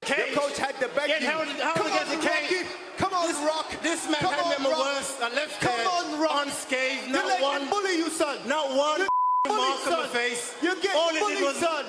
Your coach had to beg you. Come on, Rocky. Come on, Rock. This man had them worse. A left hand unscathed. Not one bully you, son. Not one mark on the face. You get bullied, son.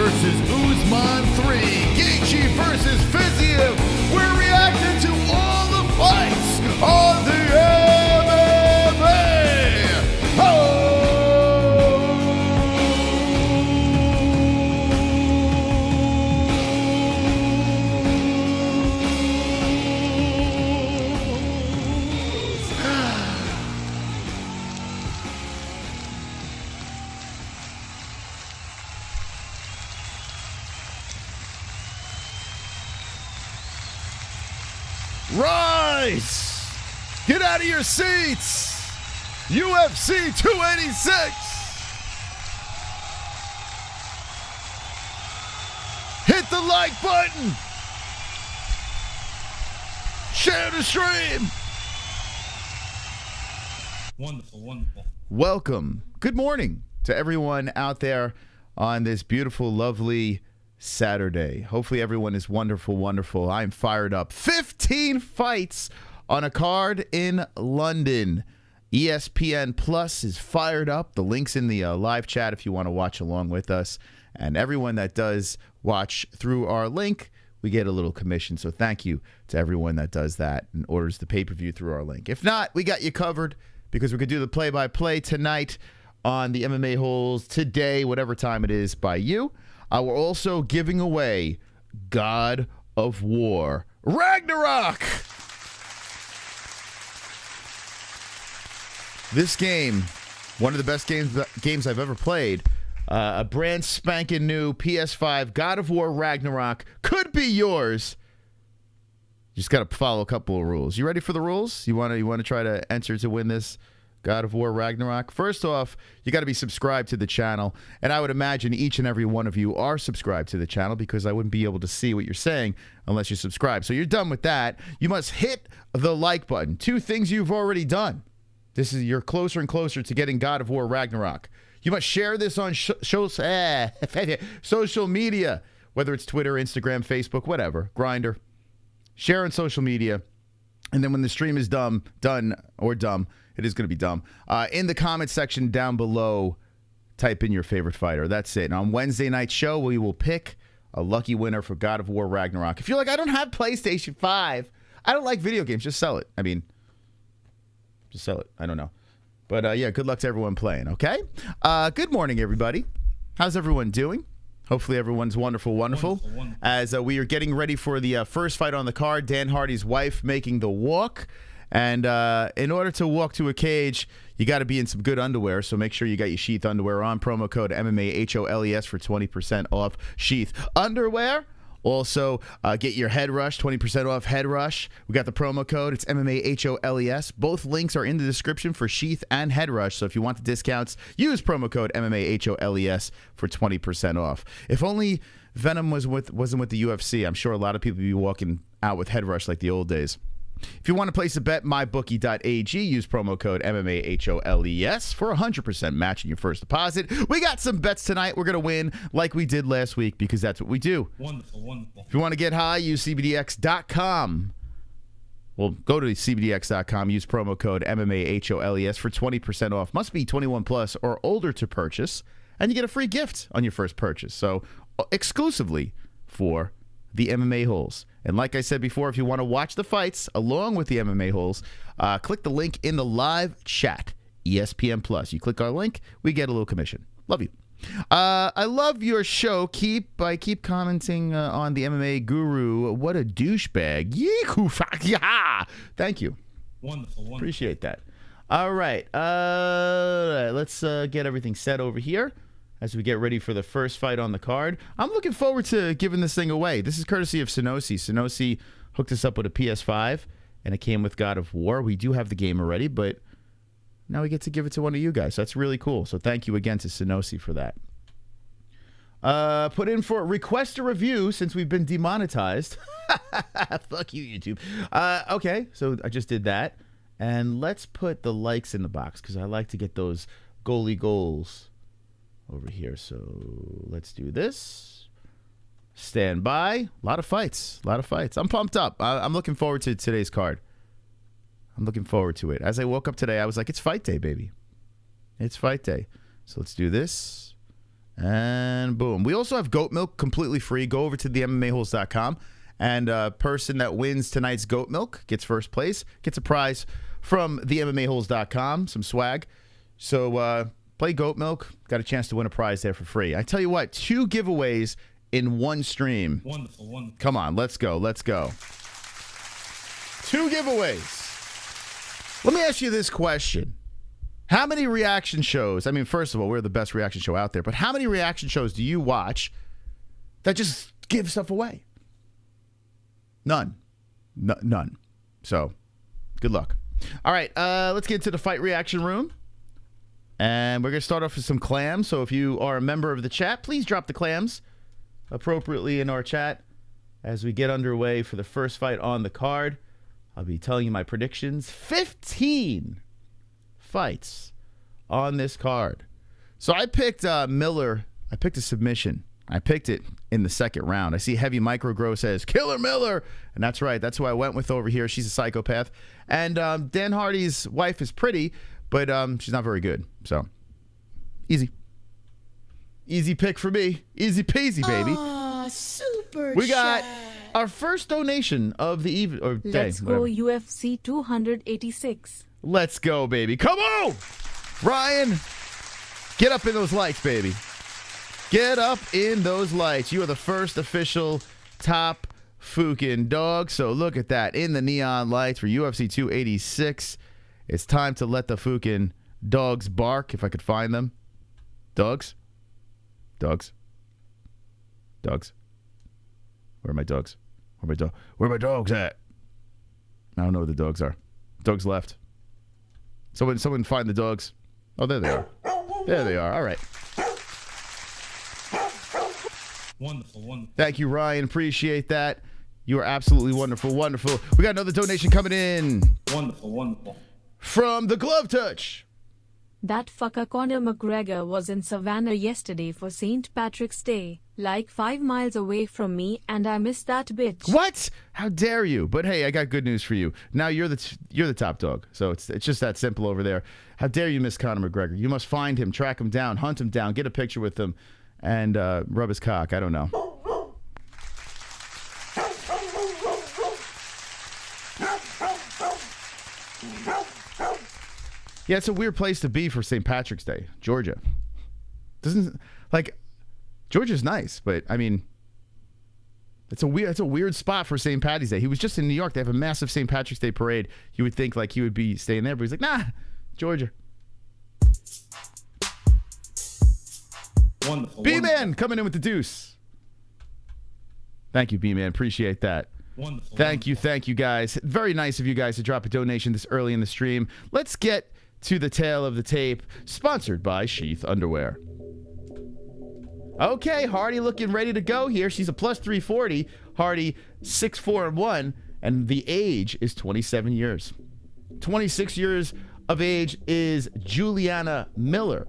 versus Usman 3. Gaethje versus Fiziev. We're reacting to all the fights on the MMA. Rise! Get out of your seats! UFC 286! Hit the like button! Share the stream! Wonderful, wonderful. Welcome. Good morning to everyone out there on this beautiful, lovely Saturday. Hopefully everyone is wonderful, wonderful. I'm fired up. 15 fights on a card in London. ESPN Plus is fired up. The link's in the live chat if you want to watch along with us. And everyone that does watch through our link, we get a little commission. So thank you to everyone that does that and orders the pay-per-view through our link. If not, we got you covered because we could do the play-by-play tonight on the MMA-Holes today, whatever time it is by you. We're also giving away God of War Ragnarok. This game, one of the best games I've ever played. A brand spanking new PS5 God of War Ragnarok could be yours. You just got to follow a couple of rules. You ready for the rules? You want to try to enter to win this God of War Ragnarok? First off, you got to be subscribed to the channel, and I would imagine each and every one of you are subscribed to the channel because I wouldn't be able to see what you're saying unless you subscribe. So you're done with that. You must hit the like button. 2 things you've already done. You're closer and closer to getting God of War Ragnarok. You must share this on social media, whether it's Twitter, Instagram, Facebook, whatever, Grindr. Share on social media, and then when the stream is done, it is going to be dumb. In the comment section down below, type in your favorite fighter. That's it. And on Wednesday night show, we will pick a lucky winner for God of War Ragnarok. If you're like, I don't have PlayStation 5, I don't like video games, just sell it. I mean, just sell it. I don't know. But yeah, good luck to everyone playing, okay? Good morning, everybody. How's everyone doing? Hopefully everyone's wonderful, wonderful. As we are getting ready for the first fight on the card, Dan Hardy's wife making the walk. And in order to walk to a cage, you got to be in some good underwear. So make sure you got your Sheath underwear on. Promo code MMA-HOLES for 20% off Sheath underwear. Also, get your Head Rush, 20% off Head Rush. We got the promo code. It's MMA-HOLES. Both links are in the description for Sheath and Head Rush. So if you want the discounts, use promo code MMA-HOLES for 20% off. If only Venom wasn't with the UFC, I'm sure a lot of people would be walking out with Head Rush like the old days. If you want to place a bet, mybookie.ag, use promo code MMA-HOLES for 100% match in your first deposit. We got some bets tonight. We're going to win like we did last week because that's what we do. Wonderful, wonderful. If you want to get high, use CBDX.com. Well, go to CBDX.com, use promo code MMA-HOLES for 20% off. Must be 21 plus or older to purchase, and you get a free gift on your first purchase. So exclusively for the MMA-Holes. And like I said before, if you want to watch the fights along with the MMA-Holes, click the link in the live chat, ESPN Plus. You click our link, we get a little commission. Love you. I love your show. I keep commenting on the MMA guru. What a douchebag. Yeah. Thank you. Wonderful, wonderful. Appreciate that. All right. Let's get everything set over here as we get ready for the first fight on the card. I'm looking forward to giving this thing away. This is courtesy of Sonosi. Sonosi hooked us up with a PS5, and it came with God of War. We do have the game already, but now we get to give it to one of you guys. So that's really cool. So thank you again to Sonosi for that. Put in for request a review since we've been demonetized. Fuck you, YouTube. Okay, so I just did that. And let's put the likes in the box because I like to get those goalie goals over here. So let's do this. Stand by. A lot of fights. I'm pumped up. I'm looking forward to today's card. I'm looking forward to it. As I woke up today, I was like, it's fight day, baby. It's fight day. So let's do this. And boom. We also have goat milk completely free. Go over to the MMAHoles.com. And a person that wins tonight's goat milk gets first place, gets a prize from the MMAHoles.com, some swag. So play goat milk. Got a chance to win a prize there for free. I tell you what, 2 giveaways in one stream. Wonderful, wonderful. Come on, let's go. 2 giveaways. Let me ask you this question. How many reaction shows, I mean, first of all, we're the best reaction show out there, but how many reaction shows do you watch that just give stuff away? None. None. So, good luck. All right, let's get to the fight reaction room. And we're going to start off with some clams. So if you are a member of the chat, please drop the clams appropriately in our chat as we get underway for the first fight on the card. I'll be telling you my predictions. 15 fights on this card. So I picked Miller. I picked a submission. I picked it in the second round. I see Heavy Micro Grow says, Killer Miller. And that's right. That's who I went with over here. She's a psychopath. And Dan Hardy's wife is pretty, but she's not very good. So, easy. Easy pick for me. Easy peasy, baby. Super We got chat. our first donation of the evening. Or day, Let's go whatever. UFC 286. Let's go, baby. Come on! Ryan, get up in those lights, baby. Get up in those lights. You are the first official top Fukin dog. So look at that. In the neon lights for UFC 286. It's time to let the Fukin dogs bark, if I could find them. Dogs? Dogs? Dogs? Where are my dogs? Where are my dogs at? I don't know where the dogs are. Dogs left. Someone find the dogs. Oh, there they are. There they are. All right. Wonderful, wonderful. Thank you, Ryan. Appreciate that. You are absolutely wonderful, wonderful. We got another donation coming in Wonderful, wonderful. from the Glove Touch. That fucker Conor McGregor was in Savannah yesterday for St. Patrick's Day, like 5 miles away from me, and I missed that bitch. What? How dare you? But hey, I got good news for you. Now you're the top dog. So it's just that simple over there. How dare you miss Conor McGregor? You must find him, track him down, hunt him down, get a picture with him, and rub his cock. I don't know. Yeah, it's a weird place to be for St. Patrick's Day, Georgia. Georgia's nice, but I mean, It's a weird spot for St. Patty's Day. He was just in New York. They have a massive St. Patrick's Day parade. You would think like he would be staying there, but he's like, nah, Georgia. Wonderful. B-Man coming in with the deuce. Thank you, B-Man. Appreciate that. Wonderful. Thank you, guys. Very nice of you guys to drop a donation this early in the stream. Let's get to the tail of the tape, sponsored by Sheath Underwear. Okay, Hardy looking ready to go here. She's a plus 340. Hardy 6'4", and the age is 27 years. 26 years of age is Juliana Miller.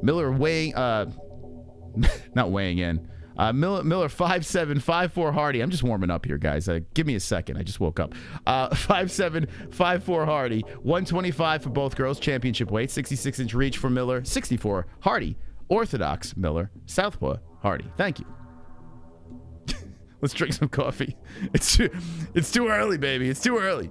Miller weighing, not weighing in. Miller 5'7", 5'4" Hardy. I'm just warming up here, guys. Give me a second. I just woke up. 5'7", 5'4" Hardy. 125 for both girls. Championship weight. 66-inch reach for Miller. 64 Hardy. Orthodox Miller. Southpaw Hardy. Thank you. Let's drink some coffee. It's too early, baby. It's too early.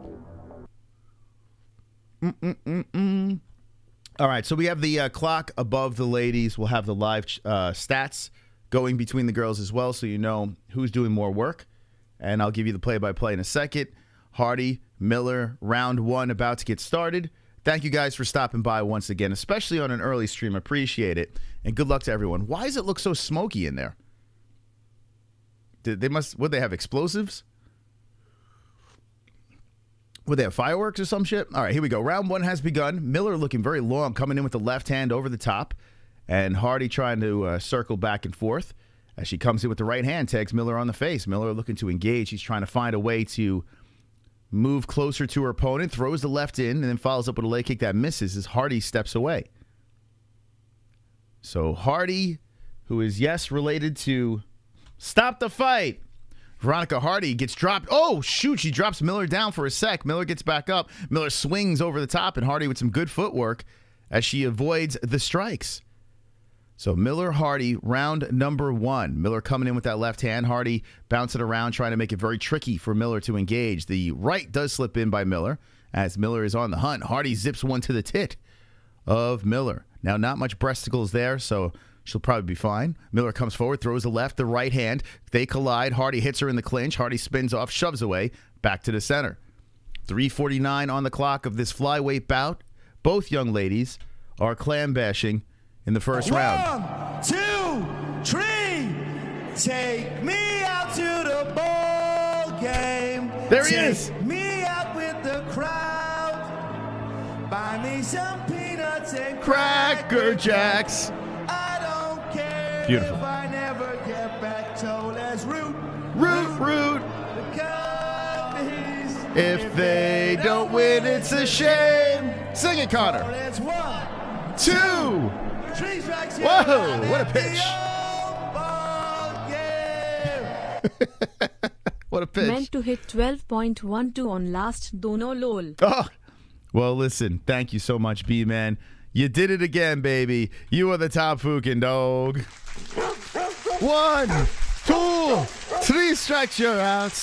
All right, so we have the clock above the ladies. We'll have the live stats going between the girls as well, so you know who's doing more work. And I'll give you the play-by-play in a second. Hardy, Miller, round one about to get started. Thank you guys for stopping by once again, especially on an early stream. Appreciate it. And good luck to everyone. Why does it look so smoky in there? Would they have explosives? Would they have fireworks or some shit? All right, here we go. Round one has begun. Miller looking very long, coming in with the left hand over the top. And Hardy trying to circle back and forth. As she comes in with the right hand, tags Miller on the face. Miller looking to engage. He's trying to find a way to move closer to her opponent, throws the left in, and then follows up with a leg kick that misses as Hardy steps away. So Hardy, who is, yes, related to Stop the Fight, Veronica Hardy, gets dropped. Oh, shoot, she drops Miller down for a sec. Miller gets back up. Miller swings over the top, and Hardy with some good footwork as she avoids the strikes. So Miller, Hardy, round number one. Miller coming in with that left hand. Hardy bouncing around, trying to make it very tricky for Miller to engage. The right does slip in by Miller as Miller is on the hunt. Hardy zips one to the tit of Miller. Now, not much breasticles there, so she'll probably be fine. Miller comes forward, throws the left, the right hand. They collide. Hardy hits her in the clinch. Hardy spins off, shoves away, back to the center. 3:49 on the clock of this flyweight bout. Both young ladies are clam bashing in the first round. 1, 2, 3. Take me out to the ball game. There he is. Take me out with the crowd. Buy me some peanuts and Cracker Jacks. I don't care. Beautiful. If I never get back, so let's root. Root. The Cubbies. If they don't win, it's a shame. Sing it, Connor. Let's 1, 2. 3 strikes. Whoa, what a pitch. What a pitch. Meant to hit 12.12 on last dono lol. Oh, well, listen. Thank you so much, B-Man. You did it again, baby. You are the top fucking dog. 1, 2, 3 strikes, you're out.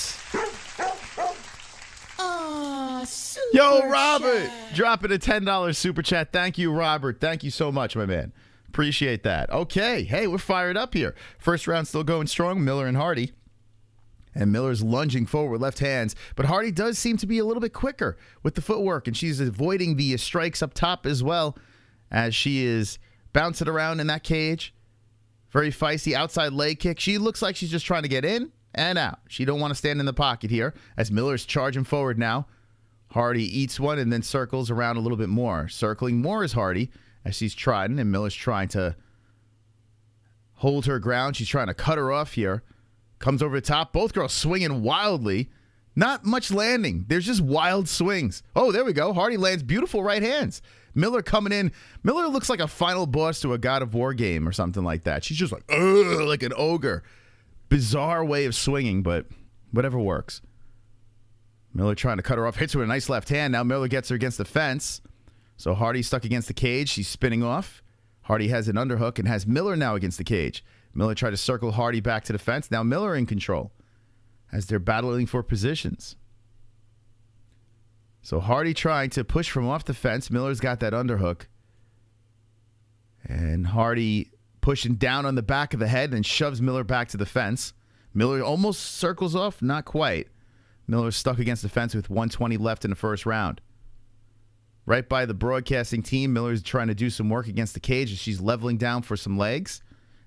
Yo, Robert, dropping a $10 super chat. Thank you, Robert. Thank you so much, my man. Appreciate that. Okay, hey, we're fired up here. First round still going strong, Miller and Hardy. And Miller's lunging forward with left hands. But Hardy does seem to be a little bit quicker with the footwork, and she's avoiding the strikes up top as well as she is bouncing around in that cage. Very feisty outside leg kick. She looks like she's just trying to get in and out. She don't want to stand in the pocket here as Miller's charging forward now. Hardy eats one and then circles around a little bit more. Circling more is Hardy as she's trying, and Miller's trying to hold her ground. She's trying to cut her off here. Comes over the top. Both girls swinging wildly. Not much landing. There's just wild swings. Oh, there we go. Hardy lands beautiful right hands. Miller coming in. Miller looks like a final boss to a God of War game or something like that. She's just like, ugh, like an ogre. Bizarre way of swinging, but whatever works. Miller trying to cut her off. Hits her with a nice left hand. Now Miller gets her against the fence. So Hardy's stuck against the cage. She's spinning off. Hardy has an underhook and has Miller now against the cage. Miller tried to circle Hardy back to the fence. Now Miller in control as they're battling for positions. So Hardy trying to push from off the fence. Miller's got that underhook. And Hardy pushing down on the back of the head and shoves Miller back to the fence. Miller almost circles off. Not quite. Miller's stuck against the fence with 1:20 left in the first round. Right by the broadcasting team, Miller's trying to do some work against the cage as she's leveling down for some legs.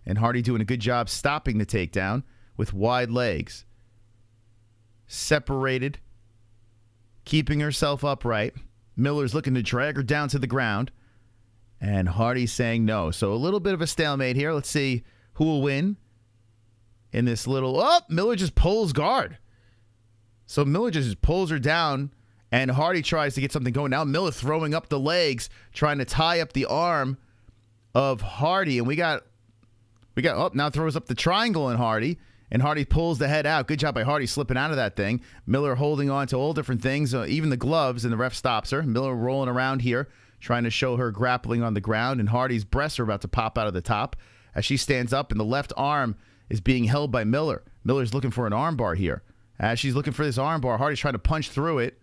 And Hardy doing a good job stopping the takedown with wide legs. Separated. Keeping herself upright. Miller's looking to drag her down to the ground. And Hardy's saying no. So a little bit of a stalemate here. Let's see who will win in this little... Oh, Miller just pulls guard. So Miller just pulls her down, and Hardy tries to get something going. Now Miller throwing up the legs, trying to tie up the arm of Hardy. And we got now throws up the triangle on Hardy, and Hardy pulls the head out. Good job by Hardy slipping out of that thing. Miller holding on to all different things, even the gloves, and the ref stops her. Miller rolling around here, trying to show her grappling on the ground, and Hardy's breasts are about to pop out of the top as she stands up, and the left arm is being held by Miller. Miller's looking for an armbar here. As she's looking for this armbar, Hardy's trying to punch through it.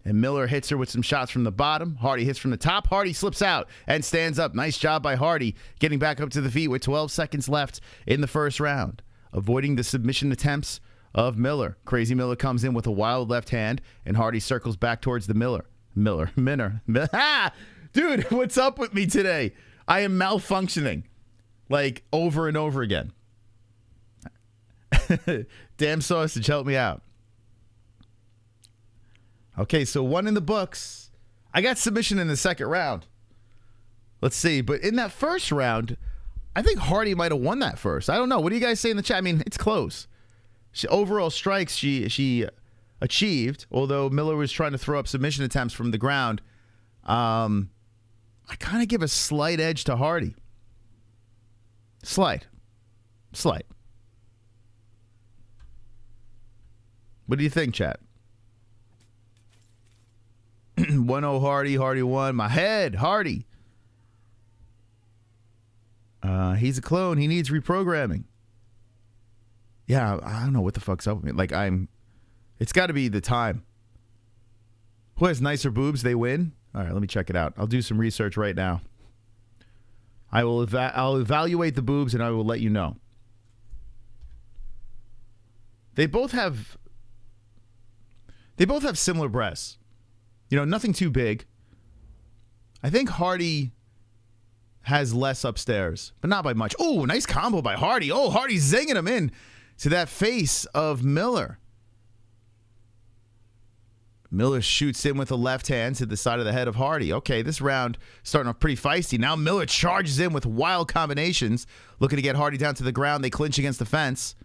And Miller hits her with some shots from the bottom. Hardy hits from the top. Hardy slips out and stands up. Nice job by Hardy getting back up to the feet with 12 seconds left in the first round. Avoiding the submission attempts of Miller. Crazy Miller comes in with a wild left hand, and Hardy circles back towards the Minner. Dude, what's up with me today? I am malfunctioning. Like, over and over again. Damn sausage, help me out. Okay, so one in the books. I got submission in the second round. Let's see. But in that first round, I think Hardy might have won that first. I don't know. What do you guys say in the chat? I mean, it's close. Overall strikes, she achieved, although Miller was trying to throw up submission attempts from the ground. I kind of give a slight edge to Hardy. Slight. What do you think, chat? 1-0 Hardy won. My head, Hardy. He's a clone. He needs reprogramming. Yeah, I don't know what the fuck's up with me. Like, it's got to be the time. Who has nicer boobs, they win? All right, let me check it out. I'll do some research right now. I'll evaluate the boobs, and I will let you know. They both have similar breasts. You know, nothing too big. I think Hardy has less upstairs, but not by much. Oh, nice combo by Hardy. Oh, Hardy zinging him in to that face of Miller. Miller shoots in with a left hand to the side of the head of Hardy. Okay, this round starting off pretty feisty. Now Miller charges in with wild combinations, looking to get Hardy down to the ground. They clinch against the fence.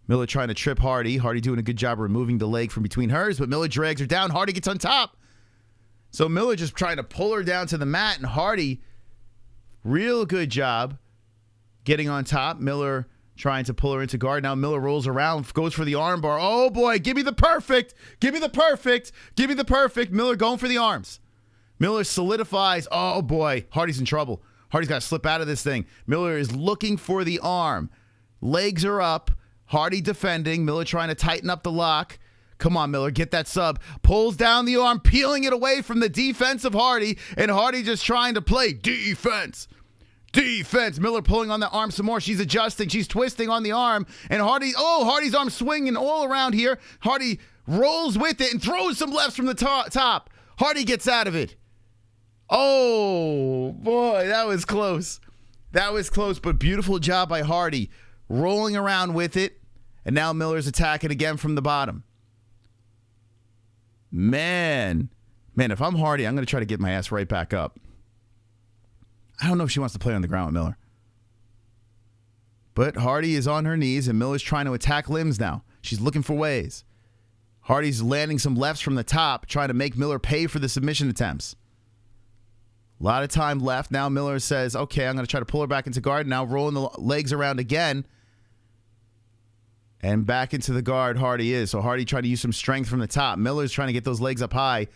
Miller trying to trip Hardy. Hardy doing a good job removing the leg from between hers, but Miller drags her down. Hardy gets on top. So Miller just trying to pull her down to the mat, and Hardy, real good job getting on top. Miller trying to pull her into guard. Now Miller rolls around, goes for the armbar. Oh, boy, give me the perfect. Give me the perfect. Give me the perfect. Miller going for the arms. Miller solidifies. Oh, boy, Hardy's in trouble. Hardy's got to slip out of this thing. Miller is looking for the arm. Legs are up. Hardy defending. Miller trying to tighten up the lock. Come on, Miller, get that sub. Pulls down the arm, peeling it away from the defense of Hardy, and Hardy just trying to play defense. Defense. Miller pulling on the arm some more. She's adjusting. She's twisting on the arm, and Hardy's arm swinging all around here. Hardy rolls with it and throws some lefts from the top. Hardy gets out of it. Oh, boy, that was close. That was close, but beautiful job by Hardy. Rolling around with it, and now Miller's attacking again from the bottom. Man, if I'm Hardy, I'm going to try to get my ass right back up. I don't know if she wants to play on the ground with Miller. But Hardy is on her knees, and Miller's trying to attack limbs now. She's looking for ways. Hardy's landing some lefts from the top, trying to make Miller pay for the submission attempts. A lot of time left. Now Miller says, okay, I'm going to try to pull her back into guard. Now rolling the legs around again. And back into the guard Hardy is. So Hardy trying to use some strength from the top. Miller's trying to get those legs up high.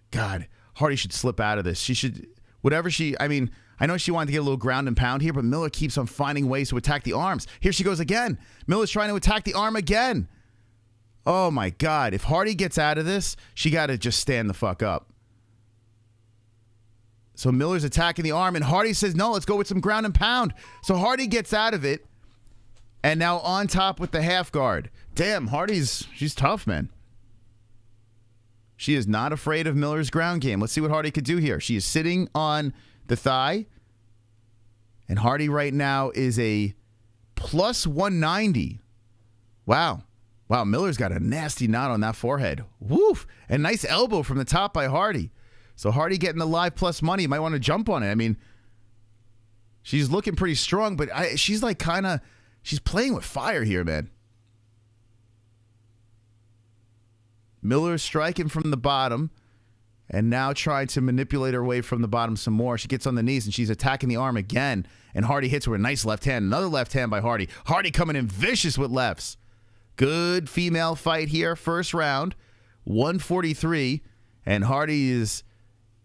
God, Hardy should slip out of this. She should, I know she wanted to get a little ground and pound here, but Miller keeps on finding ways to attack the arms. Here she goes again. Miller's trying to attack the arm again. Oh, my God. If Hardy gets out of this, she got to just stand the fuck up. So Miller's attacking the arm, and Hardy says, no, let's go with some ground and pound. So Hardy gets out of it. And now on top with the half guard. Damn, she's tough, man. She is not afraid of Miller's ground game. Let's see what Hardy could do here. She is sitting on the thigh. And Hardy right now is a plus 190. Wow. Wow, Miller's got a nasty knot on that forehead. Woof. And nice elbow from the top by Hardy. So Hardy getting the live plus money. You might want to jump on it. I mean, she's looking pretty strong, but she's like she's playing with fire here, man. Miller's striking from the bottom and now trying to manipulate her way from the bottom some more. She gets on the knees and she's attacking the arm again. And Hardy hits her with a nice left hand. Another left hand by Hardy. Hardy coming in vicious with lefts. Good female fight here. First round, 143. And Hardy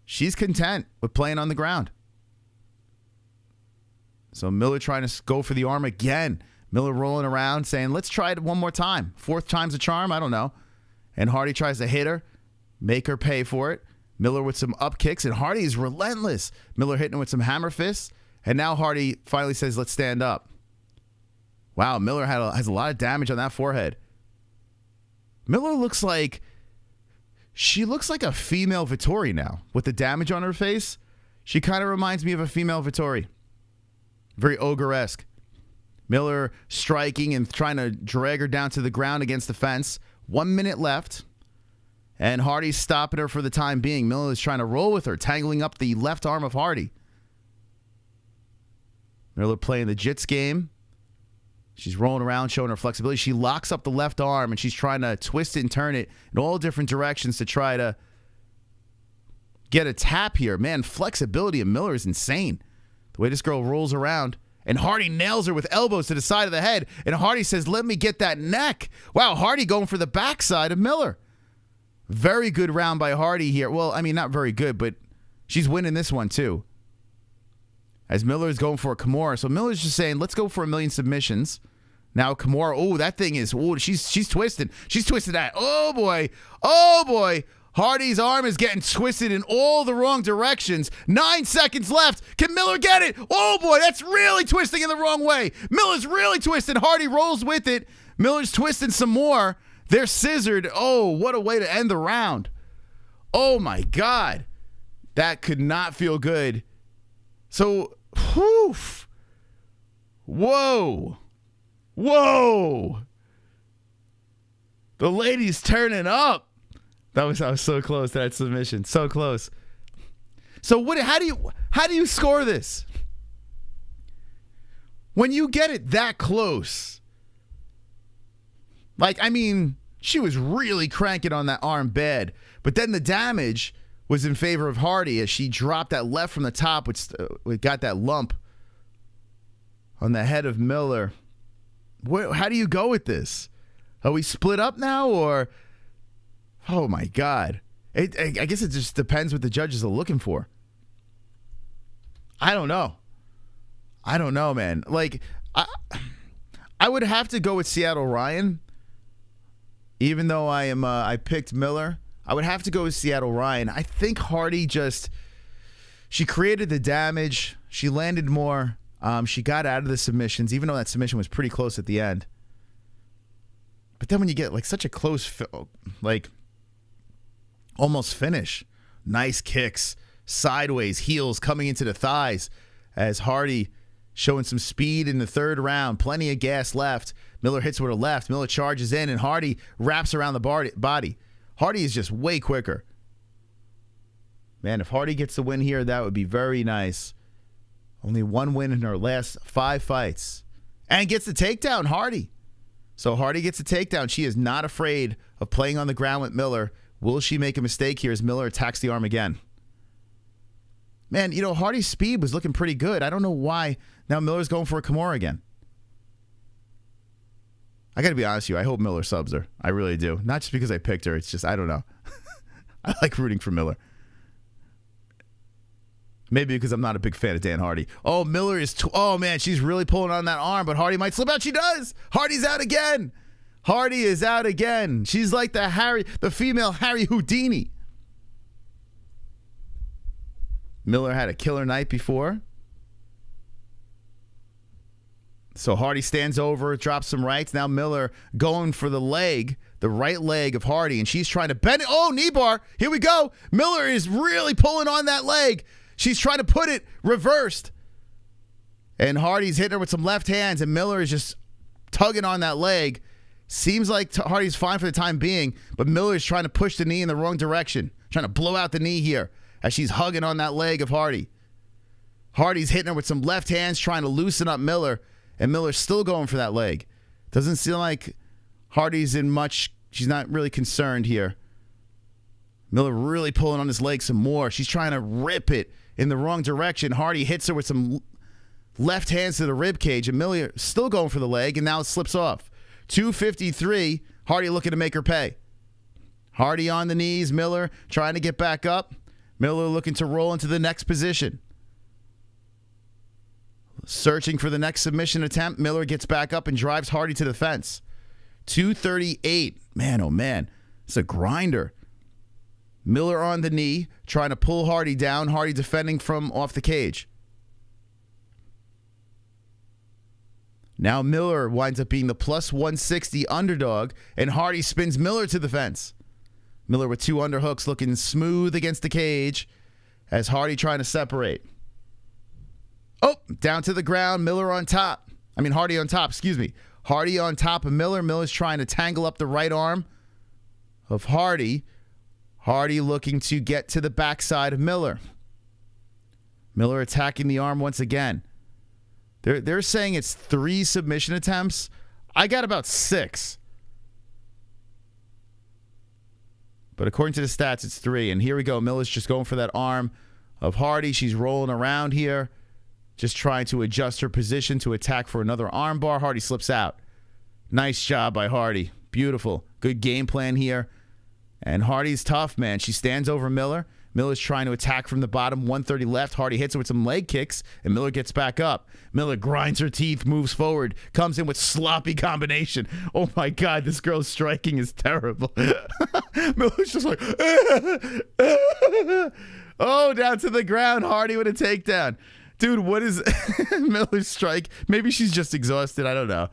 she's content with playing on the ground. So Miller trying to go for the arm again. Miller rolling around saying, let's try it one more time. Fourth time's a charm? I don't know. And Hardy tries to hit her, make her pay for it. Miller with some up kicks, and Hardy is relentless. Miller hitting her with some hammer fists. And now Hardy finally says, let's stand up. Wow, Miller has a lot of damage on that forehead. Miller looks like a female Vettori now. With the damage on her face, she kind of reminds me of a female Vettori. Very ogre-esque. Miller striking and trying to drag her down to the ground against the fence. 1 minute left. And Hardy's stopping her for the time being. Miller is trying to roll with her, tangling up the left arm of Hardy. Miller playing the jits game. She's rolling around, showing her flexibility. She locks up the left arm, and she's trying to twist it and turn it in all different directions to try to get a tap here. Man, flexibility of Miller is insane. The way this girl rolls around. And Hardy nails her with elbows to the side of the head. And Hardy says, let me get that neck. Wow, Hardy going for the backside of Miller. Very good round by Hardy here. Well, I mean, not very good, but she's winning this one too. As Miller is going for a Kimura. So Miller's just saying, let's go for 1 million submissions. Now Kimura, oh, that thing is, oh, she's twisted. She's twisted that. Oh, boy. Oh, boy. Hardy's arm is getting twisted in all the wrong directions. 9 seconds left. Can Miller get it? Oh, boy, that's really twisting in the wrong way. Miller's really twisted. Hardy rolls with it. Miller's twisting some more. They're scissored. Oh, what a way to end the round. Oh, my God. That could not feel good. So, whew. Whoa. Whoa. The lady's turning up. I was so close to that submission. So close. So how do you score this? When you get it that close. Like, I mean, she was really cranking on that arm bad. But then the damage was in favor of Hardy as she dropped that left from the top, which got that lump on the head of Miller. How do you go with this? Are we split up now, or... Oh, my God. I guess it just depends what the judges are looking for. I don't know. I don't know, man. Like, I would have to go with Seattle Ryan. Even though I picked Miller, I would have to go with Seattle Ryan. I think Hardy she created the damage. She landed more. She got out of the submissions, even though that submission was pretty close at the end. But then when you get like such a close, almost finish. Nice kicks, sideways, heels coming into the thighs as Hardy showing some speed in the third round. Plenty of gas left. Miller hits with her left. Miller charges in, and Hardy wraps around the body. Hardy is just way quicker. Man, if Hardy gets the win here, that would be very nice. Only one win in her last 5 fights. And gets the takedown, Hardy. So Hardy gets a takedown. She is not afraid of playing on the ground with Miller. Will she make a mistake here as Miller attacks the arm again? Man, Hardy's speed was looking pretty good. I don't know why now Miller's going for a Kimura again. I got to be honest with you. I hope Miller subs her. I really do. Not just because I picked her. It's just, I don't know. I like rooting for Miller. Maybe because I'm not a big fan of Dan Hardy. Oh, Miller is... oh, man, she's really pulling on that arm, but Hardy might slip out. She does. Hardy's out again. Hardy is out again. She's like the female Harry Houdini. Miller had a killer night before. So Hardy stands over, drops some rights. Now Miller going for the leg, the right leg of Hardy, and she's trying to bend it. Oh, knee bar. Here we go. Miller is really pulling on that leg. She's trying to put it reversed. And Hardy's hitting her with some left hands, and Miller is just tugging on that leg. Seems like Hardy's fine for the time being, but Miller is trying to push the knee in the wrong direction, trying to blow out the knee here as she's hugging on that leg of Hardy. Hardy's hitting her with some left hands, trying to loosen up Miller, and Miller's still going for that leg. Doesn't seem like Hardy's in much. She's not really concerned here. Miller really pulling on his leg some more. She's trying to rip it in the wrong direction. Hardy hits her with some left hands to the rib cage, and Miller still going for the leg, and now it slips off. 253. Hardy looking to make her pay. Hardy on the knees. Miller trying to get back up. Miller looking to roll into the next position. Searching for the next submission attempt. Miller gets back up and drives Hardy to the fence. 238. Man, oh man. It's a grinder. Miller on the knee, trying to pull Hardy down. Hardy defending from off the cage. Now Miller winds up being the plus 160 underdog, and Hardy spins Miller to the fence. Miller with 2 underhooks looking smooth against the cage as Hardy trying to separate. Oh, down to the ground. Miller on top. Hardy on top, excuse me. Hardy on top of Miller. Miller's trying to tangle up the right arm of Hardy. Hardy looking to get to the backside of Miller. Miller attacking the arm once again. They're saying it's 3 submission attempts. I got about 6. But according to the stats, it's 3. And here we go. Miller's just going for that arm of Hardy. She's rolling around here, just trying to adjust her position to attack for another arm bar. Hardy slips out. Nice job by Hardy. Beautiful. Good game plan here. And Hardy's tough, man. She stands over Miller. Miller's trying to attack from the bottom. 130 left. Hardy hits her with some leg kicks, and Miller gets back up. Miller grinds her teeth, moves forward, comes in with sloppy combination. Oh, my God. This girl's striking is terrible. Miller's just like, oh, down to the ground. Hardy with a takedown. Dude, what is Miller's strike? Maybe she's just exhausted. I don't know.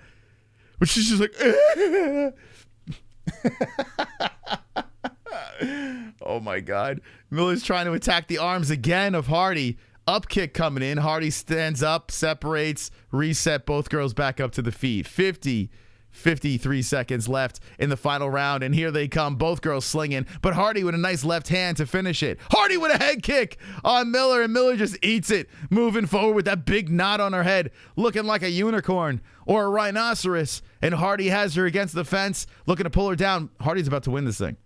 But she's just like, oh my God. Miller's trying to attack the arms again of Hardy. Up kick coming in. Hardy stands up, separates, reset. Both girls back up to the feet. 53 seconds left in the final round, and here they come, both girls slinging, but Hardy with a nice left hand to finish it. Hardy with a head kick on Miller, and Miller just eats it, moving forward with that big knot on her head, looking like a unicorn or a rhinoceros, and Hardy has her against the fence, looking to pull her down. Hardy's about to win this thing.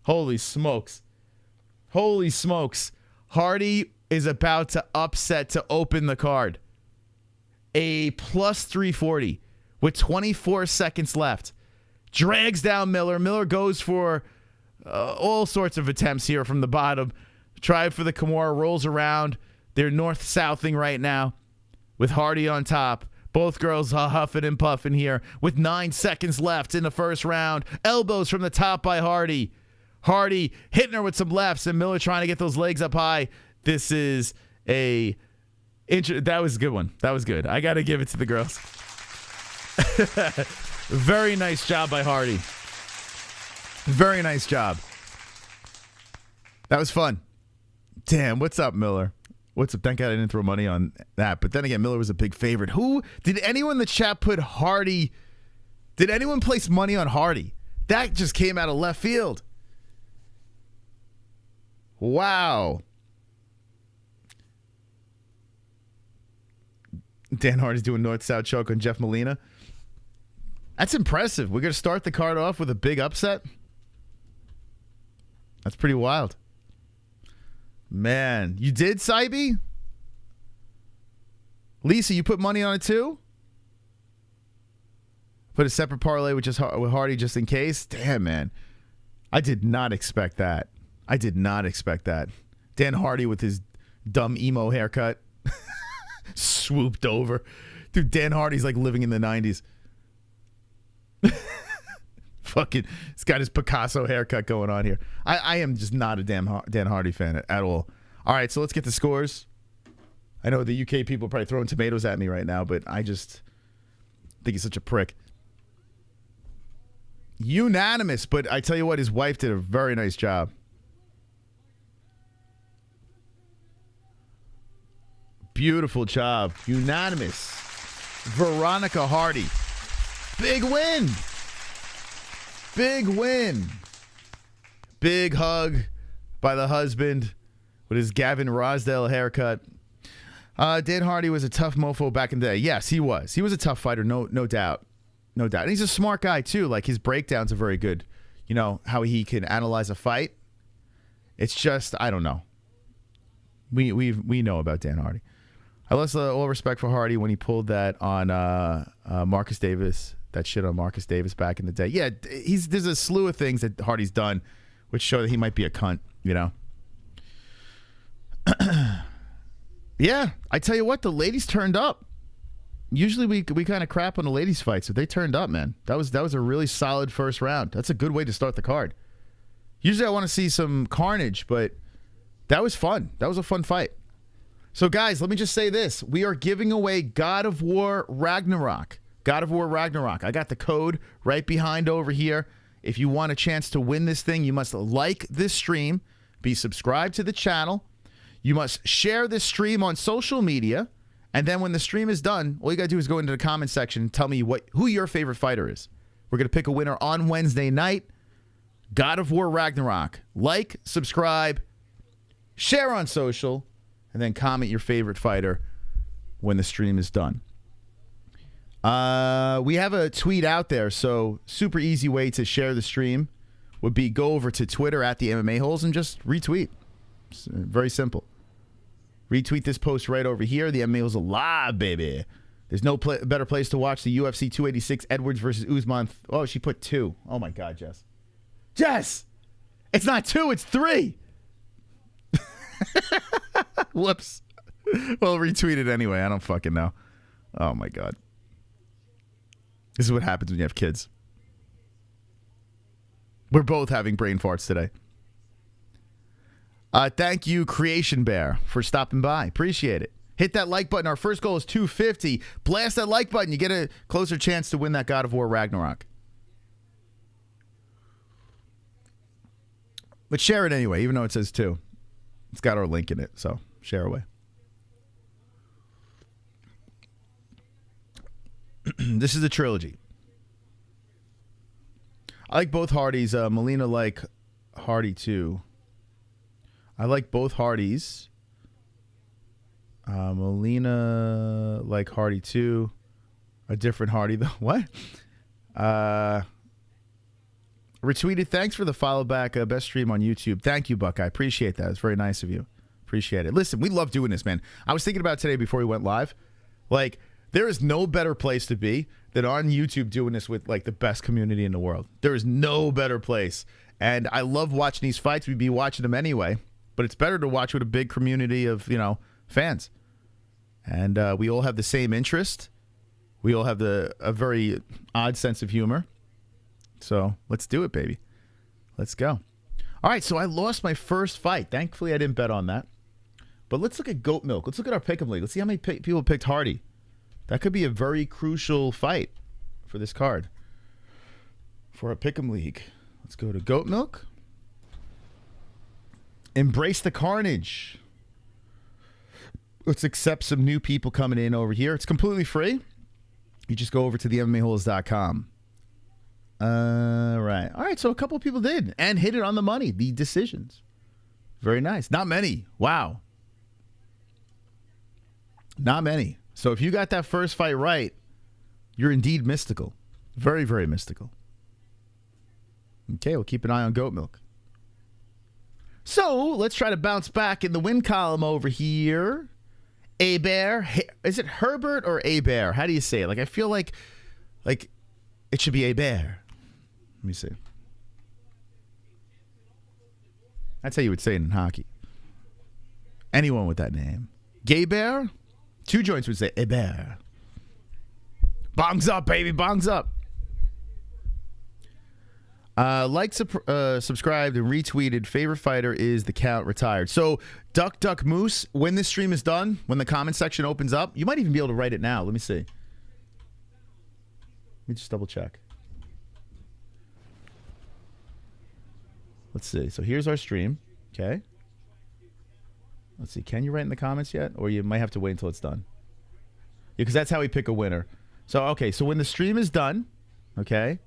Holy smokes. Holy smokes. Hardy is about to upset to open the card. A plus 340. With 24 seconds left. Drags down Miller. Miller goes for all sorts of attempts here from the bottom. Tried for the Kimura, rolls around. They're north-southing right now with Hardy on top. Both girls huffing and puffing here with 9 seconds left in the first round. Elbows from the top by Hardy. Hardy hitting her with some lefts, and Miller trying to get those legs up high. This is that was a good one. That was good. I got to give it to the girls. Very nice job by Hardy. Very nice job. That was fun. Damn, what's up, Miller? What's up? Thank God I didn't throw money on that. But then again, Miller was a big favorite. Who did anyone in the chat put Hardy? Did anyone place money on Hardy? That just came out of left field. Wow. Dan Hardy's doing north-south choke on Jeff Molina. That's impressive. We're going to start the card off with a big upset. That's pretty wild. Man, you did, Saibi? Lisa, you put money on it too? Put a separate parlay with Hardy just in case? Damn, man. I did not expect that. I did not expect that. Dan Hardy with his dumb emo haircut. Swooped over. Dude, Dan Hardy's like living in the 90s. Fucking, he's got his Picasso haircut going on here. I am just not a Dan Hardy fan at all. All right, so let's get the scores. I know the UK people are probably throwing tomatoes at me right now, but I just think he's such a prick. Unanimous, but I tell you what, his wife did a very nice job. Beautiful job. Unanimous. Veronica Hardy. Big win. Big win. Big hug by the husband with his Gavin Rosdale haircut. Dan Hardy was a tough mofo back in the day. Yes, he was. He was a tough fighter, no doubt. No doubt. And he's a smart guy, too. Like, his breakdowns are very good. You know, how he can analyze a fight. It's just, I don't know. We know about Dan Hardy. I lost all respect for Hardy when he pulled that on Marcus Davis. That shit on Marcus Davis back in the day. Yeah, there's a slew of things that Hardy's done which show that he might be a cunt, you know. Yeah, I tell you what, the ladies turned up. Usually we kind of crap on the ladies' fights, but they turned up, man. That was a really solid first round. That's a good way to start the card. Usually I want to see some carnage, but that was fun. That was a fun fight. So, guys, let me just say this. We are giving away God of War Ragnarok. God of War Ragnarok. I got the code right behind over here. If you want a chance to win this thing, you must like this stream, be subscribed to the channel. You must share this stream on social media. And then when the stream is done, all you got to do is go into the comment section and tell me who your favorite fighter is. We're going to pick a winner on Wednesday night. God of War Ragnarok. Like, subscribe, share on social, and then comment your favorite fighter when the stream is done. We have a tweet out there, so super easy way to share the stream would be go over to Twitter at the MMA-Holes and just retweet. It's very simple. Retweet this post right over here. The MMA-Holes alive, baby. There's no better place to watch the UFC 286 Edwards versus Usman. Oh, she put 2. Oh, my God, Jess. Jess! It's not 2, it's 3. Whoops. Well, retweet it anyway. I don't fucking know. Oh, my God. This is what happens when you have kids. We're both having brain farts today. Thank you, Creation Bear, for stopping by. Appreciate it. Hit that like button. Our first goal is 250. Blast that like button. You get a closer chance to win that God of War Ragnarok. But share it anyway, even though it says 2. It's got our link in it, so share away. This is a trilogy. I like both Hardys. Melina like Hardy too. I like both Hardys. Melina like Hardy too. A different Hardy though. What? Retweeted. Thanks for the follow back. Best stream on YouTube. Thank you, Buck. I appreciate that. It's very nice of you. Appreciate it. Listen, we love doing this, man. I was thinking about it today before we went live. Like, there is no better place to be than on YouTube doing this with like the best community in the world. There is no better place. And I love watching these fights. We'd be watching them anyway, but it's better to watch with a big community of, you know, fans. And we all have the same interest. We all have a very odd sense of humor. So let's do it, baby. Let's go. All right, so I lost my first fight. Thankfully, I didn't bet on that. But let's look at Goat Milk. Let's look at our pick'em league. Let's see how many people picked Hardy. That could be a very crucial fight for this card. For our pick'em league. Let's go to Goat Milk. Embrace the carnage. Let's accept some new people coming in over here. It's completely free. You just go over to the MMAHoles.com. Right. All right, so a couple of people did and hit it on the money. The decisions. Very nice. Not many. Wow. Not many. So if you got that first fight right, you're indeed mystical. Very, very mystical. Okay, we'll keep an eye on Goat Milk. So let's try to bounce back in the win column over here. A-Bear. Is it Herbert or A-Bear? How do you say it? Like, I feel like it should be A-Bear. Let me see. That's how you would say it in hockey. Anyone with that name. Gay Bear? Two Joints would say A-Bear. Bongs up, baby. Bongs up. Subscribed, and retweeted. Favorite fighter is the Count retired. So, Duck Duck Moose, when this stream is done, when the comment section opens up, you might even be able to write it now. Let me see. me just double check. Let's see. So here's our stream. Okay. Let's see. Can you write in the comments yet? Or you might have to wait until it's done. Yeah, because that's how we pick a winner. So, okay. So when the stream is done, okay,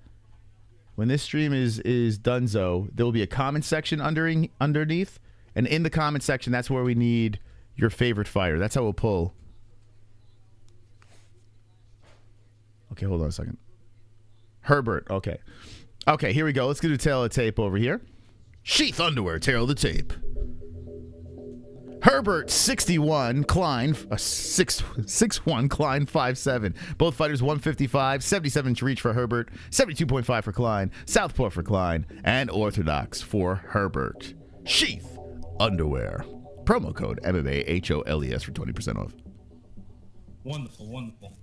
when this stream is donezo, there will be a comment section underneath. And in the comment section, that's where we need your favorite fighter. That's how we'll pull. Okay, hold on a second. Herbert. Okay. Okay, here we go. Let's get a tail of the tape over here. Sheath underwear, tail of the tape. Herbert, 61. Klein, 6'1". Klein, 5'7". Both fighters, 155. 77-inch reach for Herbert. 72.5 for Klein. Southpaw for Klein. And orthodox for Herbert. Sheath underwear. Promo code MMA-HOLES for 20% off. Wonderful, wonderful.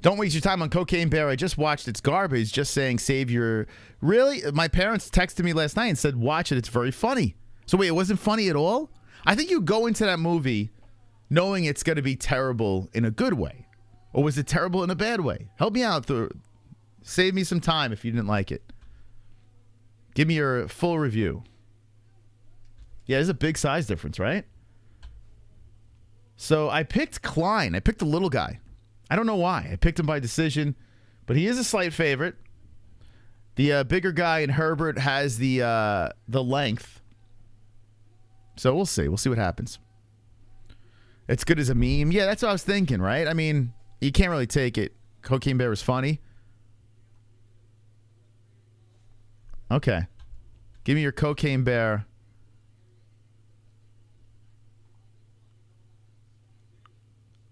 Don't waste your time on Cocaine Bear. I just watched. It's garbage. Just saying save your... Really? My parents texted me last night and said, watch it. It's very funny. So wait, it wasn't funny at all? I think you go into that movie knowing it's going to be terrible in a good way. Or was it terrible in a bad way? Help me out. Save me some time if you didn't like it. Give me your full review. Yeah, there's a big size difference, right? So I picked Klein. I picked the little guy. I don't know why. I picked him by decision, but he is a slight favorite. The bigger guy in Herbert has the length. So we'll see. We'll see what happens. It's good as a meme. Yeah, that's what I was thinking, right? I mean, you can't really take it. Cocaine Bear is funny. Okay. Give me your Cocaine Bear.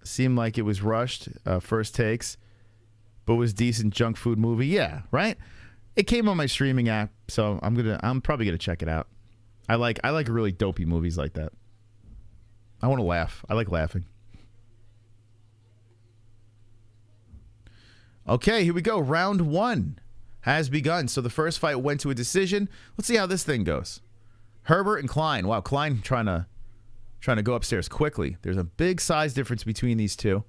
Seemed like it was rushed, first takes, but was decent junk food movie. Yeah, right? It came on my streaming app, so I'm probably gonna check it out. I like really dopey movies like that. I want to laugh. I like laughing. Okay, here we go. Round 1 has begun. So the first fight went to a decision. Let's see how this thing goes. Herbert and Klein. Wow, Klein trying to go upstairs quickly. There's a big size difference between these two.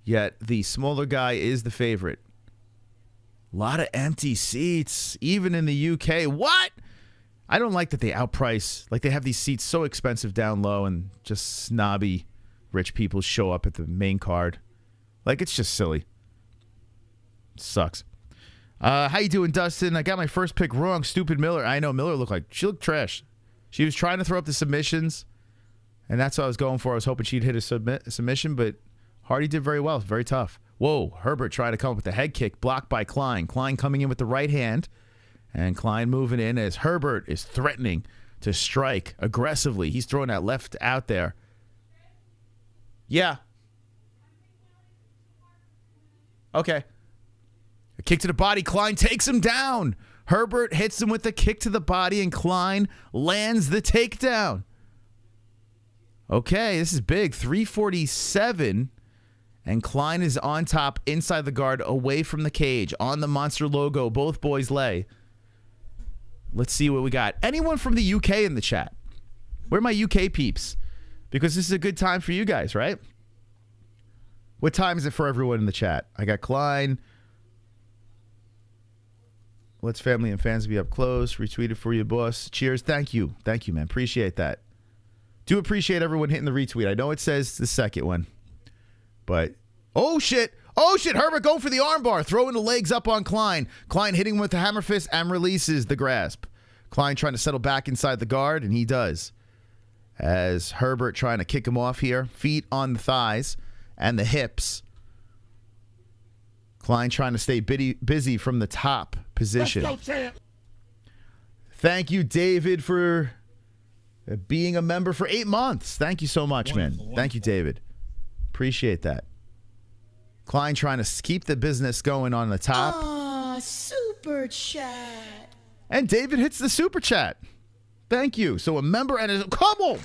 Yet the smaller guy is the favorite. A lot of empty seats, even in the UK. What? I don't like that they outprice. Like, they have these seats so expensive down low and just snobby rich people show up at the main card. Like, it's just silly. Sucks. How you doing, Dustin? I got my first pick wrong. Stupid Miller. I know, Miller she looked trash. She was trying to throw up the submissions, and that's what I was going for. I was hoping she'd hit a submission, but Hardy did very well. Very tough. Whoa, Herbert trying to come up with a head kick, blocked by Klein. Klein coming in with the right hand, and Klein moving in as Herbert is threatening to strike aggressively. He's throwing that left out there. Yeah. Okay. A kick to the body. Klein takes him down. Herbert hits him with the kick to the body, and Klein lands the takedown. Okay, this is big. 347. And Klein is on top, inside the guard, away from the cage, on the Monster logo. Both boys lay. Let's see what we got. Anyone from the UK in the chat? Where are my UK peeps? Because this is a good time for you guys, right? What time is it for everyone in the chat? I got Klein. Let's family and fans be up close. Retweeted for you, boss. Cheers. Thank you. Thank you, man. Appreciate that. Do appreciate everyone hitting the retweet. I know it says the second one. But, oh, shit. Oh, shit. Herbert going for the armbar. Throwing the legs up on Klein. Klein hitting with the hammer fist and releases the grasp. Klein trying to settle back inside the guard, and he does. As Herbert trying to kick him off here. Feet on the thighs and the hips. Klein trying to stay busy from the top position. Let's go, champ. Thank you, David, for being a member for 8 months. Thank you so much, man. Thank you, David. Appreciate that. Klein trying to keep the business going on the top. Ah, super chat. And David hits the super chat. Thank you. So a member and a couple.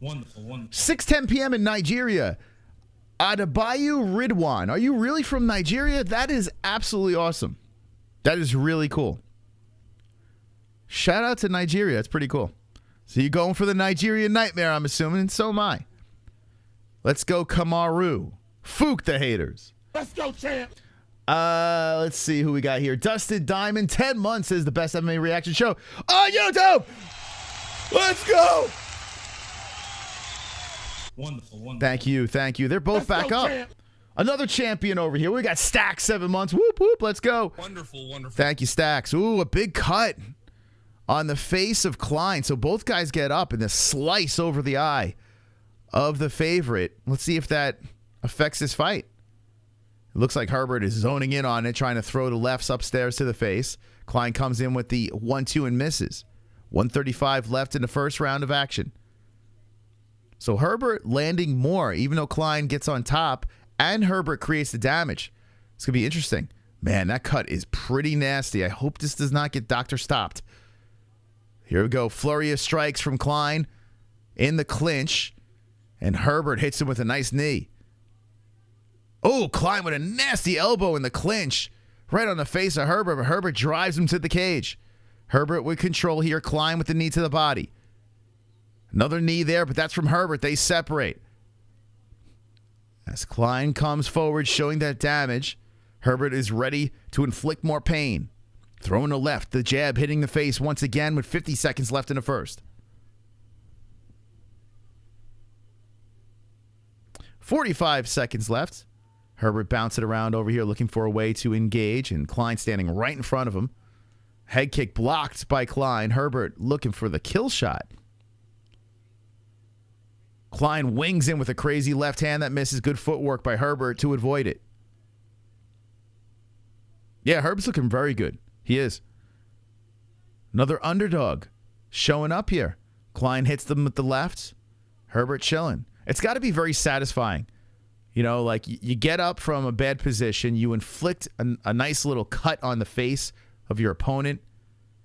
Wonderful, wonderful. 6:10 p.m. in Nigeria. Adebayo Ridwan. Are you really from Nigeria? That is absolutely awesome. That is really cool. Shout out to Nigeria. That's pretty cool. So you're going for the Nigerian nightmare, I'm assuming, and so am I. Let's go KAMARU Fook the haters. Let's go, champ. Let's see who we got here. Dusted Diamond, 10 months is the best MMA reaction show on YouTube. Let's go. Wonderful, wonderful. Thank you. They're both back up. Champ. Another champion over here. We got Stacks, 7 months. Whoop, whoop. Let's go. Wonderful, wonderful. Thank you, Stacks. Ooh, a big cut on the face of Klein. So both guys get up and the slice over the eye of the favorite. Let's see if that affects this fight. It looks like Herbert is zoning in on it, trying to throw the lefts upstairs to the face. Klein comes in with the 1-2 and misses. 1:35 left in the first round of action. So Herbert landing more, even though Klein gets on top, and Herbert creates the damage. It's going to be interesting. Man, that cut is pretty nasty. I hope this does not get doctor stopped. Here we go. Flurry of strikes from Klein in the clinch. And Herbert hits him with a nice knee. Oh, Klein with a nasty elbow in the clinch. Right on the face of Herbert. But Herbert drives him to the cage. Herbert with control here. Klein with the knee to the body. Another knee there, but that's from Herbert. They separate. As Klein comes forward, showing that damage, Herbert is ready to inflict more pain. Throwing the left, the jab hitting the face once again with 50 seconds left in the first. 45 seconds left. Herbert bouncing around over here looking for a way to engage, and Klein standing right in front of him. Head kick blocked by Klein. Herbert looking for the kill shot. Klein wings in with a crazy left hand that misses. Good footwork by Herbert to avoid it. Yeah, Herbert's looking very good. He is. Another underdog showing up here. Klein hits them with the left. Herbert chilling. It's got to be very satisfying. You know, like you get up from a bad position. You inflict a nice little cut on the face of your opponent.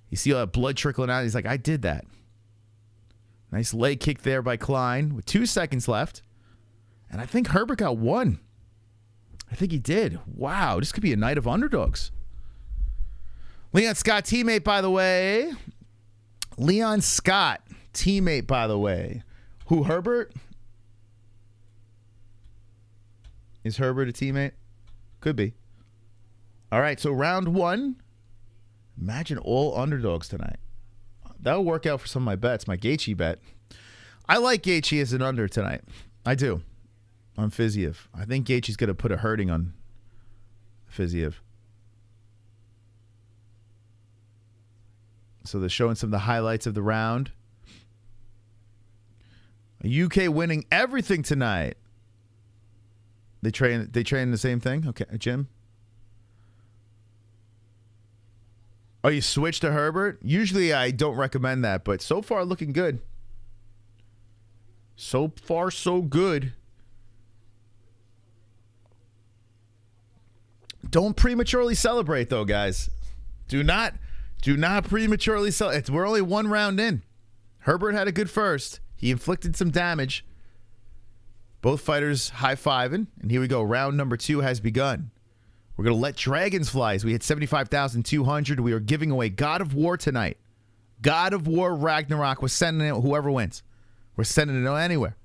You see all that blood trickling out. He's like, I did that. Nice leg kick there by Klein with 2 seconds left. And I think Herbert got one. I think he did. Wow, this could be a night of underdogs. Leon Scott, teammate, by the way. Leon Scott, teammate, by the way. Who, Herbert? Is Herbert a teammate? Could be. All right, so round one. Imagine all underdogs tonight. That'll work out for some of my bets. My Gaethje bet. I like Gaethje as an under tonight. I do. On Fiziev. I think Gaethje's going to put a hurting on Fiziev. So they're showing some of the highlights of the round. UK winning everything tonight. They train the same thing? Okay, Jim? Oh, you switched to Herbert? Usually I don't recommend that, but so far looking good. So far so good. Don't prematurely celebrate though, guys. Do not prematurely celebrate. We're only one round in. Herbert had a good first. He inflicted some damage. Both fighters high-fiving, and here we go. Round number 2 has begun. We're going to let dragons fly as we hit 75,200. We are giving away God of War tonight. God of War Ragnarok. We're sending it whoever wins. We're sending it anywhere.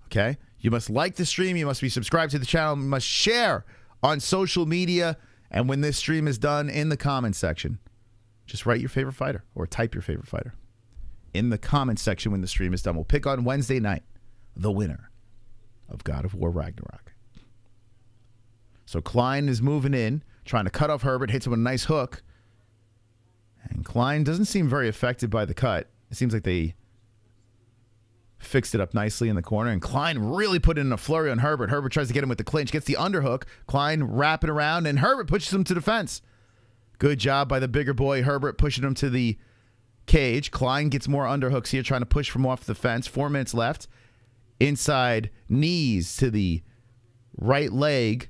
Okay? You must like the stream. You must be subscribed to the channel. You must share on social media. And when this stream is done, in the comments section, just write your favorite fighter or type your favorite fighter. In the comments section when the stream is done. We'll pick on Wednesday night the winner of God of War Ragnarok. So Klein is moving in, trying to cut off Herbert, hits him with a nice hook. And Klein doesn't seem very affected by the cut. It seems like they fixed it up nicely in the corner. And Klein really put in a flurry on Herbert. Herbert tries to get him with the clinch, gets the underhook. Klein wrapping around, and Herbert pushes him to the fence. Good job by the bigger boy. Herbert pushing him to the cage. Klein gets more underhooks here, trying to push from off the fence. 4 minutes left. Inside knees to the right leg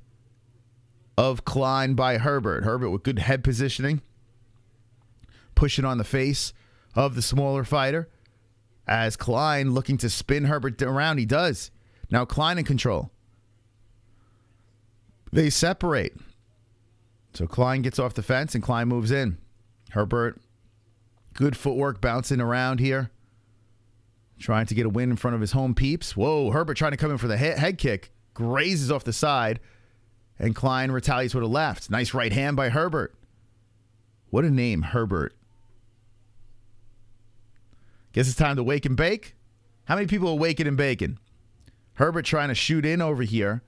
of Klein by Herbert. Herbert with good head positioning. Pushing on the face of the smaller fighter. As Klein looking to spin Herbert around. He does. Now Klein in control. They separate. So Klein gets off the fence and Klein moves in. Herbert, good footwork bouncing around here. Trying to get a win in front of his home peeps. Whoa, Herbert trying to come in for the head kick. grazes off the side, and Klein retaliates with a left. Nice right hand by Herbert. What a name, Herbert. Guess it's time to wake and bake. How many people are waking and baking? Herbert trying to shoot in over here,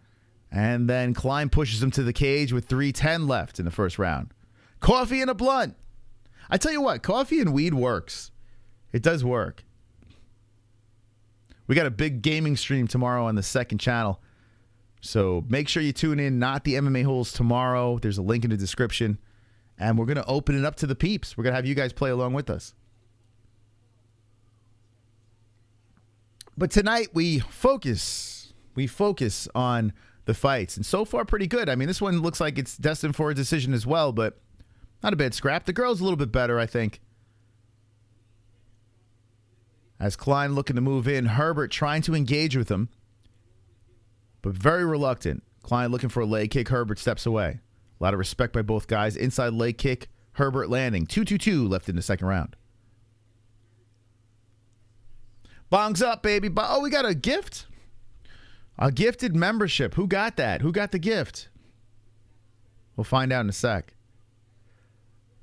and then Klein pushes him to the cage with 3:10 left in the first round. Coffee and a blunt. I tell you what, coffee and weed works. It does work. We got a big gaming stream tomorrow on the second channel. So make sure you tune in, not the MMA Holes tomorrow. There's a link in the description. And we're going to open it up to the peeps. We're going to have you guys play along with us. But tonight we focus on the fights. And so far, pretty good. I mean, this one looks like it's destined for a decision as well, but not a bad scrap. The girl's a little bit better, I think. As Klein looking to move in, Herbert trying to engage with him, but very reluctant. Klein looking for a leg kick. Herbert steps away. A lot of respect by both guys. Inside leg kick. Herbert landing. 2-2-2 left in the second round. Bongs up, baby. Oh, we got a gift? A gifted membership. Who got that? Who got the gift? We'll find out in a sec.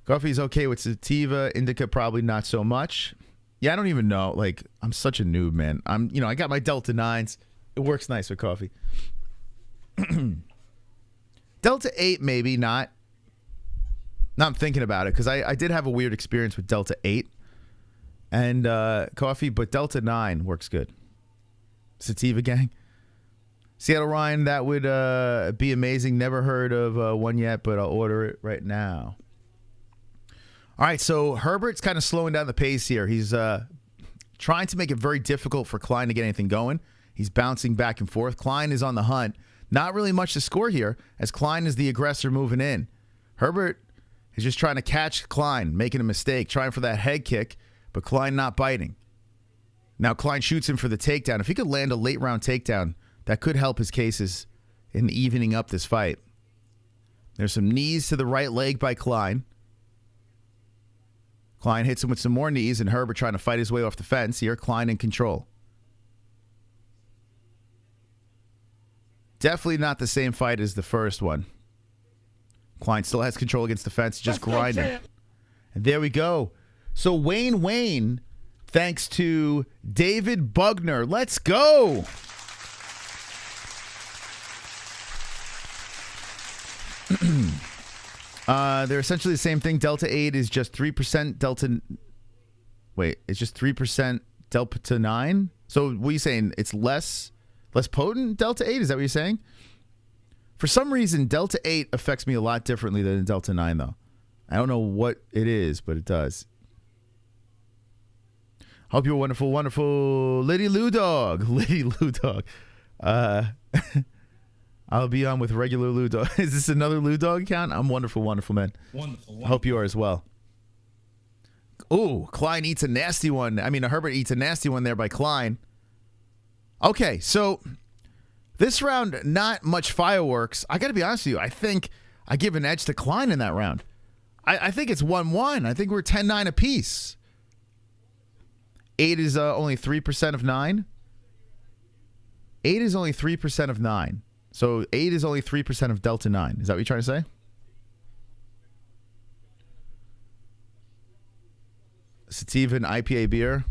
Coffee's okay with sativa. Indica probably not so much. Yeah, I don't even know. Like, I'm such a noob, man. I got my Delta 9s. It works nice with coffee. Delta 8, maybe not. Now I'm thinking about it because I did have a weird experience with Delta 8 and coffee, but Delta 9 works good. Sativa gang. Seattle Ryan, that would be amazing. Never heard of one yet, but I'll order it right now. All right, so Herbert's kind of slowing down the pace here. He's trying to make it very difficult for Klein to get anything going. He's bouncing back and forth. Klein is on the hunt. Not really much to score here, as Klein is the aggressor moving in. Herbert is just trying to catch Klein, making a mistake, trying for that head kick, but Klein not biting. Now Klein shoots him for the takedown. If he could land a late round takedown, that could help his cases in evening up this fight. There's some knees to the right leg by Klein. Klein hits him with some more knees, and Herbert trying to fight his way off the fence. Here, Klein in control. Definitely not the same fight as the first one. Klein still has control against the fence, just grinding. And there we go. So Wayne, thanks to David Bugner. Let's go. They're essentially the same thing. Delta 8 is just 3% Delta... Wait, it's just 3% Delta 9? So what are you saying? It's less potent Delta 8? Is that what you're saying? For some reason, Delta 8 affects me a lot differently than Delta 9, though. I don't know what it is, but it does. Hope you're wonderful, wonderful Liddy Lou Dog. Liddy Lou Dog. I'll be on with regular Lou Dog. Is this another Lou Dog account? I'm wonderful, wonderful, man. Wonderful. I hope you are as well. Oh, Klein eats a nasty one. I mean, Herbert eats a nasty one there by Klein. Okay, so this round, not much fireworks. I got to be honest with you. I think I give an edge to Klein in that round. I think it's 1-1. I think we're 10-9 apiece. 8 is only 3% of 9. 8 is only 3% of 9. So 8 is only 3% of Delta 9. Is that what you're trying to say? Sativa and IPA beer.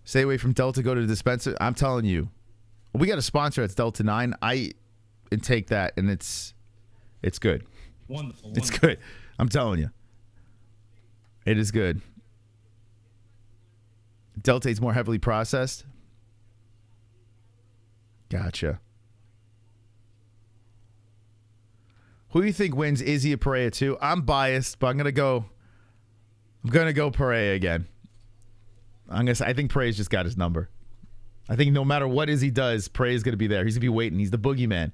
Stay away from Delta, go to the dispenser. I'm telling you. We got a sponsor that's Delta 9. I intake that, and it's good. Wonderful. It's good. I'm telling you. It is good. Delta 8's more heavily processed. Gotcha. Who do you think wins? Izzy or Pereira 2? I'm biased, but I'm gonna go Pereira again. I think Pereira's just got his number. I think no matter what Izzy does, Pereira's gonna be there. He's gonna be waiting. He's the boogeyman.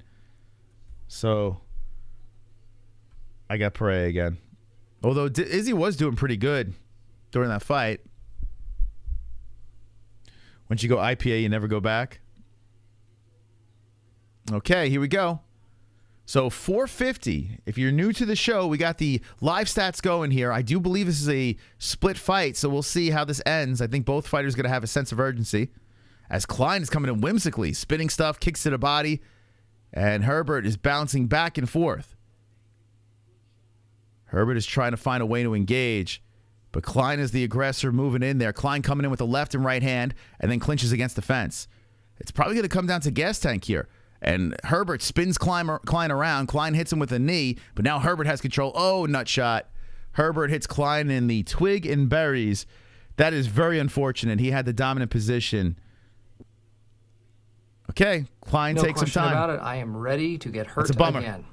So I got Pereira again. Although Izzy was doing pretty good during that fight. Once you go IPA, you never go back. Okay, here we go. So 450. If you're new to the show, we got the live stats going here. I do believe this is a split fight, so we'll see how this ends. I think both fighters are going to have a sense of urgency. as Klein is coming in whimsically, spinning stuff, kicks to the body, and Herbert is bouncing back and forth. Herbert is trying to find a way to engage, but Klein is the aggressor moving in there. Klein coming in with the left and right hand and then clinches against the fence. It's probably going to come down to gas tank here. And Herbert spins Klein around. Klein hits him with a knee, but now Herbert has control. Oh, nut shot. Herbert hits Klein in the twig and berries. That is very unfortunate. He had the dominant position. Okay, Klein takes some time. No question about it. I am ready to get hurt That's a bummer. again.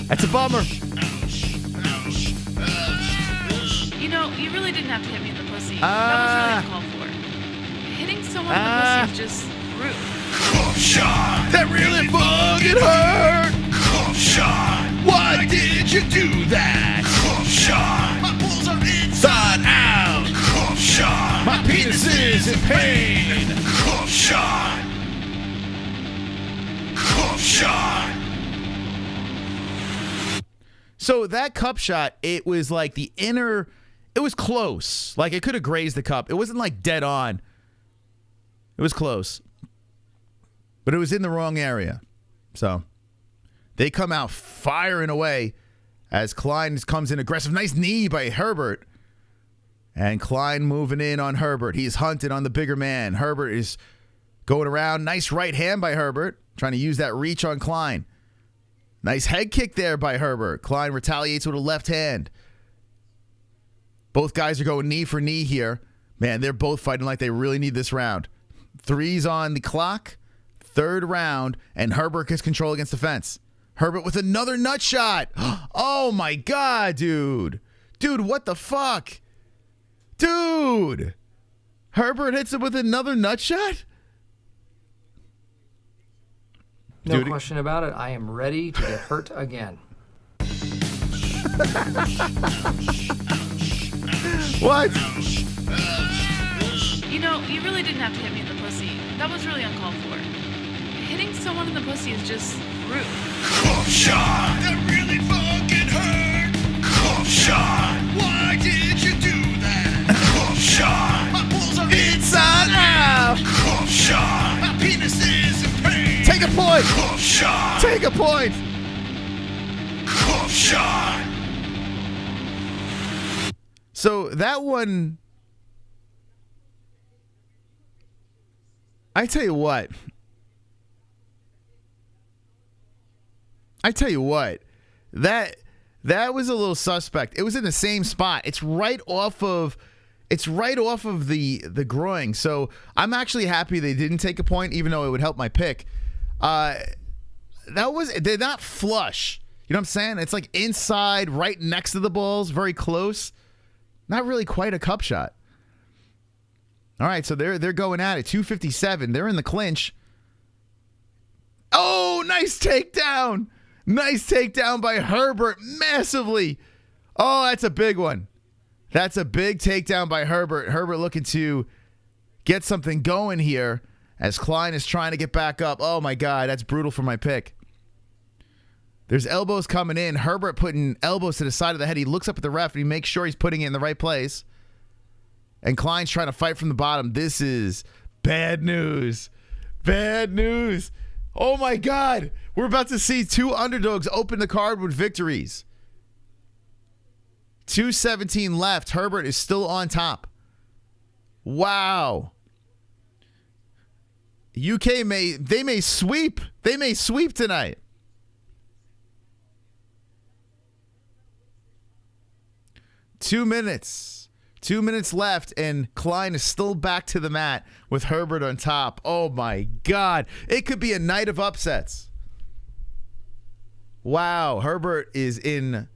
That's a bummer. You know, you really didn't have to hit me in the pussy. That was really uncalled for. Hitting someone in the pussy is just rude. Cough shot. That really fucking hurt. Cough shot. Why did you do that? Cough shot. My balls are inside out. Cough shot. My penis is in pain. Cough shot. Cough shot. So that cup shot, it was like the inner, it was close. Like it could have grazed the cup. It wasn't like dead on. It was close. But it was in the wrong area. So they come out firing away as Klein comes in aggressive. Nice knee by Herbert. And Klein moving in on Herbert. He's hunted on the bigger man. Herbert is going around. Nice right hand by Herbert. Trying to use that reach on Klein. Nice head kick there by Herbert. Klein retaliates with a left hand. Both guys are going knee for knee here. Man, they're both fighting like they really need this round. 3's on the clock. 3rd round. And Herbert gets control against the fence. Herbert with another nut shot. Oh my God, dude. Dude, what the fuck? Dude. Herbert hits him with another nut shot? No question about it. I am ready to get hurt again. What? You know, you really didn't have to hit me in the pussy. That was really uncalled for. Hitting someone in the pussy is just rude. Cough shot. That really fucking hurt. Cough shot. Why did you do that? Cough shot. My balls are inside out. Cough shot. My penis is in pain. Take a point. Cough shot. Take a point. Cough shot. So that one, I tell you what, that was a little suspect. It was in the same spot. It's right off of the groin. So I'm actually happy they didn't take a point, even though it would help my pick. They're not flush. You know what I'm saying? It's like inside, right next to the balls, very close. Not really quite a cup shot. All right, so they're going at it. 257. They're in the clinch. Oh, nice takedown. Nice takedown by Herbert. Massively. Oh, that's a big one. That's a big takedown by Herbert. Herbert looking to get something going here as Klein is trying to get back up. Oh, my God. That's brutal for my pick. There's elbows coming in. Herbert putting elbows to the side of the head. He looks up at the ref and he makes sure he's putting it in the right place. And Klein's trying to fight from the bottom. This is bad news. Bad news. Oh, my God. We're about to see 2 underdogs open the card with victories. 2:17 left. Herbert is still on top. Wow. UK may sweep. They may sweep tonight. Two minutes left, and Klein is still back to the mat with Herbert on top. Oh, my God. It could be a night of upsets. Wow. Herbert is in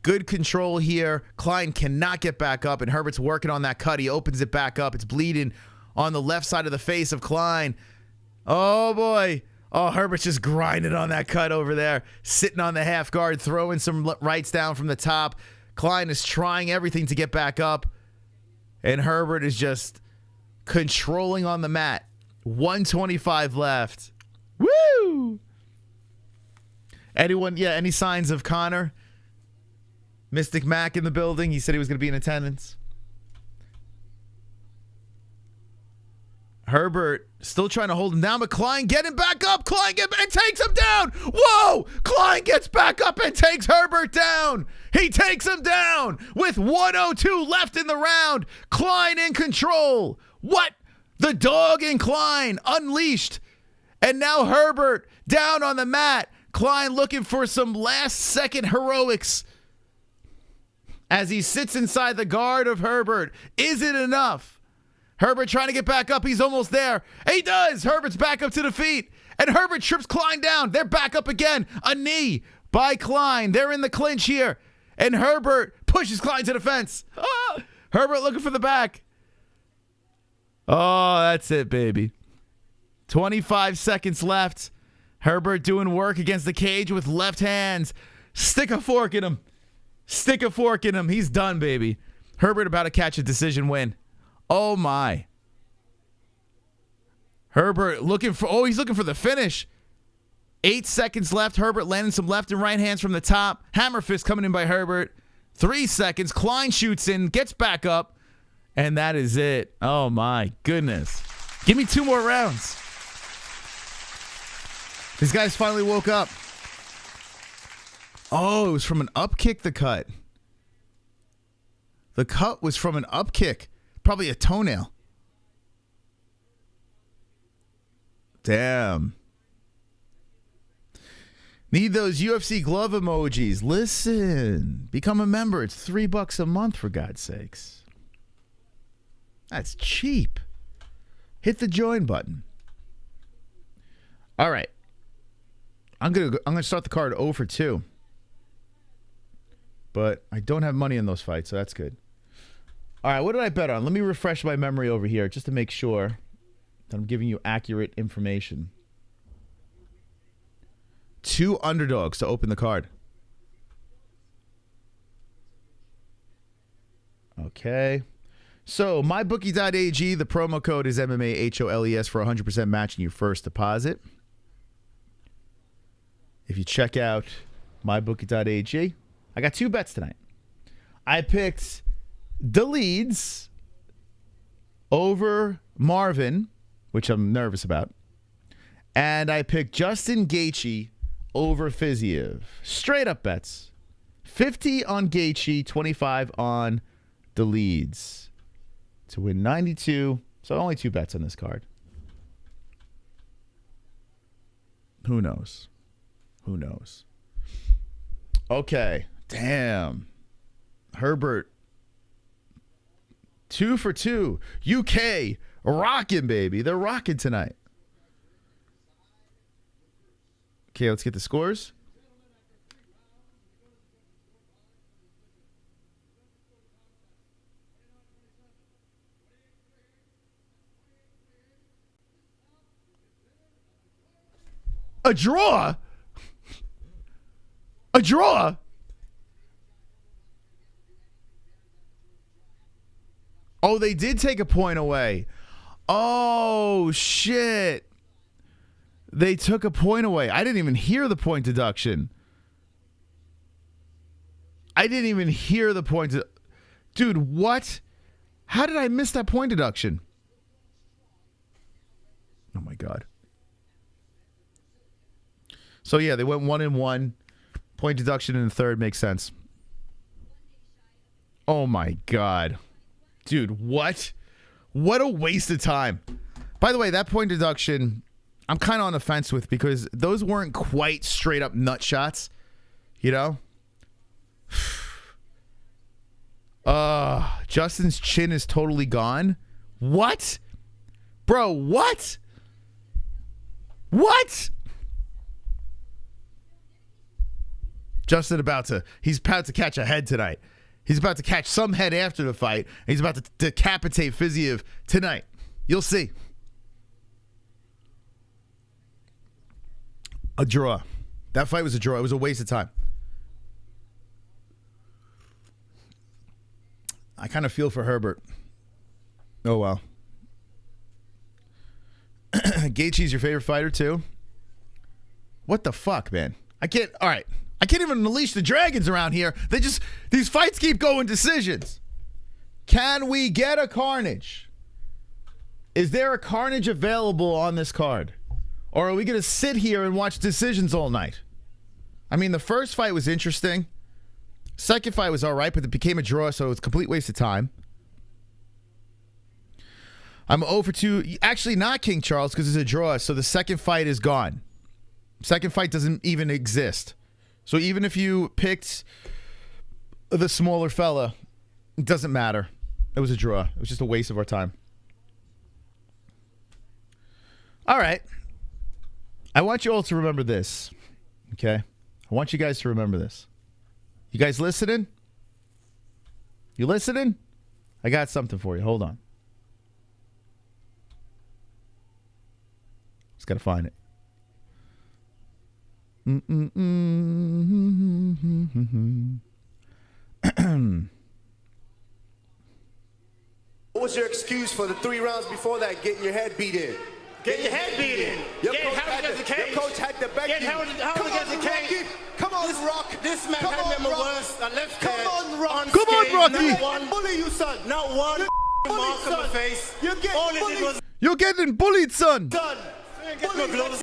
good control here. Klein cannot get back up, and Herbert's working on that cut. He opens it back up. It's bleeding on the left side of the face of Klein. Oh, boy. Oh, Herbert's just grinding on that cut over there, sitting on the half guard, throwing some rights down from the top. Klein is trying everything to get back up, and Herbert is just controlling on the mat. 125 left. Woo! Anyone? Yeah, any signs of Connor? Mystic Mac in the building. He said he was going to be in attendance. Herbert still trying to hold him down, but Klein getting back up. Klein and takes him down. Whoa! Klein gets back up and takes Herbert down. He takes him down with 1:02 left in the round. Klein in control. What? The dog in Klein unleashed. And now Herbert down on the mat. Klein looking for some last-second heroics as he sits inside the guard of Herbert. Is it enough? Herbert trying to get back up. He's almost there. He does. Herbert's back up to the feet. And Herbert trips Klein down. They're back up again. A knee by Klein. They're in the clinch here. And Herbert pushes Klein to the fence. Ah! Herbert looking for the back. Oh, that's it, baby. 25 seconds left. Herbert doing work against the cage with left hands. Stick a fork in him. Stick a fork in him. He's done, baby. Herbert about to catch a decision win. Oh, my. Herbert looking for... he's looking for the finish. 8 seconds left. Herbert landing some left and right hands from the top. Hammer fist coming in by Herbert. 3 seconds. Klein shoots in. Gets back up. And that is it. Oh, my goodness. Give me 2 more rounds. These guys finally woke up. Oh, it was from an up kick, the cut. The cut was from an up kick. Probably a toenail. Damn. Need those UFC glove emojis. Listen. Become a member. It's $3 a month, for God's sakes. That's cheap. Hit the join button. All right. I'm gonna start the card 0 for 2. But I don't have money in those fights, so that's good. All right, what did I bet on? Let me refresh my memory over here just to make sure that I'm giving you accurate information. 2 underdogs to open the card. Okay. So, mybookie.ag, the promo code is MMA-HOLES for 100% matching your first deposit. If you check out mybookie.ag, I got 2 bets tonight. I picked Dolidze over Marvin, which I'm nervous about. And I picked Justin Gaethje over Fiziev. Straight up bets. 50 on Gaethje, 25 on Dolidze. To win 92. So only 2 bets on this card. Who knows? Who knows? Okay. Damn. Herbert. 2 for 2. UK rocking, baby. They're rocking tonight. Okay, let's get the scores. A draw? A draw? Oh, they did take a point away. Oh, shit. They took a point away. I didn't even hear the point deduction. I didn't even hear the point. Dude, what? How did I miss that point deduction? Oh, my God. So, yeah, they went 1-1. Point deduction in the third makes sense. Oh, my God. Dude, what? What a waste of time. By the way, that point deduction, I'm kind of on the fence with because those weren't quite straight up nut shots. You know? Justin's chin is totally gone. What? Bro, what? What? Justin he's about to catch a head tonight. He's about to catch some head after the fight. And he's about to decapitate Fiziev tonight. You'll see. A draw. That fight was a draw. It was a waste of time. I kind of feel for Herbert. Oh, well. Gaethje's your favorite fighter, too? What the fuck, man? I can't... All right. I can't even unleash the dragons around here. These fights keep going decisions. Can we get a Carnage? Is there a carnage available on this card? Or are we going to sit here and watch decisions all night? I mean, the first fight was interesting. Second fight was all right, but it became a draw, so it was a complete waste of time. I'm 0 for 2. Actually, not King Charles, because it's a draw, so the second fight is gone. Second fight doesn't even exist. So even if you picked the smaller fella, it doesn't matter. It was a draw. It was just a waste of our time. All right. I want you all to remember this, okay? I want you guys to remember this. You guys listening? You listening? I got something for you. Hold on. Just got to find it. What was your excuse for the 3 rounds before that, getting your head beat in? Get your head beat in. Your coach had the back. Come on, Rocky. Come on, Rock. This man had never worse. A left hand. Come on, Rock. Come on, Rocky. Not one bully you, son. Not one mark on the face. You're getting bullied, son.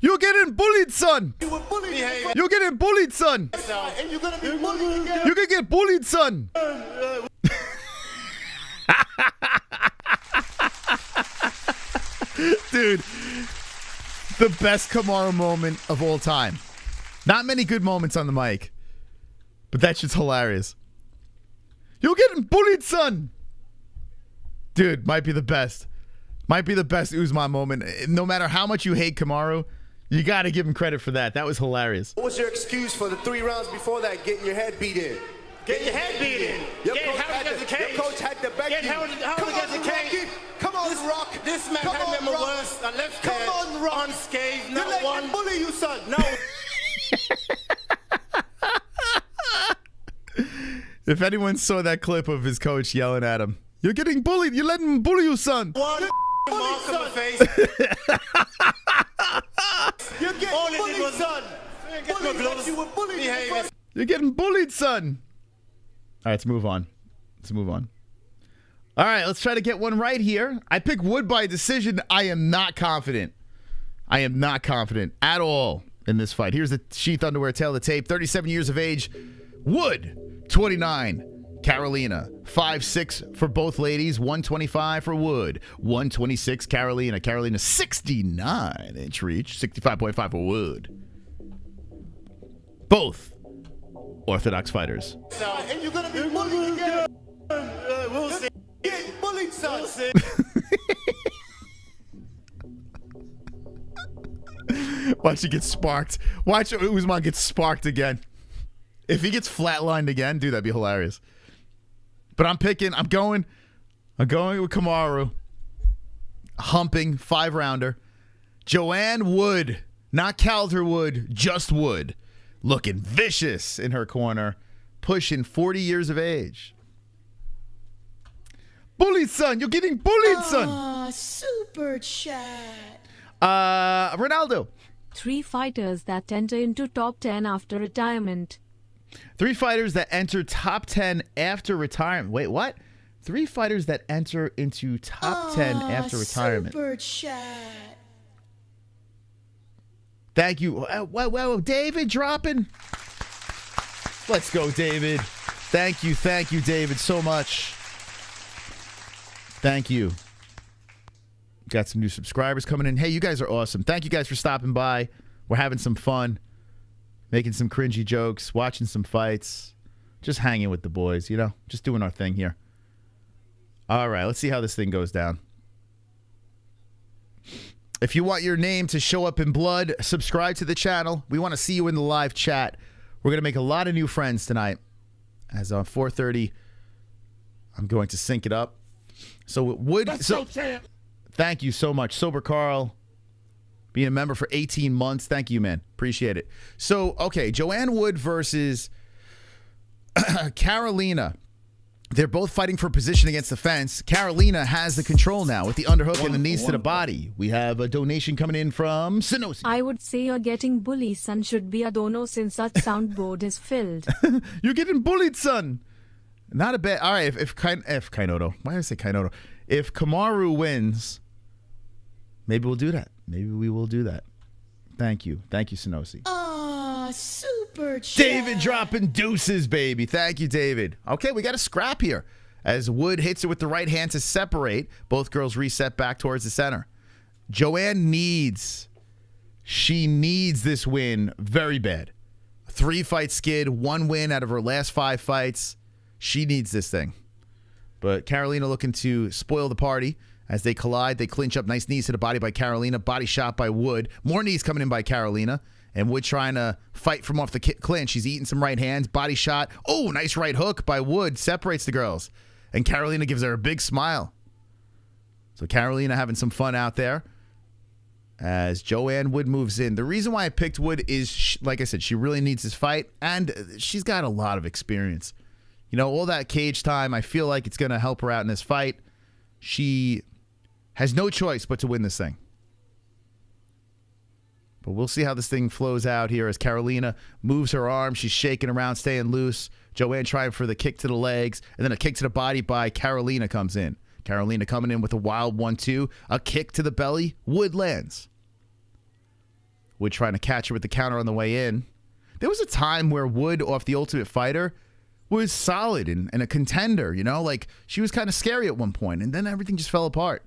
You're getting bullied, son. You're getting bullied, son. And you're gonna be bullied again. You're gonna get bullied, son. Dude, the best KAMARU moment of all time. Not many good moments on the mic, but that shit's hilarious. You're getting bullied, son. Dude, might be the best. Might be the best Usman moment. No matter how much you hate KAMARU, you got to give him credit for that. That was hilarious. What was your excuse for the 3 rounds before that, getting your head beat in? Get your head beat in. Your coach had the back. Get held against the cage. Come on, Rock. This man had never worse. A left hand. Come on, Rock. Unscathed. Not one bully you, son. No. If anyone saw that clip of his coach yelling at him, "You're getting bullied. You're letting him bully you, son." One mark on the face. You're getting bullied, son. You were bullied. You're getting bullied, son. All right, let's move on. Let's move on. All right, let's try to get one right here. I pick Wood by decision. I am not confident. I am not confident at all in this fight. Here's the sheath underwear, tail of the tape. 37 years of age. Wood, 29. Carolina, 5'6" for both ladies. 125 for Wood. 126 Carolina. Carolina, 69-inch reach. 65.5 for Wood. Both orthodox fighters. And you're gonna be bullied again. We'll see. Get bullied, son. We'll see. Watch it get sparked. Watch Usman get sparked again. If he gets flatlined again, dude, that'd be hilarious. But I'm going with KAMARU. Humping 5-rounder. Joanne Wood, not Calderwood, just Wood. Looking vicious in her corner, pushing 40 years of age. Bullied, son. You're getting bullied, son. Super chat. Ronaldo. 3 fighters that enter into top 10 after retirement. 3 fighters that enter top 10 after retirement. Wait, what? 3 fighters that enter into top 10 after retirement. Super chat. Thank you. Whoa, David dropping. Let's go, David. Thank you, David, so much. Thank you. Got some new subscribers coming in. Hey, you guys are awesome. Thank you guys for stopping by. We're having some fun, making some cringy jokes, watching some fights, just hanging with the boys, you know, just doing our thing here. All right, let's see how this thing goes down. If you want your name to show up in blood, subscribe to the channel. We want to see you in the live chat. We're going to make a lot of new friends tonight. As on 4:30, I'm going to sync it up. So it would. Thank you so much. Sober Carl, being a member for 18 months. Thank you, man. Appreciate it. So, okay, Joanne Wood versus Carolina. They're both fighting for position against the fence. Carolina has the control now with the underhook and the knees to the body. We have a donation coming in from Santos. I would say you're getting bullied, son. Should be a dono since that soundboard is filled. You're getting bullied, son. Not a bad. All right, if Kainoto. Why did I say Kainoto? If KAMARU wins, Maybe we'll do that. Maybe we will do that. Thank you. Thank you, Sonosi. Ah, super chat. David dropping deuces, baby. Thank you, David. Okay, we got a scrap here. As Wood hits her with the right hand to separate, both girls reset back towards the center. Joanne needs this win very bad. 3-fight skid, 1 win out of her last 5 fights. She needs this thing. But Carolina looking to spoil the party. As they collide, they clinch up. Nice knees to the body by Carolina. Body shot by Wood. More knees coming in by Carolina. And Wood trying to fight from off the clinch. She's eating some right hands. Body shot. Oh, nice right hook by Wood. Separates the girls. And Carolina gives her a big smile. So Carolina having some fun out there. As Joanne Wood moves in. The reason why I picked Wood is, like I said, she really needs this fight. And she's got a lot of experience. You know, all that cage time, I feel like it's going to help her out in this fight. She has no choice but to win this thing. But we'll see how this thing flows out here as Carolina moves her arm. She's shaking around, staying loose. Joanne trying for the kick to the legs. And then a kick to the body by Carolina comes in. Carolina coming in with a wild 1-2. A kick to the belly. Wood lands. Wood trying to catch her with the counter on the way in. There was a time where Wood off The Ultimate Fighter was solid and a contender, you know? Like, she was kind of scary at one point, and then everything just fell apart.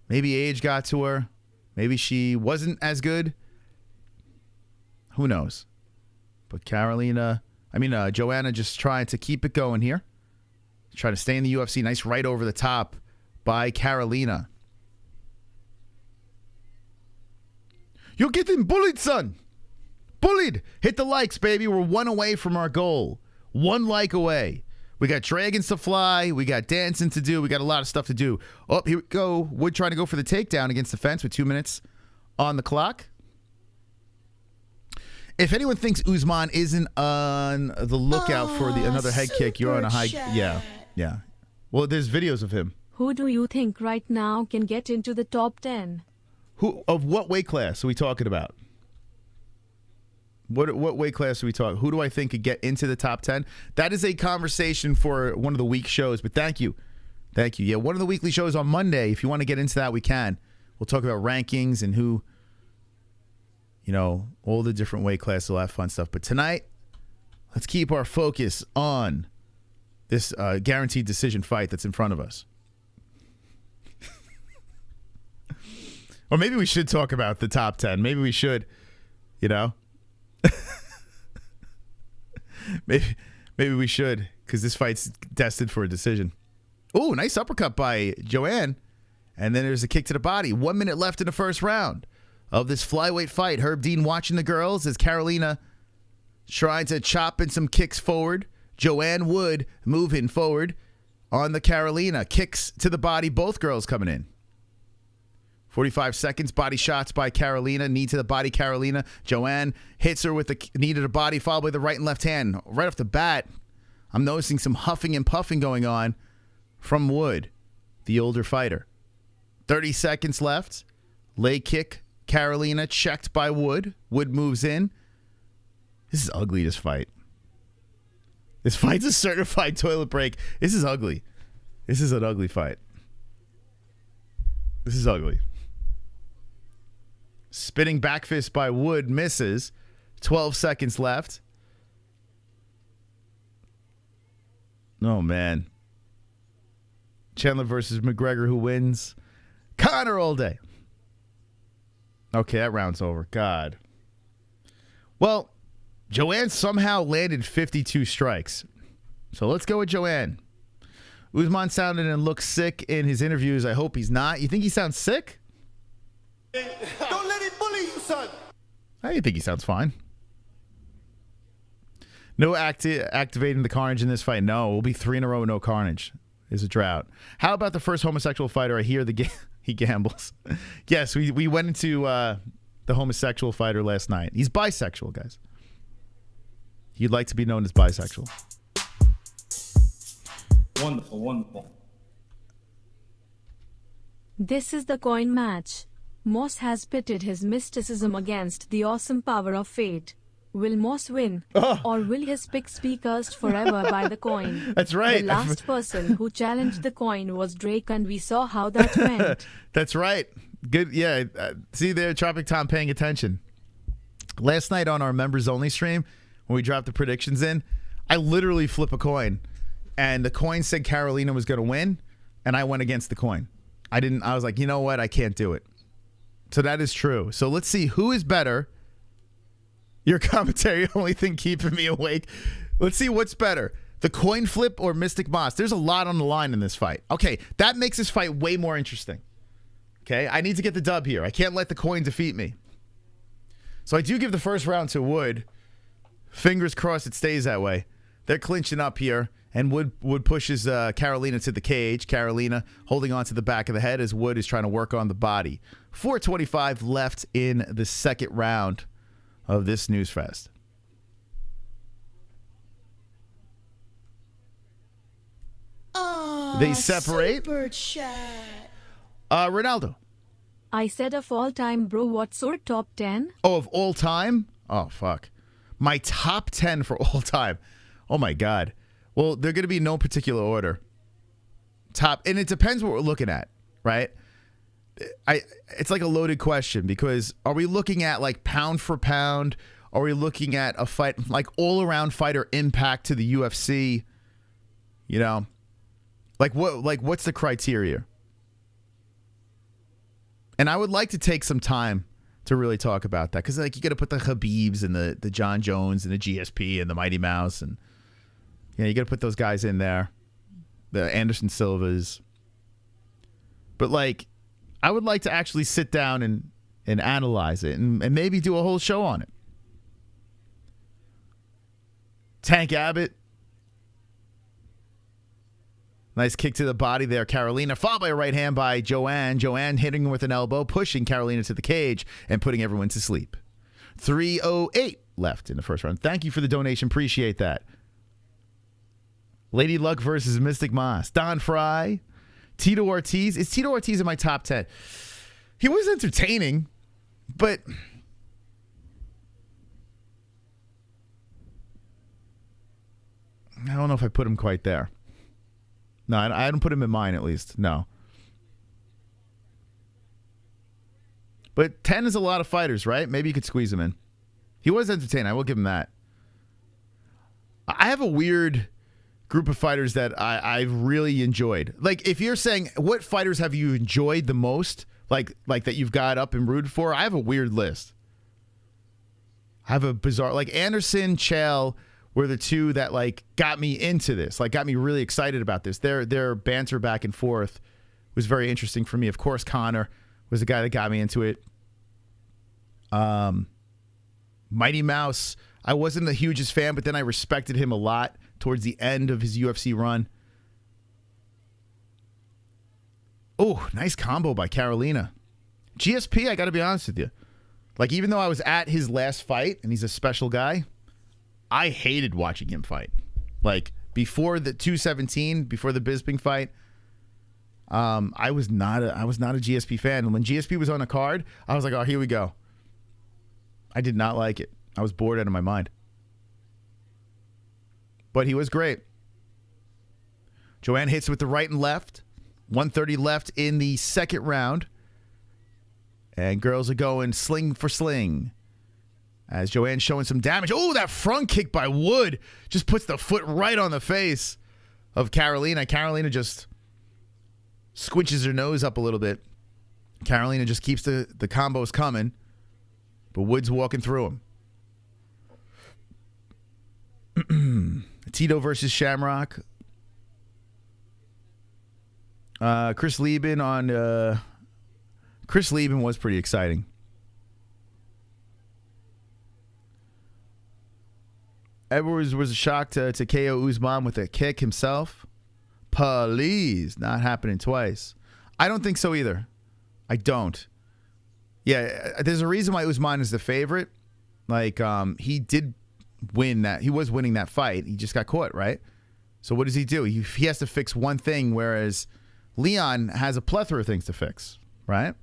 Maybe age got to her. Maybe she wasn't as good. Who knows? But Joanna just trying to keep it going here. Trying to stay in the UFC. Nice right over the top by Carolina. You're getting bullied, son. Bullied. Hit the likes, baby. We're 1 away from our goal. 1 like away. We got dragons to fly. We got dancing to do. We got a lot of stuff to do. Oh, here we go. Wood trying to go for the takedown against the fence with 2 minutes on the clock. If anyone thinks Usman isn't on the lookout for another head kick, you're on a high... chat. Yeah. Well, there's videos of him. Who do you think right now can get into the top 10? Who of what weight class are we talking about? What weight class are we talking? Who do I think could get into the top 10? That is a conversation for one of the week shows, but thank you. Thank you. Yeah, one of the weekly shows on Monday. If you want to get into that, we can. We'll talk about rankings and who, you know, all the different weight classes, all that fun stuff. But tonight, let's keep our focus on this guaranteed decision fight that's in front of us. Or maybe we should talk about the top 10. Maybe we should, you know. Maybe we should, because this fight's destined for a decision. Oh, nice uppercut by Joanne. And then there's a kick to the body. 1 minute left in the first round of this flyweight fight. Herb Dean watching the girls as Carolina trying to chop in some kicks forward. Joanne Wood moving forward on the Carolina. Kicks to the body, both girls coming in. 45 seconds, body shots by Carolina. Knee to the body, Carolina. Joanne hits her with the knee to the body, followed by the right and left hand. Right off the bat, I'm noticing some huffing and puffing going on from Wood, the older fighter. 30 seconds left. Leg kick, Carolina, checked by Wood. Wood moves in. This is ugly, this fight. This fight's a certified toilet break. This is ugly. This is an ugly fight. This is ugly. Spinning back fist by Wood misses. 12 seconds left. Oh, man. Chandler versus McGregor, who wins? Conor all day. Okay, that round's over. God. Well, Joanne somehow landed 52 strikes. So let's go with Joanne. Usman sounded and looked sick in his interviews. I hope he's not. You think he sounds sick? Don't let him bully you, son. I think he sounds fine. No activating the carnage in this fight. No, we'll be 3 in a row with no carnage. Is a drought. How about the first homosexual fighter? I hear he gambles. Yes, we went into the homosexual fighter last night. He's bisexual, guys. He'd like to be known as bisexual. Wonderful, wonderful. This is the coin match. Moss has pitted his mysticism against the awesome power of fate. Will Moss win? Or will his picks be cursed forever by the coin? That's right. The last person who challenged the coin was Drake, and we saw how that went. That's right. Good. Yeah. See there, Tropic Tom paying attention. Last night on our members only stream, when we dropped the predictions in, I literally flip a coin, and the coin said Carolina was going to win, and I went against the coin. I was like, you know what? I can't do it. So that is true. So let's see who is better. Your commentary, only thing keeping me awake. Let's see what's better. The coin flip or Mystic Moss? There's a lot on the line in this fight. Okay, that makes this fight way more interesting. Okay, I need to get the dub here. I can't let the coin defeat me. So I do give the first round to Wood. Fingers crossed it stays that way. They're clinching up here, and Wood pushes Carolina to the cage. Carolina holding on to the back of the head as Wood is trying to work on the body. 4:25 left in the second round of this news fest. They separate. Super chat. Ronaldo. I said of all time, bro, what's your top 10? Oh, of all time? Oh, fuck. My top 10 for all time. Oh, my God. Well, they're going to be in no particular order. And it depends what we're looking at, right? It's like a loaded question, because are we looking at like pound for pound? Are we looking at a fight, like all-around fighter impact to the UFC? You know? What's the criteria? And I would like to take some time to really talk about that, because like you got to put the Khabibs and the John Jones and the GSP and the Mighty Mouse, and you got to put those guys in there, the Anderson Silvas. But like, I would like to actually sit down and analyze it and maybe do a whole show on it. Tank Abbott. Nice kick to the body there, Carolina, followed by a right hand by Joanne. Joanne hitting with an elbow, pushing Carolina to the cage and putting everyone to sleep. 3:08 left in the first round. Thank you for the donation. Appreciate that. Lady Luck versus Mystic Moss. Don Fry. Tito Ortiz. Is Tito Ortiz in my top 10? He was entertaining, but I don't know if I put him quite there. No, I don't put him in mine, at least. No. But 10 is a lot of fighters, right? Maybe you could squeeze him in. He was entertaining. I will give him that. I have a weird group of fighters that I've really enjoyed. Like, if you're saying, what fighters have you enjoyed the most? Like that you've got up and rooted for? I have a weird list. I have a bizarre... Like, Anderson, Chael were the two that like got me into this, like got me really excited about this. Their banter back and forth was very interesting for me. Of course, Connor was the guy that got me into it. Mighty Mouse, I wasn't the hugest fan, but then I respected him a lot towards the end of his UFC run. Oh, nice combo by Carolina. GSP, I got to be honest with you. Like, even though I was at his last fight and he's a special guy, I hated watching him fight. Like, before the 217, before the Bisping fight, I was not a GSP fan. And when GSP was on a card, I was like, oh, here we go. I did not like it. I was bored out of my mind. But he was great. Joanne hits with the right and left. 1:30 left in the second round. And girls are going sling for sling. As Joanne's showing some damage. Oh, that front kick by Wood just puts the foot right on the face of Carolina. Carolina just squinches her nose up a little bit. Carolina just keeps the combos coming. But Wood's walking through them. Tito versus Shamrock. Chris Lieben on... Chris Lieben was pretty exciting. Edwards was a shock to KO Usman with a kick himself. Please, not happening twice. I don't think so either. I don't. Yeah, there's a reason why Usman is the favorite. Like, he did win that. He was winning that fight. He just got caught, right? So what does he do? He has to fix one thing, whereas Leon has a plethora of things to fix, right?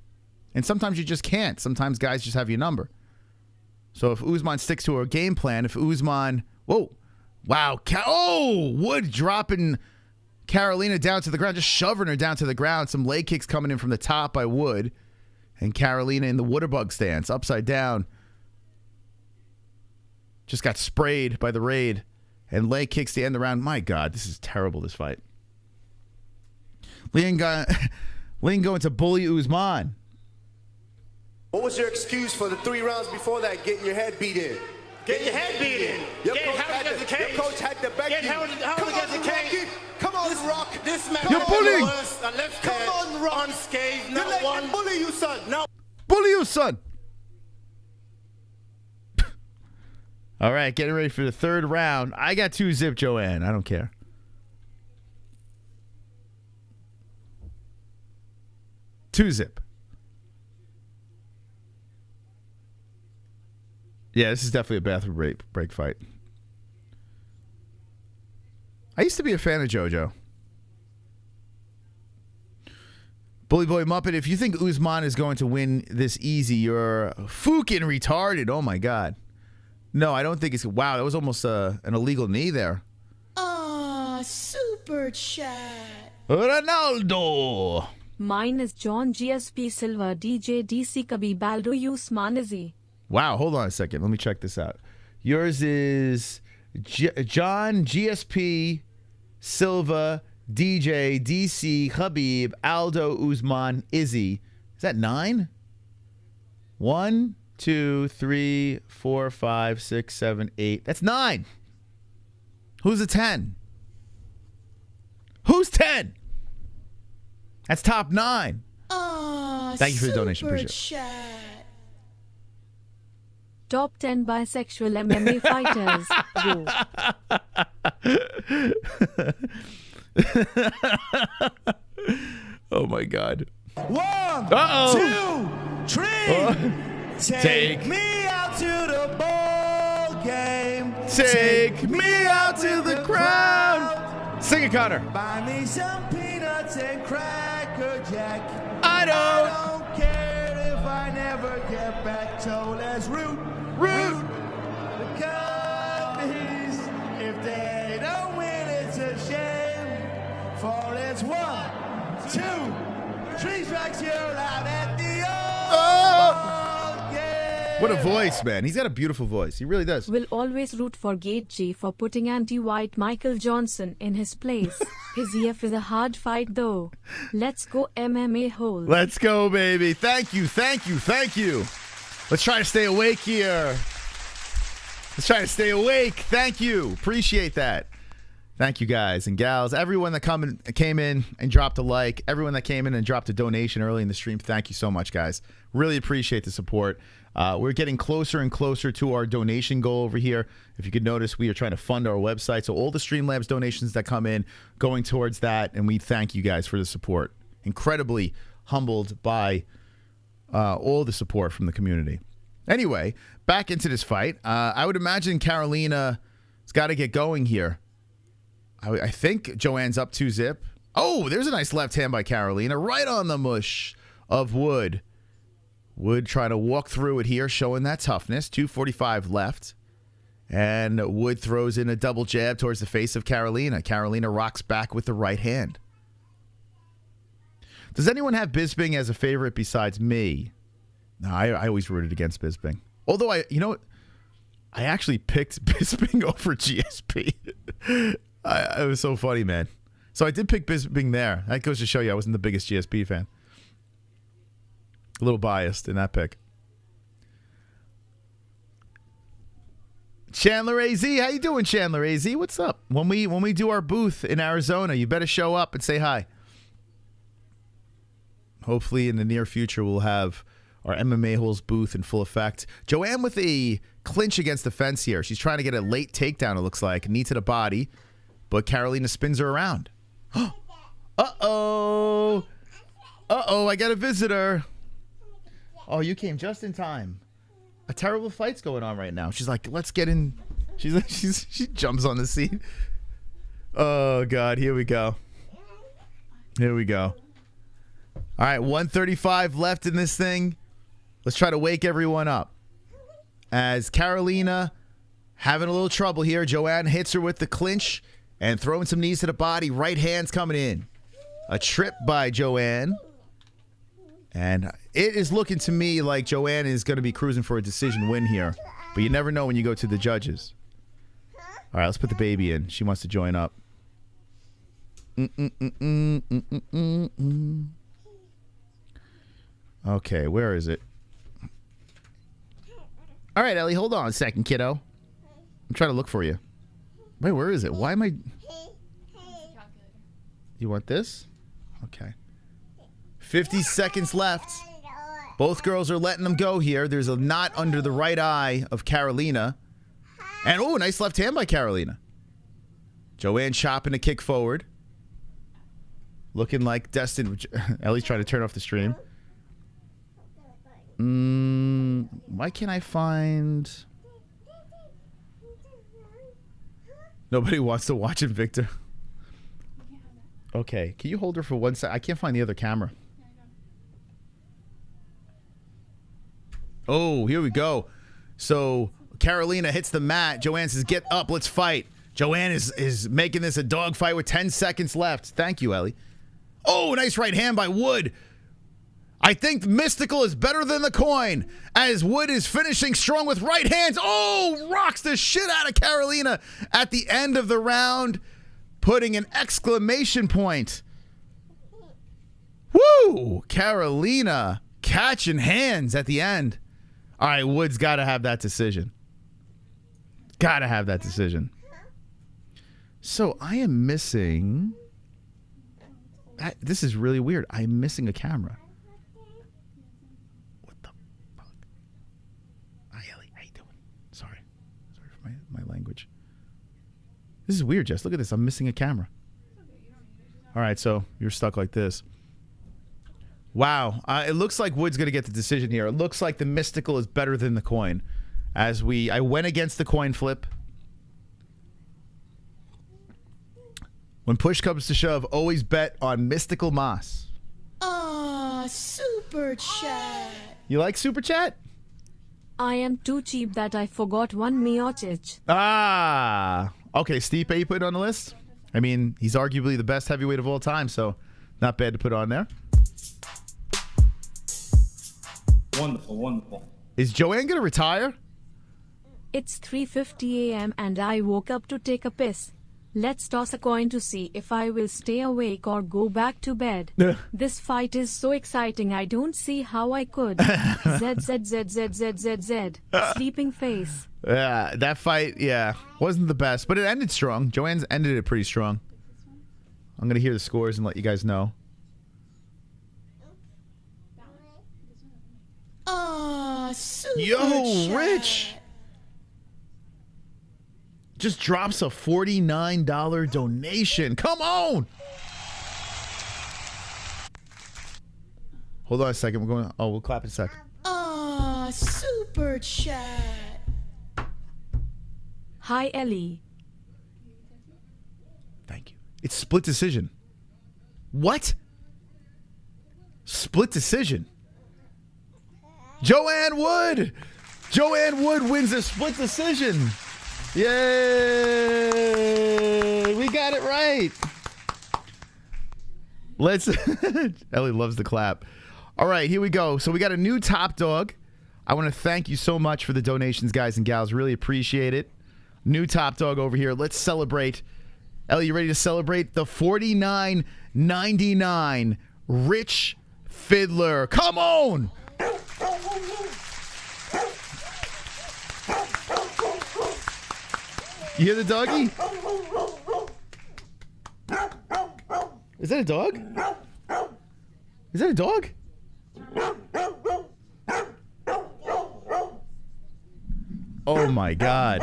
And sometimes you just can't. Sometimes guys just have your number. So if Usman sticks to a game plan, if Usman... Whoa. Wow. Wood dropping Carolina down to the ground, just shoving her down to the ground. Some leg kicks coming in from the top by Wood. And Carolina in the Waterbug stance, upside down. Just got sprayed by the raid. And leg kicks to end the round. My God, this is terrible, this fight. Leon going to bully Usman. What was your excuse for the 3 rounds before that, getting your head beat in? Getting your head beat in. Your coach had the back. Come on, Rocky. Come on, Rock. This man. You're bullying. Come on, Rock. Unscathed. No one. Bully you, son. No. Bully you, son. All right, getting ready for the 3rd round. I got 2-zip Joanne. I don't care. Two-zip. Yeah, this is definitely a bathroom break fight. I used to be a fan of JoJo. Bully Boy Muppet, if you think Usman is going to win this easy, you're fucking retarded. Oh, my God. No, I don't think it's... Wow, that was almost an illegal knee there. Ah, super chat. Ronaldo. Mine is John GSP Silver DJ DC Khabib Aldo Usman Izzy. Wow, hold on a second. Let me check this out. Yours is John GSP Silva DJ DC Khabib Aldo Usman Izzy. Is that 9? 1, 2, 3, 4, 5, 6, 7, 8. That's 9. Who's a 10? Who's 10? That's top 9. Ah, thank you for the donation. Appreciate it. Chat. Top 10 bisexual MMA fighters. Go. Oh my God. 1, 2, 3. Take me out to the ball game. Take me out to the crowd. Sing it, Connor. Buy me some peanuts and Cracker Jack. I don't care if I never get back. So let's root the Cubbies. If they don't win, it's a shame. For it's 1, 2, 3 strikes, you're out at the ball game. What a voice, man. He's got a beautiful voice. He really does. Will always root for Gaethje for putting anti-white Michael Johnson in his place. His EF is a hard fight, though. Let's go MMA-Holes. Let's go, baby. Thank you. Let's try to stay awake here. Thank you. Appreciate that. Thank you, guys and gals. Everyone that came in and dropped a like. Everyone that came in and dropped a donation early in the stream. Thank you so much, guys. Really appreciate the support. We're getting closer and closer to our donation goal over here. If you could notice, we are trying to fund our website. So all the Streamlabs donations that come in, going towards that. And we thank you guys for the support. Incredibly humbled by all the support from the community. Anyway, back into this fight. I would imagine Carolina's got to get going here. I think Joanne's up 2-zip. Oh, there's a nice left hand by Carolina. Right on the mush of Wood. Wood trying to walk through it here, showing that toughness. 2:45 left. And Wood throws in a double jab towards the face of Carolina. Carolina rocks back with the right hand. Does anyone have Bisping as a favorite besides me? No, I always rooted against Bisping. Although, I actually picked Bisping over GSP. It was so funny, man. So I did pick Bisping there. That goes to show you I wasn't the biggest GSP fan. A little biased in that pick. Chandler AZ, how you doing, Chandler AZ? What's up? When we do our booth in Arizona, you better show up and say hi. Hopefully in the near future we'll have our MMA-Holes booth in full effect. Joanne with a clinch against the fence here. She's trying to get a late takedown, it looks like. Knee to the body, but Carolina spins her around. Uh-oh, I got a visitor. Oh, you came just in time. A terrible fight's going on right now. She's like, let's get in. She jumps on the seat. Oh, God, here we go. All right, 1:35 left in this thing. Let's try to wake everyone up. As Carolina having a little trouble here. Joanne hits her with the clinch and throwing some knees to the body. Right hand's coming in. A trip by Joanne. And it is looking to me like Joanne is going to be cruising for a decision win here. But you never know when you go to the judges. All right, let's put the baby in. She wants to join up. Okay, where is it? All right, Ellie, hold on a second, kiddo. I'm trying to look for you. Wait, where is it? Why am I... You want this? Okay. 50 seconds left. Both girls are letting them go here. There's a knot under the right eye of Carolina. And, oh, nice left hand by Carolina. Joanne chopping a kick forward. Looking like destined. Ellie's trying to turn off the stream. Why can't I find... Nobody wants to watch it, Victor. Okay, can you hold her for 1 sec? I can't find the other camera. Oh, here we go. So Carolina hits the mat. Joanne says, get up, let's fight. Joanne is making this a dog fight with 10 seconds left. Thank you, Ellie. Oh, nice right hand by Wood. I think Mystical is better than the coin, as Wood is finishing strong with right hands. Oh, rocks the shit out of Carolina at the end of the round, putting an exclamation point. Woo! Carolina catching hands at the end. All right, Wood's got to have that decision. Got to have that decision. So I am missing... This is really weird. I'm missing a camera. What the fuck? Hi, Ellie. How you doing? Sorry for my language. This is weird, Jess. Look at this. I'm missing a camera. All right, so you're stuck like this. Wow. It looks like Wood's going to get the decision here. It looks like the Mystical is better than the coin. I went against the coin flip. When push comes to shove, always bet on Mystical Moss. Ah, super chat. You like super chat? I am too cheap that I forgot one Miocic. Ah. Okay, Stipe you put on the list? I mean, he's arguably the best heavyweight of all time, so not bad to put on there. Wonderful, wonderful. Is Joanne going to retire? It's 3:50 a.m. and I woke up to take a piss. Let's toss a coin to see if I will stay awake or go back to bed. This fight is so exciting, I don't see how I could. Z. Sleeping face. Yeah, that fight, wasn't the best, but it ended strong. Joanne's ended it pretty strong. I'm going to hear the scores and let you guys know. Ah, super Yo, chat. Rich! Just drops a $49 donation. Come on! Hold on a second. We'll clap in a sec. Ah, super chat. Hi, Ellie. Thank you. It's split decision. What? Split decision. Joanne Wood! Joanne Wood wins a split decision. Yay! We got it right. Let's... Ellie loves the clap. All right, here we go. So we got a new top dog. I want to thank you so much for the donations, guys and gals. Really appreciate it. New top dog over here. Let's celebrate. Ellie, you ready to celebrate? The $49.99 Rich Fiddler. Come on! You hear the doggy? Is that a dog? Is that a dog? Oh my God.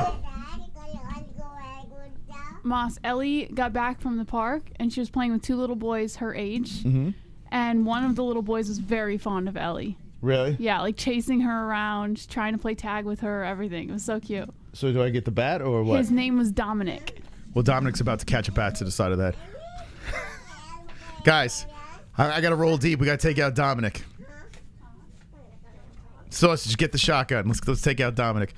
Moss, Ellie got back from the park and she was playing with two little boys her age. Mm-hmm. And one of the little boys was very fond of Ellie. Really? Yeah, like chasing her around, just trying to play tag with her, everything. It was so cute. So do I get the bat or what? His name was Dominic. Well, Dominic's about to catch a bat to the side of that. Guys, I got to roll deep. We got to take out Dominic. Sausage, get the shotgun. Let's take out Dominic.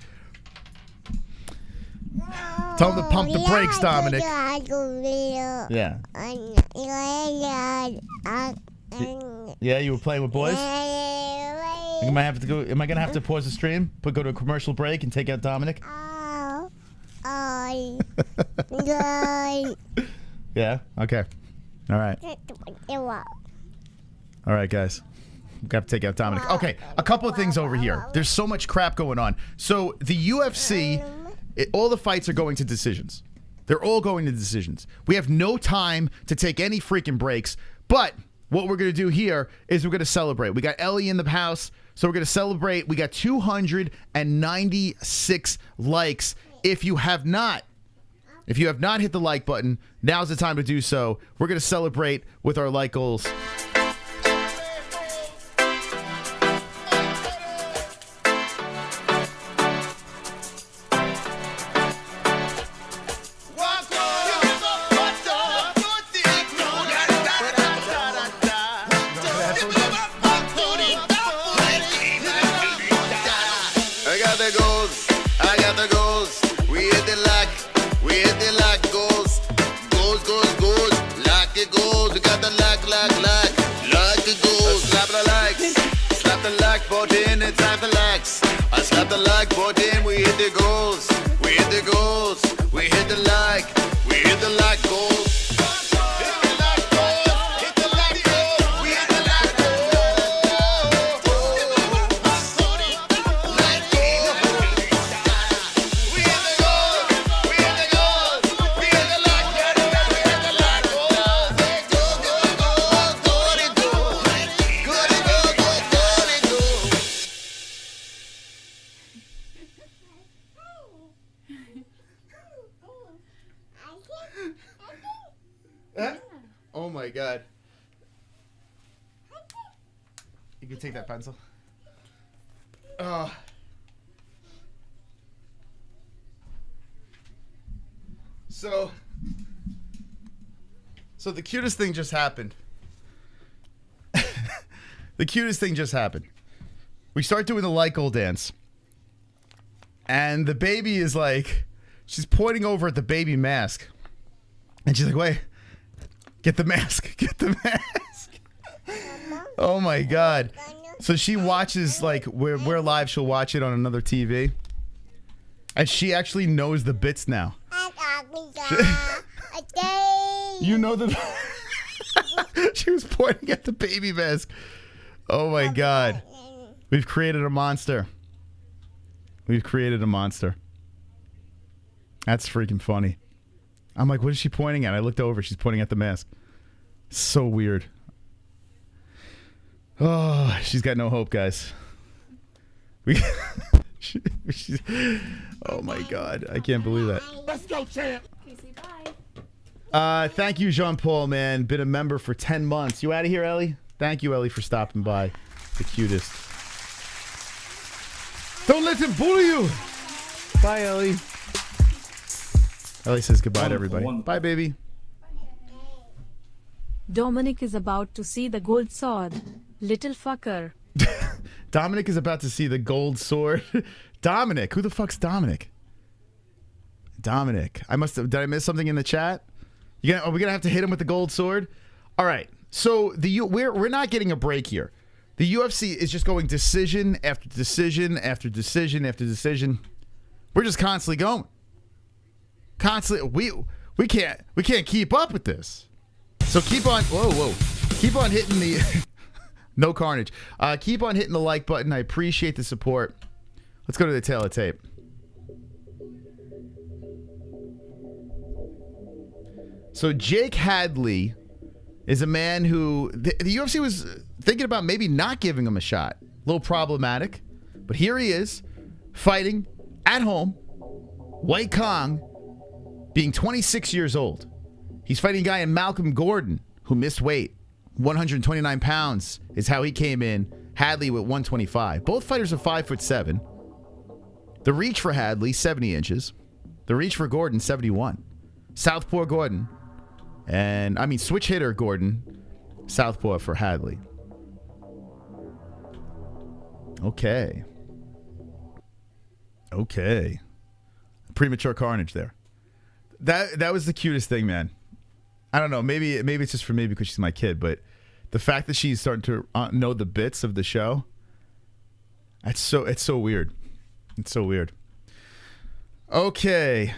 Tell him to pump the brakes, Dominic. Yeah. Yeah, you were playing with boys? Am I gonna have to pause the stream? Go to a commercial break and take out Dominic? Yeah. Okay. All right. All right, guys. We got to take out Dominic. Okay, a couple of things over here. There's so much crap going on. So the UFC, all the fights are going to decisions. They're all going to decisions. We have no time to take any freaking breaks. But what we're going to do here is we're going to celebrate. We got Ellie in the house, so we're going to celebrate. We got 296 likes. If you have not hit the like button, now's the time to do so. We're going to celebrate with our like goals. Oh my God. You can take that pencil. So the cutest thing just happened. The cutest thing just happened. We start doing the like goal dance. And the baby is like, she's pointing over at the baby mask. And she's like, wait, get the mask, get the mask. Oh my God. So she watches, like, we're live, she'll watch it on another TV. And she actually knows the bits now. You know the... She was pointing at the baby mask. Oh my God. We've created a monster. We've created a monster. That's freaking funny. I'm like, what is she pointing at? I looked over. She's pointing at the mask. So weird. Oh, she's got no hope, guys. Oh my God. I can't believe that. Let's go, champ. Thank you, Jean-Paul, man. Been a member for 10 months. You out of here, Ellie? Thank you, Ellie, for stopping by. The cutest. Don't let him bully you. Bye, Ellie. Ellie says goodbye to everybody. Bye, baby. Dominic is about to see the gold sword. Little fucker. Dominic is about to see the gold sword. Dominic. Who the fuck's Dominic? Dominic. Did I miss something in the chat? Are we gonna have to hit him with the gold sword? All right. So we're not getting a break here. The UFC is just going decision after decision after decision after decision. We're just constantly going. Constantly. We can't keep up with this. So keep on. Whoa. Keep on hitting the. No carnage. Keep on hitting the like button. I appreciate the support. Let's go to the tail of tape. So Jake Hadley is a man who the UFC was thinking about maybe not giving him a shot. A little problematic. But here he is, fighting at home, White Kong, being 26 years old. He's fighting a guy in Malcolm Gordon who missed weight. 129 pounds is how he came in. Hadley with 125. Both fighters are 5'7". The reach for Hadley, 70 inches. The reach for Gordon, 71. Southpaw Gordon. And, I mean, switch hitter Gordon. Southpaw for Hadley. Okay. Premature carnage there. That was the cutest thing, man. I don't know. Maybe it's just for me because she's my kid, but the fact that she's starting to know the bits of the show, It's so weird. It's so weird. Okay.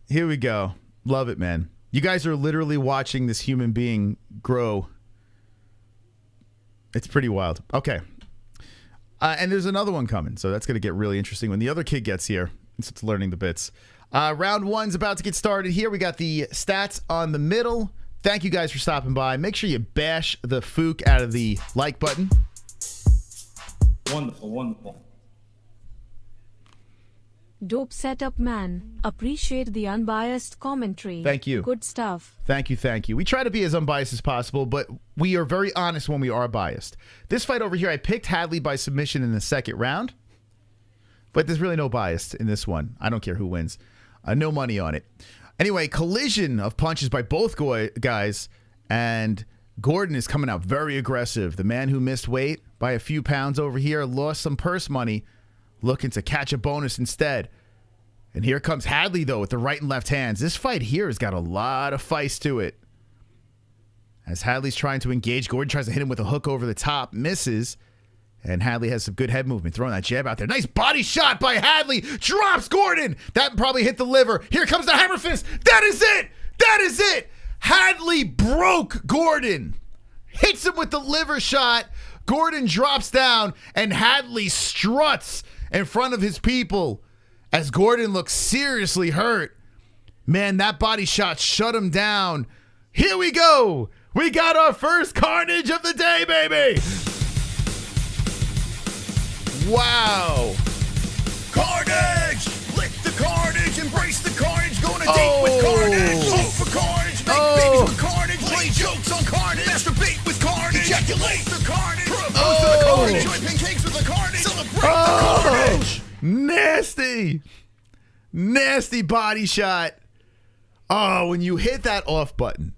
Here we go. Love it, man. You guys are literally watching this human being grow. It's pretty wild. Okay. And there's another one coming, so that's going to get really interesting when the other kid gets here and starts learning the bits. Round one's about to get started here. We got the stats on the middle. Thank you guys for stopping by. Make sure you bash the fook out of the like button. Wonderful, wonderful. Dope setup, man. Appreciate the unbiased commentary. Thank you. Good stuff. Thank you, thank you. We try to be as unbiased as possible, but we are very honest when we are biased. This fight over here, I picked Hadley by submission in the second round, but there's really no bias in this one. I don't care who wins. No money on it. Anyway, collision of punches by both guys, and Gordon is coming out very aggressive. The man who missed weight by a few pounds over here lost some purse money, looking to catch a bonus instead. And here comes Hadley, though, with the right and left hands. This fight here has got a lot of feist to it. As Hadley's trying to engage, Gordon tries to hit him with a hook over the top, misses. And Hadley has some good head movement, throwing that jab out there. Nice body shot by Hadley. Drops Gordon. That probably hit the liver. Here comes the hammer fist. That is it. That is it. Hadley broke Gordon. Hits him with the liver shot. Gordon drops down, and Hadley struts in front of his people as Gordon looks seriously hurt. Man, that body shot shut him down. Here we go. We got our first carnage of the day, baby. Wow. Carnage! Lick the carnage, embrace the carnage, go on a date with carnage. Vote for carnage, make babies with carnage, play jokes on carnage, masturbate with carnage, ejaculate the carnage, propose to the carnage, enjoy pancakes with the carnage, celebrate the carnage. Nasty. Nasty body shot. Oh, when you hit that off button.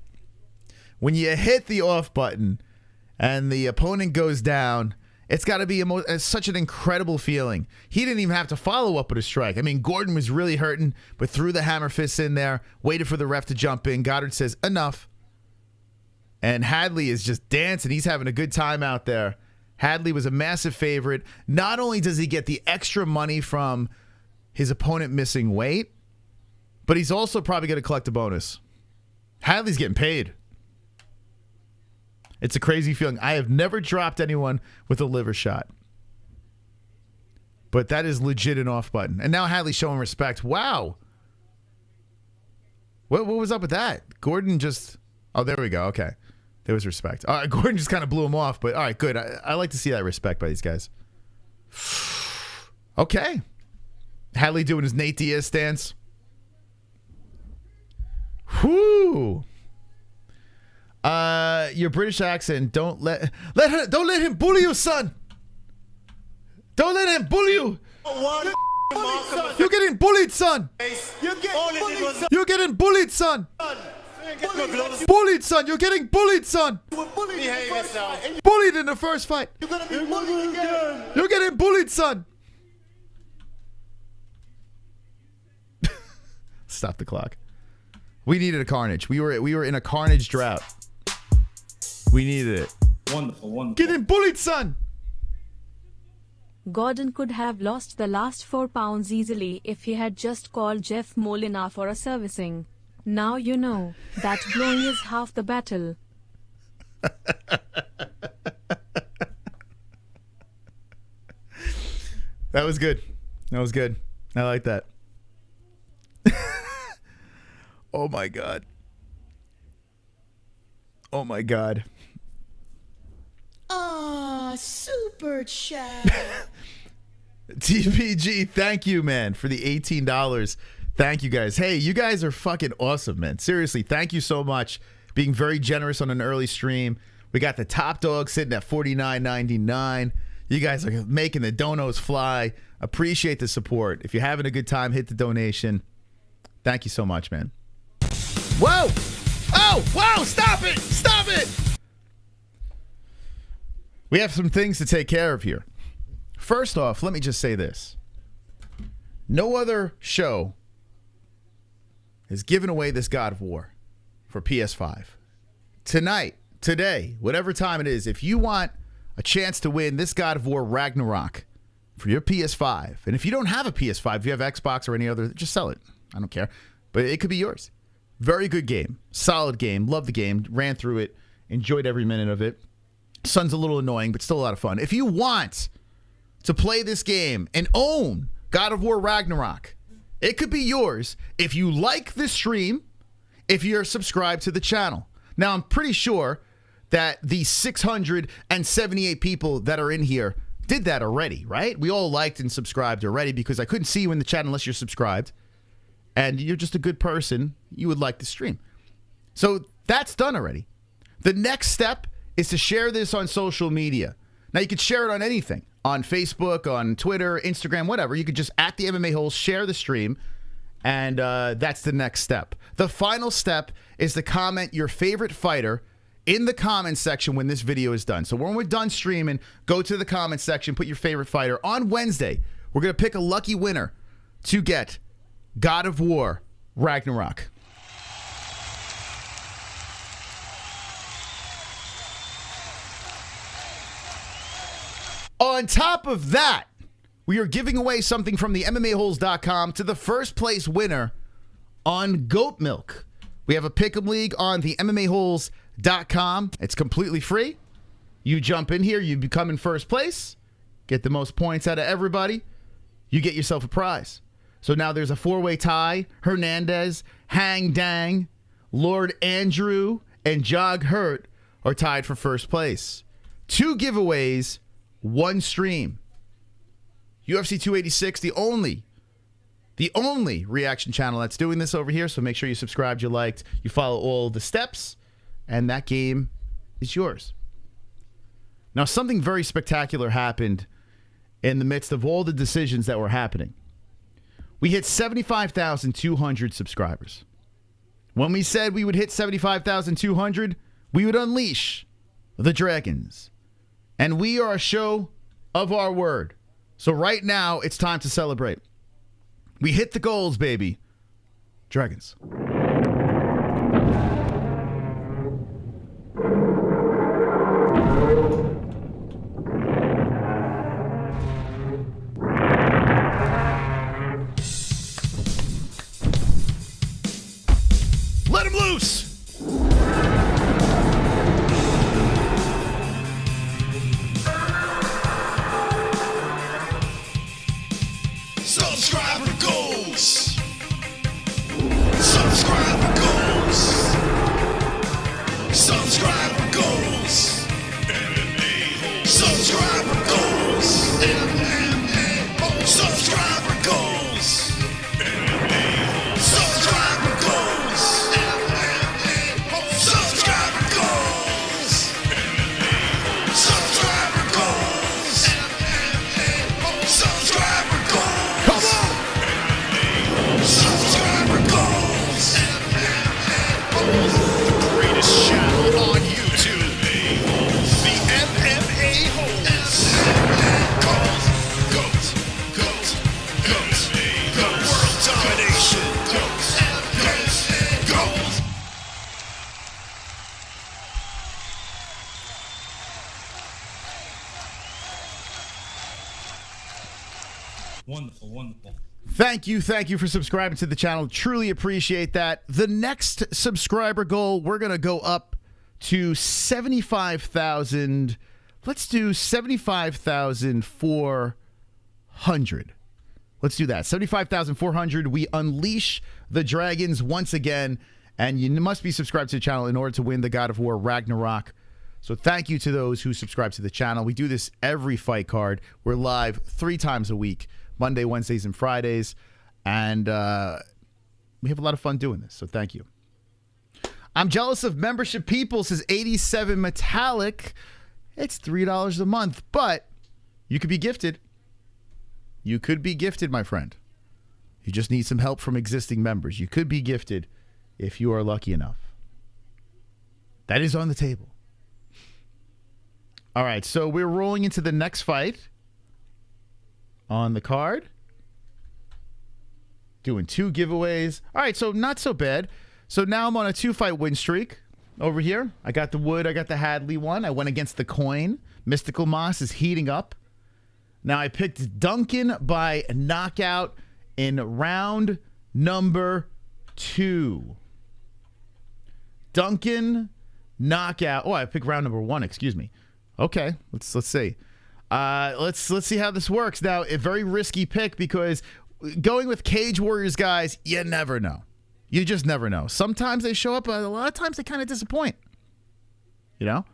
When you hit the off button and the opponent goes down, it's got to be such an incredible feeling. He didn't even have to follow up with a strike. I mean, Gordon was really hurting, but threw the hammer fists in there, waited for the ref to jump in. Goddard says, enough. And Hadley is just dancing. He's having a good time out there. Hadley was a massive favorite. Not only does he get the extra money from his opponent missing weight, but he's also probably going to collect a bonus. Hadley's getting paid. It's a crazy feeling. I have never dropped anyone with a liver shot. But that is legit an off button. And now Hadley's showing respect. Wow. What was up with that? Gordon just... Oh, there we go. Okay. There was respect. All right, Gordon just kind of blew him off. But all right, good. I like to see that respect by these guys. Okay. Hadley doing his Nate Diaz stance. Whoo. Your British accent. Don't let him bully you, son. Don't let him bully you. You're getting bullied, son. You're getting bullied, son. Bullied, son. You're getting bullied, son. Bullied in the first fight. You're getting bullied, son. Stop the clock. We needed a carnage. We were in a carnage drought. We needed it. Wonderful, wonderful. Getting bullied, son. Gordon could have lost the last 4 pounds easily if he had just called Jeff Molina for a servicing. Now you know that blowing is half the battle. That was good. That was good. I like that. Oh my God. Oh my God. Super chat. TPG, thank you, man, for the $18. Thank you, guys. Hey, you guys are fucking awesome, man. Seriously, thank you so much. Being very generous on an early stream. We got the top dog sitting at $49.99. You guys are making the donos fly. Appreciate the support. If you're having a good time, hit the donation. Thank you so much, man. Whoa! Oh, whoa! Stop it! Stop it! We have some things to take care of here. First off, let me just say this. No other show has given away this God of War for PS5. Tonight, today, whatever time it is, if you want a chance to win this God of War Ragnarok for your PS5. And if you don't have a PS5, if you have Xbox or any other, just sell it. I don't care. But it could be yours. Very good game. Solid game. Love the game. Ran through it. Enjoyed every minute of it. Sun's a little annoying, but still a lot of fun. If you want to play this game and own God of War Ragnarok, it could be yours if you like this stream, if you're subscribed to the channel. Now, I'm pretty sure that the 678 people that are in here did that already, right? We all liked and subscribed already because I couldn't see you in the chat unless you're subscribed. And you're just a good person. You would like the stream. So that's done already. The next step is to share this on social media. Now, you could share it on anything. On Facebook, on Twitter, Instagram, whatever. You could just, at the MMA Holes, share the stream. And that's the next step. The final step is to comment your favorite fighter in the comment section when this video is done. So when we're done streaming, go to the comment section, put your favorite fighter. On Wednesday, we're going to pick a lucky winner to get God of War Ragnarok. On top of that, we are giving away something from the MMAHoles.com to the first place winner on Goat Milk. We have a pick'em league on the MMAHoles.com. It's completely free. You jump in here, you become in first place, get the most points out of everybody, you get yourself a prize. So now there's a four-way tie. Hernandez, Hang Dang, Lord Andrew, and Jog Hurt are tied for first place. 2 giveaways, 1 stream. UFC 286, the only reaction channel that's doing this over here. So make sure you subscribed, you liked, you follow all the steps, and that game is yours. Now, something very spectacular happened in the midst of all the decisions that were happening. We hit 75,200 subscribers. When we said we would hit 75,200, we would unleash the dragons. And we are a show of our word. So right now, it's time to celebrate. We hit the goals, baby. Dragons. Let him loose! Subscriber goals. Subscriber goals. Subscriber goals. MMA-Holes. Subscriber goals. MMA-Holes. Subscriber goals. MMA-Holes. Subscriber goals. MMA-Holes. Subscriber goals. MMA-Holes. Subscriber goals. MMA-Holes. Subscriber goals. Come on! Subscriber goals. The greatest channel on YouTube. The MMA Holes. Goals. Goat. Goat. Goat. Goat. World domination. Goats. Goats. Goals. Wonderful, wonderful. Thank you for subscribing to the channel. Truly appreciate that. The next subscriber goal, we're going to go up to 75,000. Let's do 75,400. Let's do that. 75,400. We unleash the dragons once again. And you must be subscribed to the channel in order to win the God of War Ragnarok. So thank you to those who subscribe to the channel. We do this every fight card. We're live 3 times a week. Monday, Wednesdays, and Fridays. And we have a lot of fun doing this, so thank you. I'm jealous of membership people, says 87 Metallic. It's $3 a month, but you could be gifted. You could be gifted, my friend. You just need some help from existing members. You could be gifted if you are lucky enough. That is on the table. All right, so we're rolling into the next fight on the card. Doing 2 giveaways. All right, so not so bad. So now I'm on a 2-fight win streak over here. I got the Wood. I got the Hadley one. I went against the Coin. Mystical Moss is heating up. Now, I picked Duncan by knockout in round number 2. Duncan knockout. Oh, I picked round number 1. Excuse me. Okay, let's see. Let's see how this works. Now, a very risky pick because going with Cage Warriors guys, you never know. You just never know. Sometimes they show up, but a lot of times they kind of disappoint. You know?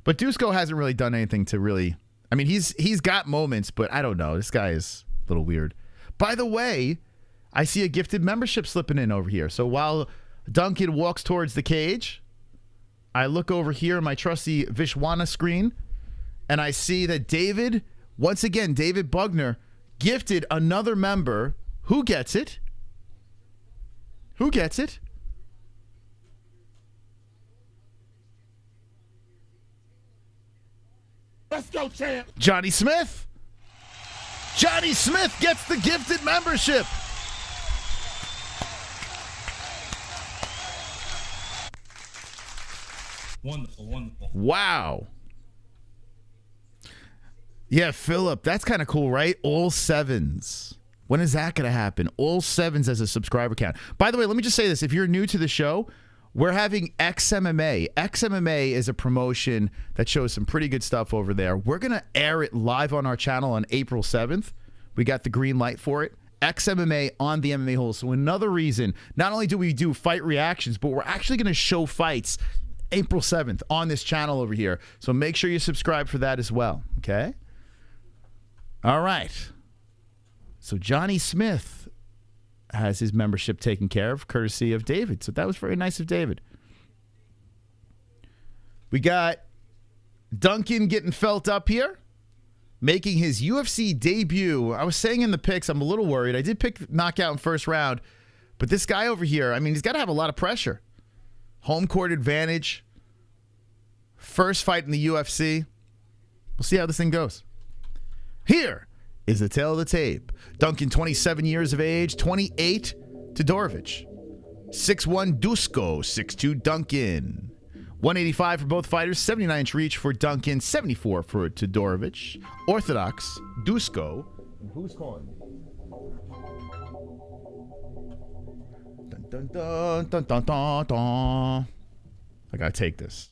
But Duško hasn't really done anything to really... I mean, he's got moments, but I don't know. This guy is a little weird. By the way, I see a gifted membership slipping in over here. So while Duncan walks towards the cage, I look over here on my trusty Vishwana screen, and I see that David, once again, David Bugner, gifted another member. Who gets it? Who gets it? Let's go, champ. Johnny Smith. Johnny Smith gets the gifted membership. Wonderful, wonderful. Wow. Yeah, Philip, that's kind of cool, right? All 7s. When is that going to happen? All 7s as a subscriber count. By the way, let me just say this. If you're new to the show, we're having XMMA. XMMA is a promotion that shows some pretty good stuff over there. We're going to air it live on our channel on April 7th. We got the green light for it. XMMA on the MMA-Holes. So another reason, not only do we do fight reactions, but we're actually going to show fights April 7th on this channel over here. So make sure you subscribe for that as well. Okay? All right. So Johnny Smith has his membership taken care of, courtesy of David. So that was very nice of David. We got Duncan getting felt up here, making his UFC debut. I was saying in the picks, I'm a little worried. I did pick knockout in first round, but this guy over here, I mean, he's got to have a lot of pressure. Home court advantage. First fight in the UFC. We'll see how this thing goes. Here is the tail of the tape. Duncan, 27 years of age, 28, Todorović. 6'1", Duško, 6'2", Duncan. 185 for both fighters, 79-inch reach for Duncan, 74 for Todorović. Orthodox, Duško. And who's calling? Dun, dun, dun, dun, dun, dun. I gotta take this.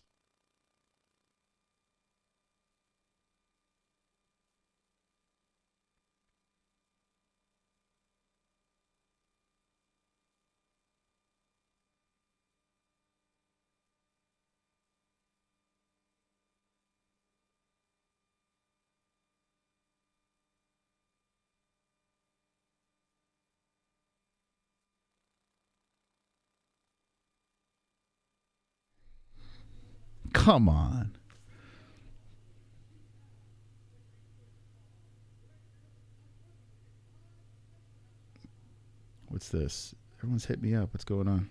Come on. What's this? Everyone's hit me up. What's going on?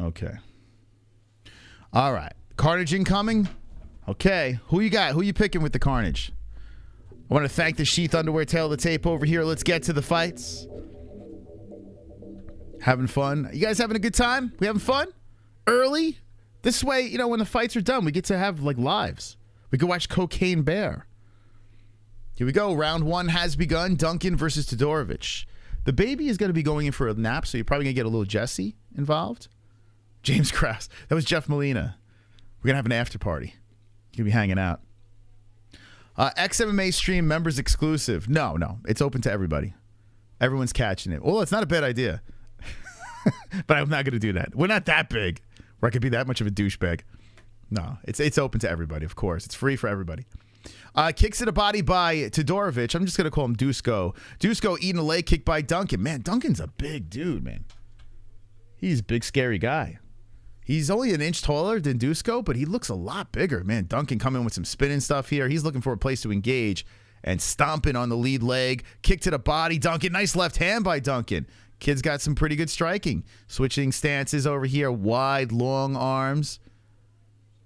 Okay. All right. Carnage incoming. Okay. Who you got? Who you picking with the Carnage? I want to thank the Sheath Underwear tail of the tape over here. Let's get to the fights. Having fun. You guys having a good time? We having fun? Early? This way, you know, when the fights are done, we get to have, like, lives. We can watch Cocaine Bear. Here we go. Round 1 has begun. Duncan versus Todorović. The baby is going to be going in for a nap, so you're probably going to get a little Jesse involved. James Krause. That was Jeff Molina. We're going to have an after party. You're going to be hanging out. XMMA stream members exclusive. No. It's open to everybody. Everyone's catching it. Well, it's not a bad idea. But I'm not going to do that. We're not that big where I could be that much of a douchebag. No, it's open to everybody, of course. It's free for everybody. Kicks to the body by Todorović. I'm just going to call him Duško. Duško eating a leg kick by Duncan. Man, Duncan's a big dude, man. He's a big, scary guy. He's only an inch taller than Duško, but he looks a lot bigger. Man, Duncan coming with some spinning stuff here. He's looking for a place to engage and stomping on the lead leg. Kick to the body, Duncan. Nice left hand by Duncan. Kid's got some pretty good striking. Switching stances over here. Wide, long arms.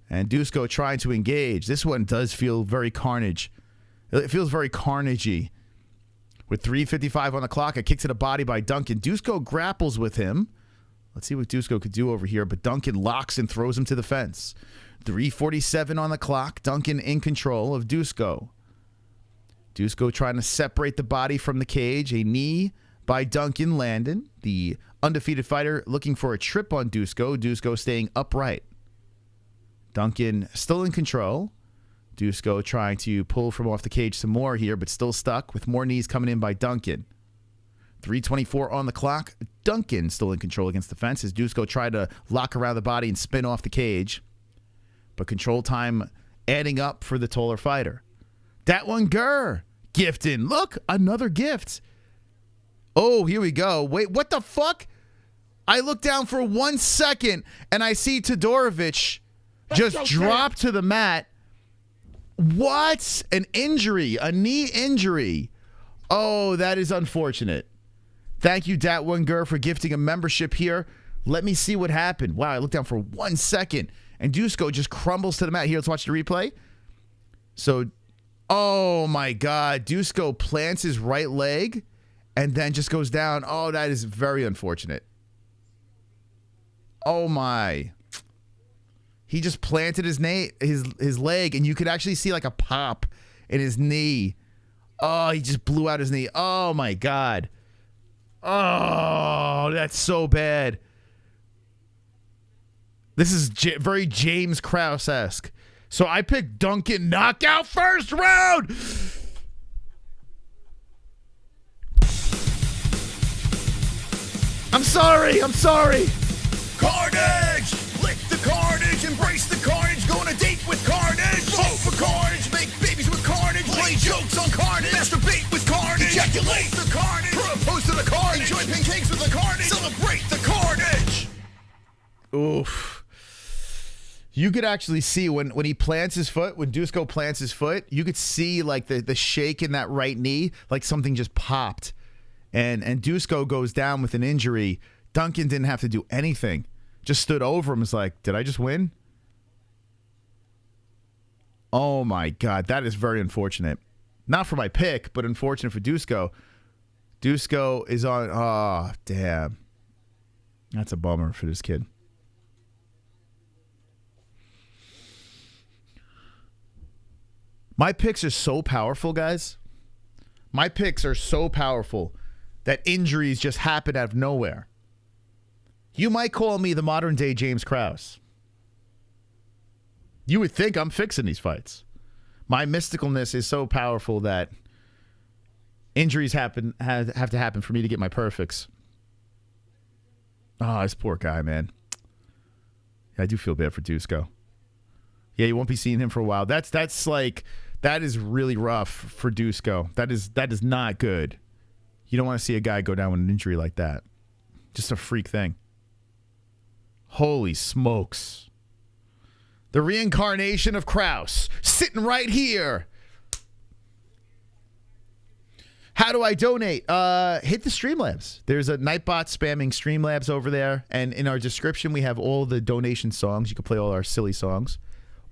And Duško trying to engage. This one does feel very carnage. It feels very carnagey. With 3:55 on the clock, a kick to the body by Duncan. Duško grapples with him. Let's see what Duško could do over here, but Duncan locks and throws him to the fence. 3:47 on the clock. Duncan in control of Duško. Duško trying to separate the body from the cage. A knee by Duncan landed. The undefeated fighter looking for a trip on Duško. Duško staying upright. Duncan still in control. Duško trying to pull from off the cage some more here, but still stuck with more knees coming in by Duncan. 3:24 on the clock. Duncan still in control against the fence as Duško tried to lock around the body and spin off the cage. But control time adding up for the taller fighter. That one, Gunnar. Gifting. Look, another gift. Oh, here we go. Wait, what the fuck? I look down for 1 second and I see Todorović just drop to the mat. What? An injury. A knee injury. Oh, that is unfortunate. Thank you, Dat One Gunnar, for gifting a membership here. Let me see what happened. Wow, I looked down for 1 second. And Duško just crumbles to the mat. Here, let's watch the replay. So, oh my God. Duško plants his right leg and then just goes down. Oh, that is very unfortunate. Oh my. He just planted his leg, and you could actually see like a pop in his knee. Oh, he just blew out his knee. Oh, my God. Oh, that's so bad. This is very James Krause-esque. So I picked Duncan knockout first round. I'm sorry. Carnage! Lick the carnage, embrace the carnage, go on a date with carnage. Vote for carnage, make babies with carnage, play jokes on carnage, masturbate with carnage, ejaculate the carnage, propose to the carnage, enjoy pancakes with the carnage, celebrate the carnage. Oof. You could actually see when he plants his foot, when Duško plants his foot, you could see like the shake in that right knee, like something just popped. And Duško goes down with an injury. Duncan didn't have to do anything. Just stood over him. Was like, did I just win? Oh my God, that is very unfortunate. Not for my pick, but unfortunate for Duško. Duško is on. Oh, damn. That's a bummer for this kid. My picks are so powerful, guys. My picks are so powerful that injuries just happen out of nowhere. You might call me the modern day James Krause. You would think I'm fixing these fights. My mysticalness is so powerful that injuries have to happen for me to get my perfects. Oh, this poor guy, man. Yeah, I do feel bad for Duško. Yeah, you won't be seeing him for a while. That is really rough for Duško. That is not good. You don't want to see a guy go down with an injury like that. Just a freak thing. Holy smokes. The reincarnation of Krause sitting right here. How do I donate? Hit the Streamlabs. There's a Nightbot spamming Streamlabs over there. And in our description, we have all the donation songs. You can play all our silly songs.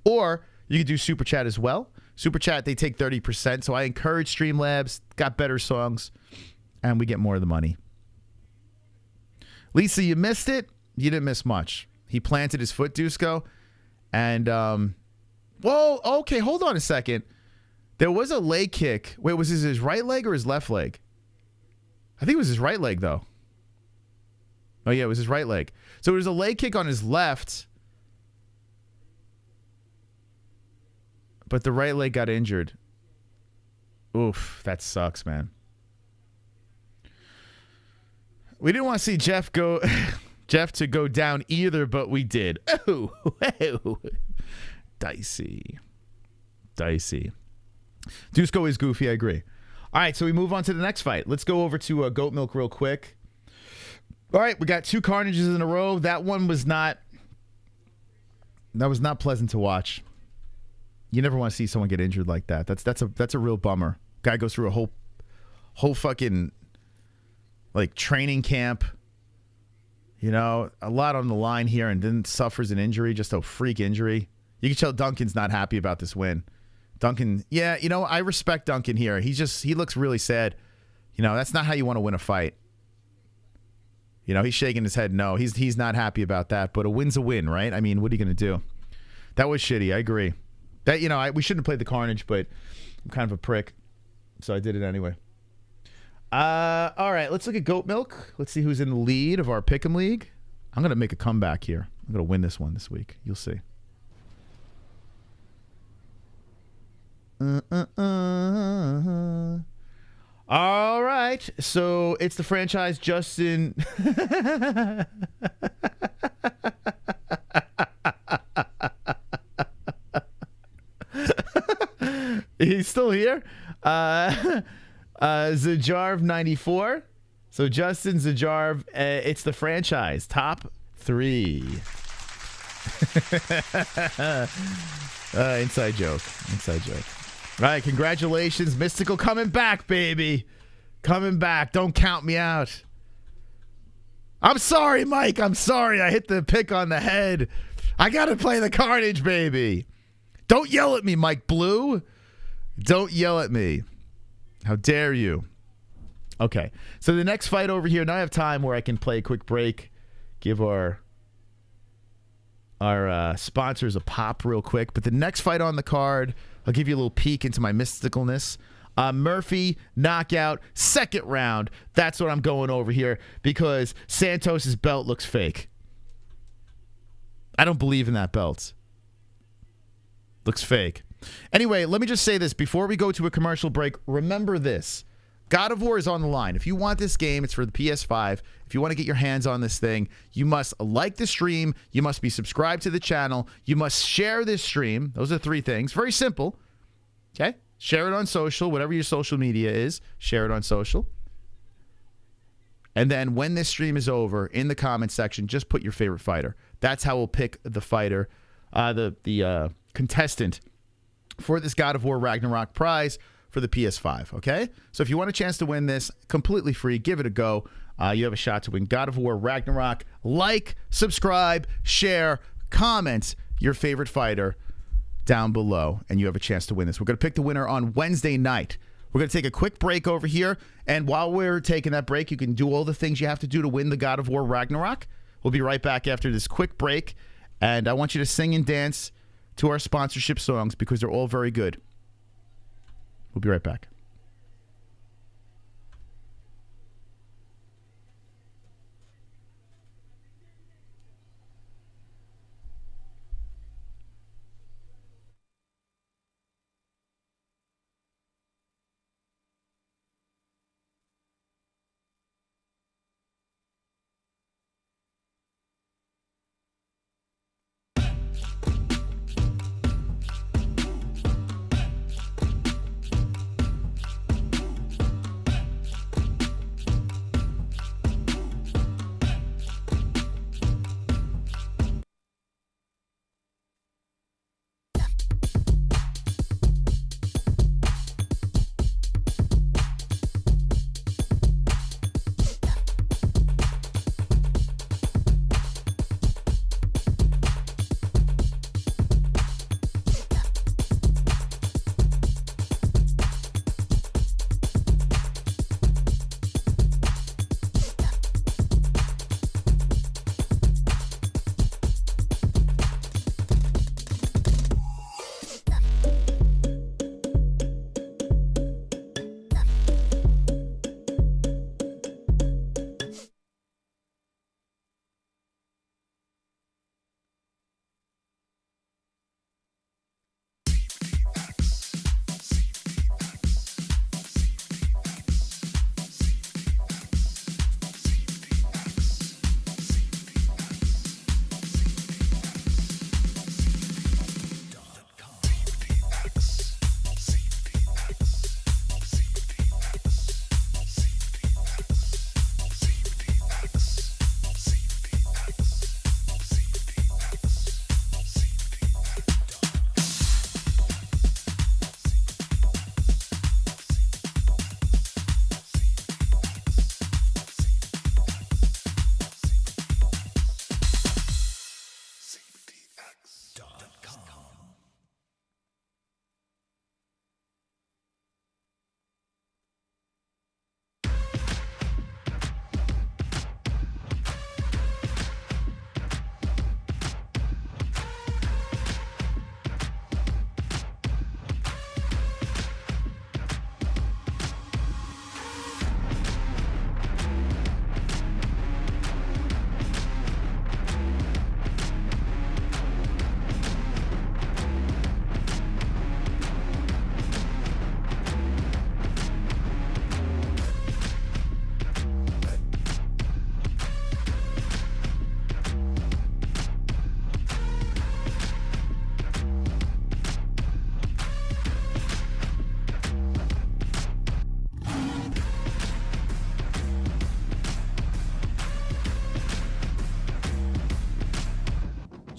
Or you can do Super Chat as well. Super Chat, they take 30%. So I encourage Streamlabs. Got better songs. And we get more of the money. Lisa, you missed it. You didn't miss much. He planted his foot, Duško. And, whoa, okay, hold on a second. There was a leg kick. Wait, was this his right leg or his left leg? I think it was his right leg, though. Oh, yeah, it was his right leg. So there was a leg kick on his left. But the right leg got injured. Oof, that sucks, man. We didn't want to see Jeff to go down either, but we did. Oh, dicey. Duško is goofy, I agree. All right, so we move on to the next fight. Let's go over to Goat Milk real quick. All right, we got two carnages in a row. That one was not pleasant to watch. You never want to see someone get injured like that. That's a real bummer. Guy goes through a whole fucking like training camp, you know, a lot on the line here, and then suffers an injury, just a freak injury. You can tell Duncan's not happy about this win. Duncan, yeah, you know, I respect Duncan here. He looks really sad That's not how you want to win a fight. He's shaking his head no. He's not happy about that, but a win's a win, right? I mean, what are you going to do? That was shitty. I agree. That we shouldn't have played the carnage, but I'm kind of a prick, so I did it anyway. All right, let's look at goat milk. Let's see who's in the lead of our pick'em league. I'm going to make a comeback here. I'm going to win this one this week. You'll see. All right, so it's the franchise Justin. He's still here. Zajarv 94. So Justin Zajarv, it's the franchise top 3. Inside joke. All right, congratulations, Mystical, coming back, baby. Coming back. Don't count me out. I'm sorry, Mike. I'm sorry. I hit the pick on the head. I got to play the carnage, baby. Don't yell at me, Mike Blue. Don't yell at me. How dare you? Okay. So the next fight over here, now I have time where I can play a quick break, give our sponsors a pop real quick. But the next fight on the card, I'll give you a little peek into my mysticalness. Murphy knockout, second round. That's what I'm going over here because Santos's belt looks fake. I don't believe in that belt. Looks fake. Anyway, let me just say this before we go to a commercial break. Remember this. God of War is on the line. If you want this game, it's for the PS5. If you want to get your hands on this thing, you must like the stream. You must be subscribed to the channel. You must share this stream. Those are 3 things. Very simple. Okay? Share it on social, whatever your social media is. Share it on social. And then when this stream is over, in the comments section, just put your favorite fighter. That's how we'll pick the fighter, the contestant for this God of War Ragnarok prize for the PS5, okay? So if you want a chance to win this, completely free, give it a go. You have a shot to win God of War Ragnarok. Like, subscribe, share, comment your favorite fighter down below, and you have a chance to win this. We're going to pick the winner on Wednesday night. We're going to take a quick break over here, and while we're taking that break, you can do all the things you have to do to win the God of War Ragnarok. We'll be right back after this quick break, and I want you to sing and dance to our sponsorship songs because they're all very good. We'll be right back.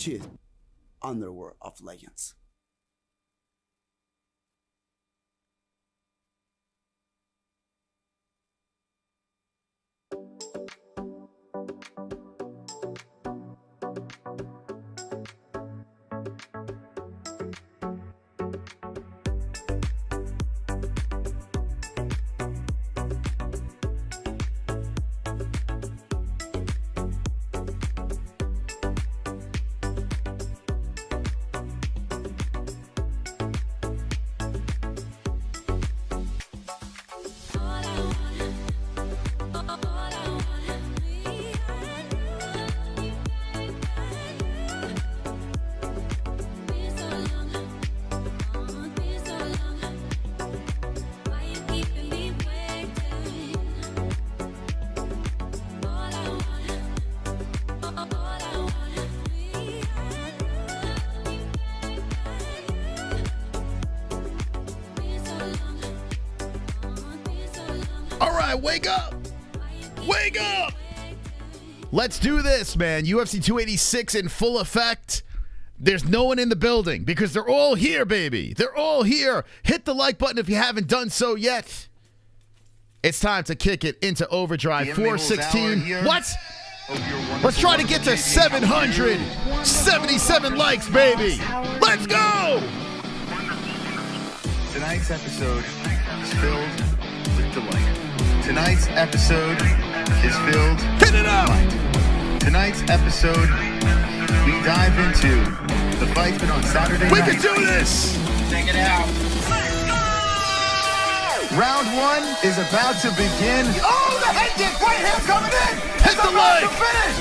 Cheers. Underworld of Legends. Wake up! Wake up! Let's do this, man. UFC 286 in full effect. There's no one in the building because they're all here, baby. They're all here. Hit the like button if you haven't done so yet. It's time to kick it into overdrive. 416. What? Let's try to get to 777 likes, baby. Let's go! Tonight's episode is filled with delight. Tonight's episode is filled Hit it up! Tonight's episode, we dive into the fight on Saturday night. We can do this! Check it out. Round one is about to begin. Oh, the head kick! Right hand coming in! Hit the leg! Finish!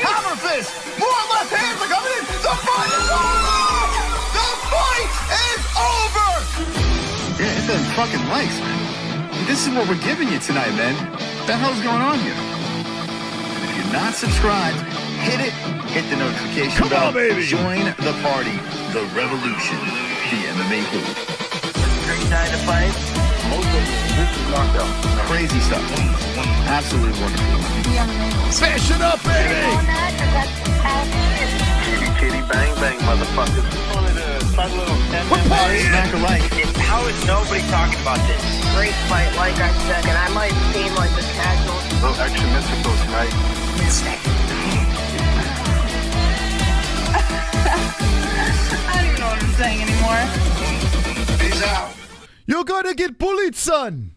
Hammer fist! More left hands are coming in! The fight is over! The fight is over! Yeah, hit them fucking likes, man. This is what we're giving you tonight, man. What the hell's going on here? If you're not subscribed, hit it. Hit the notification bell. Come on, baby. Join the party. The revolution. The MMA-Holes. Great night to fight. Most of this is knockout. Crazy stuff. Absolutely wonderful. Smash it up, baby! Kitty, kitty, bang, bang, motherfuckers. We're partying! Smack a like. How is nobody talking about this? Great fight, like I said, and I might seem like the casual. A little extra mystical tonight. Mystic. I don't even know what I'm saying anymore. Peace out. You're gonna get bullied, son!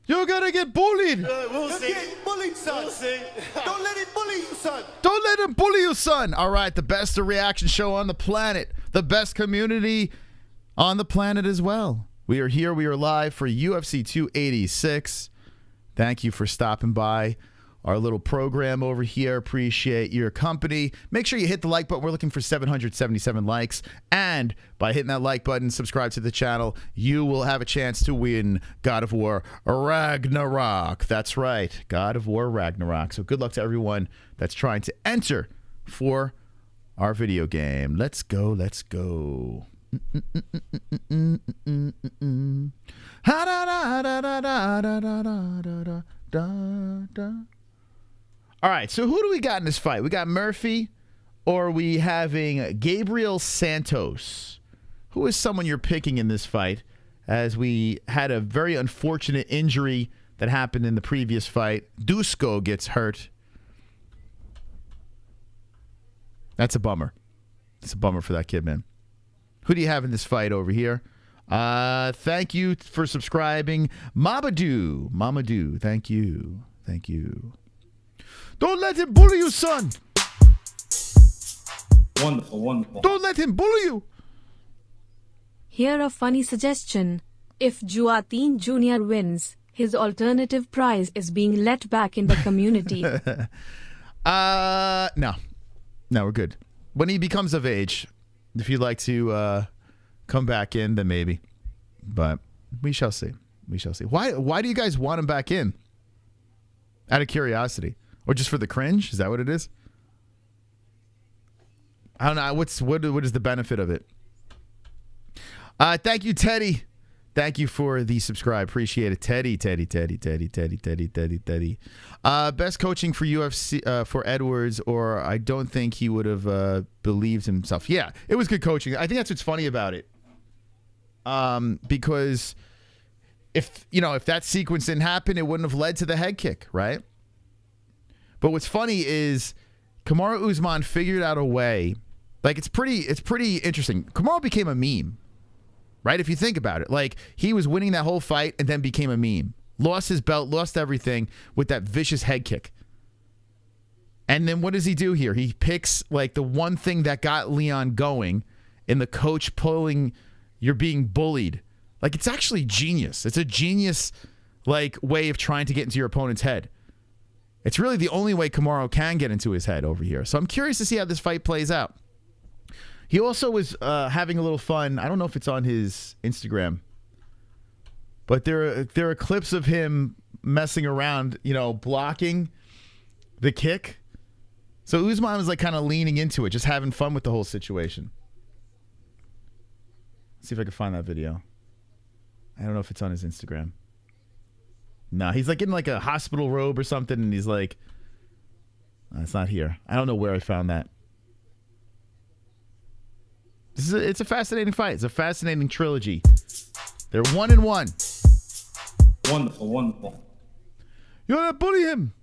You're gonna get bullied! We'll see. Get bullied, son. We'll see. Don't let him bully you, son. Don't let him bully you, son! Alright, the best reaction show on the planet. The best community on the planet as well. We are here. We are live for UFC 286. Thank you for stopping by our little program over here. Appreciate your company. Make sure you hit the like button. We're looking for 777 likes. And by hitting that like button, subscribe to the channel, you will have a chance to win God of War Ragnarok. That's right. God of War Ragnarok. So good luck to everyone that's trying to enter for our video game. Let's go. Let's go. All right, so who do we got in this fight? We got Murphy, or are we having Gabriel Santos? Who is someone you're picking in this fight, as we had a very unfortunate injury that happened in the previous fight? Duško gets hurt. That's a bummer. It's a bummer for that kid, man. Who do you have in this fight over here? Thank you for subscribing. Mamadou, thank you. Thank you. Don't let him bully you, son. Wonderful, wonderful. Don't let him bully you. Here a funny suggestion. If Joaquin Jr. wins, his alternative prize is being let back in the community. No, we're good. When he becomes of age, if you'd like to come back in, then maybe. But we shall see. We shall see. Why do you guys want him back in? Out of curiosity. Or just for the cringe? Is that what it is? I don't know. What is the benefit of it? Thank you, Teddy. Thank you for the subscribe. Appreciate it. Teddy. Best coaching for UFC for Edwards, or I don't think he would have believed himself. Yeah, it was good coaching. I think that's what's funny about it. Because if that sequence didn't happen, it wouldn't have led to the head kick, right? But what's funny is KAMARU Usman figured out a way. Like, it's pretty interesting. KAMARU became a meme, right? If you think about it, like, he was winning that whole fight and then became a meme. Lost his belt, lost everything with that vicious head kick. And then what does he do here? He picks, like, the one thing that got Leon going in the coach pulling, you're being bullied. Like, it's actually genius. It's a genius, like, way of trying to get into your opponent's head. It's really the only way KAMARU can get into his head over here. So I'm curious to see how this fight plays out. He also was having a little fun. I don't know if it's on his Instagram, but there are clips of him messing around, blocking the kick. So Usman was like kind of leaning into it, just having fun with the whole situation. Let's see if I can find that video. I don't know if it's on his Instagram. No, he's like in like a hospital robe or something, and he's like, it's not here. I don't know where I found that. It's a fascinating fight. It's a fascinating trilogy. They're 1-1. Wonderful. You wanna bully him?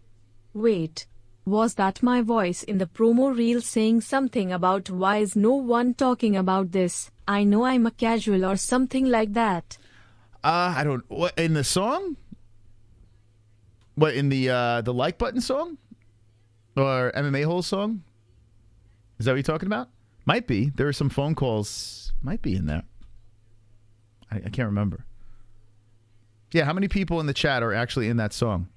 Wait. Was that my voice in the promo reel saying something about why is no one talking about this? I know I'm a casual or something like that. I don't. What in the song? What in the like button song? Or MMA-Holes song? Is that what you're talking about? Might be. There are some phone calls. Might be in there. I can't remember. Yeah, how many people in the chat are actually in that song?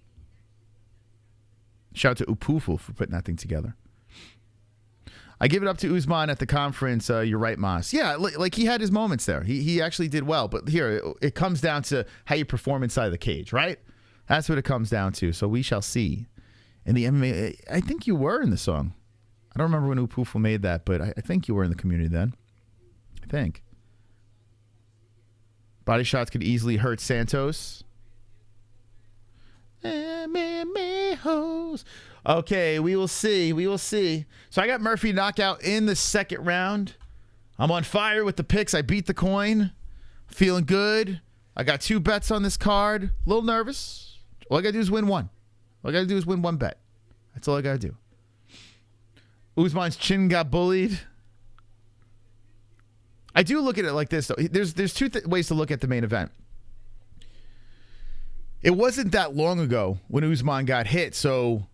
Shout out to Upufu for putting that thing together. I give it up to Usman at the conference. You're right, Mas. Yeah, like he had his moments there. He actually did well. But here, it comes down to how you perform inside the cage, right? That's what it comes down to. So we shall see. In the MMA, I think you were in the song. I don't remember when Upufu made that, but I think you were in the community then. I think. Body shots could easily hurt Santos. MMA-Holes. Okay, we will see. We will see. So I got Murphy knockout in the second round. I'm on fire with the picks. I beat the coin. Feeling good. I got 2 bets on this card. A little nervous. All I got to do is win one. All I got to do is win 1 bet. That's all I got to do. Usman's chin got bullied. I do look at it like this, though. There's 2 ways to look at the main event. It wasn't that long ago when Usman got hit, so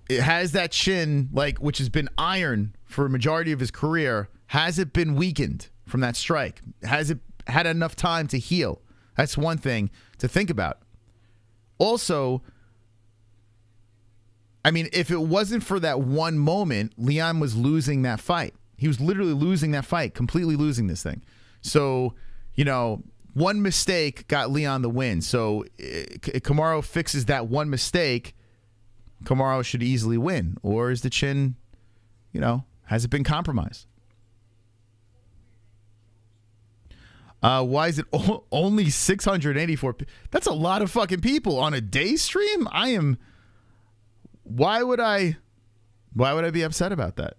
it has that chin, like, which has been iron for a majority of his career. Has it been weakened from that strike? Has it had enough time to heal? That's one thing to think about. Also, I mean, if it wasn't for that one moment, Leon was losing that fight. He was literally losing that fight, completely losing this thing. So, one mistake got Leon the win. So, KAMARU fixes that one mistake, KAMARU should easily win. Or is the chin, has it been compromised? Why is it only 684? That's a lot of fucking people on a day stream. Why would I be upset about that?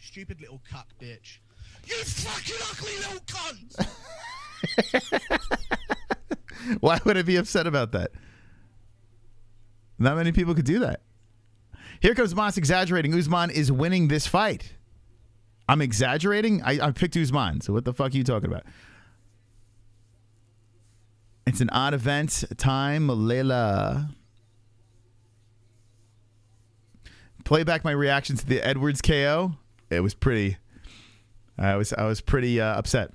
Stupid little cuck bitch. You fucking ugly little cunt! Why would I be upset about that? Not many people could do that. Here comes Mas exaggerating. Usman is winning this fight. I'm exaggerating? I picked Usman, so what the fuck are you talking about? It's an odd event time, Layla. Play back my reaction to the Edwards KO. It was pretty. I was pretty upset.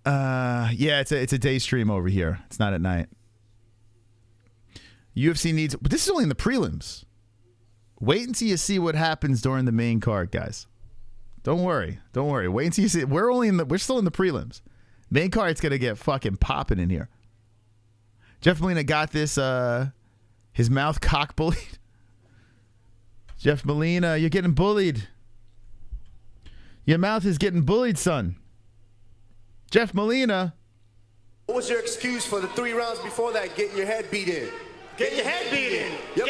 Yeah, it's a day stream over here. It's not at night. UFC needs. But this is only in the prelims. Wait until you see what happens during the main card, guys. Don't worry. Wait until you see. We're still in the prelims. Main card's gonna get fucking popping in here. Jeff Molina got this. His mouth cock bullied. Jeff Molina, you're getting bullied. Your mouth is getting bullied, son. Jeff Molina. What was your excuse for the 3 rounds before that getting your head beat in? Getting your head beat in. Your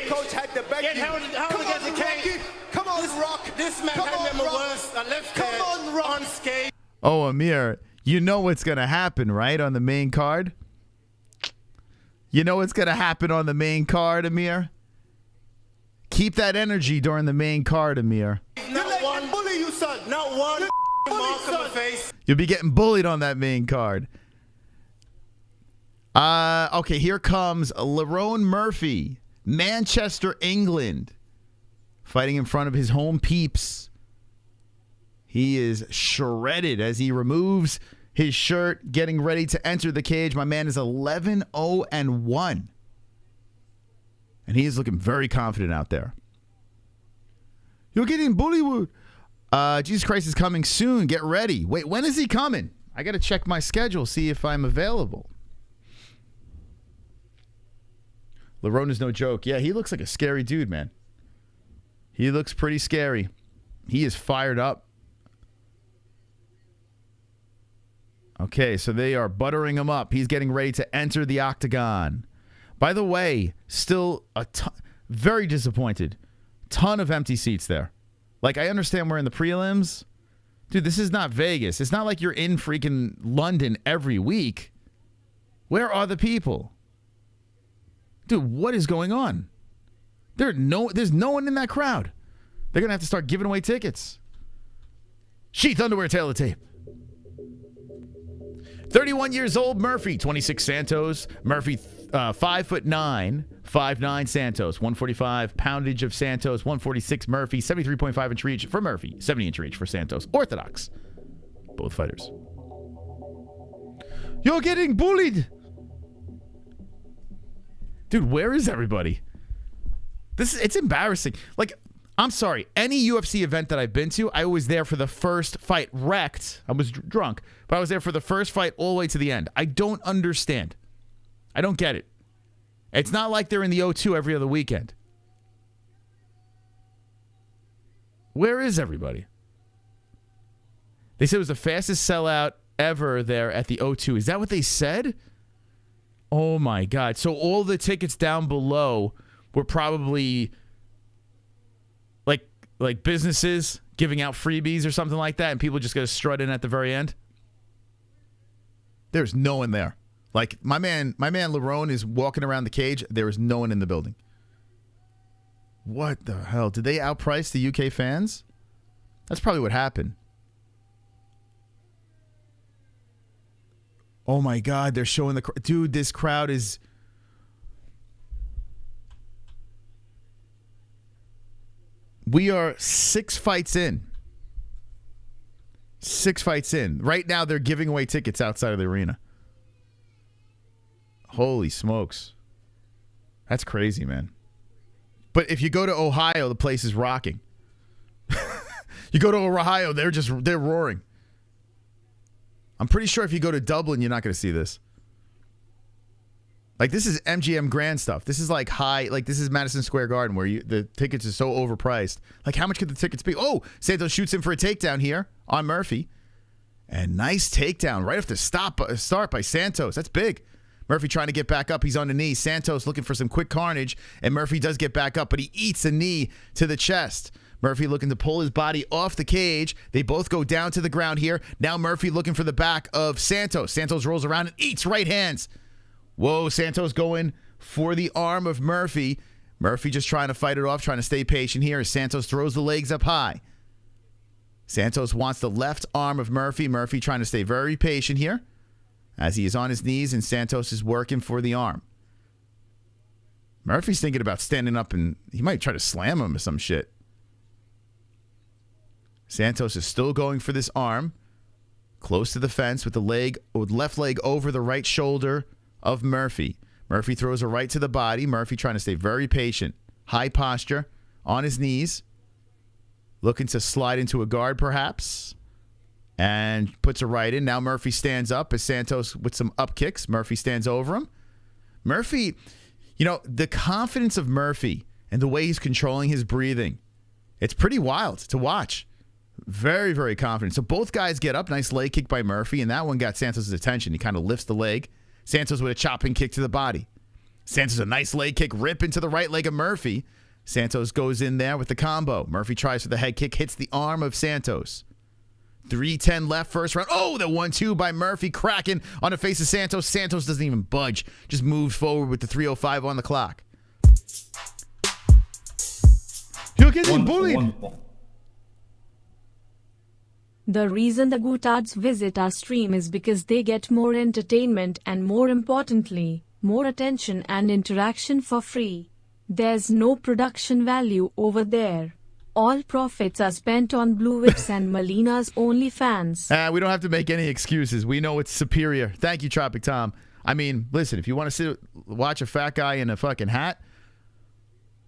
coach had the back. Get held against the cage. Come on, Rock. This man had never was a left hand unscathed. Oh, Amir, you know what's going to happen, right, on the main card? You know what's going to happen on the main card, Amir? Keep that energy during the main card, Amir. Not one bully, you son. Not one mark on the face. You'll be getting bullied on that main card. Okay, here comes Lerone Murphy, Manchester, England, fighting in front of his home peeps. He is shredded as he removes his shirt, getting ready to enter the cage. My man is 11-0-1. And he is looking very confident out there. You're getting bullied. Jesus Christ is coming soon. Get ready. Wait, when is he coming? I got to check my schedule, see if I'm available. Lerone is no joke. Yeah, he looks like a scary dude, man. He looks pretty scary. He is fired up. Okay, so they are buttering him up. He's getting ready to enter the octagon. By the way, still very disappointed. Ton of empty seats there. Like, I understand we're in the prelims. Dude, this is not Vegas. It's not like you're in freaking London every week. Where are the people? Dude, what is going on? There's no one in that crowd. They're going to have to start giving away tickets. Sheath underwear, tail of tape. 31 years old, Murphy. 26 Santos. Murphy, 5'9", 5'9" Santos. 145 poundage of Santos. 146 Murphy. 73.5 inch reach for Murphy. 70 inch reach for Santos. Orthodox. Both fighters. You're getting bullied. Dude, where is everybody? It's embarrassing. Like, I'm sorry. Any UFC event that I've been to, I was there for the first fight. Wrecked. I was drunk. But I was there for the first fight all the way to the end. I don't understand. I don't get it. It's not like they're in the O2 every other weekend. Where is everybody? They said it was the fastest sellout ever there at the O2. Is that what they said? Oh, my God. So all the tickets down below were probably like businesses giving out freebies or something like that, and people just going to strut in at the very end? There's no one there. Like, my man Lerone is walking around the cage. There is no one in the building. What the hell? Did they outprice the UK fans? That's probably what happened. Oh, my God. They're showing the... Dude, this crowd is... We are 6 fights in. 6 fights in. Right now, they're giving away tickets outside of the arena. Holy smokes. That's crazy, man. But if you go to Ohio, the place is rocking. You go to Ohio, they're roaring. I'm pretty sure if you go to Dublin, you're not going to see this. Like, this is MGM Grand stuff. This is like this is Madison Square Garden where the tickets are so overpriced. Like, how much could the tickets be? Oh, Santos shoots in for a takedown here on Murphy. And nice takedown right off the start by Santos. That's big. Murphy trying to get back up. He's on the knee. Santos looking for some quick carnage. And Murphy does get back up, but he eats a knee to the chest. Murphy looking to pull his body off the cage. They both go down to the ground here. Now Murphy looking for the back of Santos. Santos rolls around and eats right hands. Whoa, Santos going for the arm of Murphy. Murphy just trying to fight it off, trying to stay patient here as Santos throws the legs up high. Santos wants the left arm of Murphy. Murphy trying to stay very patient here as he is on his knees and Santos is working for the arm. Murphy's thinking about standing up and he might try to slam him or some shit. Santos is still going for this arm. Close to the fence with the left leg over the right shoulder of Murphy. Murphy throws a right to the body. Murphy trying to stay very patient. High posture. On his knees. Looking to slide into a guard perhaps. And puts a right in. Now Murphy stands up as Santos with some up kicks. Murphy stands over him. Murphy, the confidence of Murphy and the way he's controlling his breathing. It's pretty wild to watch. Very, very confident. So both guys get up. Nice leg kick by Murphy, and that one got Santos' attention. He kind of lifts the leg. Santos with a chopping kick to the body. Santos a nice leg kick, rip into the right leg of Murphy. Santos goes in there with the combo. Murphy tries for the head kick, hits the arm of Santos. 3:10 left, first round. Oh, the 1-2 by Murphy, cracking on the face of Santos. Santos doesn't even budge. Just moves forward with the 3:05 on the clock. You're getting bullied. The reason the Gutards visit our stream is because they get more entertainment and, more importantly, more attention and interaction for free. There's no production value over there. All profits are spent on Blue Whips and Melina's OnlyFans. We don't have to make any excuses. We know it's superior. Thank you, Tropic Tom. I mean, listen, if you want to watch a fat guy in a fucking hat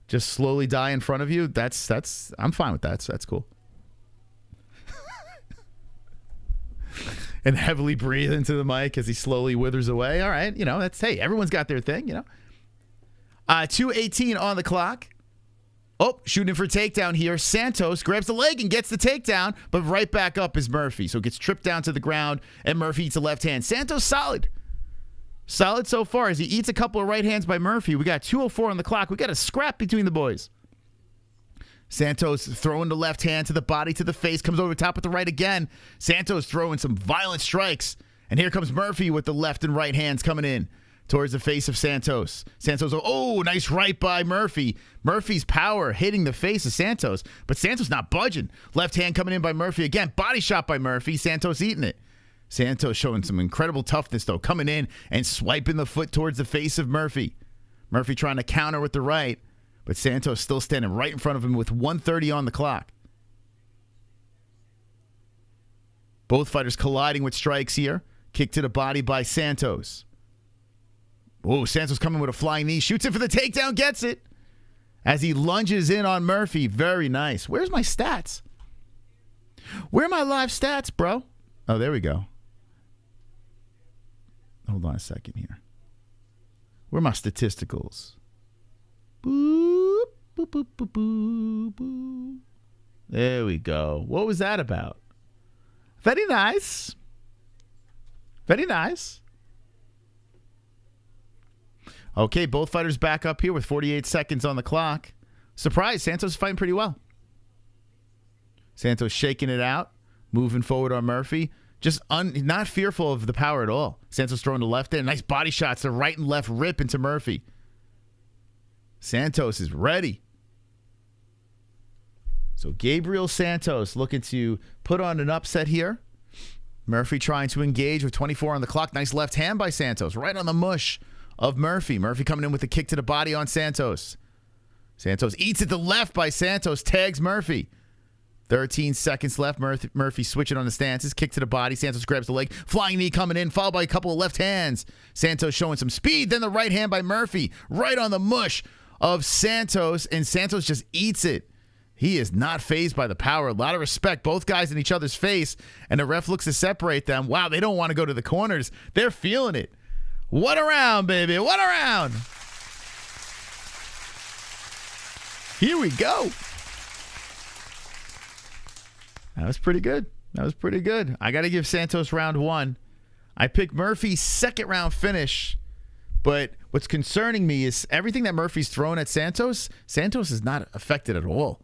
just slowly die in front of you, I'm fine with that. So that's cool. And heavily breathe into the mic as he slowly withers away. All right, hey, everyone's got their thing, 2:18 on the clock. Oh, shooting for takedown here. Santos grabs the leg and gets the takedown, but right back up is Murphy. So gets tripped down to the ground, and Murphy eats a left hand. Santos solid. Solid so far as he eats a couple of right hands by Murphy. We got 2:04 on the clock. We got a scrap between the boys. Santos throwing the left hand to the body, to the face, comes over the top with the right again. Santos throwing some violent strikes. And here comes Murphy with the left and right hands coming in towards the face of Santos. Santos, oh, nice right by Murphy. Murphy's power hitting the face of Santos, but Santos not budging. Left hand coming in by Murphy again. Body shot by Murphy. Santos eating it. Santos showing some incredible toughness, though, coming in and swiping the foot towards the face of Murphy. Murphy trying to counter with the right. But Santos still standing right in front of him with 1:30 on the clock. Both fighters colliding with strikes here. Kick to the body by Santos. Oh, Santos coming with a flying knee. Shoots it for the takedown. Gets it. As he lunges in on Murphy. Very nice. Where's my stats? Where are my live stats, bro? Oh, there we go. Hold on a second here. Where are my statisticals? Boop, boop, boop, boop, boop, boop. There we go. What was that about? Very nice. Very nice. Okay, both fighters back up here with 48 seconds on the clock. Surprise, Santos is fighting pretty well. Santos shaking it out, moving forward on Murphy. Just not fearful of the power at all. Santos throwing the left in. Nice body shots to right and left rip into Murphy. Santos is ready. So Gabriel Santos looking to put on an upset here. Murphy trying to engage with 24 on the clock. Nice left hand by Santos. Right on the mush of Murphy. Murphy coming in with a kick to the body on Santos. Santos eats it to left by Santos. Tags Murphy. 13 seconds left. Murphy switching on the stances. Kick to the body. Santos grabs the leg. Flying knee coming in, followed by a couple of left hands. Santos showing some speed. Then the right hand by Murphy. Right on the mush of Santos. And Santos just eats it. He is not fazed by the power. A lot of respect. Both guys in each other's face. And the ref looks to separate them. Wow, they don't want to go to the corners. They're feeling it. What a round, baby. What a round. Here we go. That was pretty good. That was pretty good. I got to give Santos round one. I picked Murphy's second round finish. But what's concerning me is everything that Murphy's thrown at Santos, Santos is not affected at all.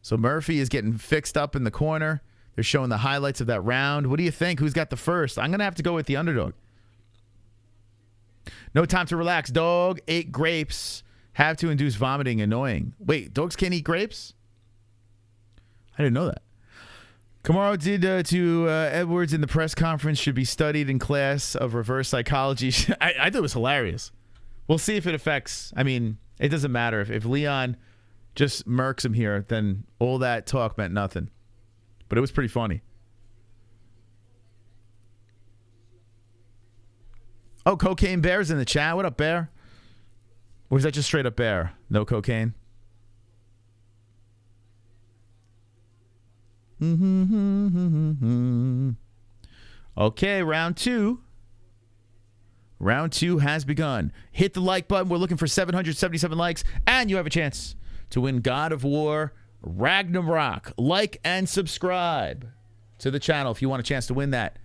So Murphy is getting fixed up in the corner. They're showing the highlights of that round. What do you think? Who's got the first? I'm going to have to go with the underdog. No time to relax. Dog ate grapes. Have to induce vomiting. Annoying. Wait, dogs can't eat grapes? I didn't know that. KAMARU did to Edwards in the press conference should be studied in class of reverse psychology. I thought it was hilarious. We'll see if it affects. I mean, it doesn't matter. If Leon just murks him here, then all that talk meant nothing. But it was pretty funny. Oh, Cocaine Bear's in the chat. What up, Bear? Or is that just straight up Bear? No cocaine? Okay, round two. Round two has begun. Hit the like button. We're looking for 777 likes, and you have a chance to win God of War Ragnarok. Like and subscribe to the channel if you want a chance to win that.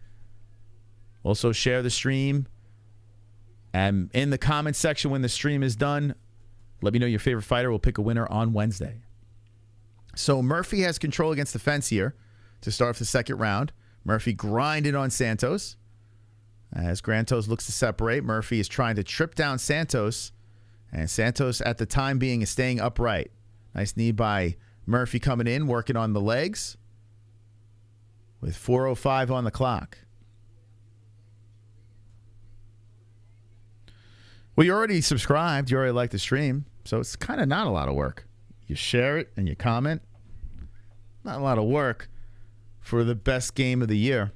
Also, share the stream. And in the comment section when the stream is done, let me know your favorite fighter. We'll pick a winner on Wednesday. So Murphy has control against the fence here to start off the second round. Murphy grinded on Santos. As Grantos looks to separate, Murphy is trying to trip down Santos. And Santos, at the time being, is staying upright. Nice knee by Murphy coming in, working on the legs. With 4:05 on the clock. Well, you already subscribed. You already like the stream. So it's kind of not a lot of work. You share it and you comment. Not a lot of work for the best game of the year.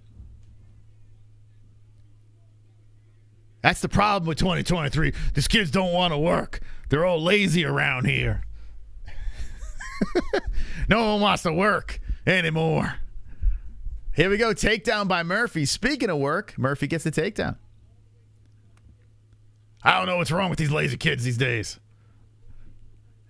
That's the problem with 2023. These kids don't want to work. They're all lazy around here. No one wants to work anymore. Here we go. Takedown by Murphy. Speaking of work, Murphy gets the takedown. I don't know what's wrong with these lazy kids these days.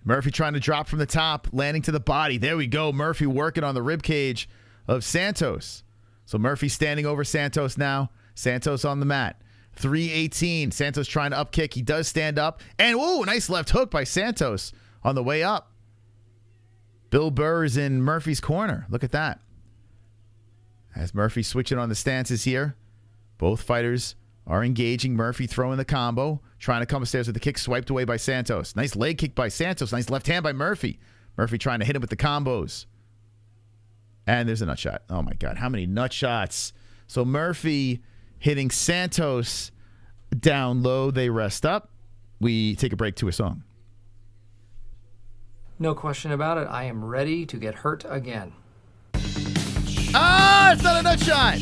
Murphy trying to drop from the top, landing to the body. There we go. Murphy working on the rib cage of Santos. So Murphy standing over Santos now. Santos on the mat. 3:18. Santos trying to up kick. He does stand up. And, whoa, nice left hook by Santos on the way up. Bill Burr is in Murphy's corner. Look at that. As Murphy switching on the stances here. Both fighters are engaging. Murphy throwing the combo. Trying to come upstairs with the kick swiped away by Santos. Nice leg kick by Santos. Nice left hand by Murphy. Murphy trying to hit him with the combos. And there's a nut shot. Oh, my God. How many nut shots? So Murphy hitting Santos down low. They rest up. We take a break to a song. No question about it. I am ready to get hurt again. Ah, it's not a nut shot.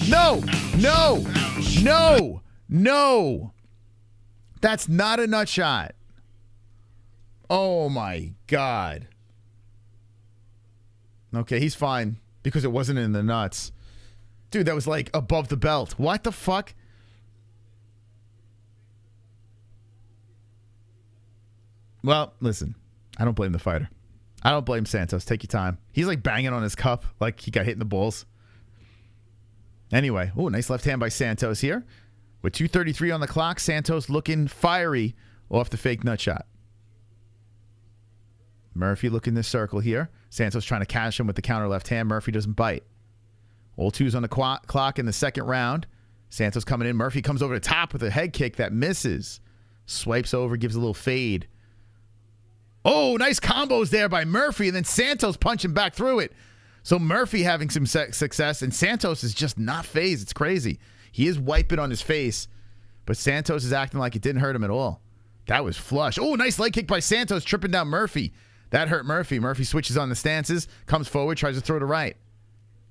No, no, no, no. That's not a nut shot. Oh, my God. Okay, he's fine because it wasn't in the nuts. Dude, that was like above the belt. What the fuck? Well, listen, I don't blame the fighter. I don't blame Santos. Take your time. He's like banging on his cup like he got hit in the balls. Anyway, nice left hand by Santos here. With 2:33 on the clock, Santos looking fiery off the fake nut shot. Murphy looking this circle here. Santos trying to catch him with the counter left hand. Murphy doesn't bite. All twos on the clock in the second round. Santos coming in. Murphy comes over the top with a head kick that misses. Swipes over, gives a little fade. Oh, nice combos there by Murphy, and then Santos punching back through it. So Murphy having some success, and Santos is just not phased. It's crazy. He is wiping on his face, but Santos is acting like it didn't hurt him at all. That was flush. Oh, nice leg kick by Santos, tripping down Murphy. That hurt Murphy. Murphy switches on the stances, comes forward, tries to throw to right.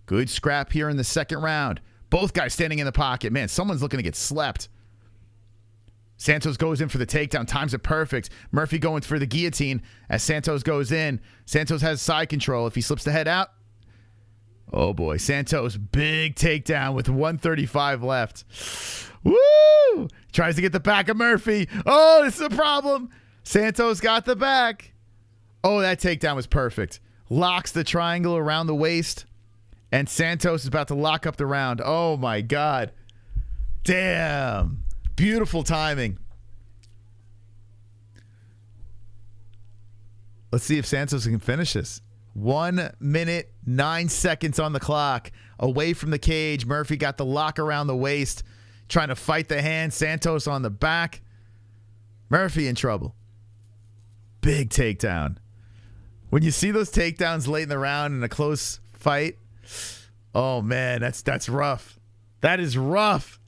Good scrap here in the second round. Both guys standing in the pocket. Man, someone's looking to get slept. Santos goes in for the takedown. Times it perfect. Murphy going for the guillotine as Santos goes in. Santos has side control. If he slips the head out. Oh, boy. Santos, big takedown with 1:35 left. Woo! Tries to get the back of Murphy. Oh, this is a problem. Santos got the back. Oh, that takedown was perfect. Locks the triangle around the waist. And Santos is about to lock up the round. Oh, my God. Damn. Beautiful timing. Let's see if Santos can finish this. 1 minute, 9 seconds on the clock. Away from the cage. Murphy got the lock around the waist. Trying to fight the hand. Santos on the back. Murphy in trouble. Big takedown. When you see those takedowns late in the round in a close fight, oh, man, that's rough. That is rough.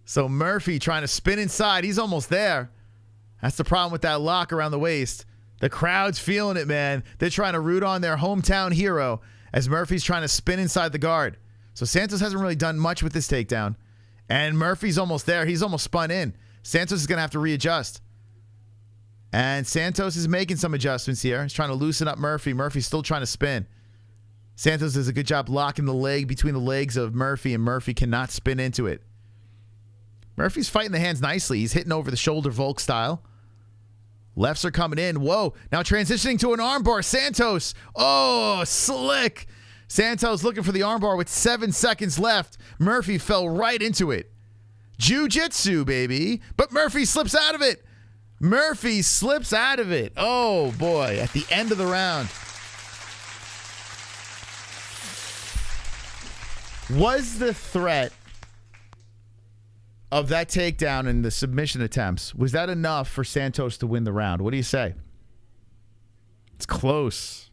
So Murphy trying to spin inside. He's almost there. That's the problem with that lock around the waist. The crowd's feeling it, man. They're trying to root on their hometown hero as Murphy's trying to spin inside the guard. So Santos hasn't really done much with this takedown. And Murphy's almost there. He's almost spun in. Santos is going to have to readjust. And Santos is making some adjustments here. He's trying to loosen up Murphy. Murphy's still trying to spin. Santos does a good job locking the leg between the legs of Murphy, and Murphy cannot spin into it. Murphy's fighting the hands nicely. He's hitting over the shoulder Volk style. Lefts are coming in. Whoa. Now transitioning to an armbar. Santos. Oh, slick. Santos looking for the armbar with 7 seconds left. Murphy fell right into it. Jiu-jitsu, baby. But Murphy slips out of it. Murphy slips out of it. Oh, boy. At the end of the round. Was the threat of that takedown and the submission attempts, was that enough for Santos to win the round? What do you say? It's close.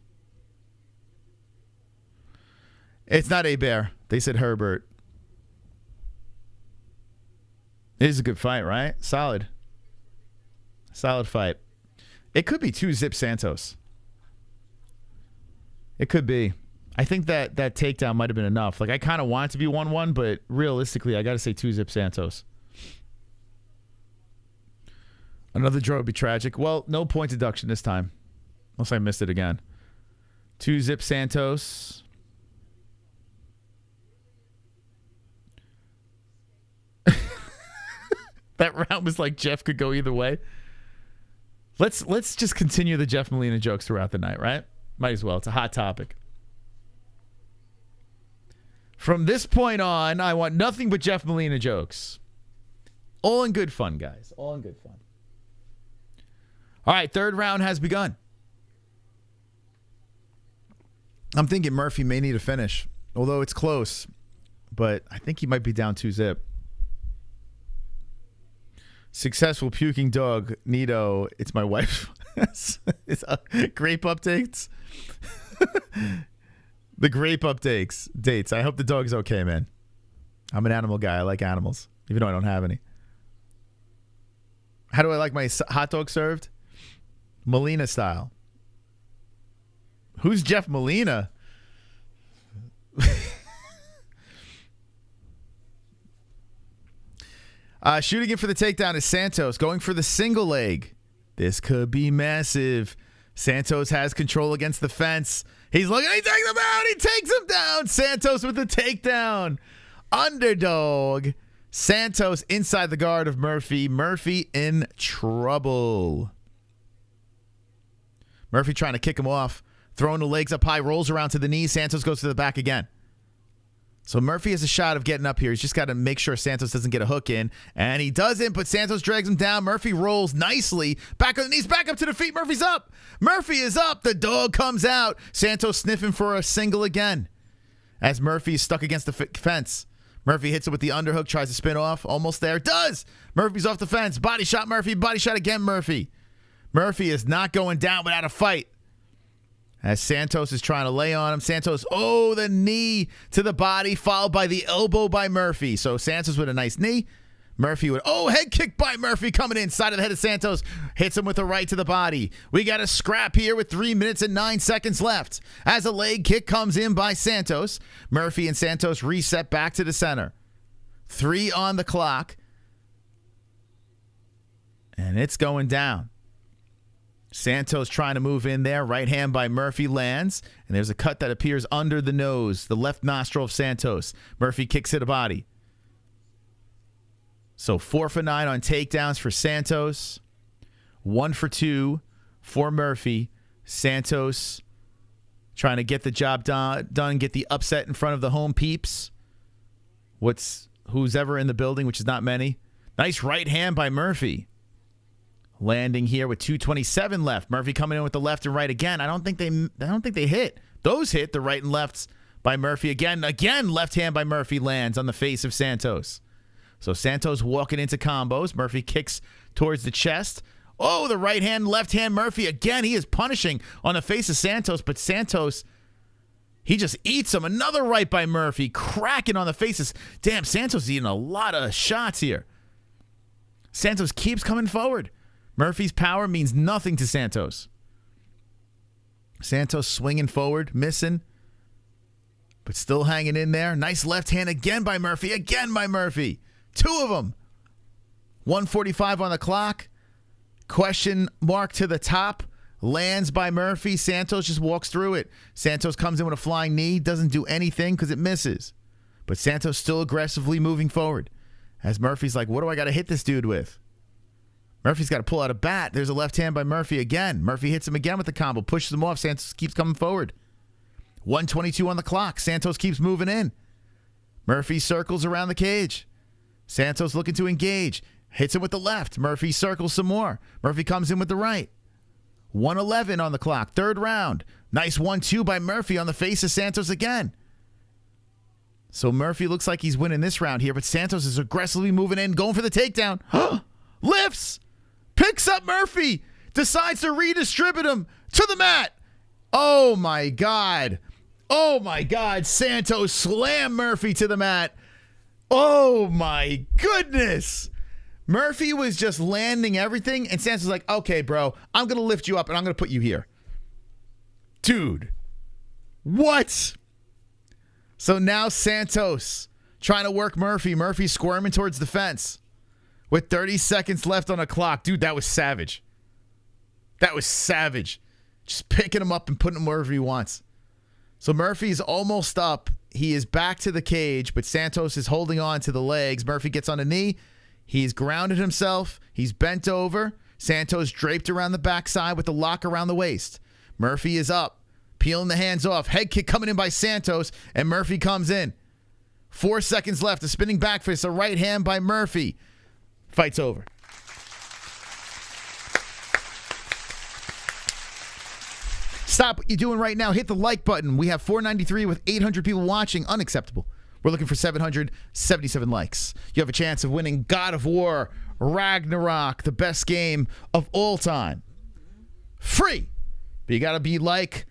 It's not a bear. They said Herbert. It is a good fight, right? Solid. Solid fight. It could be 2-zip Santos. It could be. I think that takedown might have been enough. Like, I kind of want it to be 1-1, but realistically, I got to say 2-zip Santos. Another draw would be tragic. Well, no point deduction this time. Unless I missed it again. 2-zip Santos. That round was like Jeff could go either way. Let's just continue the Jeff Molina jokes throughout the night, right? Might as well. It's a hot topic. From this point on, I want nothing but Jeff Molina jokes. All in good fun, guys. All in good fun. All right, third round has begun. I'm thinking Murphy may need a finish, although it's close. But I think he might be down 2-zip. Successful puking dog, Nito. It's my wife. It's grape updates. The grape updates. Dates. I hope the dog's okay, man. I'm an animal guy. I like animals, even though I don't have any. How do I like my hot dog served? Molina style. Who's Jeff Molina? Shooting in for the takedown is Santos. Going for the single leg. This could be massive. Santos has control against the fence. He's looking. He takes him out. He takes him down. Santos with the takedown. Underdog. Santos inside the guard of Murphy. Murphy in trouble. Murphy trying to kick him off. Throwing the legs up high. Rolls around to the knees. Santos goes to the back again. So Murphy has a shot of getting up here. He's just got to make sure Santos doesn't get a hook in. And he doesn't, but Santos drags him down. Murphy rolls nicely. Back on the knees, back up to the feet. Murphy's up. Murphy is up. The dog comes out. Santos sniffing for a single again. As Murphy is stuck against the fence. Murphy hits it with the underhook, tries to spin off. Almost there. Does. Murphy's off the fence. Body shot Murphy. Body shot again Murphy. Murphy is not going down without a fight. As Santos is trying to lay on him. Santos, the knee to the body, followed by the elbow by Murphy. So Santos with a nice knee. Murphy with, head kick by Murphy coming in. Side of the head of Santos. Hits him with a right to the body. We got a scrap here with 3 minutes and 9 seconds left. As a leg kick comes in by Santos. Murphy and Santos reset back to the center. 3 on the clock. And it's going down. Santos trying to move in there. Right hand by Murphy lands. And there's a cut that appears under the nose. The left nostril of Santos. Murphy kicks to the body. So 4 for 9 on takedowns for Santos. 1 for 2 for Murphy. Santos trying to get the job done. Get the upset in front of the home peeps. Who's ever in the building, which is not many. Nice right hand by Murphy. Landing here with 2:27 left. Murphy coming in with the left and right again. I don't think they hit. Those hit the right and lefts by Murphy again. Again, left hand by Murphy lands on the face of Santos. So Santos walking into combos. Murphy kicks towards the chest. The right hand, left hand Murphy again. He is punishing on the face of Santos, but Santos, he just eats him. Another right by Murphy, cracking on the faces. Damn, Santos is eating a lot of shots here. Santos keeps coming forward. Murphy's power means nothing to Santos. Santos swinging forward, missing, but still hanging in there. Nice left hand again by Murphy. Again by Murphy. 2 of them. 1:45 on the clock. Question mark to the top. Lands by Murphy. Santos just walks through it. Santos comes in with a flying knee. Doesn't do anything because it misses. But Santos still aggressively moving forward. As Murphy's like, what do I got to hit this dude with? Murphy's got to pull out a bat. There's a left hand by Murphy again. Murphy hits him again with the combo, pushes him off. Santos keeps coming forward. 1:22 on the clock. Santos keeps moving in. Murphy circles around the cage. Santos looking to engage. Hits him with the left. Murphy circles some more. Murphy comes in with the right. 1:11 on the clock. Third round. Nice 1-2 by Murphy on the face of Santos again. So Murphy looks like he's winning this round here, but Santos is aggressively moving in, going for the takedown. Lifts. Picks up Murphy. Decides to redistribute him to the mat. Oh, my God. Oh, my God. Santos slammed Murphy to the mat. Oh, my goodness. Murphy was just landing everything, and Santos was like, okay, bro, I'm going to lift you up, and I'm going to put you here. Dude. What? So now Santos trying to work Murphy. Murphy squirming towards the fence with 30 seconds left on the clock. Dude, that was savage. That was savage. Just picking him up and putting him wherever he wants. So Murphy's almost up. He is back to the cage, but Santos is holding on to the legs. Murphy gets on a knee. He's grounded himself. He's bent over. Santos draped around the backside with the lock around the waist. Murphy is up, peeling the hands off. Head kick coming in by Santos, and Murphy comes in. 4 seconds left. A spinning back fist, a right hand by Murphy. Fight's over. Stop what you're doing right now. Hit the like button. We have 493 with 800 people watching. Unacceptable. We're looking for 777 likes. You have a chance of winning God of War Ragnarok, the best game of all time. Free. But you got to be like,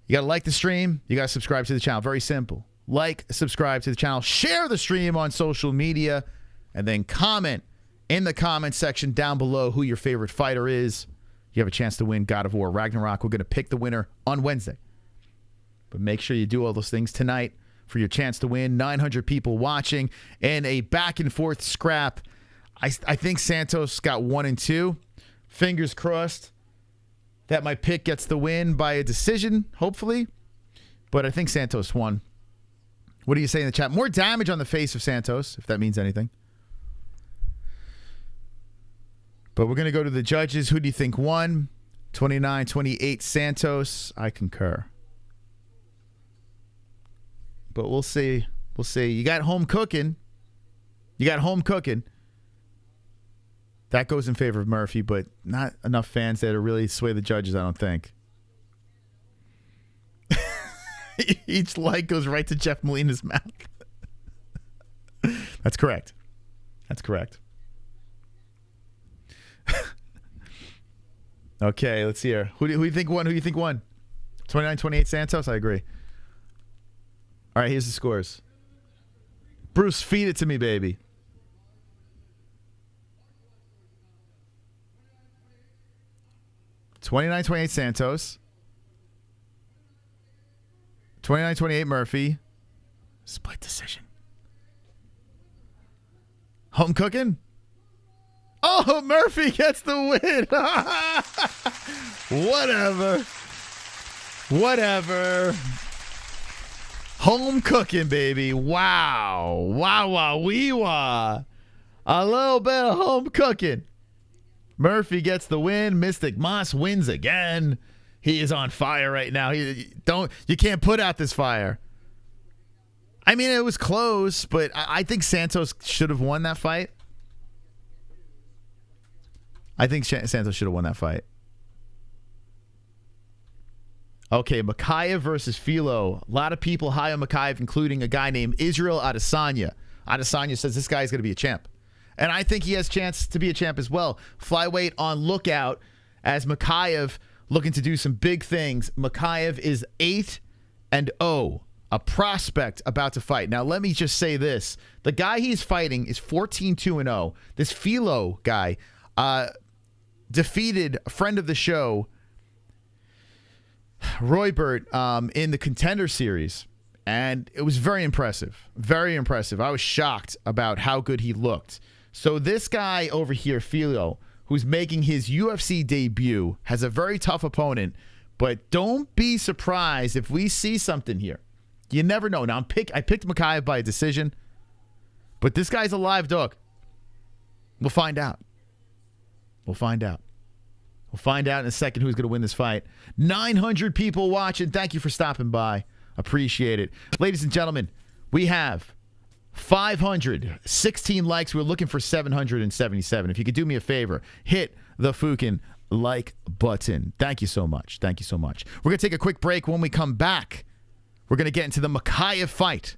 you got to like the stream. You got to subscribe to the channel. Very simple. Like, subscribe to the channel. Share the stream on social media. And then comment in the comment section down below who your favorite fighter is. You have a chance to win God of War Ragnarok. We're going to pick the winner on Wednesday. But make sure you do all those things tonight for your chance to win. 900 people watching and a back and forth scrap. I think Santos got 1 and 2. Fingers crossed that my pick gets the win by a decision, hopefully. But I think Santos won. What do you say in the chat? More damage on the face of Santos, if that means anything. But we're going to go to the judges. Who do you think won? 29-28 Santos. I concur. But we'll see. We'll see. You got home cooking. You got home cooking. That goes in favor of Murphy, but not enough fans there to really sway the judges, I don't think. Each like goes right to Jeff Molina's mouth. That's correct. That's correct. Okay, let's see here. Who do you think won? Who do you think won? 29-28 Santos? I agree. All right, here's the scores. Bruce, feed it to me, baby. $29-28 Santos. 29-28 Murphy. Split decision. Home cooking? Oh, Murphy gets the win. Whatever. Home cooking, baby. Wow. Wee-wah. A little bit of home cooking. Murphy gets the win. Mystic Moss wins again. He is on fire right now. You can't put out this fire. I mean, it was close, but I think Santos should have won that fight. I think Santos should have won that fight. Okay, Mokaev versus Filho. A lot of people high on Mokaev, including a guy named Israel Adesanya. Adesanya says this guy's going to be a champ. And I think he has a chance to be a champ as well. Flyweight on lookout as Mokaev looking to do some big things. Mokaev is 8-0, a prospect about to fight. Now, let me just say this. The guy he's fighting is 14-2-0. This Filho guy defeated a friend of the show, Herbert, in the Contender Series. And it was very impressive. Very impressive. I was shocked about how good he looked. So this guy over here, Filho, who's making his UFC debut, has a very tough opponent. But don't be surprised if we see something here. You never know. Now, I picked Mokaev by a decision. But this guy's a live dog. We'll find out. We'll find out. We'll find out in a second who's going to win this fight. 900 people watching. Thank you for stopping by. Appreciate it. Ladies and gentlemen, we have 516 likes. We're looking for 777. If you could do me a favor, hit the fucking like button. Thank you so much. Thank you so much. We're going to take a quick break. When we come back, we're going to get into the Mokaev fight.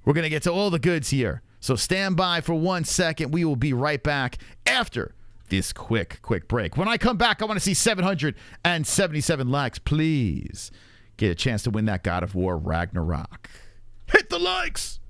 We're going to get to all the goods here. So stand by for 1 second. We will be right back after this quick break. When I come back, I want to see 777 likes. Please get a chance to win that God of War Ragnarok. Hit the likes!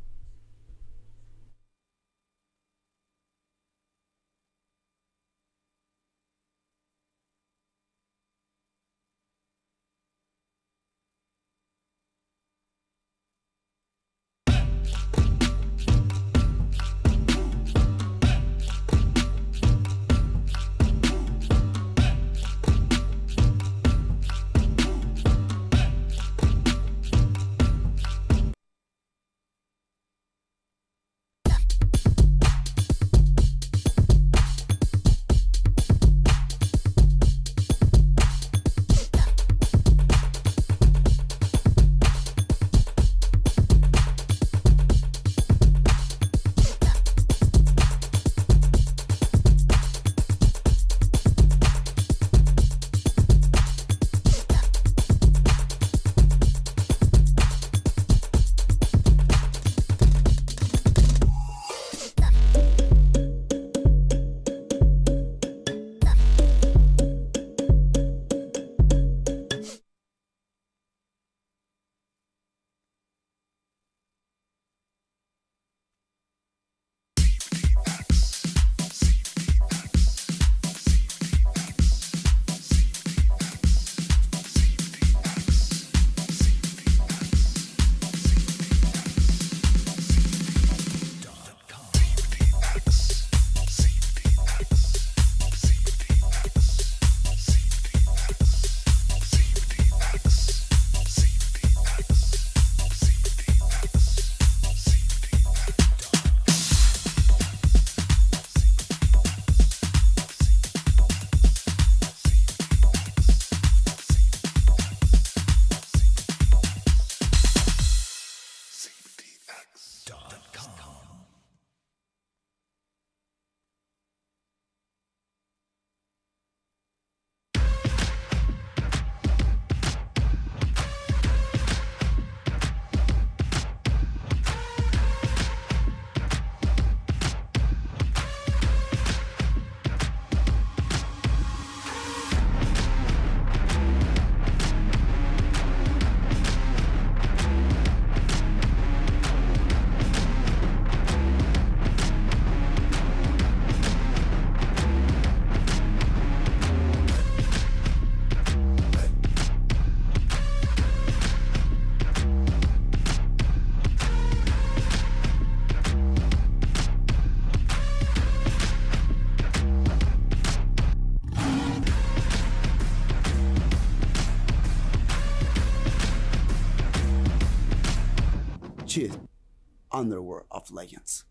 Cheers. Underworld of Legends.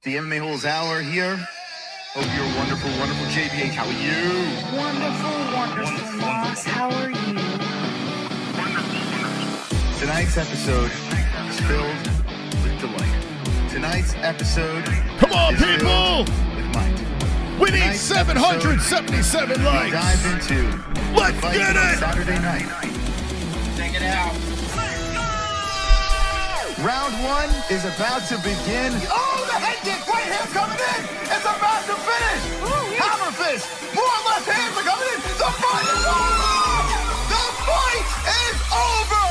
The MMA-Holes hour here. Hope you're wonderful, wonderful. JBH, how are you? Wonderful, Moss. How are you? Tonight's episode is filled with delight. Tonight's episode Come on, is people! filled with might. We need Tonight's 777 episode, likes. we dive into Let's the fight get on it! Saturday night. Check it out. Round one is about to begin. Oh, the head kick. Right hand coming in. It's about to finish. Hammer fist. More left hands are coming in. The fight is over. The fight is over.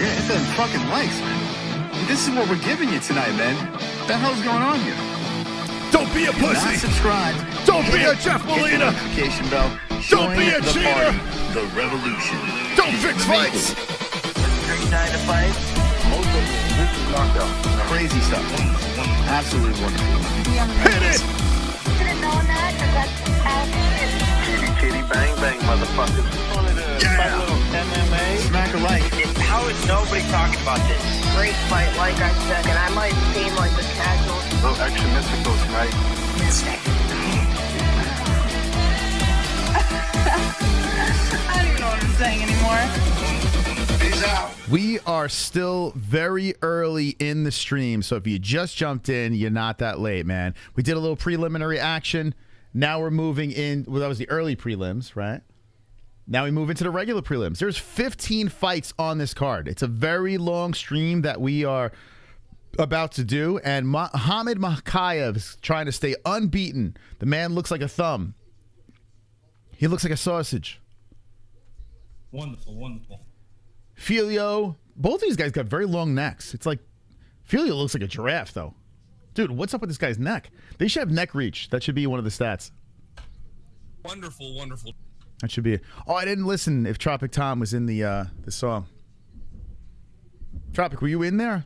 Yeah, hit them fucking likes, man. This is what we're giving you tonight, man. What the hell's going on here? Don't be a pussy. Not subscribed. Don't be a Jeff Molina. Notification bell. Don't be a Join the cheater. party, the revolution. Don't fix fights. 3 9 to 5. Crazy stuff. Absolutely wonderful. Hit it. Kitty bang bang, motherfuckers. Yeah. MMA. Smack a like. How is nobody talking about this? Great fight, like I said, and I might seem like the casual. A little extra mystical tonight. I don't even know what I'm saying anymore. Peace out. We are still very early in the stream, so if you just jumped in, you're not that late, man. We did a little preliminary action. Now we're moving in. Well, that was the early prelims, right? Now we move into the regular prelims. There's 15 fights on this card. It's a very long stream that we are about to do, and Mokaev is trying to stay unbeaten. The man looks like a thumb. He looks like a sausage. Wonderful, wonderful. Filho, both of these guys got very long necks. It's like, Filho looks like a giraffe, though. Dude, what's up with this guy's neck? They should have neck reach. That should be one of the stats. Wonderful, wonderful. That should be it. Oh, I didn't listen if Tropic Tom was in the song. Tropic, were you in there?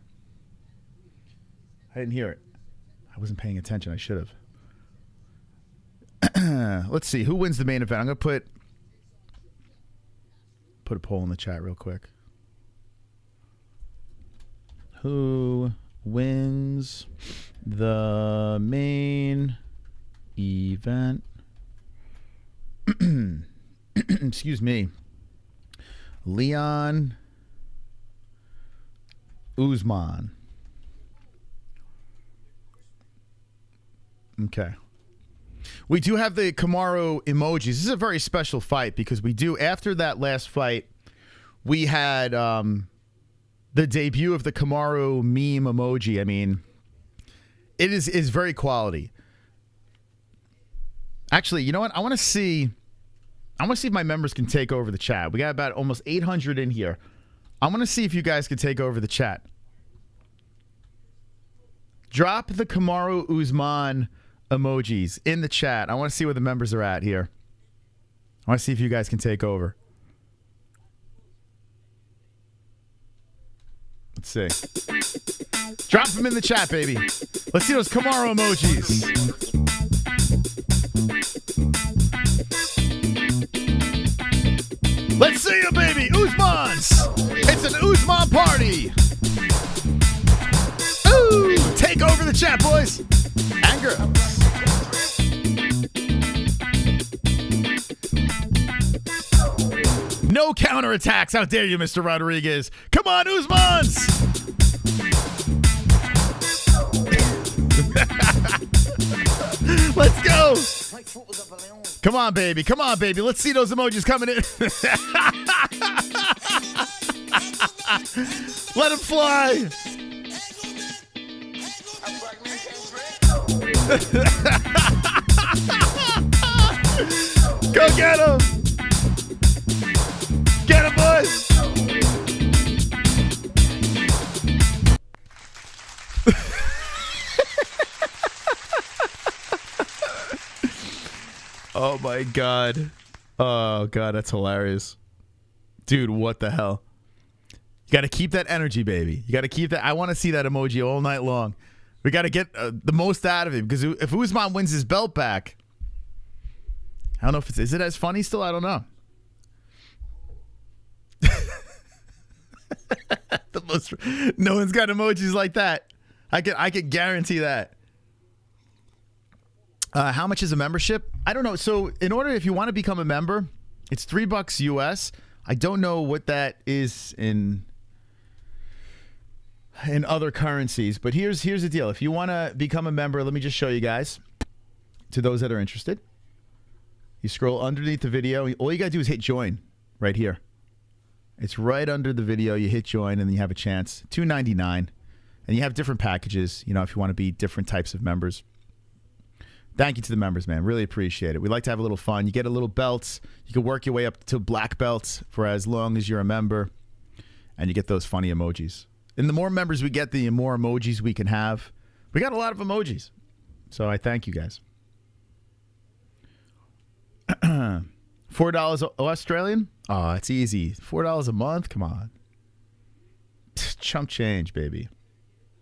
I didn't hear it. I wasn't paying attention. I should have. Let's see. Who wins the main event? I'm going to put a poll in the chat real quick. Who wins the main event? Excuse me. Leon Usman. Okay. We do have the KAMARU emojis. This is a very special fight because we do, after that last fight, we had the debut of the KAMARU meme emoji. I mean, it is very quality. Actually, you know what? I want to see if my members can take over the chat. We got about almost 800 in here. I want to see if you guys can take over the chat. Drop the KAMARU Usman emojis in the chat. I want to see where the members are at here. I want to see if you guys can take over. Let's see. Drop them in the chat, baby. Let's see those KAMARU emojis. Let's see you, baby. Usmans. It's an Usman party. Ooh, take over the chat, boys. Anger. No counterattacks. How dare you, Mr. Rodriguez? Come on, Usmans. Let's go. Come on, baby. Come on, baby. Let's see those emojis coming in. Let them fly. Go get him. Get him, boys. Oh my God. Oh God, that's hilarious. Dude, what the hell? You got to keep that energy, baby. You got to keep that. I want to see that emoji all night long. We got to get the most out of him, because if Usman wins his belt back, I don't know if is it as funny still? I don't know. No one's got emojis like that. I could guarantee that. How much is a membership? I don't know. So in order, if you want to become a member, it's $3 US. I don't know what that is in other currencies, but here's the deal. If you want to become a member, let me just show you guys. To those that are interested, you scroll underneath the video. All you got to do is hit join right here. It's right under the video. You hit join, and then you have a chance. $2.99, and you have different packages, you know, if you want to be different types of members. Thank you to the members, man. Really appreciate it. We like to have a little fun. You get a little belts. You can work your way up to black belts for as long as you're a member, and you get those funny emojis. And the more members we get, the more emojis we can have. We got a lot of emojis, so I thank you guys. $4 Australian? Oh, it's easy. $4 a month? Come on. Chump change, baby.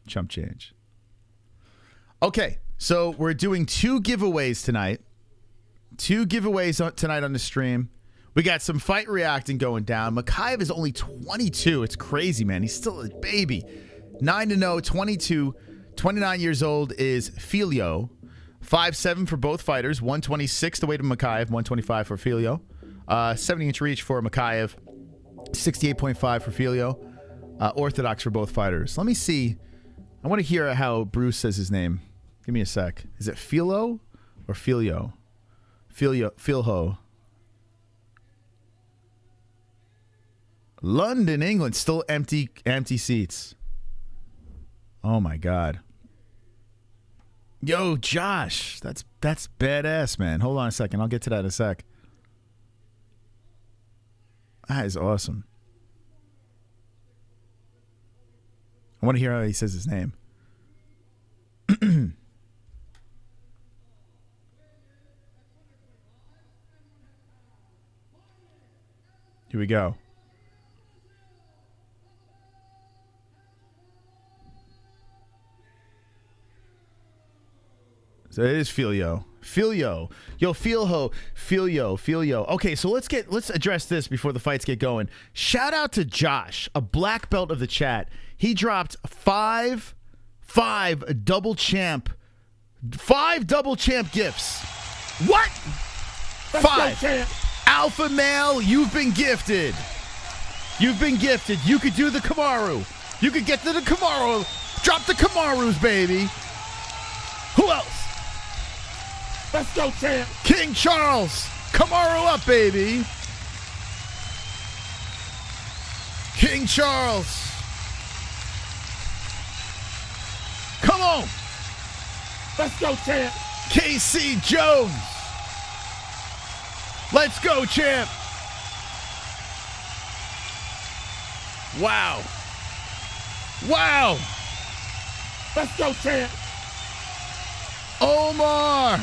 Chump change. Okay, so we're doing 2 giveaways tonight. 2 giveaways tonight on the stream. We got some fight reacting going down. Mokaev is only 22. It's crazy, man. He's still a baby. 9-0, 22, 29 years old is Filho. 5'7" for both fighters. 126 the weight of Mokaev. 125 for Filho. 70-inch reach for Mokaev. 68.5 for Filho. Orthodox for both fighters. Let me see. I want to hear how Bruce says his name. Give me a sec. Is it Filho or Filho? Filho. London, England, still empty seats. Oh my God. Yo, Josh, that's badass, man. Hold on a second. I'll get to that in a sec. That is awesome. I want to hear how he says his name. Here we go. So it is Filho. Yo, Filho. Okay, so let's address this before the fights get going. Shout out to Josh, a black belt of the chat. He dropped 5 double champ gifts. What? 5. Alpha male, you've been gifted. You could do the KAMARU. You could get to the KAMARU. Drop the KAMARUs, baby. Who else? Let's go, champ. King Charles. KAMARU up, baby. King Charles. Come on. Let's go, champ. KC Jones. Let's go, champ. Wow. Let's go, champ. Omar.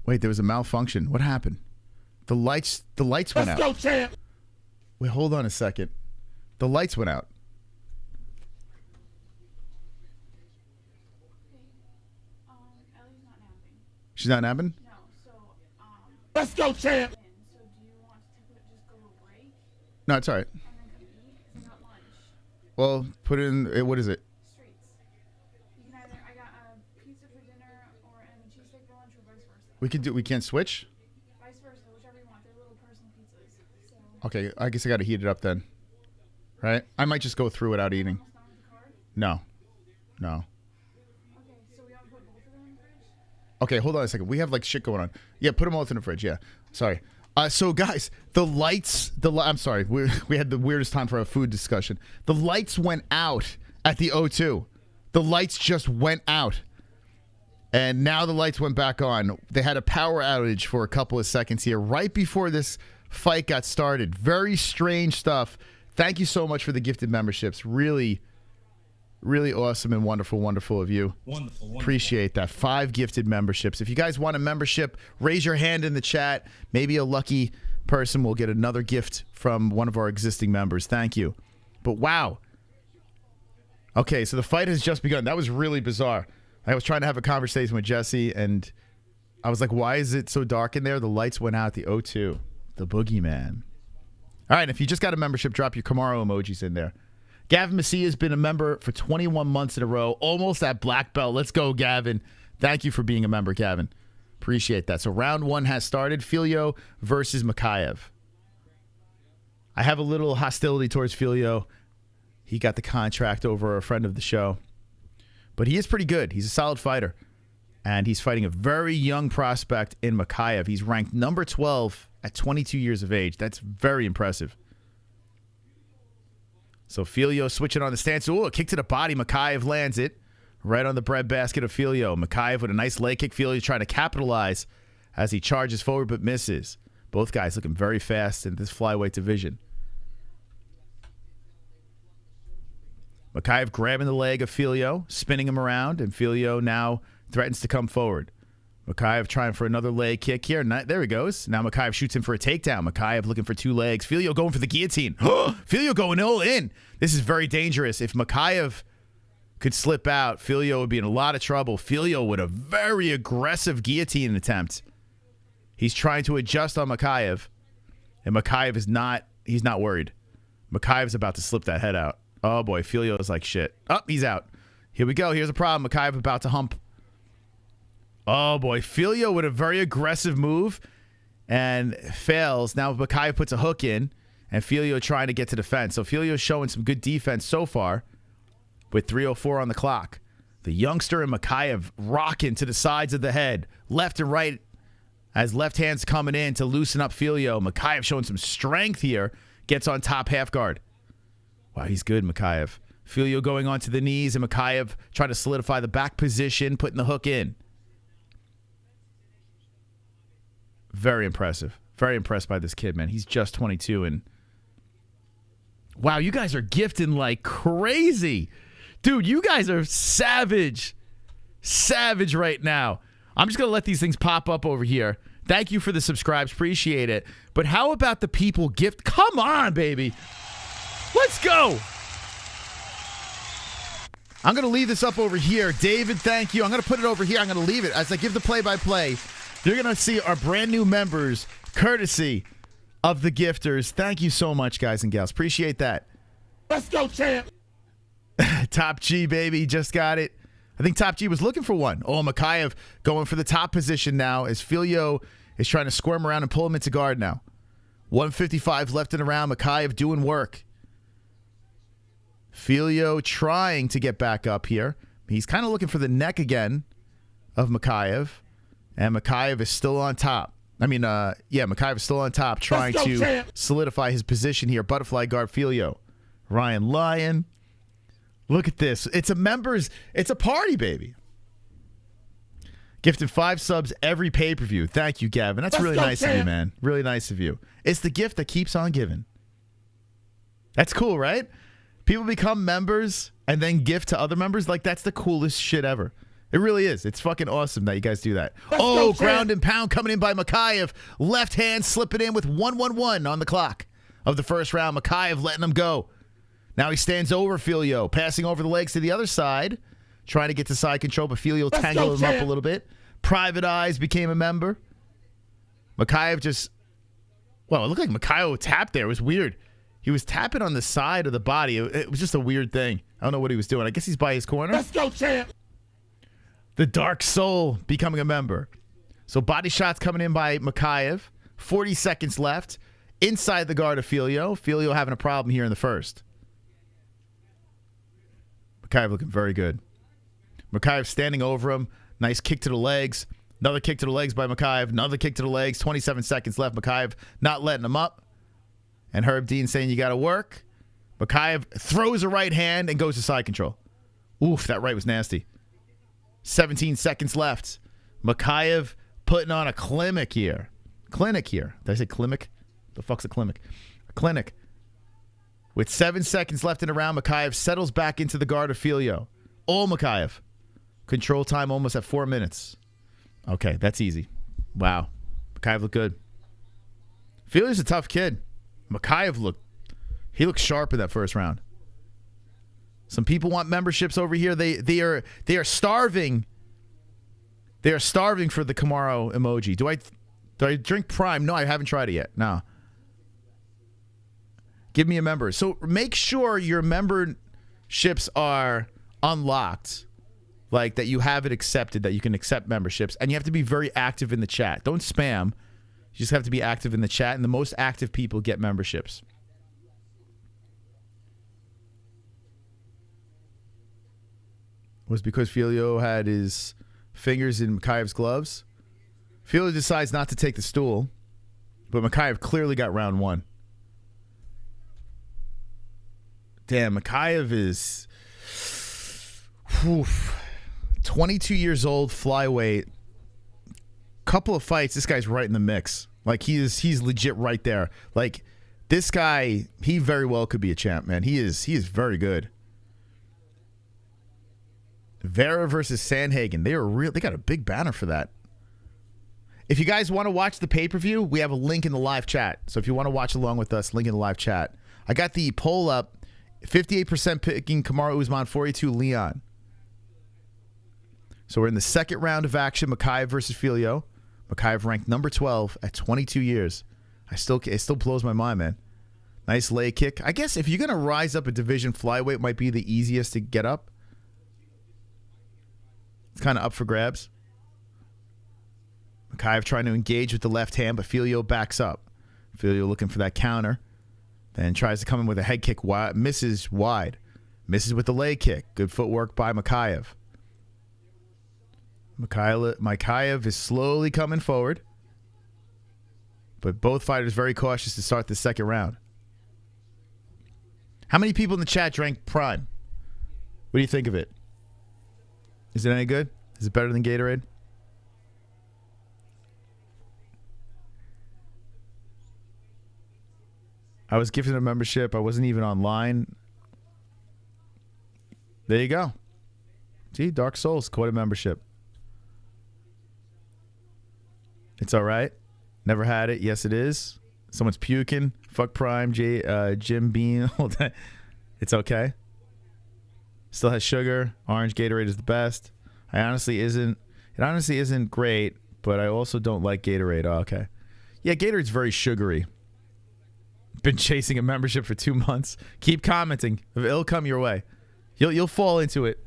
Wait, there was a malfunction. What happened? The lights went out. Let's go, champ. Wait, hold on a second. The lights went out. Ellie's not napping. She's not napping? No, so, let's go, champ. So do you want to just go to a break? No, it's all right. And then come eat? It's not lunch. Well, put it in, what is it? Streets. You can either, I got a pizza for dinner and a cheesesteak for lunch, or vice versa. We can't switch? Vice versa, whichever you want. They're little personal pizzas. So. Okay, I guess I got to heat it up then. Right? I might just go through without eating. No. Okay, so we don't put both of them in the fridge? Okay, hold on a second. We have like shit going on. Yeah, put them all in the fridge. Yeah. Sorry. So guys, the lights, I'm sorry. We had the weirdest time for a food discussion. The lights went out at the O2. The lights just went out. And now the lights went back on. They had a power outage for a couple of seconds here right before this fight got started. Very strange stuff. Thank you so much for the gifted memberships. Really, really awesome and wonderful of you. Wonderful. Appreciate that. 5 gifted memberships. If you guys want a membership, raise your hand in the chat. Maybe a lucky person will get another gift from one of our existing members. Thank you. But wow. Okay, so the fight has just begun. That was really bizarre. I was trying to have a conversation with Jesse, and I was like, why is it so dark in there? The lights went out, the O2. The boogeyman. All right, if you just got a membership, drop your KAMARU emojis in there. Gavin Messia has been a member for 21 months in a row, almost at black belt. Let's go, Gavin. Thank you for being a member, Gavin. Appreciate that. So round 1 has started. Filho versus Mokaev. I have a little hostility towards Filho. He got the contract over a friend of the show. But he is pretty good. He's a solid fighter. And he's fighting a very young prospect in Mokaev. He's ranked number 12 at 22 years of age. That's very impressive. So Filho switching on the stance. Ooh, a kick to the body. Mokaev lands it right on the breadbasket of Filho. Mokaev with a nice leg kick. Filho trying to capitalize as he charges forward but misses. Both guys looking very fast in this flyweight division. Mokaev grabbing the leg of Filho, spinning him around, and Filho now threatens to come forward. Mokaev trying for another leg kick here. There he goes. Now Mokaev shoots him for a takedown. Mokaev looking for 2 legs. Filho going for the guillotine. Filho going all in. This is very dangerous. If Mokaev could slip out, Filho would be in a lot of trouble. Filho with a very aggressive guillotine attempt. He's trying to adjust on Mokaev, and Mokaev is not, he's not worried. Mokaev's about to slip that head out. Oh boy, Filho's like shit. Oh, he's out. Here we go. Here's a problem. Mokaev about to hump. Oh boy, Filho with a very aggressive move and fails. Now Mokaev puts a hook in, and Filho trying to get to the fence. So Filho's showing some good defense so far with 3:04 on the clock. The youngster and Mokaev rocking to the sides of the head, left and right, as left hand's coming in to loosen up Filho. Mokaev showing some strength here. Gets on top half guard. Wow, he's good, Mokaev. Filho going onto the knees, and Mokaev trying to solidify the back position, putting the hook in. Very impressive. Very impressed by this kid, man. He's just 22, and wow, you guys are gifting like crazy. Dude, you guys are savage. Savage right now. I'm just going to let these things pop up over here. Thank you for the subscribes. Appreciate it. But how about the people gift? Come on, baby. Let's go. I'm going to leave this up over here. David, thank you. I'm going to put it over here. I'm going to leave it. As I give the play-by-play, you're going to see our brand new members, courtesy of the gifters. Thank you so much, guys and gals. Appreciate that. Let's go, champ. Top G, baby. Just got it. I think Top G was looking for one. Oh, Mokaev going for the top position now as Filho is trying to squirm around and pull him into guard now. 155 left in the round. Mokaev doing work. Filho trying to get back up here. He's kind of looking for the neck again of Mokaev. And Mokaev is still on top. Mokaev is still on top trying to solidify his position here. Butterfly guard Filho. Ryan Lyon. Look at this. It's a party, baby. Gifted 5 subs every pay-per-view. Thank you, Gavin. That's really nice of you, man. Really nice of you. It's the gift that keeps on giving. That's cool, right? People become members and then gift to other members. Like, that's the coolest shit ever. It really is. It's fucking awesome that you guys do that. Ground and pound coming in by Mokaev. Left hand slipping in with 1:11 on the clock of the first round. Mokaev letting him go. Now he stands over Filho, passing over the legs to the other side, trying to get to side control, but Filho tangled him up a little bit. Private Eyes became a member. Mokaev it looked like Mokaev tapped there. It was weird. He was tapping on the side of the body. It was just a weird thing. I don't know what he was doing. I guess he's by his corner. Let's go, champ. The Dark Soul becoming a member. So body shots coming in by Mokaev. 40 seconds left. Inside the guard of Filho. Filho having a problem here in the first. Mokaev looking very good. Mokaev standing over him. Nice kick to the legs. Another kick to the legs by Mokaev. Another kick to the legs. 27 seconds left. Mokaev not letting him up. And Herb Dean saying you got to work. Mokaev throws a right hand and goes to side control. Oof, that right was nasty. 17 seconds left. Mokaev putting on a clinic here. Did I say clinic? The fuck's a clinic? A clinic. With 7 seconds left in the round, Mokaev settles back into the guard of Filho. All Mokaev. Control time almost at 4 minutes. Okay, that's easy. Wow. Mokaev looked good. Filho's a tough kid. Mokaev looked sharp in that first round. Some people want memberships over here. They are starving. They are starving for the KAMARU emoji. Do I drink Prime? No, I haven't tried it yet. No. Give me a member. So make sure your memberships are unlocked, like that you have it accepted, that you can accept memberships, and you have to be very active in the chat. Don't spam. You just have to be active in the chat, and the most active people get memberships. Was because Filho had his fingers in Mokaev's gloves. Filho decides not to take the stool, but Mokaev clearly got round one. Damn, Mokaev is 22 years old, flyweight. Couple of fights, this guy's right in the mix. Like he's legit right there. Like this guy, he very well could be a champ, man. He is very good. Vera versus Sandhagen. They got a big banner for that. If you guys want to watch the pay-per-view, we have a link in the live chat. So if you want to watch along with us, link in the live chat. I got the poll up. 58% picking KAMARU USMAN, 42 Leon. So we're in the second round of action. Mokaev versus Filho. Mokaev ranked number 12 at 22 years. It still blows my mind, man. Nice leg kick. I guess if you're going to rise up a division, flyweight might be the easiest to get up. It's kind of up for grabs. Mokaev trying to engage with the left hand, but Filho backs up. Filho looking for that counter. Then tries to come in with a head kick. Misses wide. Misses with the leg kick. Good footwork by Mokaev. Mokaev is slowly coming forward. But both fighters very cautious to start the second round. How many people in the chat drank Prime? What do you think of it? Is it any good? Is it better than Gatorade? I was gifted a membership. I wasn't even online. There you go. See, Dark Souls, quite a membership. It's all right. Never had it. Yes, it is. Someone's puking. Fuck Prime. Jim Bean. It's okay. Still has sugar. Orange Gatorade is the best. It honestly isn't great, but I also don't like Gatorade. Oh, okay. Yeah, Gatorade's very sugary. Been chasing a membership for 2 months. Keep commenting. It'll come your way. You'll fall into it.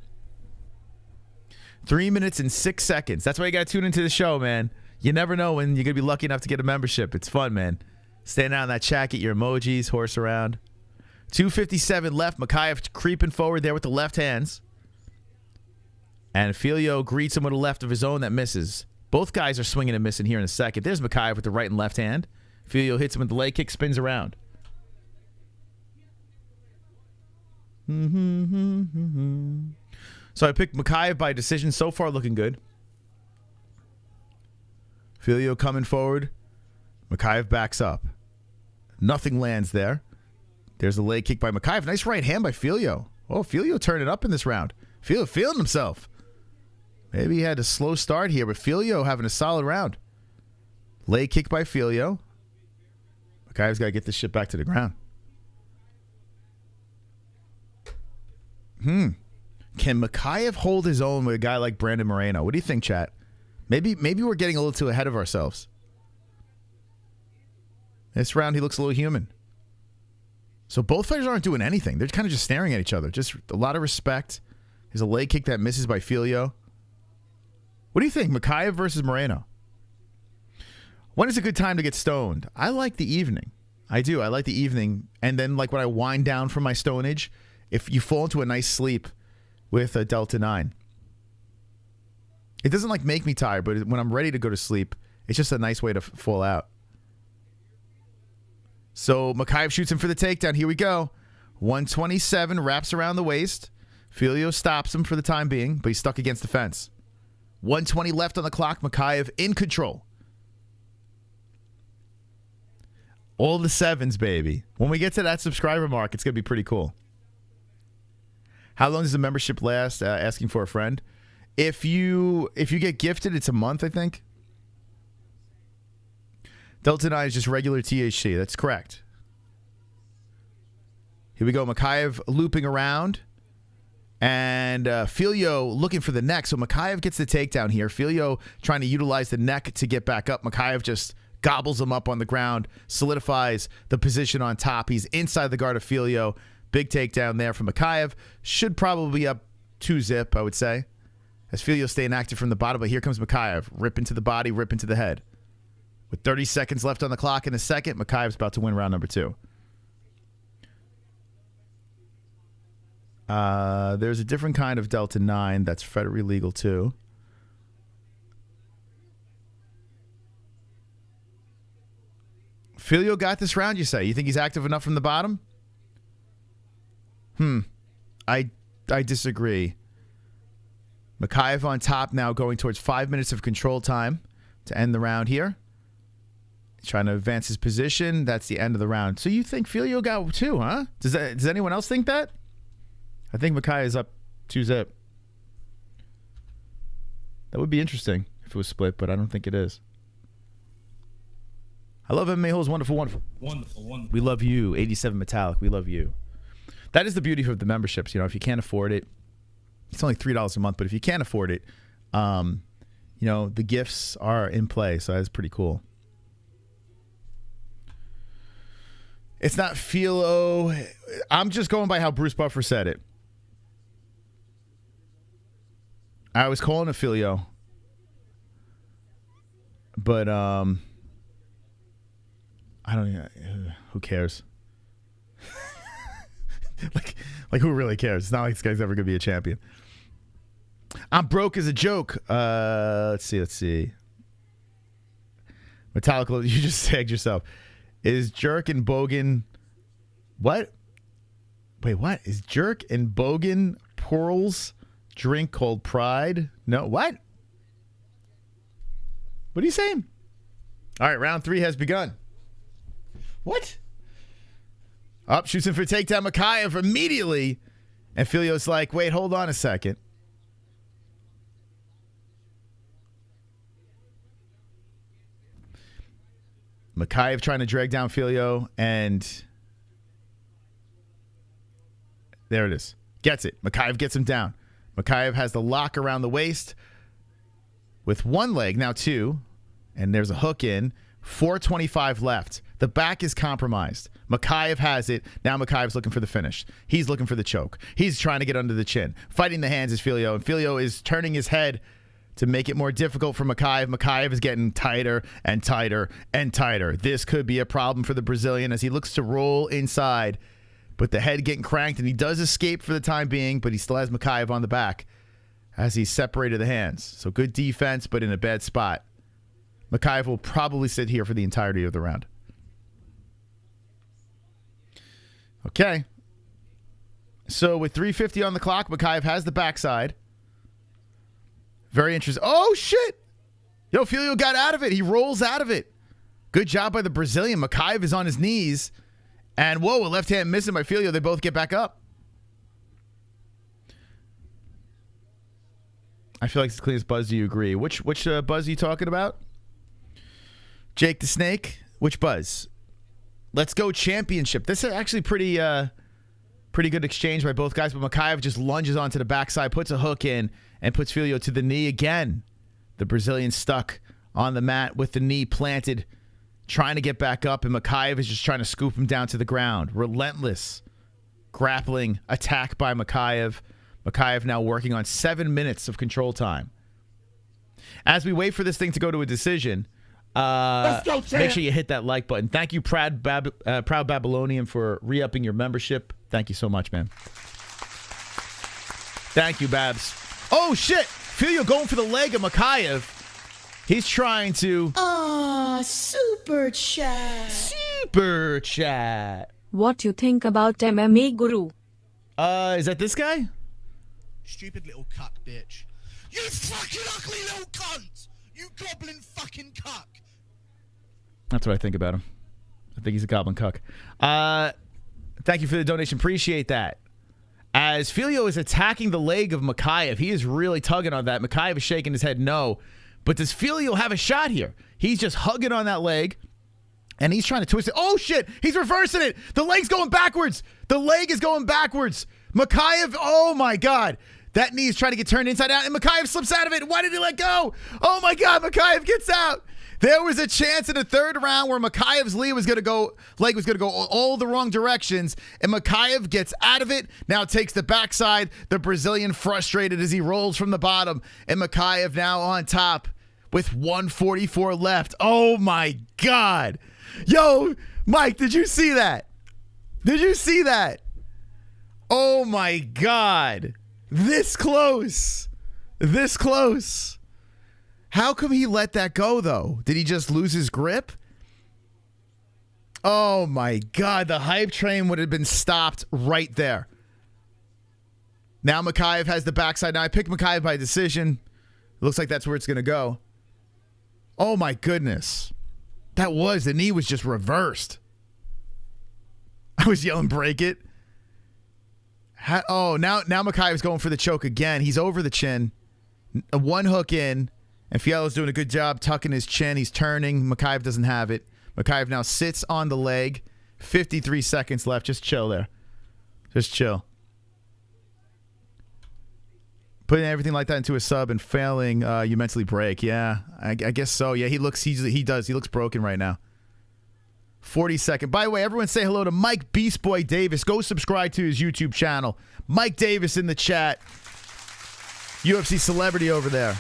3 minutes and 6 seconds. That's why you got to tune into the show, man. You never know when you're going to be lucky enough to get a membership. It's fun, man. Stand out in that chat, get your emojis, horse around. 2:57 left. Mokaev creeping forward there with the left hands. And Filho greets him with a left of his own that misses. Both guys are swinging and missing here in a second. There's Mokaev with the right and left hand. Filho hits him with the leg kick, spins around. So I picked Mokaev by decision. So far looking good. Filho coming forward. Mokaev backs up. Nothing lands there. There's a leg kick by Mokaev. Nice right hand by Filho. Oh, Filho turned it up in this round. Filho feeling himself. Maybe he had a slow start here, but Filho having a solid round. Leg kick by Filho. Mokaev's got to get this shit back to the ground. Can Mokaev hold his own with a guy like Brandon Moreno? What do you think, chat? Maybe we're getting a little too ahead of ourselves. This round, he looks a little human. So both fighters aren't doing anything. They're kind of just staring at each other. Just a lot of respect. There's a leg kick that misses by Filho. What do you think, Mokaev versus Moreno? When is a good time to get stoned? I like the evening. I do. I like the evening. And then like when I wind down from my stonage, if you fall into a nice sleep with a Delta 9. It doesn't like make me tired, but when I'm ready to go to sleep, it's just a nice way to fall out. So Mokaev shoots him for the takedown. Here we go. 127 wraps around the waist. Filho stops him for the time being, but he's stuck against the fence. 120 left on the clock. Mokaev in control. All the sevens, baby. When we get to that subscriber mark, it's going to be pretty cool. How long does the membership last? Asking for a friend. If you get gifted, it's a month, I think. Delta 9 is just regular THC. That's correct. Here we go. Mokaev looping around. And Filho looking for the neck. So Mokaev gets the takedown here. Filho trying to utilize the neck to get back up. Mokaev just gobbles him up on the ground, solidifies the position on top. He's inside the guard of Filho. Big takedown there from Mokaev. Should probably be up 2-zip, I would say, as Filho staying active from the bottom. But here comes Mokaev. Rip into the body, rip into the head. With 30 seconds left on the clock in the second, Mokaev's about to win round number 2. There's a different kind of Delta 9 that's federally legal too. Filho got this round, you say? You think he's active enough from the bottom? I disagree. Mokaev on top now, going towards 5 minutes of control time to end the round here. Trying to advance his position. That's the end of the round. So you think Filho got 2, huh? Does anyone else think that? I think Mokaev is up 2-zip. That would be interesting if it was split, but I don't think it is. I love MMA-Holes. Wonderful, wonderful. Wonderful. We love you. 87 Metallic. We love you. That is the beauty of the memberships. You know, if you can't afford it, it's only $3 a month, but if you can't afford it, you know, the gifts are in play, so that's pretty cool. It's not Filho. I'm just going by how Bruce Buffer said it. I was calling it Filho, but I don't. Who cares? like who really cares? It's not like this guy's ever gonna be a champion. I'm broke as a joke. Let's see. Metallica, you just tagged yourself. Is Jerk and Bogan what? Wait, what? Is Jerk and Bogan Pearls drink called Pride? No, what? What are you saying? All right, round 3 has begun. What? Up, shoots in for takedown. Mokaev immediately. And Filho's like, wait, hold on a second. Mokaev trying to drag down Filho, and there it is. Gets it. Mokaev gets him down. Mokaev has the lock around the waist with one leg, now 2, and there's a hook in. 4:25 left. The back is compromised. Mokaev has it. Now Mokaev's looking for the finish. He's looking for the choke. He's trying to get under the chin. Fighting the hands is Filho, and Filho is turning his head to make it more difficult for Mokaev. Mokaev is getting tighter and tighter and tighter. This could be a problem for the Brazilian as he looks to roll inside, but the head getting cranked, and he does escape for the time being, but he still has Mokaev on the back as he's separated the hands. So good defense, but in a bad spot. Mokaev will probably sit here for the entirety of the round. Okay. So with 3:50 on the clock, Mokaev has the backside. Very interesting. Oh, shit. Yo, Filho got out of it. He rolls out of it. Good job by the Brazilian. Mokaev is on his knees. And, whoa, a left hand missing by Filho. They both get back up. I feel like it's clean as Buzz. Do you agree? Which Buzz are you talking about? Jake the Snake? Which Buzz? Let's go championship. This is actually pretty good exchange by both guys, but Mokaev just lunges onto the backside, puts a hook in, and puts Filho to the knee again. The Brazilian stuck on the mat with the knee planted, trying to get back up, and Mokaev is just trying to scoop him down to the ground. Relentless grappling attack by Mokaev. Mokaev now working on 7 minutes of control time. As we wait for this thing to go to a decision, Let's go, make sure you hit that like button. Thank you, Proud Babylonian, for re-upping your membership. Thank you so much, man. Thank you, Babs. Oh, shit. Filho going for the leg of Mokaev. He's trying to... super chat. Super chat. What you think about MMA Guru? Is that this guy? Stupid little cuck bitch. You fucking ugly little cunt! You goblin fucking cuck! That's what I think about him. I think he's a goblin cuck. Thank you for the donation. Appreciate that. As Filho is attacking the leg of Mokaev, he is really tugging on that. Mokaev is shaking his head no. But does Filho have a shot here? He's just hugging on that leg, and he's trying to twist it. Oh, shit! He's reversing it! The leg's going backwards! The leg is going backwards! Mokaev, oh my God! That knee is trying to get turned inside out, and Mokaev slips out of it. Why did he let go? Oh my God, Mokaev gets out! There was a chance in the third round where Mokaev's leg was going to go all the wrong directions, and Mokaev gets out of it. Now takes the backside. The Brazilian frustrated as he rolls from the bottom, and Mokaev now on top with 1:44 left. Oh my God. Yo, Mike, did you see that? Did you see that? Oh my God. This close. This close. How come he let that go, though? Did he just lose his grip? Oh, my God. The hype train would have been stopped right there. Now Mokaev has the backside. Now I picked Mokaev by decision. It looks like that's where it's going to go. Oh, my goodness. The knee was just reversed. I was yelling, break it. Now Mokaev's going for the choke again. He's over the chin. One hook in. And Fialho's doing a good job tucking his chin. He's turning. Mokaev doesn't have it. Mokaev now sits on the leg. 53 seconds left. Just chill there. Just chill. Putting everything like that into a sub and failing, you mentally break. Yeah, I guess so. Yeah, he looks broken right now. 40-second. By the way, everyone say hello to Mike Beast Boy Davis. Go subscribe to his YouTube channel. Mike Davis in the chat. UFC celebrity over there.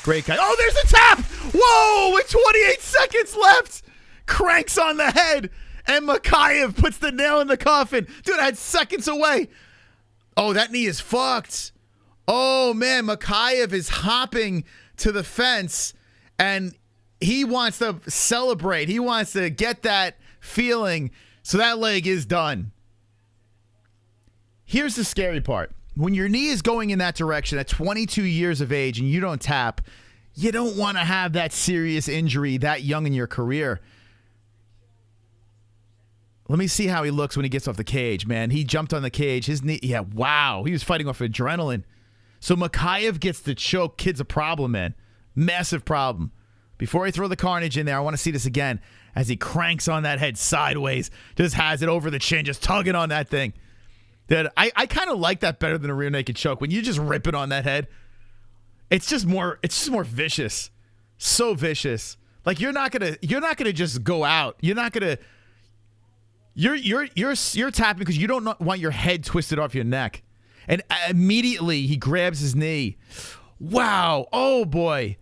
Great guy. Oh, there's a tap! Whoa, with 28 seconds left. Cranks on the head. And Mokaev puts the nail in the coffin. Dude, I had seconds away. Oh, that knee is fucked. Oh, man, Mokaev is hopping to the fence. And he wants to celebrate. He wants to get that feeling. So that leg is done. Here's the scary part. When your knee is going in that direction at 22 years of age and you don't tap, you don't want to have that serious injury that young in your career. Let me see how he looks when he gets off the cage, man. He jumped on the cage. His knee, yeah, wow. He was fighting off adrenaline. So Mokaev gets the choke. Kid's a problem, man. Massive problem. Before I throw the carnage in there, I want to see this again as he cranks on that head sideways. Just has it over the chin, just tugging on that thing. Dude, I kind of like that better than a rear naked choke. When you just rip it on that head, it's just more vicious. So vicious. Like you're not gonna just go out. You're tapping because you don't want your head twisted off your neck. And immediately he grabs his knee. Wow. Oh boy.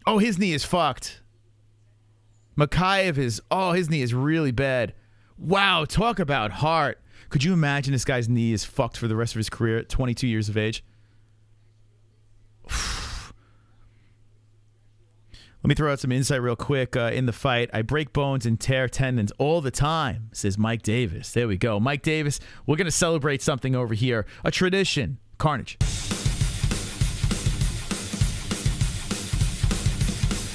Oh, his knee is fucked. Mokaev his knee is really bad. Wow, talk about heart. Could you imagine this guy's knee is fucked for the rest of his career at 22 years of age? Let me throw out some insight real quick in the fight. I break bones and tear tendons all the time, says Mike Davis. There we go. Mike Davis, we're going to celebrate something over here. A tradition. Carnage.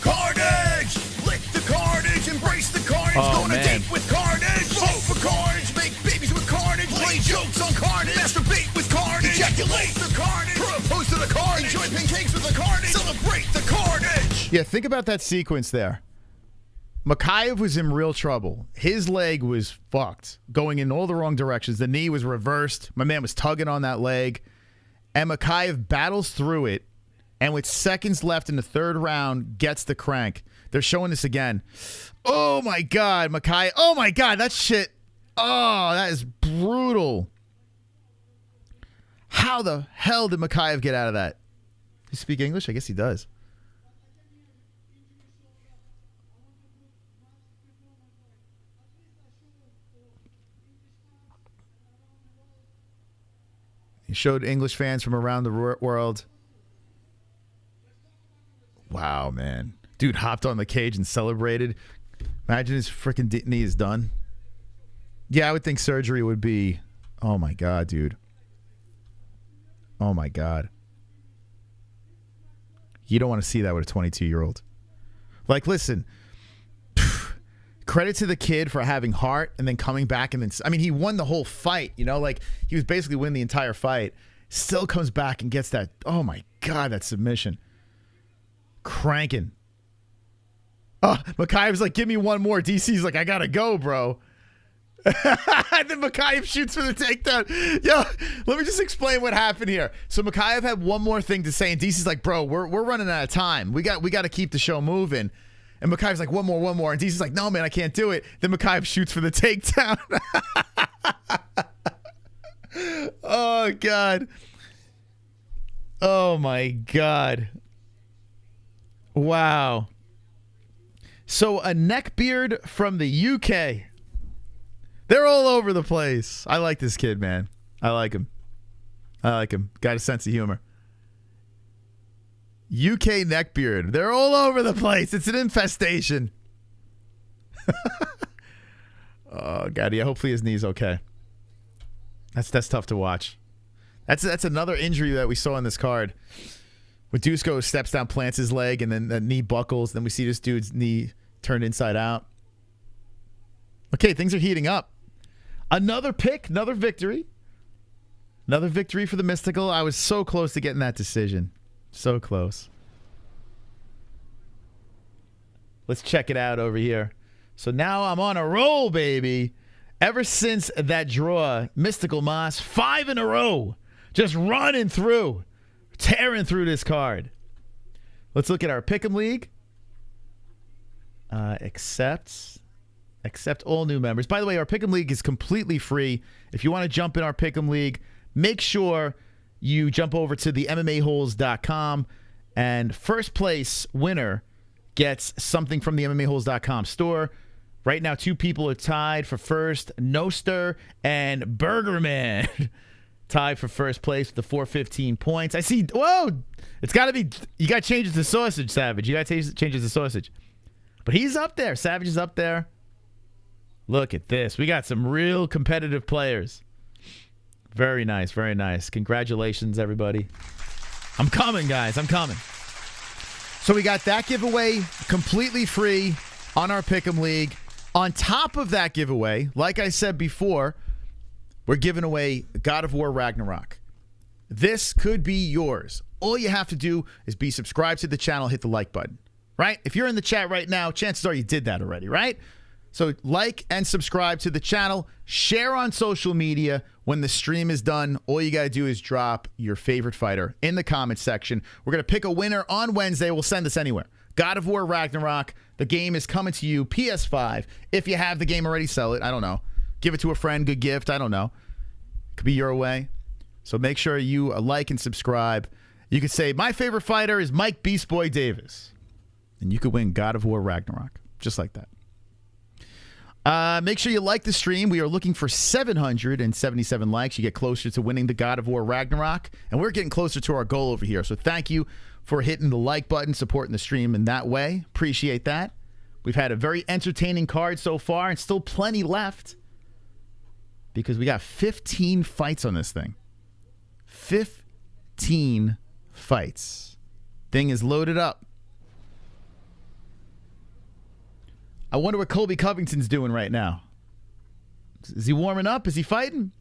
Carnage! Lick the carnage, embrace the carnage, go on a date with carnage, vote for carnage, make babies with carnage, lay jokes on carnage, masturbate with carnage, ejaculate the carnage, propose to the carnage, enjoy pancakes with the carnage, celebrate the carnage. Yeah, think about that sequence there. Mokaev was in real trouble. His leg was fucked, going in all the wrong directions. The knee was reversed. My man was tugging on that leg. And Mokaev battles through it. And with seconds left in the third round, gets the crank. They're showing this again. Oh, my God, Mokaev. Oh, my God, that shit. Oh, that is brutal. How the hell did Mokaev get out of that? Does he speak English? I guess he does. He showed English fans from around the world. Wow, man. Dude hopped on the cage and celebrated. Imagine his freaking knee is done. Yeah, I would think surgery would be... Oh, my God, dude. Oh, my God. You don't want to see that with a 22-year-old. Like, listen. Credit to the kid for having heart and then coming back. And then, I mean, he won the whole fight, you know? Like, he was basically winning the entire fight. Still comes back and gets that... Oh, my God, that submission. Cranking. Oh, Mokaev's like, give me one more. DC's like, I gotta go, bro. then Mokaev shoots for the takedown. Yo, let me just explain what happened here. So Mokaev had one more thing to say, and DC's like, bro, we're running out of time. We got to keep the show moving. And Mokaev's like, one more. And DC's like, no, man, I can't do it. Then Mokaev shoots for the takedown. Oh, God. Oh, my God. Wow. So a neckbeard from the UK. They're all over the place. I like this kid, man. I like him. Got a sense of humor. UK neckbeard. They're all over the place. It's an infestation. Oh, God. Yeah, hopefully his knee's okay. That's tough to watch. That's another injury that we saw in this card. When Duško steps down, plants his leg, and then that knee buckles. Then we see this dude's knee turned inside out. Okay, things are heating up. Another pick, another victory. Another victory for the Mystical. I was so close to getting that decision. So close. Let's check it out over here. So now I'm on a roll, baby. Ever since that draw, Mystical Moss, 5 in a row. Just running through. Tearing through this card. Let's look at our Pick'em League. Accept all new members. By the way, our Pick'em League is completely free. If you want to jump in our Pick'em League, make sure you jump over to the MMA-Holes.com, and first place winner gets something from the MMA-Holes.com store. Right now, 2 people are tied for first. Noster and Burgerman tied for first place with the 415 points. I see. Whoa! It's got to be. You got to change it to sausage, Savage. You got to change it to sausage. But he's up there. Savage is up there. Look at this. We got some real competitive players. Very nice. Very nice. Congratulations, everybody. I'm coming, guys. I'm coming. So we got that giveaway completely free on our Pick'em League. On top of that giveaway, like I said before, we're giving away God of War Ragnarok. This could be yours. All you have to do is be subscribed to the channel, hit the like button, right? If you're in the chat right now, chances are you did that already, right? So like and subscribe to the channel. Share on social media. When the stream is done, all you got to do is drop your favorite fighter in the comment section. We're going to pick a winner on Wednesday. We'll send this anywhere. God of War Ragnarok. The game is coming to you. PS5. If you have the game already, sell it. I don't know. Give it to a friend. Good gift. I don't know. Could be your way. So make sure you like and subscribe. You could say, my favorite fighter is Mike Beast Boy Davis. And you could win God of War Ragnarok. Just like that. Make sure you like the stream. We are looking for 777 likes. You get closer to winning the God of War Ragnarok. And we're getting closer to our goal over here. So thank you for hitting the like button, supporting the stream in that way. Appreciate that. We've had a very entertaining card so far and still plenty left because we got 15 fights on this thing. 15 fights. Thing is loaded up. I wonder what Colby Covington's doing right now. Is he warming up? Is he fighting?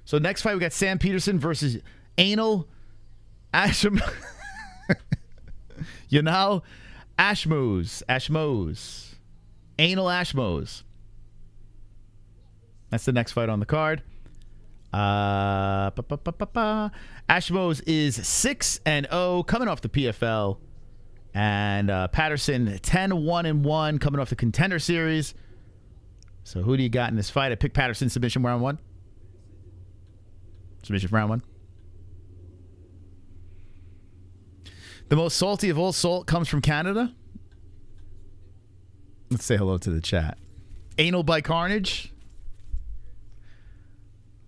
So next fight, we got Sam Peterson versus Yanal Ashmoz. Yanal Ashmoz. Yanal Ashmoz. That's the next fight on the card. Ashmoz is 6-0, coming off the PFL. And Patterson 10-1-1, coming off the Contender Series. So who do you got in this fight? I picked Patterson submission round 1. Submission round 1. The most salty of all salt comes from Canada. Let's say hello to the chat. Anal by Carnage.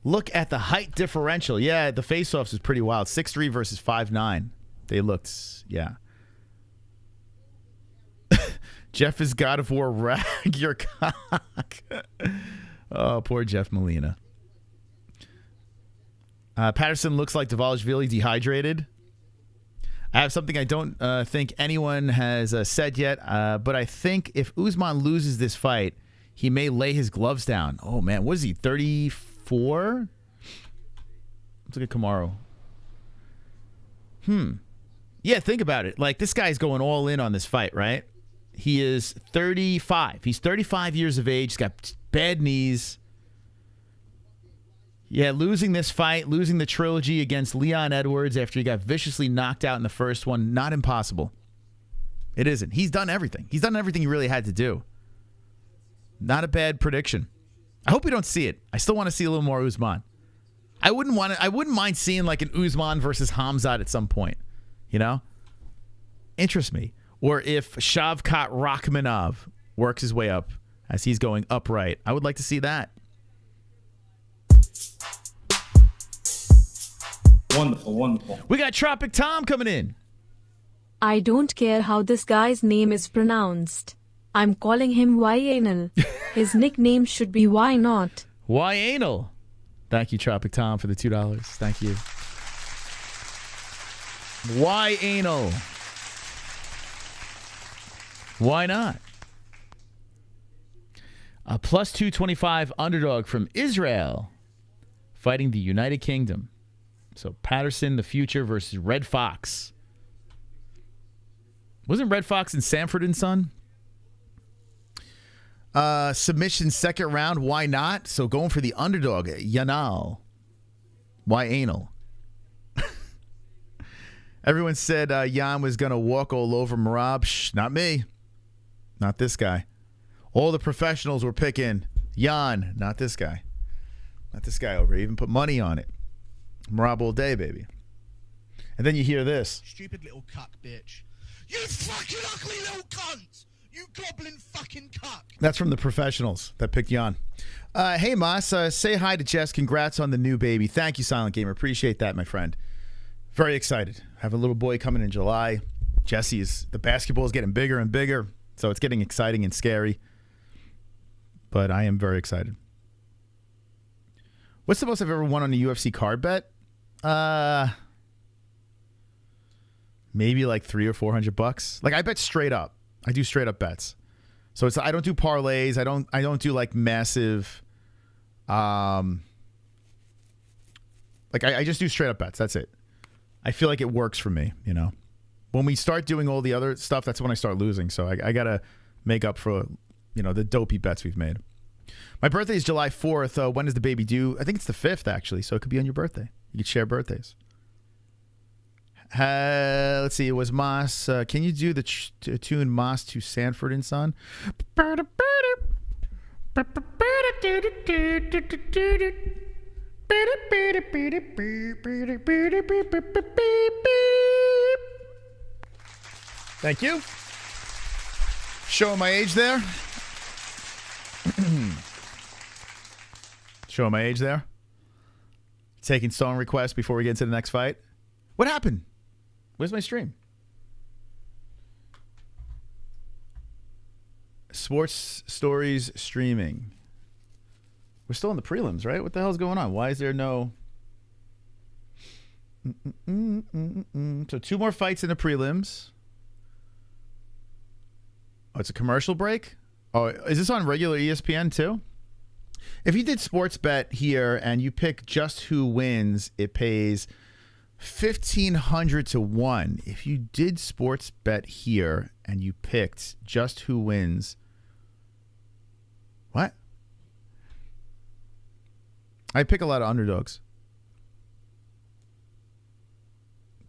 Look at the height differential. Yeah, the face-offs is pretty wild. 6'3 versus 5'9. They looked, yeah. Jeff is God of War. Rag your cock. Oh, poor Jeff Molina. Patterson looks like Dvalishvili dehydrated. I have something I don't think anyone has said yet, but I think if Usman loses this fight, he may lay his gloves down. Oh, man. What is he, 34? Let's look at KAMARU. Yeah, think about it. Like, this guy's going all in on this fight, right? He is 35. He's 35 years of age. He's got bad knees. Yeah, losing this fight, losing the trilogy against Leon Edwards after he got viciously knocked out in the first one, not impossible. It isn't. He's done everything. He's done everything he really had to do. Not a bad prediction. I hope we don't see it. I still want to see a little more Usman. I wouldn't mind seeing like an Usman versus Khamzat at some point. You know? Interests me. Or if Shavkat Rakhmonov works his way up as he's going upright. I would like to see that. Wonderful, wonderful. We got Tropic Tom coming in. I don't care how this guy's name is pronounced. I'm calling him Yanal. His nickname should be Why Not. Why Anal? Thank you, Tropic Tom, for the $2. Thank you. Why Anal? Why not? A plus 225 underdog from Israel fighting the United Kingdom. So Patterson, the future, versus Red Fox. Wasn't Red Fox in Sanford and Son? Submission second round. Why not? So going for the underdog, Yanal. Why anal? Everyone said Jan was going to walk all over Merab. Shh, not me. Not this guy. All the professionals were picking Jan. Not this guy. Not this guy over here. Even put money on it. Merab all day, baby. And then you hear this. Stupid little cuck bitch. You fucking ugly little cunt! You goblin fucking cuck! That's from the professionals that picked Jan. Hey, Mas, say hi to Jess. Congrats on the new baby. Thank you, Silent Gamer. Appreciate that, my friend. Very excited. Have a little boy coming in July. The basketball is getting bigger and bigger, so it's getting exciting and scary. But I am very excited. What's the most I've ever won on a UFC card bet? Maybe like $300 or $400. Like I bet straight up. I do straight up bets. So I don't do parlays. I don't do like massive. I just do straight up bets. That's it. I feel like it works for me. You know, when we start doing all the other stuff, that's when I start losing. So I gotta make up for the dopey bets we've made. My birthday is July 4th. When is the baby due? I think it's the 5th, actually. So it could be on your birthday. You could share birthdays. Let's see. It was Moss. Can you do the tune Moss to Sanford and Son? Thank you. Showing my age there. Showing my age there. Taking song requests before we get into the next fight. What happened? Where's my stream? Sports Stories streaming. We're still in the prelims, right? What the hell is going on? Why is there no... So 2 more fights in the prelims. Oh, it's a commercial break? Oh, is this on regular ESPN too? If you did sports bet here and you pick just who wins, it pays 1,500 to 1. If you did sports bet here and you picked just who wins, what? I pick a lot of underdogs.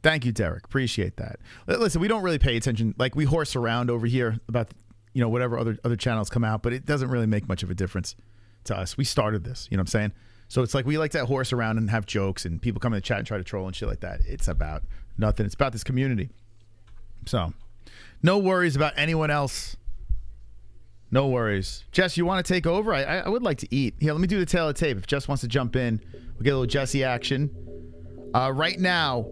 Thank you, Derek. Appreciate that. Listen, we don't really pay attention. Like, we horse around over here about, whatever other channels come out, but it doesn't really make much of a difference to us. We started this, you know what I'm saying? So it's like we like to horse around and have jokes and people come in the chat and try to troll and shit like that. It's about nothing. It's about this community. So no worries about anyone else. No worries. Jess, you want to take over? I would like to eat. Here, let me do the tail of the tape. If Jess wants to jump in, we'll get a little Jesse action. Right now,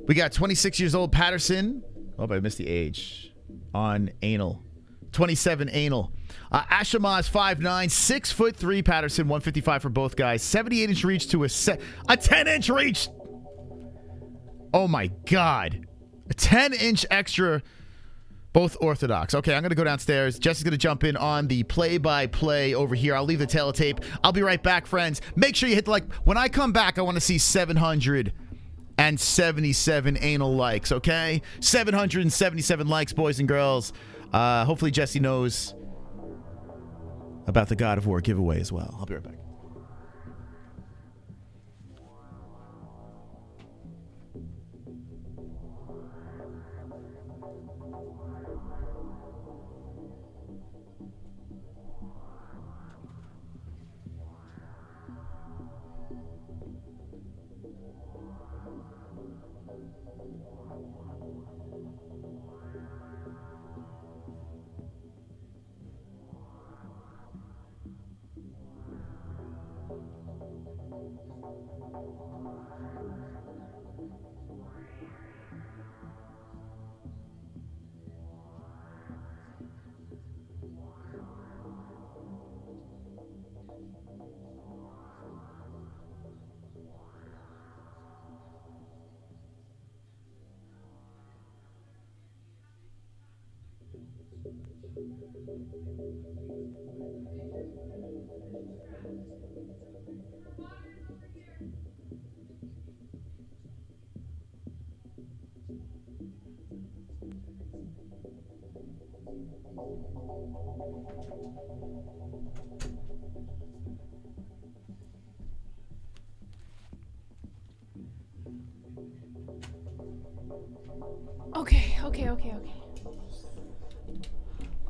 we got 26 years old Patterson. Oh, but I missed the age. On anal. 27 anal. Ashmoz 5'9", 6'3", Patterson 155 for both guys. 78-inch reach to a 10-inch reach. Oh my God, a 10-inch extra. Both orthodox. Okay, I'm gonna go downstairs. Jess is gonna jump in on the play-by-play over here. I'll leave the tail of tape. I'll be right back, friends. Make sure you hit the like. When I come back, I want to see 777 anal likes. Okay, 777 likes, boys and girls. Hopefully Jesse knows about the God of War giveaway as well. I'll be right back.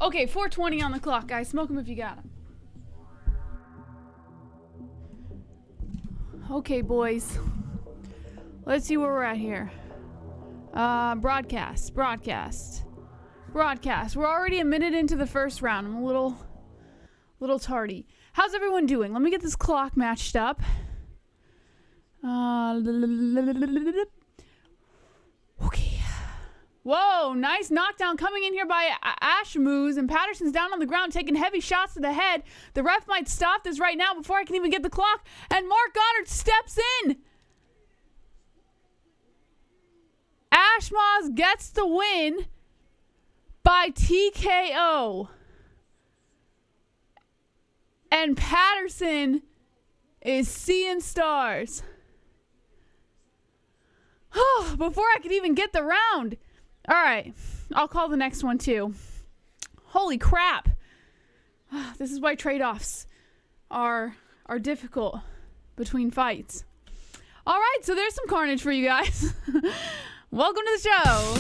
Okay, 4:20 on the clock, guys. Smoke them if you got them. Okay, boys. Let's see where we're at here. Broadcast. We're already a minute into the first round. I'm a little tardy. How's everyone doing? Let me get this clock matched up. Okay. Whoa, nice knockdown coming in here by Ashmoz, and Patterson's down on the ground taking heavy shots to the head. The ref might stop this right now before I can even get the clock, and Gunnar steps in. Ashmoz gets the win by TKO. And Patterson is seeing stars. Before I could even get the round. All right, I'll call the next one too. Holy crap. This is why trade-offs are difficult between fights. All right, so there's some carnage for you guys. Welcome to the show.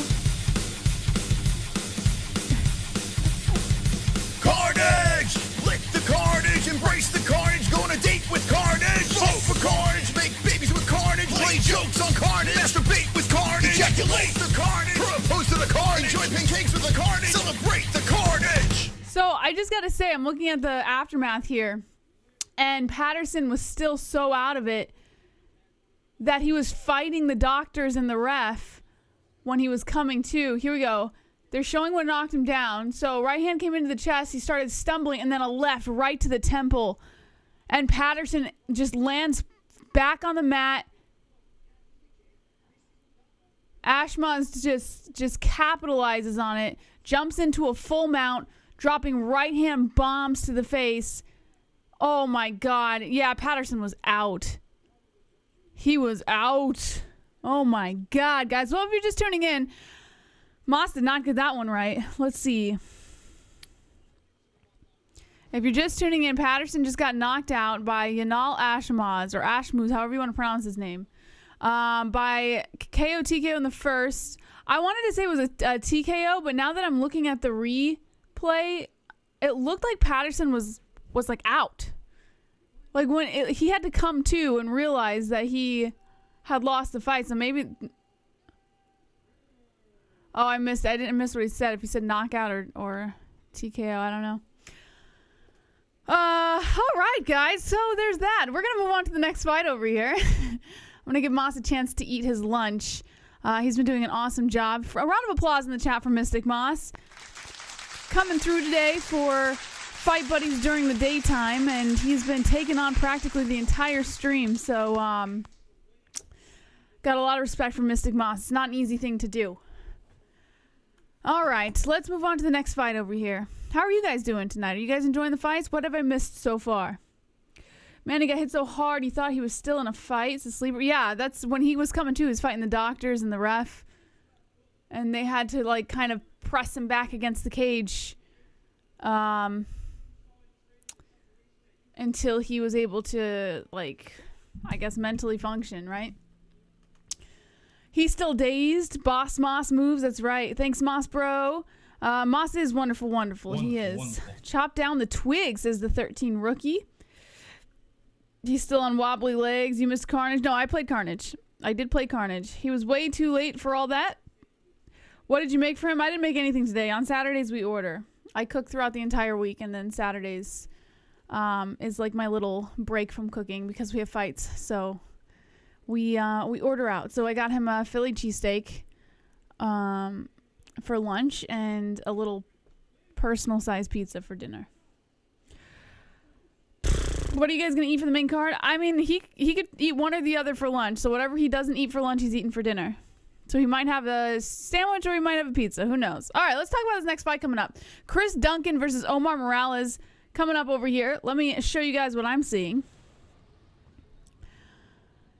Carnage! Lick the carnage, embrace the carnage, go on a date with carnage. Vote for carnage, make babies with carnage, play jokes on carnage, masturbate with carnage, ejaculate the carnage, propose to the carnage, enjoy pancakes with the carnage, celebrate the carnage. So I just gotta say, I'm looking at the aftermath here, and Patterson was still so out of it that he was fighting the doctors and the ref when he was coming to. Here we go. They're showing what knocked him down. So right hand came into the chest. He started stumbling, and then a left right to the temple. And Patterson just lands back on the mat. Ashmoz just capitalizes on it. Jumps into a full mount, dropping right hand bombs to the face. Oh my God. Yeah, Patterson was out. He was out. Oh my God, guys. Well, if you're just tuning in, Moss did not get that one right. Let's see. If you're just tuning in, Patterson just got knocked out by Yanal Ashmoz, or Ashmoz, however you want to pronounce his name, by TKO in the first. I wanted to say it was a TKO, but now that I'm looking at the replay, it looked like Patterson was like out. Like when he had to come to and realize that he had lost the fight. So maybe... Oh, I didn't miss what he said. If he said knockout or TKO, I don't know. All right, guys. So there's that. We're going to move on to the next fight over here. I'm going to give Moss a chance to eat his lunch. He's been doing an awesome job. A round of applause in the chat for Mystic Moss. Coming through today for fight buddies during the daytime, and he's been taking on practically the entire stream. So, got a lot of respect for Mystic Moss. It's not an easy thing to do. All right, let's move on to the next fight over here. How are you guys doing tonight? Are you guys enjoying the fights? What have I missed so far? Man, he got hit so hard, he thought he was still in a fight. It's a sleeper. Yeah, that's when he was coming to. He was fighting the doctors and the ref. And they had to, like, kind of press him back against the cage until he was able to, like, I guess mentally function, right? He's still dazed. Boss Moss moves. That's right. Thanks, Moss bro. Moss is wonderful. He is. Wonderful. Chop down the twig, says the 13 rookie. He's still on wobbly legs. You missed Carnage. No, I played Carnage. I did play Carnage. He was way too late for all that. What did you make for him? I didn't make anything today. On Saturdays, we order. I cook throughout the entire week, and then Saturdays is like my little break from cooking because we have fights. So... We order out. So I got him a Philly cheesesteak for lunch and a little personal size pizza for dinner. What are you guys gonna eat for the main card? I mean, he could eat one or the other for lunch. So whatever he doesn't eat for lunch, he's eating for dinner. So he might have a sandwich or he might have a pizza. Who knows? All right, let's talk about this next fight coming up. Chris Duncan versus Omar Morales coming up over here. Let me show you guys what I'm seeing.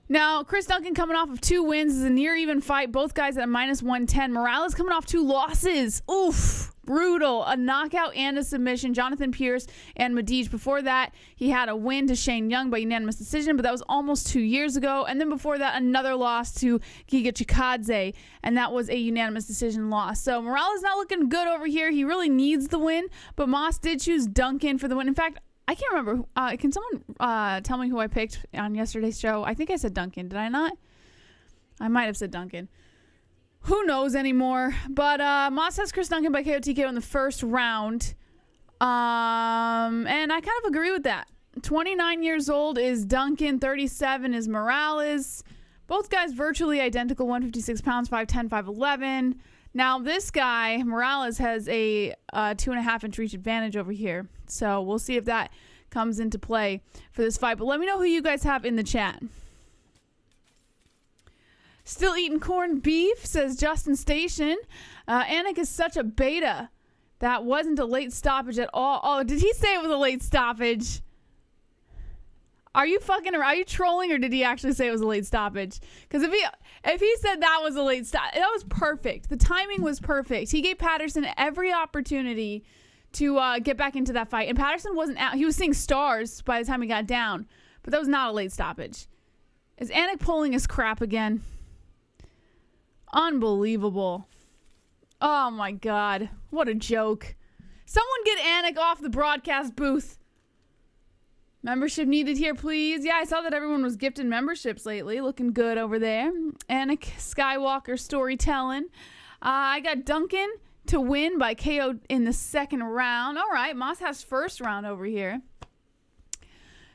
Now, Chris Duncan coming off of 2 wins. This is a near even fight. Both guys at -110. Morales coming off 2 losses. Oof. Brutal. A knockout and a submission. Jonathan Pierce and Medici. Before that, he had a win to Shane Young by unanimous decision, but that was almost 2 years ago. And then before that, another loss to Giga Chikadze, and that was a unanimous decision loss. So Morales not looking good over here. He really needs the win, but Moss did choose Duncan for the win. In fact, I can't remember. Can someone tell me who I picked on yesterday's show? I think I said Duncan. Did I not? I might have said Duncan. Who knows anymore? But Moss has Chris Duncan by KO TKO in the first round. And I kind of agree with that. 29 years old is Duncan. 37 is Morales. Both guys virtually identical. 156 pounds, 5'10", 5'11". Now, this guy, Morales, has a 2.5-inch reach advantage over here. So we'll see if that comes into play for this fight. But let me know who you guys have in the chat. Still eating corned beef, says Justin Station. Anik is such a beta. That wasn't a late stoppage at all. Oh, did he say it was a late stoppage? Are you fucking around? Are you trolling, or did he actually say it was a late stoppage? Because if he said that was a late stop, that was perfect. The timing was perfect. He gave Patterson every opportunity to get back into that fight. And Patterson wasn't out. He was seeing stars by the time he got down. But that was not a late stoppage. Is Anik pulling his crap again? Unbelievable. Oh, my God. What a joke. Someone get Anik off the broadcast booth. Membership needed here, please. Yeah, I saw that everyone was gifted memberships lately. Looking good over there. Anik Skywalker storytelling. I got Duncan to win by KO in the second round. All right, Moss has first round over here.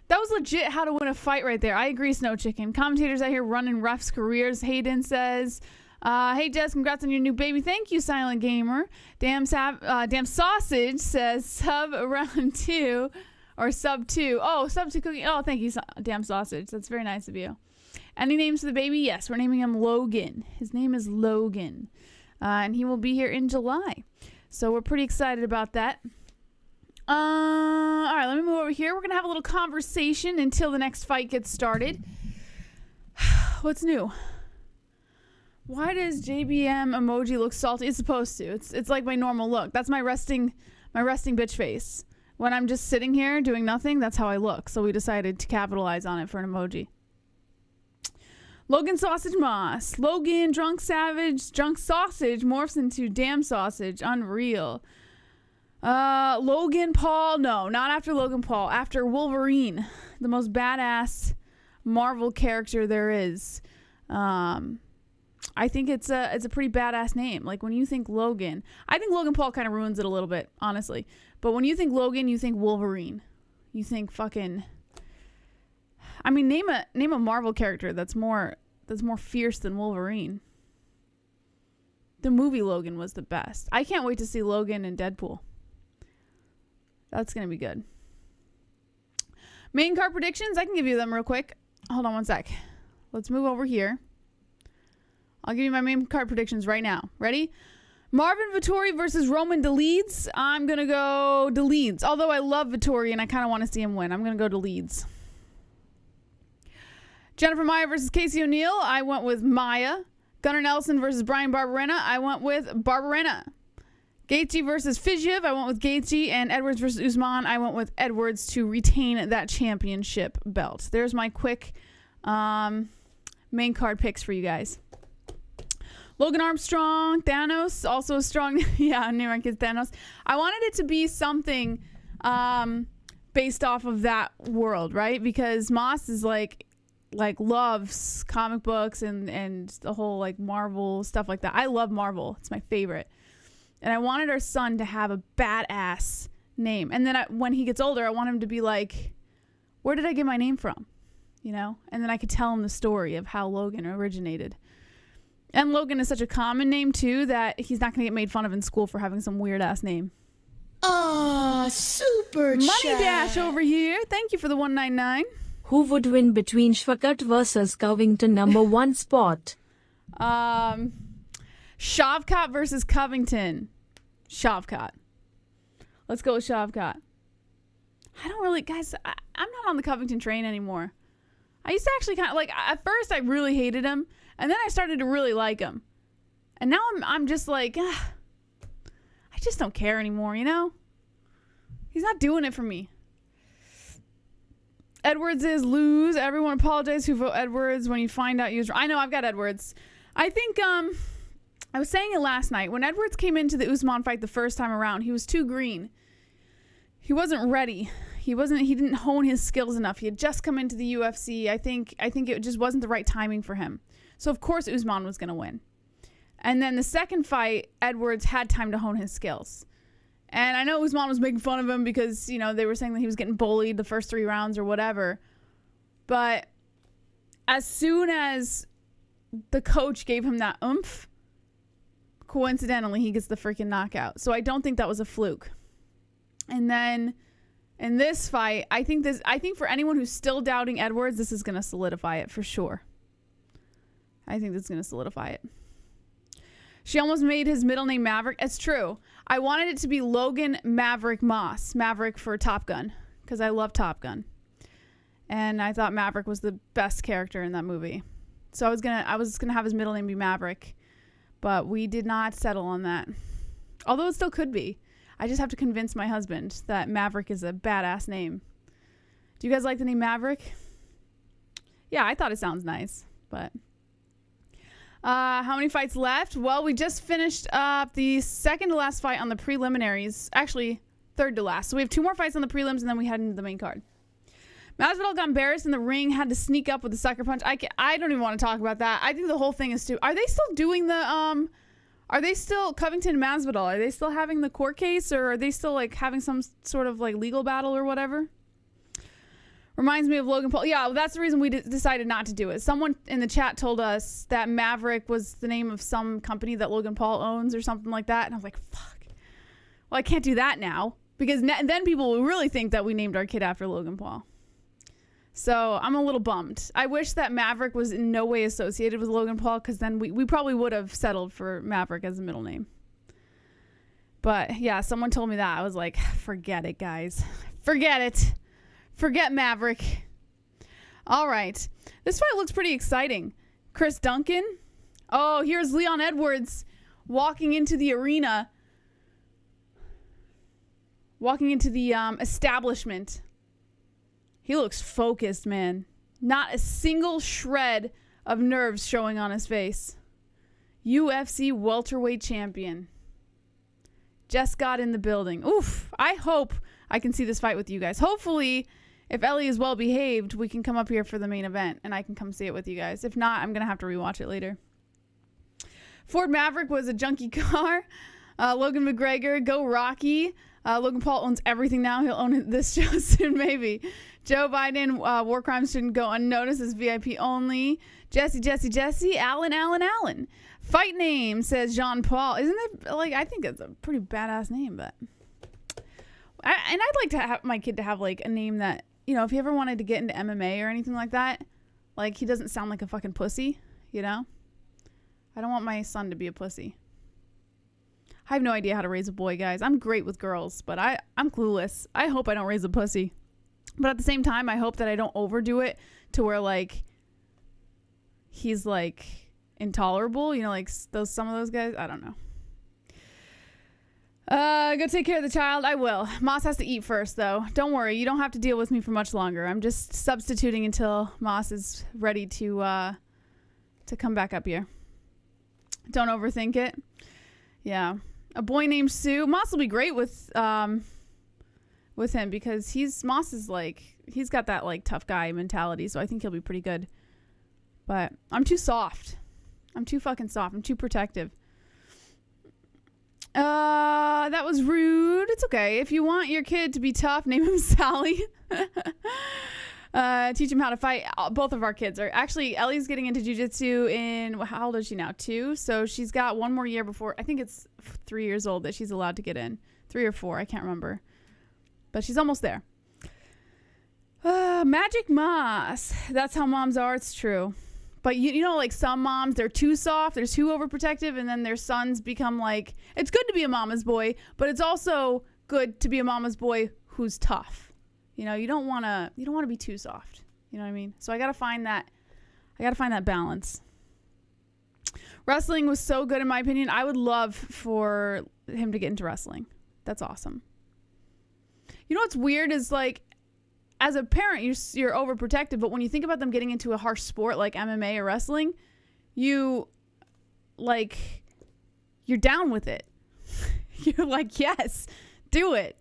That was legit how to win a fight right there. I agree, Snow Chicken. Commentators out here running refs' careers. Hayden says, hey, Jess, congrats on your new baby. Thank you, Silent Gamer. Damn Sausage says sub round 2 or sub 2. Oh, sub 2 cookie. Oh, thank you, Damn Sausage. That's very nice of you. Any names for the baby? Yes, we're naming him Logan. His name is Logan. And he will be here in July. So we're pretty excited about that. All right, let me move over here. We're going to have a little conversation until the next fight gets started. What's new? Why does JBM emoji look salty? It's supposed to. It's like my normal look. That's my resting bitch face. When I'm just sitting here doing nothing, that's how I look. So we decided to capitalize on it for an emoji. Logan Sausage Moss. Logan Drunk Sausage morphs into Damn Sausage. Unreal. Logan Paul. No, not after Logan Paul. After Wolverine, the most badass Marvel character there is. I think it's a pretty badass name. Like when you think Logan, I think Logan Paul kind of ruins it a little bit, honestly. But when you think Logan, you think Wolverine. You think fucking. I mean, name a Marvel character that's more fierce than Wolverine. The movie Logan was the best. I can't wait to see Logan and Deadpool. That's gonna be good. Main card predictions. I can give you them real quick. Hold on one sec. Let's move over here. I'll give you my main card predictions right now. Ready? Marvin Vettori versus Roman Dolidze. I'm going to go Dolidze. Although I love Vettori and I kind of want to see him win. I'm going to go Dolidze. Jennifer Maia versus Casey O'Neill. I went with Maia. Gunnar Nelson versus Bryan Barberena. I went with Barberena. Gaethje versus Fiziev. I went with Gaethje. And Edwards versus Usman. I went with Edwards to retain that championship belt. There's my quick main card picks for you guys. Logan Armstrong, Thanos, also a strong, yeah, new rank is Thanos. I wanted it to be something based off of that world, right? Because Moss is like loves comic books and the whole like Marvel stuff like that. I love Marvel. It's my favorite. And I wanted our son to have a badass name. And then when he gets older, I want him to be like, where did I get my name from? You know? And then I could tell him the story of how Logan originated. And Logan is such a common name, too, that he's not going to get made fun of in school for having some weird-ass name. Ah, super Money chat. Dash over here. Thank you for the 199. Who would win between Shwakat versus Covington #1 spot? Shavkat versus Covington. Shavkat. Let's go with Shavkat. I don't really, guys, I'm not on the Covington train anymore. I used to actually kind of, like, at first I really hated him, and then I started to really like him. And now I'm just like, I just don't care anymore, you know? He's not doing it for me. Edwards is lose. Everyone apologize who vote Edwards when you find out you was wrong. I know, I've got Edwards. I think, I was saying it last night. When Edwards came into the Usman fight the first time around, he was too green. He wasn't ready. He didn't hone his skills enough. He had just come into the UFC. I think it just wasn't the right timing for him. So of course Usman was going to win. And then the second fight, Edwards had time to hone his skills. And I know Usman was making fun of him because, you know, they were saying that he was getting bullied the first 3 rounds or whatever. But as soon as the coach gave him that oomph, coincidentally, he gets the freaking knockout. So I don't think that was a fluke. And then in this fight, I think for anyone who's still doubting Edwards, this is going to solidify it for sure. I think this is going to solidify it. She almost made his middle name Maverick. It's true. I wanted it to be Logan Maverick Moss. Maverick for Top Gun, because I love Top Gun. And I thought Maverick was the best character in that movie. So I was gonna have his middle name be Maverick, but we did not settle on that. Although it still could be. I just have to convince my husband that Maverick is a badass name. Do you guys like the name Maverick? Yeah, I thought it sounds nice, but how many fights left? Well, we just finished up the second to last fight on the preliminaries. Actually, third to last. So we have 2 more fights on the prelims, and then we head into the main card. Masvidal got embarrassed in the ring, had to sneak up with a sucker punch. I don't even want to talk about that. I think the whole thing is stupid. Are they still doing the Are they still Covington and Masvidal? Are they still having the court case, or are they still like having some sort of like legal battle or whatever? Reminds me of Logan Paul. Yeah, well, that's the reason we decided not to do it. Someone in the chat told us that Maverick was the name of some company that Logan Paul owns or something like that, and I was like, fuck. Well, I can't do that now because then people will really think that we named our kid after Logan Paul. So I'm a little bummed. I wish that Maverick was in no way associated with Logan Paul, because then we probably would have settled for Maverick as a middle name. But yeah, someone told me that. I was like, forget it, guys. Forget it. Forget Maverick. All right. This fight looks pretty exciting. Chris Duncan. Oh, here's Leon Edwards walking into the arena. Walking into the establishment. He looks focused, man. Not a single shred of nerves showing on his face. UFC welterweight champion. Just got in the building. Oof. I hope I can see this fight with you guys. Hopefully, if Ellie is well behaved, we can come up here for the main event and I can come see it with you guys. If not, I'm going to have to rewatch it later. Ford Maverick was a junkie car. Logan McGregor, go Rocky. Logan Paul owns everything now. He'll own this show soon, maybe. Joe Biden, war crimes shouldn't go unnoticed as VIP only. Jesse, Allen. Fight name, says Jean Paul. Isn't it, like, I think it's a pretty badass name, but. And I'd like to have my kid to have, like, a name that, you know, if he ever wanted to get into MMA or anything like that, like, he doesn't sound like a fucking pussy, you know? I don't want my son to be a pussy. I have no idea how to raise a boy, guys. I'm great with girls, but I'm clueless. I hope I don't raise a pussy. But at the same time, I hope that I don't overdo it to where, like, he's, like, intolerable. You know, like, some of those guys. I don't know. Go take care of the child. I will. Moss has to eat first, though. Don't worry. You don't have to deal with me for much longer. I'm just substituting until Moss is ready to come back up here. Don't overthink it. Yeah. A boy named Sue. Moss will be great with him because Moss is like, he's got that like tough guy mentality, so I think he'll be pretty good. But I'm too soft. I'm too fucking soft. I'm too protective. That was rude. It's okay. If you want your kid to be tough, name him Sally. Teach him how to fight. Both of our kids are actually, Ellie's getting into jiu-jitsu in, how old is she now? 2. So she's got 1 more year before, I think it's 3 years old that she's allowed to get in. 3 or 4, I can't remember. But she's almost there. Magic Moss. That's how moms are. It's true. But you know, like some moms, they're too soft, they're too overprotective, and then their sons become like, it's good to be a mama's boy, but it's also good to be a mama's boy who's tough. You know, you don't want to be too soft. You know what I mean? So I got to find that balance. Wrestling was so good in my opinion. I would love for him to get into wrestling. That's awesome. You know what's weird is like, as a parent, you're overprotective, but when you think about them getting into a harsh sport like MMA or wrestling, you're down with it. You're like, yes, do it.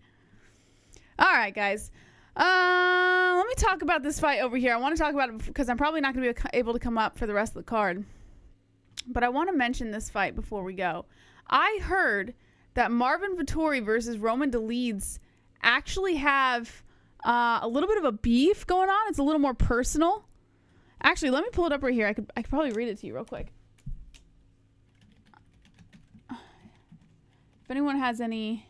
All right, guys. Let me talk about this fight over here. I want to talk about it because I'm probably not going to be able to come up for the rest of the card. But I want to mention this fight before we go. I heard that Marvin Vettori versus Roman Dolidze actually have a little bit of a beef going on. It's a little more personal. Actually, let me pull it up right here. I could probably read it to you real quick. If anyone has any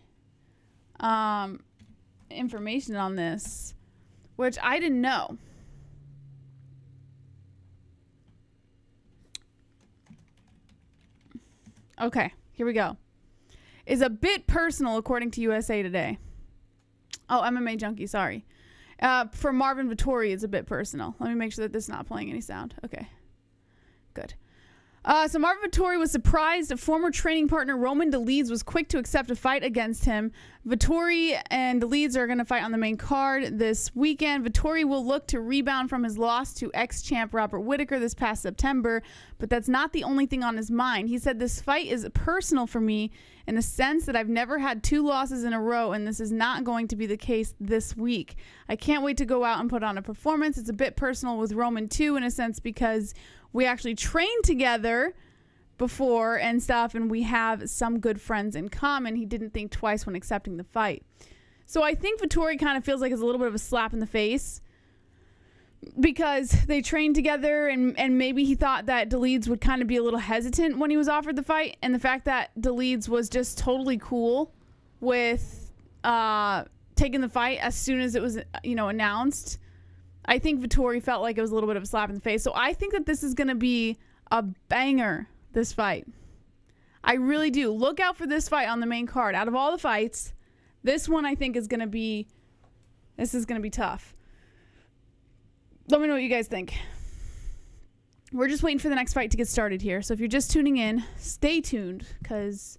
information on this, which I didn't know. Okay, here we go. Is a bit personal according to USA Today. Oh, MMA Junkie, sorry. For Marvin Vettori, it's a bit personal. Let me make sure that this is not playing any sound. Okay, good. So Marvin Vettori was surprised former training partner Roman Dolidze was quick to accept a fight against him. Vettori and Dolidze are going to fight on the main card this weekend. Vettori will look to rebound from his loss to ex-champ Robert Whittaker this past September, but that's not the only thing on his mind. He said, "This fight is personal for me in the sense that I've never had 2 losses in a row, and this is not going to be the case this week. I can't wait to go out and put on a performance. It's a bit personal with Roman too, in a sense, because we actually trained together before and stuff, and we have some good friends in common." He didn't think twice when accepting the fight. So I think Vettori kind of feels like it's a little bit of a slap in the face because they trained together, and maybe he thought that Dolidze would kind of be a little hesitant when he was offered the fight, and the fact that Dolidze was just totally cool with taking the fight as soon as it was, announced. I think Vettori felt like it was a little bit of a slap in the face. So I think that this is going to be a banger, this fight. I really do. Look out for this fight on the main card. Out of all the fights, this one I think is going to be tough. Let me know what you guys think. We're just waiting for the next fight to get started here. So if you're just tuning in, stay tuned because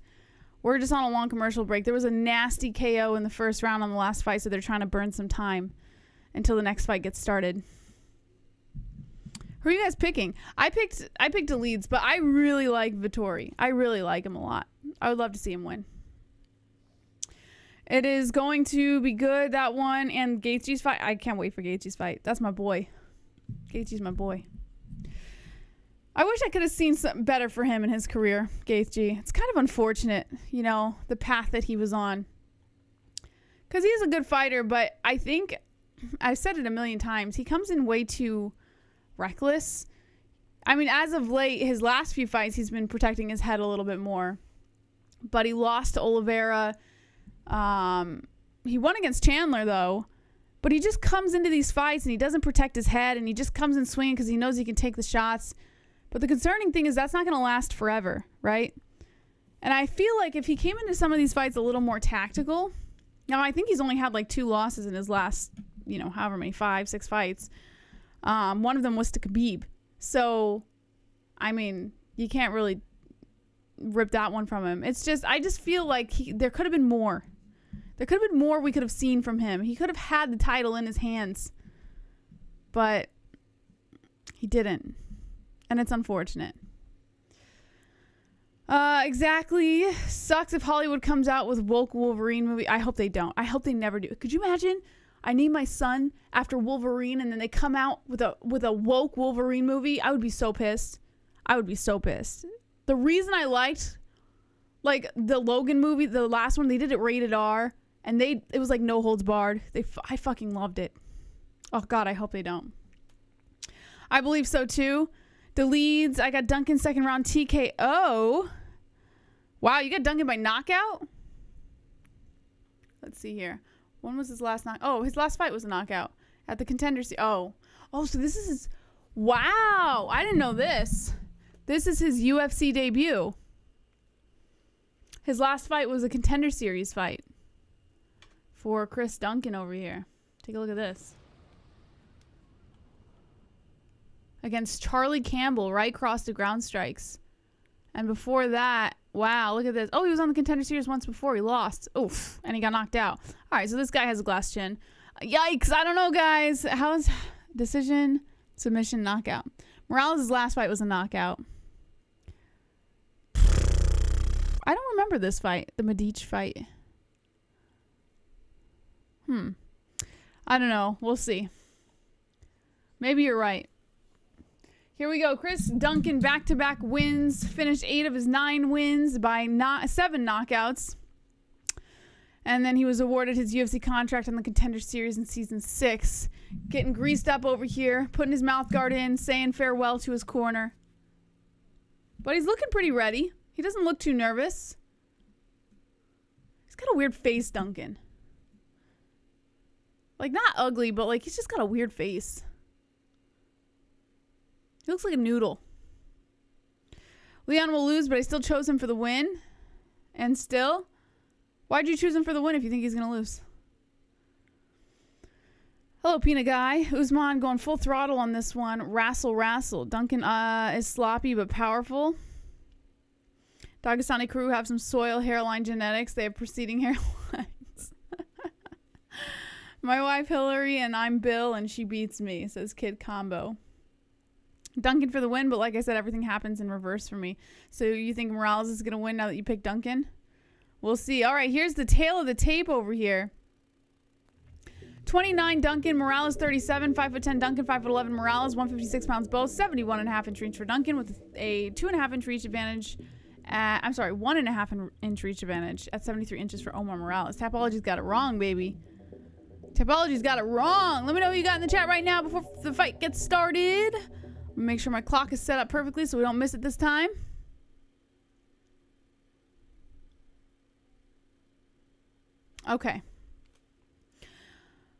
we're just on a long commercial break. There was a nasty KO in the first round on the last fight, so they're trying to burn some time until the next fight gets started. Who are you guys picking? I picked Dolidze, but I really like Vettori. I really like him a lot. I would love to see him win. It is going to be good, that one, and Gaethje's fight. I can't wait for Gaethje's fight. That's my boy. Gaethje's my boy. I wish I could have seen something better for him in his career, Gaethje. It's kind of unfortunate, the path that he was on. Because he is a good fighter, but I think, I've said it a million times, he comes in way too reckless. I mean, as of late, his last few fights, he's been protecting his head a little bit more. But he lost to Oliveira. He won against Chandler, though. But he just comes into these fights, and he doesn't protect his head, and he just comes in swinging because he knows he can take the shots. But the concerning thing is that's not going to last forever, right? And I feel like if he came into some of these fights a little more tactical. Now, I think he's only had like 2 losses in his last, however many, 5, 6 fights. One of them was to Khabib. So, I mean, you can't really rip that one from him. It's just, I just feel like there could have been more. There could have been more we could have seen from him. He could have had the title in his hands. But he didn't. And it's unfortunate. Exactly. Sucks if Hollywood comes out with woke Wolverine movie. I hope they don't. I hope they never do. Could you imagine? I need my son after Wolverine, and then they come out with a woke Wolverine movie. I would be so pissed. I would be so pissed. The reason I liked the Logan movie, the last one, they did it rated R, and it was like no holds barred. I fucking loved it. Oh God, I hope they don't. I believe so too. Dolidze, I got Duncan second round TKO. Wow, you got Duncan by knockout? Let's see here. When was his last knock? Oh, his last fight was a knockout at the Contender Series. Oh, so this is his Wow, I didn't know this. This is his UFC debut. His last fight was a Contender Series fight for Chris Duncan over here. Take a look at this. Against Charlie Campbell, right cross to ground strikes. And before that, wow, look at this. Oh, he was on the Contender Series once before. He lost. Oof. And he got knocked out. All right, so this guy has a glass chin. Yikes. I don't know, guys. How's decision, submission, knockout? Morales' last fight was a knockout. I don't remember this fight, the Medici fight. I don't know. We'll see. Maybe you're right. Here we go. Chris Duncan back-to-back wins. Finished 8 of his 9 wins by 7 knockouts. And then he was awarded his UFC contract on the Contender Series in Season 6. Getting greased up over here. Putting his mouth guard in. Saying farewell to his corner. But he's looking pretty ready. He doesn't look too nervous. He's got a weird face, Duncan. Like, not ugly, but like he's just got a weird face. He looks like a noodle. Leon will lose, but I still chose him for the win. And still, why'd you choose him for the win if you think he's going to lose? Hello, Peanut Guy. Usman going full throttle on this one. Rassle. Duncan is sloppy but powerful. Dagestani crew have some soil hairline genetics. They have preceding hairlines. My wife Hillary and I'm Bill and she beats me, says Kid Combo. Duncan for the win, but like I said, everything happens in reverse for me. So you think Morales is going to win now that you picked Duncan? We'll see. All right, here's the tail of the tape over here. 29 Duncan, Morales 37, 5'10" Duncan, 5'11" Morales, 156 pounds both, 71.5-inch reach for Duncan with a 2.5-inch reach advantage. 1.5-inch reach advantage at 73 inches for Omar Morales. Tapology's got it wrong, baby. Tapology's got it wrong. Let me know what you got in the chat right now before the fight gets started. Make sure my clock is set up perfectly so we don't miss it this time. Okay.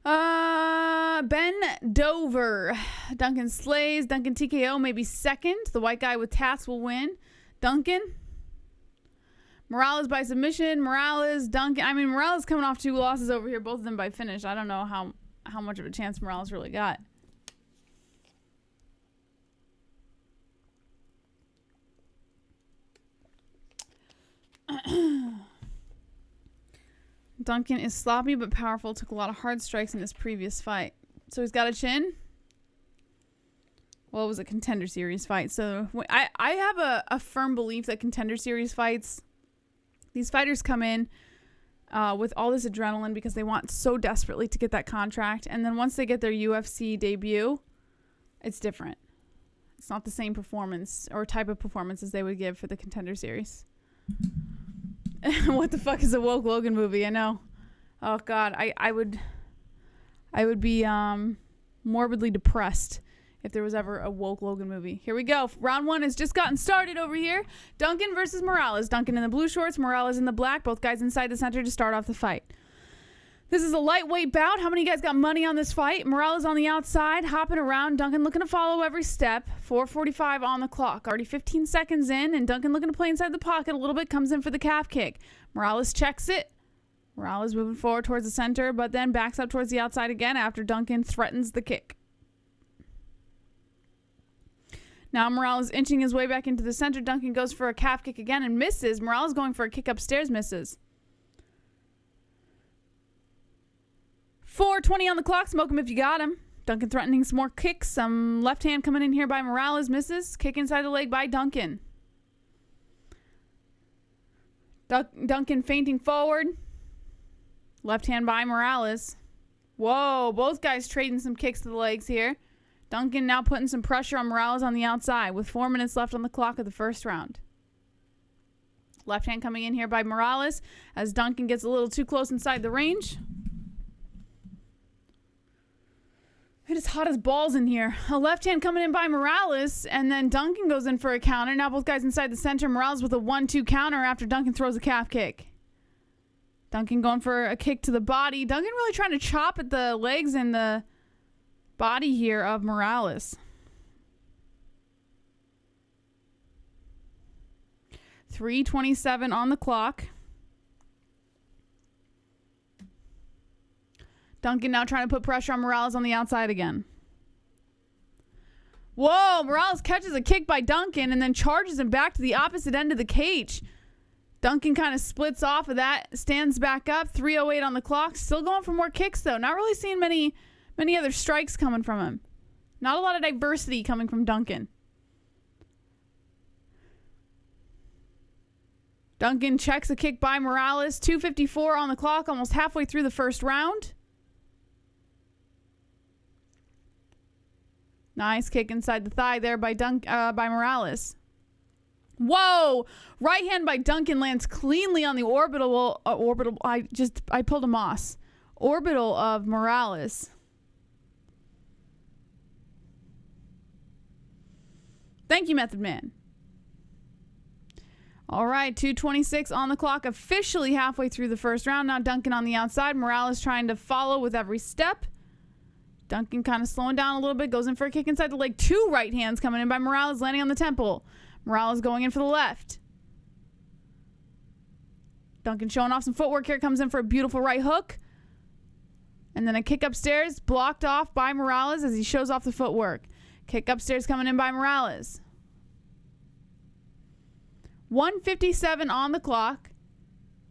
Ben Dover. Duncan slays. Duncan TKO maybe second. The white guy with tats will win. Duncan. Morales by submission. Morales, Duncan. I mean, Morales coming off 2 losses over here. Both of them by finish. I don't know how much of a chance Morales really got. Duncan is sloppy but powerful. Took a lot of hard strikes in his previous fight. So he's got a chin. Well, it was a Contender Series fight. So I have a firm belief that Contender Series fights, these fighters come in with all this adrenaline because they want so desperately to get that contract. And then once they get their UFC debut, it's different. It's not the same performance or type of performance as they would give for the Contender Series. What the fuck is a woke Logan movie? I know. Oh God, I would be morbidly depressed if there was ever a woke Logan movie. Here we go. Round 1 has just gotten started over here. Duncan versus Morales. Duncan in the blue shorts, Morales in the black. Both guys inside the center to start off the fight. This is a lightweight bout. How many of you guys got money on this fight? Morales on the outside, hopping around. Duncan looking to follow every step. 4:45 on the clock. Already 15 seconds in, and Duncan looking to play inside the pocket a little bit. Comes in for the calf kick. Morales checks it. Morales moving forward towards the center, but then backs up towards the outside again after Duncan threatens the kick. Now Morales inching his way back into the center. Duncan goes for a calf kick again and misses. Morales going for a kick upstairs, misses. 4:20 on the clock. Smoke him if you got him. Duncan threatening some more kicks. Some left hand coming in here by Morales. Misses. Kick inside the leg by Duncan. Duncan feinting forward. Left hand by Morales. Whoa, both guys trading some kicks to the legs here. Duncan now putting some pressure on Morales on the outside with 4 minutes left on the clock of the first round. Left hand coming in here by Morales as Duncan gets a little too close inside the range. It is hot as balls in here. A left hand coming in by Morales, and then Duncan goes in for a counter. Now both guys inside the center. Morales with a 1-2 counter after Duncan throws a calf kick. Duncan going for a kick to the body. Duncan really trying to chop at the legs and the body here of Morales. 3:27 on the clock. Duncan now trying to put pressure on Morales on the outside again. Whoa, Morales catches a kick by Duncan and then charges him back to the opposite end of the cage. Duncan kind of splits off of that, stands back up, 3:08 on the clock. Still going for more kicks, though. Not really seeing many other strikes coming from him. Not a lot of diversity coming from Duncan. Duncan checks a kick by Morales. 2:54 on the clock, almost halfway through the first round. Nice kick inside the thigh there by Morales. Whoa! Right hand by Duncan lands cleanly on the orbital. I pulled a Moss. Orbital of Morales. Thank you, Method Man. All right, 2:26 on the clock. Officially halfway through the first round. Now Duncan on the outside. Morales trying to follow with every step. Duncan kind of slowing down a little bit. Goes in for a kick inside the leg. 2 right hands coming in by Morales, landing on the temple. Morales going in for the left. Duncan showing off some footwork here. Comes in for a beautiful right hook. And then a kick upstairs. Blocked off by Morales as he shows off the footwork. Kick upstairs coming in by Morales. 1:57 on the clock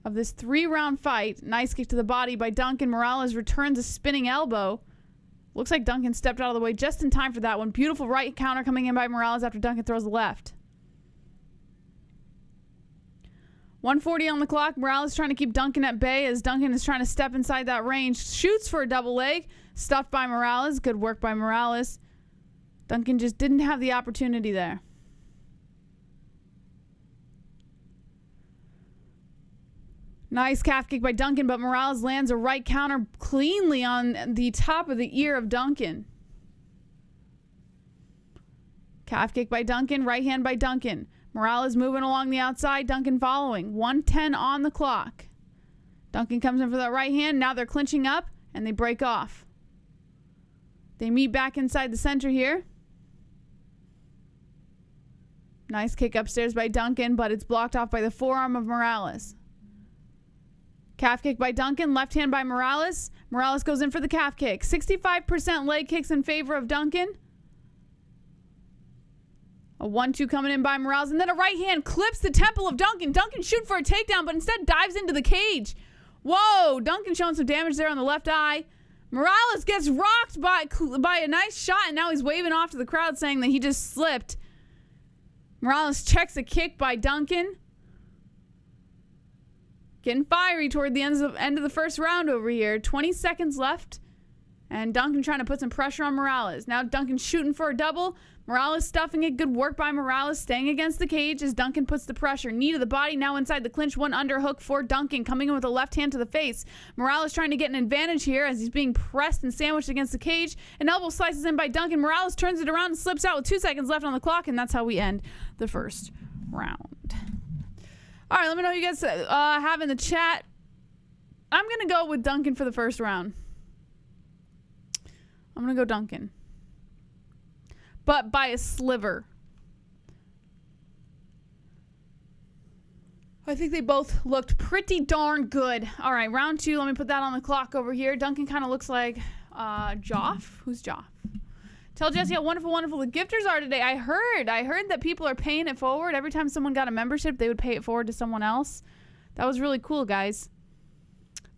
of this 3-round fight. Nice kick to the body by Duncan. Morales returns a spinning elbow. Looks like Duncan stepped out of the way just in time for that one. Beautiful right counter coming in by Morales after Duncan throws the left. 1:40 on the clock. Morales trying to keep Duncan at bay as Duncan is trying to step inside that range. Shoots for a double leg. Stuffed by Morales. Good work by Morales. Duncan just didn't have the opportunity there. Nice calf kick by Duncan, but Morales lands a right counter cleanly on the top of the ear of Duncan. Calf kick by Duncan, right hand by Duncan. Morales moving along the outside, Duncan following. 1:10 on the clock. Duncan comes in for that right hand. Now they're clinching up, and they break off. They meet back inside the center here. Nice kick upstairs by Duncan, but it's blocked off by the forearm of Morales. Calf kick by Duncan, left hand by Morales. Morales goes in for the calf kick. 65% leg kicks in favor of Duncan. A 1-2 coming in by Morales, and then a right hand clips the temple of Duncan. Duncan shooting for a takedown, but instead dives into the cage. Whoa, Duncan showing some damage there on the left eye. Morales gets rocked by a nice shot, and now he's waving off to the crowd saying that he just slipped. Morales checks a kick by Duncan. Getting fiery toward the end of the first round over here. 20 seconds left. And Duncan trying to put some pressure on Morales. Now Duncan shooting for a double. Morales stuffing it. Good work by Morales. Staying against the cage as Duncan puts the pressure. Knee to the body. Now inside the clinch. One underhook for Duncan. Coming in with a left hand to the face. Morales trying to get an advantage here as he's being pressed and sandwiched against the cage. An elbow slices in by Duncan. Morales turns it around and slips out with 2 seconds left on the clock. And that's how we end the first round. All right, let me know what you guys have in the chat. I'm going to go with Duncan for the first round. I'm going to go Duncan. But by a sliver. I think they both looked pretty darn good. All right, round 2. Let me put that on the clock over here. Duncan kind of looks like Joff. Who's Joff? Tell Jesse how wonderful, wonderful the gifters are today. I heard that people are paying it forward. Every time someone got a membership, they would pay it forward to someone else. That was really cool, guys.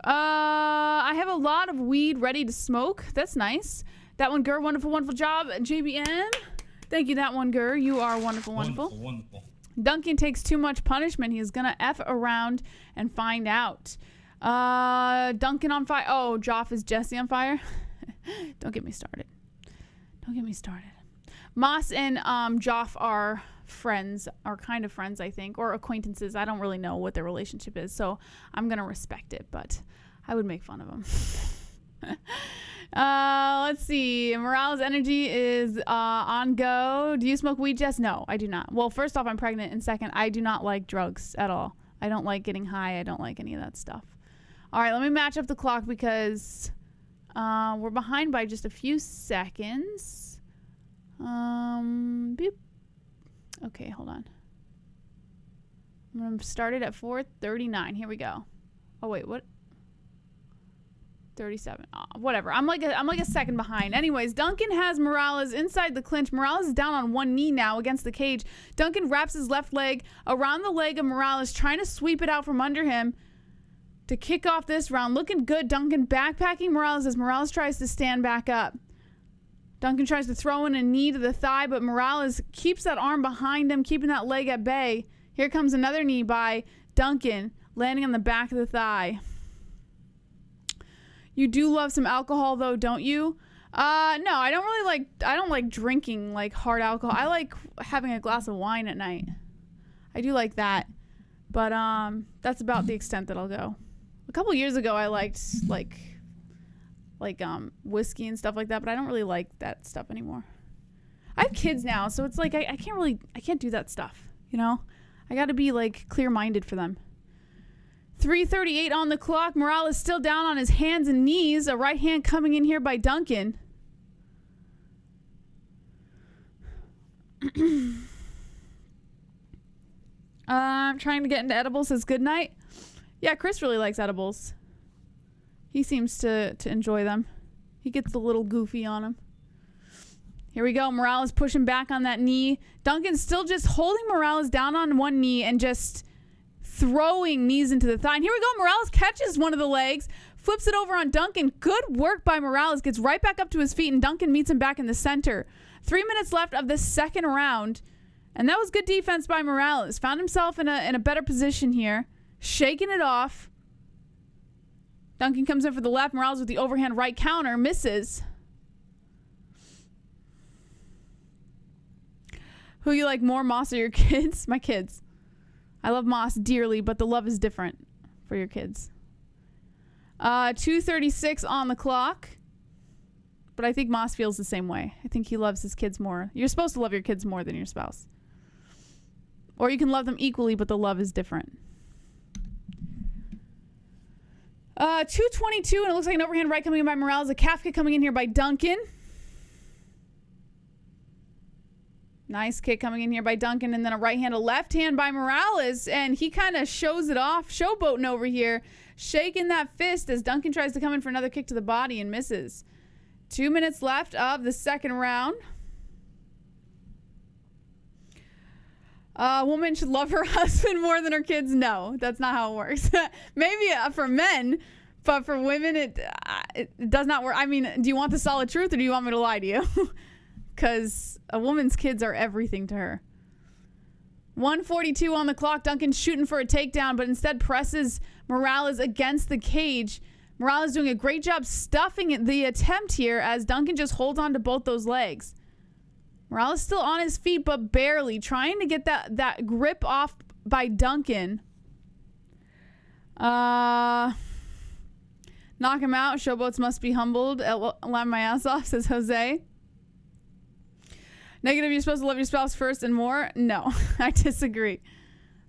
I have a lot of weed ready to smoke. That's nice. That one, Gur, wonderful, wonderful job. JBM, thank you, that one, Gur. You are wonderful, wonderful. Wonderful. Duncan takes too much punishment. He's going to F around and find out. Duncan on fire. Oh, Joff is Jesse on fire? Don't get me started. Don't get me started. Moss and Joff are friends, are kind of friends, I think, or acquaintances. I don't really know what their relationship is, so I'm going to respect it, but I would make fun of them. Let's see. Morales' energy is on go. Do you smoke weed, Jess? No, I do not. Well, first off, I'm pregnant, and second, I do not like drugs at all. I don't like getting high. I don't like any of that stuff. All right, let me match up the clock because... we're behind by just a few seconds. Beep. Okay, hold on. I'm going to start it at 4:39. Here we go. Oh, wait, what? 37. Oh, whatever. I'm like a second behind. Anyways, Duncan has Morales inside the clinch. Morales is down on one knee now against the cage. Duncan wraps his left leg around the leg of Morales, trying to sweep it out from under him to kick off this round. Looking good. Duncan backpacking Morales as Morales tries to stand back up. Duncan tries to throw in a knee to the thigh, but Morales keeps that arm behind him, keeping that leg at bay. Here comes another knee by Duncan, landing on the back of the thigh. You do love some alcohol, though, don't you? No, I don't like drinking, like, hard alcohol. I like having a glass of wine at night. I do like that. But, that's about the extent that I'll go. A couple years ago, I liked, like whiskey and stuff like that, but I don't really like that stuff anymore. I have kids now, so it's like, I can't do that stuff, you know? I gotta be, like, clear-minded for them. 3:38 on the clock. Morales still down on his hands and knees. A right hand coming in here by Duncan. I'm trying to get into edibles. Says good night. Yeah, Chris really likes edibles. He seems to enjoy them. He gets a little goofy on him. Here we go. Morales pushing back on that knee. Duncan's still just holding Morales down on one knee and just throwing knees into the thigh. And here we go. Morales catches one of the legs, flips it over on Duncan. Good work by Morales. Gets right back up to his feet, and Duncan meets him back in the center. 3 minutes left of the second round. And that was good defense by Morales. Found himself in a better position here. Shaking it off. Duncan comes in for the left. Morales with the overhand right counter. Misses. Who you like more, Moss or your kids? My kids. I love Moss dearly, but the love is different for your kids. 2:36 on the clock. But I think Moss feels the same way. I think he loves his kids more. You're supposed to love your kids more than your spouse. Or you can love them equally, but the love is different. 2:22, and it looks like an overhand right coming in by Morales. A calf kick coming in here by Duncan. Nice kick coming in here by Duncan, and then a right hand, a left hand by Morales, and he kind of shows it off, showboating over here, shaking that fist as Duncan tries to come in for another kick to the body and misses. 2 minutes left of the second round. A woman should love her husband more than her kids. No, that's not how it works. Maybe for men, but for women, it does not work. I mean, do you want the solid truth, or do you want me to lie to you? Because a woman's kids are everything to her. 1:42 on the clock. Duncan shooting for a takedown, but instead presses Morales against the cage. Morales doing a great job stuffing the attempt here as Duncan just holds on to both those legs. Morales still on his feet, but barely. Trying to get that grip off by Duncan. Knock him out. Showboats must be humbled. Laugh my ass off, says Jose. Negative, you're supposed to love your spouse first and more? No, I disagree.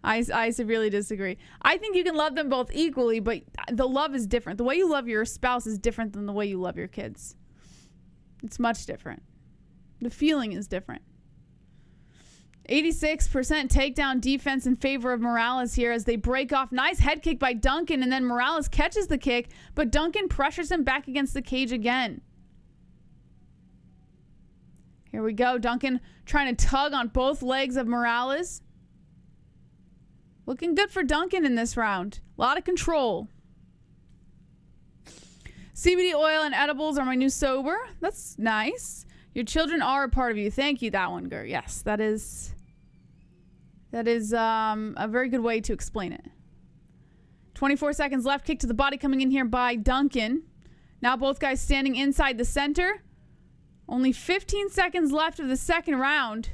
I severely disagree. I think you can love them both equally, but the love is different. The way you love your spouse is different than the way you love your kids. It's much different. The feeling is different. 86% takedown defense in favor of Morales here as they break off. Nice head kick by Duncan, and then Morales catches the kick, but Duncan pressures him back against the cage again. Here we go. Duncan trying to tug on both legs of Morales. Looking good for Duncan in this round. A lot of control. CBD oil and edibles are my new sober. That's nice. Your children are a part of you. Thank you, that one, Gur. Yes, that is a very good way to explain it. 24 seconds left. Kick to the body coming in here by Duncan. Now both guys standing inside the center. Only 15 seconds left of the second round.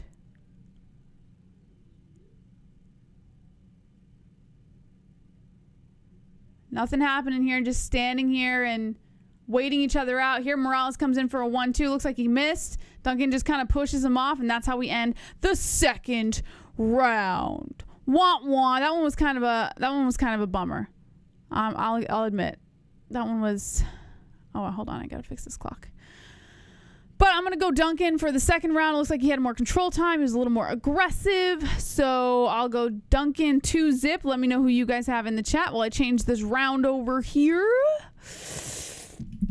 Nothing happening here. Just standing here and waiting each other out. Here Morales comes in for a 1-2. Looks like he missed. Duncan just kind of pushes him off, and that's how we end the second round. Wah-wah. That one was kind of a bummer. I'll admit. That one was... Oh, hold on. I gotta fix this clock. But I'm going to go Duncan for the second round. It looks like he had more control time. He was a little more aggressive. So I'll go Duncan 2-zip. Let me know who you guys have in the chat while I change this round over here.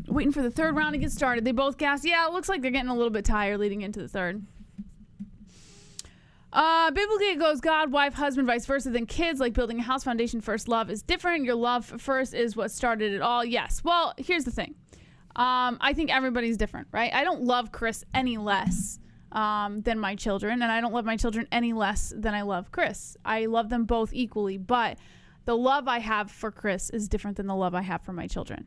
Waiting for the third round to get started. They both gassed. Yeah, it looks like they're getting a little bit tired leading into the third. Biblically it goes God, wife, husband, vice versa, then kids. Like building a house, foundation first, love is different. Your love first is what started it all. Yes. Well, here's the thing. I think everybody's different, right? I don't love Chris any less than my children, and I don't love my children any less than I love Chris. I love them both equally, but the love I have for Chris is different than the love I have for my children.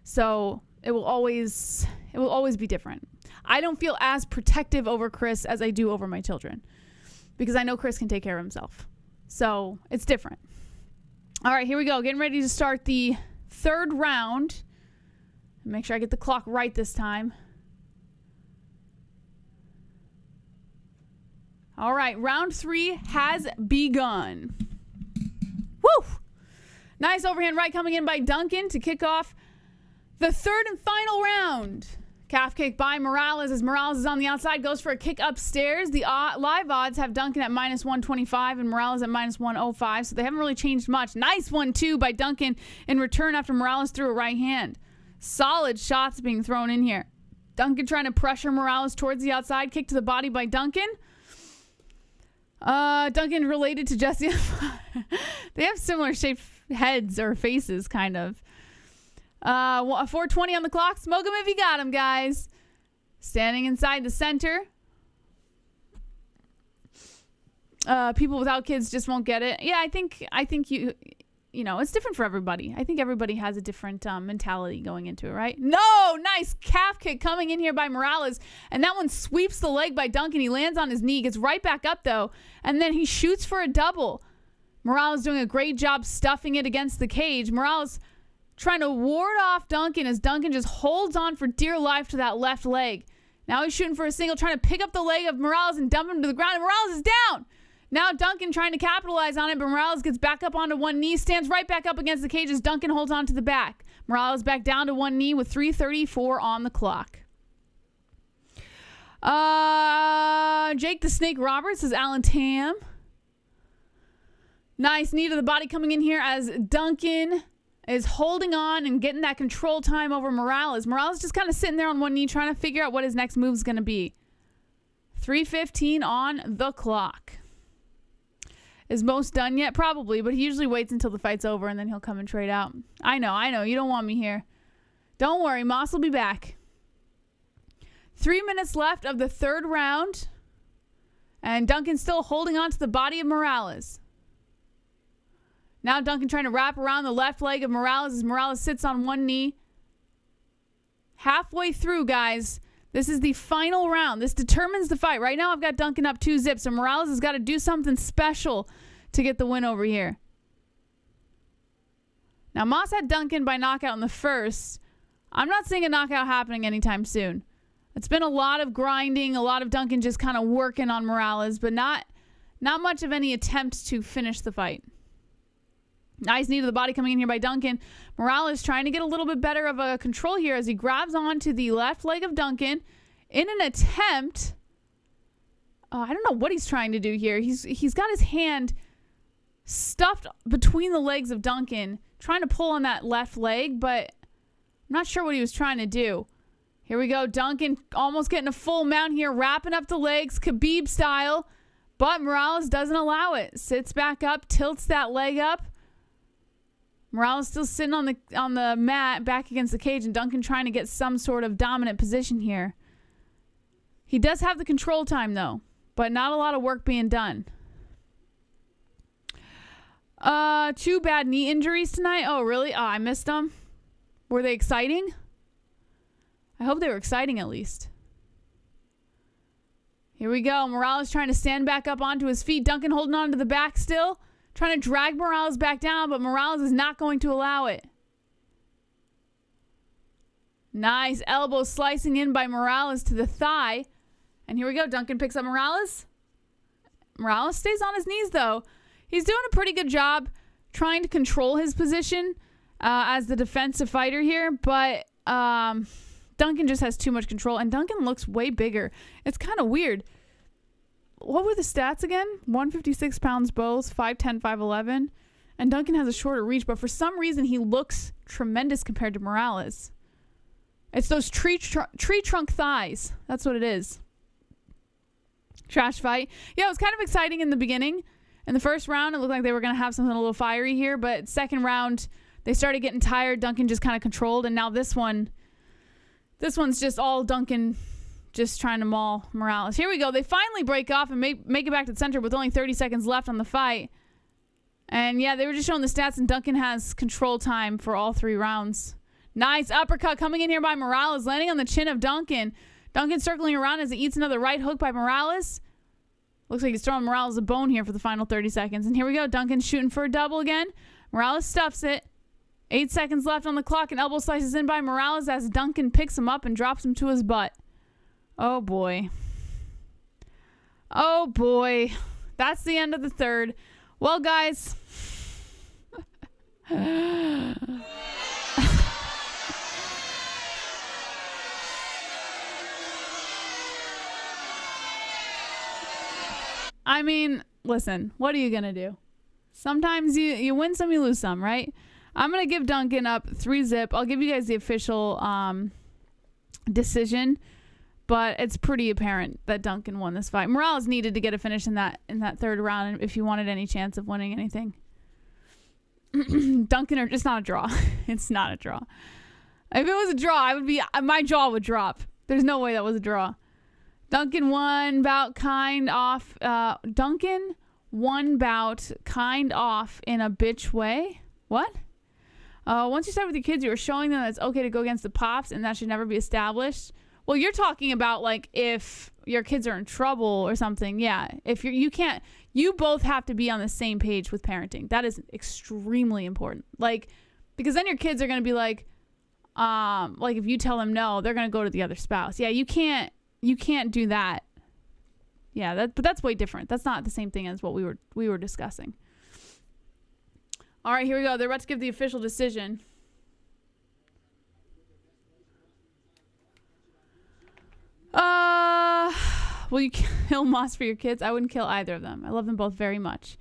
So it will always be different. I don't feel as protective over Chris as I do over my children because I know Chris can take care of himself. So it's different. All right, here we go. Getting ready to start the third round. Make sure I get the clock right this time. All right, round 3 has begun. Woo! Nice overhand right coming in by Duncan to kick off the third and final round. Calf kick by Morales as Morales is on the outside, goes for a kick upstairs. The live odds have Duncan at -125 and Morales at -105, so they haven't really changed much. Nice 1-2 by Duncan in return after Morales threw a right hand. Solid shots being thrown in here. Duncan trying to pressure Morales towards the outside. Kick to the body by Duncan. Duncan related to Jesse. They have similar shaped heads or faces, kind of. 4:20 on the clock. Smoke him if you got him, guys. Standing inside the center. People without kids just won't get it. Yeah, I think you know, it's different for everybody. I think everybody has a different mentality going into it, right? No! Nice calf kick coming in here by Morales. And that one sweeps the leg by Duncan. He lands on his knee, gets right back up, though. And then he shoots for a double. Morales doing a great job stuffing it against the cage. Morales trying to ward off Duncan as Duncan just holds on for dear life to that left leg. Now he's shooting for a single, trying to pick up the leg of Morales and dump him to the ground. And Morales is down! Now Duncan trying to capitalize on it, but Morales gets back up onto one knee, stands right back up against the cage as Duncan holds on to the back. Morales back down to one knee with 3:34 on the clock. Jake the Snake Roberts says Alan Tam. Nice knee to the body coming in here as Duncan is holding on and getting that control time over Morales. Morales just kind of sitting there on one knee trying to figure out what his next move is going to be. 3:15 on the clock. Is Most done yet? Probably, but he usually waits until the fight's over and then he'll come and trade out. I know. You don't want me here. Don't worry. Moss will be back. 3 minutes left of the third round. And Duncan's still holding on to the body of Morales. Now Duncan trying to wrap around the left leg of Morales as Morales sits on one knee. Halfway through, guys. This is the final round. This determines the fight. Right now, I've got Duncan up 2-zip, so Morales has got to do something special to get the win over here. Now, Moss had Duncan by knockout in the first. I'm not seeing a knockout happening anytime soon. It's been a lot of grinding, a lot of Duncan just kind of working on Morales, but not much of any attempt to finish the fight. Nice knee to the body coming in here by Duncan. Morales trying to get a little bit better of a control here as he grabs onto the left leg of Duncan in an attempt. I don't know what he's trying to do here. He's got his hand stuffed between the legs of Duncan, trying to pull on that left leg, but I'm not sure what he was trying to do. Here we go. Duncan almost getting a full mount here, wrapping up the legs, Khabib style, but Morales doesn't allow it. Sits back up, tilts that leg up. Morales still sitting on the mat back against the cage, and Duncan trying to get some sort of dominant position here. He does have the control time, though, but not a lot of work being done. 2 bad knee injuries tonight. Oh, really? Oh, I missed them. Were they exciting? I hope they were exciting at least. Here we go. Morales trying to stand back up onto his feet. Duncan holding on to the back still. Trying to drag Morales back down, but Morales is not going to allow it. Nice elbow slicing in by Morales to the thigh. And here we go. Duncan picks up Morales. Morales stays on his knees, though. He's doing a pretty good job trying to control his position as the defensive fighter here, but Duncan just has too much control, and Duncan looks way bigger. It's kind of weird. What were the stats again? 156 pounds both, 5'10", 5'11". And Duncan has a shorter reach, but for some reason he looks tremendous compared to Morales. It's those tree trunk thighs. That's what it is. Trash fight. Yeah, it was kind of exciting in the beginning. In the first round, it looked like they were going to have something a little fiery here, but second round, they started getting tired. Duncan just kind of controlled, and now this one's just all Duncan just trying to maul Morales. Here we go. They finally break off and make it back to the center with only 30 seconds left on the fight. And yeah, they were just showing the stats, and Duncan has control time for all 3 rounds. Nice uppercut coming in here by Morales, landing on the chin of Duncan. Duncan circling around as he eats another right hook by Morales. Looks like he's throwing Morales a bone here for the final 30 seconds. And here we go. Duncan shooting for a double again. Morales stuffs it. 8 seconds left on the clock, and elbow slices in by Morales as Duncan picks him up and drops him to his butt. Oh, boy. Oh, boy. That's the end of the third. Well, guys. I mean, listen, what are you going to do? Sometimes you win some, you lose some, right? I'm going to give Duncan up 3-zip. I'll give you guys the official decision, but it's pretty apparent that Duncan won this fight. Morales needed to get a finish in that third round if he wanted any chance of winning anything. Duncan, it's not a draw. It's not a draw. If it was a draw, my jaw would drop. There's no way that was a draw. Duncan won bout kind off. Duncan won bout kind off in a bitch way. What? Once you start with your kids, you were showing them that it's okay to go against the pops, and that should never be established. Well, you're talking about like if your kids are in trouble or something. Yeah. If you both have to be on the same page with parenting. That is extremely important. Like, because then your kids are going to be like if you tell them no, they're going to go to the other spouse. Yeah. You can't do that. Yeah. But that's way different. That's not the same thing as what we were discussing. All right, here we go. They're about to give the official decision. Will you kill Moss for your kids? I wouldn't kill either of them. I love them both very much.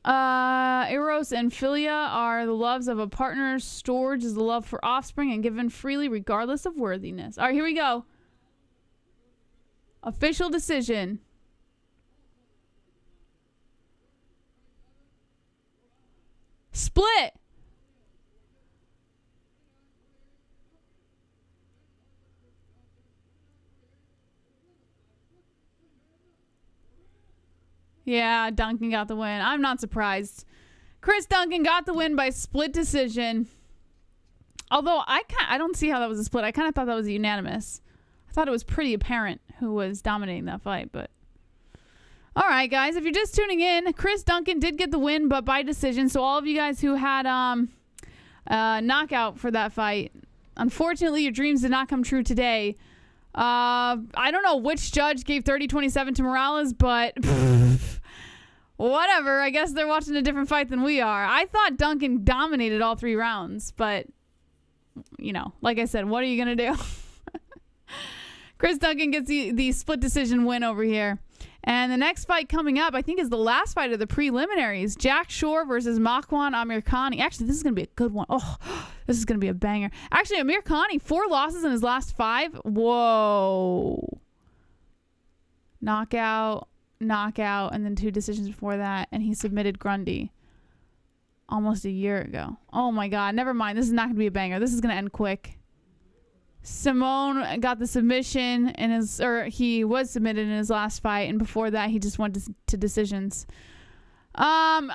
Eros and Philia are the loves of a partner. Storage is the love for offspring and given freely regardless of worthiness. All right, here we go. Official decision. Split. Yeah, Duncan got the win. I'm not surprised. Chris Duncan got the win by split decision. Although I don't see how that was a split. I kind of thought that was unanimous. I thought it was pretty apparent who was dominating that fight, but all right, guys, if you're just tuning in, Chris Duncan did get the win, but by decision. So all of you guys who had knockout for that fight, unfortunately, your dreams did not come true today. I don't know which judge gave 30-27 to Morales, but whatever. I guess they're watching a different fight than we are. I thought Duncan dominated all 3 rounds, but, like I said, what are you going to do? Chris Duncan gets the split decision win over here. And the next fight coming up, I think, is the last fight of the preliminaries. Jack Shore versus Makwan Amirkhani. Actually, this is going to be a good one. Oh, this is going to be a banger. Actually, Amirkhani, 4 losses in his last 5. Whoa. Knockout, and then 2 decisions before that. And he submitted Grundy almost a year ago. Oh, my God. Never mind. This is not going to be a banger. This is going to end quick. Simone got the submission he was submitted in his last fight, and before that he just went to decisions.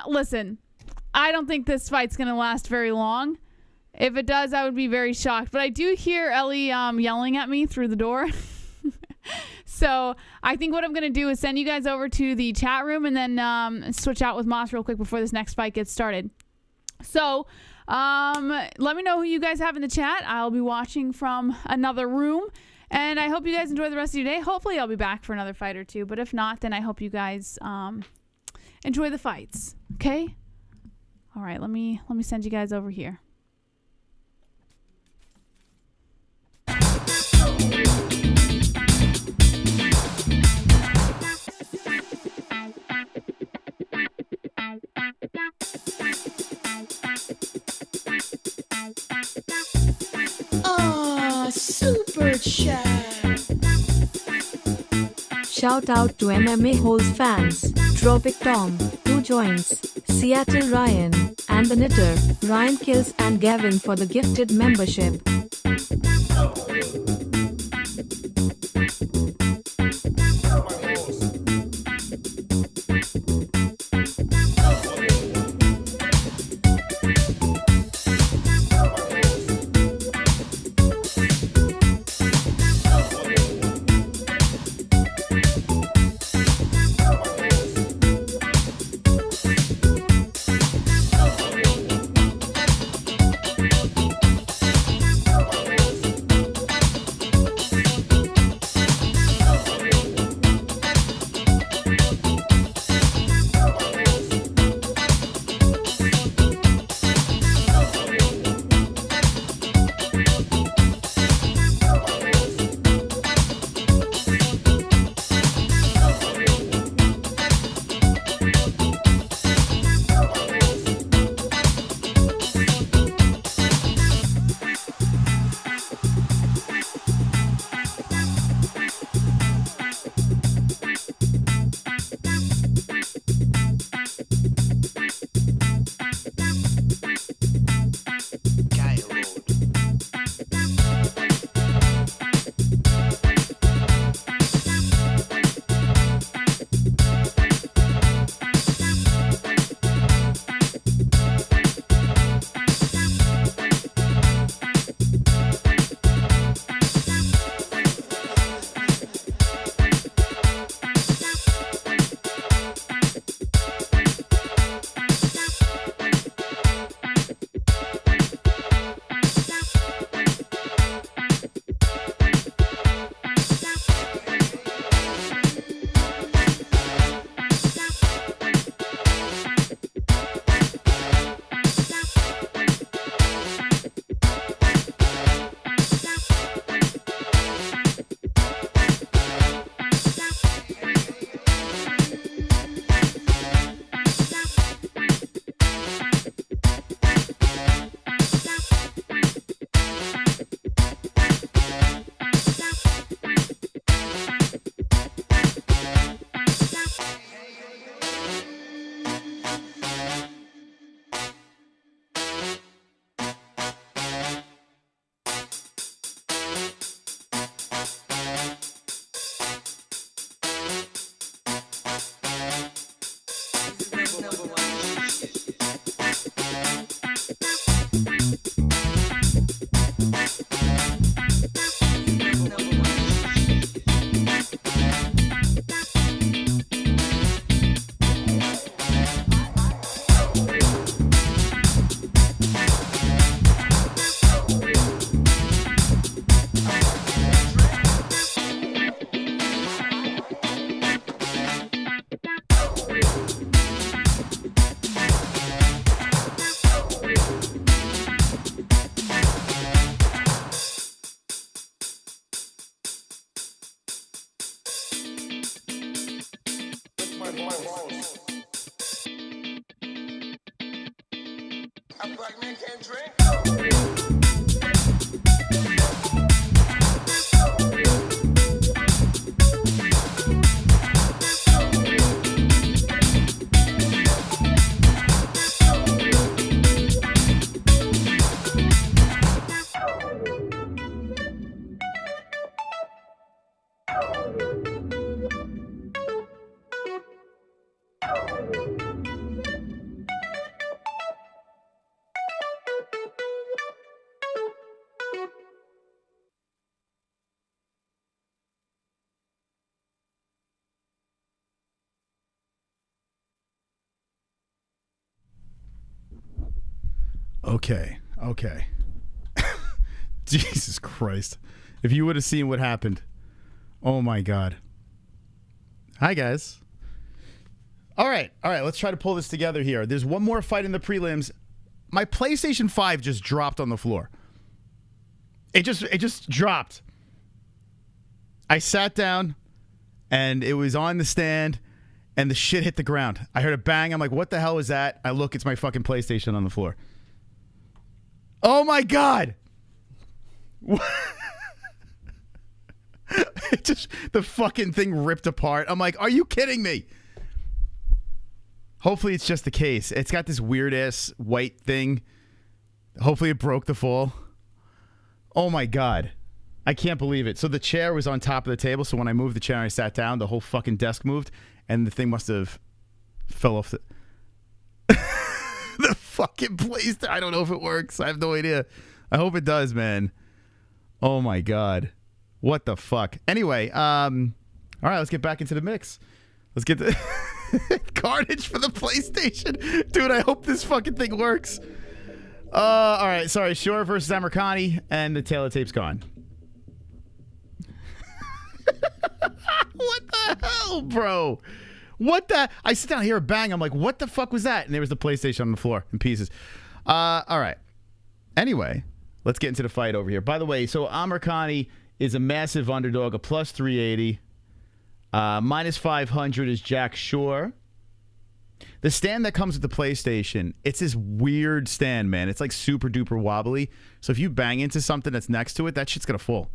Listen, I don't think this fight's gonna last very long. If it does, I would be very shocked. But I do hear Ellie yelling at me through the door. So I think what I'm gonna do is send you guys over to the chat room and then switch out with Moss real quick before this next fight gets started. So let me know who you guys have in the chat. I'll be watching from another room, and I hope you guys enjoy the rest of your day. Hopefully I'll be back for another fight or 2, but if not, then I hope you guys enjoy the fights. Okay? All right, let me send you guys over here. Shout out to MMA-Holes fans, Tropic Tom, 2 joints, Seattle Ryan, and the Knitter, Ryan Kills and Gavin for the gifted membership. A black man can't drink. Okay. Jesus Christ. If you would have seen what happened. Oh my God. Hi, guys. All right. Let's try to pull this together here. There's one more fight in the prelims. My PlayStation 5 just dropped on the floor. It just dropped. I sat down and it was on the stand and the shit hit the ground. I heard a bang. I'm like, what the hell is that? I look, it's my fucking PlayStation on the floor. Oh my God. It just, the fucking thing ripped apart. I'm like, are you kidding me? Hopefully it's just the case. It's got this weird ass white thing. Hopefully it broke the fall. Oh my God. I can't believe it. So the chair was on top of the table. So when I moved the chair and I sat down, the whole fucking desk moved and the thing must have fell off the fucking place. I don't know if it works. I have no idea. I hope it does, man. Oh my God. What the fuck? Anyway, all right, let's get back into the mix. Let's get the carnage for the PlayStation. Dude, I hope this fucking thing works. All right, sorry. Shore versus Amirkhani, and the tail of tape's gone. What the hell, bro? What the? I sit down here, bang. I'm like, what the fuck was that? And there was the PlayStation on the floor in pieces. All right. Anyway, let's get into the fight over here. By the way, so Amirkhani is a massive underdog, a plus 380. Minus 500 is Jack Shore. The stand that comes with the PlayStation, it's this weird stand, man. It's like super duper wobbly. So if you bang into something that's next to it, that shit's going to fall.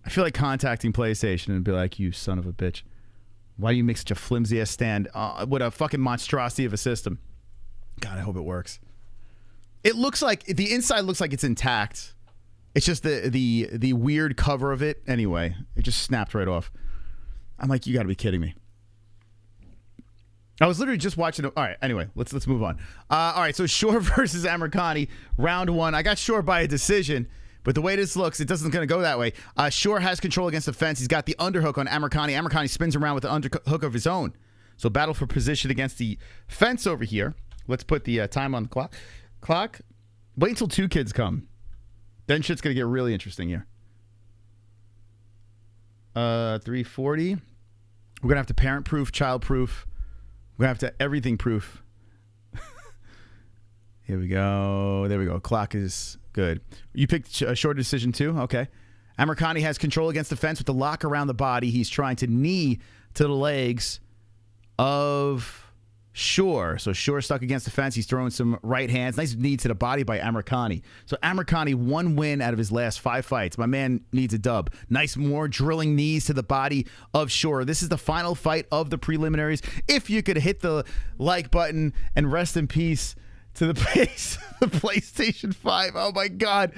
I feel like contacting PlayStation and be like, you son of a bitch. Why do you make such a flimsy ass stand with a fucking monstrosity of a system? God, I hope it works. It looks like, the inside looks like it's intact. It's just the weird cover of it. Anyway, it just snapped right off. I'm like, you got to be kidding me. I was literally just watching. All right, anyway, let's move on. All right, so Shore versus Amirkhani, round one. I got Shore by a decision, but the way this looks, it doesn't going to go that way. Shore has control against the fence. He's got the underhook on Amirkhani. Amirkhani spins around with the underhook of his own. So battle for position against the fence over here. Let's put the time on the clock. Wait until two kids come. Then shit's going to get really interesting here. 340. We're going to have to parent-proof, child-proof. We're going to have to everything-proof. Here we go. There we go. Clock is good. You picked a short decision too? Okay. Amirkhani has control against the fence with the lock around the body. He's trying to knee to the legs of Shore. So Shore stuck against the fence. He's throwing some right hands. Nice knee to the body by Amirkhani. So Amirkhani, one win out of his last 5 fights. My man needs a dub. Nice more drilling knees to the body of Shore. This is the final fight of the preliminaries. If you could hit the like button and rest in peace to the PlayStation 5. Oh my God.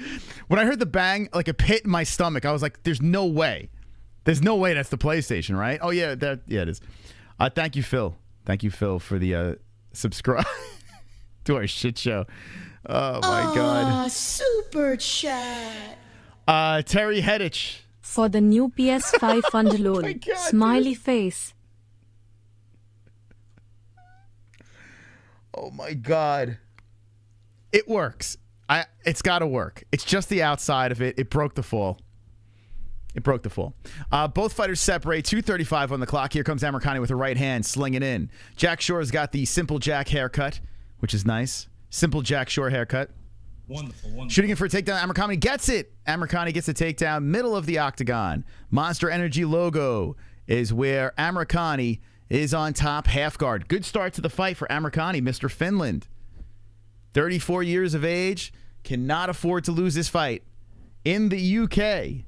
When I heard the bang, like a pit in my stomach, I was like, there's no way. There's no way that's the PlayStation, right? Oh yeah, it is. Thank you, Phil. Thank you, Phil, for the subscribe to our shit show. Oh, my God. Super chat. Terry Hedich. For the new PS5 Fundalol. God, Smiley face. Oh, my God. It works. It's got to work. It's just the outside of it. It broke the fall. Both fighters separate. 2:35 on the clock. Here comes Amirkhani with a right hand, slinging in. Jack Shore's got the Simple Jack haircut, which is nice. Simple Jack Shore haircut. Wonderful. Shooting in for a takedown. Amirkhani gets it. Amirkhani gets a takedown. Middle of the octagon. Monster Energy logo is where Amirkhani is on top. Half guard. Good start to the fight for Amirkhani, Mr. Finland. 34 years of age. Cannot afford to lose this fight. In the UK.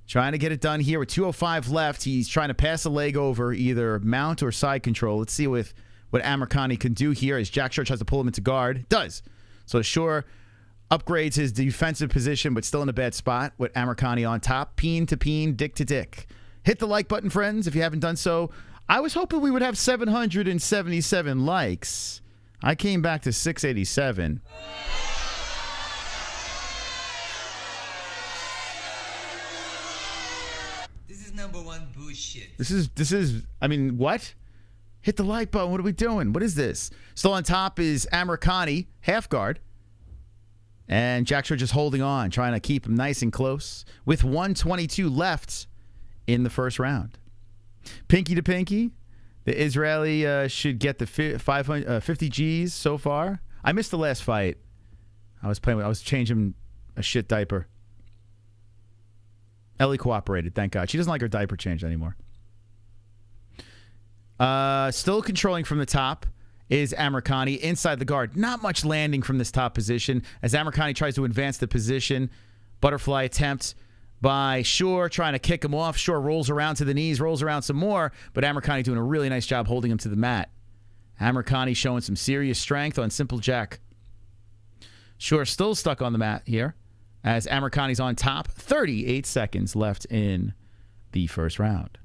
Trying to get it done here with 2:05 left. He's trying to pass a leg over either mount or side control. Let's see what Amirkhani can do here as Jack Shore tries to pull him into guard. Does. So Shore upgrades his defensive position, but still in a bad spot with Amirkhani on top. Peen to peen, dick to dick. Hit the like button, friends, if you haven't done so. I was hoping we would have 777 likes. I came back to 687. #1 bullshit. This is, I mean, what? Hit the like button. What are we doing? What is this? Still on top is Amirkhani, half guard. And Jack Shore just holding on, trying to keep him nice and close. With 1:22 left in the first round. Pinky to pinky. The Israeli should get the 50 G's so far. I missed the last fight. I was changing a shit diaper. Ellie cooperated, thank God. She doesn't like her diaper changed anymore. Still controlling from the top is Amirkhani inside the guard. Not much landing from this top position as Amirkhani tries to advance the position. Butterfly attempt by Shore, trying to kick him off. Shore rolls around to the knees, rolls around some more, but Amirkhani doing a really nice job holding him to the mat. Amirkhani showing some serious strength on simple jack. Shore still stuck on the mat here as Amirkhani's on top. 38 seconds left in the first round.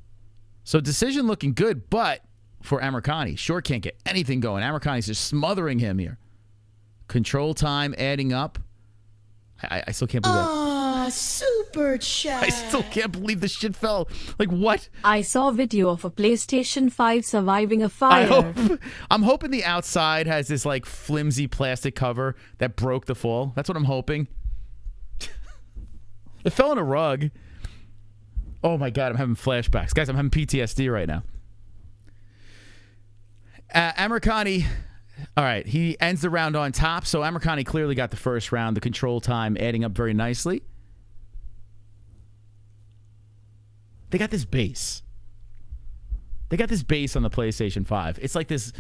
So decision looking good, but for Amirkhani, Shore can't get anything going. Amirkhani's just smothering him here. Control time adding up. I still can't believe that. Super chat. I still can't believe this shit fell. Like, what? I saw a video of a PlayStation 5 surviving a fire. I'm hoping the outside has this, like, flimsy plastic cover that broke the fall. That's what I'm hoping. It fell on a rug. Oh, my God. I'm having flashbacks. Guys, I'm having PTSD right now. Amirkhani, all right, he ends the round on top. So Amirkhani clearly got the first round. The control time adding up very nicely. They got this base. They got this base on the PlayStation 5. It's like this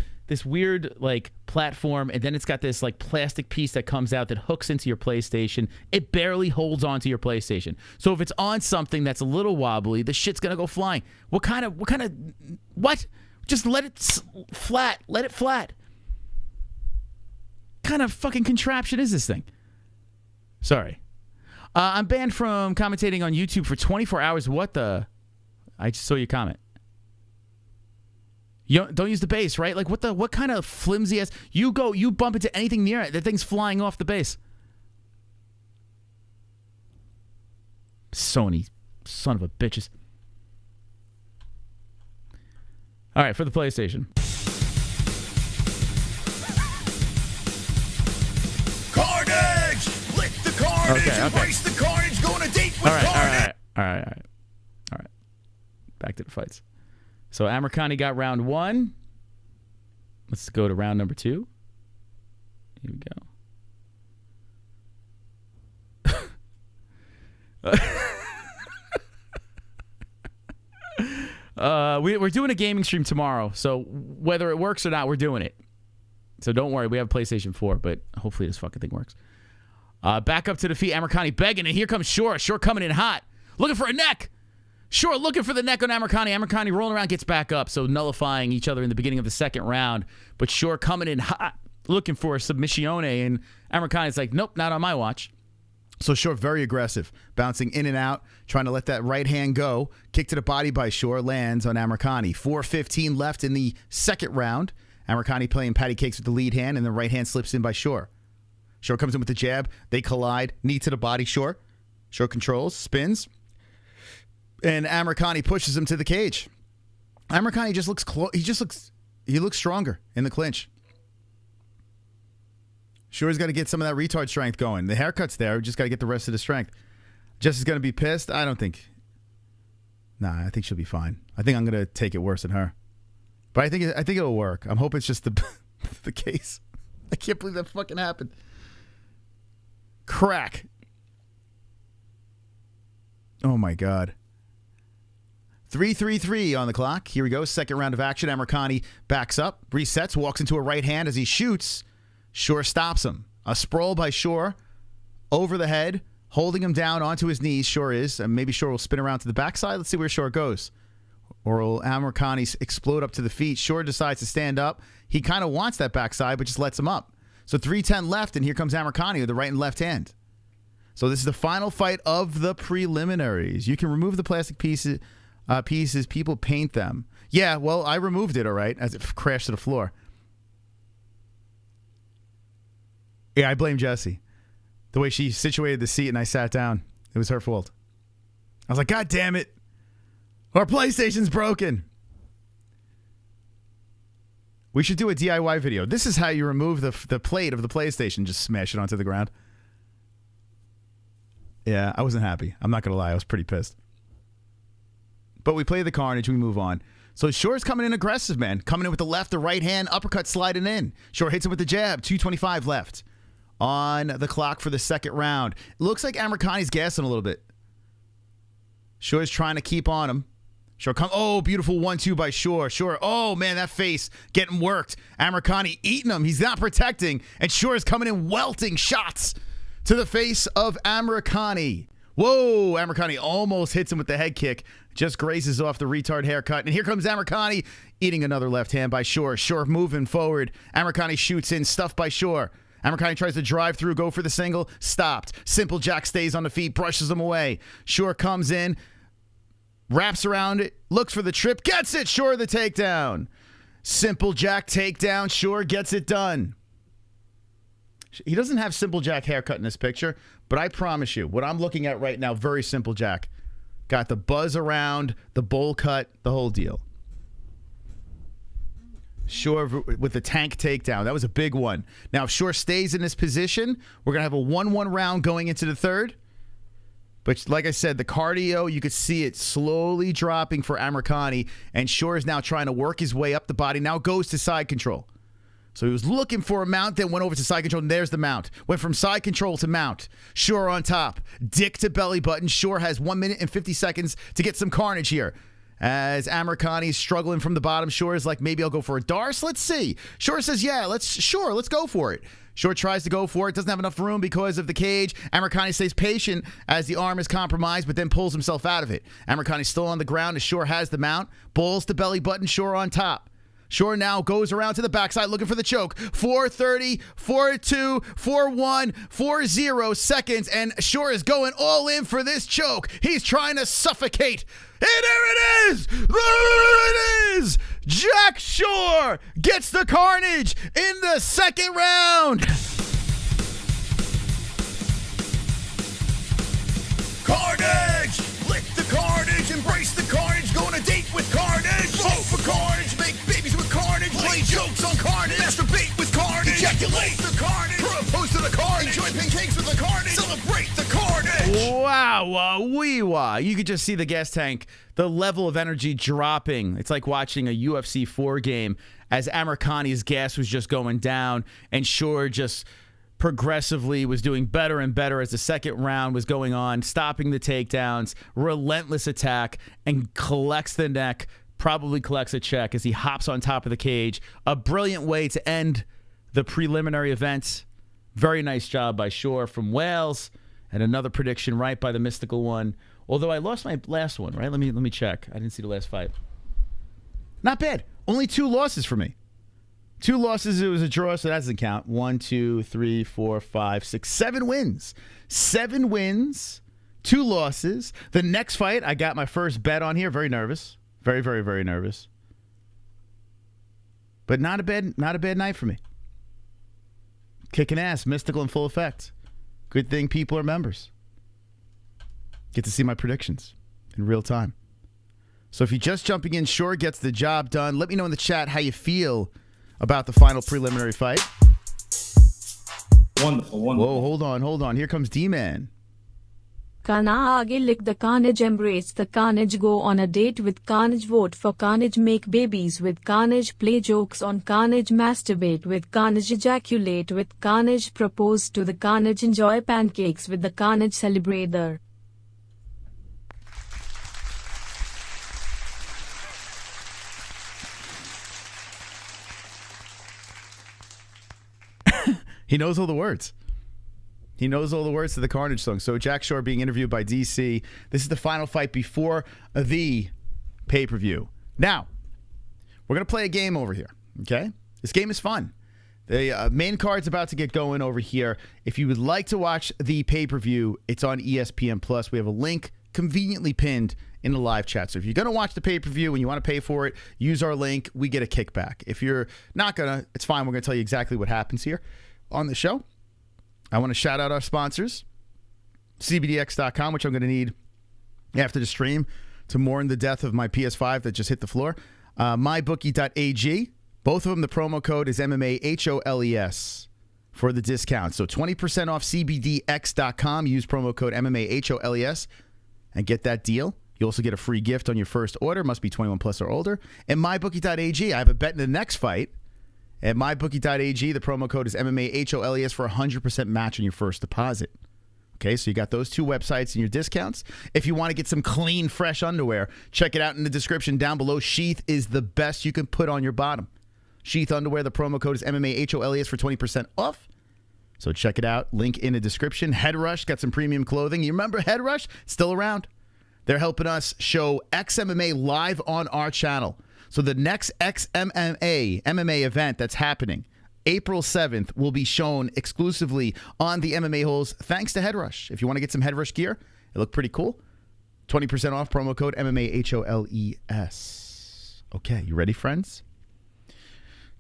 weird, like, platform, and then it's got this, like, plastic piece that comes out that hooks into your PlayStation. It barely holds onto your PlayStation. So if it's on something that's a little wobbly, the shit's gonna go flying. What? Just let it flat. Let it flat. What kind of fucking contraption is this thing? Sorry. I'm banned from commentating on YouTube for 24 hours. What the? I just saw your comment. You don't use the base, right? Like, what kind of flimsy ass? You bump into anything near it, that thing's flying off the base. Sony, son of a bitches. All right, for the PlayStation. Carnage! Lick the carnage! Okay. Embrace the carnage! Go on a date with carnage! All right. Back to the fights. So Amirkhani got round 1. Let's go to round number 2. Here we go. We're doing a gaming stream tomorrow, so whether it works or not, we're doing it. So don't worry, we have PlayStation 4, but hopefully this fucking thing works. Back up to defeat Amirkhani begging, and here comes Shore. Shore coming in hot. Looking for a neck. Shore looking for the neck on Amirkhani. Amirkhani rolling around, gets back up, so nullifying each other in the beginning of the second round. But Shore coming in hot, looking for a submissione, and Amirkhani's like, nope, not on my watch. So Shore very aggressive, bouncing in and out, trying to let that right hand go. Kick to the body by Shore, lands on Amirkhani. 4:15 left in the second round. Amirkhani playing patty cakes with the lead hand, and the right hand slips in by Shore. Shore comes in with the jab. They collide. Knee to the body, Shore. Shore controls, spins, and Amirkhani pushes him to the cage. Amirkhani just looks he looks stronger in the clinch. Shore's got to get some of that retard strength going. The haircut's there. We just got to get the rest of the strength. Jess is going to be pissed. I don't think. Nah, I think she'll be fine. I think I'm going to take it worse than her. But I think it'll work. I'm hoping it's just the case. I can't believe that fucking happened. Crack. Oh my God. 3:33 on the clock. Here we go. Second round of action. Amirkhani backs up, resets, walks into a right hand as he shoots. Shore stops him. A sprawl by Shore over the head, holding him down onto his knees. Shore is. And maybe Shore will spin around to the backside. Let's see where Shore goes. Or will Amirkhani explode up to the feet? Shore decides to stand up. He kind of wants that backside, but just lets him up. So 3:10 left, and here comes Amirkhani with the right and left hand. So this is the final fight of the preliminaries. You can remove the plastic pieces. People paint them. Yeah, well, I removed it, all right, as it crashed to the floor. Yeah, I blame Jessie. The way she situated the seat and I sat down, it was her fault. I was like, God damn it. Our PlayStation's broken. We should do a DIY video. This is how you remove the plate of the PlayStation. Just smash it onto the ground. Yeah, I wasn't happy. I'm not going to lie. I was pretty pissed. But we play the carnage. We move on. So Shore's coming in aggressive, man. Coming in with the left, the right hand, uppercut sliding in. Shore hits him with the jab. 2:25 left on the clock for the second round. It looks like Amirkhani's gassing a little bit. Shore's trying to keep on him. Shore oh, beautiful 1-2 by Shore. Shore, oh man, that face getting worked. Amirkhani eating him. He's not protecting. And Shore's coming in welting shots to the face of Amirkhani. Whoa, Amirkhani almost hits him with the head kick. Just grazes off the retard haircut. And here comes Amirkhani eating another left hand by Shore. Shore moving forward. Amirkhani shoots in, stuffed by Shore. Amirkhani tries to drive through, go for the single. Stopped. Simple Jack stays on the feet, brushes him away. Shore comes in, wraps around it, looks for the trip, gets it. Shore the takedown. Simple Jack takedown. Shore gets it done. He doesn't have Simple Jack haircut in this picture, but I promise you, what I'm looking at right now, very Simple Jack. Got the buzz around, the bowl cut, the whole deal. Shore with the tank takedown. That was a big one. Now, if Shore stays in this position, we're going to have a 1-1 round going into the third. But like I said, the cardio, you could see it slowly dropping for Amirkhani, and Shore is now trying to work his way up the body. Now goes to side control. So he was looking for a mount, then went over to side control, and there's the mount. Went from side control to mount. Shore on top. Dick to belly button. Shore has 1 minute and 50 seconds to get some carnage here. As Amirkhani is struggling from the bottom, Shore is like, maybe I'll go for a Darce. Let's see. Shore says, yeah, let's go for it. Shore tries to go for it. Doesn't have enough room because of the cage. Amirkhani stays patient as the arm is compromised, but then pulls himself out of it. Amirkhani's still on the ground as Shore has the mount. Bulls to belly button. Shore on top. Shore now goes around to the backside looking for the choke. 4:30, 4:2, 4:1, 4:0 seconds, and Shore is going all in for this choke. He's trying to suffocate. And there it is! There it is! Jack Shore gets the carnage in the second round. Carnage! Lick the carnage, embrace the carnage, go on a date with carnage. Vote for carnage, make babies with carnage, play jokes on carnage, masturbate with carnage, ejaculate the carnage, propose to the carnage, enjoy pancakes with the carnage, celebrate the carnage. Wow, wee-wah. You could just see the gas tank, the level of energy dropping. It's like watching a UFC 4 game as Amirkhani's gas was just going down and Shore just progressively was doing better and better as the second round was going on, stopping the takedowns, relentless attack, and collects the neck, probably collects a check as he hops on top of the cage. A brilliant way to end the preliminary event. Very nice job by Shore from Wales. And another prediction right by the mystical one. Although I lost my last one, right? Let me check. I didn't see the last fight. Not bad. Only 2 losses for me. 2 losses, it was a draw, so that doesn't count. 1, 2, 3, 4, 5, 6, 7 wins. 7 wins, 2 losses. The next fight, I got my first bet on here. Very nervous. Very, very, very nervous. But not a bad night for me. Kicking ass, mystical in full effect. Good thing people are members. Get to see my predictions in real time. So if you're just jumping in, Shore gets the job done. Let me know in the chat how you feel about the final preliminary fight. Wonderful. Whoa, hold on. Here comes D-Man. Kana aage lick the carnage, embrace the carnage, go on a date with carnage, vote for carnage, make babies with carnage, play jokes on carnage, masturbate with carnage, ejaculate with carnage, propose to the carnage, enjoy pancakes with the carnage, celebrate the He knows all the words. He knows all the words to the Carnage song. So Jack Shore being interviewed by DC. This is the final fight before the pay-per-view. Now, we're going to play a game over here, okay? This game is fun. The main card's about to get going over here. If you would like to watch the pay-per-view, it's on ESPN+. We have a link conveniently pinned in the live chat. So if you're going to watch the pay-per-view and you want to pay for it, use our link. We get a kickback. If you're not going to, it's fine. We're going to tell you exactly what happens here on the show. I want to shout out our sponsors, CBDX.com, which I'm going to need after the stream to mourn the death of my PS5 that just hit the floor. MyBookie.ag. Both of them, the promo code is MMA-HOLES for the discount. So 20% off CBDX.com. Use promo code MMA-HOLES and get that deal. You also get a free gift on your first order. Must be 21 plus or older. And MyBookie.ag. I have a bet in the next fight. At MyBookie.ag, the promo code is MMA-HOLES for a 100% match on your first deposit. Okay, so you got those 2 websites and your discounts. If you want to get some clean, fresh underwear, check it out in the description down below. Sheath is the best you can put on your bottom. Sheath underwear, the promo code is MMA-HOLES for 20% off. So check it out. Link in the description. Head Rush got some premium clothing. You remember Head Rush? Still around. They're helping us show XMMA live on our channel. So the next MMA event that's happening, April 7th, will be shown exclusively on the MMA-Holes thanks to Head Rush. If you want to get some Head Rush gear, it looked pretty cool. 20% off, promo code MMA-HOLES. Okay, you ready, friends?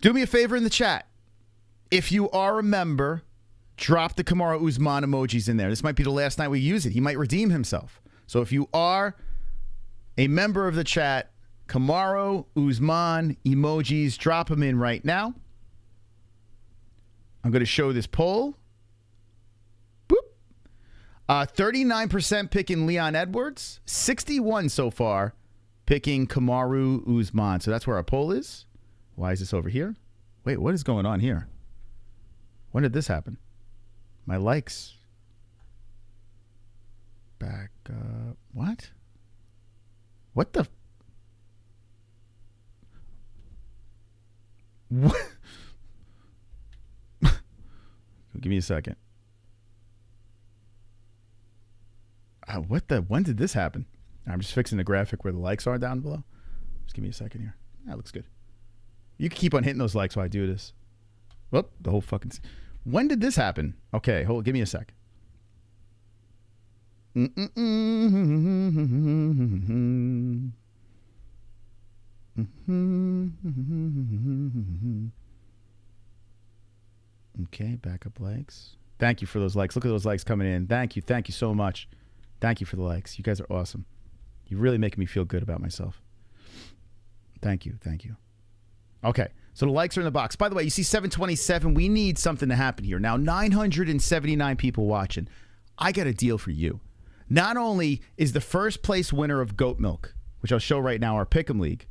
Do me a favor in the chat. If you are a member, drop the KAMARU USMAN emojis in there. This might be the last night we use it. He might redeem himself. So if you are a member of the chat, KAMARU USMAN emojis, drop them in right now. I'm going to show this poll. Boop. 39% picking Leon Edwards. 61 so far picking KAMARU USMAN. So that's where our poll is. Why is this over here? Wait, what is going on here? When did this happen? My likes. Back up. What? What the? What? Give me a second. What the? When did this happen? I'm just fixing the graphic where the likes are down below. Just give me a second here. That looks good. You can keep on hitting those likes while I do this. Whoop, the whole fucking... When did this happen? Okay, hold. Give me a sec. Okay, backup likes. Thank you for those likes. Look at those likes coming in. Thank you so much. Thank you for the likes. You guys are awesome. You're really making me feel good about myself. Thank you. Okay, so the likes are in the box. By the way, you see 727. We need something to happen here. Now, 979 people watching. I got a deal for you. Not only is the first place winner of Goat Milk, which I'll show right now, our Pick'em League,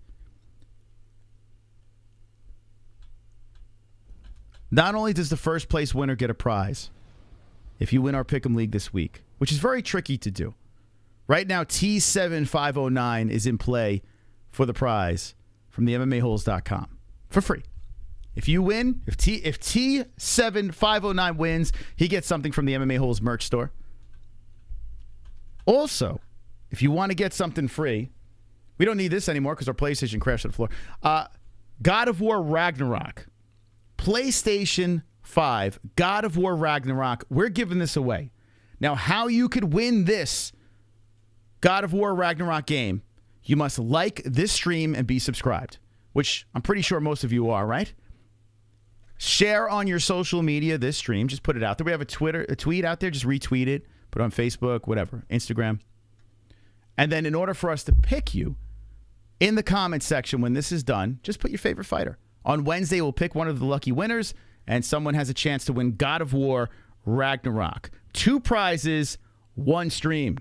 not only does the first place winner get a prize if you win our Pick'em League this week, which is very tricky to do. Right now, T7509 is in play for the prize from the MMAHoles.com for free. If you win, if T7509 wins, he gets something from the MMA Holes merch store. Also, if you want to get something free, we don't need this anymore because our PlayStation crashed on the floor. God of War Ragnarok. PlayStation 5, God of War Ragnarok. We're giving this away. Now, how you could win this God of War Ragnarok game, you must like this stream and be subscribed, which I'm pretty sure most of you are, right? Share on your social media this stream. Just put it out there. We have a tweet out there. Just retweet it. Put it on Facebook, whatever, Instagram. And then in order for us to pick you, in the comments section when this is done, just put your favorite fighter. On Wednesday, we'll pick one of the lucky winners, and someone has a chance to win God of War Ragnarok. 2 prizes, 1 stream.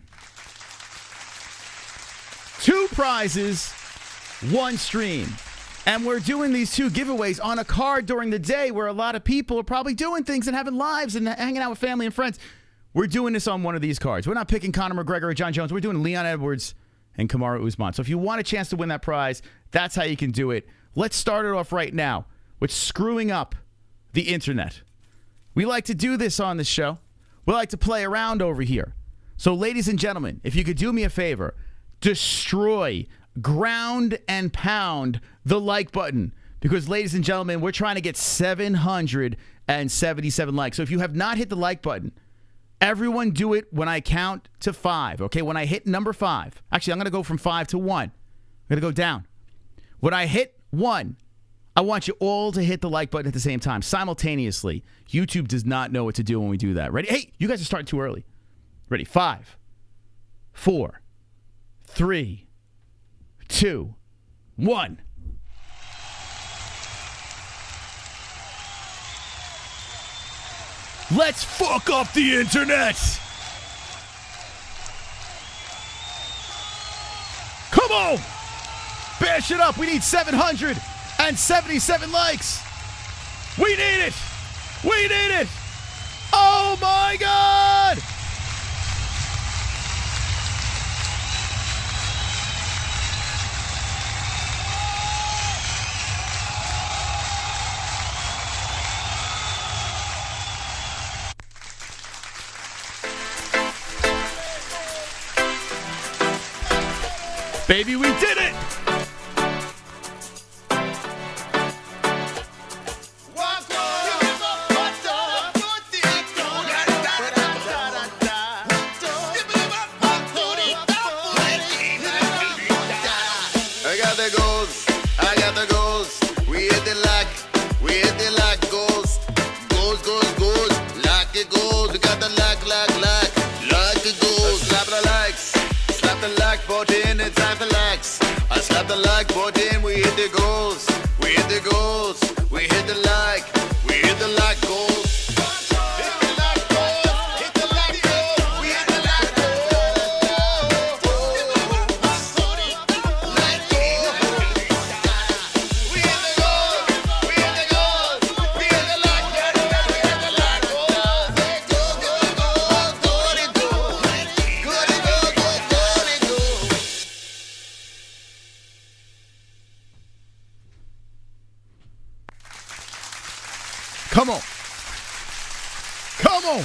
2 prizes, 1 stream. And we're doing these 2 giveaways on a card during the day where a lot of people are probably doing things and having lives and hanging out with family and friends. We're doing this on one of these cards. We're not picking Conor McGregor or John Jones. We're doing Leon Edwards and KAMARU USMAN. So if you want a chance to win that prize, that's how you can do it. Let's start it off right now with screwing up the internet. We like to do this on the show. We like to play around over here. So ladies and gentlemen, if you could do me a favor, destroy, ground and pound the like button. Because ladies and gentlemen, we're trying to get 777 likes. So if you have not hit the like button, everyone do it when I count to 5. Okay, when I hit number 5. Actually, I'm going to go from 5 to 1. I'm going to go down. When I hit 1, I want you all to hit the like button at the same time, simultaneously. YouTube does not know what to do when we do that. Ready? Hey, you guys are starting too early. Ready? 5, 4, 3, 2, 1. Let's fuck up the internet! Come on! Bash it up! We need 777 likes! We need it! We need it! Oh my God! Baby, we did it! Come on. Come on.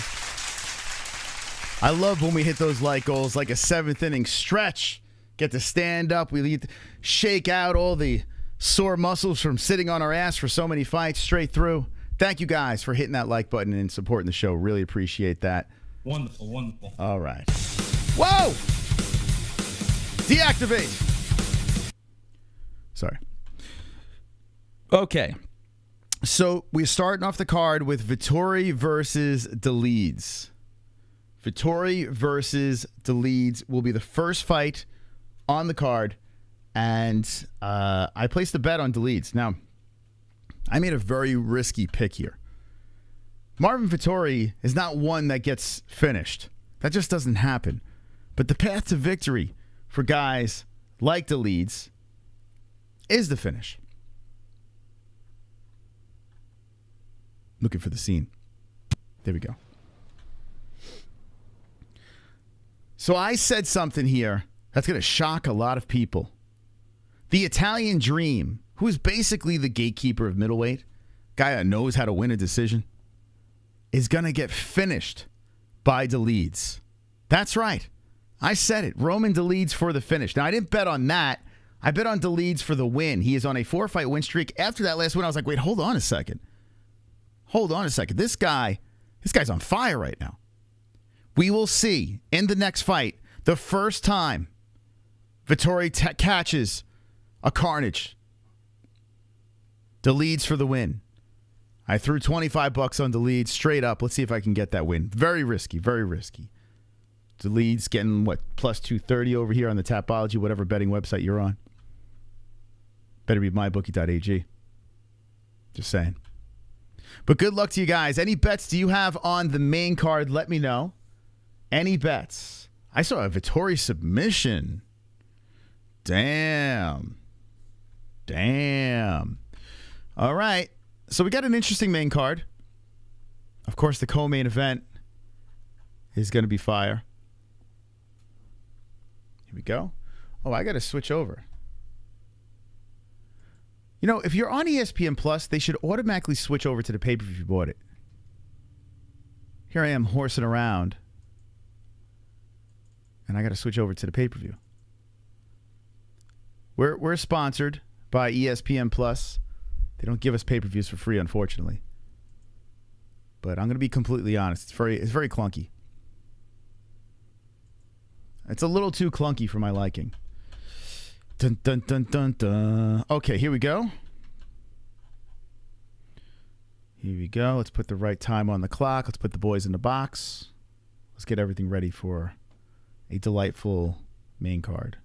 I love when we hit those light goals like a 7th inning stretch. Get to stand up. We need to shake out all the sore muscles from sitting on our ass for so many fights straight through. Thank you guys for hitting that like button and supporting the show. Really appreciate that. Wonderful, wonderful. All right. Whoa! Deactivate. Sorry. Okay. So we're starting off the card with Vettori versus Dolidze. Vettori versus Dolidze will be the first fight on the card, and I placed a bet on Dolidze. Now, I made a very risky pick here. Marvin Vettori is not one that gets finished. That just doesn't happen. But the path to victory for guys like Dolidze is the finish. Looking for the scene. There we go. So I said something here that's going to shock a lot of people. The Italian Dream, who is basically the gatekeeper of middleweight, guy that knows how to win a decision, is going to get finished by Dolidze. That's right. I said it. Roman Dolidze for the finish. Now, I didn't bet on that. I bet on Dolidze for the win. He is on a 4-fight win streak. After that last win, I was like, wait, hold on a second. Hold on a second. This guy's on fire right now. We will see in the next fight the first time Vettori catches a carnage. Dolidze for the win. I threw $25 on Dolidze straight up. Let's see if I can get that win. Very risky, very risky. Dolidze getting, what, plus 230 over here on the Tapology, whatever betting website you're on. Better be mybookie.ag. Just saying. But good luck to you guys. Any bets do you have on the main card? Let me know. Any bets? I saw a Vettori submission. Damn. All right. So we got an interesting main card. Of course, the co-main event is going to be fire. Here we go. Oh, I got to switch over. You know, if you're on ESPN Plus, they should automatically switch over to the pay-per-view if you bought it. Here I am horsing around, and I got to switch over to the pay-per-view. We're sponsored by ESPN Plus. They don't give us pay-per-views for free, unfortunately. But I'm going to be completely honest. It's very clunky. It's a little too clunky for my liking. Dun, dun, dun, dun, dun. Okay, here we go. Let's put the right time on the clock. Let's put the boys in the box. Let's get everything ready for a delightful main card.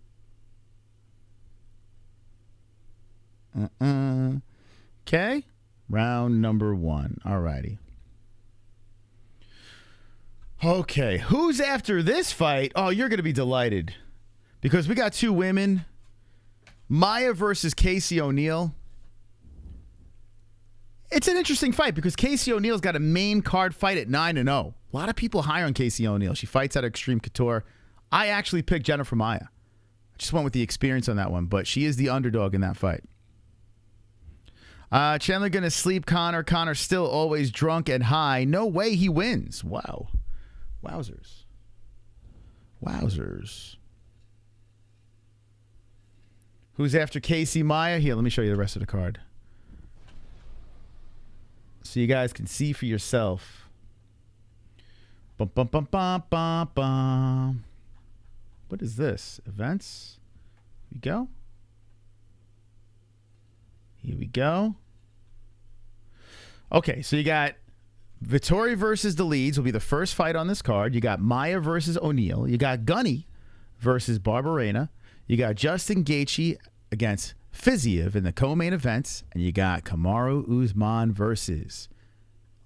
Okay. Round number 1. All righty. Okay. Who's after this fight? Oh, you're going to be delighted. Because we got 2 women. Maia versus Casey O'Neill. It's an interesting fight because Casey O'Neill's got a main card fight at 9-0. A lot of people high on Casey O'Neill. She fights out of Extreme Couture. I actually picked Jennifer Maia. I just went with the experience on that one, but she is the underdog in that fight. Chandler going to sleep Connor. Connor's still always drunk and high. No way he wins. Wow. Wowzers. Who's after Casey Maia? Here, let me show you the rest of the card. So you guys can see for yourself. Bum, bum, bum, bum, bum, bum. What is this? Events? Here we go. Here we go. Okay, so you got Vettori versus Dolidze will be the first fight on this card. You got Maia versus O'Neal. You got Gunny versus Barberena. You got Justin Gaethje against Fiziev in the co-main events. And you got KAMARU Usman versus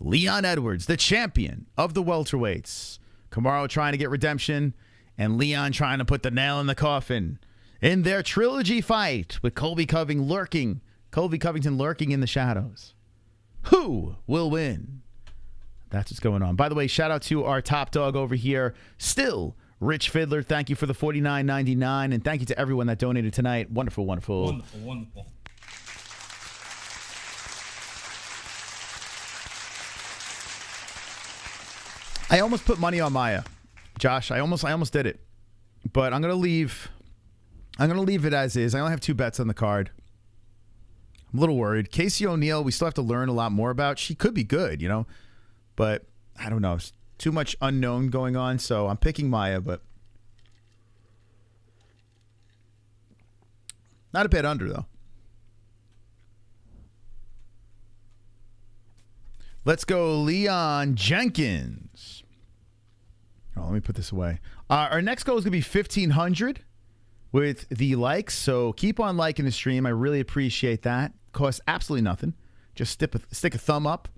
Leon Edwards, the champion of the welterweights. KAMARU trying to get redemption and Leon trying to put the nail in the coffin in their trilogy fight with Colby Covington lurking in the shadows. Who will win? That's what's going on. By the way, shout out to our top dog over here, still Rich Fiddler. Thank you for the $49.99, and thank you to everyone that donated tonight. Wonderful, wonderful. Wonderful, wonderful. I almost put money on Maia, Josh. I almost did it, but I'm gonna leave it as is. I only have 2 bets on the card. I'm a little worried. Casey O'Neal, we still have to learn a lot more about. She could be good, you know, but I don't know. It's too much unknown going on, so I'm picking Maia, but not a bad under, though. Let's go Leon Jenkins. Oh, let me put this away. Our next goal is going to be 1,500 with the likes, so keep on liking the stream. I really appreciate that. Costs absolutely nothing. Just stick a thumb up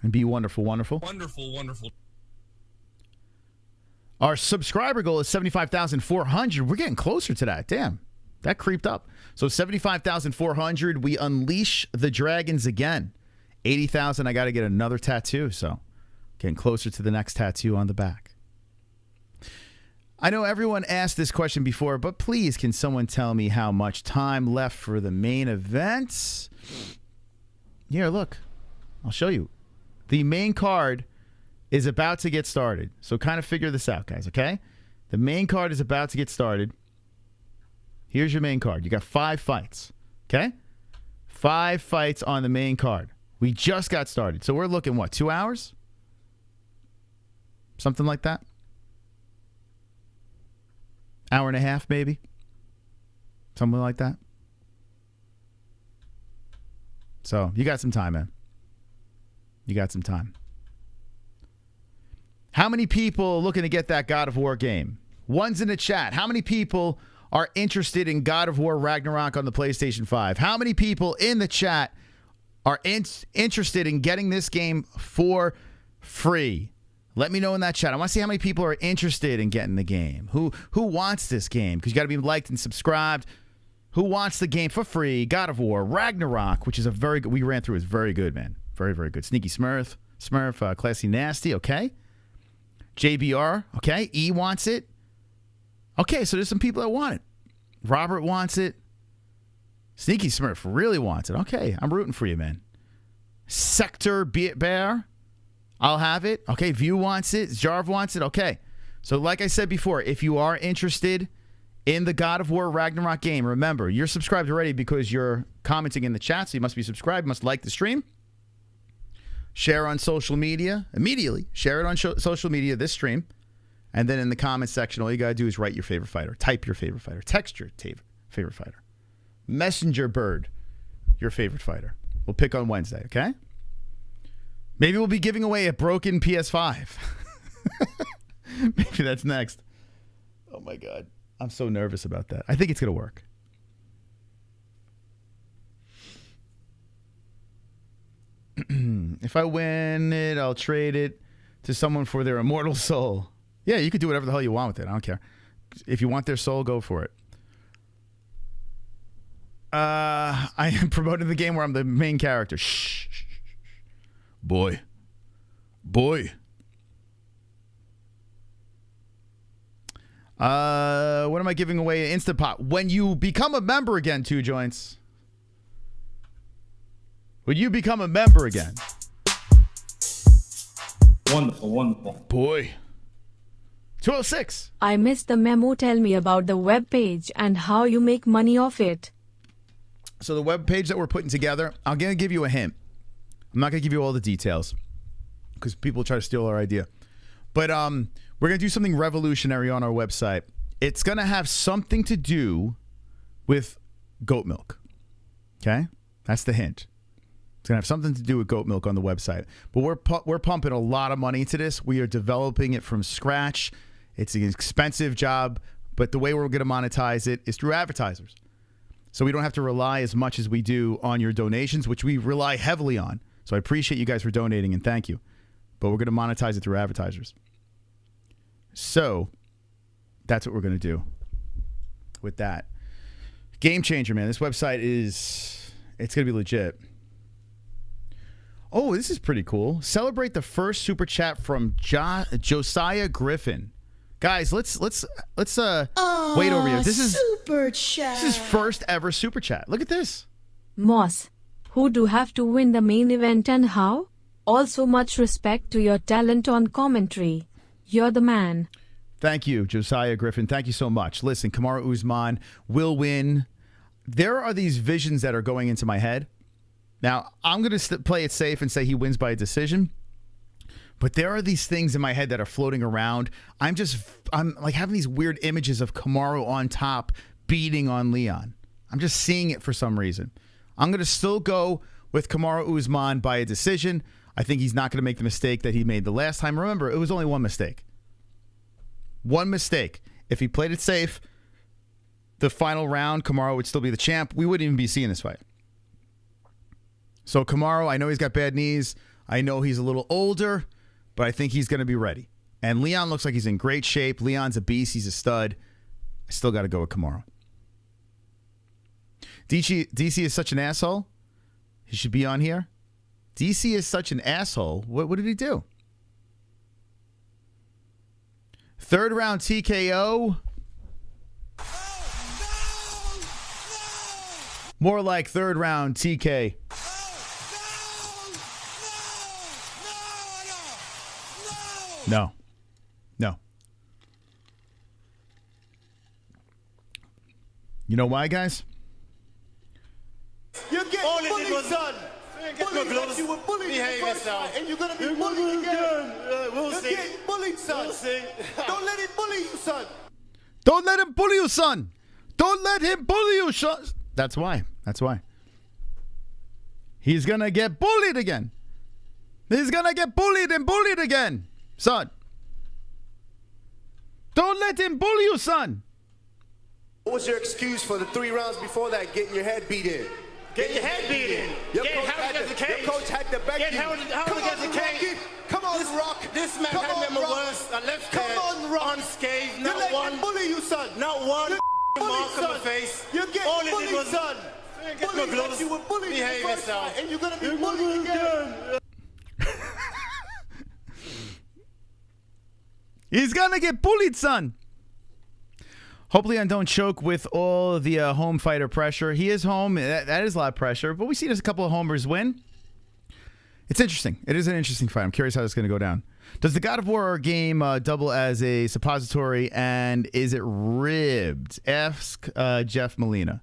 and be wonderful, wonderful. Wonderful, wonderful. Our subscriber goal is 75,400. We're getting closer to that. Damn, that creeped up. So 75,400. We unleash the dragons again. 80,000. I got to get another tattoo. So getting closer to the next tattoo on the back. I know everyone asked this question before, but please, can someone tell me how much time left for the main events? Here, look. I'll show you. The main card is about to get started. So kind of figure this out, guys, okay? The main card is about to get started. Here's your main card. You got 5 fights, okay? 5 fights on the main card. We just got started. So we're looking, what, 2 hours? Something like that? Hour and a half, maybe? Something like that? So you got some time, man. You got some time. How many people looking to get that God of War game? One's in the chat. How many people are interested in God of War Ragnarok on the PlayStation 5? How many people in the chat are interested in getting this game for free? Let me know in that chat. I want to see how many people are interested in getting the game. Who wants this game? Because you got to be liked and subscribed. Who wants the game for free? God of War Ragnarok, which is a very good. We ran through. It's very good, man. Very, very good. Sneaky Smurf, Classy Nasty. Okay. JBR. Okay. E wants it. Okay, so there's some people that want it. Robert wants it. Sneaky Smurf really wants it. Okay, I'm rooting for you, man. Sector Bear. I'll have it. Okay, View wants it. Jarv wants it. Okay. So like I said before, if you are interested in the God of War Ragnarok game, remember, you're subscribed already because you're commenting in the chat, so you must be subscribed, must like the stream. Share on social media. Immediately, share it on social media, this stream. And then in the comment section, all you got to do is write your favorite fighter. Type your favorite fighter. Text your favorite fighter. Messenger bird your favorite fighter. We'll pick on Wednesday, okay? Maybe we'll be giving away a broken PS5. Maybe that's next. Oh, my God. I'm so nervous about that. I think it's going to work. If I win it, I'll trade it to someone for their immortal soul. Yeah, you could do whatever the hell you want with it. I don't care. If you want their soul, go for it. I am promoting the game where I'm the main character. Shh. Boy. What am I giving away? Instant Pot. When you become a member again, 2 joints. When you become a member again. Wonderful, wonderful. Boy. 206. I missed the memo. Tell me about the web page and how you make money off it. So the web page that we're putting together, I'm going to give you a hint. I'm not going to give you all the details because people try to steal our idea. But we're going to do something revolutionary on our website. It's going to have something to do with goat milk. Okay? That's the hint. It's going to have something to do with goat milk on the website. But we're pumping a lot of money into this. We are developing it from scratch. It's an expensive job, but the way we're going to monetize it is through advertisers. So we don't have to rely as much as we do on your donations, which we rely heavily on. So I appreciate you guys for donating, and thank you. But we're going to monetize it through advertisers. So that's what we're going to do with that. Game changer, man. This website it's going to be legit. Oh, this is pretty cool. Celebrate the first super chat from Josiah Griffin. Guys, let's wait over here. This is super chat. This is first ever super chat. Look at this. Moss, who do have to win the main event and how? Also much respect to your talent on commentary. You're the man. Thank you, Josiah Griffin. Thank you so much. Listen, KAMARU USMAN will win. There are these visions that are going into my head. Now, I'm going to play it safe and say he wins by a decision. But there are these things in my head that are floating around. I'm like having these weird images of KAMARU on top beating on Leon. I'm just seeing it for some reason. I'm going to still go with KAMARU USMAN by a decision. I think he's not going to make the mistake that he made the last time. Remember, it was only one mistake. One mistake. If he played it safe, the final round, KAMARU would still be the champ. We wouldn't even be seeing this fight. So KAMARU, I know he's got bad knees. I know he's a little older, but I think he's going to be ready. And Leon looks like he's in great shape. Leon's a beast. He's a stud. I still got to go with KAMARU. DC is such an asshole. He should be on here. DC is such an asshole. What did he do? Third round TKO. More like third round TK. No. You know why, guys? You're getting bullied, son. You were bullied in the first fight, and you're going to be bullied again. You're getting bullied, son. Don't let him bully you, son. Don't let him bully you, son. Don't let him bully you, son. That's why. He's going to get bullied again. He's going to get bullied and bullied again, son. Don't let him bully you, son. What was your excuse for the 3 rounds before that getting your head beat in? Getting your head beat in. Your coach had the back. Get held against the cage. Come on, Rock. This man had never worse. A left hand unscathed. Not one bully you, son. Not one mark on the face. You're getting bullied, son. You were bullied. Behave yourself. And you're gonna be bullied again. He's gonna get bullied, son. Hopefully I don't choke with all the home fighter pressure. He is home. That is a lot of pressure. But we see there's a couple of homers win. It's interesting. It is an interesting fight. I'm curious how this is going to go down. Does the God of War game double as a suppository, and is it ribbed? Ask Jeff Molina.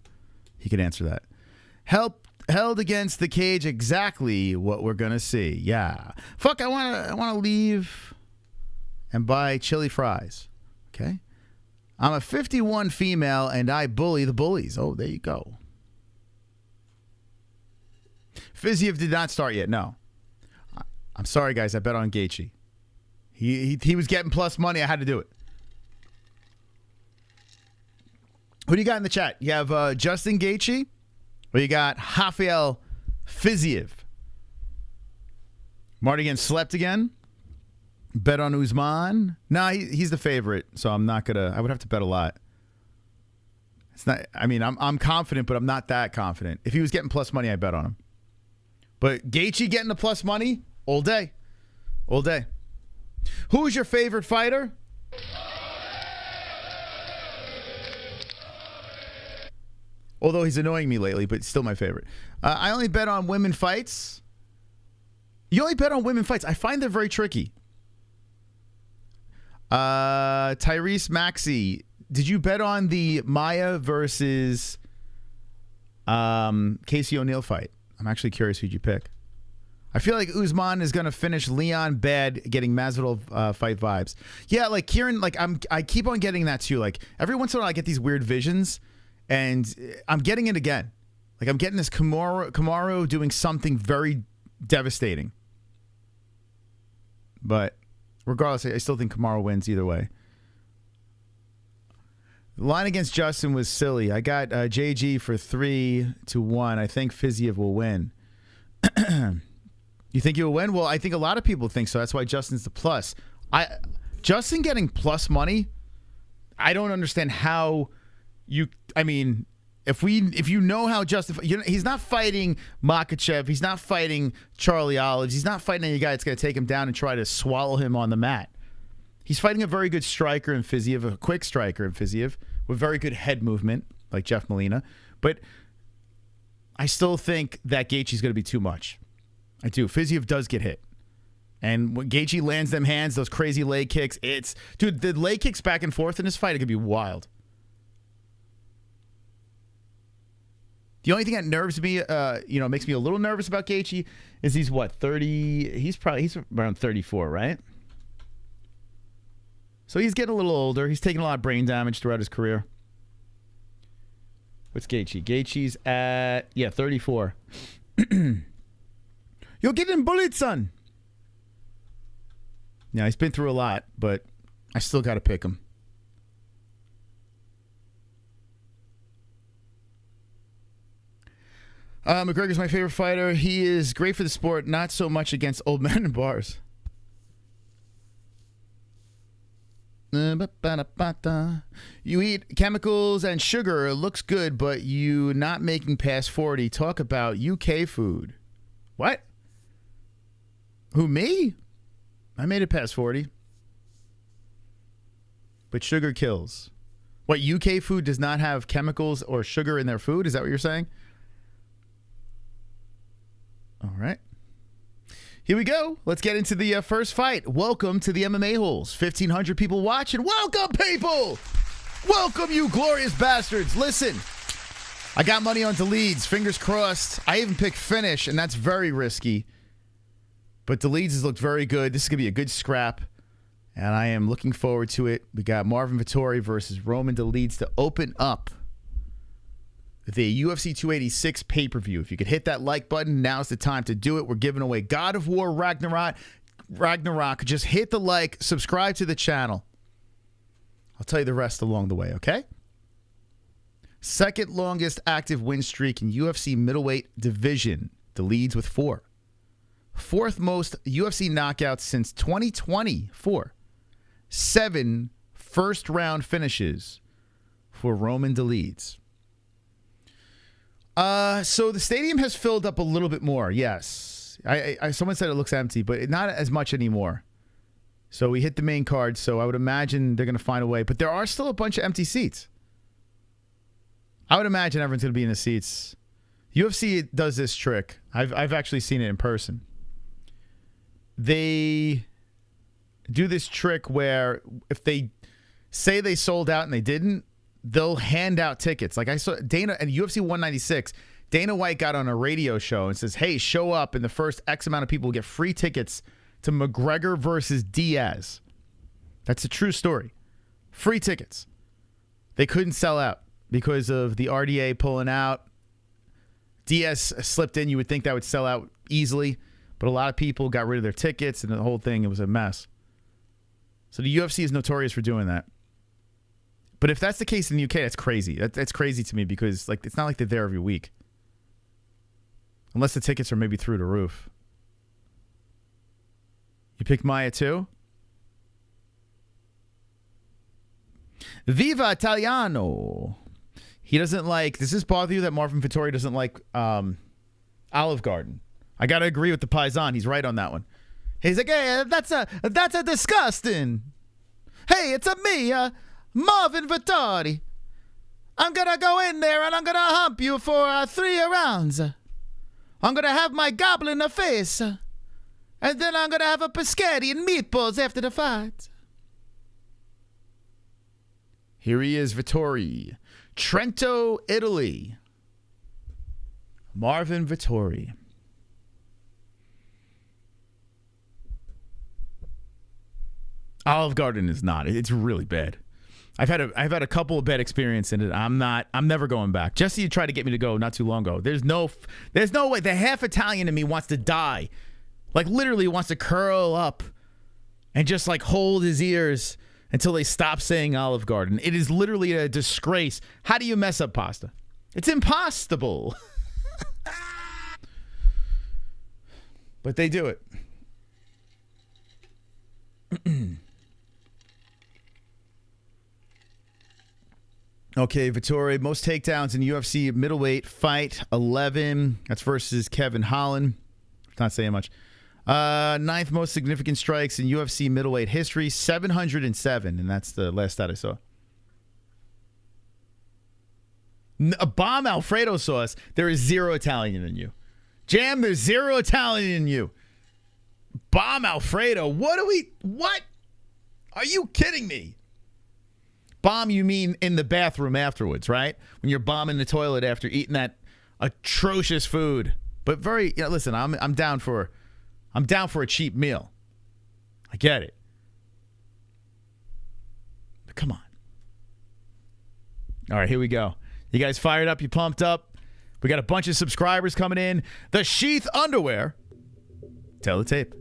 He could answer that. Held against the cage, exactly what we're going to see. Yeah. Fuck, I want to leave and buy chili fries. Okay. I'm a 51 female, and I bully the bullies. Oh, there you go. Fiziev did not start yet. No. I'm sorry, guys. I bet on Gaethje. He was getting plus money. I had to do it. Who do you got in the chat? You have Justin Gaethje, or you got Rafael Fiziev? Mardigan slept again. Bet on Usman. Nah, he's the favorite, so I'm not gonna. I would have to bet a lot. It's not. I mean, I'm confident, but I'm not that confident. If he was getting plus money, I bet on him. But Gaethje getting the plus money all day, all day. Who's your favorite fighter? Although he's annoying me lately, but still my favorite. I only bet on women fights. You only bet on women fights. I find they're very tricky. Tyrese Maxey, did you bet on the Maia versus Casey O'Neill fight? I'm actually curious who'd you pick. I feel like Usman is going to finish Leon bad, getting Masvidal fight vibes. Yeah, like Kieran, like I keep on getting that too. Like every once in a while I get these weird visions, and I'm getting it again. Like I'm getting this Kamaru doing something very devastating. But regardless, I still think Kamaru wins either way. The line against Justin was silly. I got JG for 3-1. I think Fiziev will win. You think he'll win? Well, I think a lot of people think so. That's why Justin's the plus. Justin getting plus money, I don't understand how you. I mean, if you know how Justin, he's not fighting Mokaev, he's not fighting Charlie Olives, he's not fighting any guy that's going to take him down and try to swallow him on the mat. He's fighting a very good striker in Fiziev, a quick striker in Fiziev with very good head movement, like Jeff Molina. But I still think that Gaethje's going to be too much. I do. Fiziev does get hit. And when Gaethje lands them hands, those crazy leg kicks, dude, the leg kicks back and forth in this fight, it could be wild. The only thing that nerves me, makes me a little nervous about Gaethje is he's what, 30? He's around 34, right? So he's getting a little older. He's taking a lot of brain damage throughout his career. What's Gaethje? Gaethje's at, 34. You're getting bullied, son. Yeah, he's been through a lot, but I still got to pick him. McGregor's my favorite fighter. He is great for the sport, not so much against old men in bars. You eat chemicals and sugar. It looks good, but you not making past 40. Talk about UK food. What? Who, me? I made it past 40. But sugar kills. What, UK food does not have chemicals or sugar in their food? Is that what you're saying? All right. Here we go. Let's get into the first fight. Welcome to the MMA-Holes. 1,500 people watching. Welcome, people! Welcome, you glorious bastards. Listen, I got money on Dolidze. Fingers crossed. I even picked finish, and that's very risky. But Dolidze has looked very good. This is going to be a good scrap, and I am looking forward to it. We got Marvin Vettori versus Roman Dolidze to open up the UFC 286 pay-per-view. If you could hit that like button, now's the time to do it. We're giving away God of War Ragnarok. Just hit the like, subscribe to the channel. I'll tell you the rest along the way, okay? Second longest active win streak in UFC middleweight division. Dolidze with 4. Fourth most UFC knockouts since 2024. 7 first-round finishes for Roman Dolidze. So the stadium has filled up a little bit more, yes. Someone said it looks empty, but not as much anymore. So we hit the main card, so I would imagine they're going to find a way. But there are still a bunch of empty seats. I would imagine everyone's going to be in the seats. UFC does this trick. I've actually seen it in person. They do this trick where if they say they sold out and they didn't, they'll hand out tickets. Like I saw Dana and UFC 196, Dana White got on a radio show and says, hey, show up, and the first X amount of people will get free tickets to McGregor versus Diaz. That's a true story. Free tickets. They couldn't sell out because of the RDA pulling out. Diaz slipped in. You would think that would sell out easily, but a lot of people got rid of their tickets, and the whole thing, it was a mess. So the UFC is notorious for doing that. But if that's the case in the UK, that's crazy. That's crazy to me because like it's not like they're there every week. Unless the tickets are maybe through the roof. You picked Maia too? Viva Italiano. He doesn't like, does this bother you that Marvin Vettori doesn't like Olive Garden? I got to agree with the Paisan. He's right on that one. He's like, hey, that's a disgusting. Hey, it's me, Marvin Vettori. I'm going to go in there and I'm going to hump you for 3 rounds. I'm going to have my goblin face. And then I'm going to have a pescetti and meatballs after the fight. Here he is, Vettori. Trento, Italy. Marvin Vettori. Olive Garden is not. It's really bad. I've had a couple of bad experiences in it. I'm never going back. Jesse tried to get me to go not too long ago. There's no way. The half Italian in me wants to die. Like literally wants to curl up and just like hold his ears until they stop saying Olive Garden. It is literally a disgrace. How do you mess up pasta? It's impossible. But they do it. Okay, Vettori, most takedowns in UFC middleweight fight, 11. That's versus Kevin Holland. Not saying much. Ninth most significant strikes in UFC middleweight history, 707. And that's the last stat I saw. A bomb Alfredo sauce. There is zero Italian in you. Jam, there's zero Italian in you. Bomb Alfredo. What? Are you kidding me? Bomb, you mean in the bathroom afterwards, right? When you're bombing the toilet after eating that atrocious food. But listen, I'm down for a cheap meal. I get it. But come on. All right, here we go. You guys fired up? You pumped up? We got a bunch of subscribers coming in. The Sheath Underwear. Tell the tape.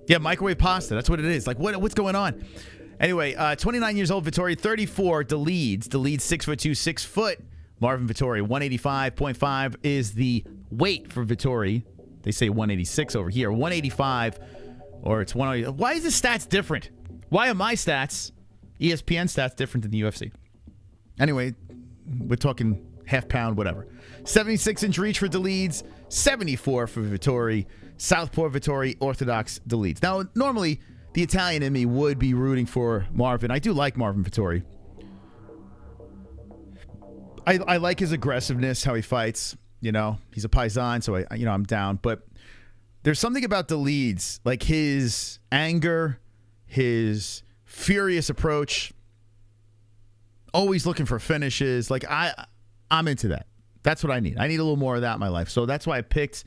Yeah, microwave pasta. That's what it is. Like, what's going on? Anyway, 29 years old, Vettori, 34, Dolidze. Dolidze, 6'2", 6 foot. Marvin Vettori, 185.5 is the weight for Vettori. They say 186 over here. 185, or it's 180. Why is the stats different? Why are my stats, ESPN stats, different than the UFC? Anyway, we're talking half pound, whatever. 76-inch reach for Dolidze, 74 for Vettori. Southpaw Vettori, orthodox Dolidze. Now, normally, the Italian in me would be rooting for Marvin. I do like Marvin Vettori. I like his aggressiveness, how he fights. You know, he's a paisan, so I'm down. But there's something about Dolidze, like his anger, his furious approach, always looking for finishes. Like I'm into that. That's what I need. I need a little more of that in my life. So that's why I picked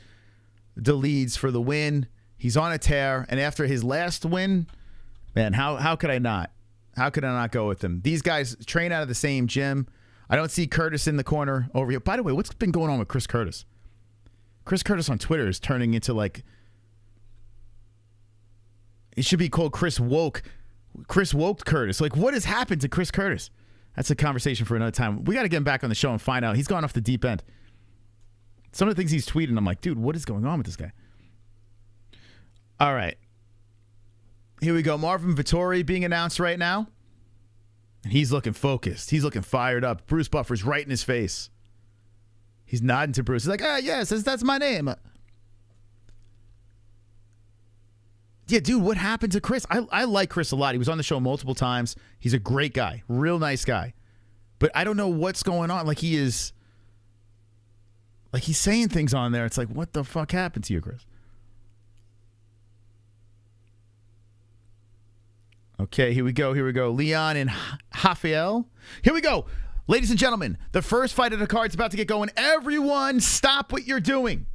Dolidze for the win. He's on a tear, and after his last win, man, how could I not? How could I not go with him? These guys train out of the same gym. I don't see Curtis in the corner over here. By the way, what's been going on with Chris Curtis? Chris Curtis on Twitter is turning into like, it should be called Chris Woke Curtis. Like, what has happened to Chris Curtis? That's a conversation for another time. We got to get him back on the show and find out. He's gone off the deep end. Some of the things he's tweeting, I'm like, dude, what is going on with this guy? All right. Here we go. Marvin Vettori being announced right now. He's looking focused. He's looking fired up. Bruce Buffer's right in his face. He's nodding to Bruce. He's like, yes, that's my name. Yeah, dude, what happened to Chris? I like Chris a lot. He was on the show multiple times. He's a great guy. Real nice guy. But I don't know what's going on. Like, he's saying things on there. It's like, what the fuck happened to you, Chris? Okay, here we go. Leon and Rafael. Here we go. Ladies and gentlemen, the first fight of the card's about to get going. Everyone stop what you're doing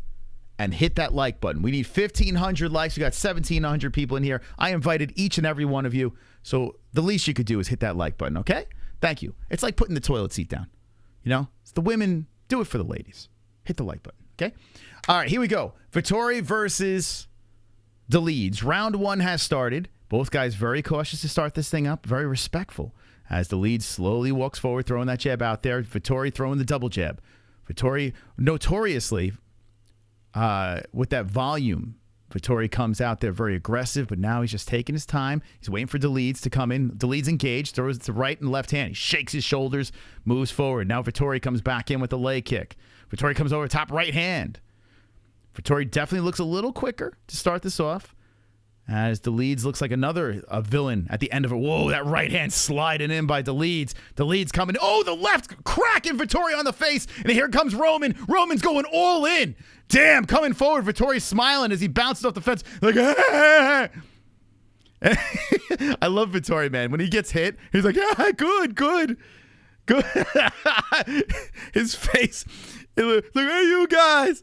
and hit that like button. We need 1,500 likes. We got 1,700 people in here. I invited each and every one of you. So the least you could do is hit that like button, okay? Thank you. It's like putting the toilet seat down. You know? It's the women. Do it for the ladies. Hit the like button, okay? All right, here we go. Vettori versus Dolidze. Round one has started. Both guys very cautious to start this thing up, very respectful. As Dolidze slowly walks forward, throwing that jab out there. Vettori throwing the double jab. Vettori, notoriously, with that volume, Vettori comes out there very aggressive, but now he's just taking his time. He's waiting for Dolidze to come in. Dolidze engaged, throws it to right and left hand. He shakes his shoulders, moves forward. Now Vettori comes back in with a leg kick. Vettori comes over top right hand. Vettori definitely looks a little quicker to start this off. As Dolidze looks like a villain at the end of it. Whoa, that right hand sliding in by Dolidze. Dolidze coming. Oh, the left cracking Vettori on the face. And here comes Roman. Roman's going all in. Damn, coming forward. Vettori's smiling as he bounces off the fence. Like, ah! I love Vettori, man. When he gets hit, he's like, yeah, good. His face, like, hey, you guys.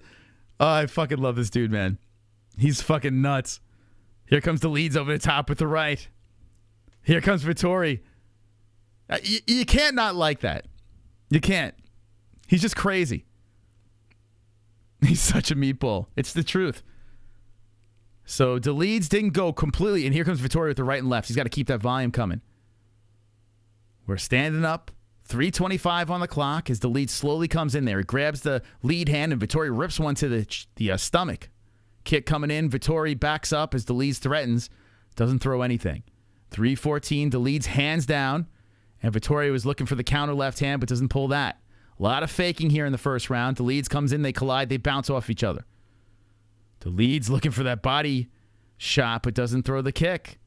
Oh, I fucking love this dude, man. He's fucking nuts. Here comes Dolidze over the top with the right. Here comes Vettori. You can't not like that. You can't. He's just crazy. He's such a meatball. It's the truth. So Dolidze didn't go completely, and here comes Vettori with the right and left. He's got to keep that volume coming. We're standing up. 3:25 on the clock as Dolidze slowly comes in there. He grabs the lead hand, and Vettori rips one to the stomach. Kick coming in. Vettori backs up as Dolidze threatens. Doesn't throw anything. 3:14. Dolidze hands down. And Vettori was looking for the counter left hand, but doesn't pull that. A lot of faking here in the first round. Dolidze comes in. They collide. They bounce off each other. Dolidze looking for that body shot, but doesn't throw the kick.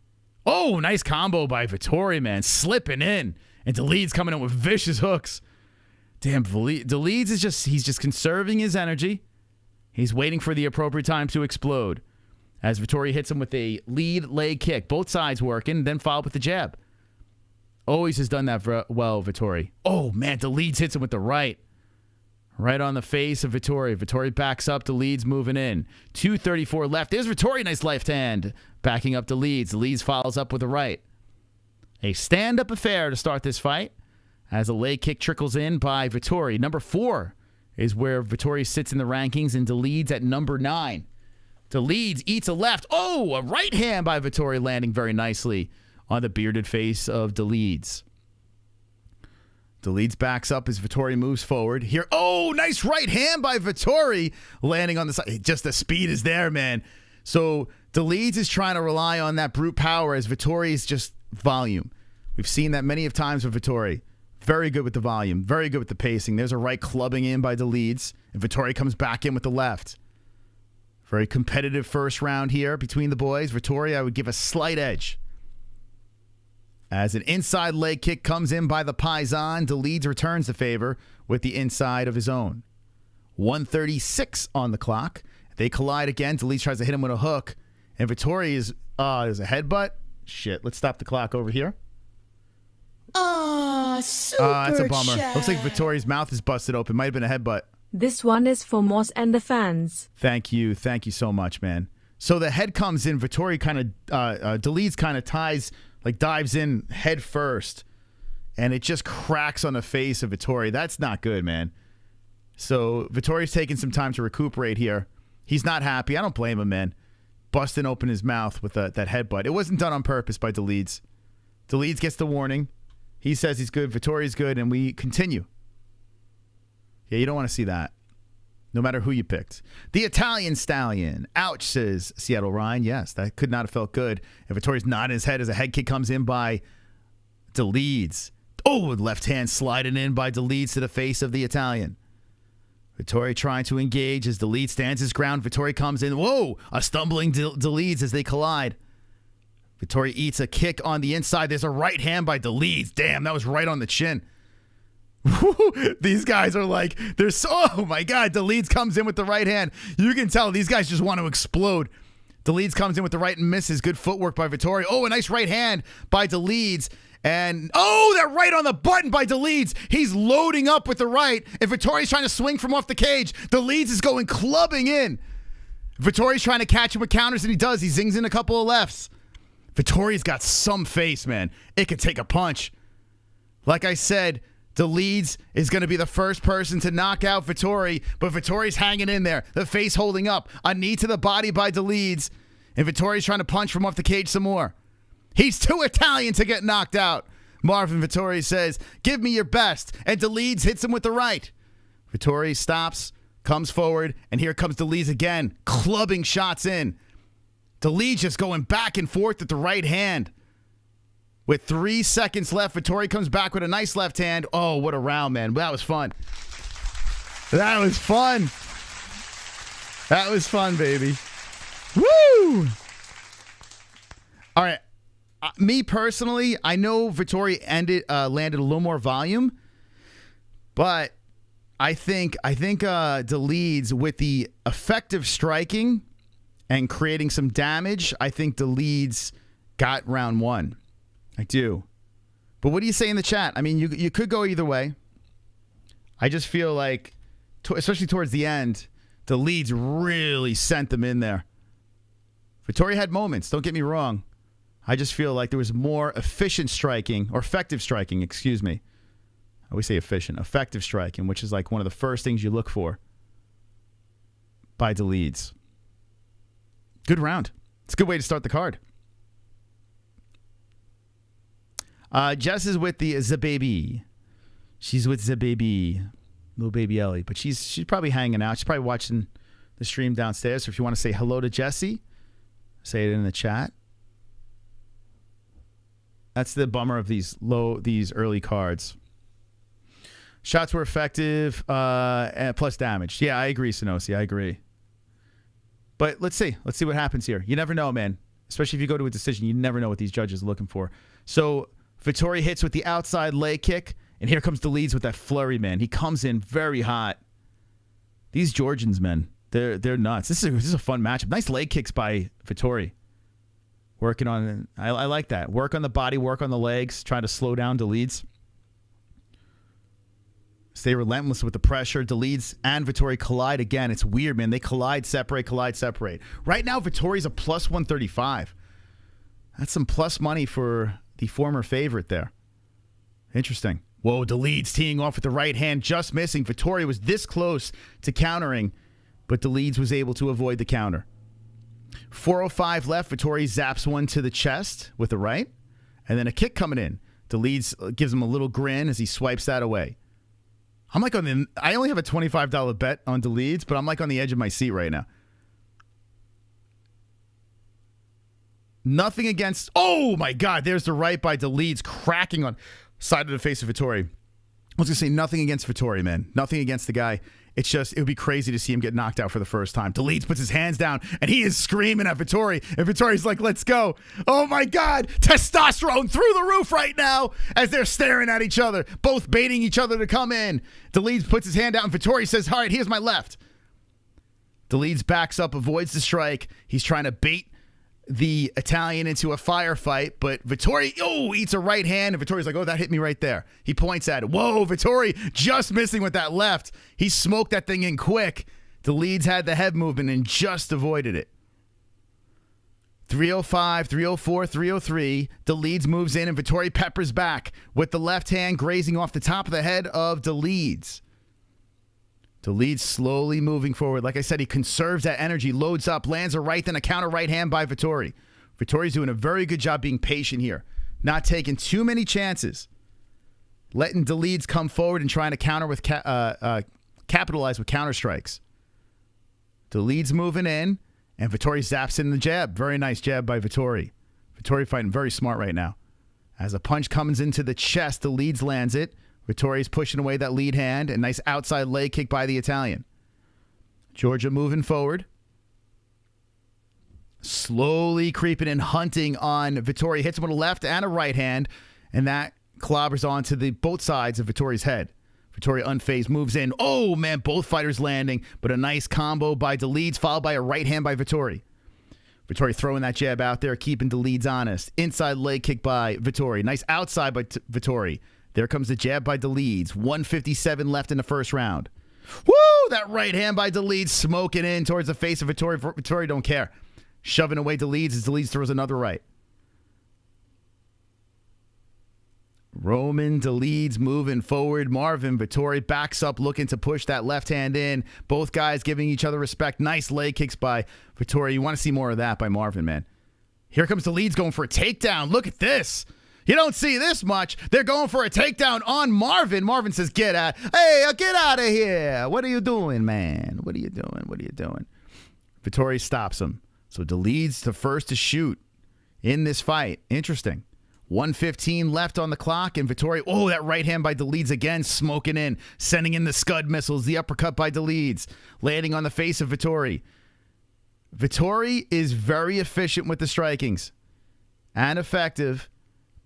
Oh, nice combo by Vettori, man. Slipping in. And Dolidze coming in with vicious hooks. Damn, Dolidze is he's just conserving his energy. He's waiting for the appropriate time to explode. As Vettori hits him with a lead leg kick. Both sides working, then followed with the jab. Always has done that well, Vettori. Oh, man, Dolidze hits him with the right. Right on the face of Vettori. Vettori backs up. Dolidze moving in. 2:34 left. There's Vettori. Nice left hand. Backing up Dolidze. Dolidze follows up with the right. A stand-up affair to start this fight. As a leg kick trickles in by Vettori. Number 4 is where Vettori sits in the rankings, and Dolidze at number 9. Dolidze eats a left. Oh, a right hand by Vettori landing very nicely on the bearded face of Dolidze. Dolidze backs up as Vettori moves forward. Here, oh, nice right hand by Vettori landing on the side. Just the speed is there, man. So Dolidze is trying to rely on that brute power as Vettori is just volume. We've seen that many of times with Vettori. Very good with the volume. Very good with the pacing. There's a right clubbing in by Dolidze. And Vettori comes back in with the left. Very competitive first round here between the boys. Vettori, I would give a slight edge. As an inside leg kick comes in by the Paisan, Dolidze returns the favor with the inside of his own. 1:36 on the clock. They collide again. Dolidze tries to hit him with a hook. And Vettori is a headbutt. Shit, let's stop the clock over here. Ah, super that's a bummer. chat. Looks like Vittori's mouth is busted open. Might have been a headbutt. This one is for Moss and the fans. Thank you so much, man. So the head comes in. Vettori kind of, Dolidze kind of dives in head first, and it just cracks on the face of Vettori. That's not good, man. So Vittori's taking some time to recuperate here. He's not happy. I don't blame him, man. Busting open his mouth with that headbutt. It wasn't done on purpose by Dolidze. Dolidze gets the warning. He says he's good. Vittori's good, and we continue. Yeah, you don't want to see that. No matter who you picked. The Italian Stallion. Ouch, says Seattle Ryan. Yes, that could not have felt good. If Vittori's not in his head as a head kick comes in by Dolidze. Oh, left hand sliding in by Dolidze to the face of the Italian. Vettori trying to engage as Dolidze stands his ground. Vettori comes in. Whoa! A stumbling Dolidze as they collide. Vettori eats a kick on the inside. There's a right hand by Dolidze. Damn, that was right on the chin. These guys are like, oh my God, Dolidze comes in with the right hand. You can tell these guys just want to explode. Dolidze comes in with the right and misses. Good footwork by Vettori. Oh, a nice right hand by Dolidze. And, that right on the button by Dolidze. He's loading up with the right. And Vettori's trying to swing from off the cage. Dolidze is going clubbing in. Vettori's trying to catch him with counters, and he does. He zings in a couple of lefts. Vettori's got some face, man. It could take a punch. Like I said, Dolidze is going to be the first person to knock out Vettori, but Vettori's hanging in there. The face holding up. A knee to the body by Dolidze. And Vettori's trying to punch from off the cage some more. He's too Italian to get knocked out. Marvin Vettori says, give me your best. And Dolidze hits him with the right. Vettori stops, comes forward, and here comes Dolidze again, clubbing shots in. Dolidze just going back and forth with the right hand. With 3 seconds left, Vettori comes back with a nice left hand. Oh, what a round, man. That was fun. That was fun. That was fun, baby. Woo! All right. Me personally, I know Vettori landed a little more volume, but I think Dolidze, with the effective striking and creating some damage, I think Dolidze got round 1. I do. But what do you say in the chat? I mean, you could go either way. I just feel like, especially towards the end, the leads really sent them in there. Vettori had moments, don't get me wrong. I just feel like there was more efficient striking, or effective striking, excuse me. I always say efficient. Effective striking, which is like one of the first things you look for by Dolidze. Good round. It's a good way to start the card. Jess is with the baby. She's with the baby. Little baby Ellie. But she's probably hanging out. She's probably watching the stream downstairs. So if you want to say hello to Jessie, say it in the chat. That's the bummer of these early cards. Shots were effective, plus damage. Yeah, I agree, Sonosi. I agree. But let's see. Let's see what happens here. You never know, man. Especially if you go to a decision, you never know what these judges are looking for. So Vettori hits with the outside leg kick, and here comes Dolidze with that flurry, man. He comes in very hot. These Georgians, man, they're nuts. This is a fun matchup. Nice leg kicks by Vettori. Working on, I like that. Work on the body, work on the legs, trying to slow down Dolidze. Stay relentless with the pressure. Dolidze and Vettori collide again. It's weird, man. They collide, separate, collide, separate. Right now, Vettori's a plus 135. That's some plus money for the former favorite there. Interesting. Whoa, Dolidze teeing off with the right hand, just missing. Vettori was this close to countering, but Dolidze was able to avoid the counter. 4:05 left. Vettori zaps one to the chest with the right, and then a kick coming in. Dolidze gives him a little grin as he swipes that away. I'm like I only have a $25 bet on Dolidze, but I'm like on the edge of my seat right now. Nothing against... Oh, my God. There's the right by Dolidze cracking on side of the face of Vettori. I was going to say nothing against Vettori, man. Nothing against the guy. It's just, it would be crazy to see him get knocked out for the first time. Dolidze puts his hands down, and he is screaming at Vettori. And Vittori's like, let's go. Oh, my God. Testosterone through the roof right now as they're staring at each other, both baiting each other to come in. Dolidze puts his hand out, and Vettori says, all right, here's my left. Dolidze backs up, avoids the strike. He's trying to bait the Italian into a firefight, but Vettori, eats a right hand, and Vittori's like, that hit me right there. He points at it. Whoa, Vettori just missing with that left. He smoked that thing in quick. Dolidze had the head movement and just avoided it. 305, 304, 303. Dolidze moves in, and Vettori peppers back with the left hand grazing off the top of the head of Dolidze. Dolidze slowly moving forward. Like I said, he conserves that energy, loads up, lands a right, then a counter right hand by Vettori. Vittori's doing a very good job being patient here, not taking too many chances, letting Dolidze come forward and trying to counter with capitalize with counter strikes. Dolidze moving in, and Vettori zaps in the jab. Very nice jab by Vettori. Vettori fighting very smart right now. As a punch comes into the chest, Dolidze lands it. Vettori's pushing away that lead hand. A nice outside leg kick by the Italian. Georgia moving forward. Slowly creeping and hunting on Vettori. Hits him with a left and a right hand. And that clobbers onto both sides of Vettori's head. Vettori unfazed, moves in. Oh, man, both fighters landing. But a nice combo by Dolidze, followed by a right hand by Vettori. Vettori throwing that jab out there, keeping Dolidze honest. Inside leg kick by Vettori. Nice outside by Vettori. There comes the jab by Dolidze. 1:57 left in the first round. Woo! That right hand by Dolidze smoking in towards the face of Vettori. Vettori don't care. Shoving away Dolidze as Dolidze throws another right. Roman Dolidze moving forward. Marvin, Vettori backs up looking to push that left hand in. Both guys giving each other respect. Nice leg kicks by Vettori. You want to see more of that by Marvin, man. Here comes Dolidze going for a takedown. Look at this. You don't see this much. They're going for a takedown on Marvin. Marvin says, get out of here. What are you doing, man? What are you doing? Vettori stops him. So Dolidze the first to shoot in this fight. Interesting. 1:15 left on the clock, and Vettori, that right hand by Dolidze again, smoking in, sending in the Scud missiles, the uppercut by Dolidze, landing on the face of Vettori. Vettori is very efficient with the strikings and effective.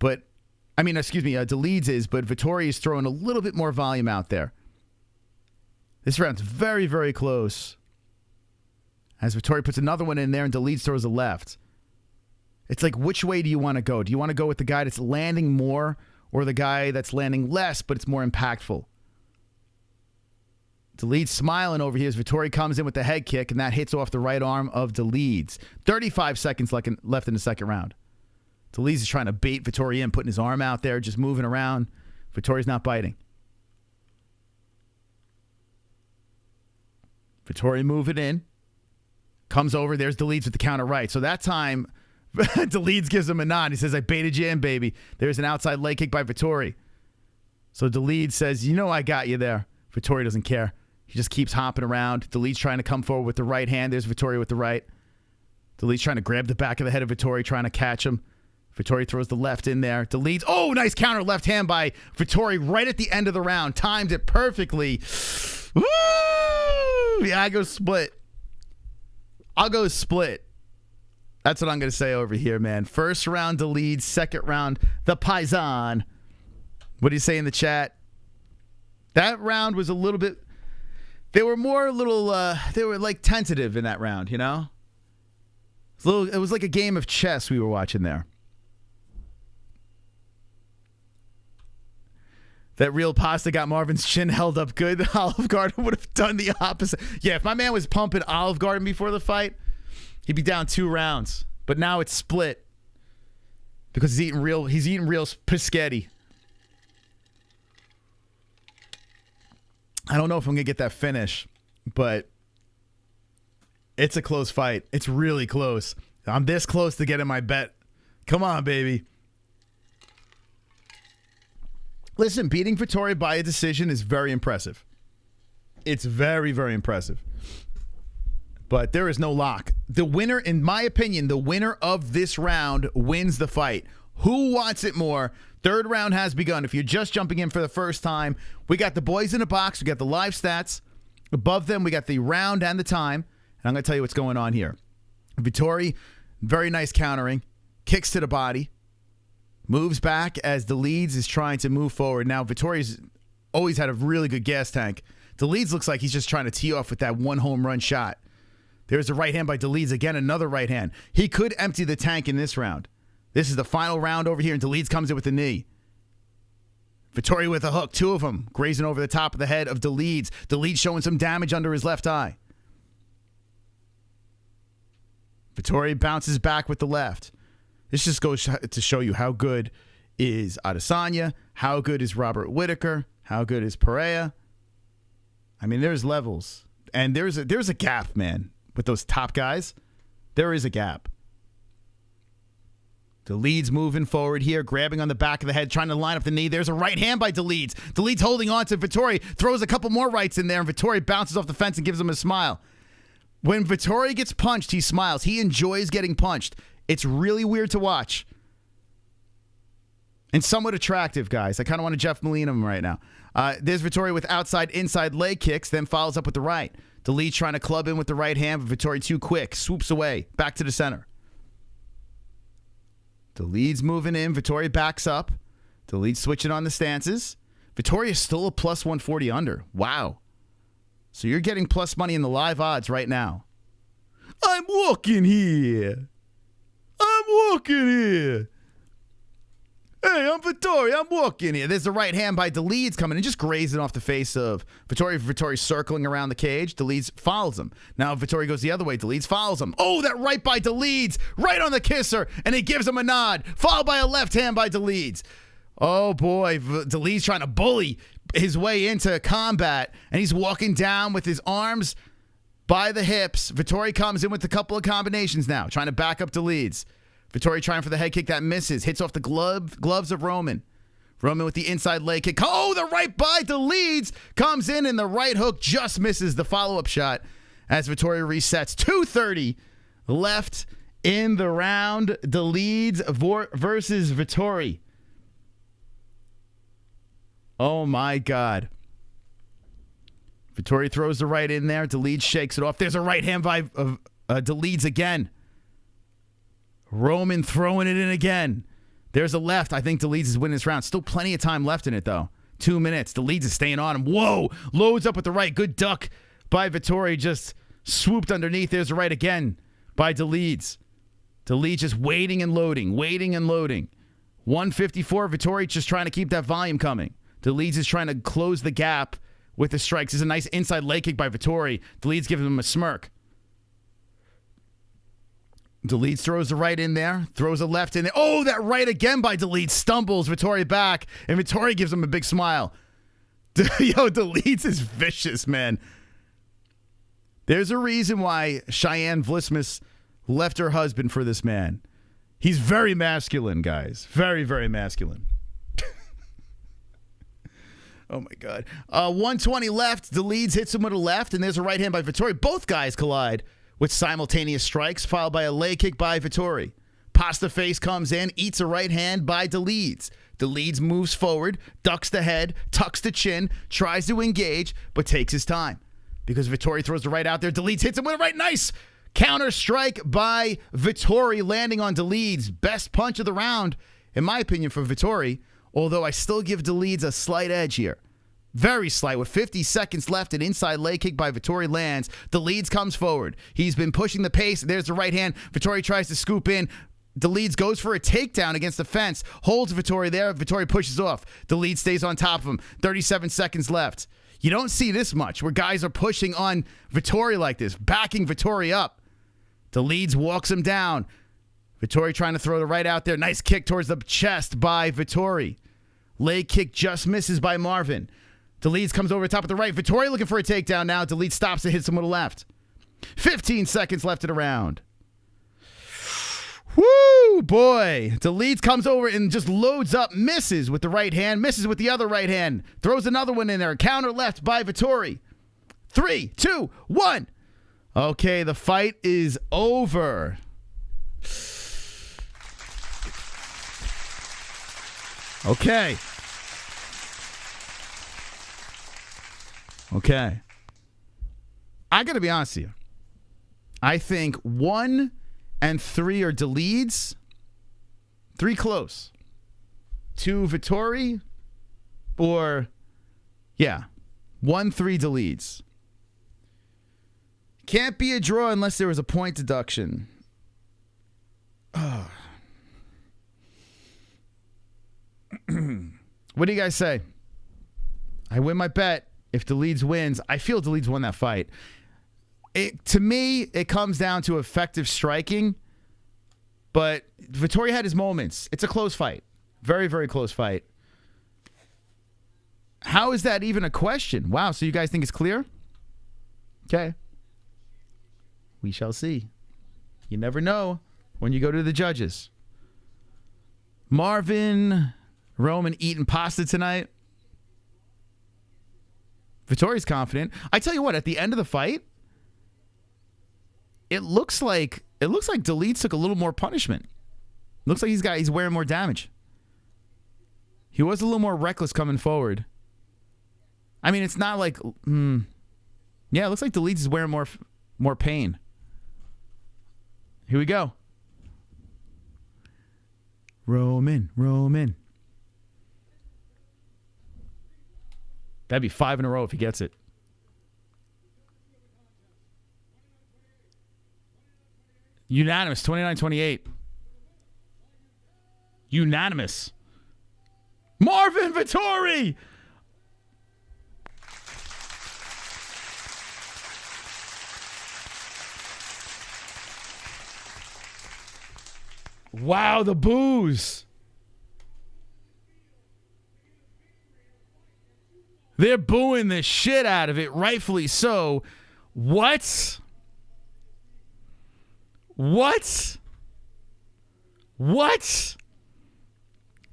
Dolidze is, but Vettori is throwing a little bit more volume out there. This round's very, very close. As Vettori puts another one in there, and Dolidze throws a left. It's like, which way do you want to go? Do you want to go with the guy that's landing more or the guy that's landing less, but it's more impactful? Dolidze smiling over here as Vettori comes in with the head kick, and that hits off the right arm of Dolidze. 35 seconds left in the second round. Dolidze is trying to bait Vettori in, putting his arm out there, just moving around. Vettori's not biting. Vettori moving in. Comes over. There's Dolidze with the counter right. So that time, Dolidze gives him a nod. He says, I baited you in, baby. There's an outside leg kick by Vettori. So Dolidze says, you know I got you there. Vettori doesn't care. He just keeps hopping around. Dolidze trying to come forward with the right hand. There's Vettori with the right. Dolidze trying to grab the back of the head of Vettori, trying to catch him. Vettori throws the left in there. Dolidze, oh, nice counter left hand by Vettori right at the end of the round. Timed it perfectly. Woo! Yeah, I go split. I'll go split. That's what I'm going to say over here, man. First round, Dolidze. Second round, the Paisan. What do you say in the chat? That round was a little bit... They were more they were like tentative in that round, you know? It was like a game of chess we were watching there. That real pasta got Marvin's chin held up good. The Olive Garden would have done the opposite. Yeah, if my man was pumping Olive Garden before the fight, he'd be down 2 rounds. But now it's split because he's eating real Piscetti. I don't know if I'm going to get that finish, but it's a close fight. It's really close. I'm this close to getting my bet. Come on, baby. Listen, beating Vettori by a decision is very impressive. It's very, very impressive. But there is no lock. The winner, in my opinion, the winner of this round wins the fight. Who wants it more? Third round has begun. If you're just jumping in for the first time, we got the boys in a box. We got the live stats. Above them, we got the round and the time. And I'm going to tell you what's going on here. Vettori, very nice countering. Kicks to the body. Moves back as Dolidze is trying to move forward. Now, Vettori's always had a really good gas tank. Dolidze looks like he's just trying to tee off with that one home run shot. There's a right hand by Dolidze. Again, another right hand. He could empty the tank in this round. This is the final round over here, and Dolidze comes in with the knee. Vettori with a hook. 2 of them grazing over the top of the head of Dolidze. Dolidze showing some damage under his left eye. Vettori bounces back with the left. This just goes to show you how good is Adesanya, how good is Robert Whittaker, how good is Pereira. I mean, there's levels. And there's a gap, man, with those top guys. There is a gap. Dolidze moving forward here, grabbing on the back of the head, trying to line up the knee. There's a right hand by Dolidze. Dolidze holding on to Vettori, throws a couple more rights in there, and Vettori bounces off the fence and gives him a smile. When Vettori gets punched, he smiles. He enjoys getting punched. It's really weird to watch. And somewhat attractive, guys. I kind of want to Jeff Molina him right now. There's Vettori with outside-inside leg kicks, then follows up with the right. Dolidze trying to club in with the right hand, but Vettori too quick. Swoops away. Back to the center. Dolidze moving in. Vettori backs up. Dolidze switching on the stances. Vettori is still a plus 140 under. Wow. So you're getting plus money in the live odds right now. I'm walking here. Hey, I'm Vettori. I'm walking here. There's a right hand by Dolidze coming and just grazing off the face of Vettori. Vettori circling around the cage. Dolidze follows him. Now Vettori goes the other way. Dolidze follows him. Oh, that right by Dolidze. Right on the kisser. And he gives him a nod. Followed by a left hand by Dolidze. Oh, boy. Dolidze trying to bully his way into combat. And he's walking down with his arms by the hips. Vettori comes in with a couple of combinations now. Trying to back up Dolidze. Vettori trying for the head kick that misses. Hits off the gloves of Roman. Roman with the inside leg kick. Oh, the right by Dolidze. Comes in and the right hook just misses the follow-up shot as Vettori resets. 2:30 left in the round. Dolidze versus Vettori. Oh, my God. Vettori throws the right in there. Dolidze shakes it off. There's a right hand by Dolidze again. Roman throwing it in again. There's a left. I think Dolidze is winning this round. Still plenty of time left in it, though. 2 minutes. Dolidze is staying on him. Whoa! Loads up with the right. Good duck by Vettori. Just swooped underneath. There's the right again by Dolidze. Dolidze just waiting and loading. 154, Vettori just trying to keep that volume coming. Dolidze is trying to close the gap with the strikes. This is a nice inside leg kick by Vettori. Dolidze giving him a smirk. Dolidze throws the right in there, throws a left in there. Oh, that right again by Dolidze. Stumbles Vettori back, and Vettori gives him a big smile. Yo, Dolidze is vicious, man. There's a reason why Cheyenne Vlismus left her husband for this man. He's very masculine, guys. Very, very masculine. Oh, my God. 120 left. Dolidze hits him with a left, and there's a right hand by Vettori. Both guys collide with simultaneous strikes, followed by a leg kick by Vettori. Pasta face comes in, eats a right hand by Dolidze. Dolidze moves forward, ducks the head, tucks the chin, tries to engage, but takes his time. Because Vettori throws the right out there, Dolidze hits him with a right. Nice counter strike by Vettori, landing on Dolidze. Best punch of the round, in my opinion, for Vettori, although I still give Dolidze a slight edge here. Very slight. With 50 seconds left, an inside leg kick by Vettori lands. Dolidze comes forward. He's been pushing the pace. There's the right hand. Vettori tries to scoop in. Dolidze goes for a takedown against the fence. Holds Vettori there. Vettori pushes off. Dolidze stays on top of him. 37 seconds left. You don't see this much where guys are pushing on Vettori like this, backing Vettori up. Dolidze walks him down. Vettori trying to throw the right out there. Nice kick towards the chest by Vettori. Leg kick just misses by Marvin. Dolidze comes over the top of the right. Vettori looking for a takedown now. Dolidze stops and hits him with a left. 15 seconds left in the round. Woo, boy. Dolidze comes over and just loads up, misses with the right hand, misses with the other right hand, throws another one in there. Counter left by Vettori. 3, 2, 1. Okay, the fight is over. Okay. I got to be honest with you. I think 1 and 3 are Dolidze. 3 close. 2 Vettori. Or, 1-3 Dolidze. Can't be a draw unless there was a point deduction. Oh. What do you guys say? I win my bet. If Dolidze wins, I feel Dolidze won that fight. To me, it comes down to effective striking. But Vettori had his moments. It's a close fight. Very, very close fight. How is that even a question? Wow, so you guys think it's clear? Okay. We shall see. You never know when you go to the judges. Marvin, Roman eating pasta tonight. Vettori's confident. I tell you what, at the end of the fight, it looks like Dolidze took a little more punishment. Looks like he's wearing more damage. He was a little more reckless coming forward. I mean, it's not like it looks like Dolidze is wearing more pain. Here we go. Roman. That'd be 5 in a row if he gets it. Unanimous, 29-28. Unanimous. Marvin Vettori! Wow, the boos. They're booing the shit out of it, rightfully so. What?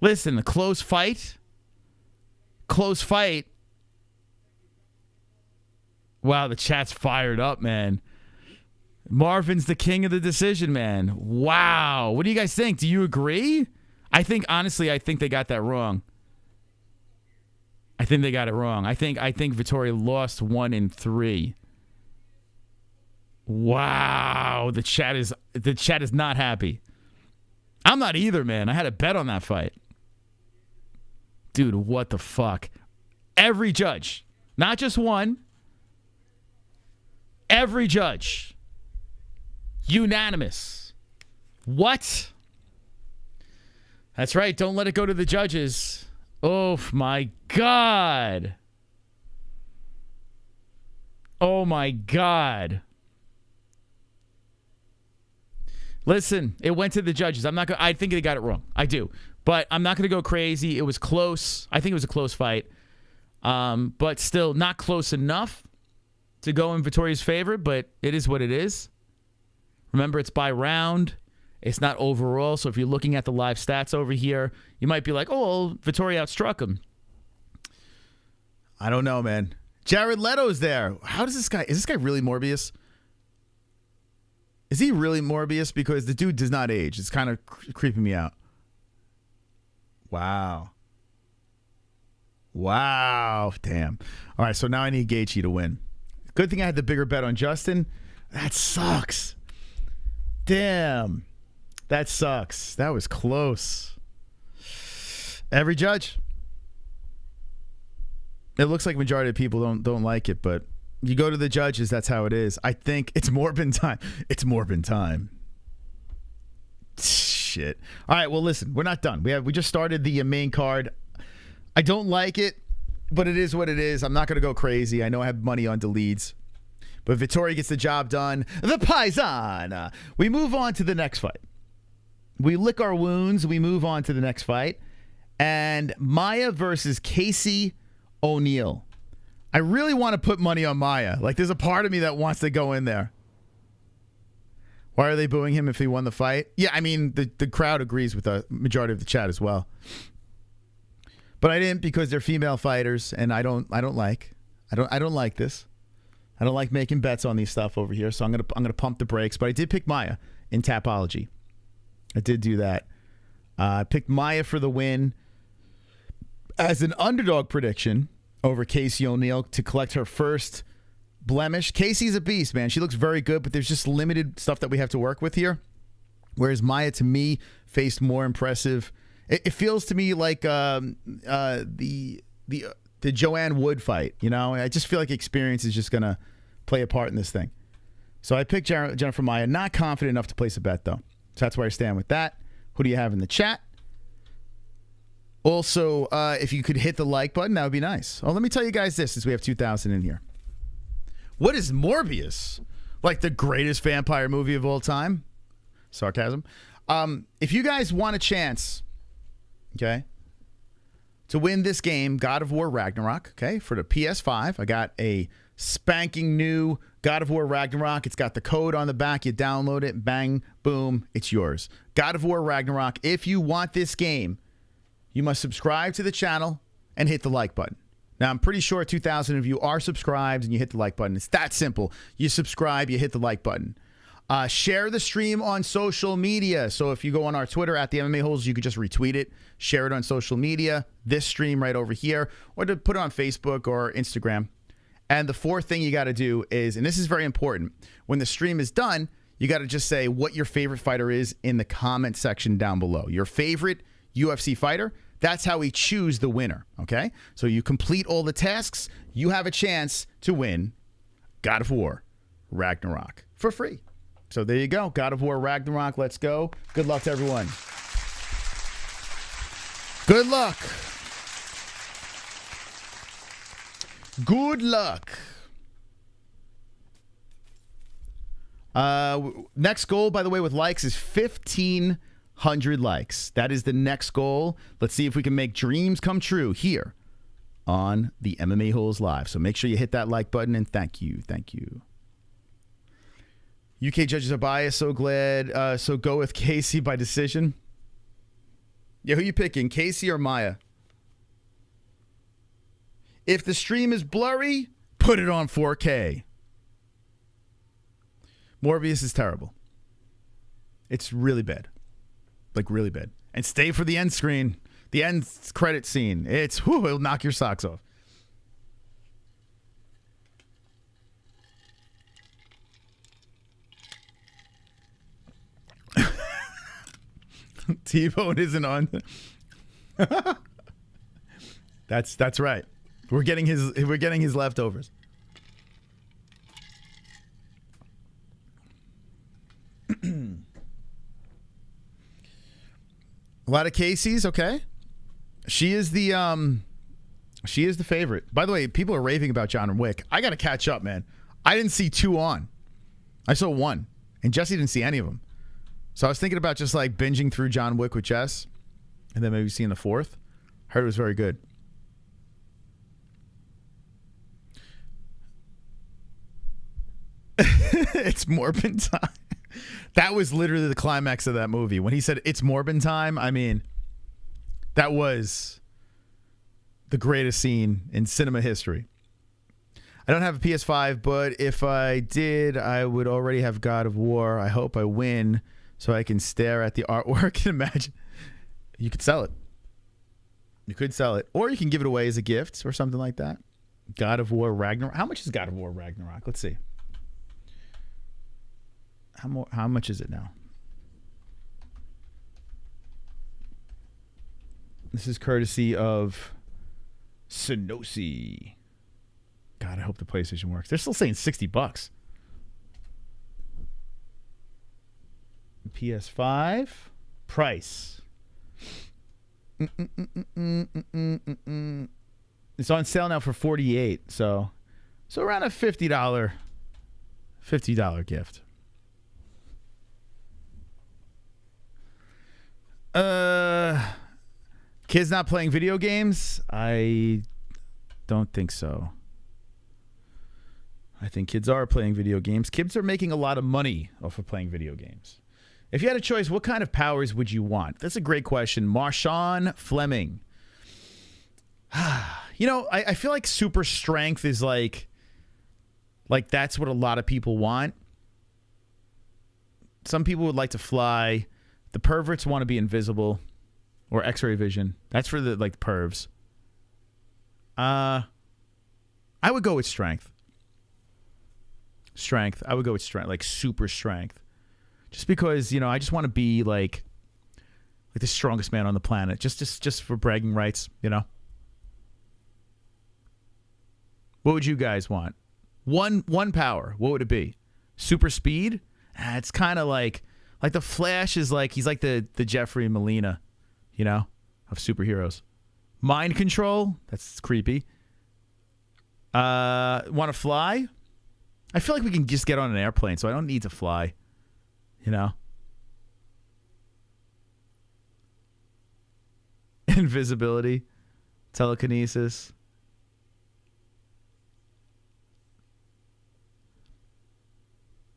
Listen, a close fight. Wow, the chat's fired up, man. Marvin's the king of the decision, man. Wow. What do you guys think? Do you agree? Honestly, I think they got that wrong. I think they got it wrong. I think Vettori lost 1 in 3. Wow, the chat is not happy. I'm not either, man. I had a bet on that fight. Dude, what the fuck? Every judge, not just one. Every judge. Unanimous. What? That's right. Don't let it go to the judges. Oh, my God. Oh, my God. Listen, it went to the judges. I think they got it wrong. I do. But I'm not going to go crazy. It was close. I think it was a close fight. But still not close enough to go in Vettori's favor, but it is what it is. Remember, it's by round. It's not overall. So if you're looking at the live stats over here, you might be like, oh, well, Vettori outstruck him. I don't know, man. Jared Leto's there. How does this guy... Is this guy really Morbius? Is he really Morbius? Because the dude does not age. It's kind of creeping me out. Wow. Wow. Damn. All right, so now I need Gaethje to win. Good thing I had the bigger bet on Justin. That sucks. Damn. That sucks. That was close. Every judge. It looks like majority of people don't like it, but you go to the judges, that's how it is. I think it's Morbin time. It's Morbin time. Shit. All right, well, listen, we're not done. We just started the main card. I don't like it, but it is what it is. I'm not going to go crazy. I know I have money on Dolidze, but Vettori gets the job done. The Paisan. We move on to the next fight. We lick our wounds. We move on to the next fight. And Maia versus Casey O'Neill. I really want to put money on Maia. Like, there's a part of me that wants to go in there. Why are they booing him if he won the fight? Yeah, I mean, the crowd agrees with the majority of the chat as well. But I didn't because they're female fighters, and I don't like this. I don't like making bets on these stuff over here, so I'm gonna pump the brakes. But I did pick Maia in Tapology. I did do that. I picked Maia for the win as an underdog prediction over Casey O'Neill to collect her first blemish. Casey's a beast, man. She looks very good, but there's just limited stuff that we have to work with here. Whereas Maia, to me, faced more impressive. It feels to me like the Joanne Wood fight. You know, I just feel like experience is just gonna play a part in this thing. So I picked Jennifer Maia. Not confident enough to place a bet though. So that's where I stand with that. Who do you have in the chat? Also, if you could hit the like button, that would be nice. Oh, let me tell you guys this, since we have 2,000 in here. What is Morbius? Like the greatest vampire movie of all time? Sarcasm. If you guys want a chance, okay, to win this game, God of War Ragnarok, okay, for the PS5, I got a spanking new God of War Ragnarok. It's got the code on the back. You download it, bang, boom, it's yours. God of War Ragnarok. If you want this game, you must subscribe to the channel and hit the like button. Now, I'm pretty sure 2,000 of you are subscribed and you hit the like button. It's that simple. You subscribe, you hit the like button. Share the stream on social media. So if you go on our Twitter at the MMA-Holes, you could just retweet it, share it on social media, this stream right over here, or to put it on Facebook or Instagram. And the fourth thing you got to do is, and this is very important, when the stream is done, you got to just say what your favorite fighter is in the comment section down below. Your favorite UFC fighter. That's how we choose the winner, okay? So you complete all the tasks, you have a chance to win God of War Ragnarok for free. So there you go. God of War Ragnarok. Let's go. Good luck to everyone. Good luck. Good luck. Next goal, by the way, with likes is 1,500 likes. That is the next goal. Let's see if we can make dreams come true here on the MMA-Holes Live. So make sure you hit that like button, and thank you. Thank you. UK judges are biased. So glad. So go with Casey by decision. Yeah, who you picking, Casey or Maia? If the stream is blurry, put it on 4K. Morbius is terrible. It's really bad. Like, really bad. And stay for the end screen. The end credit scene. It'll knock your socks off. T-Bone isn't on. That's right. We're getting his leftovers. A lot of Casey's, okay. She is the favorite. By the way, people are raving about John Wick. I got to catch up, man. I didn't see 2 on. I saw 1, and Jesse didn't see any of them. So I was thinking about just like binging through John Wick with Jess, and then maybe seeing the 4th. Heard it was very good. It's Morbin time. That was literally the climax of that movie. When he said it's Morbin time, I mean, that was the greatest scene in cinema history. I don't have a PS5, but if I did, I would already have God of War. I hope I win so I can stare at the artwork and imagine. You could sell it. You could sell it. Or you can give it away as a gift or something like that. God of War Ragnarok. How much is God of War Ragnarok? Let's see. How much is it now? This is courtesy of Synosy. God, I hope the PlayStation works. They're still saying $60. PS5 price. It's on sale now for $48. So around a $50 gift. Kids not playing video games? I don't think so. I think kids are playing video games. Kids are making a lot of money off of playing video games. If you had a choice, what kind of powers would you want? That's a great question. Marshawn Fleming. You know, I feel like super strength is like that's what a lot of people want. Some people would like to fly. The perverts want to be invisible or X-ray vision. That's for the pervs. I would go with strength. Strength. I would go with strength, like super strength. Just because, you know, I just want to be like the strongest man on the planet. Just for bragging rights, you know. What would you guys want? One power. What would it be? Super speed? It's kind of like the Flash is like, he's like the Jeffrey Molina, you know, of superheroes. Mind control? That's creepy. Want to fly? I feel like we can just get on an airplane, so I don't need to fly, you know. Invisibility, telekinesis.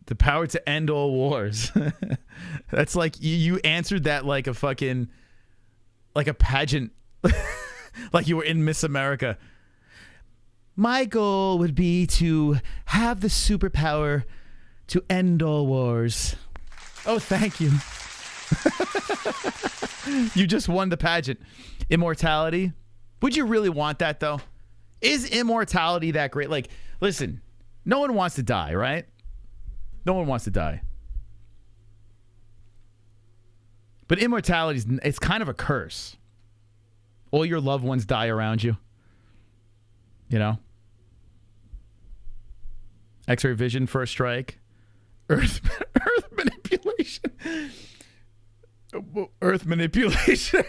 The power to end all wars. That's like, you answered that like a fucking, like a pageant. Like you were in Miss America. My goal would be to have the superpower to end all wars. Oh, thank you. You just won the pageant. Immortality. Would you really want that, though? Is immortality that great? Like, listen, no one wants to die, right? No one wants to die. But immortality, it's kind of a curse. All your loved ones die around you. You know? X-ray vision, first strike. Earth manipulation. Earth manipulation.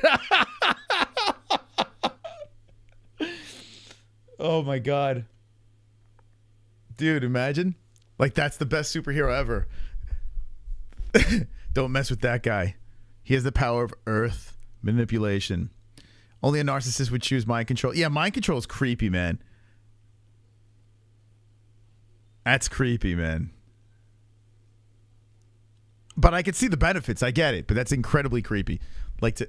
Oh my God. Dude, imagine. Like, that's the best superhero ever. Don't mess with that guy. He has the power of earth manipulation. Only a narcissist would choose mind control. Yeah, mind control is creepy, man. That's creepy, man. But I can see the benefits. I get it. But that's incredibly creepy. Like,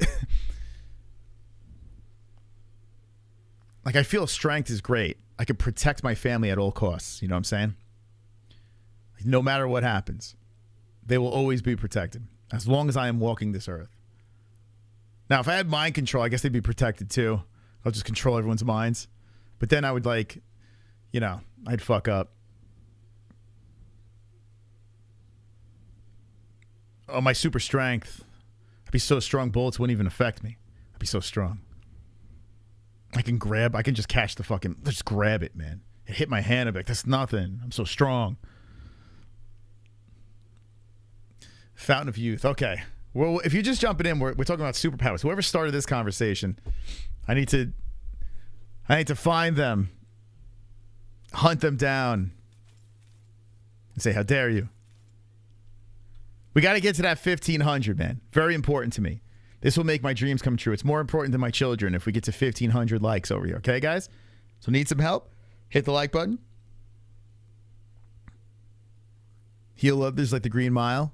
I feel strength is great. I can protect my family at all costs. You know what I'm saying? Like, no matter what happens, they will always be protected. As long as I am walking this earth. Now, if I had mind control, I guess they'd be protected too. I'll just control everyone's minds. But then I would I'd fuck up. Oh, my super strength. I'd be so strong, bullets wouldn't even affect me. I'd be so strong. I can just catch just grab it, man. It hit my hand, I'd be like, that's nothing. I'm so strong. Fountain of Youth. Okay. Well, if you're just jumping in, we're talking about superpowers. Whoever started this conversation, I need to find them, hunt them down, and say, how dare you? We got to get to that 1,500, man. Very important to me. This will make my dreams come true. It's more important than my children if we get to 1,500 likes over here. Okay, guys? So need some help? Hit the like button. Heal others like the Green Mile.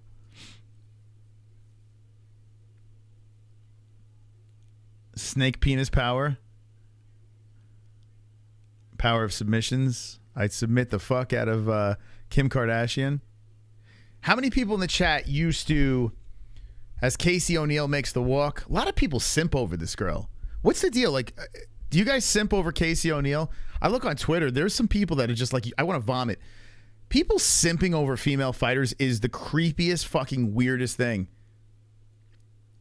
Snake penis power. Power of submissions. I'd submit the fuck out of Kim Kardashian. How many people in the chat used to, as Casey O'Neill makes the walk, a lot of people simp over this girl. What's the deal? Like, do you guys simp over Casey O'Neill? I look on Twitter. There's some people that are just like, I want to vomit. People simping over female fighters is the creepiest, fucking weirdest thing.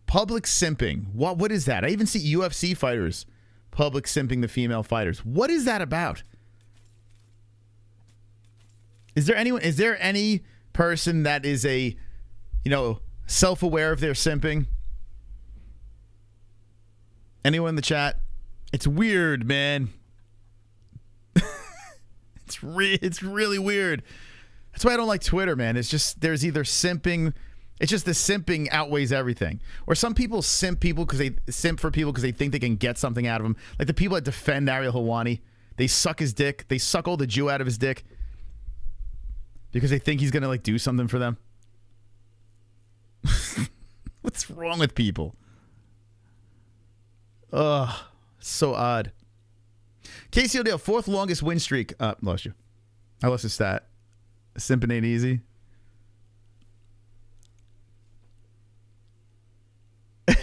Public simping. What is that? I even see UFC fighters public simping the female fighters. What is that about? Is there any person that is a, self-aware of their simping? Anyone in the chat? It's weird, man. It's really weird. That's why I don't like Twitter, man. It's just there's either simping. It's just the simping outweighs everything. Or some people simp for people because they think they can get something out of them. Like the people that defend Ariel Helwani, they suck his dick. They suck all the Jew out of his dick because they think he's gonna like do something for them. What's wrong with people? Ugh, so odd. Casey O'Neill, 4th longest win streak. Lost you. I lost his stat. Simping ain't easy.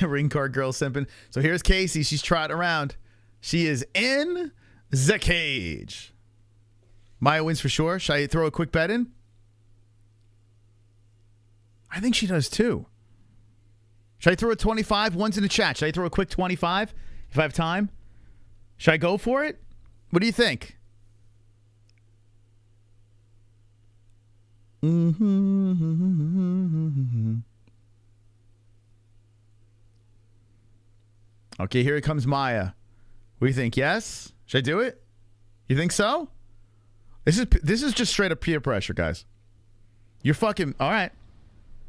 Ring card girl simping. So here's Casey. She's trotting around. She is in the cage. Maia wins for sure. Should I throw a quick bet in? I think she does too. Should I throw a 25? One's in the chat. Should I throw a quick 25 if I have time? Should I go for it? What do you think? Okay, here comes Maia. What do you think? Yes? Should I do it? You think so? This is just straight up peer pressure, guys. You're fucking... All right.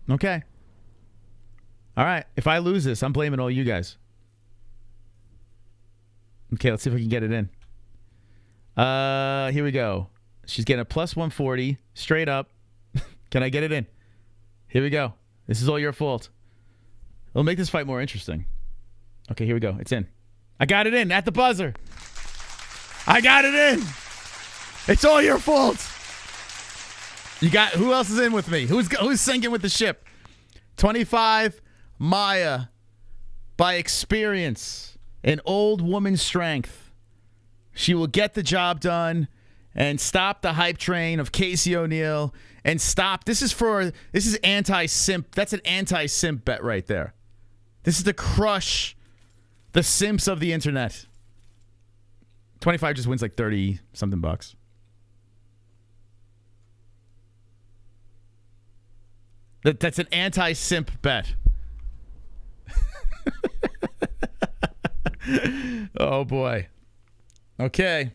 Okay. All right. If I lose this, I'm blaming all you guys. Okay, let's see if we can get it in. Here we go. She's getting a plus 140 straight up. Can I get it in? Here we go. This is all your fault. It'll make this fight more interesting. Okay, here we go. It's in. I got it in at the buzzer. I got it in. It's all your fault. You got who else is in with me? Who's sinking with the ship? 25 Maia by experience and old woman strength. She will get the job done and stop the hype train of Casey O'Neill and stop. This is anti-simp. That's an anti-simp bet right there. This is to crush the simps of the internet. 25 just wins like 30 something bucks. That's an anti-simp bet. Oh boy. Okay.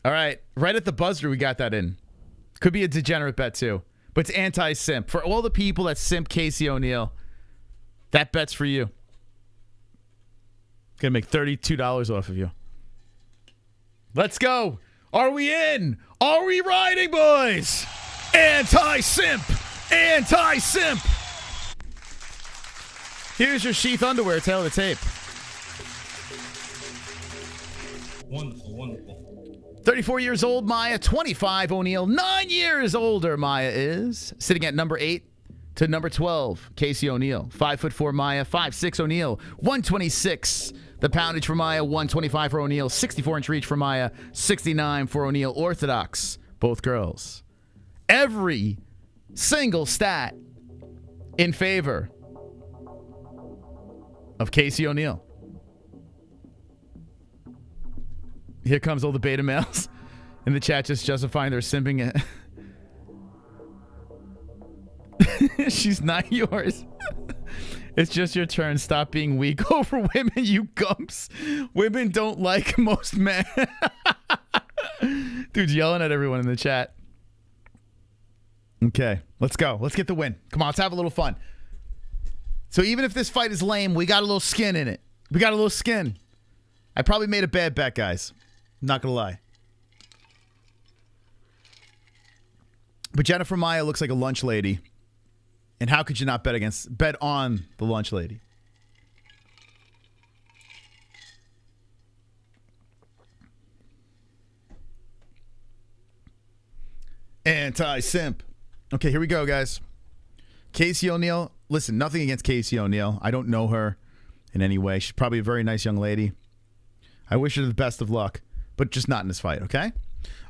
All right. Right at the buzzer, we got that in. Could be a degenerate bet too, but it's anti-simp. For all the people that simp Casey O'Neill, that bet's for you. Gonna make $32 off of you. Let's go. Are we in? Are we riding, boys? Anti-simp. Anti-simp. Here's your sheath underwear. Tail of the tape. Wonderful, wonderful. 34 years old, Maia. 25, O'Neill. 9 years older, Maia is. Sitting at number 8 to number 12, Casey O'Neill. 5'4", Maia. 5'6", O'Neill. 126. The poundage for Maia. 125 for O'Neill. 64-inch reach for Maia. 69 for O'Neill. Orthodox. Both girls. Every single stat in favor of Casey O'Neill. Here comes all the beta males in the chat just justifying their simping. She's not yours. It's just your turn. Stop being weak over women, you gumps. Women don't like most men. Dude's yelling at everyone in the chat. Okay, let's go. Let's get the win. Come on, let's have a little fun. So even if this fight is lame, we got a little skin in it. We got a little skin. I probably made a bad bet, guys. I'm not going to lie. But Jennifer Maia looks like a lunch lady. And how could you not bet on the lunch lady? Anti-simp. Okay, here we go, guys. Casey O'Neill. Listen, nothing against Casey O'Neill. I don't know her in any way. She's probably a very nice young lady. I wish her the best of luck, but just not in this fight, okay? All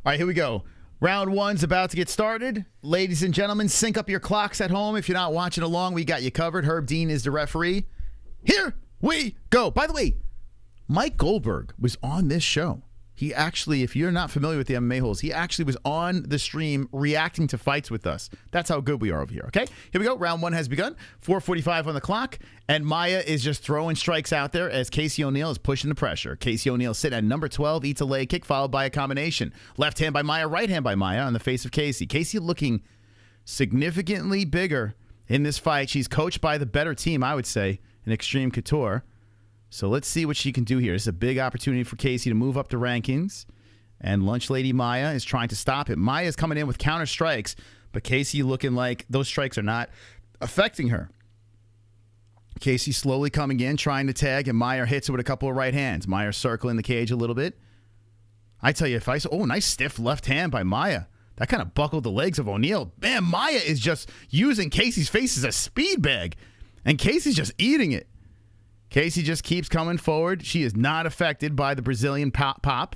right, here we go. Round one's about to get started. Ladies and gentlemen, sync up your clocks at home. If you're not watching along, we got you covered. Herb Dean is the referee. Here we go. By the way, Mike Goldberg was on this show. He actually, if you're not familiar with the MMA-Holes, he actually was on the stream reacting to fights with us. That's how good we are over here, okay? Here we go. Round one has begun. 4:45 on the clock, and Maia is just throwing strikes out there as Casey O'Neill is pushing the pressure. Casey O'Neill sitting at number 12, eats a leg kick, followed by a combination. Left hand by Maia, right hand by Maia on the face of Casey. Casey looking significantly bigger in this fight. She's coached by the better team, I would say, in Extreme Couture. So let's see what she can do here. It's a big opportunity for Casey to move up the rankings. And Lunch Lady Maia is trying to stop it. Maia is coming in with counter strikes, but Casey looking like those strikes are not affecting her. Casey slowly coming in, trying to tag, and Maia hits it with a couple of right hands. Maia circling the cage a little bit. I tell you, if I saw, nice stiff left hand by Maia. That kind of buckled the legs of O'Neill. Man, Maia is just using Casey's face as a speed bag, and Casey's just eating it. Casey just keeps coming forward. She is not affected by the Brazilian pop.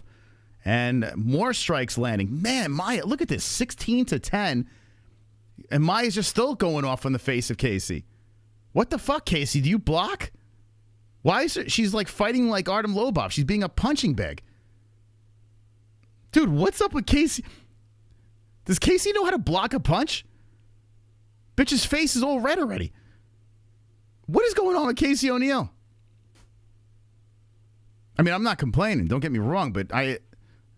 And more strikes landing. Man, Maia, look at this. 16-10. And Maia's just still going off on the face of Casey. What the fuck, Casey? Do you block? Why is it? She's like fighting like Artem Lobov. She's being a punching bag. Dude, what's up with Casey? Does Casey know how to block a punch? Bitch's face is all red already. What is going on with Casey O'Neill? I mean, I'm not complaining. Don't get me wrong, but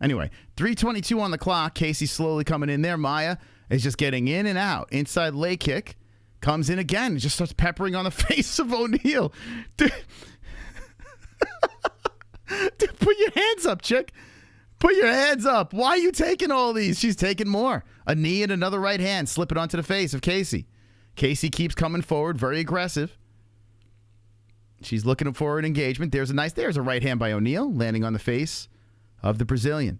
anyway, 3:22 on the clock. Casey slowly coming in there. Maia is just getting in and out. Inside leg kick. Comes in again. Just starts peppering on the face of O'Neill. Dude, put your hands up, chick. Put your hands up. Why are you taking all these? She's taking more. A knee and another right hand. Slip it onto the face of Casey. Casey keeps coming forward. Very aggressive. She's looking for an engagement. There's a right hand by O'Neill, landing on the face of the Brazilian.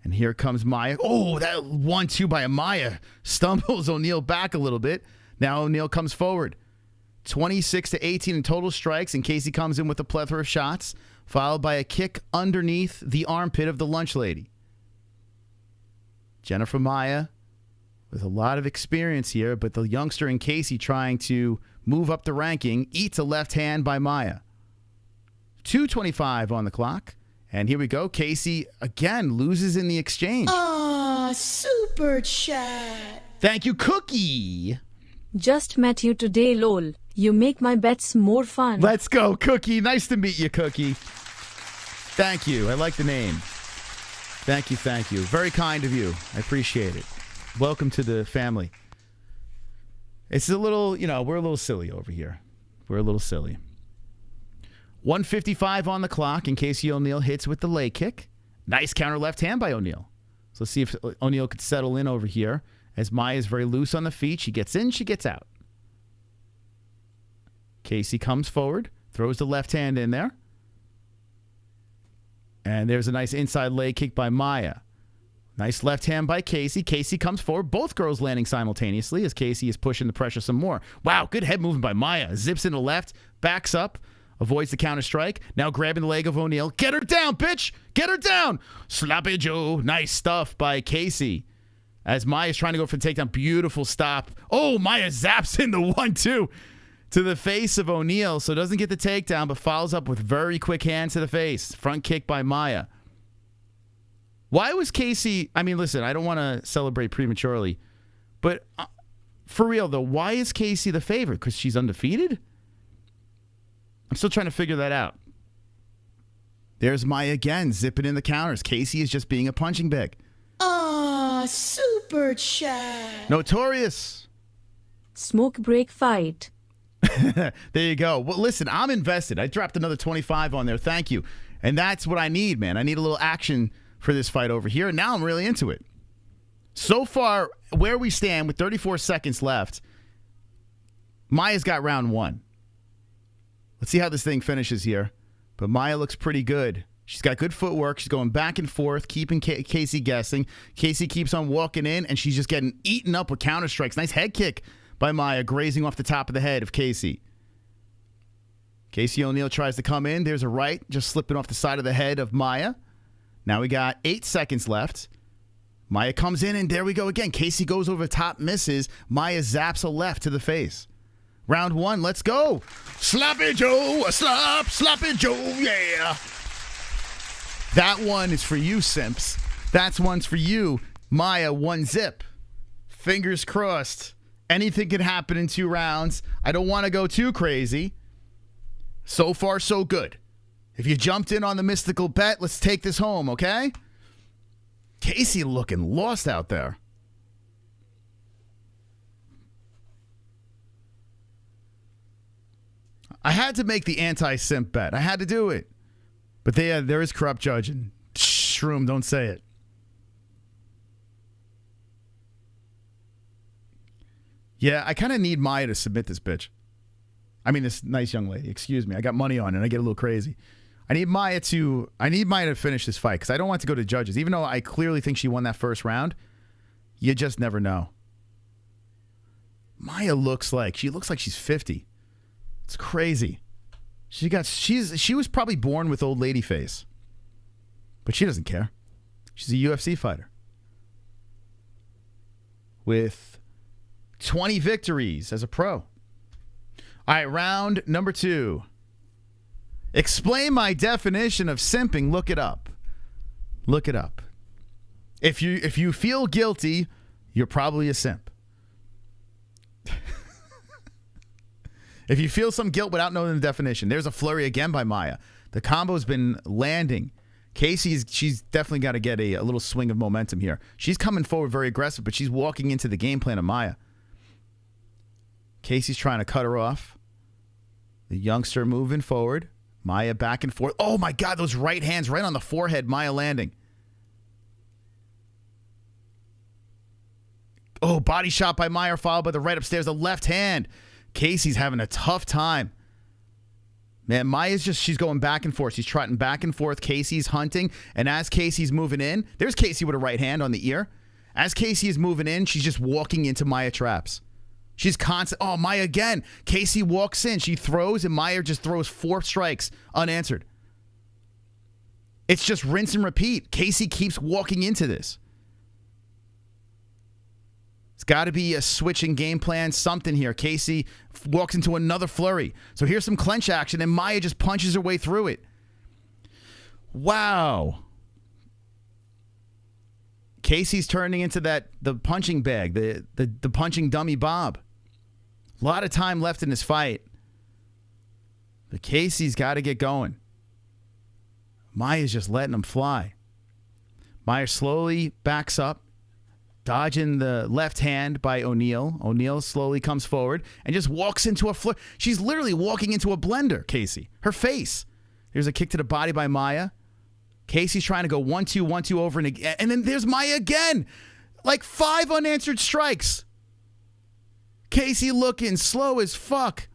And here comes Maia. Oh, that 1-2 by Maia stumbles O'Neill back a little bit. Now O'Neill comes forward. 26-18 in total strikes, and Casey comes in with a plethora of shots, followed by a kick underneath the armpit of the lunch lady. Jennifer Maia with a lot of experience here, but the youngster in Casey trying to move up the ranking, eats a left hand by Maia. 2:25 on the clock. And here we go. Casey, again, loses in the exchange. Ah, super chat. Thank you, Cookie. Just met you today, lol. You make my bets more fun. Let's go, Cookie. Nice to meet you, Cookie. Thank you. I like the name. Thank you. Very kind of you. I appreciate it. Welcome to the family. It's a little, we're a little silly over here. We're a little silly. 1:55 on the clock, and Casey O'Neill hits with the leg kick. Nice counter left hand by O'Neill. So let's see if O'Neill could settle in over here. As Maia is very loose on the feet. She gets in, she gets out. Casey comes forward, throws the left hand in there. And there's a nice inside leg kick by Maia. Nice left hand by Casey. Casey comes forward. Both girls landing simultaneously as Casey is pushing the pressure some more. Wow, good head movement by Maia. Zips in the left, backs up, avoids the counter strike. Now grabbing the leg of O'Neill. Get her down, bitch! Get her down! Sloppy Joe. Nice stuff by Casey. As Maia's trying to go for the takedown. Beautiful stop. Oh, Maia zaps in the 1-2 to the face of O'Neill. So doesn't get the takedown, but follows up with very quick hands to the face. Front kick by Maia. Why was Casey... I mean, listen, I don't want to celebrate prematurely, but for real, though, why is Casey the favorite? Because she's undefeated? I'm still trying to figure that out. There's Maia again, zipping in the counters. Gaethje is just being a punching bag. Ah, super chat. Notorious. Smoke break fight. There you go. Well, listen, I'm invested. I dropped another 25 on there. Thank you. And that's what I need, man. I need a little action for this fight over here. And now I'm really into it. So far, where we stand with 34 seconds left, Maia's got round 1. Let's see how this thing finishes here. But Maia looks pretty good. She's got good footwork. She's going back and forth, keeping Gaethje guessing. Gaethje keeps on walking in, and she's just getting eaten up with counter strikes. Nice head kick by Maia, grazing off the top of the head of Gaethje. Gaethje O'Neal tries to come in. There's a right, just slipping off the side of the head of Maia. Now we got 8 seconds left. Maia comes in, and there we go again. Gaethje goes over the top, misses. Maia zaps a left to the face. Round 1, let's go. Sloppy Joe, sloppy Joe, yeah. That one is for you, simps. That one's for you. Maia, 1-zip. Fingers crossed. Anything could happen in 2 rounds. I don't want to go too crazy. So far, so good. If you jumped in on the mystical bet, let's take this home, okay? Gaethje looking lost out there. I had to make the anti-simp bet. I had to do it. But there is corrupt judging. Shroom, don't say it. Yeah, I kind of need Maia to submit this bitch. I mean, this nice young lady. Excuse me. I got money on it, and I get a little crazy. I need Maia to finish this fight because I don't want to go to judges. Even though I clearly think she won that first round, you just never know. Maia looks like she's 50. It's crazy. She was probably born with old lady face. But she doesn't care. She's a UFC fighter. With 20 victories as a pro. All right, round number 2. Explain my definition of simping. Look it up. Look it up. If you feel guilty, you're probably a simp. If you feel some guilt without knowing the definition, there's a flurry again by Maia. The combo's been landing. She's definitely got to get a little swing of momentum here. She's coming forward very aggressive, but she's walking into the game plan of Maia. Casey's trying to cut her off. The youngster moving forward. Maia back and forth. Oh, my God, those right hands right on the forehead. Maia landing. Oh, body shot by Maia, followed by the right upstairs. The left hand. Casey's having a tough time. Man, Maia's she's going back and forth. She's trotting back and forth. Casey's hunting. And as Casey's moving in, there's Gaethje with a right hand on the ear. As Gaethje is moving in, she's just walking into Maia traps. She's constant. Oh, Maia again. Gaethje walks in. She throws, and Maia just throws 4 strikes unanswered. It's just rinse and repeat. Gaethje keeps walking into this. It's got to be a switching game plan, something here. Gaethje walks into another flurry. So here's some clinch action, and Maia just punches her way through it. Wow. Casey's turning into the punching bag, the punching dummy Bob. A lot of time left in this fight. But Casey's got to get going. Maia's just letting him fly. Maia slowly backs up, dodging the left hand by O'Neal. O'Neal slowly comes forward and just walks into a floor. She's literally walking into a blender, Gaethje. Her face. There's a kick to the body by Maia. Casey's trying to go 1-2, 1-2 over and again. And then there's Maia again. Like 5 unanswered strikes. Gaethje looking slow as fuck.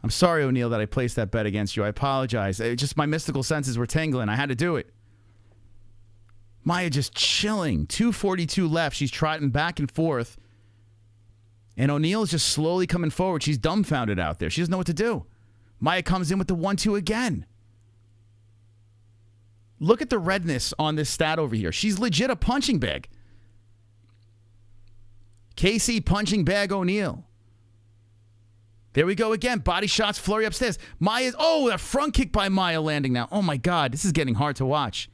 I'm sorry, O'Neal, that I placed that bet against you. I apologize. Just my mystical senses were tingling. I had to do it. Maia just chilling. 2:42 left. She's trotting back and forth. And O'Neal is just slowly coming forward. She's dumbfounded out there. She doesn't know what to do. Maia comes in with the 1-2 again. Look at the redness on this stat over here. She's legit a punching bag. Gaethje punching bag O'Neal. There we go again. Body shots, flurry upstairs. Maia's, a front kick by Maia landing now. Oh my God, this is getting hard to watch.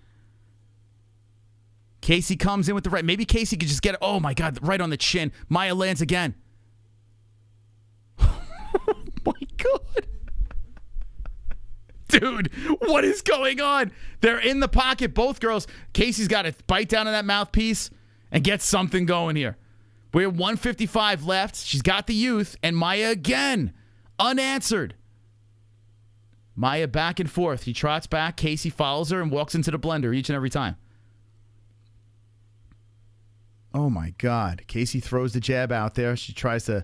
Gaethje comes in with the right. Maybe Gaethje could just get it. Oh my God, right on the chin. Maia lands again. My Dude, what is going on? They're in the pocket, both girls. Casey's got to bite down on that mouthpiece and get something going here. We're 155 left. She's got the youth, and Maia again, unanswered. Maia back and forth. He trots back. Casey follows her and walks into the blender each and every time. Oh, my God. Casey throws the jab out there. She tries to,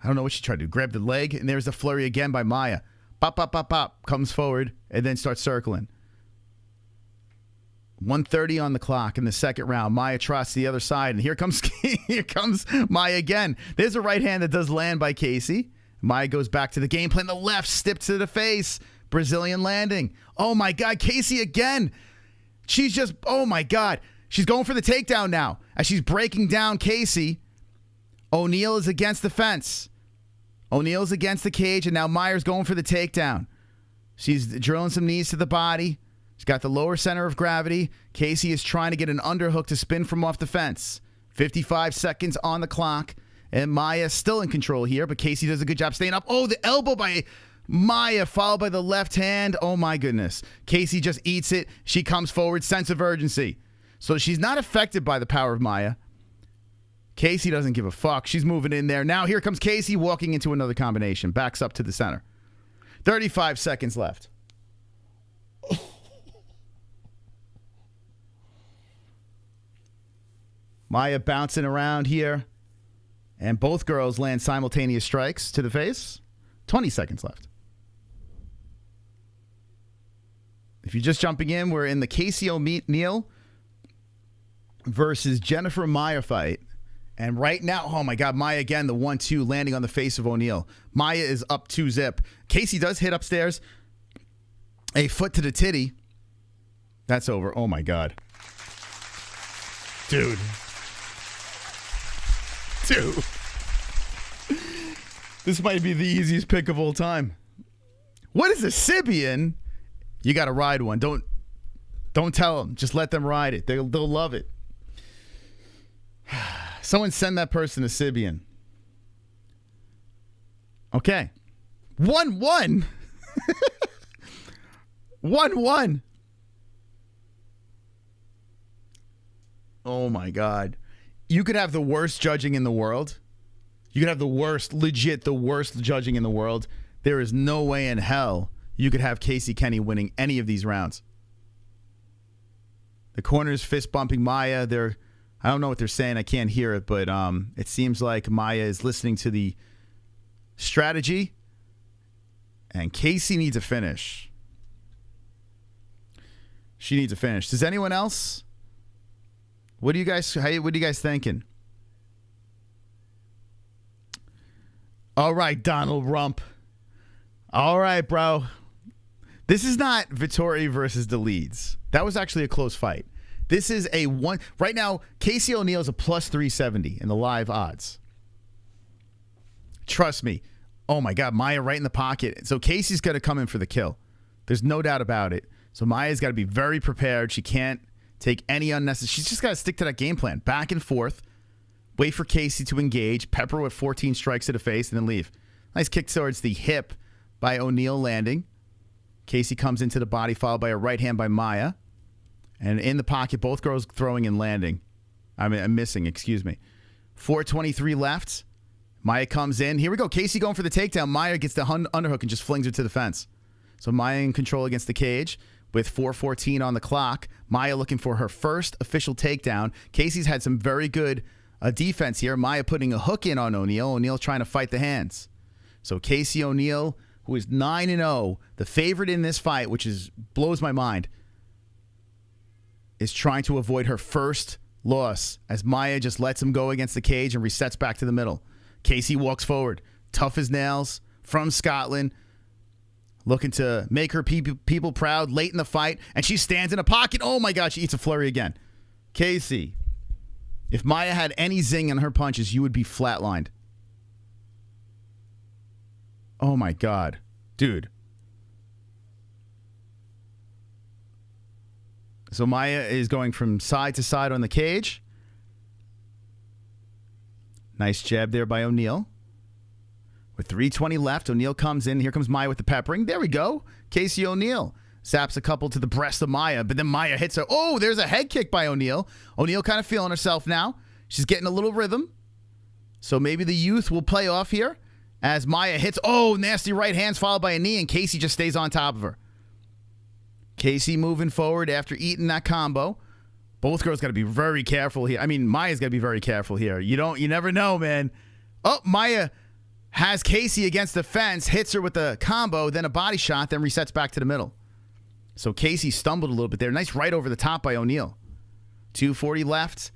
I don't know what she tried to do, grab the leg, and there's the flurry again by Maia. Pop, pop, pop, pop. Comes forward and then starts circling. 1:30 on the clock in the second round. Maia trots to the other side, and here comes Maia again. There's a right hand that does land by Casey. Maia goes back to the game plan. The left step to the face. Brazilian landing. Oh, my God. Casey again. She's just, oh, my God. She's going for the takedown now. As she's breaking down Casey, O'Neal is against the fence. O'Neal's against the cage, and now Maia's going for the takedown. She's drilling some knees to the body. She's got the lower center of gravity. Casey is trying to get an underhook to spin from off the fence. 55 seconds on the clock, and Maia still in control here, but Casey does a good job staying up. Oh, the elbow by Maia, followed by the left hand. Oh, my goodness. Casey just eats it. She comes forward, sense of urgency. So she's not affected by the power of Maia. Casey doesn't give a fuck. She's moving in there. Now here comes Casey walking into another combination. Backs up to the center. 35 seconds left. Maia bouncing around here. And both girls land simultaneous strikes to the face. 20 seconds left. If you're just jumping in, we're in the Casey O'Neal versus Jennifer Maia fight. And right now, oh my God, Maia again, the 1-2 landing on the face of O'Neal. Maia is up 2-zip. Casey does hit upstairs. A foot to the titty. That's over. Oh my God. Dude. This might be the easiest pick of all time. What is a Sibian? You got to ride one. Don't tell them. Just let them ride it. They'll love it. Someone send that person a Sibian. Okay. 1-1. 1-1. Oh, my God. You could have the worst judging in the world. You could have the worst judging in the world. There is no way in hell you could have Casey Kenny winning any of these rounds. The corner's fist bumping Maia. I don't know what they're saying. I can't hear it, but it seems like Maia is listening to the strategy, and Casey needs a finish. She needs a finish. Does anyone else? What are you guys thinking? All right, Donald Rump. All right, bro. This is not Vettori versus Dolidze. That was actually a close fight. This is a one. Right now, Casey O'Neal is a plus 370 in the live odds. Trust me. Oh, my God. Maia right in the pocket. So Casey's going to come in for the kill. There's no doubt about it. So Maia's got to be very prepared. She can't take any unnecessary. She's just got to stick to that game plan. Back and forth. Wait for Casey to engage. Pepper with 14 strikes to the face and then leave. Nice kick towards the hip by O'Neal landing. Casey comes into the body, followed by a right hand by Maia. And in the pocket, both girls throwing and landing. I'm missing, excuse me. 4:23 left. Maia comes in. Here we go. Casey going for the takedown. Maia gets the underhook and just flings her to the fence. So Maia in control against the cage with 4:14 on the clock. Maia looking for her first official takedown. Casey's had some very good defense here. Maia putting a hook in on O'Neal. O'Neal trying to fight the hands. So Casey O'Neal, who is 9-0, the favorite in this fight, which blows my mind, is trying to avoid her first loss as Maia just lets him go against the cage and resets back to the middle. Casey walks forward, tough as nails, from Scotland, looking to make her people proud late in the fight, and she stands in a pocket. Oh, my God, she eats a flurry again. Casey, if Maia had any zing in her punches, you would be flatlined. Oh, my God. Dude. So Maia is going from side to side on the cage. Nice jab there by O'Neal. With 3:20 left, O'Neal comes in. Here comes Maia with the peppering. There we go. Casey O'Neal zaps a couple to the breast of Maia, but then Maia hits her. Oh, there's a head kick by O'Neal. O'Neal kind of feeling herself now. She's getting a little rhythm. So maybe the youth will play off here as Maia hits. Oh, nasty right hands followed by a knee, and Casey just stays on top of her. Casey moving forward after eating that combo. Both girls got to be very careful here. I mean, Maia's got to be very careful here. You never know, man. Oh, Maia has Casey against the fence, hits her with a combo, then a body shot, then resets back to the middle. So Casey stumbled a little bit there. Nice right over the top by O'Neal. 2:40 left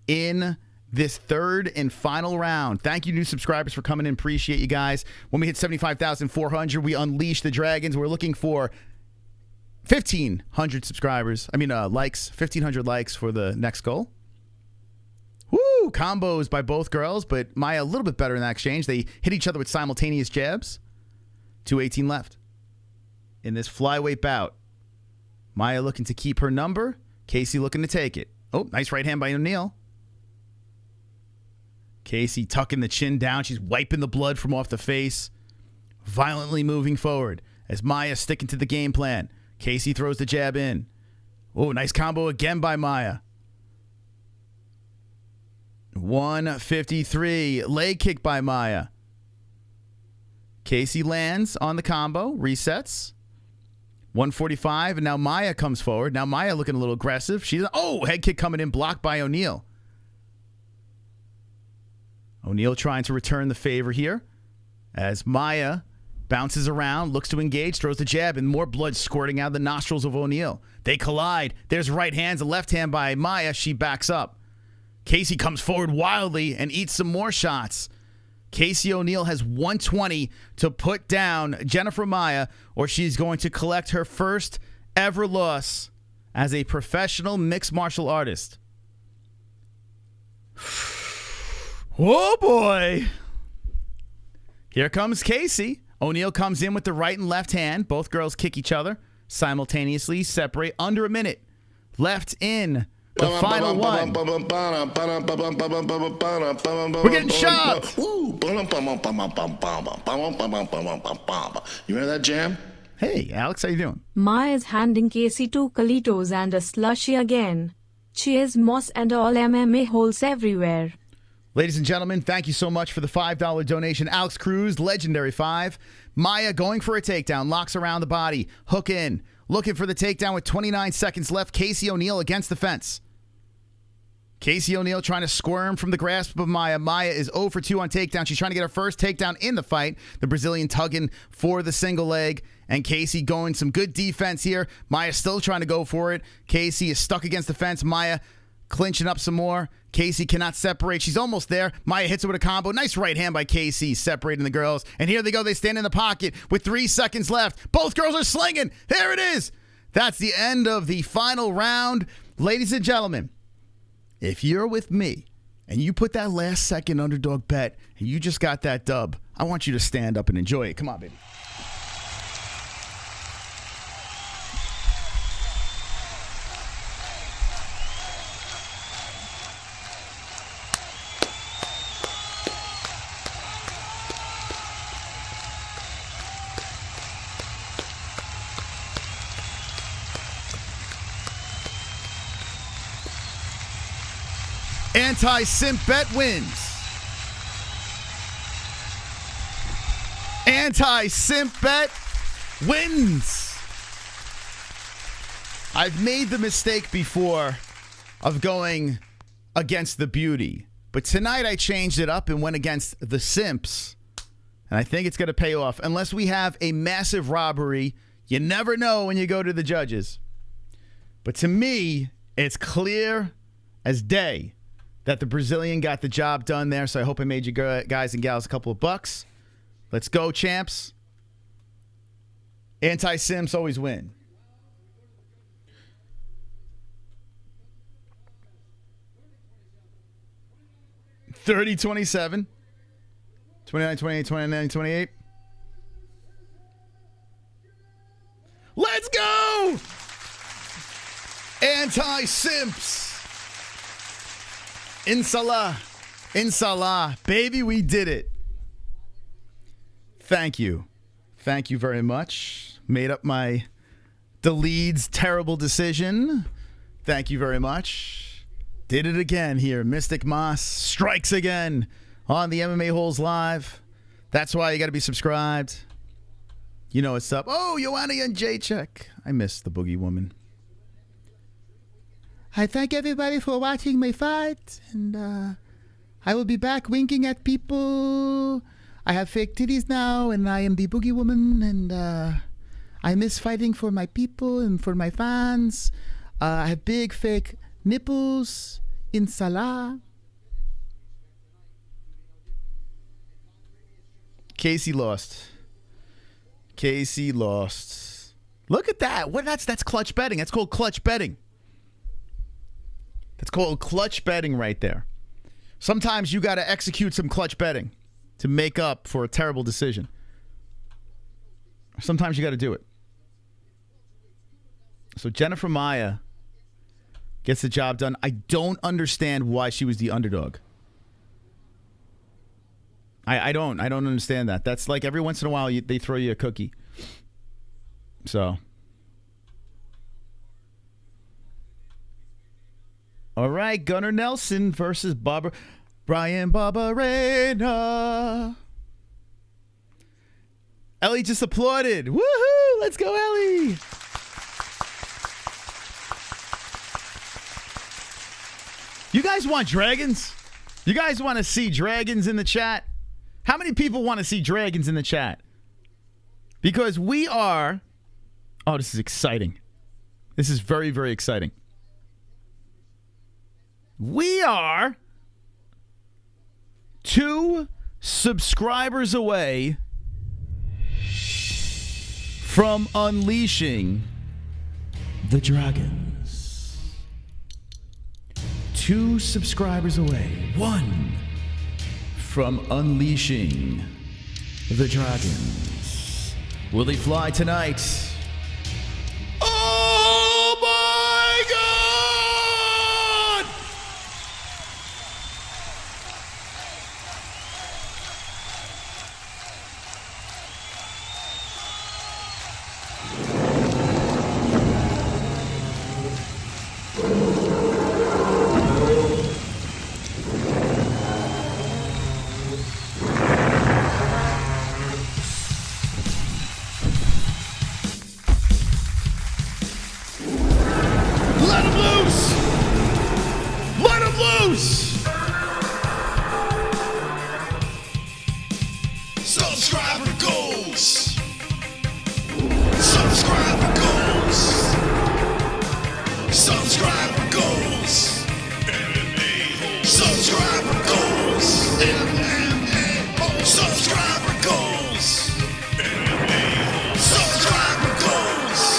in this third and final round. Thank you, new subscribers, for coming in. Appreciate you guys. When we hit 75,400, we unleash the dragons. We're looking for 1,500 subscribers. Likes. 1,500 likes for the next goal. Woo! Combos by both girls, but Maia a little bit better in that exchange. They hit each other with simultaneous jabs. 2:18 left in this flyweight bout. Maia looking to keep her number. Casey looking to take it. Oh, nice right hand by O'Neal. Casey tucking the chin down. She's wiping the blood from off the face. Violently moving forward as Maia sticking to the game plan. Casey throws the jab in. Oh, nice combo again by Maia. 153. Leg kick by Maia. Casey lands on the combo. Resets. 145. And now Maia comes forward. Now Maia looking a little aggressive. Head kick coming in. Blocked by O'Neal. O'Neal trying to return the favor here. As Maia bounces around, looks to engage, throws the jab, and more blood squirting out of the nostrils of O'Neal. They collide. There's right hands, a left hand by Maia. She backs up. Casey comes forward wildly and eats some more shots. Casey O'Neal has 120 to put down Jennifer Maia, or she's going to collect her first ever loss as a professional mixed martial artist. Oh, boy. Here comes Casey. O'Neal comes in with the right and left hand. Both girls kick each other simultaneously, separate under a minute. Left in the final one. We're getting shoved. You hear that jam? Hey, Alex, how you doing? Maia is handing Casey 2 Calitos and a slushy again. Cheers, Moss and all MMA-Holes everywhere. Ladies and gentlemen, thank you so much for the $5 donation. Alex Cruz, legendary 5. Maia going for a takedown, locks around the body, hook in, looking for the takedown with 29 seconds left. Casey O'Neal against the fence. Casey O'Neal trying to squirm from the grasp of Maia. Maia is 0 for 2 on takedown. She's trying to get her first takedown in the fight. The Brazilian tugging for the single leg. And Casey going some good defense here. Maia still trying to go for it. Casey is stuck against the fence. Maia clinching up some more. Casey cannot separate. She's almost there. Maia hits her with a combo. Nice right hand by Casey, separating the girls. And here they go. They stand in the pocket with 3 seconds left. Both girls are slinging. There it is. That's the end of the final round. Ladies and gentlemen, if you're with me and you put that last second underdog bet and you just got that dub, I want you to stand up and enjoy it. Come on, baby. Anti-simp bet wins. Anti-simp bet wins. I've made the mistake before of going against the beauty, but tonight I changed it up and went against the simps, and I think it's going to pay off. Unless we have a massive robbery, you never know when you go to the judges. But to me, it's clear as day that the Brazilian got the job done there, so I hope I made you guys and gals a couple of bucks. Let's go, champs. Anti-Sims always win. $30, 27. 29, 28, 29, 28. Let's go! Anti-Simps. Inshallah. Inshallah. Baby, we did it. Thank you. Thank you very much. Made up my Dolidze terrible decision. Thank you very much. Did it again here. Mystic Moss strikes again on the MMA-Holes Live. That's why you got to be subscribed. You know what's up. Oh, Joanne and J-Check. I miss the Boogie Woman. I thank everybody for watching my fight. And I will be back winking at people. I have fake titties now, and I am the Boogie Woman. And I miss fighting for my people and for my fans. I have big fake nipples. Inshallah. Casey lost. Casey lost. Look at that. What? That's clutch betting. That's called clutch betting. That's called clutch betting right there. Sometimes you got to execute some clutch betting to make up for a terrible decision. Sometimes you got to do it. So Jennifer Maia gets the job done. I don't understand why she was the underdog. I don't understand that. That's like every once in a while they throw you a cookie. So. All right, Gunnar Nelson versus Bryan Barberena. Ellie just applauded. Woohoo! Let's go, Ellie. You guys want dragons? You guys want to see dragons in the chat? How many people want to see dragons in the chat? Because we are... Oh, this is exciting. This is very, very exciting. We are 2 subscribers away from unleashing the dragons. 2 subscribers away. 1 from unleashing the dragons. Will they fly tonight? Oh my God! Subscriber goals. Subscriber goals. Subscriber goals. MMA-Holes. Subscriber goals. MMA-Holes. Subscriber goals. MMA-Holes. Subscriber goals.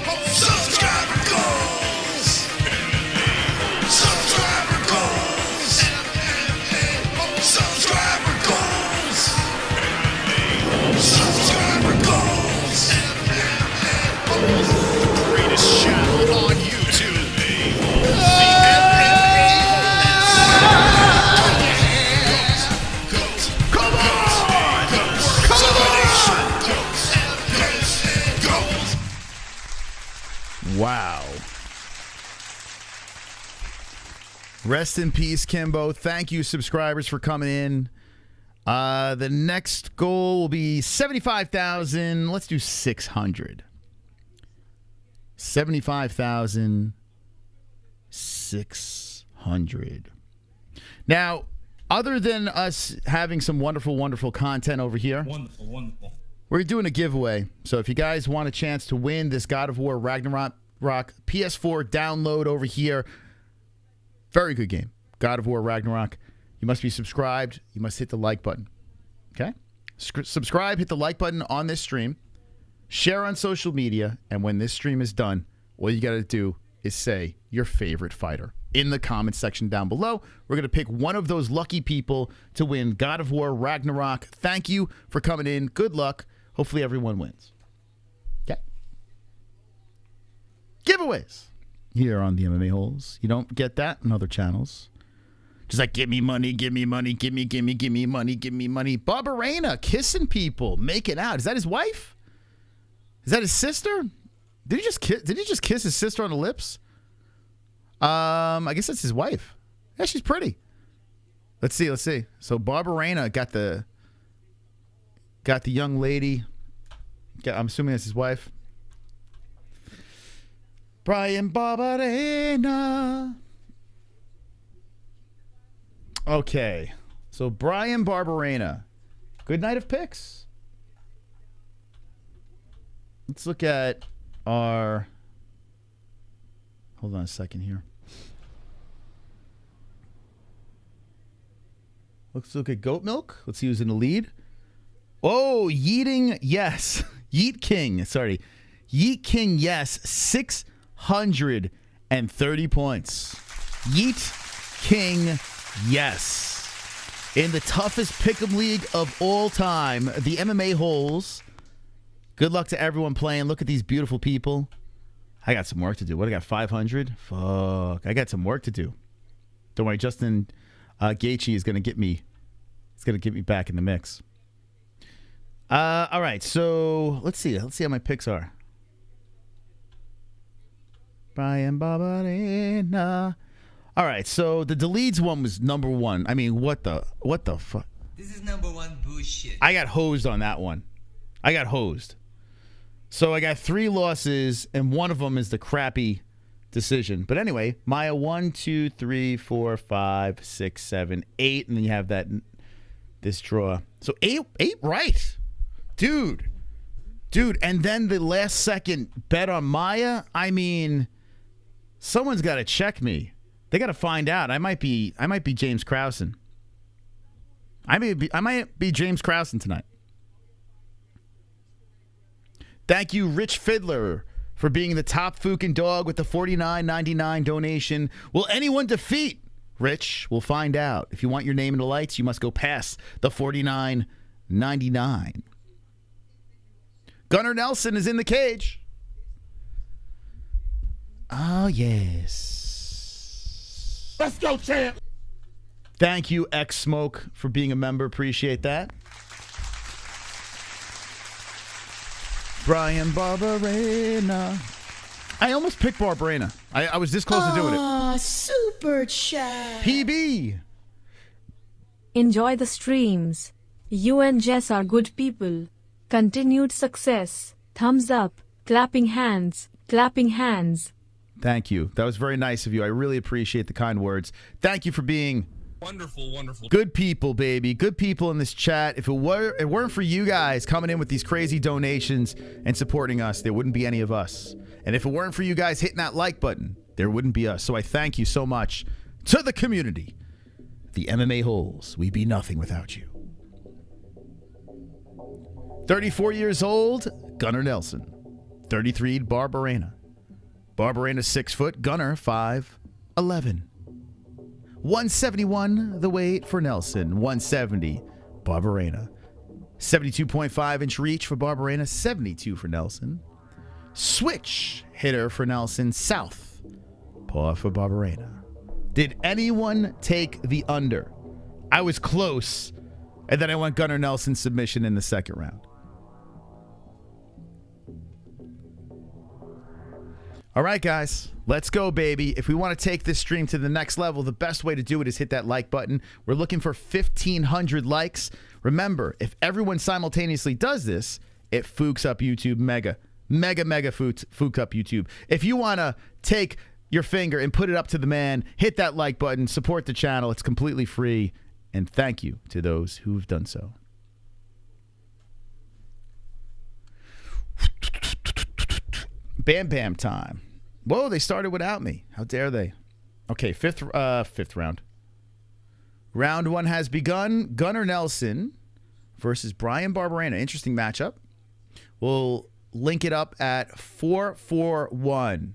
MMA-Holes. Subscriber goals. MMA-Holes. Subscriber goals. MMA-Holes. Subscriber goals. Subscriber goals. MMA-Holes. The greatest channel on YouTube. Come on! Wow. Rest in peace, Kimbo. Thank you, subscribers, for coming in. The next goal will be 75,000. Let's do 600. 75,600. Now, other than us having some wonderful, wonderful content over here, Wonderful. we're doing a giveaway. So if you guys want a chance to win this God of War Ragnarok PS4 download over here, very good game. God of War Ragnarok. You must be subscribed. You must hit the like button. Okay? Subscribe, hit the like button on this stream. Share on social media. And when this stream is done, all you got to do is say your favorite fighter in the comment section down below. We're going to pick one of those lucky people to win God of War Ragnarok. Thank you for coming in. Good luck. Hopefully everyone wins. Okay? Giveaways here on the MMA Holes. You don't get that on other channels. Just like, give me money, give me money, give me money, give me money. Barberena kissing people, making out. Is that his wife? Is that his sister? Did he just kiss his sister on the lips? I guess that's his wife. Yeah, she's pretty. Let's see. So Barberena got the young lady. I'm assuming that's his wife. Bryan Barberena. Okay. So Bryan Barberena. Good night of picks. Let's look at our... Hold on a second here. Let's look at Goat Milk. Let's see who's in the lead. Oh, Yeeting, yes. Yeet King, sorry. Yeet King, yes. 630 points. Yeet King, yes. In the toughest pick'em league of all time, the MMA-Holes. Good luck to everyone playing. Look at these beautiful people. I got some work to do. What, I got 500? Fuck. I got some work to do. Don't worry, Justin Gaethje is going to get me. It's going to get me back in the mix. All right, so let's see. Let's see how my picks are. Bryan Barberena. All right, so the Dolidze one was number one. I mean, what the fuck? This is number one bullshit. I got hosed on that one. I got hosed. So I got 3 losses, and one of them is the crappy decision. But anyway, Maia 1, 2, 3, 4, 5, 6, 7, 8, and then you have this draw. So 8 right. Dude. And then the last second bet on Maia. I mean, someone's got to check me. They got to find out. I might be James Krausen. I might be James Krausen tonight. Thank you, Rich Fiddler, for being the top fucking dog with the $49.99 donation. Will anyone defeat Rich? We'll find out. If you want your name in the lights, you must go past the $49.99. Gunnar Nelson is in the cage. Oh, yes. Let's go, champ. Thank you, X Smoke, for being a member. Appreciate that. Bryan Barberena. I almost picked Barberena. I was this close to doing it. Ah, super chat. PB. Enjoy the streams. You and Jess are good people. Continued success. Thumbs up. Clapping hands. Clapping hands. Thank you. That was very nice of you. I really appreciate the kind words. Thank you for being wonderful. Good people, baby. Good people in this chat. If it weren't for you guys coming in with these crazy donations and supporting us, there wouldn't be any of us. And if it weren't for you guys hitting that like button, there wouldn't be us. So I thank you so much to the community. The MMA-Holes. We be nothing without you. 34 years old, Gunnar Nelson. 33, Barberena. Barberena 6 foot, Gunnar 5'11". 171 the weight for Nelson. 170 Barberena. 72.5-inch reach for Barberena. 72 for Nelson. Switch hitter for Nelson. South paw for Barberena. Did anyone take the under? I was close, and then I went Gunnar Nelson submission in the second round. All right, guys, let's go, baby. If we want to take this stream to the next level, the best way to do it is hit that like button. We're looking for 1,500 likes. Remember, if everyone simultaneously does this, it fooks up YouTube mega fook up YouTube. If you want to take your finger and put it up to the man, hit that like button, support the channel. It's completely free. And thank you to those who've done so. Bam Bam time. Whoa, they started without me. How dare they? Okay, fifth round. Round 1 has begun. Gunnar Nelson versus Bryan Barberena. Interesting matchup. We'll link it up at 4-4-1.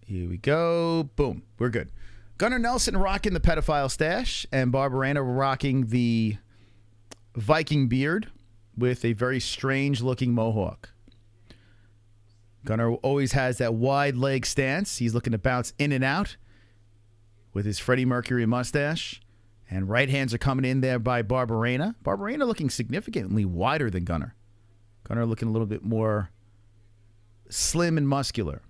Here we go. Boom. We're good. Gunnar Nelson rocking the pedophile stash, and Barberena rocking the Viking beard with a very strange-looking mohawk. Gunnar always has that wide leg stance. He's looking to bounce in and out with his Freddie Mercury mustache. And right hands are coming in there by Barberena. Barberena looking significantly wider than Gunnar. Gunnar looking a little bit more slim and muscular.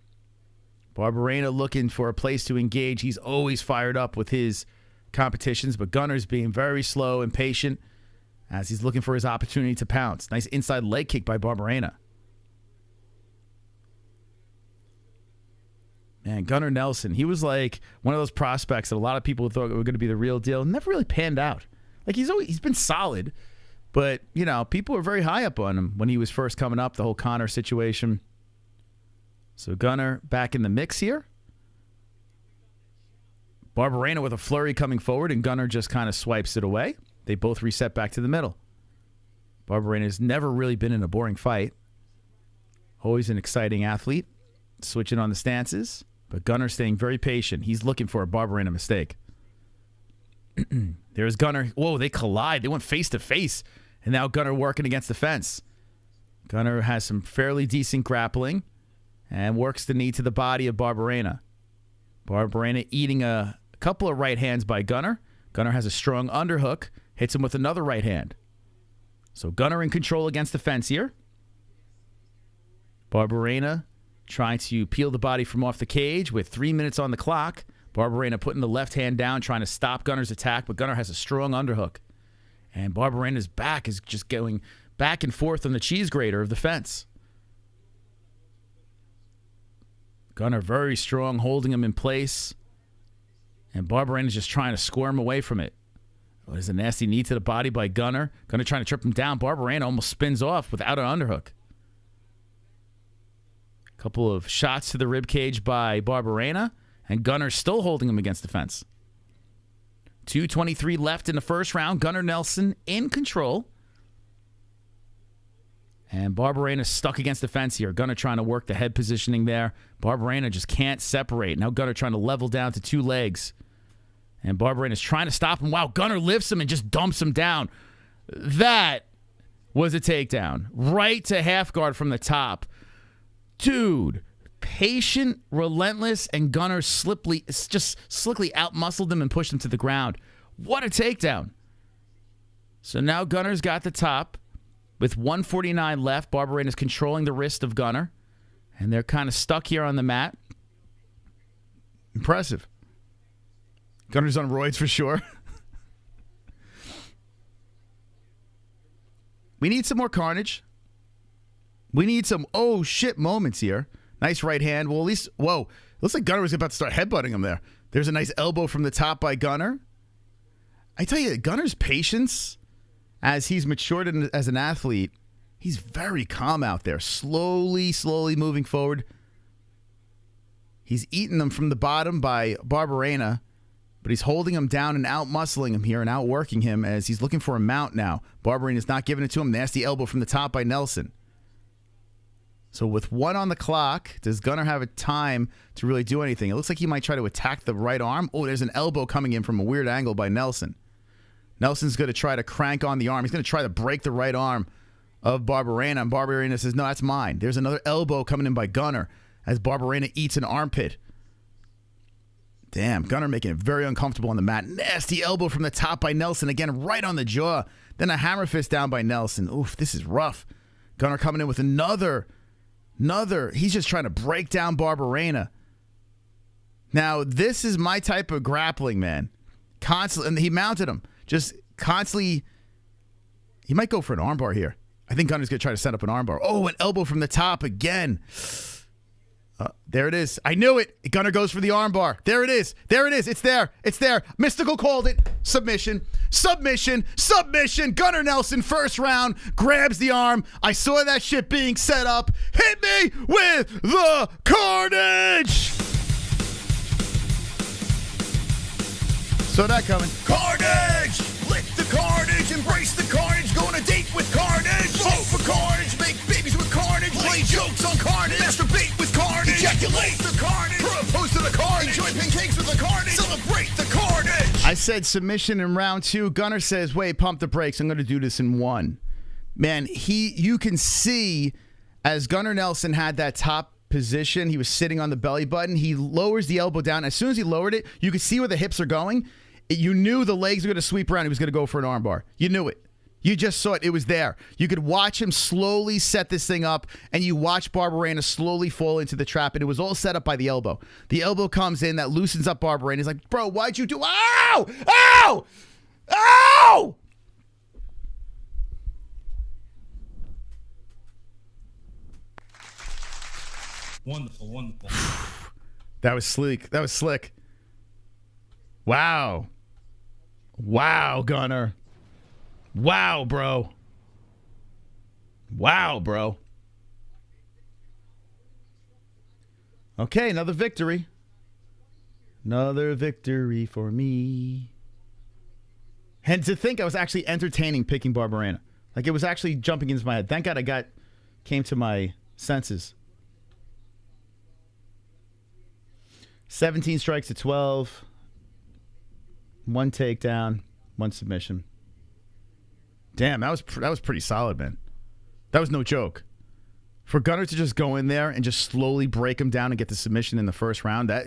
Barberena looking for a place to engage. He's always fired up with his competitions, but Gunnar's being very slow and patient as he's looking for his opportunity to pounce. Nice inside leg kick by Barberena. Man, Gunnar Nelson, he was like one of those prospects that a lot of people thought were going to be the real deal. Never really panned out. Like he's been solid, but you know, people were very high up on him when he was first coming up, the whole Conor situation. So Gunnar back in the mix here. Barberena with a flurry coming forward, and Gunnar just kind of swipes it away. They both reset back to the middle. Barberena's never really been in a boring fight. Always an exciting athlete. Switching on the stances. But Gunnar staying very patient. He's looking for a Barberena mistake. There's Gunnar. Whoa, they collide. They went face to face. And now Gunnar working against the fence. Gunnar has some fairly decent grappling and works the knee to the body of Barberena. Barberena eating a couple of right hands by Gunnar. Gunnar has a strong underhook. Hits him with another right hand. So Gunnar in control against the fence here. Barberena trying to peel the body from off the cage with 3 minutes on the clock. Barberena putting the left hand down, trying to stop Gunnar's attack, but Gunnar has a strong underhook. And Barberena's back is just going back and forth on the cheese grater of the fence. Gunnar very strong, holding him in place. And Barberena's just trying to squirm away from it. Oh, there's a nasty knee to the body by Gunnar. Gunnar trying to trip him down. Barberena almost spins off without an underhook. Couple of shots to the ribcage by Barberena, and Gunnar still holding him against the fence. 2:23 left in the first round. Gunnar Nelson in control. And Barberena stuck against the fence here. Gunnar trying to work the head positioning there. Barberena just can't separate. Now Gunnar trying to level down to two legs. And Barberena's trying to stop him. Wow, Gunnar lifts him and just dumps him down. That was a takedown. Right to half guard from the top. Dude, patient, relentless, and Gunnar slickly out-muscled him and pushed him to the ground. What a takedown. So now Gunnar's got the top. With 1:49 left, Barberena's controlling the wrist of Gunnar. And they're kind of stuck here on the mat. Impressive. Gunnar's on roids for sure. We need some more carnage. We need some oh shit moments here. Nice right hand. Well, at least, whoa. Looks like Gunnar was about to start headbutting him there. There's a nice elbow from the top by Gunnar. I tell you, Gunnar's patience as he's matured as an athlete, he's very calm out there. Slowly moving forward. He's eating them from the bottom by Barberena, but he's holding him down and out-muscling him here and outworking him as he's looking for a mount now. Barberena's not giving it to him. Nasty elbow from the top by Nelson. So with 1 on the clock, does Gunnar have a time to really do anything? It looks like he might try to attack the right arm. Oh, there's an elbow coming in from a weird angle by Nelson. Nelson's going to try to crank on the arm. He's going to try to break the right arm of Barberena, and Barberena says, no, that's mine. There's another elbow coming in by Gunnar as Barberena eats an armpit. Damn, Gunnar making it very uncomfortable on the mat. Nasty elbow from the top by Nelson. Again, right on the jaw. Then a hammer fist down by Nelson. Oof, this is rough. Gunnar coming in with another. He's just trying to break down Barberena. Now, this is my type of grappling, man. Constantly, and he mounted him. Just constantly. He might go for an armbar here. I think Gunnar's going to try to set up an armbar. Oh, an elbow from the top again. There it is. I knew it. Gunnar goes for the armbar. There it is. It's there. Mystical called it. Submission. Gunnar Nelson, first round, grabs the arm. I saw that shit being set up. Hit me with the carnage. Saw that coming. Carnage! Lick the carnage, embrace the carnage, go on a date with carnage. Vote for carnage, make babies with carnage, play jokes on carnage, masturbate with carnage, ejaculate the carnage, propose to the carnage, enjoy pancakes with the carnage, celebrate the carnage. I said submission in round 2. Gunnar says, wait, pump the brakes. I'm going to do this in 1. Man, you can see as Gunnar Nelson had that top position. He was sitting on the belly button. He lowers the elbow down. As soon as he lowered it, you could see where the hips are going. You knew the legs were going to sweep around. He was going to go for an armbar. You knew it. You just saw it. It was there. You could watch him slowly set this thing up, and you watch Barberena slowly fall into the trap, and it was all set up by the elbow. The elbow comes in. That loosens up Barberena. He's like, bro, why'd you do... Ow! Ow! Ow! Wonderful, wonderful. That was sleek. That was slick. Wow. Wow, Gunnar. Wow, bro. Wow, bro. Okay, another victory. Another victory for me. And to think I was actually entertaining picking Barberena. Like, it was actually jumping into my head. Thank God I came to my senses. 17 strikes to 12. 1 takedown, 1 submission. Damn, that was pretty solid, man. That was no joke. For Gunnar to just go in there and just slowly break him down and get the submission in the first round, that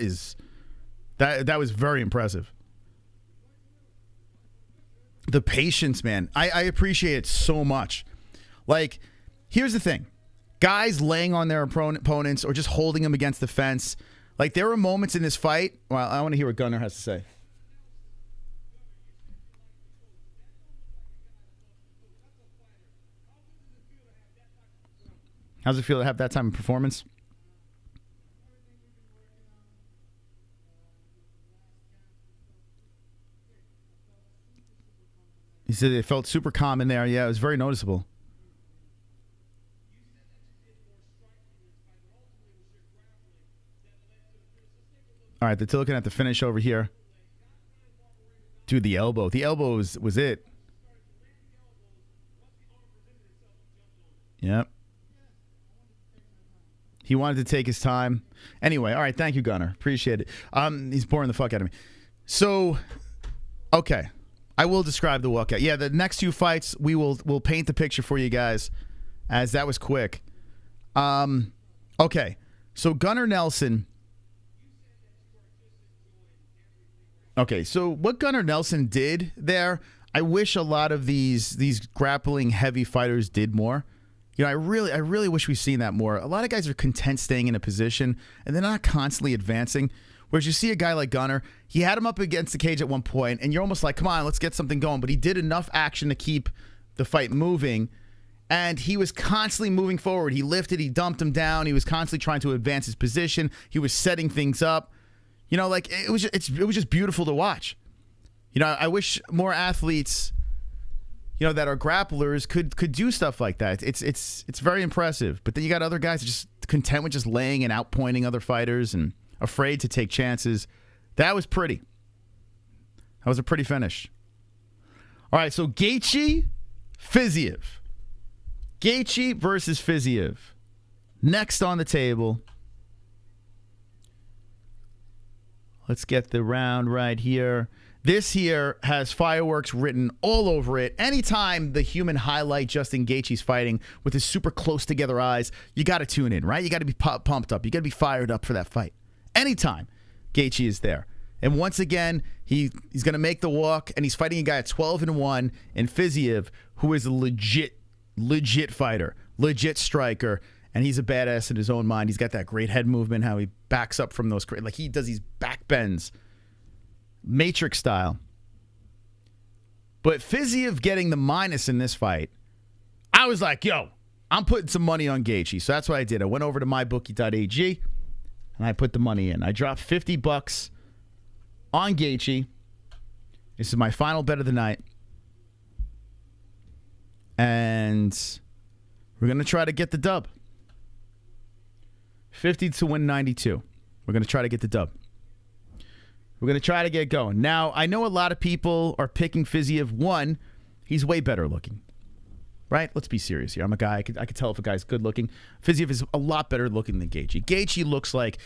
was very impressive. The patience, man. I appreciate it so much. Like, here's the thing. Guys laying on their opponents or just holding them against the fence. Like, there were moments in this fight. Well, I want to hear what Gunnar has to say. How's it feel to have that type of performance? He said it felt super calm in there. Yeah, it was very noticeable. All right, they're looking at the finish over here. Dude, the elbow. The elbow was it. Yep. He wanted to take his time. Anyway, all right, thank you, Gunnar. Appreciate it. He's boring the fuck out of me. So, okay. I will describe the walkout. Yeah, the next 2 fights, we'll paint the picture for you guys, as that was quick. Okay. So, Gunnar Nelson. Okay, so what Gunnar Nelson did there, I wish a lot of these grappling heavy fighters did more. You know, I really wish we've seen that more. A lot of guys are content staying in a position, and they're not constantly advancing. Whereas you see a guy like Gunnar, he had him up against the cage at one point, and you're almost like, come on, let's get something going. But he did enough action to keep the fight moving, and he was constantly moving forward. He lifted, he dumped him down. He was constantly trying to advance his position. He was setting things up. You know, like, it was just beautiful to watch. You know, I wish more athletes, you know, that are grapplers could do stuff like that. It's very impressive. But then you got other guys just content with just laying and outpointing other fighters and afraid to take chances. That was pretty. That was a pretty finish. All right, so Gaethje, Fiziev. Gaethje versus Fiziev. Next on the table. Let's get the round right here. This here has fireworks written all over it. Anytime the human highlight Justin Gaethje's fighting with his super close together eyes, you got to tune in, right? You got to be pumped up. You got to be fired up for that fight. Anytime Gaethje is there. And once again, he's going to make the walk, and he's fighting a guy at 12-1 in Fiziev, who is a legit fighter, legit striker, and he's a badass in his own mind. He's got that great head movement, how he backs up from those, like he does these back bends, Matrix style. But Fiziev getting the minus in this fight, I was like, yo, I'm putting some money on Gaethje. So that's what I did. I went over to mybookie.ag, and I put the money in. I dropped $50 on Gaethje. This is my final bet of the night. And we're going to try to get the dub. 50 to win 92. We're going to try to get the dub. We're going to try to get going. Now, I know a lot of people are picking Fiziev. One, he's way better looking. Right? Let's be serious here. I'm a guy. I could tell if a guy's good looking. Fiziev is a lot better looking than Gaethje. Gaethje looks like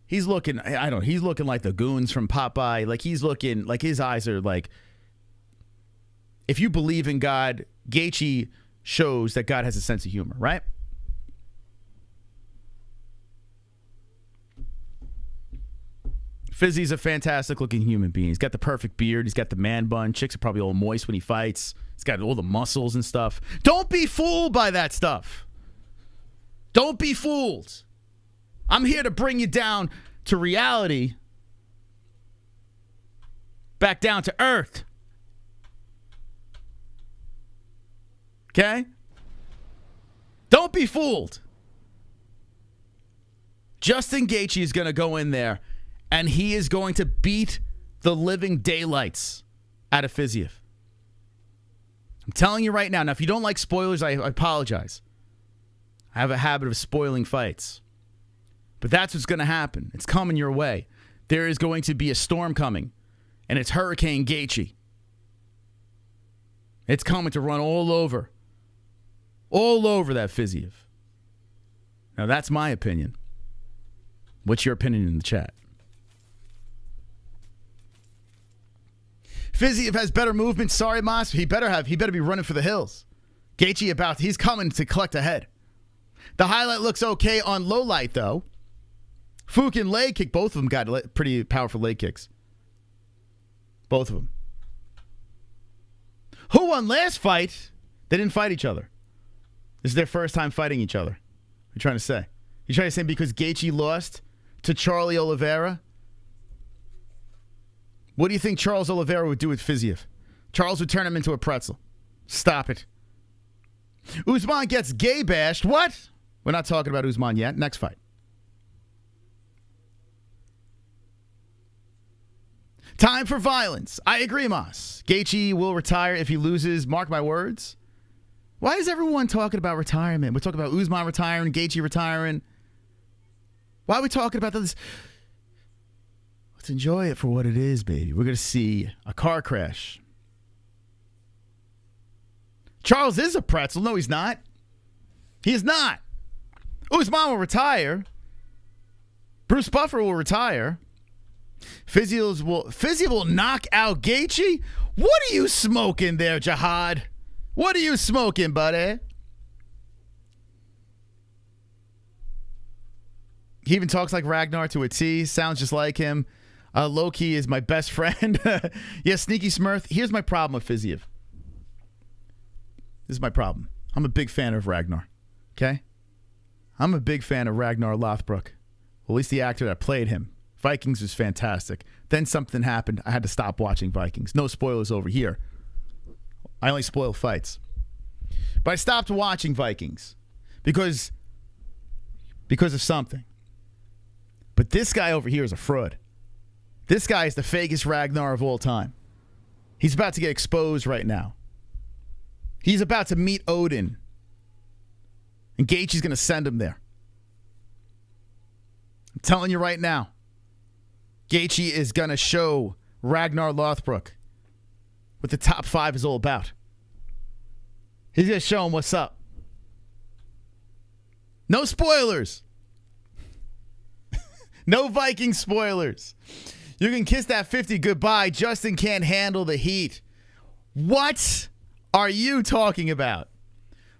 he's looking, I don't know, he's looking like the goons from Popeye. Like, he's looking, like, his eyes are like, if you believe in God, Gaethje shows that God has a sense of humor, right? Fizzy's a fantastic-looking human being. He's got the perfect beard. He's got the man bun. Chicks are probably all moist when he fights. He's got all the muscles and stuff. Don't be fooled by that stuff. Don't be fooled. I'm here to bring you down to reality. Back down to earth. Okay? Don't be fooled. Justin Gaethje is going to go in there, and he is going to beat the living daylights out of Fiziev. I'm telling you right now. Now, if you don't like spoilers, I apologize. I have a habit of spoiling fights. But that's what's going to happen. It's coming your way. There is going to be a storm coming, and it's Hurricane Gaethje. It's coming to run all over that Fiziev. Now, that's my opinion. What's your opinion in the chat? Fiziev has better movement. Sorry, Moss. He better be running for the hills. Gaethje he's coming to collect a head. The highlight looks okay on low light, though. Fook and leg kick, both of them got pretty powerful leg kicks. Both of them. Who won last fight? They didn't fight each other. This is their first time fighting each other. What are you trying to say? You trying to say because Gaethje lost to Charlie Oliveira? What do you think Charles Oliveira would do with Fiziev? Charles would turn him into a pretzel. Stop it. Usman gets gay bashed. What? We're not talking about Usman yet. Next fight. Time for violence. I agree, Moss. Gaethje will retire if he loses. Mark my words. Why is everyone talking about retirement? We're talking about Usman retiring, Gaethje retiring. Why are we talking about this? Let's enjoy it for what it is, baby. We're going to see a car crash. Charles is a pretzel. No, he's not. He is not. Usman will retire. Bruce Buffer will retire. Fiziev will knock out Gaethje? What are you smoking there, Jihad? What are you smoking, buddy? He even talks like Ragnar to a T. Sounds just like him. Loki is my best friend. Yeah, Sneaky Smurf. Here's my problem with Fiziev. This is my problem. I'm a big fan of Ragnar. Okay? I'm a big fan of Ragnar Lothbrok. Well, at least the actor that played him. Vikings was fantastic. Then something happened. I had to stop watching Vikings. No spoilers over here. I only spoil fights. But I stopped watching Vikings because of something. But this guy over here is a fraud. This guy is the fakest Ragnar of all time. He's about to get exposed right now. He's about to meet Odin. And Gaethje's going to send him there. I'm telling you right now. Gaethje is going to show Ragnar Lothbrok what the top 5 is all about. He's going to show him what's up. No spoilers. No Viking spoilers. You can kiss that 50 goodbye. Justin can't handle the heat. What are you talking about?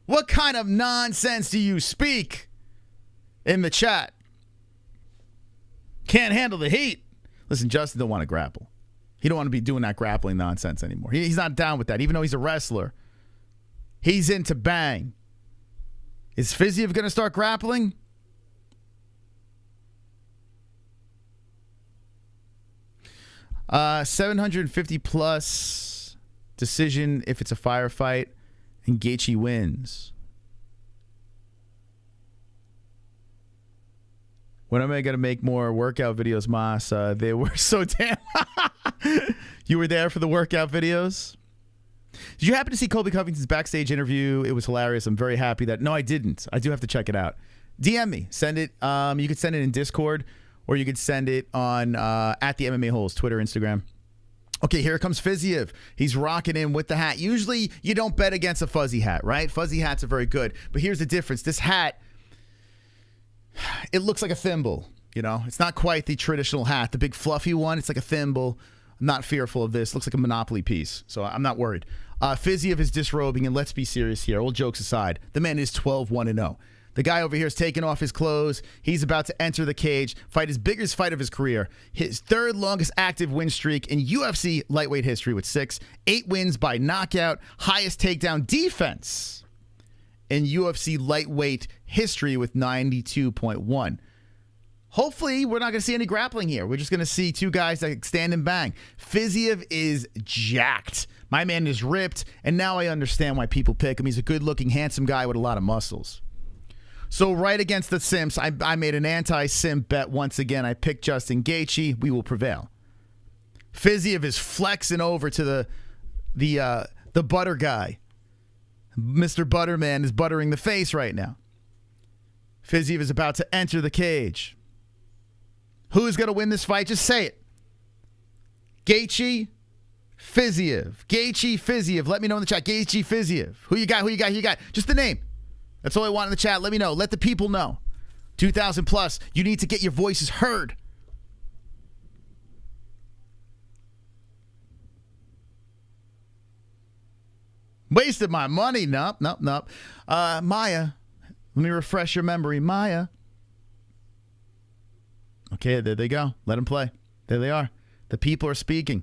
What kind of nonsense do you speak in the chat? Can't handle the heat. Listen, Justin don't want to grapple. He don't want to be doing that grappling nonsense anymore. He's not down with that, even though he's a wrestler. He's into bang. Is Fiziev going to start grappling? $750 plus decision if it's a firefight, and Gaethje wins. When am I going to make more workout videos, Mas? They were so damn... You were there for the workout videos? Did you happen to see Colby Covington's backstage interview? It was hilarious. I'm very happy that... No, I didn't. I do have to check it out. DM me. Send it. You could send it in Discord, or you could send it on at the MMA-Holes, Twitter, Instagram. Okay, here comes Fiziev. He's rocking in with the hat. Usually, you don't bet against a fuzzy hat, right? Fuzzy hats are very good. But here's the difference. This hat... It looks like a thimble, you know? It's not quite the traditional hat. The big fluffy one, it's like a thimble. I'm not fearful of this. Looks like a Monopoly piece, so I'm not worried. Fiziev is disrobing, and let's be serious here. All jokes aside, the man is 12-1-0. The guy over here is taking off his clothes. He's about to enter the cage, fight his biggest fight of his career, his third longest active win streak in UFC lightweight history with 6, 8 wins by knockout, highest takedown defense in UFC lightweight history with 92.1. Hopefully, we're not going to see any grappling here. We're just going to see two guys that stand and bang. Fiziev is jacked. My man is ripped, and now I understand why people pick him. He's a good-looking, handsome guy with a lot of muscles. So right against the simps, I made an anti-simp bet once again. I picked Justin Gaethje. We will prevail. Fiziev is flexing over to the butter guy. Mr. Butterman is buttering the face right now. Fiziev is about to enter the cage. Who's going to win this fight? Just say it. Gaethje, Fiziev. Gaethje, Fiziev. Let me know in the chat. Gaethje, Fiziev. Who you got? Who you got? Who you got? Just the name. That's all I want in the chat. Let me know. Let the people know. 2,000 plus. You need to get your voices heard. Wasted my money. Nope. Maia. Let me refresh your memory. Maia. Okay, there they go. Let them play. There they are. The people are speaking.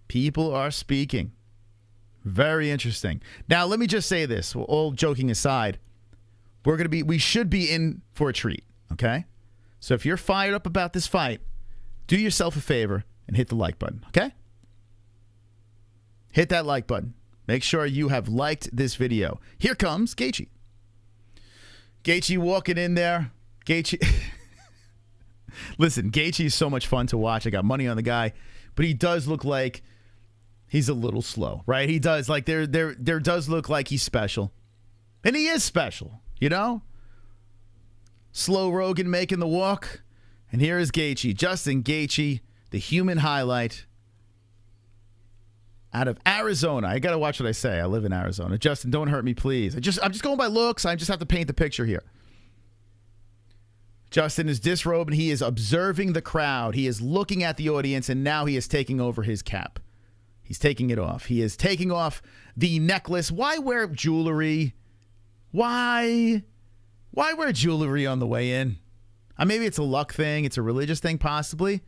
People are speaking. Very interesting. Now, let me just say this. All joking aside, we should be in for a treat, okay? So if you're fired up about this fight, do yourself a favor and hit the like button, okay? Hit that like button. Make sure you have liked this video. Here comes Gaethje. Gaethje walking in there. Gaethje. Listen, Gaethje is so much fun to watch. I got money on the guy, but he does look like he's a little slow, right? He does. Like there does look like he's special. And he is special, you know? Slow Rogan making the walk. And here is Gaethje. Justin Gaethje, the human highlight. Out of Arizona. I got to watch what I say. I live in Arizona. Justin, don't hurt me, please. I'm just going by looks. I just have to paint the picture here. Justin is disrobed, and he is observing the crowd. He is looking at the audience, and now he is taking over his cap. He's taking it off. He is taking off the necklace. Why wear jewelry? Why wear jewelry on the way in? Maybe it's a luck thing. It's a religious thing, possibly.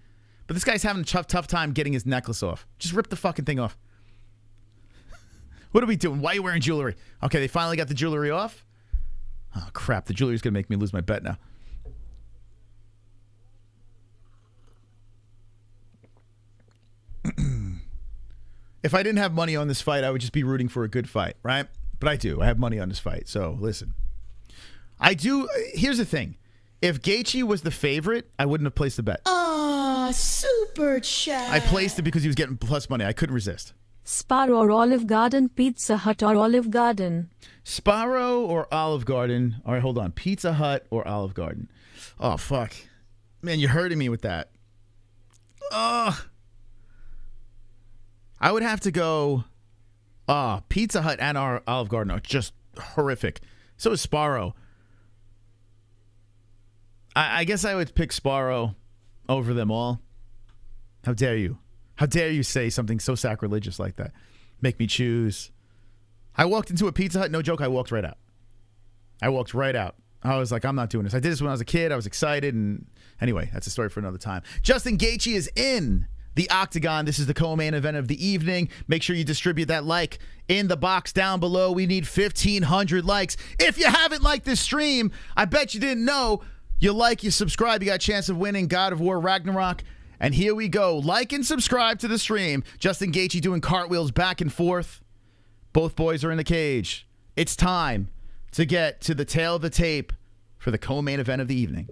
But this guy's having a tough time getting his necklace off. Just rip the fucking thing off. What are we doing? Why are you wearing jewelry? Okay, they finally got the jewelry off. Oh, crap. The jewelry's going to make me lose my bet now. If I didn't have money on this fight, I would just be rooting for a good fight, right? But I do. I have money on this fight. So, listen. I do. Here's the thing. If Gaethje was the favorite, I wouldn't have placed the bet. Ah, super chat. I placed it because he was getting plus money. I couldn't resist. Sparrow or Olive Garden, Pizza Hut or Olive Garden. Sparrow or Olive Garden. All right, hold on. Pizza Hut or Olive Garden. Oh, fuck. Man, you're hurting me with that. Ugh. I would have to go Pizza Hut and our Olive Garden are just horrific. So is Sparrow. I guess I would pick Sparrow over them all. How dare you? How dare you say something so sacrilegious like that? Make me choose. I walked into a Pizza Hut. No joke, I walked right out. I walked right out. I was like, I'm not doing this. I did this when I was a kid. I was excited. And anyway, that's a story for another time. Justin Gaethje is in the Octagon. This is the co-main event of the evening. Make sure you distribute that like in the box down below. We need 1,500 likes. If you haven't liked this stream, I bet you didn't know. You like, you subscribe, you got a chance of winning God of War Ragnarok. And here we go. Like and subscribe to the stream. Justin Gaethje doing cartwheels back and forth. Both boys are in the cage. It's time to get to the tail of the tape for the co-main event of the evening.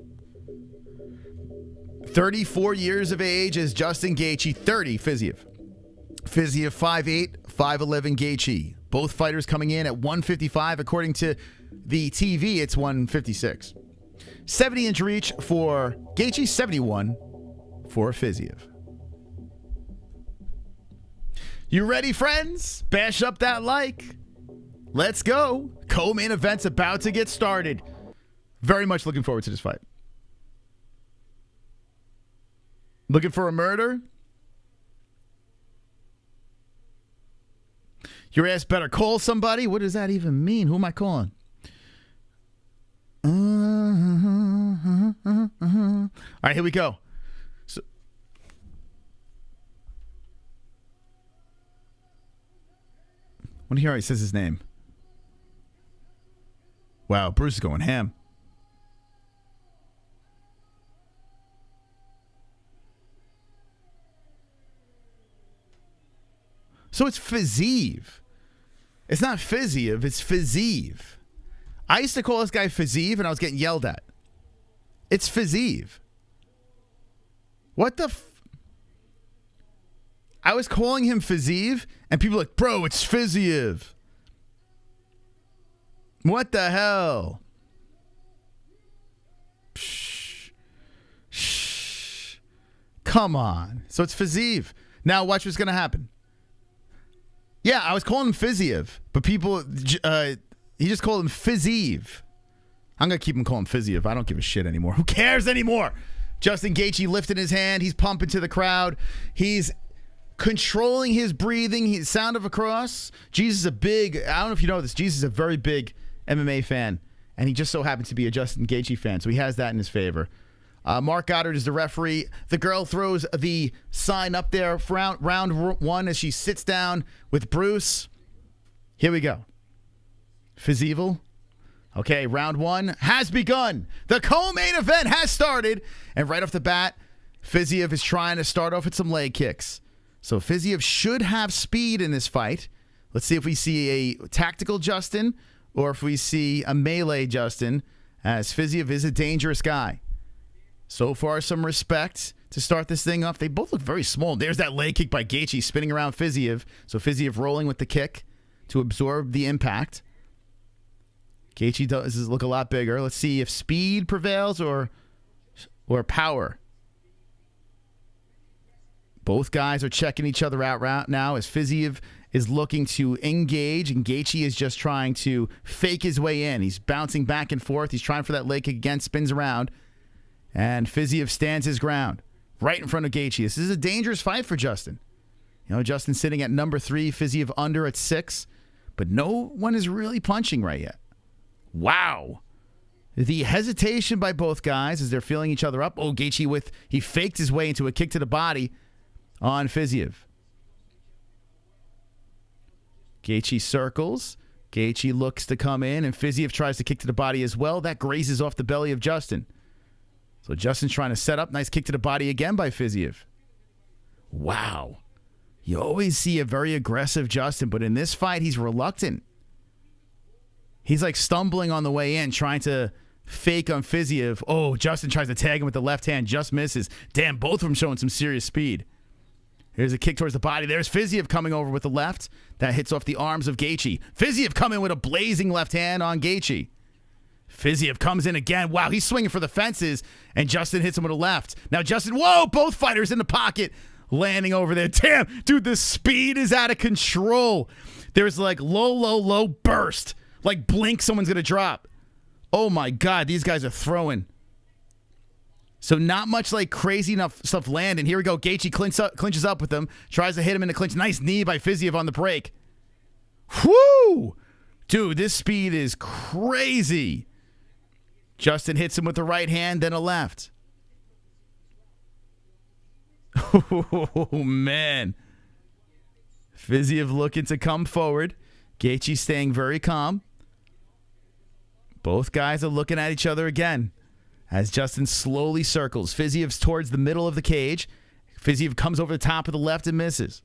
34 years of age is Justin Gaethje, 30 Fiziev. Fiziev 5'8", 5'11", Gaethje. Both fighters coming in at 155. According to the TV, it's 156. 70-inch reach for Gaethje, 71 for Fiziev. You ready, friends? Bash up that like. Let's go. Co-main event's about to get started. Very much looking forward to this fight. Looking for a murder? Your ass better call somebody? What does that even mean? Who am I calling? All right, here we go. So, when he already says his name. Wow, Bruce is going ham. So it's Fiziev. It's not Fiziev, it's Fiziev. I used to call this guy Fiziev and I was getting yelled at. It's Fiziev. What the I was calling him Fiziev and people were like, bro, it's Fiziev. What the hell? Shh. Shh. Come on. So it's Fiziev. Now watch what's going to happen. Yeah, I was calling him Fiziev, but people, he just called him Fiziev. I'm going to keep him calling him Fiziev. I don't give a shit anymore. Who cares anymore? Justin Gaethje lifted his hand. He's pumping to the crowd. He's controlling his breathing. He's sound of a cross. Jesus is a big, I don't know if you know this, Jesus is a very big MMA fan, and he just so happens to be a Justin Gaethje fan, so he has that in his favor. Mark Goddard is the referee. The girl throws the sign up there for round one as she sits down with Bruce. Here we go. Fiziev. Okay, round one has begun. The co-main event has started. And right off the bat, Fiziev is trying to start off with some leg kicks. So Fiziev should have speed in this fight. Let's see if we see a tactical Justin or if we see a melee Justin, as Fiziev is a dangerous guy. So far, some respect to start this thing off. They both look very small. There's that leg kick by Gaethje spinning around Fiziev. So Fiziev rolling with the kick to absorb the impact. Gaethje does look a lot bigger. Let's see if speed prevails or power. Both guys are checking each other out right now as Fiziev is looking to engage and Gaethje is just trying to fake his way in. He's bouncing back and forth. He's trying for that leg kick again, spins around. And Fiziev stands his ground right in front of Gaethje. This is a dangerous fight for Justin. You know, Justin sitting at number 3, Fiziev under at 6. But no one is really punching right yet. Wow. The hesitation by both guys as they're feeling each other up. Oh, Gaethje he faked his way into a kick to the body on Fiziev. Gaethje circles. Gaethje looks to come in, and Fiziev tries to kick to the body as well. That grazes off the belly of Justin. So Justin's trying to set up. Nice kick to the body again by Fiziev. Wow. You always see a very aggressive Justin, but in this fight, he's reluctant. He's like stumbling on the way in, trying to fake on Fiziev. Oh, Justin tries to tag him with the left hand, just misses. Damn, both of them showing some serious speed. Here's a kick towards the body. There's Fiziev coming over with the left. That hits off the arms of Gaethje. Fiziev coming with a blazing left hand on Gaethje. Fiziev comes in again. Wow, he's swinging for the fences, and Justin hits him with a left. Now Justin, whoa, both fighters in the pocket, landing over there. Damn, dude, the speed is out of control. There's like low burst. Like blink, someone's going to drop. Oh my God, these guys are throwing. So not much like crazy enough stuff landing. Here we go. Gaethje clinches up with him. Tries to hit him in the clinch. Nice knee by Fiziev on the break. Whoo! Dude, this speed is crazy. Justin hits him with the right hand, then a left. Oh, man. Fiziev looking to come forward. Gaethje staying very calm. Both guys are looking at each other again as Justin slowly circles. Fiziev's towards the middle of the cage. Fiziev comes over the top of the left and misses.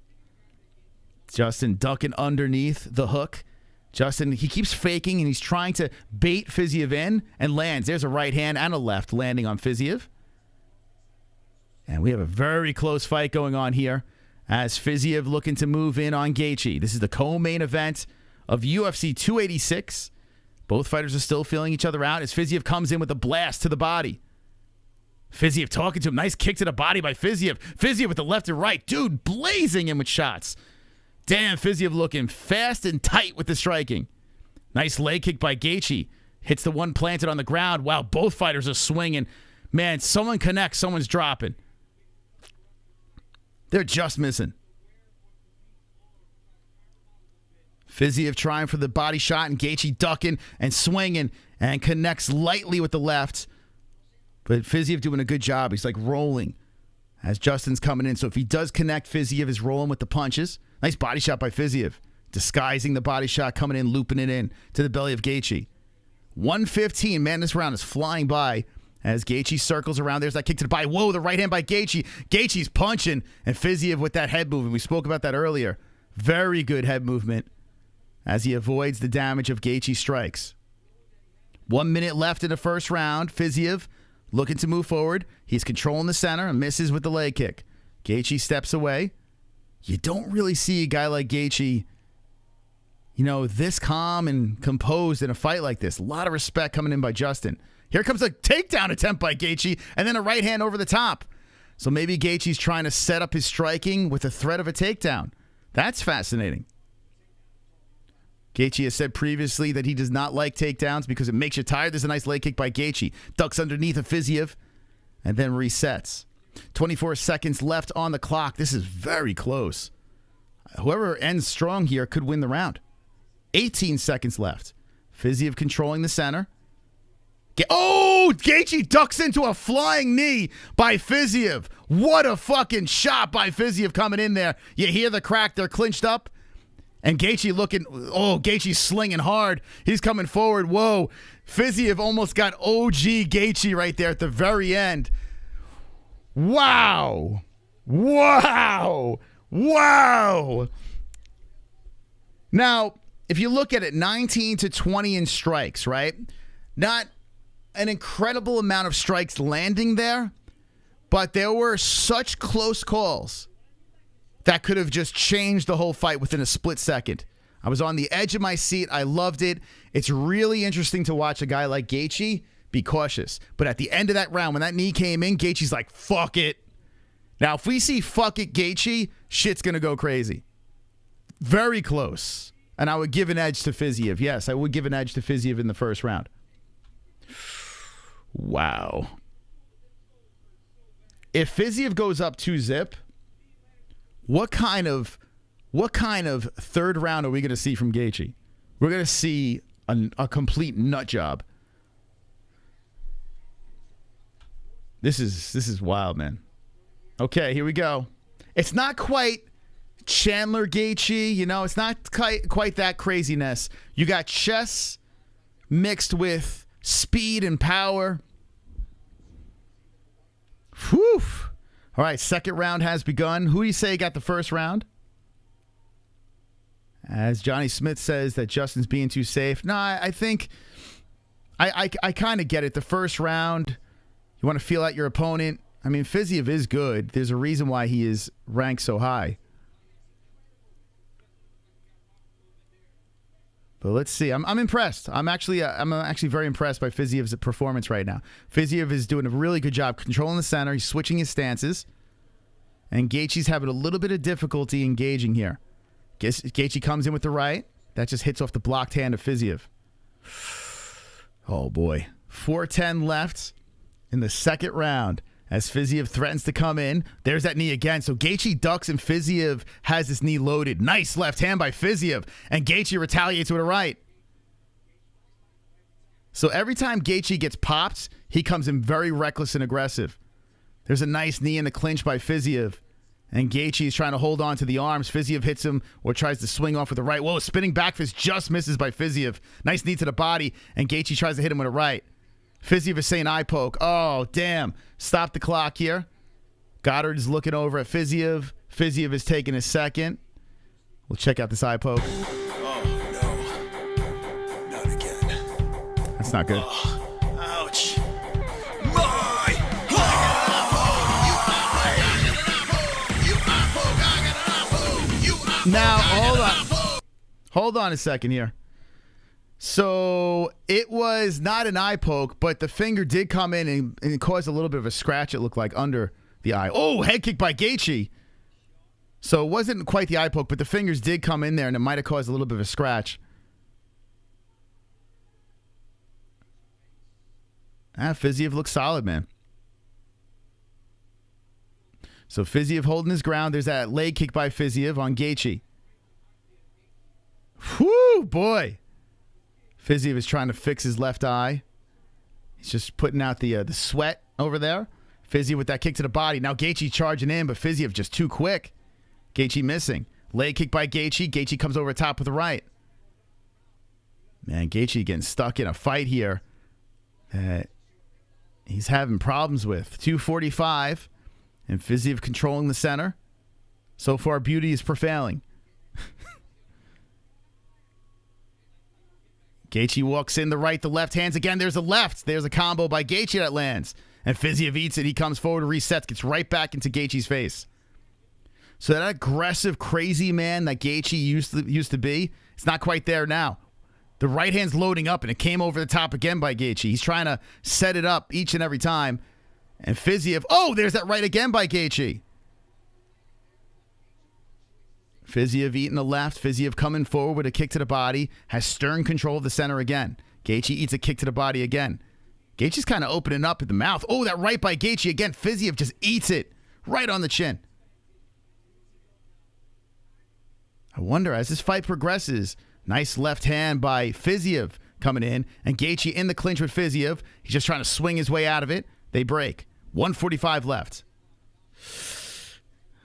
Justin ducking underneath the hook. Justin, he keeps faking, and he's trying to bait Fiziev in and lands. There's a right hand and a left landing on Fiziev. And we have a very close fight going on here as Fiziev looking to move in on Gaethje. This is the co-main event of UFC 286. Both fighters are still feeling each other out as Fiziev comes in with a blast to the body. Fiziev talking to him. Nice kick to the body by Fiziev. Fiziev with the left and right. Dude, blazing him with shots. Damn, Fiziev looking fast and tight with the striking. Nice leg kick by Gaethje. Hits the one planted on the ground. Wow, both fighters are swinging. Man, someone connects, someone's dropping. They're just missing. Fiziev trying for the body shot and Gaethje ducking and swinging. and connects lightly with the left. But Fiziev doing a good job. He's like rolling as Justin's coming in. So if he does connect, Fiziev is rolling with the punches. Nice body shot by Fiziev. Disguising the body shot, coming in, looping it in to the belly of Gaethje. 115, man, this round is flying by as Gaethje circles around. There's that kick to the body. Whoa, the right hand by Gaethje. Gaethje's punching, and Fiziev with that head movement. We spoke about that earlier. Very good head movement as he avoids the damage of Gaethje's strikes. 1 minute left in the first round. Fiziev looking to move forward. He's controlling the center and misses with the leg kick. Gaethje steps away. You don't really see a guy like Gaethje, this calm and composed in a fight like this. A lot of respect coming in by Justin. Here comes a takedown attempt by Gaethje, and then a right hand over the top. So maybe Gaethje's trying to set up his striking with the threat of a takedown. That's fascinating. Gaethje has said previously that he does not like takedowns because it makes you tired. There's a nice leg kick by Gaethje. Ducks underneath of Fiziev and then resets. 24 seconds left on the clock. This is very close. Whoever ends strong here could win the round. 18 seconds left. Fiziev controlling the center. Gaethje ducks into a flying knee by Fiziev. What a fucking shot by Fiziev coming in there. You hear the crack. They're clinched up. And Gaethje Gaethje's slinging hard. He's coming forward. Whoa. Fiziev almost got OG Gaethje right there at the very end. Wow. Wow. Wow. Now, if you look at it, 19 to 20 in strikes, right? Not an incredible amount of strikes landing there, but there were such close calls that could have just changed the whole fight within a split second. I was on the edge of my seat. I loved it. It's really interesting to watch a guy like Gaethje be cautious. But at the end of that round, when that knee came in, Gaethje's like, fuck it. Now, if we see fuck it Gaethje, shit's going to go crazy. Very close. And I would give an edge to Fiziev. Yes, I would give an edge to Fiziev in the first round. Wow. If Fiziev goes up 2-0, what kind of third round are we going to see from Gaethje? We're going to see a complete nut job. This is wild, man. Okay, here we go. It's not quite Chandler Gaethje, it's not quite that craziness. You got chess mixed with speed and power. Whew. All right, second round has begun. Who do you say got the first round? As Johnny Smith says that Justin's being too safe. No, I think I kind of get it. The first round, you want to feel out your opponent. I mean, Fiziev is good. There's a reason why he is ranked so high. But let's see. I'm impressed. I'm actually very impressed by Fiziev's performance right now. Fiziev is doing a really good job controlling the center. He's switching his stances. And Gaethje's having a little bit of difficulty engaging here. Gaethje comes in with the right. That just hits off the blocked hand of Fiziev. Oh, boy. 4:10 left in the second round as Fiziev threatens to come in. There's that knee again. So Gaethje ducks and Fiziev has his knee loaded. Nice left hand by Fiziev. And Gaethje retaliates with a right. So every time Gaethje gets popped, he comes in very reckless and aggressive. There's a nice knee in the clinch by Fiziev. And Gaethje is trying to hold on to the arms. Fiziev hits him or tries to swing off with a right. Whoa, spinning back fist just misses by Fiziev. Nice knee to the body. And Gaethje tries to hit him with a right. Fiziev is saying eye poke. Oh, damn. Stop the clock here. Goddard is looking over at Fiziev. Fiziev is taking a second. We'll check out this eye poke. Oh, no. Not again. That's not good. Ouch. Now, hold on a second here. So it was not an eye poke, but the finger did come in and it caused a little bit of a scratch, it looked like, under the eye. Oh, head kick by Gaethje. So it wasn't quite the eye poke, but the fingers did come in there and it might have caused a little bit of a scratch. Fiziev looks solid, man. So Fiziev holding his ground. There's that leg kick by Fiziev on Gaethje. Whoo, boy. Fiziev is trying to fix his left eye. He's just putting out the sweat over there. Fiziev with that kick to the body. Now Gaethje charging in, but Fiziev just too quick. Gaethje missing. Leg kick by Gaethje. Gaethje comes over top with the right. Man, Gaethje getting stuck in a fight here that he's having problems with. 245, and Fiziev controlling the center. So far, beauty is prevailing. Gaethje walks in the right, the left hands again. There's a left. There's a combo by Gaethje that lands. And Fiziev eats it. He comes forward, resets, gets right back into Gaethje's face. So that aggressive, crazy man that Gaethje used to be, it's not quite there now. The right hand's loading up, and it came over the top again by Gaethje. He's trying to set it up each and every time. And Fiziev, oh, there's that right again by Gaethje. Fiziev eating the left. Fiziev coming forward with a kick to the body. Has stern control of the center again. Gaethje eats a kick to the body again. Gaethje's kind of opening up at the mouth. Oh, that right by Gaethje again. Fiziev just eats it right on the chin. I wonder, as this fight progresses, nice left hand by Fiziev coming in, and Gaethje in the clinch with Fiziev. He's just trying to swing his way out of it. They break. 145 left.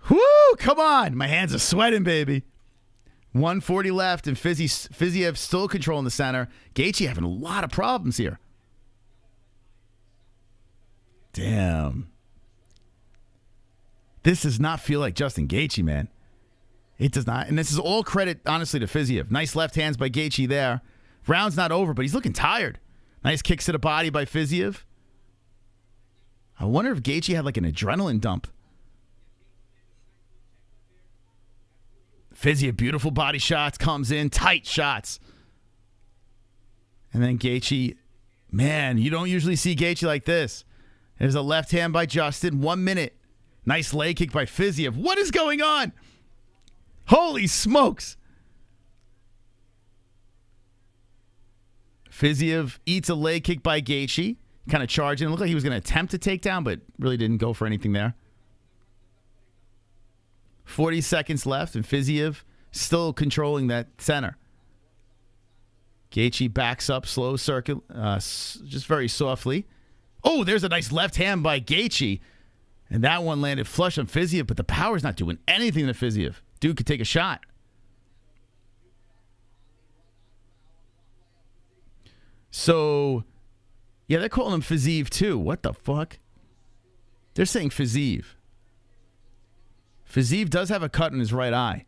Whoo! Come on. My hands are sweating, baby. 140 left, and Fiziev still controlling the center. Gaethje having a lot of problems here. Damn. This does not feel like Justin Gaethje, man. It does not. And this is all credit, honestly, to Fiziev. Nice left hands by Gaethje there. Round's not over, but he's looking tired. Nice kicks to the body by Fiziev. I wonder if Gaethje had like an adrenaline dump. Fiziev, beautiful body shots, comes in, tight shots. And then Gaethje, man, you don't usually see Gaethje like this. There's a left hand by Justin, 1 minute. Nice leg kick by Fiziev. What is going on? Holy smokes. Fiziev eats a leg kick by Gaethje. Kind of charging. It looked like he was going to attempt a takedown, but really didn't go for anything there. 40 seconds left, and Fiziev still controlling that center. Gaethje backs up, slow circuit, just very softly. Oh, there's a nice left hand by Gaethje. And that one landed flush on Fiziev, but the power's not doing anything to Fiziev. Dude could take a shot. So, yeah, they're calling him Fiziev too. What the fuck? They're saying Fiziev. Fiziev does have a cut in his right eye.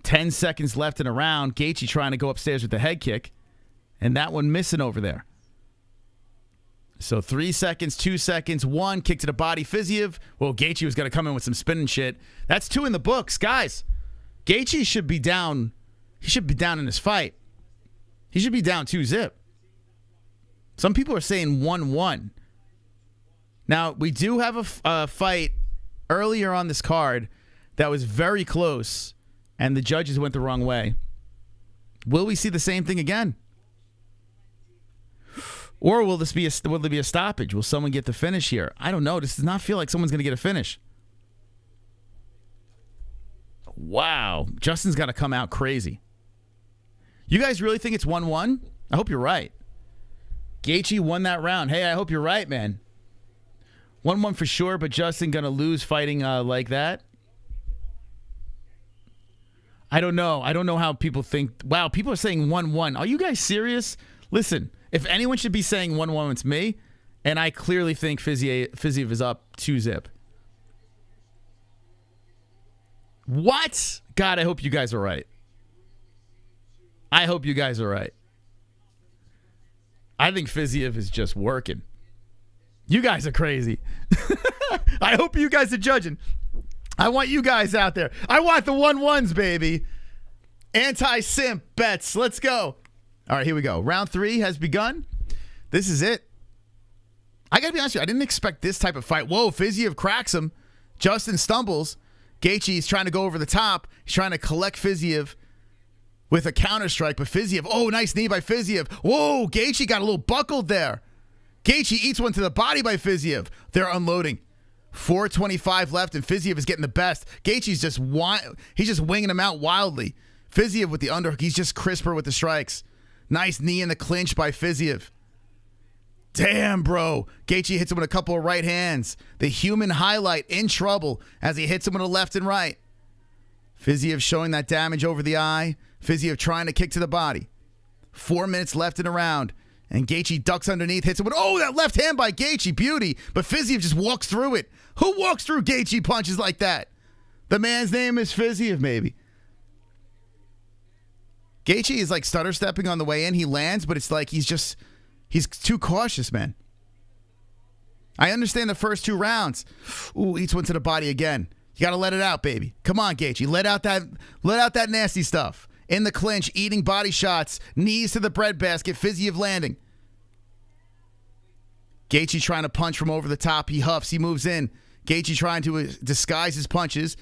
10 seconds left in a round. Gaethje trying to go upstairs with the head kick. And that one missing over there. So 3 seconds, 2 seconds, 1, kick to the body. Fiziev. Well, Gaethje was going to come in with some spinning shit. That's 2 in the books. Guys, Gaethje should be down. He should be down in this fight. He should be down 2-0. Some people are saying 1-1. Now, we do have a fight earlier on this card that was very close, and the judges went the wrong way. Will we see the same thing again? Or will there be a stoppage? Will someone get the finish here? I don't know. This does not feel like someone's going to get a finish. Wow. Justin's got to come out crazy. You guys really think it's 1-1? I hope you're right. Gaethje won that round. Hey, I hope you're right, man. 1-1 for sure, but Justin going to lose fighting like that? I don't know. I don't know how people think. Wow, people are saying 1-1. Are you guys serious? Listen, if anyone should be saying 1-1, it's me. And I clearly think Fiziev is up 2-0. What? God, I hope you guys are right. I hope you guys are right. I think Fiziev is just working. You guys are crazy. I hope you guys are judging. I want you guys out there. I want the 1-1s, baby. Anti-simp bets. Let's go. All right, here we go. Round 3 has begun. This is it. I got to be honest with you. I didn't expect this type of fight. Whoa, Fiziev cracks him. Justin stumbles. Gaethje is trying to go over the top. He's trying to collect Fiziev with a counter strike. But Fiziev, oh, nice knee by Fiziev. Whoa, Gaethje got a little buckled there. Gaethje eats one to the body by Fiziev. They're unloading. 4:25 left, and Fiziev is getting the best. Gaethje's just winging him out wildly. Fiziev with the underhook. He's just crisper with the strikes. Nice knee in the clinch by Fiziev. Damn, bro. Gaethje hits him with a couple of right hands. The human highlight in trouble as he hits him with a left and right. Fiziev showing that damage over the eye. Fiziev trying to kick to the body. 4 minutes left in the round. And Gaethje ducks underneath, hits him with, that left hand by Gaethje, beauty. But Fiziev just walks through it. Who walks through Gaethje punches like that? The man's name is Fiziev, maybe. Gaethje is like stutter stepping on the way in. He lands, but it's like he's too cautious, man. I understand the first 2 rounds. Ooh, eats one to the body again. You got to let it out, baby. Come on, Gaethje. Let out that nasty stuff. In the clinch, eating body shots, knees to the breadbasket, Fiziev landing. Gaethje trying to punch from over the top. He huffs. He moves in. Gaethje trying to disguise his punches.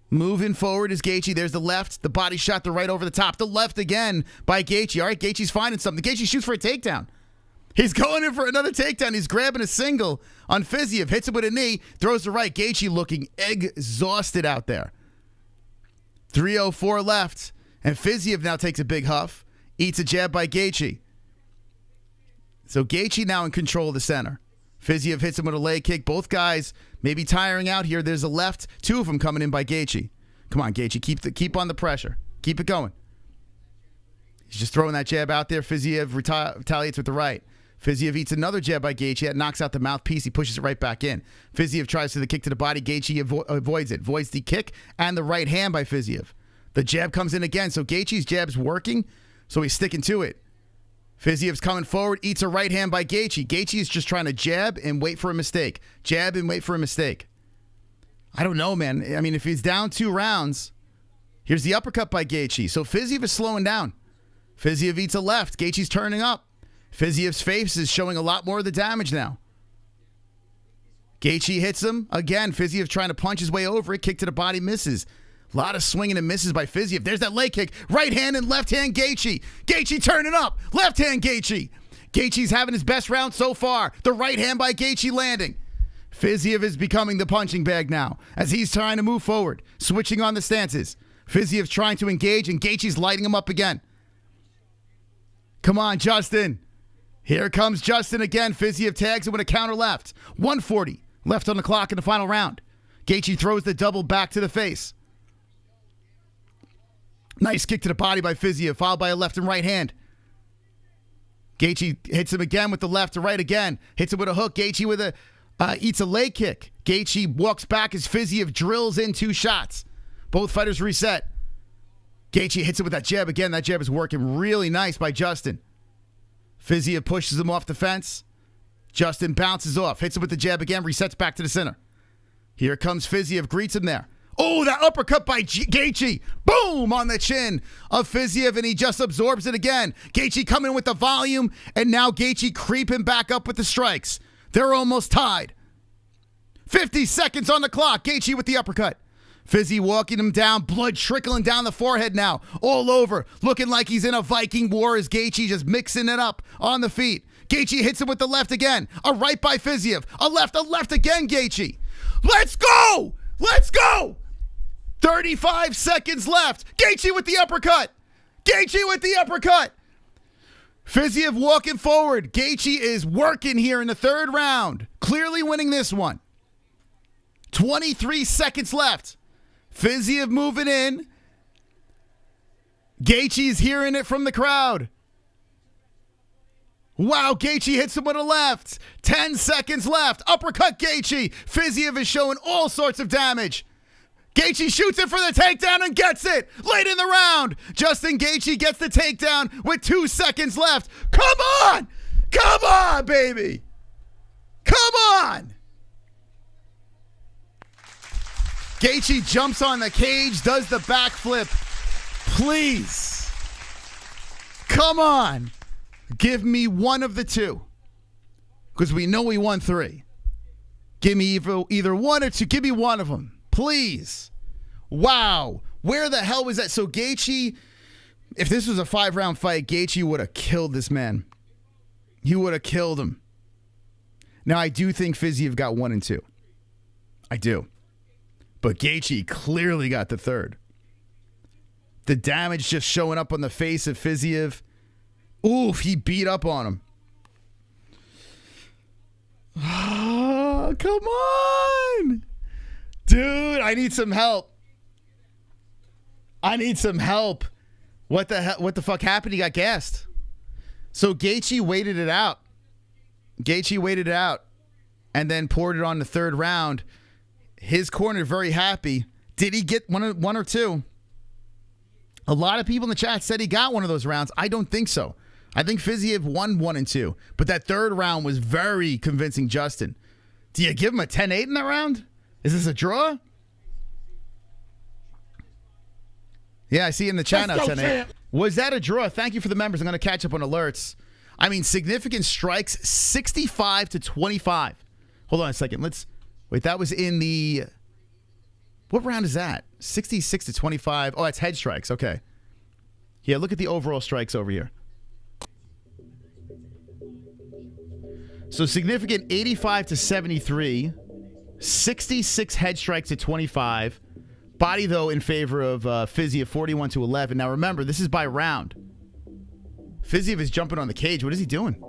Moving forward is Gaethje. There's the left. The body shot, the right over the top. The left again by Gaethje. All right, Gaethje's finding something. Gaethje shoots for a takedown. He's going in for another takedown. He's grabbing a single on Fiziev. Hits him with a knee. Throws the right. Gaethje looking exhausted out there. 3:04 left. And Fiziev now takes a big huff. Eats a jab by Gaethje. So Gaethje now in control of the center. Fiziev hits him with a leg kick. Both guys maybe tiring out here. There's a left. 2 of them coming in by Gaethje. Come on, Gaethje. Keep on the pressure. Keep it going. He's just throwing that jab out there. Fiziev retaliates with the right. Fiziev eats another jab by Gaethje. That knocks out the mouthpiece. He pushes it right back in. Fiziev tries to the kick to the body. Gaethje avoids it. Avoids the kick and the right hand by Fiziev. The jab comes in again. So Gaethje's jab's working. So he's sticking to it. Fiziev's coming forward, eats a right hand by Gaethje. Gaethje is just trying to jab and wait for a mistake. Jab and wait for a mistake. I don't know, man. I mean, if he's down 2 rounds, here's the uppercut by Gaethje. So Fiziev is slowing down. Fiziev eats a left. Gaethje's turning up. Fiziev's face is showing a lot more of the damage now. Gaethje hits him. Again, Fiziev trying to punch his way over it. Kick to the body, misses. A lot of swinging and misses by Fiziev. There's that leg kick. Right hand and left hand Gaethje. Gaethje turning up. Left hand Gaethje. Gaethje's having his best round so far. The right hand by Gaethje landing. Fiziev is becoming the punching bag now as he's trying to move forward. Switching on the stances. Fiziev's trying to engage and Gaethje's lighting him up again. Come on, Justin. Here comes Justin again. Fiziev tags him with a counter left. 1:40 left on the clock in the final round. Gaethje throws the double back to the face. Nice kick to the body by Fiziev, followed by a left and right hand. Gaethje hits him again with the left to right again. Hits him with a hook. Gaethje with eats a leg kick. Gaethje walks back as Fiziev drills in 2 shots. Both fighters reset. Gaethje hits him with that jab again. That jab is working really nice by Justin. Fiziev pushes him off the fence. Justin bounces off. Hits him with the jab again. Resets back to the center. Here comes Fiziev. Greets him there. Oh, that uppercut by Gaethje. Boom! On the chin of Fiziev, and he just absorbs it again. Gaethje coming with the volume, and now Gaethje creeping back up with the strikes. They're almost tied. 50 seconds on the clock. Gaethje with the uppercut. Fizzy walking him down, blood trickling down the forehead now, all over, looking like he's in a Viking war as Gaethje just mixing it up on the feet. Gaethje hits him with the left again. A right by Fiziev. A left again, Gaethje. Let's go! Let's go! 35 seconds left. Gaethje with the uppercut. Gaethje with the uppercut. Fiziev walking forward. Gaethje is working here in the 3rd round. Clearly winning this one. 23 seconds left. Fiziev moving in. Gaethje's hearing it from the crowd. Wow, Gaethje hits him with a left. 10 seconds left. Uppercut Gaethje. Fiziev is showing all sorts of damage. Gaethje shoots it for the takedown and gets it late in the round. Justin Gaethje gets the takedown with 2 seconds left. Come on! Come on, baby! Come on! Gaethje jumps on the cage, does the backflip. Please. Come on. Give me one of the 2. Because we know we won 3. Give me either 1 or 2. Give me one of them. Please. Wow. Where the hell was that? So Gaethje, if this was a 5-round fight, Gaethje would have killed this man. He would have killed him. Now, I do think Fiziev got 1 and 2. I do. But Gaethje clearly got the 3rd. The damage just showing up on the face of Fiziev. Oof, he beat up on him. Oh, come on. Dude, I need some help. I need some help. What the fuck happened? He got gassed. So Gaethje waited it out. And then poured it on the third round. His corner very happy. Did he get one or two? A lot of people in the chat said he got one of those rounds. I don't think so. I think Fiziev won 1 and 2. But that third round was very convincing, Justin. Do you give him a 10-8 in that round? Is this a draw? Yeah, I see in the chat now, 10-8. Was that a draw? Thank you for the members. I'm going to catch up on alerts. I mean, significant strikes, 65-25. Hold on a second. Wait, that was in the... What round is that? 66-25. Oh, that's head strikes. Okay. Yeah, look at the overall strikes over here. So significant 85-73. 66 head strikes to 25. Body, though, in favor of Fiziev, 41-11. Now, remember, this is by round. Fiziev is jumping on the cage. What is he doing?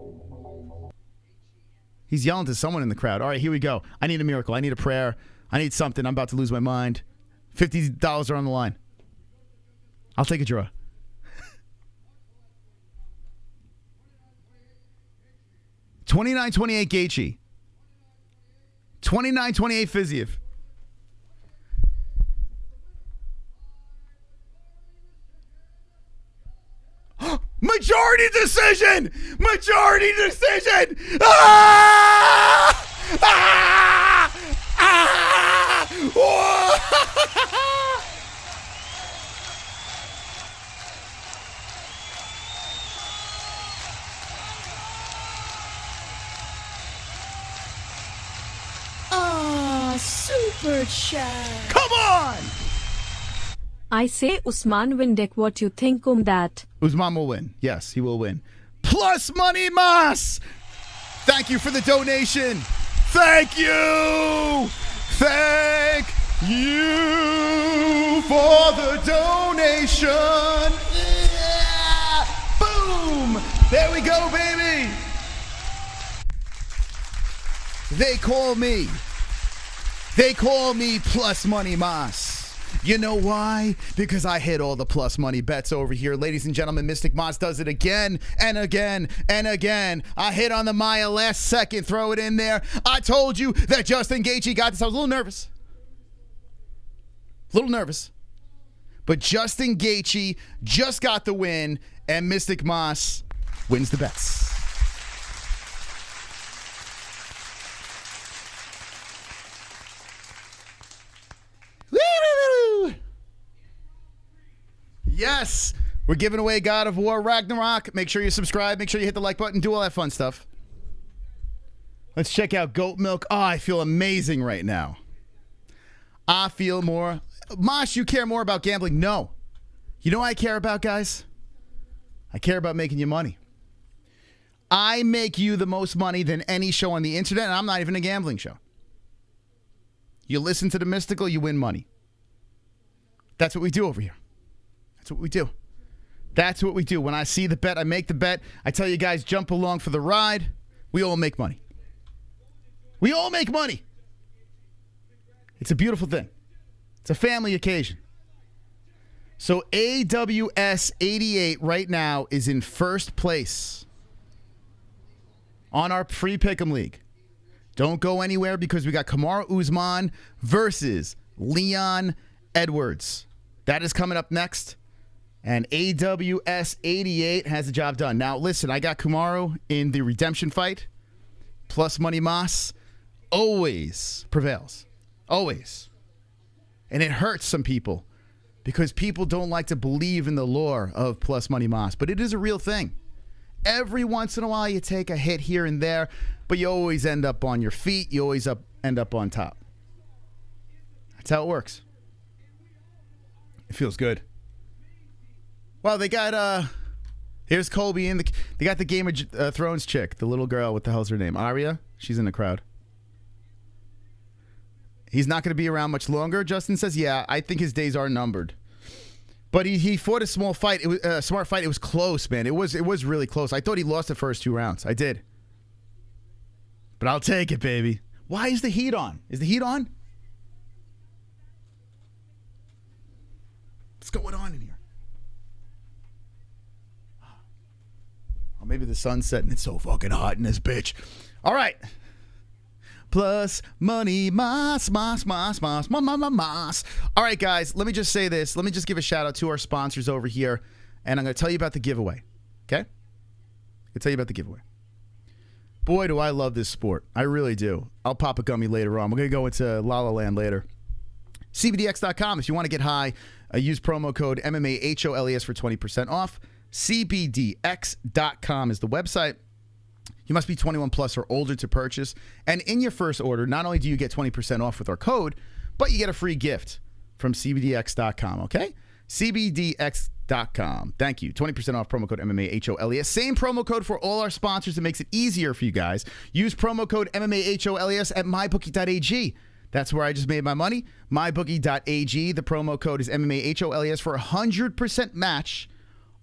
He's yelling to someone in the crowd. All right, here we go. I need a miracle. I need a prayer. I need something. I'm about to lose my mind. $50 are on the line. I'll take a draw. 29-28 Gaethje. 29-28 Fiziev. Majority decision! Majority decision! Ah! Ah! Ah! Super chat. Come on! I say Usman win, Dick. What you think that? Usman will win. Yes, he will win. Plus money, Mas! Thank you for the donation. Thank you! Thank you for the donation. Yeah! Boom! There we go, baby! They call me Plus Money Mas. You know why? Because I hit all the plus money bets over here. Ladies and gentlemen, Mystic Mas does it again and again and again. I hit on the Maia last second. Throw it in there. I told you that Justin Gaethje got this. I was a little nervous. But Justin Gaethje just got the win, and Mystic Mas wins the bets. Yes, we're giving away God of War Ragnarok. Make sure you subscribe. Make sure you hit the like button. Do all that fun stuff. Let's check out Goat Milk. Oh, I feel amazing right now. I feel more. Mosh, you care more about gambling? No. You know what I care about, guys? I care about making you money. I make you the most money than any show on the internet, and I'm not even a gambling show. You listen to the Mystical, you win money. That's what we do over here. That's what we do. That's what we do. When I see the bet, I make the bet. I tell you guys, jump along for the ride. We all make money. We all make money. It's a beautiful thing. It's a family occasion. So AWS 88 right now is in first place on our pre-pick'em league. Don't go anywhere because we got KAMARU USMAN versus Leon Edwards. That is coming up next. And AWS 88 has the job done. Now, listen, I got KAMARU in the redemption fight. Plus Money Mas always prevails. Always. And it hurts some people because people don't like to believe in the lore of Plus Money Mas. But it is a real thing. Every once in a while, you take a hit here and there, but you always end up on your feet. You always end up on top. That's how it works. It feels good. Well, they got, here's Colby in they got the Game of Thrones chick, the little girl, what the hell's her name? Arya? She's in the crowd. He's not going to be around much longer, Justin says. Yeah, I think his days are numbered. But he fought a small fight. It was a smart fight. It was close, man. It was really close. I thought he lost the first 2 rounds. I did. But I'll take it, baby. Why is the heat on? Is the heat on? What's going on in here? Oh, maybe the sun's setting. It's so fucking hot in this bitch. All right. Plus money, mas. All right, guys, let me just say this. Let me just give a shout out to our sponsors over here, and I'm going to tell you about the giveaway, okay? I'll tell you about the giveaway. Boy, do I love this sport. I really do. I'll pop a gummy later on. We're going to go into La La Land later. CBDX.com. If you want to get high, use promo code MMAHOLES for 20% off. CBDX.com is the website. You must be 21 plus or older to purchase. And in your first order, not only do you get 20% off with our code, but you get a free gift from CBDX.com, okay? CBDX.com. Thank you. 20% off, promo code MMAHOLES. Same promo code for all our sponsors. It makes it easier for you guys. Use promo code MMAHOLES at mybookie.ag. That's where I just made my money. Mybookie.ag. The promo code is MMAHOLES for a 100% match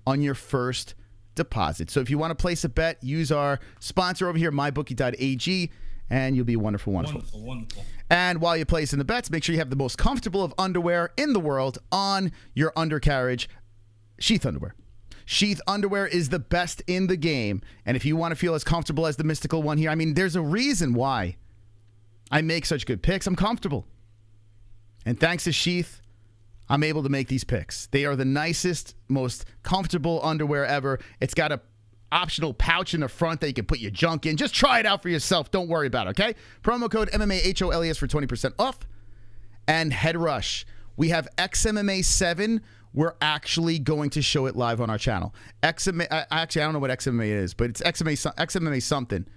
on your first deposit. So if you want to place a bet, use our sponsor over here, mybookie.ag, and you'll be wonderful. Wonderful. And while you're placing the bets, make sure you have the most comfortable of underwear in the world on your undercarriage. Sheath underwear. Sheath underwear is the best in the game. And if you want to feel as comfortable as the mystical one here, I mean, there's a reason why I make such good picks. I'm comfortable. And thanks to Sheath, I'm able to make these picks. They are the nicest, most comfortable underwear ever. It's got a optional pouch in the front that you can put your junk in. Just try it out for yourself. Don't worry about it, okay? Promo code MMAHOLES for 20% off. And Head Rush. We have XMMA 7. We're actually going to show it live on our channel. Actually, I don't know what XMMA is, but it's XMMA something.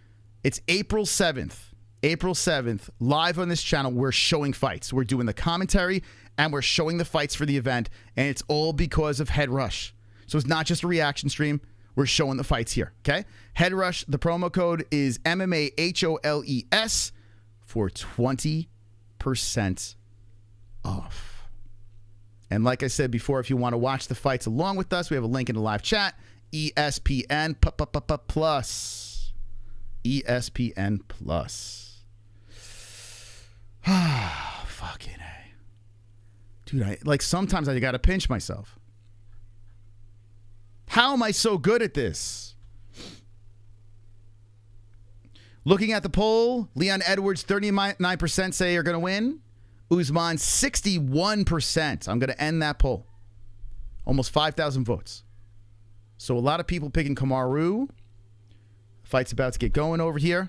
It's April 7th. April 7th, live on this channel, we're showing fights. We're doing the commentary, and we're showing the fights for the event, and it's all because of Head Rush. So it's not just a reaction stream. We're showing the fights here, okay? Head Rush, the promo code is MMAHOLES for 20% off. And like I said before, if you want to watch the fights along with us, we have a link in the live chat, ESPN Plus. ESPN Plus. Fucking A. Dude, sometimes I gotta pinch myself. How am I so good at this? Looking at the poll, Leon Edwards, 39% say are gonna win. Usman, 61%. I'm gonna end that poll. Almost 5,000 votes. So a lot of people picking KAMARU. Fight's about to get going over here.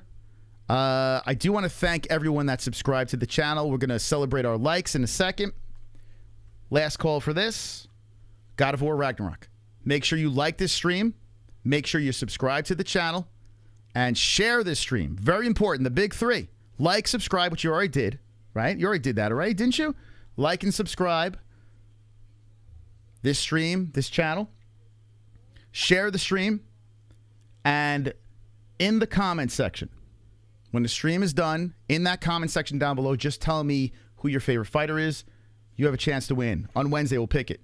I do want to thank everyone that subscribed to the channel. We're going to celebrate our likes in a second. Last call for this. God of War Ragnarok. Make sure you like this stream. Make sure you subscribe to the channel. And share this stream. Very important. The big 3. Like, subscribe, which you already did. Right? You already did that already, didn't you? Like and subscribe. This stream, this channel. Share the stream. And in the comment section, when the stream is done, in that comment section down below, just tell me who your favorite fighter is. You have a chance to win. On Wednesday, we'll pick it.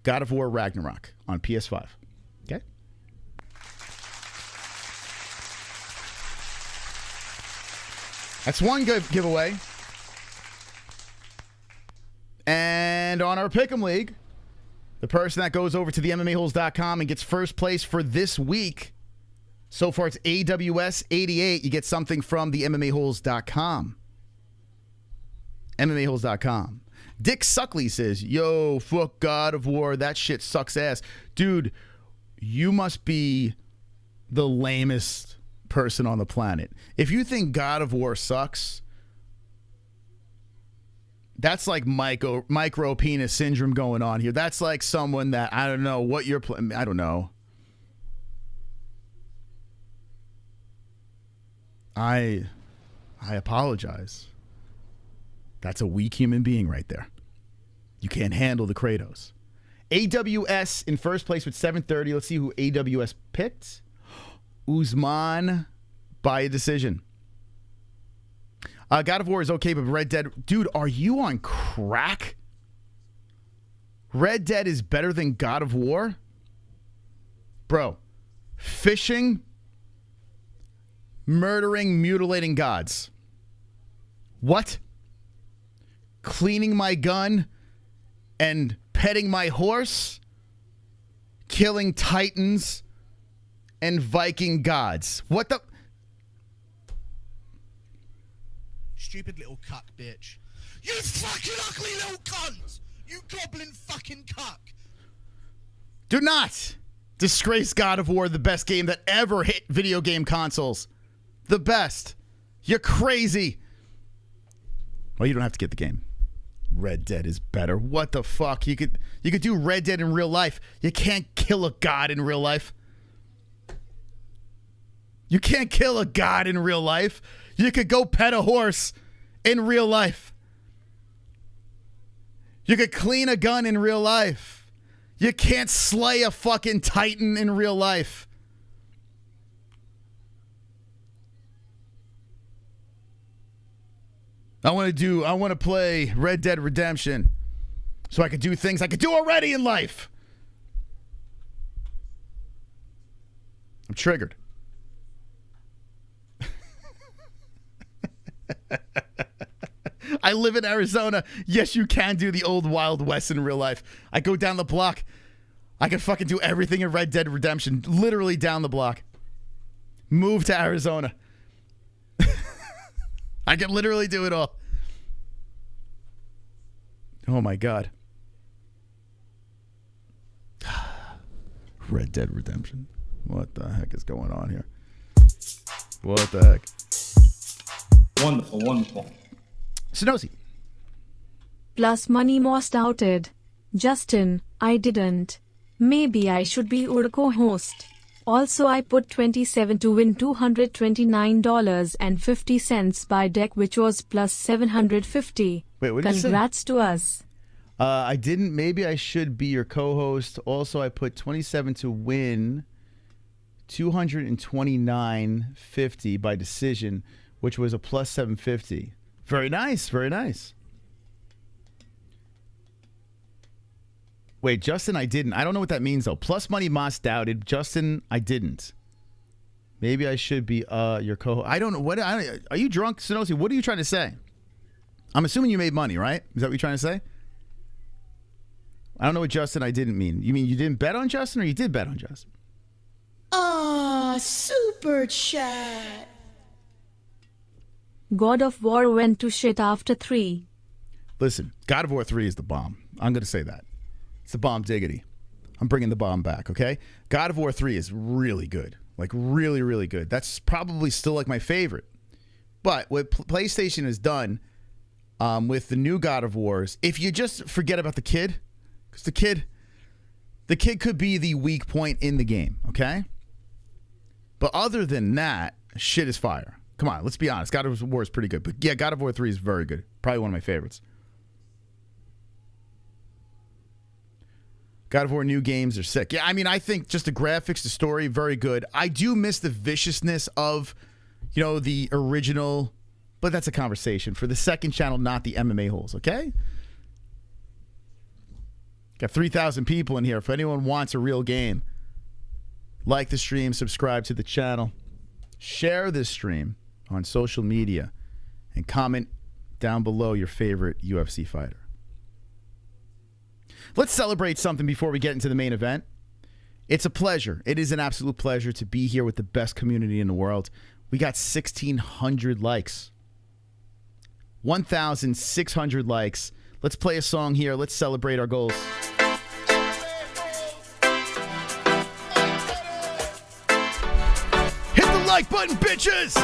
God of War Ragnarok on PS5. Okay? That's one good giveaway. And on our Pick'em League, the person that goes over to the MMAHoles.com and gets first place for this week, so far, it's AWS 88. You get something from the MMAHoles.com. MMAHoles.com. Dick Suckley says, yo, fuck God of War. That shit sucks ass. Dude, you must be the lamest person on the planet. If you think God of War sucks, that's like micro penis syndrome going on here. That's like someone that, I don't know what you're playing. I don't know. I apologize. That's a weak human being right there. You can't handle the Kratos. AWS in first place with 730. Let's see who AWS picked. Usman by a decision. God of War is okay, but Red Dead... Dude, are you on crack? Red Dead is better than God of War? Bro, fishing, murdering, mutilating gods. What? Cleaning my gun and petting my horse? Killing titans and Viking gods. What the? Stupid little cuck bitch. You fucking ugly little cunt! You goblin fucking cuck! Do not disgrace God of War, the best game that ever hit video game consoles. The best. You're crazy. Well, you don't have to get the game. Red Dead is better. What the fuck? You could do Red Dead in real life. You can't kill a god in real life. You can't kill a god in real life. You could go pet a horse in real life. You could clean a gun in real life. You can't slay a fucking titan in real life. I want to play Red Dead Redemption so I could do things I could do already in life. I'm triggered. I live in Arizona. Yes, you can do the old Wild West in real life. I go down the block. I can fucking do everything in Red Dead Redemption. Literally down the block. Move to Arizona. I can literally do it all. Oh my God. Red Dead Redemption. What the heck is going on here? What the heck? Wonderful, wonderful. Sonosi. Plus money most doubted. Justin, I didn't. Maybe I should be your co-host. Also, I put 27 to win $229.50 by deck, which was plus 750. Wait, what did you say? Congrats to us. I didn't. Maybe I should be your co-host. Also, I put 27 to win $229.50 by decision, which was a plus 750. Very nice. Very nice. Wait, Justin, I didn't. I don't know what that means, though. Plus money, Moss doubted. Justin, I didn't. Maybe I should be your co-host. I don't know. Are you drunk, Sonosi? What are you trying to say? I'm assuming you made money, right? Is that what you're trying to say? I don't know what Justin, I didn't mean. You mean you didn't bet on Justin, or you did bet on Justin? Super chat. God of War went to shit after 3. Listen, God of War 3 is the bomb. I'm going to say that. It's the bomb diggity. I'm bringing the bomb back, okay? God of War 3 is really good. Like, really, really good. That's probably still, like, my favorite. But what PlayStation has done with the new God of Wars, if you just forget about the kid, because the kid could be the weak point in the game, okay? But other than that, shit is fire. Come on, let's be honest. God of War is pretty good. But yeah, God of War 3 is very good. Probably one of my favorites. God of War new games are sick. Yeah, I mean, I think just the graphics, the story, very good. I do miss the viciousness of, the original, but that's a conversation for the second channel, not the MMA-Holes, okay? Got 3,000 people in here. If anyone wants a real game, like the stream, subscribe to the channel, share this stream on social media, and comment down below your favorite UFC fighter. Let's celebrate something before we get into the main event. It's a pleasure. It is an absolute pleasure to be here with the best community in the world. We got 1,600 likes. 1,600 likes. Let's play a song here. Let's celebrate our goals. Hit the like button, bitches!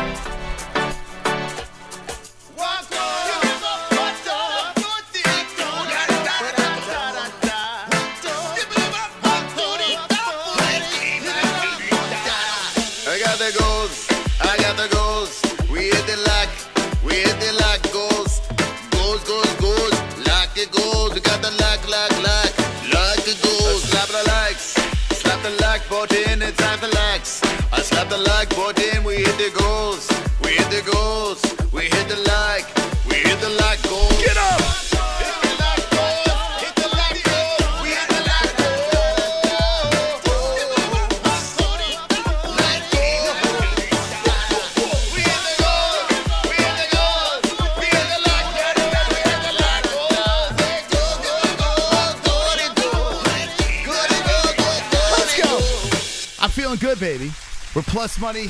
It's time to relax. I slap the like button, we hit the goals. We hit the goals. We hit the like. We hit the like goals. Get up! Hit the like goals. Hit the like goals. good, baby. We're plus money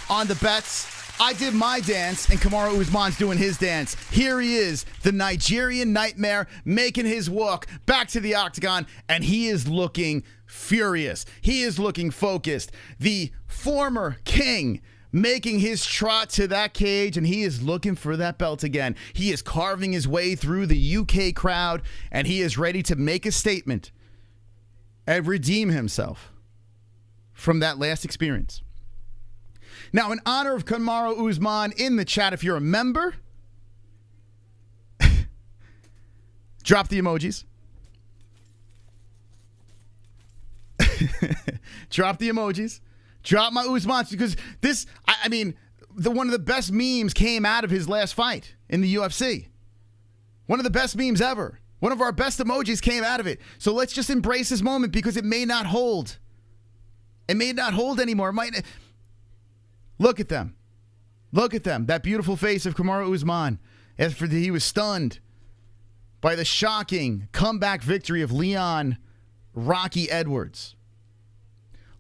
on the bets. I did my dance, and KAMARU Usman's doing his dance. Here he is, the Nigerian Nightmare, making his walk back to the octagon, and he is looking furious. He is looking focused. The former king making his trot to that cage, and he is looking for that belt again. He is carving his way through the UK crowd, and he is ready to make a statement and redeem himself from that last experience. Now, in honor of KAMARU Usman in the chat, if you're a member, drop the emojis. Drop the emojis. Drop my Usman, because this, I mean, one of the best memes came out of his last fight in the UFC. One of the best memes ever. One of our best emojis came out of it. So let's just embrace this moment, because it may not hold. It may not hold anymore. It might. Look at them. Look at them. That beautiful face of KAMARU Usman. After he was stunned by the shocking comeback victory of Leon Rocky Edwards.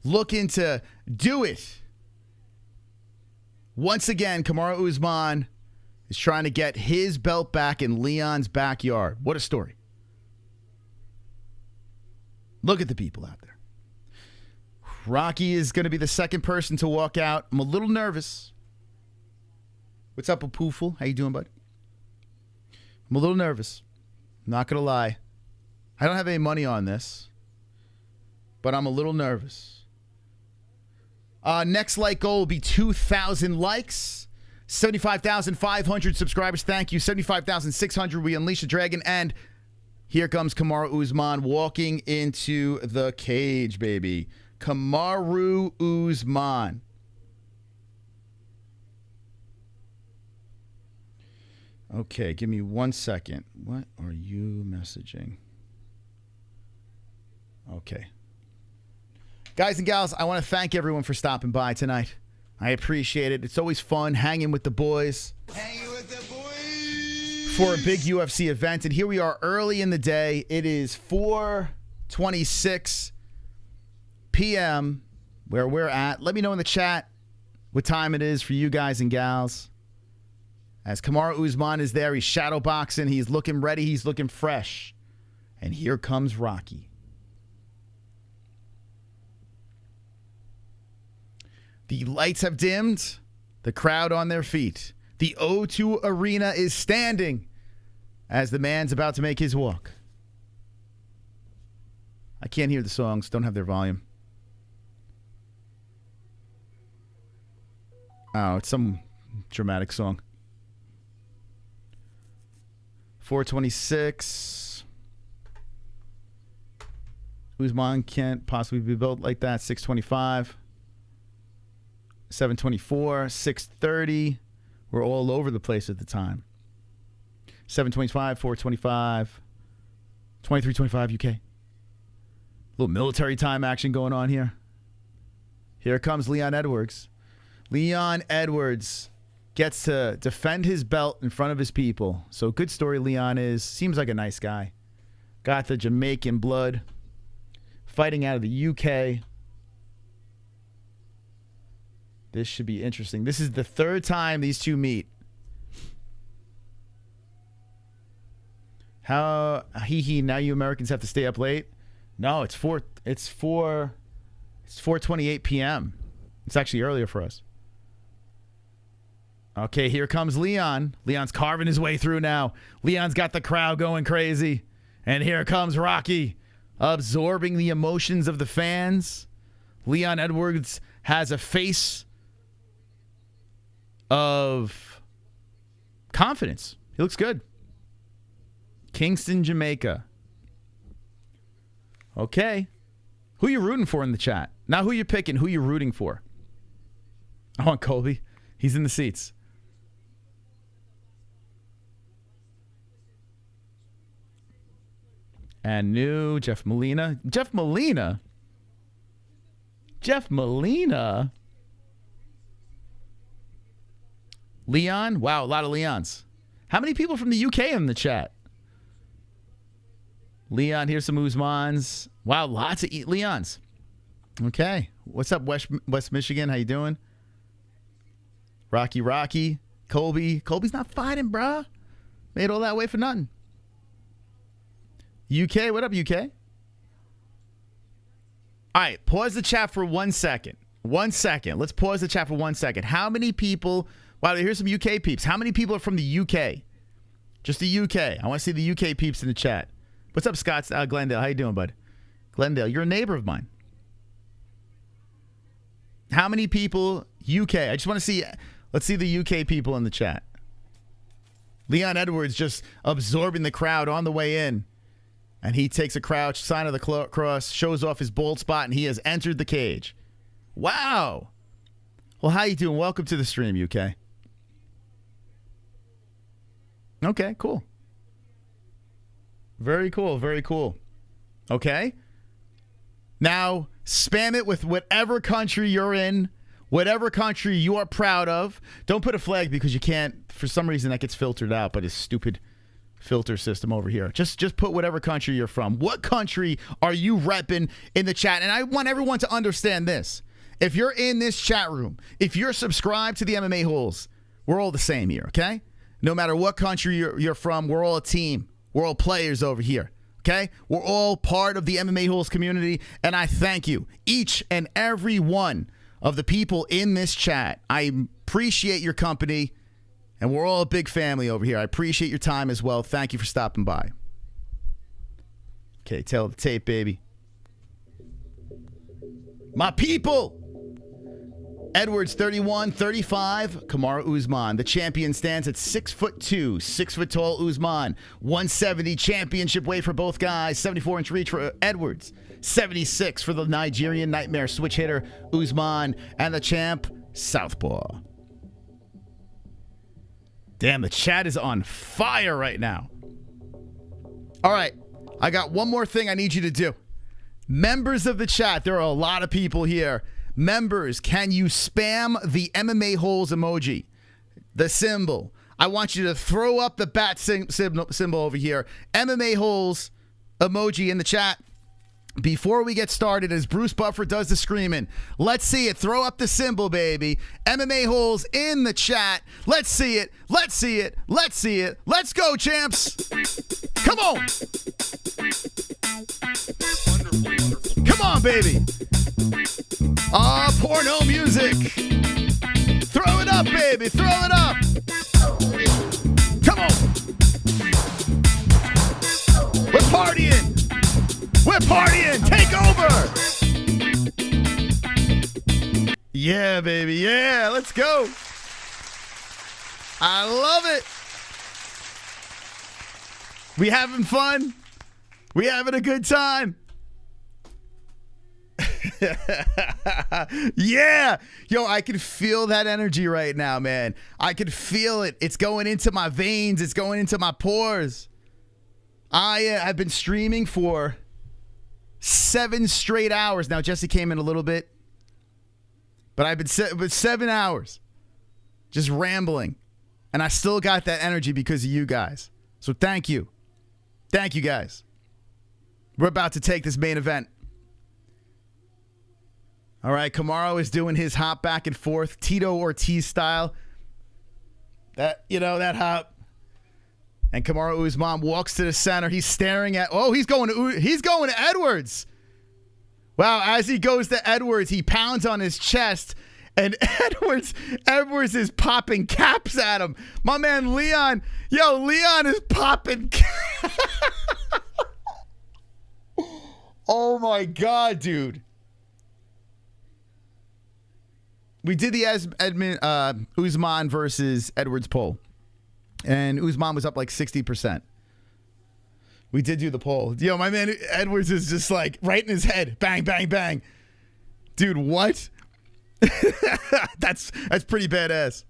Looking to do it. Once again, KAMARU Usman is trying to get his belt back in Leon's backyard. What a story. Look at the people out there. Rocky is going to be the second person to walk out. I'm a little nervous. What's up, Apooful? How you doing, bud? I'm a little nervous. Not going to lie. I don't have any money on this, but I'm a little nervous. Next like goal will be 2,000 likes. 75,500 subscribers. Thank you. 75,600. We unleash the dragon. And here comes KAMARU Usman walking into the cage, baby. KAMARU Usman. Okay, give me 1 second. What are you messaging? Okay. Guys and gals, I want to thank everyone for stopping by tonight. I appreciate it. It's always fun hanging with the boys. Hanging with the boys. For a big UFC event. And here we are early in the day. It is 4:26 p.m. where we're at. Let me know in the chat what time it is for you guys and gals. As KAMARU Usman is there, he's shadow boxing. He's looking ready. He's looking fresh. And here comes Rocky. The lights have dimmed. The crowd on their feet. The O2 Arena is standing as the man's about to make his walk. I can't hear the songs. Don't have their volume. Oh, it's some dramatic song. 4:26. Usman can't possibly be built like that. 6:25. 7:24. 6:30. We're all over the place at the time. 7:25. 4:25. 23:25 UK. Little military time action going on here. Here comes Leon Edwards. Leon Edwards gets to defend his belt in front of his people. So good story Leon is. Seems like a nice guy. Got the Jamaican blood. Fighting out of the UK. This should be interesting. This is the third time these two meet. How now you Americans have to stay up late? No, it's 4:28 p.m. It's actually earlier for us. Okay, here comes Leon. Leon's carving his way through now. Leon's got the crowd going crazy. And here comes Rocky, absorbing the emotions of the fans. Leon Edwards has a face of confidence. He looks good. Kingston, Jamaica. Okay. Who you rooting for in the chat? Not who you picking, who you rooting for. I want Colby. He's in the seats. And new Jeff Molina. Jeff Molina? Leon? Wow, a lot of Leons. How many people from the UK in the chat? Leon, here's some Usmans. Wow, lots of Leons. Okay. What's up, West Michigan? How you doing? Rocky. Colby's not fighting, bruh. Made all that way for nothing. UK, what up, UK? All right, pause the chat for 1 second. 1 second. Let's pause the chat for 1 second. How many people... Wow, here's some UK peeps. How many people are from the UK? Just the UK. I want to see the UK peeps in the chat. What's up, Scott? Glendale. How you doing, bud? Glendale, you're a neighbor of mine. How many people... UK. I just want to see... Let's see the UK people in the chat. Leon Edwards just absorbing the crowd on the way in. And he takes a crouch, sign of the cross, shows off his bald spot, and he has entered the cage. Wow. Well, how you doing? Welcome to the stream, UK. Okay, cool. Very cool, very cool. Okay. Now, spam it with whatever country you're in, whatever country you are proud of. Don't put a flag because you can't, for some reason that gets filtered out by this stupid filter system over here. Just put whatever country you're from. What country are you repping in the chat? And I want everyone to understand this. If you're in this chat room, if you're subscribed to the MMA-Holes, we're all the same here, okay? No matter what country you're from, we're all a team. We're all players over here, okay? We're all part of the MMA-Holes community, and I thank you, each and every one of the people in this chat. I appreciate your company, and we're all a big family over here. I appreciate your time as well. Thank you for stopping by. Okay, tell the tape, baby. My people! Edwards 31-35, KAMARU USMAN. The champion stands at 6'2", 6 foot tall Usman. 170 championship weight for both guys. 74-inch reach for Edwards. 76 for the Nigerian nightmare switch hitter Usman. And the champ, Southpaw. Damn, the chat is on fire right now. All right, I got one more thing I need you to do. Members of the chat, there are a lot of people here. Members, can you spam the MMA-Holes emoji? The symbol. I want you to throw up the bat symbol over here. MMA-Holes emoji in the chat. Before we get started, as Bruce Buffer does the screaming, let's see it. Throw up the symbol, baby. MMA-Holes in the chat. Let's see it. Let's see it. Let's see it. Let's go, champs. Come on. Come on, baby. Porno music. Throw it up, baby. Throw it up. Come on. We're partying. We're partying. Take over. Yeah, baby. Yeah, let's go. I love it. We having fun. We having a good time. Yeah. Yo, I can feel that energy right now, man. I can feel it. It's going into my veins. It's going into my pores. I've been streaming for 7 straight hours. Now, Jesse came in a little bit. But I've been 7 hours just rambling. And I still got that energy because of you guys. So thank you. Thank you, guys. We're about to take this main event. All right, KAMARU is doing his hop back and forth, Tito Ortiz style. That hop. And KAMARU Usman walks to the center. He's staring at. Oh, he's going to Edwards. Wow, as he goes to Edwards, he pounds on his chest, and Edwards is popping caps at him. My man Leon, Leon is popping. Oh my God, dude. We did the Usman versus Edwards poll, and Usman was up like 60%. We did do the poll. Yo, my man Edwards is just like right in his head. Bang, bang, bang. Dude, what? That's pretty badass.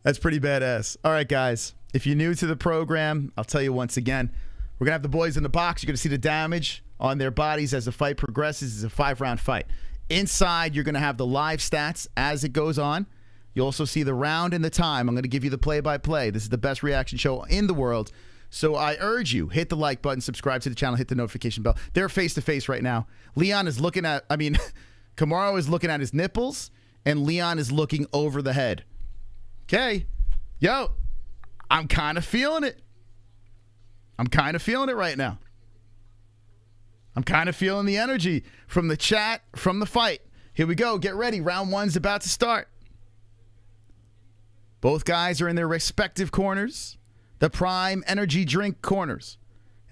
That's pretty badass. All right, guys. If you're new to the program, I'll tell you once again, we're going to have the boys in the box. You're going to see the damage on their bodies as the fight progresses. It's a 5-round fight. Inside, you're going to have the live stats as it goes on. You also see the round and the time. I'm going to give you the play-by-play. This is the best reaction show in the world. So I urge you, hit the like button, subscribe to the channel, hit the notification bell. They're face-to-face right now. Leon is looking at, Kamaru is looking at his nipples, and Leon is looking over the head. Okay. Yo, I'm kind of feeling it. I'm kind of feeling it right now. I'm kind of feeling the energy from the chat, from the fight. Here we go. Get ready. Round 1's about to start. Both guys are in their respective corners, the prime energy drink corners.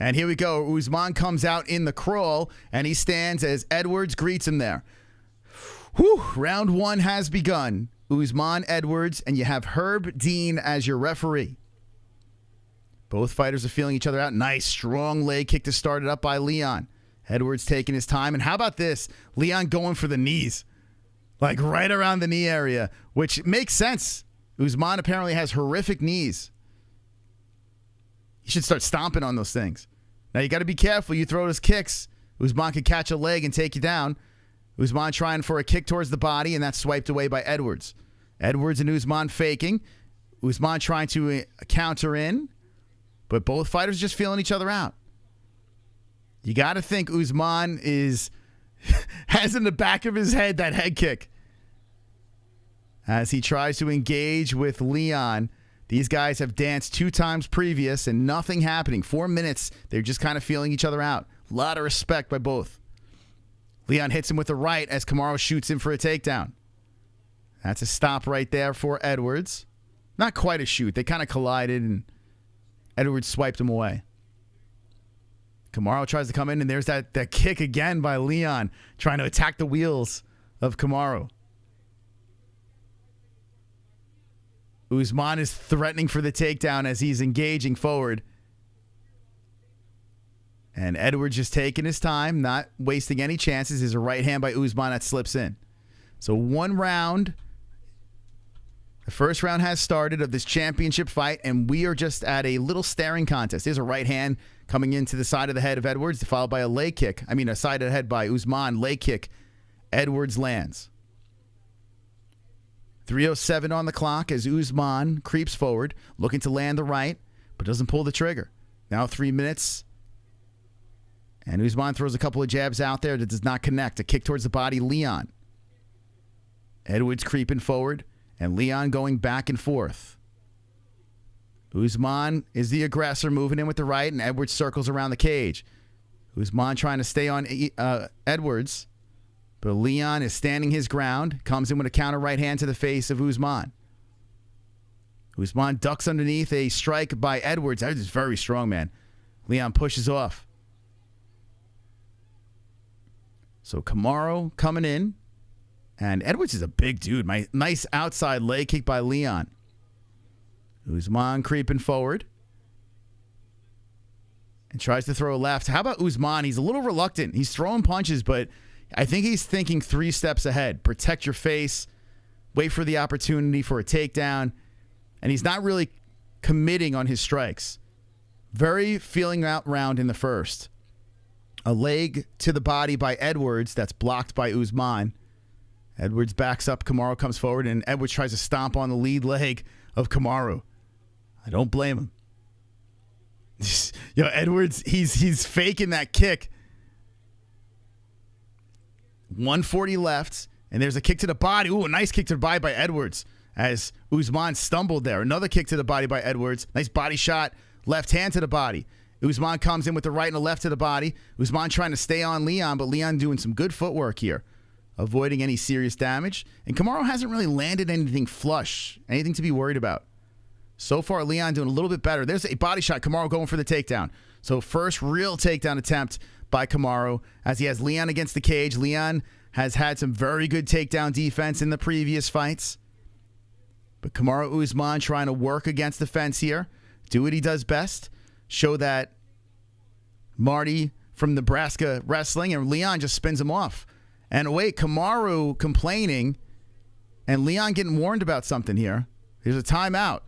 And here we go. Usman comes out in the crawl, and he stands as Edwards greets him there. Whew. Round 1 has begun. Usman, Edwards, and you have Herb Dean as your referee. Both fighters are feeling each other out. Nice, strong leg kick to start it up by Leon. Edwards taking his time. And how about this? Leon going for the knees. Like right around the knee area, which makes sense. Usman apparently has horrific knees. You should start stomping on those things. Now, you got to be careful. You throw those kicks. Usman could catch a leg and take you down. Usman trying for a kick towards the body, and that's swiped away by Edwards. Edwards and Usman faking. Usman trying to counter in, but both fighters just feeling each other out. You got to think Usman has in the back of his head that head kick. As he tries to engage with Leon, these guys have danced 2 times previous and nothing happening. 4 minutes, they're just kind of feeling each other out. A lot of respect by both. Leon hits him with the right as Kamaru shoots in for a takedown. That's a stop right there for Edwards. Not quite a shoot. They kind of collided, and Edwards swiped him away. Kamaru tries to come in, and there's that kick again by Leon, trying to attack the wheels of Kamaru. Usman is threatening for the takedown as he's engaging forward. And Edwards just taking his time, not wasting any chances. There's a right hand by Usman that slips in. So 1 round. The first round has started of this championship fight, and we are just at a little staring contest. There's a right hand coming into the side of the head of Edwards, followed by a leg kick. A side of the head by Usman, leg kick. Edwards lands. 3:07 on the clock as Usman creeps forward, looking to land the right, but doesn't pull the trigger. Now 3 minutes. And Usman throws a couple of jabs out there that does not connect. A kick towards the body, Leon. Edwards creeping forward, and Leon going back and forth. Usman is the aggressor, moving in with the right, and Edwards circles around the cage. Usman trying to stay on Edwards, but Leon is standing his ground, comes in with a counter right hand to the face of Usman. Usman ducks underneath a strike by Edwards. Edwards is very strong, man. Leon pushes off. So Kamaru coming in, and Edwards is a big dude. Nice outside leg kick by Leon. Usman creeping forward and tries to throw a left. How about Usman? He's a little reluctant. He's throwing punches, but I think he's thinking 3 steps ahead. Protect your face. Wait for the opportunity for a takedown. And he's not really committing on his strikes. Very feeling out round in the first. A leg to the body by Edwards that's blocked by Usman. Edwards backs up. Kamaru comes forward, and Edwards tries to stomp on the lead leg of Kamaru. I don't blame him. Edwards, he's faking that kick. 140 left, and there's a kick to the body. Ooh, a nice kick to the body by Edwards as Usman stumbled there. Another kick to the body by Edwards. Nice body shot, left hand to the body. Usman comes in with the right and the left to the body. Usman trying to stay on Leon, but Leon doing some good footwork here, avoiding any serious damage. And Kamaru hasn't really landed anything flush, anything to be worried about. So far, Leon doing a little bit better. There's a body shot. Kamaru going for the takedown. So first real takedown attempt by Kamaru as he has Leon against the cage. Leon has had some very good takedown defense in the previous fights. But Kamaru Usman trying to work against the fence here. Do what he does best. Show that Marty from Nebraska wrestling, and Leon just spins him off. And wait, Kamaru complaining, and Leon getting warned about something here. There's a timeout.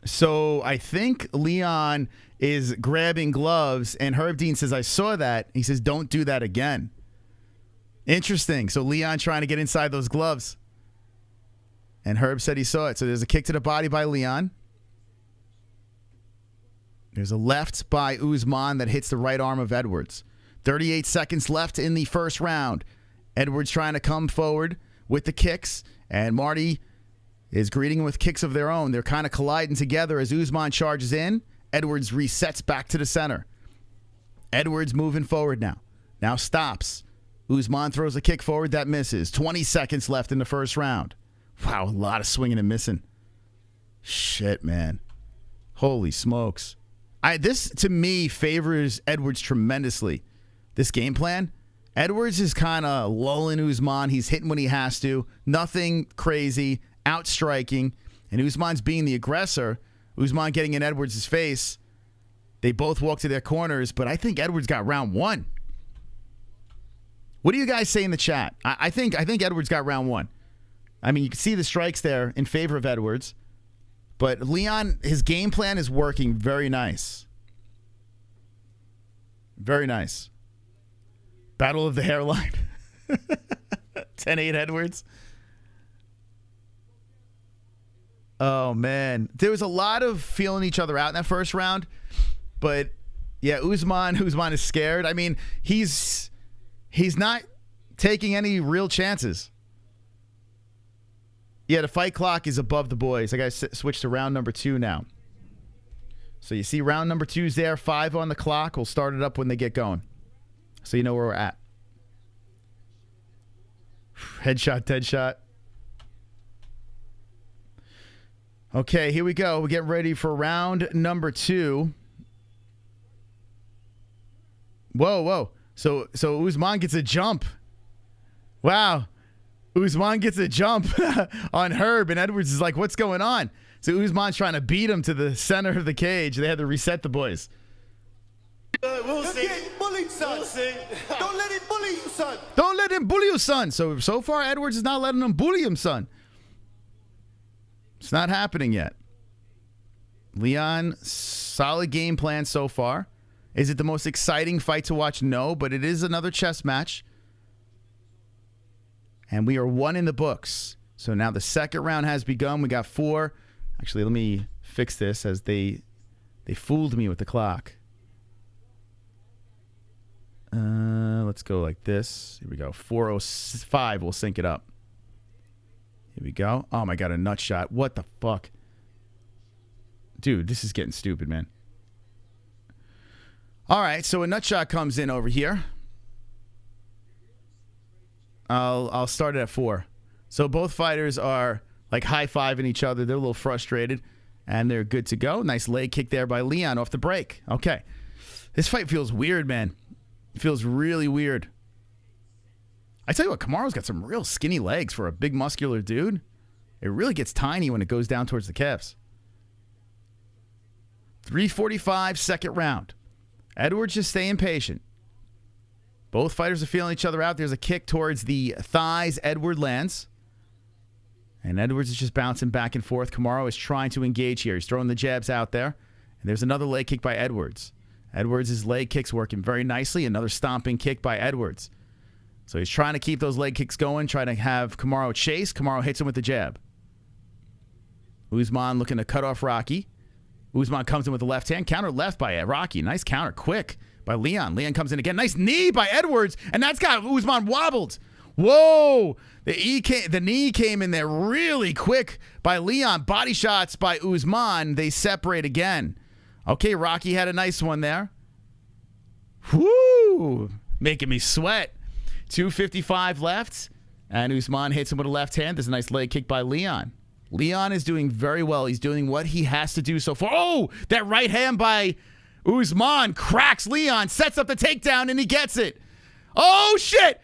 So I think Leon is grabbing gloves, and Herb Dean says, I saw that. He says, don't do that again. Interesting. So Leon trying to get inside those gloves. And Herb said he saw it. So there's a kick to the body by Leon. There's a left by Usman that hits the right arm of Edwards. 38 seconds left in the first round. Edwards trying to come forward with the kicks, and Marty is greeting him with kicks of their own. They're kind of colliding together as Usman charges in. Edwards resets back to the center. Edwards moving forward now. Now stops. Usman throws a kick forward that misses. 20 seconds left in the first round. Wow, a lot of swinging and missing. Shit, man. Holy smokes. This, to me, favors Edwards tremendously. This game plan. Edwards is kind of lulling Usman. He's hitting when he has to. Nothing crazy. Outstriking. And Usman's being the aggressor. Usman getting in Edwards' face. They both walk to their corners, but I think Edwards got round one. What do you guys say in the chat? I think Edwards got round one. I mean, you can see the strikes there in favor of Edwards. But Leon, his game plan is working very nice. Very nice. Battle of the hairline. 10-8 Edwards. Oh, man. There was a lot of feeling each other out in that first round. But, yeah, Usman is scared. I mean, he's not taking any real chances. Yeah, the fight clock is above the boys. I got to switch to round number 2 now. So you see round number 2's there. 5 on the clock. We'll start it up when they get going. So you know where we're at. Headshot, dead shot. Okay, here we go. We're getting ready for round number 2. Whoa. So Usman gets a jump. Wow. Usman gets a jump on Herb, and Edwards is like, what's going on? So Usman's trying to beat him to the center of the cage. They had to reset the boys. We'll see. Bullied, son. We'll see. Don't let him bully you, son. Don't let him bully you, son. So far, Edwards is not letting him bully him, son. It's not happening yet. Leon, solid game plan so far. Is it the most exciting fight to watch? No, but it is another chess match. And we are 1 in the books. So now the second round has begun. We got 4. Actually, let me fix this as they fooled me with the clock. Let's go like this. Here we go. 4:05. We'll sync it up. Here we go. Oh, my God, a nut shot. What the fuck? Dude, this is getting stupid, man. All right, so a nut shot comes in over here. I'll start it at 4. So both fighters are like high-fiving each other. They're a little frustrated, and they're good to go. Nice leg kick there by Leon off the break. Okay. This fight feels weird, man. It feels really weird. I tell you what, KAMARU's got some real skinny legs for a big muscular dude. It really gets tiny when it goes down towards the calves. 3:45, second round. Edwards just staying patient. Both fighters are feeling each other out. There's a kick towards the thighs. Edward lands. And Edwards is just bouncing back and forth. KAMARU is trying to engage here. He's throwing the jabs out there. And there's another leg kick by Edwards. Edwards' leg kick's working very nicely. Another stomping kick by Edwards. So he's trying to keep those leg kicks going, trying to have KAMARU chase. KAMARU hits him with the jab. Usman looking to cut off Rocky. Usman comes in with the left hand. Counter left by Rocky. Nice counter. Quick by Leon. Leon comes in again. Nice knee by Edwards. And that's got Usman wobbled. Whoa. The knee came in there really quick by Leon. Body shots by Usman. They separate again. Okay, Rocky had a nice one there. Whoo. Making me sweat. 2:55 left. And Usman hits him with a left hand. There's a nice leg kick by Leon. Leon is doing very well. He's doing what he has to do so far. Oh, that right hand by Usman cracks Leon, sets up the takedown, and he gets it. Oh, shit.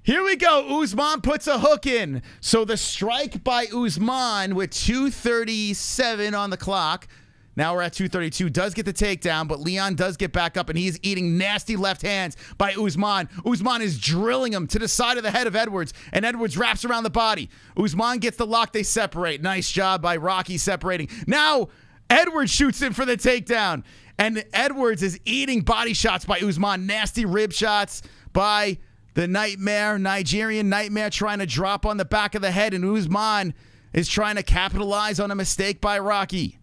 Here we go. Usman puts a hook in. So the strike by Usman with 2:37 on the clock. Now we're at 2:32. Does get the takedown, but Leon does get back up, and he's eating nasty left hands by Usman. Usman is drilling him to the side of the head of Edwards, and Edwards wraps around the body. Usman gets the lock. They separate. Nice job by Rocky separating. Now Edwards shoots in for the takedown, and Edwards is eating body shots by Usman. Nasty rib shots by the Nigerian Nightmare, trying to drop on the back of the head, and Usman is trying to capitalize on a mistake by Rocky.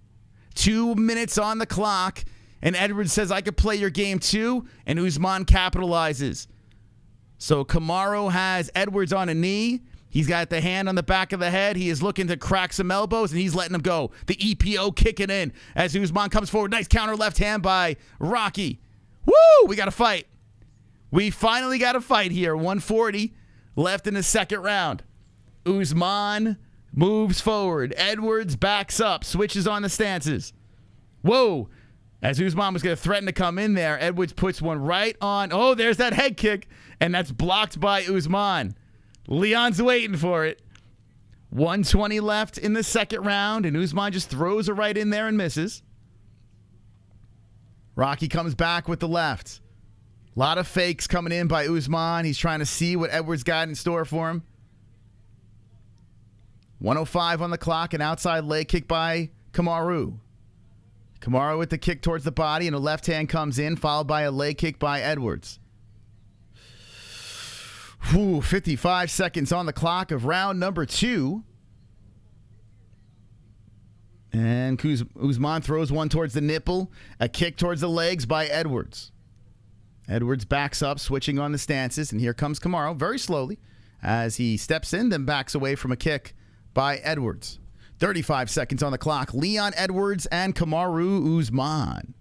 2 minutes on the clock, and Edwards says, I could play your game too, and Usman capitalizes. So KAMARU has Edwards on a knee. He's got the hand on the back of the head. He is looking to crack some elbows, and he's letting him go. The EPO kicking in as Usman comes forward. Nice counter left hand by Rocky. Woo! We got a fight. We finally got a fight here. 140 left in the second round. Usman moves forward. Edwards backs up, switches on the stances. Whoa. As Usman was going to threaten to come in there, Edwards puts one right on. Oh, there's that head kick, and that's blocked by Usman. Leon's waiting for it. 120 left in the second round, and Usman just throws it right in there and misses. Rocky comes back with the left. A lot of fakes coming in by Usman. He's trying to see what Edwards got in store for him. 105 on the clock, an outside leg kick by KAMARU. KAMARU with the kick towards the body, and a left hand comes in, followed by a leg kick by Edwards. 55 seconds on the clock of round number 2. And Usman throws one towards the nipple, a kick towards the legs by Edwards. Edwards backs up, switching on the stances, and here comes KAMARU very slowly as he steps in, then backs away from a kick by Edwards. 35 seconds on the clock. Leon Edwards and KAMARU Usman.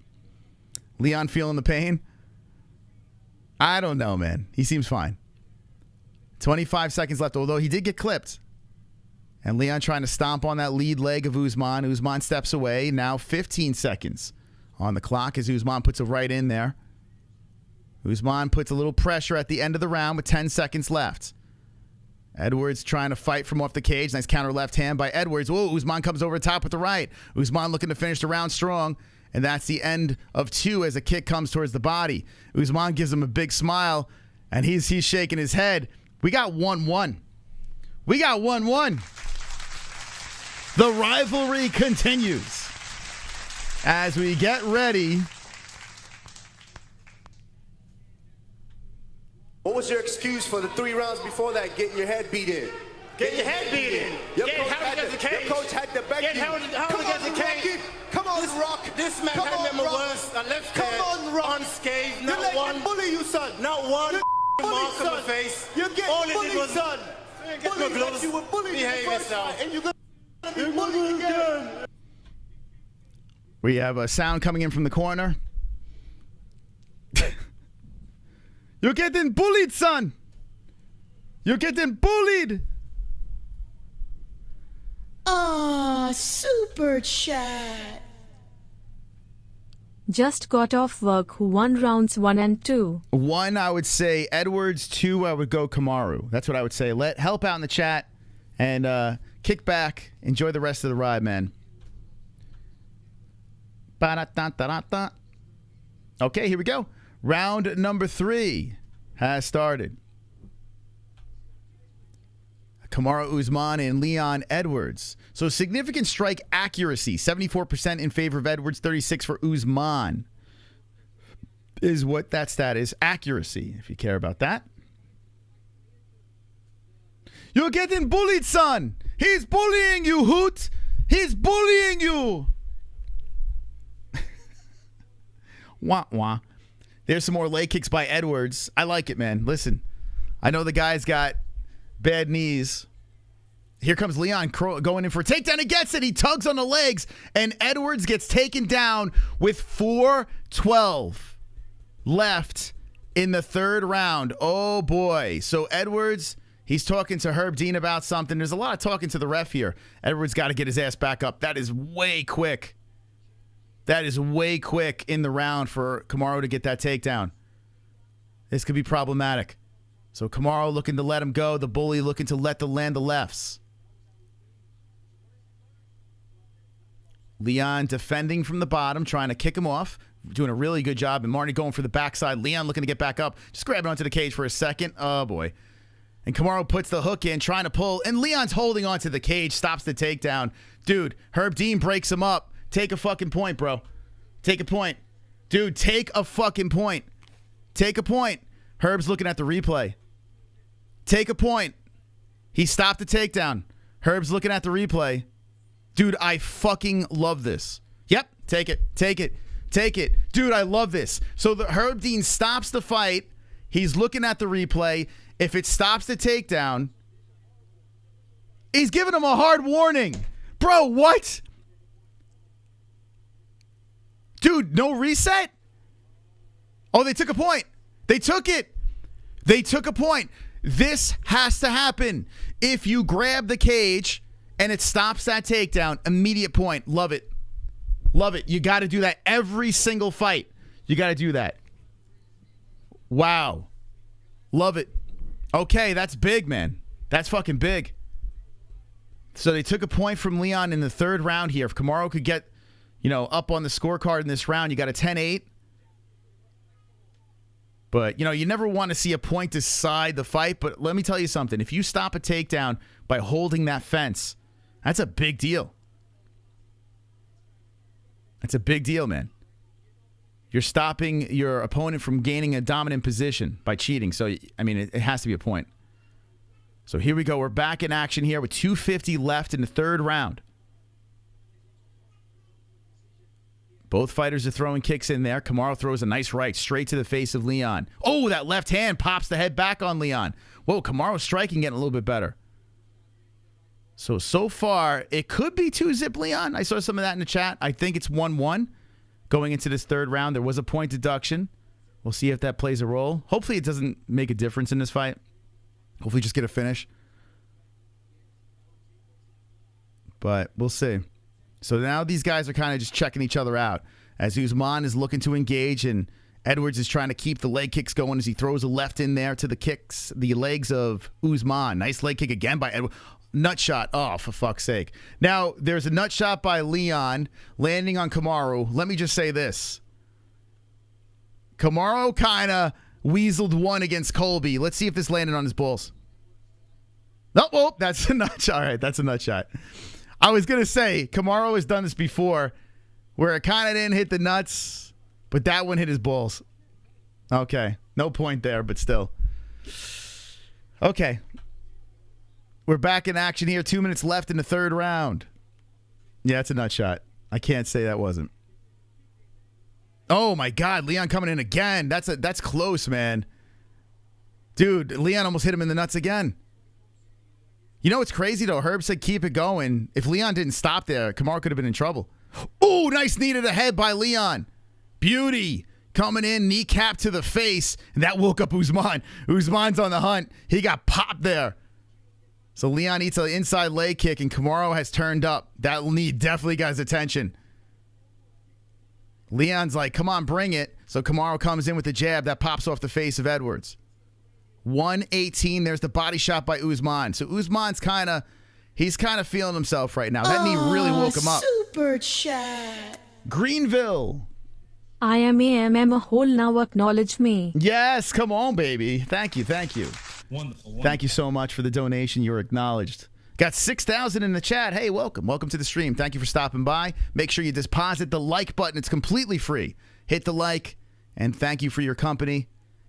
Leon feeling the pain? I don't know, man. He seems fine. 25 seconds left, although he did get clipped. And Leon trying to stomp on that lead leg of Usman. Usman steps away. Now 15 seconds on the clock as Usman puts a right in there. Usman puts a little pressure at the end of the round with 10 seconds left. Edwards trying to fight from off the cage. Nice counter left hand by Edwards. Whoa, Usman comes over the top with the right. Usman looking to finish the round strong. And that's the end of 2 as a kick comes towards the body. Usman gives him a big smile, and he's shaking his head. We got 1-1. We got 1-1. The rivalry continues as we get ready. What was your excuse for the 3 rounds before that getting your head beat in? Getting your head beat in. Your coach had the back. Come on, Rocky. Come on, Rock. This man had never was a left hand unscathed. Not one bully, you son. Not one mark on the face. You're getting bullied, son. You were bullied in the first fight, and you're gonna be bullied again. We have a sound coming in from the corner. You're getting bullied, son. You're getting bullied. Super chat. Just got off work who won rounds 1 and 2. 1, I would say Edwards. 2, I would go KAMARU. That's what I would say. Help out in the chat and kick back. Enjoy the rest of the ride, man. Ba-da-da-da-da-da. Okay, here we go. Round number 3 has started. KAMARU Usman and Leon Edwards. So significant strike accuracy. 74% in favor of Edwards, 36% for Usman. Is what that stat is. Accuracy, if you care about that. You're getting bullied, son. He's bullying you, Hoot. He's bullying you. Wah, wah. There's some more leg kicks by Edwards. I like it, man. Listen, I know the guy's got bad knees. Here comes Leon going in for a takedown. He gets it. He tugs on the legs, and Edwards gets taken down with 4:12 left in the third round. Oh, boy. So Edwards, he's talking to Herb Dean about something. There's a lot of talking to the ref here. Edwards got to get his ass back up. That is way quick. That is way quick in the round for KAMARU to get that takedown. This could be problematic. So KAMARU looking to let him go. The bully looking to land the lefts. Leon defending from the bottom, trying to kick him off. Doing a really good job. And Marty going for the backside. Leon looking to get back up. Just grabbing onto the cage for a second. Oh, boy. And KAMARU puts the hook in, trying to pull. And Leon's holding onto the cage, stops the takedown. Dude, Herb Dean breaks him up. Take a fucking point, bro. Take a point. Dude, take a fucking point. Take a point. Herb's looking at the replay. Take a point. He stopped the takedown. Herb's looking at the replay. Dude, I fucking love this. Yep, take it. Dude, I love this. So the Herb Dean stops the fight. He's looking at the replay. If it stops the takedown, he's giving him a hard warning. Bro, what? Dude, no reset? Oh, they took a point. They took it. They took a point. This has to happen. If you grab the cage and it stops that takedown, immediate point. Love it. Love it. You got to do that every single fight. You got to do that. Wow. Love it. Okay, that's big, man. That's fucking big. So they took a point from Leon in the third round here. If KAMARU could get, up on the scorecard in this round, you got a 10-8. But, you never want to see a point decide the fight. But let me tell you something. If you stop a takedown by holding that fence, that's a big deal. That's a big deal, man. You're stopping your opponent from gaining a dominant position by cheating. So, I mean, it has to be a point. So here we go. We're back in action here with 2:50 left in the third round. Both fighters are throwing kicks in there. KAMARU throws a nice right straight to the face of Leon. Oh, that left hand pops the head back on Leon. Whoa, KAMARU's striking getting a little bit better. So far, it could be 2-zip Leon. I saw some of that in the chat. I think it's 1-1 going into this third round. There was a point deduction. We'll see if that plays a role. Hopefully it doesn't make a difference in this fight. Hopefully just get a finish. But we'll see. So now these guys are kind of just checking each other out. As Usman is looking to engage and Edwards is trying to keep the leg kicks going as he throws a left in there to the legs of Usman. Nice leg kick again by Edwards. Nut shot. Oh, for fuck's sake. Now, there's a nut shot by Leon landing on KAMARU. Let me just say this. KAMARU kind of weaseled one against Colby. Let's see if this landed on his balls. Oh, that's a nut shot. All right, that's a nut shot. I was going to say, KAMARU has done this before where it kind of didn't hit the nuts, but that one hit his balls. Okay. No point there, but still. Okay. We're back in action here. 2 minutes left in the third round. Yeah, it's a nut shot. I can't say that wasn't. Oh, my God. Leon coming in again. That's close, man. Dude, Leon almost hit him in the nuts again. You know what's crazy, though? Herb said keep it going. If Leon didn't stop there, KAMARU could have been in trouble. Oh, nice knee to the head by Leon. Beauty. Coming in, kneecap to the face. And that woke up Usman. Usman's on the hunt. He got popped there. So Leon eats an inside leg kick, and KAMARU has turned up. That knee definitely got his attention. Leon's like, come on, bring it. So KAMARU comes in with the jab that pops off the face of Edwards. 118. There's the body shot by Usman. So Usman's he's kind of feeling himself right now. That knee really woke him up. Super chat. Greenville. I am a MMA-Hole, now acknowledge me. Yes, come on, baby. Thank you. Wonderful. Thank you so much for the donation. You're acknowledged. Got 6,000 in the chat. Hey, welcome. Welcome to the stream. Thank you for stopping by. Make sure you deposit the like button. It's completely free. Hit the like, and thank you for your company.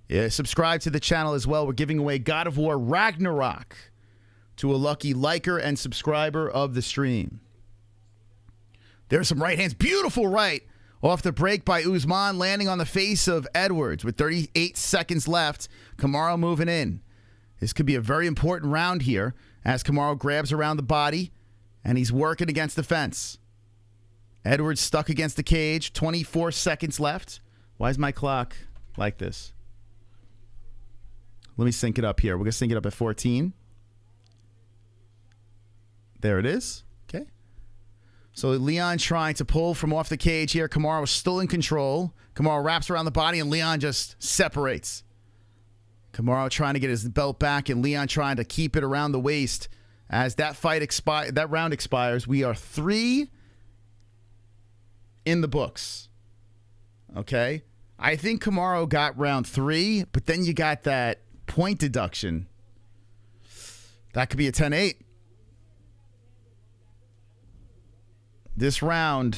Yeah, subscribe to the channel as well. We're giving away God of War Ragnarok to a lucky liker and subscriber of the stream. There's some right hands. Beautiful right off the break by Usman, landing on the face of Edwards with 38 seconds left. KAMARU moving in. This could be a very important round here as KAMARU grabs around the body and he's working against the fence. Edwards stuck against the cage. 24 seconds left. Why is my clock like this? Let me sync it up here. We're going to sync it up at 14. There it is. Okay. So Leon trying to pull from off the cage here. KAMARU was still in control. KAMARU wraps around the body and Leon just separates. KAMARU trying to get his belt back and Leon trying to keep it around the waist. As that round expires, we are 3 in the books. Okay? I think KAMARU got round 3, but then you got that point deduction. That could be a 10-8. This round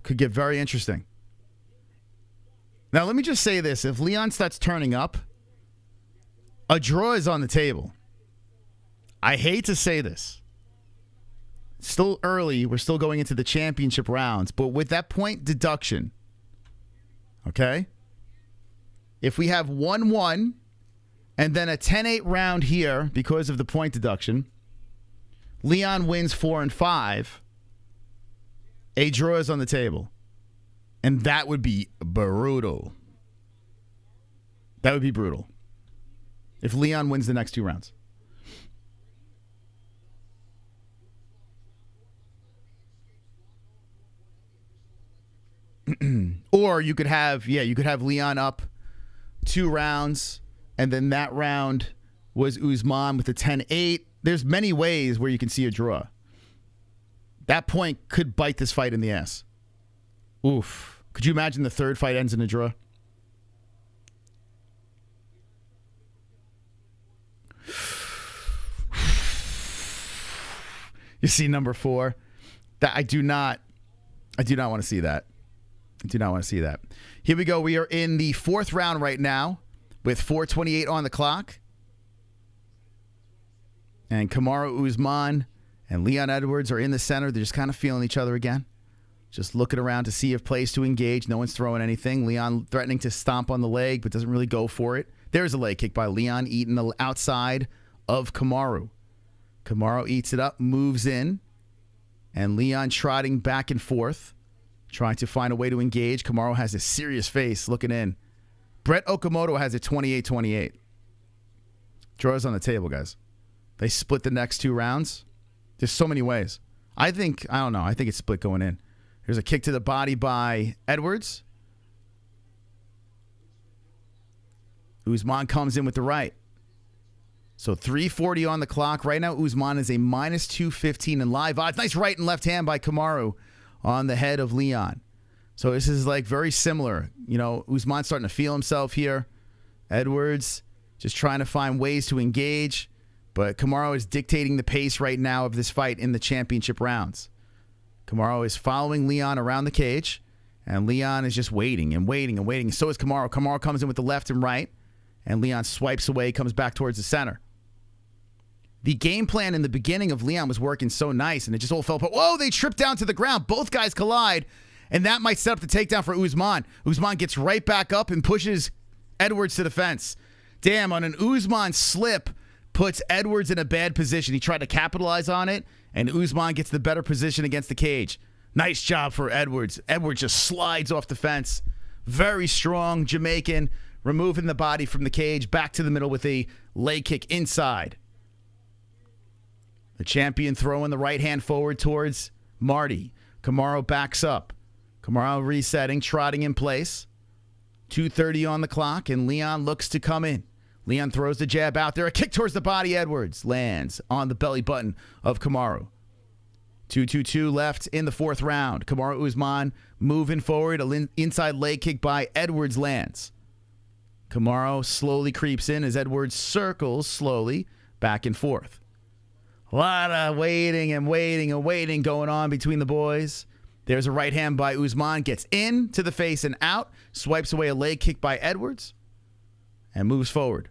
could get very interesting. Now, let me just say this. If Leon starts turning up, a draw is on the table. I hate to say this. Still early. We're still going into the championship rounds. But with that point deduction, okay, if we have 1-1 and then a 10-8 round here because of the point deduction, Leon wins 4 and 5, a draw is on the table. And that would be brutal. That would be brutal. If Leon wins the next 2 rounds. Or you could have Leon up 2 rounds, and then that round was Usman with a 10-8. There's many ways where you can see a draw. That point could bite this fight in the ass. Oof. Could you imagine the third fight ends in a draw? You see number 4? That I do not want to see that. I do not want to see that. Here we go. We are in the 4th round right now with 4:28 on the clock. And KAMARU Usman and Leon Edwards are in the center. They're just kind of feeling each other again. Just looking around to see if plays to engage. No one's throwing anything. Leon threatening to stomp on the leg, but doesn't really go for it. There's a leg kick by Leon, eating the outside of KAMARU. KAMARU eats it up, moves in, and Leon trotting back and forth, trying to find a way to engage. KAMARU has a serious face looking in. Brett Okamoto has a 28-28. Draws on the table, guys. They split the next 2 rounds. There's so many ways. I think it's split going in. Here's a kick to the body by Edwards. Usman comes in with the right. So 3:40 on the clock. Right now, Usman is a minus 215 in live odds. Nice right and left hand by KAMARU on the head of Leon. So this is like very similar. You know, Usman starting to feel himself here. Edwards just trying to find ways to engage. But KAMARU is dictating the pace right now of this fight in the championship rounds. KAMARU is following Leon around the cage. And Leon is just waiting and waiting and waiting. So is KAMARU. KAMARU comes in with the left and right. And Leon swipes away, comes back towards the center. The game plan in the beginning of Leon was working so nice, and it just all fell apart. Whoa, they tripped down to the ground. Both guys collide, and that might set up the takedown for Usman. Usman gets right back up and pushes Edwards to the fence. Damn, on an Usman slip, puts Edwards in a bad position. He tried to capitalize on it, and Usman gets the better position against the cage. Nice job for Edwards. Edwards just slides off the fence. Very strong Jamaican, removing the body from the cage, back to the middle with a leg kick inside. The champion throwing the right hand forward towards Marty. KAMARU backs up. KAMARU resetting, trotting in place. 2:30 on the clock, and Leon looks to come in. Leon throws the jab out there. A kick towards the body. Edwards lands on the belly button of KAMARU. 2:22 left in the 4th round. KAMARU Usman moving forward. An inside leg kick by Edwards lands. KAMARU slowly creeps in as Edwards circles slowly back and forth. A lot of waiting and waiting and waiting going on between the boys. There's a right hand by Usman. Gets in to the face and out. Swipes away a leg kick by Edwards. And moves forward.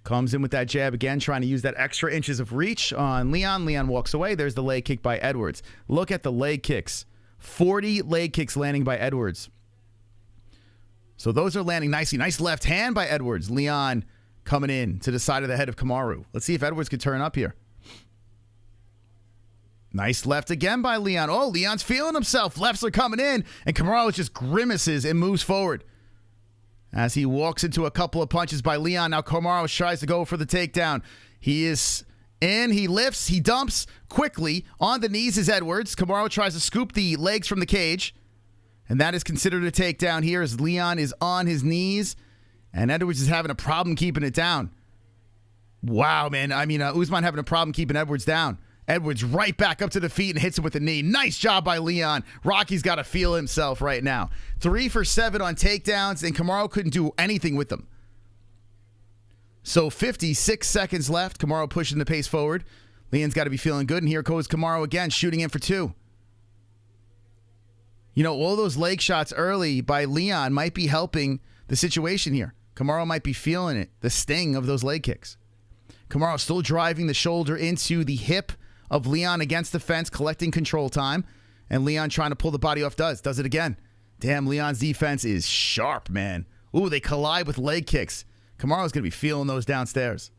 Comes in with that jab again, trying to use that extra inches of reach on Leon. Leon walks away. There's the leg kick by Edwards. Look at the leg kicks. 40 leg kicks landing by Edwards. So those are landing nicely. Nice left hand by Edwards. Leon coming in to the side of the head of KAMARU. Let's see if Edwards could turn up here. Nice left again by Leon. Oh, Leon's feeling himself. Lefts are coming in, and KAMARU just grimaces and moves forward. As he walks into a couple of punches by Leon, now KAMARU tries to go for the takedown. He is in, he lifts, he dumps quickly. On the knees is Edwards. KAMARU tries to scoop the legs from the cage, and that is considered a takedown here as Leon is on his knees. And Edwards is having a problem keeping it down. Wow, man. I mean, Usman having a problem keeping Edwards down. Edwards right back up to the feet and hits him with the knee. Nice job by Leon. Rocky's got to feel himself right now. 3 for 7 on takedowns, and KAMARU couldn't do anything with them. So 56 seconds left. KAMARU pushing the pace forward. Leon's got to be feeling good, and here goes KAMARU again, shooting in for 2. You know, all those leg shots early by Leon might be helping the situation here. KAMARU might be feeling it, the sting of those leg kicks. KAMARU still driving the shoulder into the hip of Leon against the fence, collecting control time. And Leon trying to pull the body off does it again. Damn, Leon's defense is sharp, man. Ooh, they collide with leg kicks. KAMARU's going to be feeling those downstairs.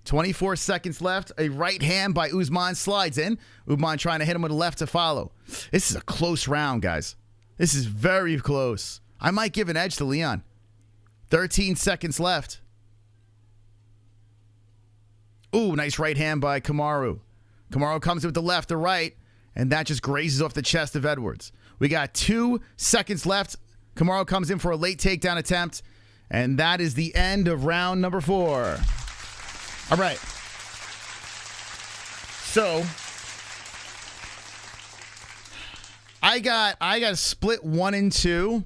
24 seconds left. A right hand by Usman slides in. Usman trying to hit him with a left to follow. This is a close round, guys. This is very close. I might give an edge to Leon. 13 seconds left. Ooh, nice right hand by KAMARU. KAMARU comes in with the left to right, and that just grazes off the chest of Edwards. We got 2 seconds left. KAMARU comes in for a late takedown attempt, and that is the end of round number 4. All right. So I got split 1 and 2.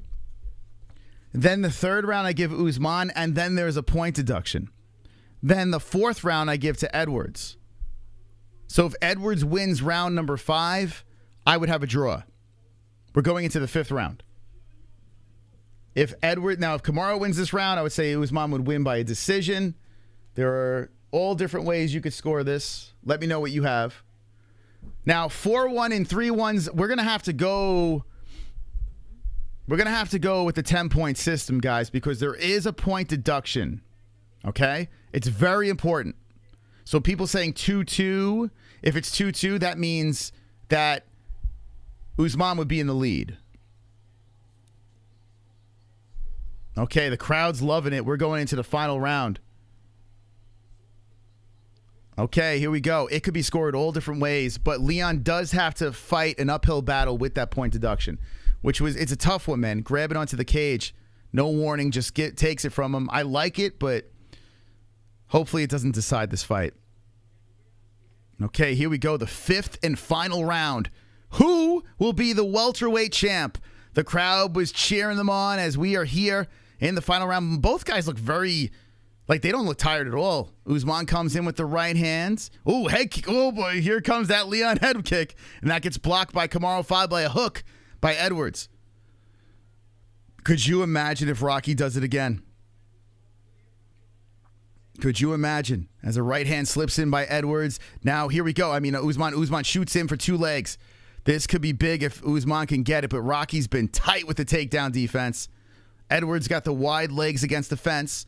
Then the third round I give Usman, and then there's a point deduction. Then the fourth round I give to Edwards. So if Edwards wins round number 5, I would have a draw. We're going into the 5th round. If KAMARU wins this round, I would say Usman would win by a decision. There are all different ways you could score this. Let me know what you have. Now, 4-1 and 3-1s, we're going to have to go with the 10-point system, guys, because there is a point deduction. Okay? It's very important. So people saying 2-2, if it's 2-2, that means that Usman would be in the lead. Okay, the crowd's loving it. We're going into the final round. Okay, here we go. It could be scored all different ways, but Leon does have to fight an uphill battle with that point deduction, it's a tough one, man. Grab it onto the cage. No warning, just takes it from him. I like it, but hopefully it doesn't decide this fight. Okay, here we go. The 5th and final round. Who will be the welterweight champ? The crowd was cheering them on as we are here in the final round. Both guys look very... they don't look tired at all. Usman comes in with the right hands. Oh, head kick. Oh, boy. Here comes that Leon head kick. And that gets blocked by KAMARU followed by a hook by Edwards. Could you imagine if Rocky does it again? Could you imagine? As a right hand slips in by Edwards. Now, here we go. I mean, Usman shoots in for 2 legs. This could be big if Usman can get it, but Rocky's been tight with the takedown defense. Edwards got the wide legs against the fence.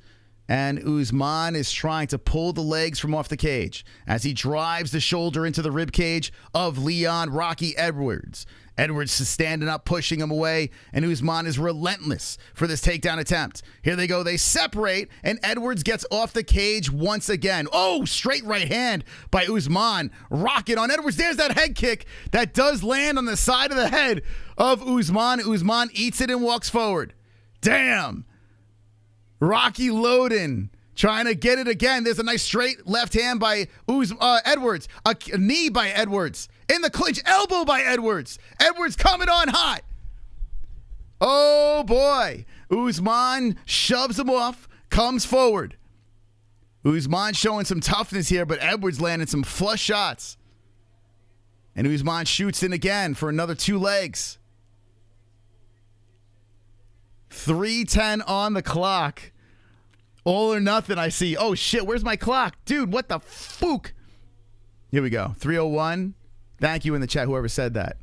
And Usman is trying to pull the legs from off the cage as he drives the shoulder into the rib cage of Leon Rocky Edwards. Edwards is standing up, pushing him away, and Usman is relentless for this takedown attempt. Here they go. They separate, and Edwards gets off the cage once again. Oh, straight right hand by Usman. Rocket on Edwards. There's that head kick that does land on the side of the head of Usman. Usman eats it and walks forward. Damn. Rocky loading, trying to get it again. There's a nice straight left hand by Edwards. A knee by Edwards. In the clinch, elbow by Edwards. Edwards coming on hot. Oh, boy. Usman shoves him off, comes forward. Usman showing some toughness here, but Edwards landing some flush shots. And Usman shoots in again for another 2 legs. 3:10 on the clock. All or nothing, I see. Oh, shit, where's my clock? Dude, what the fook? Here we go. 3:01. Thank you in the chat, whoever said that.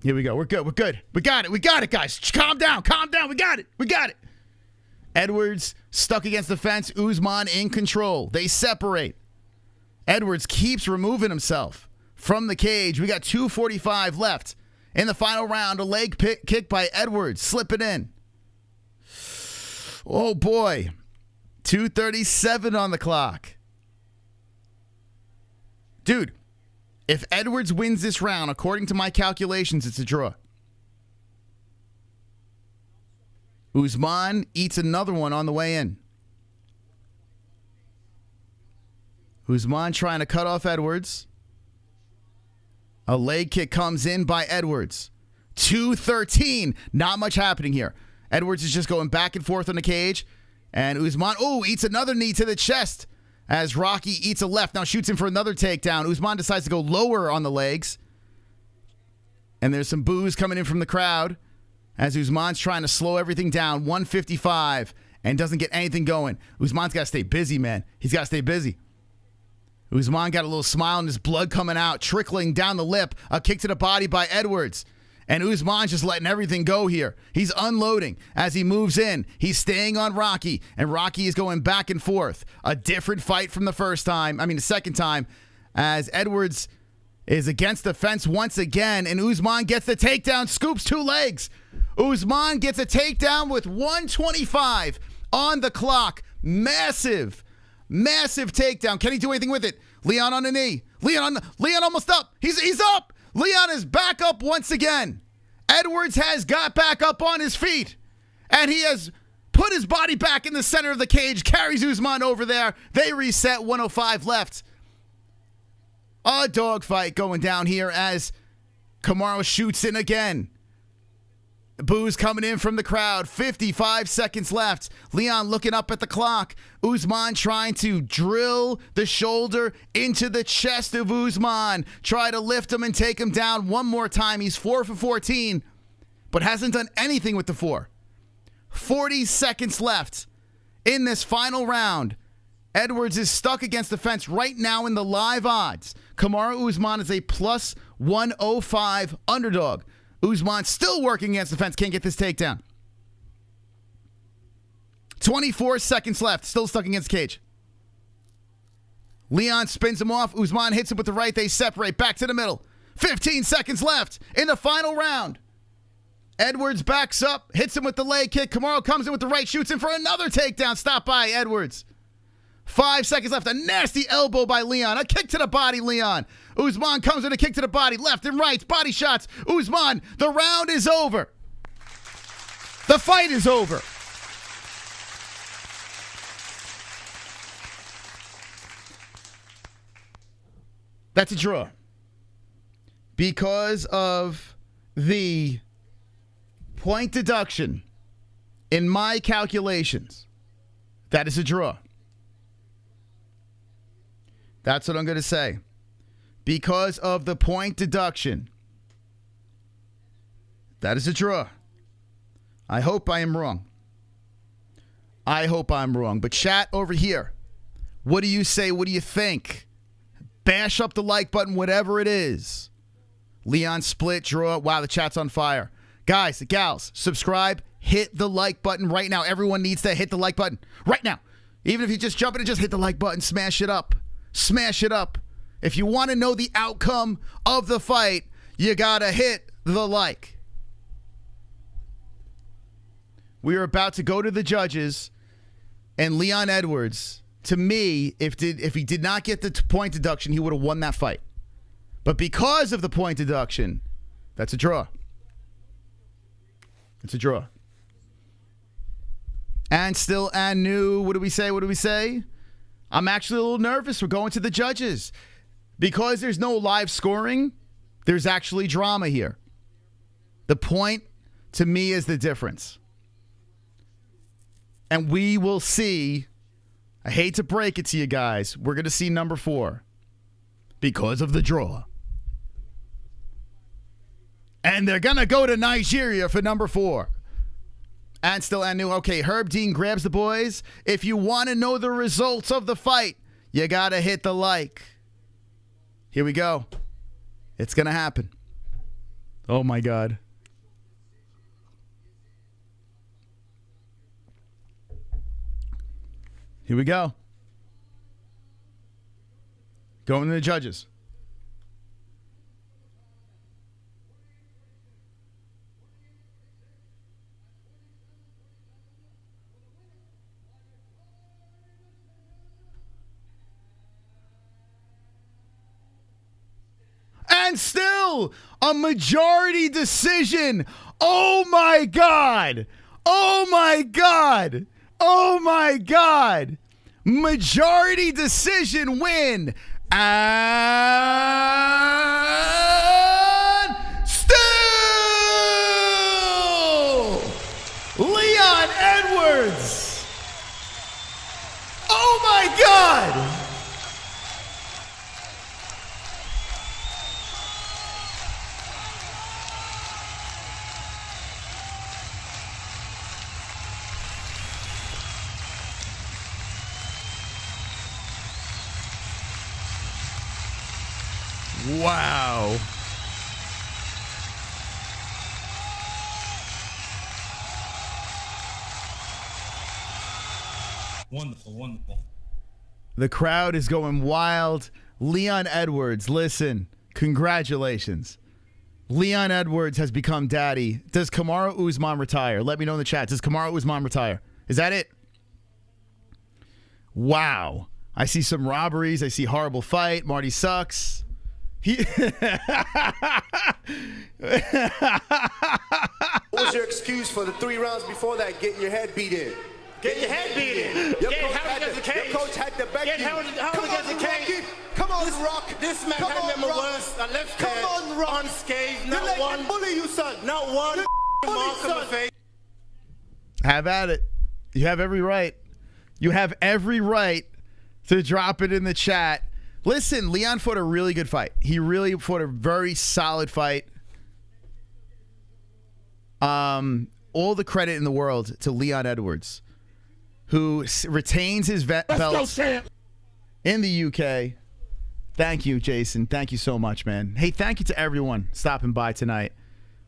Here we go. We're good. We're good. We got it. We got it, guys. Calm down. Calm down. We got it. We got it. Edwards stuck against the fence. Usman in control. They separate. Edwards keeps removing himself from the cage. We got 2:45 left. In the final round, a leg kick by Edwards. Slip it in. Oh, boy. 2:37 on the clock. Dude, if Edwards wins this round, according to my calculations, it's a draw. Usman eats another one on the way in. Usman trying to cut off Edwards. A leg kick comes in by Edwards. 2:13. Not much happening here. Edwards is just going back and forth on the cage. And Usman, eats another knee to the chest as Rocky eats a left. Now shoots him for another takedown. Usman decides to go lower on the legs. And there's some boos coming in from the crowd as Usman's trying to slow everything down. 1:55. and doesn't get anything going. Usman's got to stay busy, man. He's got to stay busy. Usman got a little smile and his blood coming out, trickling down the lip. A kick to the body by Edwards. And Usman's just letting everything go here. He's unloading as he moves in. He's staying on Rocky, and Rocky is going back and forth. A different fight from the second time, as Edwards is against the fence once again, and Usman gets the takedown, scoops 2 legs. Usman gets a takedown with 1:25 on the clock. Massive takedown. Can he do anything with it? Leon on the knee. Leon almost up. He's up. Leon is back up once again. Edwards has got back up on his feet, and he has put his body back in the center of the cage, carries Usman over there. They reset, 105 left. A dogfight going down here as KAMARU shoots in again. Boos coming in from the crowd. 55 seconds left. Leon looking up at the clock. Usman trying to drill the shoulder into the chest of Usman. Try to lift him and take him down one more time. He's 4 for 14, but hasn't done anything with the 4. 40 seconds left in this final round. Edwards is stuck against the fence right now in the live odds. KAMARU Usman is a plus 105 underdog. Usman still working against the fence. Can't get this takedown. 24 seconds left. Still stuck against the cage. Leon spins him off. Usman hits him with the right. They separate. Back to the middle. 15 seconds left in the final round. Edwards backs up. Hits him with the leg kick. KAMARU comes in with the right. Shoots him for another takedown. Stopped by Edwards. 5 seconds left. A nasty elbow by Leon. A kick to the body, Leon. Usman comes with a kick to the body. Left and right. Body shots. Usman, the round is over. The fight is over. That's a draw. Because of the point deduction in my calculations, that is a draw. That's what I'm going to say. Because of the point deduction, that is a draw. I hope I am wrong. I hope I'm wrong. But chat over here, what do you say? What do you think? Bash up the like button, whatever it is. Leon split, draw. Wow, the chat's on fire. Guys, gals, subscribe. Hit the like button right now. Everyone needs to hit the like button right now. Even if you just jump in and just hit the like button, smash it up. Smash it up. If you want to know the outcome of the fight, you got to hit the like. We are about to go to the judges, and Leon Edwards, to me, if he did not get the point deduction, he would have won that fight. But because of the point deduction, that's a draw. It's a draw. And still and new. What do we say? I'm actually a little nervous. We're going to the judges. Because there's no live scoring, there's actually drama here. The point, to me, is the difference. And we will see, I hate to break it to you guys, we're going to see number 4. Because of the draw. And they're going to go to Nigeria for number 4. And still and new. Okay, Herb Dean grabs the boys. If you want to know the results of the fight, you got to hit the like. Here we go. It's going to happen. Oh, my God. Here we go. Going to the judges. And still a majority decision. Oh my God. Oh my God. Oh my God. Majority decision win. And still Leon Edwards. Oh my God. Wow. Wonderful, wonderful. The crowd is going wild. Leon Edwards, listen, congratulations. Leon Edwards has become daddy. Does KAMARU Usman retire? Let me know in the chat. Does KAMARU Usman retire? Is that it? Wow. I see some robberies. I see horrible fight. Marty sucks. What was your excuse for the 3 rounds before that getting your head beat in? Get your head beat in. Your coach had the cage. Get held against the cage. Come on, Rock. This man had number worse. A left hand unscathed. Not one. Bully you, son. Not one mark on the face. Have at it. You have every right. You have every right to drop it in the chat. Listen, Leon fought a really good fight. He really fought a very solid fight. All the credit in the world to Leon Edwards, who retains his belt in the UK. Thank you, Jason. Thank you so much, man. Hey, thank you to everyone stopping by tonight.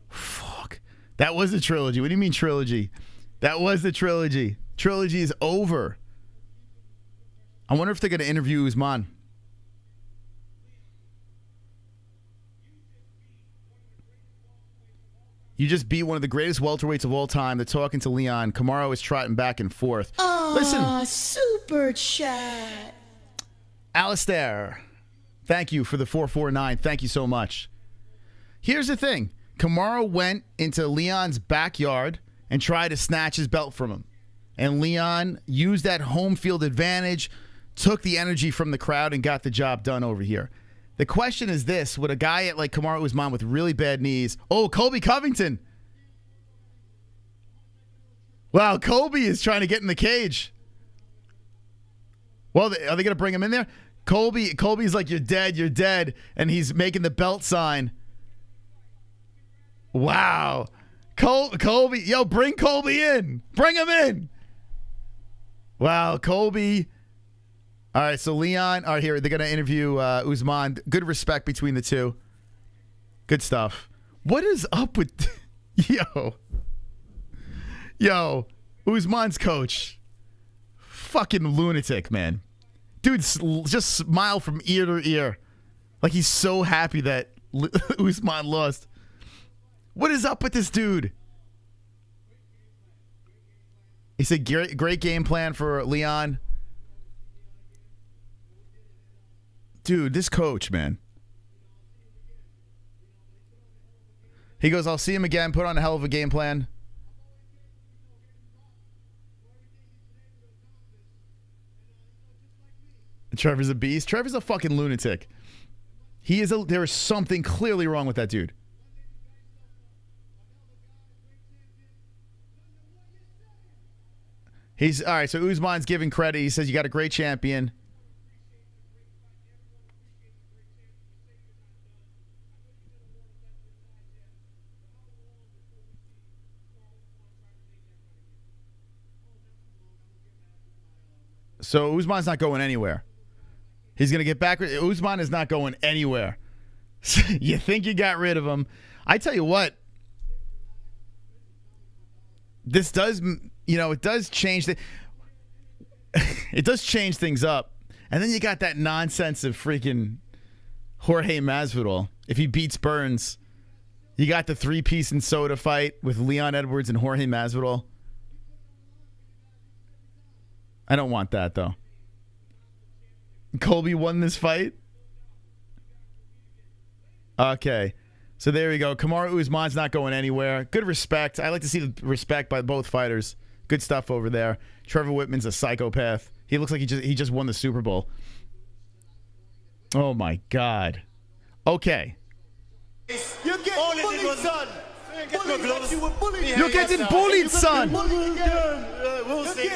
Fuck. That was the trilogy. What do you mean trilogy? That was the trilogy. Trilogy is over. I wonder if they're going to interview Usman. You just beat one of the greatest welterweights of all time. They're talking to Leon. KAMARU is trotting back and forth. Listen. Super chat. Alistair, thank you for the 449. Thank you so much. Here's the thing. KAMARU went into Leon's backyard and tried to snatch his belt from him. And Leon used that home field advantage, took the energy from the crowd, and got the job done over here. The question is this: would a guy like KAMARU Usman with really bad knees? Oh, Colby Covington. Wow, Colby is trying to get in the cage. Well, are they going to bring him in there? Colby's like, you're dead, and he's making the belt sign. Wow. Colby, yo, bring Colby in. Bring him in. Wow, Colby. All right, so Leon, all right, here, they're going to interview Usman. Good respect between the two. Good stuff. What is up with... Yo, Usman's coach. Fucking lunatic, man. Dude, just smile from ear to ear. Like he's so happy that Usman lost. What is up with this dude? He said, great game plan for Leon. Dude, this coach, man. He goes, I'll see him again. Put on a hell of a game plan. Trevor's a beast. Trevor's a fucking lunatic. There is something clearly wrong with that dude. All right, so Usman's giving credit. He says, you got a great champion. So Usman's not going anywhere. He's going to get back. Usman is not going anywhere. You think you got rid of him. I tell you what. This does, it does change. It does change things up. And then you got that nonsense of freaking Jorge Masvidal. If he beats Burns, you got the 3-piece and soda fight with Leon Edwards and Jorge Masvidal. I don't want that, though. Colby won this fight? Okay. So there we go. KAMARU Usman's not going anywhere. Good respect. I like to see the respect by both fighters. Good stuff over there. Trevor Whitman's a psychopath. He looks like he just won the Super Bowl. Oh, my God. Okay. You're getting bullied, son. You're getting bullied, son. We'll see.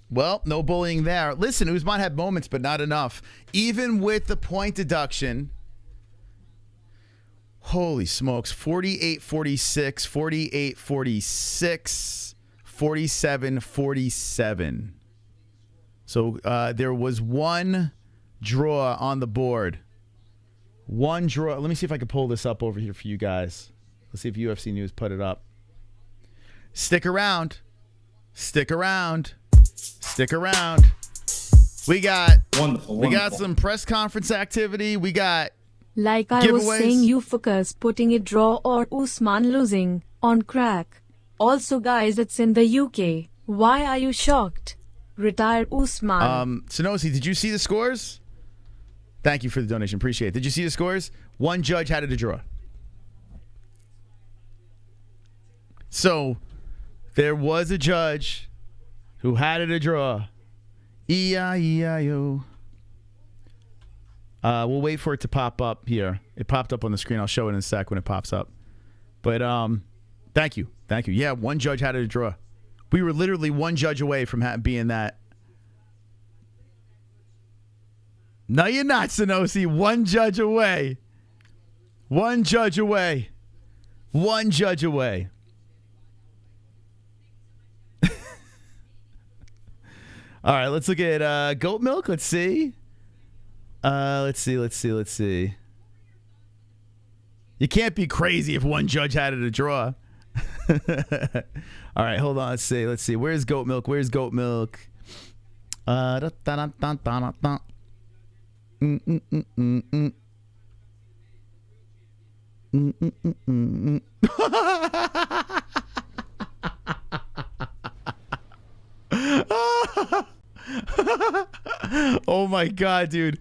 Well, no bullying there. Listen, Usman had moments, but not enough. Even with the point deduction, holy smokes, 48-46, 48-46, 47-47. So there was one draw on the board. One draw. Let me see if I can pull this up over here for you guys. Let's see if UFC News put it up. Stick around. Stick around. Stick around. We got some press conference activity. We got like I giveaways. Was saying, you fuckers putting it draw or Usman losing on crack. Also, guys, it's in the UK. Why are you shocked? Retire Usman. Sanosi, did you see the scores? Thank you for the donation. Appreciate it. Did you see the scores? One judge had it a draw. So there was a judge who had it a draw. E-I-E-I-O. We'll wait for it to pop up here. It popped up on the screen. I'll show it in a sec when it pops up. But thank you. Thank you. Yeah, one judge had it a draw. We were literally one judge away from being that. No, you're not, Sanosi. One judge away. One judge away. One judge away. All right, let's look at goat milk. Let's see. Let's see. You can't be crazy if one judge had it a draw. All right, hold on. Let's see. Where's goat milk? Oh my God, dude.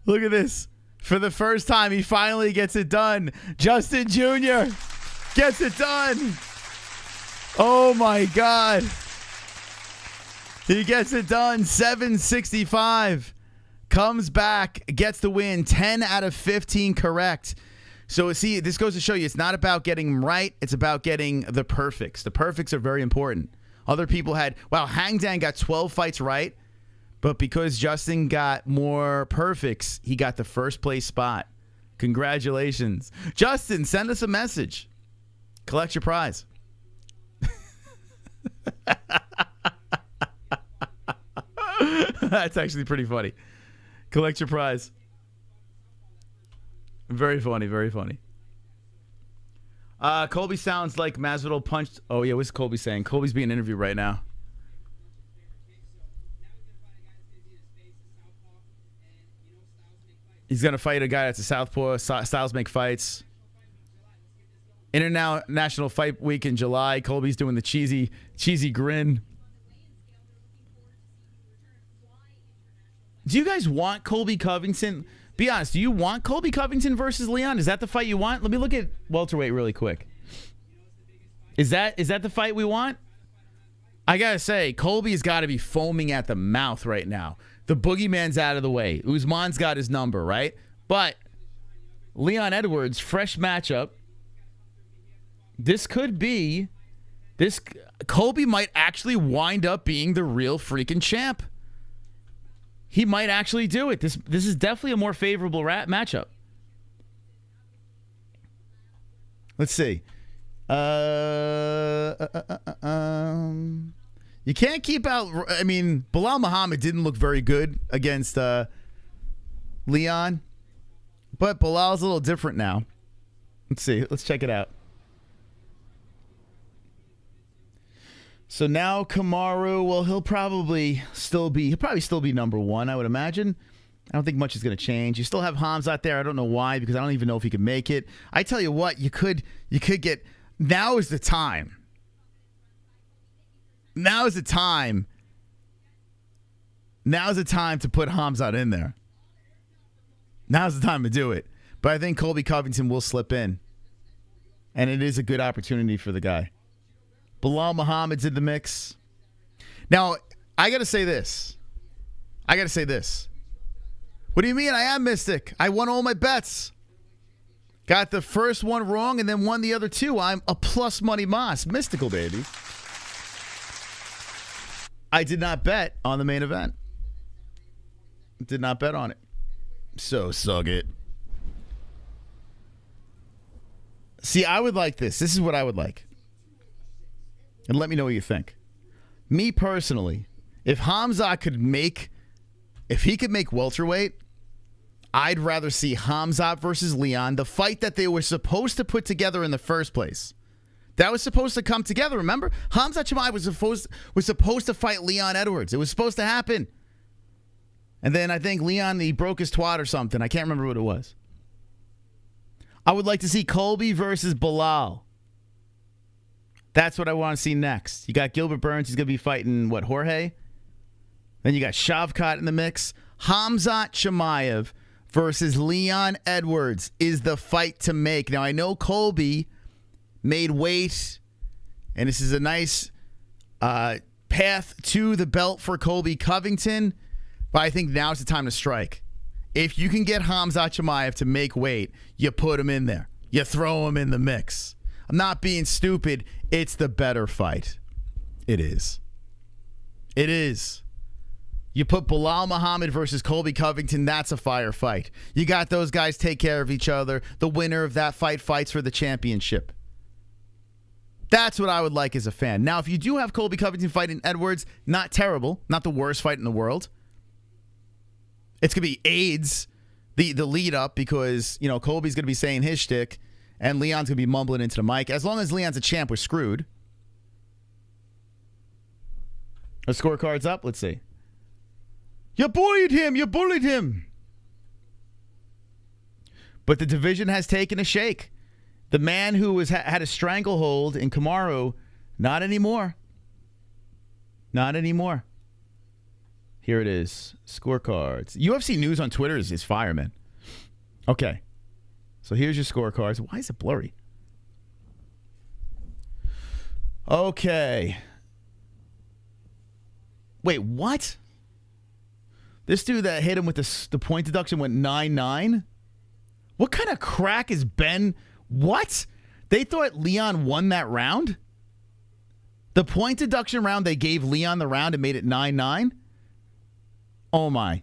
Look at this. For the first time, he finally gets it done. Justin Jr. gets it done. Oh my God. He gets it done. 765. Comes back, gets the win. 10 out of 15 correct. So see, this goes to show you it's not about getting right. It's about getting the perfects. The perfects are very important. Other people had, Hangdan got 12 fights right. But because Justin got more perfects, he got the first place spot. Congratulations. Justin, send us a message. Collect your prize. That's actually pretty funny. Collect your prize. Very funny, very funny. Colby sounds like Masvidal punched. Oh, yeah, what's Colby saying? Colby's being interviewed right now. He's going to fight a guy that's a southpaw. Styles make fights. International Fight Week in July. Colby's doing the cheesy grin. Do you guys want Colby Covington? Be honest. Do you want Colby Covington versus Leon? Is that the fight you want? Let me look at welterweight really quick. Is that the fight we want? I got to say, Colby's got to be foaming at the mouth right now. The boogeyman's out of the way. Usman's got his number, right? But Leon Edwards, fresh matchup. This could be... Colby might actually wind up being the real freaking champ. He might actually do it. This is definitely a more favorable matchup. Let's see. You can't keep out... I mean, Bilal Muhammad didn't look very good against Leon. But Bilal's a little different now. Let's see. Let's check it out. So now KAMARU, well, he'll probably still be number one, I would imagine. I don't think much is going to change. You still have Hamza out there. I don't know why, because I don't even know if he can make it. I tell you what, you could get... Now is the time. Now is the time to put Hamza in there. Now's the time to do it. But I think Colby Covington will slip in. And it is a good opportunity for the guy. Bilal Muhammad's in the mix. Now, I got to say this. What do you mean? I am Mystic. I won all my bets. Got the first one wrong and then won the other two. I'm a plus money Moss. Mystical, baby. I did not bet on the main event. Did not bet on it. So suck it. See, I would like this. This is what I would like. And let me know what you think. Me personally, if he could make welterweight, I'd rather see Khamzat versus Leon, the fight that they were supposed to put together in the first place. That was supposed to come together, remember? Khamzat Chimaev was supposed to fight Leon Edwards. It was supposed to happen. And then I think Leon, he broke his twat or something. I can't remember what it was. I would like to see Colby versus Bilal. That's what I want to see next. You got Gilbert Burns. He's going to be fighting, Jorge? Then you got Shavkat in the mix. Khamzat Chimaev versus Leon Edwards is the fight to make. Now, I know Colby made weight, and this is a nice path to the belt for Colby Covington, but I think now's the time to strike. If you can get Khamzat Chimaev to make weight, you put him in there. You throw him in the mix. I'm not being stupid. It's the better fight. It is. It is. You put Bilal Muhammad versus Colby Covington, that's a fire fight. You got those guys take care of each other. The winner of that fight fights for the championship. That's what I would like as a fan. Now, if you do have Colby Covington fighting Edwards, not terrible. Not the worst fight in the world. It's going to be AIDS, the lead up, because, Colby's going to be saying his shtick, and Leon's going to be mumbling into the mic. As long as Leon's a champ, we're screwed. The scorecard's up. Let's see. You bullied him. You bullied him. But the division has taken a shake. The man who had a stranglehold in KAMARU, not anymore. Not anymore. Here it is. Scorecards. UFC news on Twitter is fire, man. Okay. So here's your scorecards. Why is it blurry? Okay. Wait, what? This dude that hit him with the point deduction went 9-9? What kind of crack is Ben? What? They thought Leon won that round? The point deduction round, they gave Leon the round and made it 9-9? Oh, my.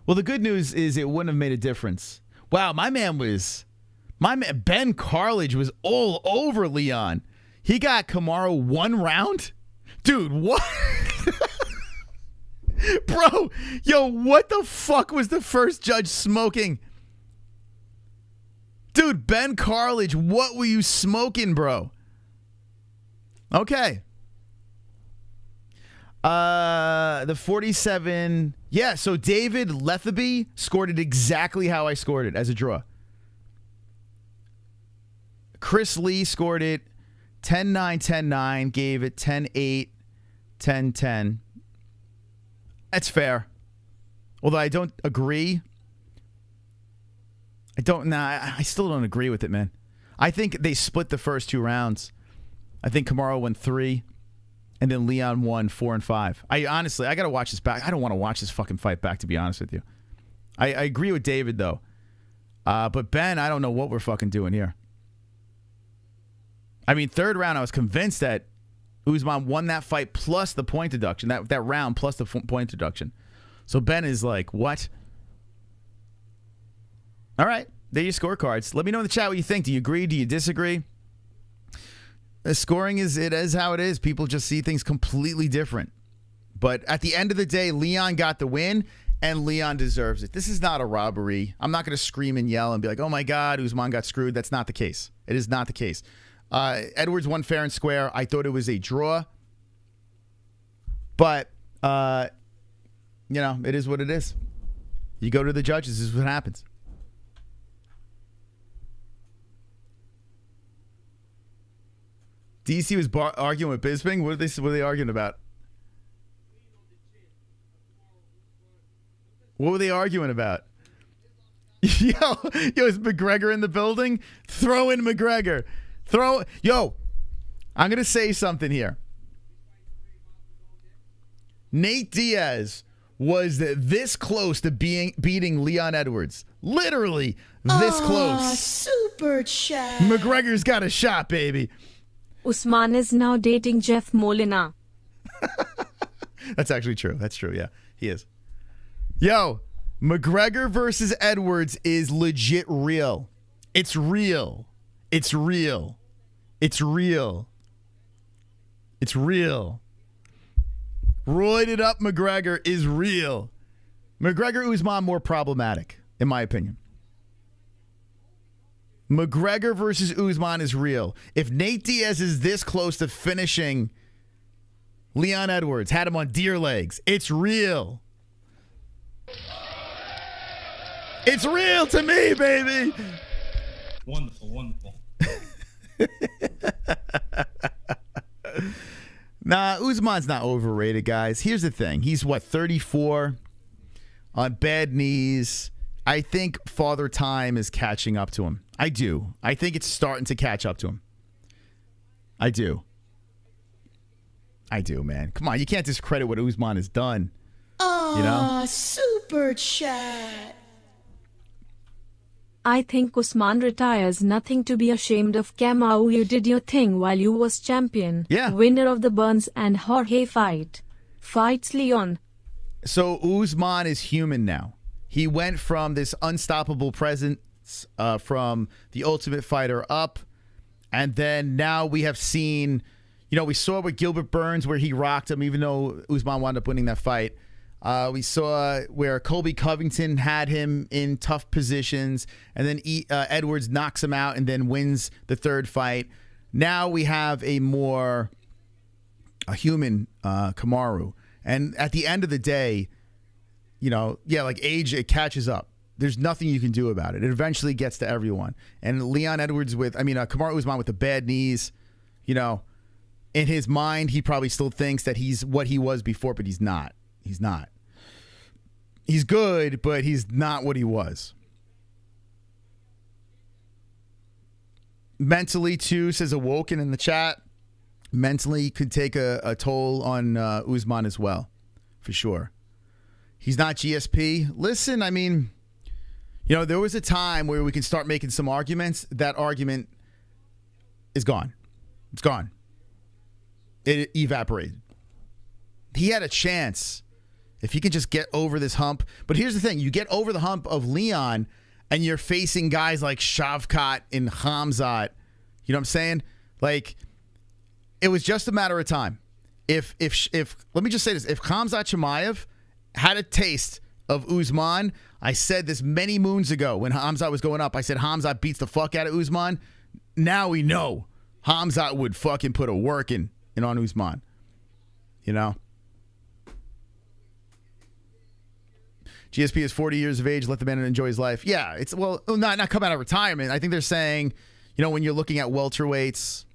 Well, the good news is it wouldn't have made a difference. Wow, Ben Carlage was all over Leon. He got KAMARU one round? Dude, what? Bro, what the fuck was the first judge smoking? Dude, Ben Carlage, what were you smoking, bro? Okay. The 47. Yeah, so David Letheby scored it exactly how I scored it, as a draw. Chris Lee scored it 10-9, 10-9, gave it 10-8, 10-10. That's fair. Although I don't agree. I still don't agree with it, man. I think they split the first two rounds. I think KAMARU won 3, and then Leon won 4 and 5. I got to watch this back. I don't want to watch this fucking fight back, to be honest with you. I agree with David, though. But Ben, I don't know what we're fucking doing here. I mean, third round, I was convinced that Usman won that fight plus the point deduction. That round plus the point deduction. So Ben is like, what? All right. There are your scorecards. Let me know in the chat what you think. Do you agree? Do you disagree? The scoring is how it is. People just see things completely different. But at the end of the day, Leon got the win, and Leon deserves it. This is not a robbery. I'm not going to scream and yell and be like, oh my God, Usman got screwed. That's not the case. It is not the case. Edwards won fair and square. I thought it was a draw. But, it is what it is. You go to the judges. This is what happens. DC was arguing with Bisping. What were they arguing about? What were they arguing about? Yo, is McGregor in the building? Throw in McGregor. I'm going to say something here. Nate Diaz was this close to beating Leon Edwards. Literally this close. Super chat. McGregor's got a shot, baby. Usman is now dating Jeff Molina. That's actually true. That's true. Yeah, he is. Yo, McGregor versus Edwards is legit real. It's real. It's real. It's real. It's real. roided up McGregor is real. McGregor Usman more problematic, in my opinion. McGregor versus Usman is real. If Nate Diaz is this close to finishing Leon Edwards, had him on deer legs, it's real. It's real to me, baby. Wonderful, wonderful. Nah, Usman's not overrated, guys. Here's the thing. He's, 34 on bad knees. I think Father Time is catching up to him. I do. I think it's starting to catch up to him. I do, man. Come on, you can't discredit what Usman has done. Oh, super chat. I think Usman retires. Nothing to be ashamed of. KAMARU, you did your thing while you was champion. Yeah. Winner of the Burns and Jorge fight. Fights Leon. So Usman is human now. He went from this unstoppable presence from the Ultimate Fighter up, and then now we have seen, we saw with Gilbert Burns where he rocked him, even though Usman wound up winning that fight. We saw where Colby Covington had him in tough positions, and then Edwards knocks him out and then wins the third fight. Now we have a human KAMARU. And at the end of the day, like age, it catches up. There's nothing you can do about it. It eventually gets to everyone. And Leon Edwards KAMARU Usman with the bad knees, in his mind, he probably still thinks that he's what he was before, but he's not. He's not. He's good, but he's not what he was. Mentally, too, says Awoken in the chat. Mentally could take a toll on Usman as well, for sure. He's not GSP. Listen, there was a time where we can start making some arguments. That argument is gone. It's gone. It evaporated. He had a chance if he could just get over this hump. But here's the thing. You get over the hump of Leon and you're facing guys like Shavkat and Khamzat. You know what I'm saying? Like, it was just a matter of time. If let me just say this. If Khamzat Chimaev had a taste of Usman, I said this many moons ago when Khamzat was going up. I said Khamzat beats the fuck out of Usman. Now we know Khamzat would fucking put a work in on Usman. GSP is 40 years of age. Let the man enjoy his life. Yeah, it's not come out of retirement. I think they're saying, when you're looking at welterweights,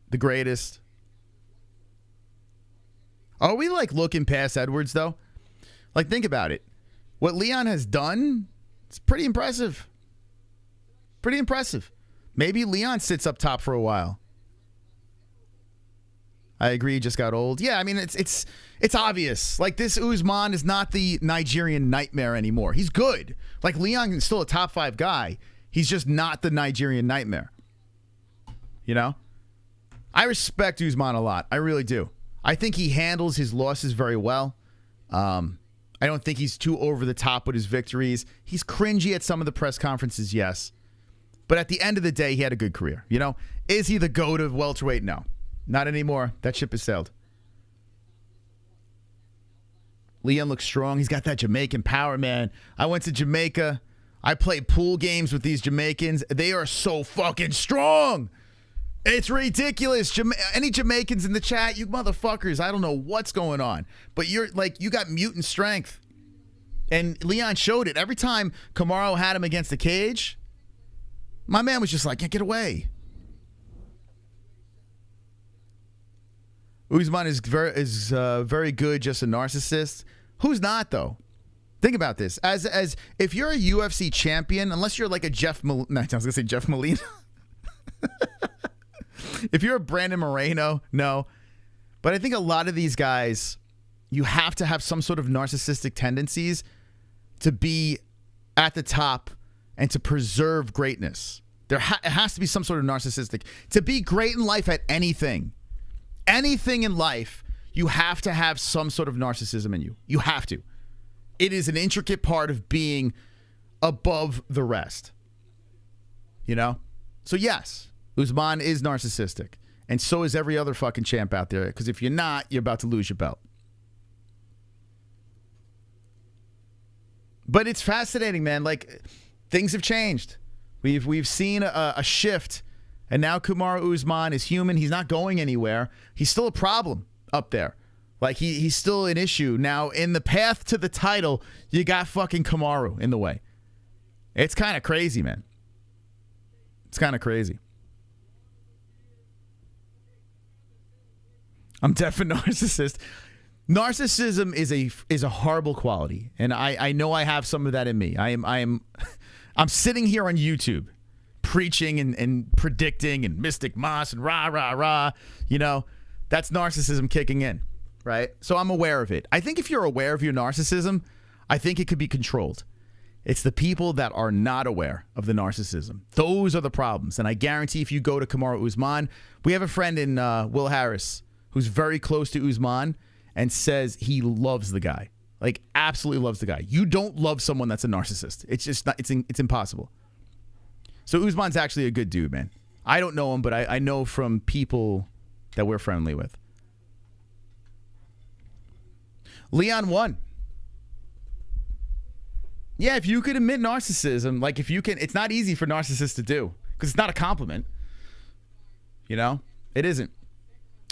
the greatest. Are we looking past Edwards though? Think about it. What Leon has done, it's pretty impressive. Pretty impressive. Maybe Leon sits up top for a while. I agree, he just got old. Yeah, it's obvious. This Usman is not the Nigerian nightmare anymore. He's good. Leon is still a top 5 guy. He's just not the Nigerian nightmare. I respect Usman a lot. I really do. I think he handles his losses very well. I don't think he's too over the top with his victories. He's cringy at some of the press conferences, yes. But at the end of the day, he had a good career. Is he the GOAT of welterweight? No. Not anymore. That ship has sailed. Leon looks strong. He's got that Jamaican power, man. I went to Jamaica. I played pool games with these Jamaicans. They are so fucking strong. It's ridiculous. Any Jamaicans in the chat, you motherfuckers, I don't know what's going on. But you got mutant strength. And Leon showed it. Every time KAMARU had him against the cage, my man was just get away. Usman is very good, just a narcissist. Who's not, though? Think about this. As if you're a UFC champion, unless you're a Jeff Molina. I was going to say Jeff Molina. If you're a Brandon Moreno, no. But I think a lot of these guys, you have to have some sort of narcissistic tendencies to be at the top and to preserve greatness. It has to be some sort of narcissistic. To be great in life at anything in life, you have to have some sort of narcissism in you. You have to. It is an intricate part of being above the rest. So yes, Usman is narcissistic. And so is every other fucking champ out there. Because if you're not, you're about to lose your belt. But it's fascinating, man. Like, things have changed. We've seen a shift, and now KAMARU USMAN is human. He's not going anywhere. He's still a problem up there. Like, he's still an issue. Now, in the path to the title, you got fucking KAMARU in the way. It's kind of crazy, man. It's kind of crazy. I'm definitely a narcissist. Narcissism is a horrible quality, and I know I have some of that in me. I'm sitting here on YouTube preaching and predicting and Mystic Moss and rah. You know, that's narcissism kicking in, right? So I'm aware of it. I think if you're aware of your narcissism, I think it could be controlled. It's the people that are not aware of the narcissism. Those are the problems. And I guarantee if you go to KAMARU USMAN, we have a friend in Will Harris who's very close to Usman and says he loves the guy. Like, absolutely loves the guy. You don't love someone that's a narcissist. It's just not, it's impossible. So Usman's actually a good dude, man. I don't know him, but I know from people that we're friendly with. Leon won. Yeah, if you could admit narcissism, like if you can, it's not easy for narcissists to do because it's not a compliment. You know, it isn't.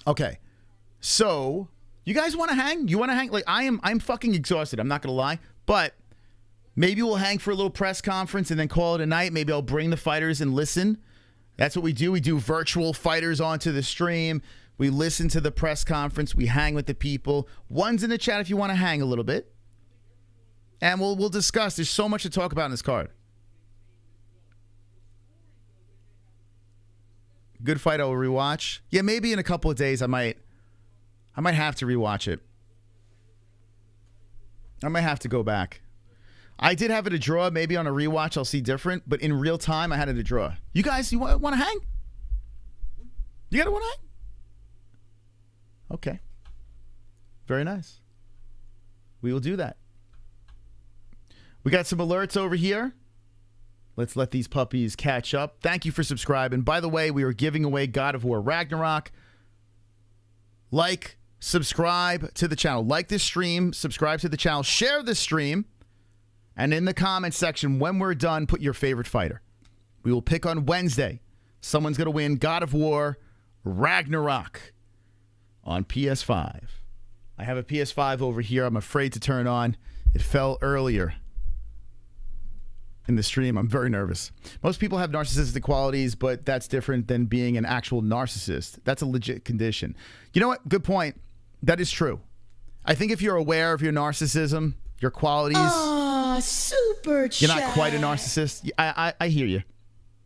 Okay, so you guys want to hang? You want to hang? Like I'm fucking exhausted. I'm not gonna lie, but maybe we'll hang for a little press conference and then call it a night. Maybe I'll bring the fighters and listen. That's what we do. We do virtual fighters onto the stream. We listen to the press conference. We hang with the people. One's in the chat if you want to hang a little bit. And we'll discuss. There's so much to talk about in this card. Good fight I'll rewatch. Yeah, maybe in a couple of days I might have to rewatch it. I might have to go back. I did have it a draw. Maybe on a rewatch I'll see different. But in real time I had it a draw. You guys, you want to hang? You gotta want to hang? Okay. Very nice. We will do that. We got some alerts over here. Let's let these puppies catch up. Thank you for subscribing. By the way, we are giving away God of War Ragnarok. Like, subscribe to the channel. Like this stream, subscribe to the channel, share this stream, and in the comment section, when we're done, put your favorite fighter. We will pick on Wednesday. Someone's going to win God of War Ragnarok on PS5. I have a PS5 over here. I'm afraid to turn on. It fell earlier in the stream. I'm very nervous. Most people have narcissistic qualities, but that's different than being an actual narcissist. That's a legit condition. You know what? Good point. That is true. I think if you're aware of your narcissism, your qualities, super chat. You're not quite a narcissist. I hear you.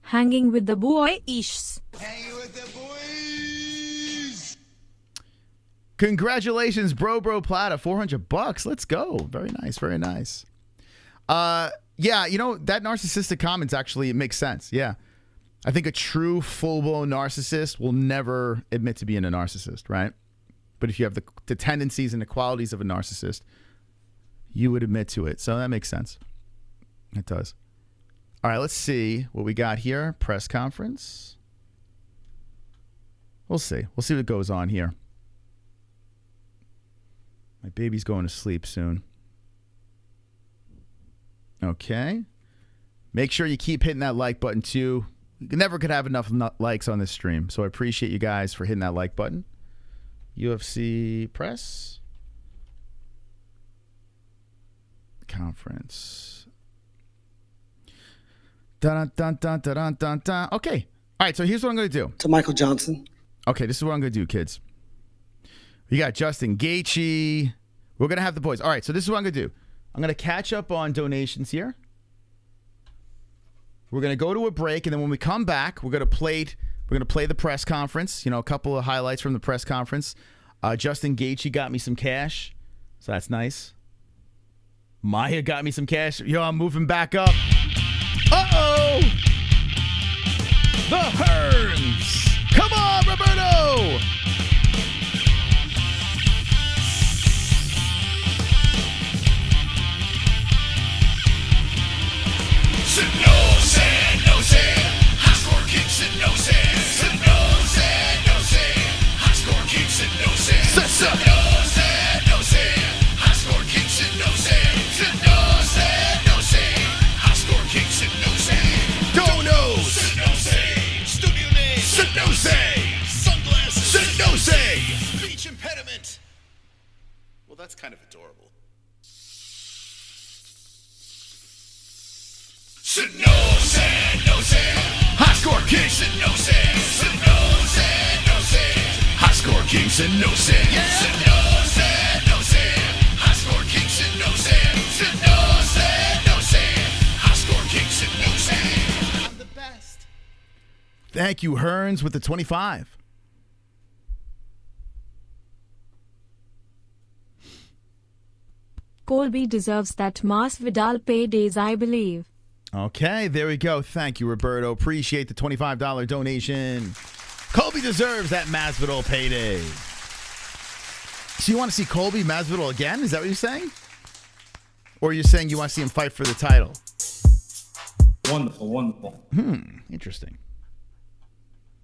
Hanging with the boys. Hanging with the boys. Congratulations, Bro Plata, $400. Let's go. Very nice. Very nice. Yeah, you know, that narcissistic comments actually makes sense. Yeah. I think a true full-blown narcissist will never admit to being a narcissist, right? But if you have the tendencies and the qualities of a narcissist, you would admit to it. So that makes sense. It does. All right, let's see what we got here. Press conference. We'll see. We'll see what goes on here. My baby's going to sleep soon. Okay. Make sure you keep hitting that like button too. You never could have enough likes on this stream. So I appreciate you guys for hitting that like button. UFC press conference. Dun, dun, dun, dun, dun, dun, dun. Okay. All right. So here's what I'm going to do. To Michael Johnson. Okay. This is what I'm going to do, kids. We got Justin Gaethje. We're going to have the boys. All right. So this is what I'm going to do. I'm going to catch up on donations here. We're going to go to a break, and then when we come back, we're going to play the press conference. You know, a couple of highlights from the press conference. Justin Gaethje got me some cash, so that's nice. Maia got me some cash. Yo, I'm moving back up. Uh-oh! The Hearns! Come on, Roberto! No sand, high score kicks and no sand. High score kicks and no sand. No sand, high score kicks and no sand. Well, that's kind of adorable. High score kings and no sin. High score kings and no sin. High score kings and no sin. High score kings and no sin. I'm the best. Thank you, Hearns, with the 25. Colby deserves that Masvidal paydays, I believe. Okay, there we go. Thank you, Roberto. Appreciate the $25 donation. Colby deserves that Masvidal payday. So you want to see Colby Masvidal again? Is that what you're saying? Or you're saying you want to see him fight for the title? Wonderful, wonderful. Interesting.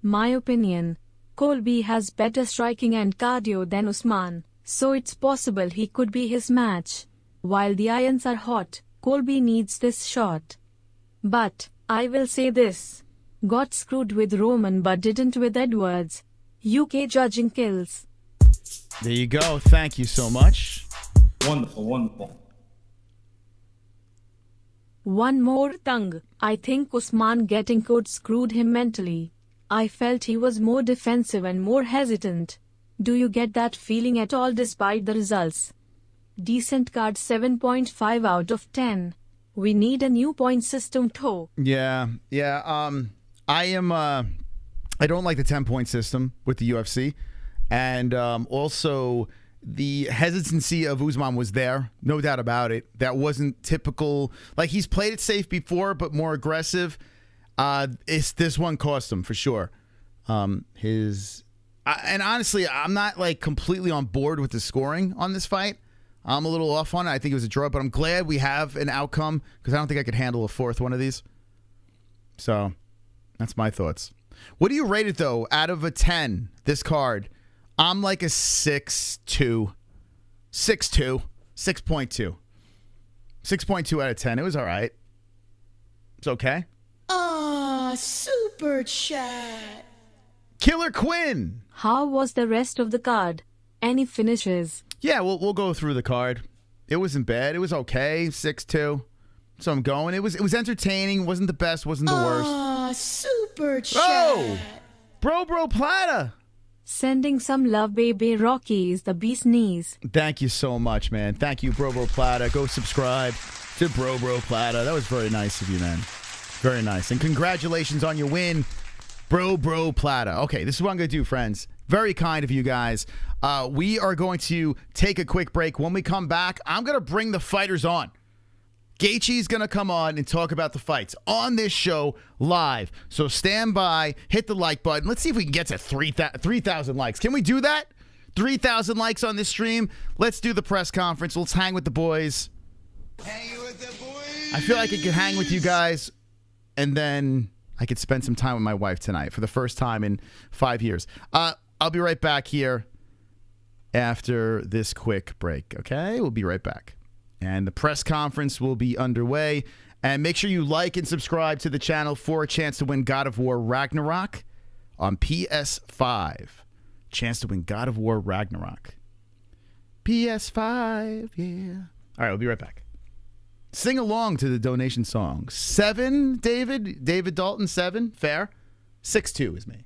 My opinion, Colby has better striking and cardio than Usman, so it's possible he could be his match. While the irons are hot, Colby needs this shot. But, I will say this. Got screwed with Roman but didn't with Edwards. UK judging kills. There you go. Thank you so much. Wonderful, wonderful. One more thing. I think Usman getting caught screwed him mentally. I felt he was more defensive and more hesitant. Do you get that feeling at all despite the results? Decent card, 7.5 out of 10. We need a new point system too. Yeah. I don't like the 10-point system with the UFC. And also, the hesitancy of Usman was there. No doubt about it. That wasn't typical. Like, he's played it safe before, but more aggressive. This one cost him, for sure. And honestly, I'm not, like, completely on board with the scoring on this fight. I'm a little off on it. I think it was a draw, but I'm glad we have an outcome because I don't think I could handle a fourth one of these. So, that's my thoughts. What do you rate it, though, out of a 10, this card? I'm like a 6.2. 6.2. 6.2. 6.2 out of 10. It was all right. It's okay. Super chat. Killer Quinn. How was the rest of the card? Any finishes? Yeah, we'll go through the card. It wasn't bad. It was okay. 6-2. So I'm going. It was entertaining. Wasn't the best. Wasn't the worst. Super chat. Oh, Bro Plata. Sending some love, baby. Rocky is the beast knees. Thank you so much, man. Thank you, Bro Plata. Go subscribe to Bro Plata. That was very nice of you, man. Very nice. And congratulations on your win, Bro Plata. Okay, this is what I'm going to do, friends. Very kind of you guys. We are going to take a quick break. When we come back, I'm going to bring the fighters on. Gaethje's going to come on and talk about the fights on this show live. So stand by, hit the like button. Let's see if we can get to 3,000 likes. Can we do that? 3,000 likes on this stream. Let's do the press conference. Let's hang with the boys. Hanging with the boys. I feel like I could hang with you guys, and then I could spend some time with my wife tonight for the first time in 5 years. I'll be right back here after this quick break, okay? We'll be right back. And the press conference will be underway. And make sure you like and subscribe to the channel for a chance to win God of War Ragnarok on PS5. Chance to win God of War Ragnarok. PS5, yeah. All right, we'll be right back. Sing along to the donation song. 7, David? David Dalton, 7? Fair? 6-2 is me.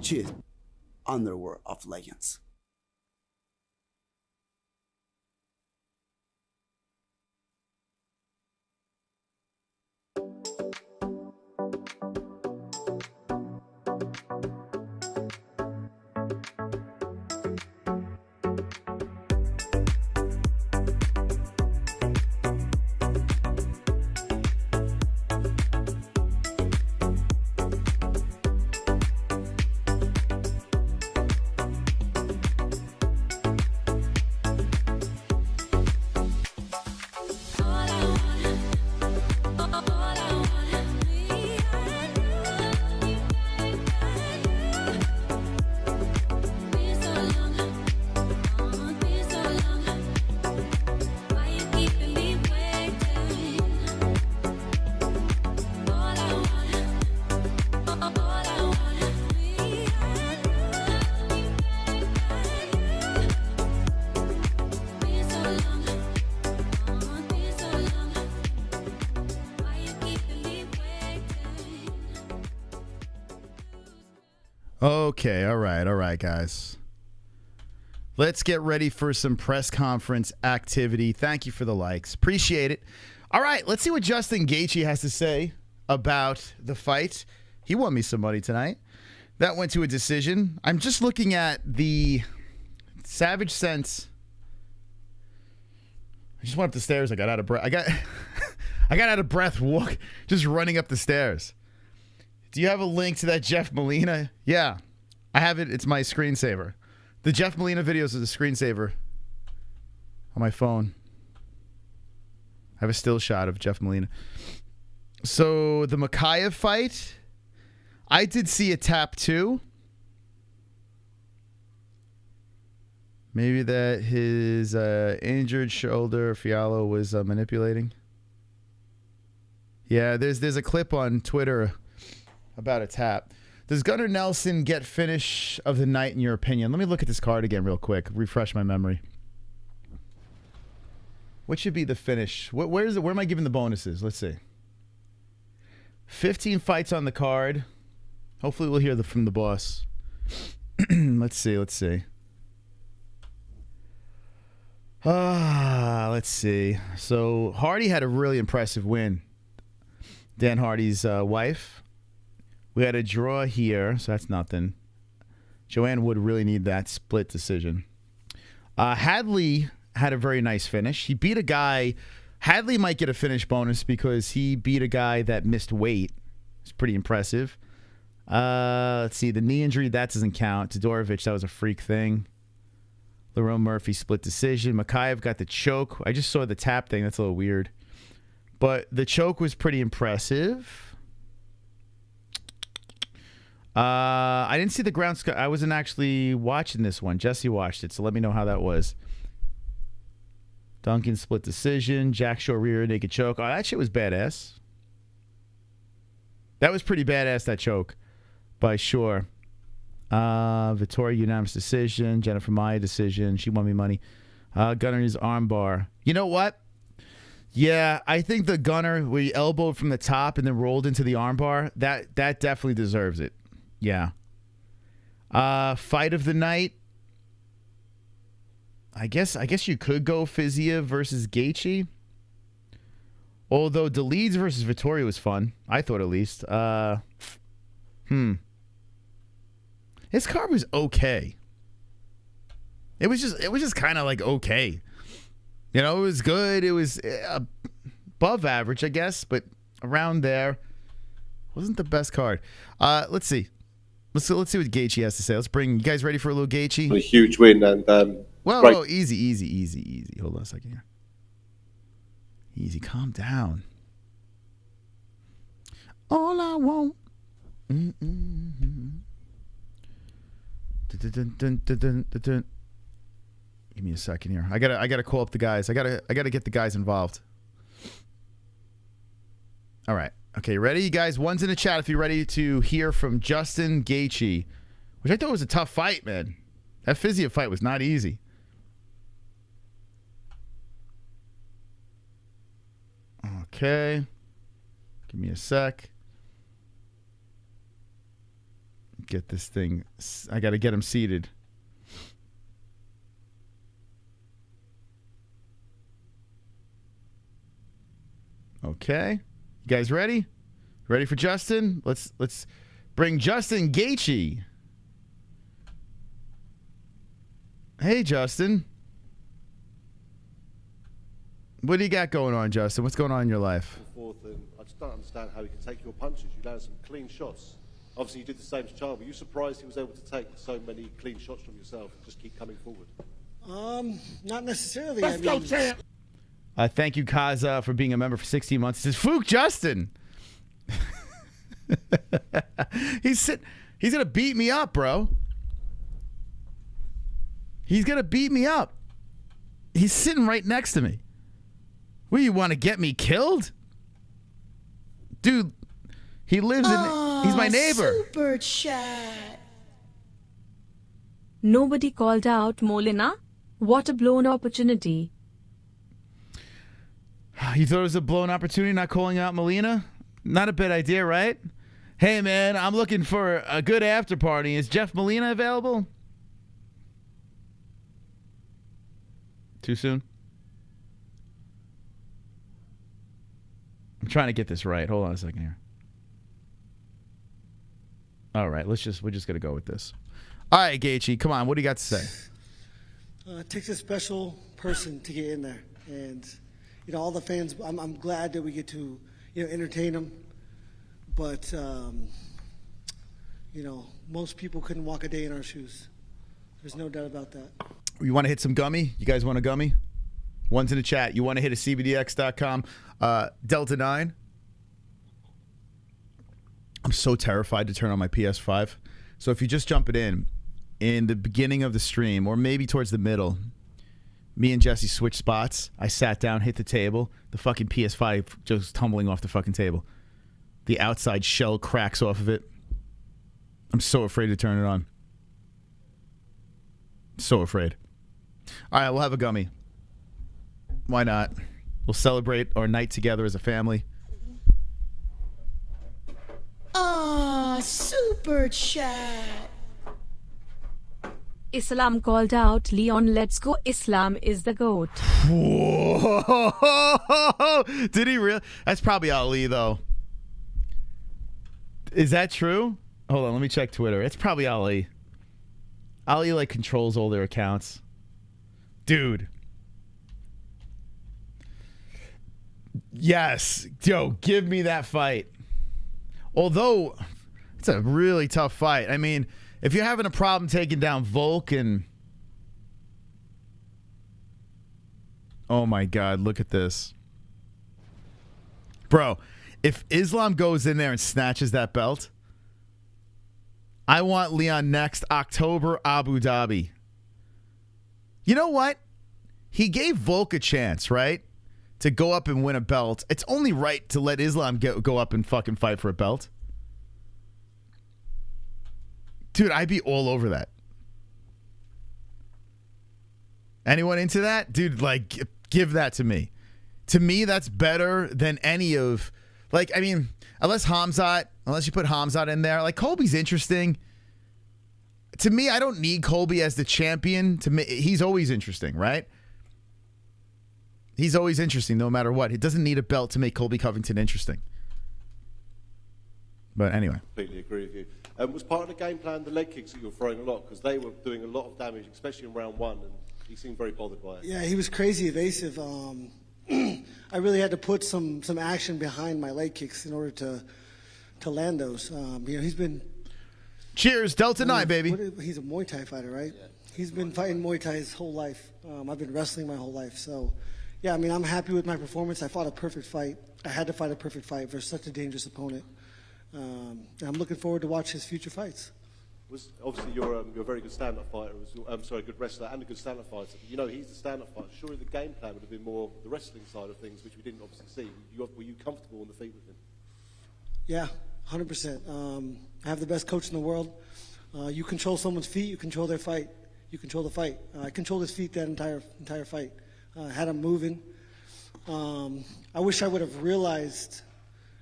Cheers. Underwear of legends. Okay, all right, guys. Let's get ready for some press conference activity. Thank you for the likes. Appreciate it. All right, let's see what Justin Gaethje has to say about the fight. He won me some money tonight. That went to a decision. I'm just looking at the Savage Sense. I just went up the stairs. I got out of breath. I got out of breath just running up the stairs. Do you have a link to that Jeff Molina? Yeah, I have it. It's my screensaver. The Jeff Molina videos is a screensaver on my phone. I have a still shot of Jeff Molina. So the Mokaev fight, I did see a tap too. Maybe that his injured shoulder Fialo was manipulating. Yeah, there's a clip on Twitter about a tap. Does Gunnar Nelson get finish of the night in your opinion? Let me look at this card again real quick. Refresh my memory. What should be the finish? Where is it? Where am I giving the bonuses? Let's see. 15 fights on the card. Hopefully we'll hear from the boss. Let's see. Let's see. So Hardy had a really impressive win. Dan Hardy's wife. We had a draw here, so that's nothing. Joanne would really need that split decision. Hadley had a very nice finish. He beat a guy. Hadley might get a finish bonus because he beat a guy that missed weight. It's pretty impressive. Let's see. The knee injury, that doesn't count. Todorović, that was a freak thing. Lerone Murphy split decision. Mokaev got the choke. I just saw the tap thing. That's a little weird. But the choke was pretty impressive. I didn't see the ground. I wasn't actually watching this one. Jesse watched it, so let me know how that was. Duncan split decision. Jack Shaw rear naked choke. Oh, that shit was badass. That was pretty badass, that choke by Shaw. Vettori unanimous decision. Jennifer Maia decision. She won me money. Gunnar's arm bar. You know what? Yeah, I think the Gunnar, where he elbowed from the top and then rolled into the arm bar, that definitely deserves it. Yeah. Fight of the night. I guess you could go Fiziev versus Gaethje. Although Dolidze versus Vettori was fun. I thought at least. His card was okay. It was just kind of like okay. You know, it was good. It was above average, I guess, but around there. Wasn't the best card. Let's see. Let's see what Gaethje has to say. Let's bring you guys ready for a little Gaethje. A huge win and whoa, easy. Hold on a second here. Easy, calm down. All I want. Give me a second here. I gotta call up the guys. I gotta get the guys involved. All right. Okay, ready, you guys? One's in the chat if you're ready to hear from Justin Gaethje, which I thought was a tough fight, man. That Fiziev fight was not easy. Okay. Give me a sec. get this thing. I got to get him seated. Okay. You guys ready? Ready for Justin? Let's bring Justin Gaethje. Hey, Justin. What do you got going on, Justin? What's going on in your life? I just don't understand how he can take your punches. You landed some clean shots. Obviously, you did the same to Charles. Were you surprised he was able to take so many clean shots from yourself and just keep coming forward? Not necessarily. Let's go, champ. Thank you, Kaza, for being a member for 16 months. It says, Fook Justin. He's gonna beat me up, bro. He's gonna beat me up. He's sitting right next to me. What, you want to get me killed? Dude, he lives in... He's my neighbor. Super chat. Nobody called out Molina? What a blown opportunity. You thought it was a blown opportunity not calling out Molina? Not a bad idea, right? Hey, man, I'm looking for a good after party. Is Jeff Molina available? Too soon? I'm trying to get this right. Hold on a second here. All right, we're just going to go with this. All right, Gaethje, come on. What do you got to say? It takes a special person to get in there. And, you know, all the fans, I'm glad that we get to, you know, entertain them. But, you know, most people couldn't walk a day in our shoes. There's no doubt about that. You want to hit some gummy? You guys want a gummy? One's in the chat. You want to hit a CBDX.com. Delta 9. I'm so terrified to turn on my PS5. So if you just jump it in the beginning of the stream, or maybe towards the middle, me and Jesse switched spots. I sat down, hit the table. The fucking PS5 just tumbling off the fucking table. The outside shell cracks off of it. I'm so afraid to turn it on. So afraid. All right, we'll have a gummy. Why not? We'll celebrate our night together as a family. Super chat. Islam called out Leon. Let's go. Islam is the GOAT. Whoa. Did he really? That's probably Ali, though. Is that true? Hold on, let me check Twitter. It's probably Ali. Ali, like, controls all their accounts. Dude. Yes. Yo, give me that fight. Although, it's a really tough fight. I mean, if you're having a problem taking down Volk and... Oh, my God. Look at this. Bro, if Islam goes in there and snatches that belt, I want Leon next October, Abu Dhabi. You know what? He gave Volk a chance, right? To go up and win a belt. It's only right to let Islam go up and fucking fight for a belt. Dude, I'd be all over that. Anyone into that? Dude, like, give that to me. To me, that's better than any of... Like, I mean, unless you put Hamzat in there. Like, Colby's interesting. To me, I don't need Colby as the champion. To me, he's always interesting, right? He's always interesting no matter what. He doesn't need a belt to make Colby Covington interesting. But anyway. Completely agree with you. Was part of the game plan the leg kicks that you were throwing a lot? Because they were doing a lot of damage, especially in round one, and he seemed very bothered by it. Yeah, he was crazy evasive. I really had to put some action behind my leg kicks in order to land those. You know, he's been... Cheers, Delta 9, baby. He's a Muay Thai fighter, right? Yeah. He's been fighting Muay Thai his whole life. I've been wrestling my whole life. So, yeah, I mean, I'm happy with my performance. I fought a perfect fight. I had to fight a perfect fight versus such a dangerous opponent. And I'm looking forward to watch his future fights. Obviously, you're a very good stand-up fighter. A good wrestler and a good stand-up fighter. You know, he's the stand-up fighter. Surely the game plan would have been more the wrestling side of things, which we didn't obviously see. Were you comfortable on the feet with him? Yeah, 100%. I have the best coach in the world. You control someone's feet, you control their fight. You control the fight. I controlled his feet that entire fight. Had him moving. I wish I would have realized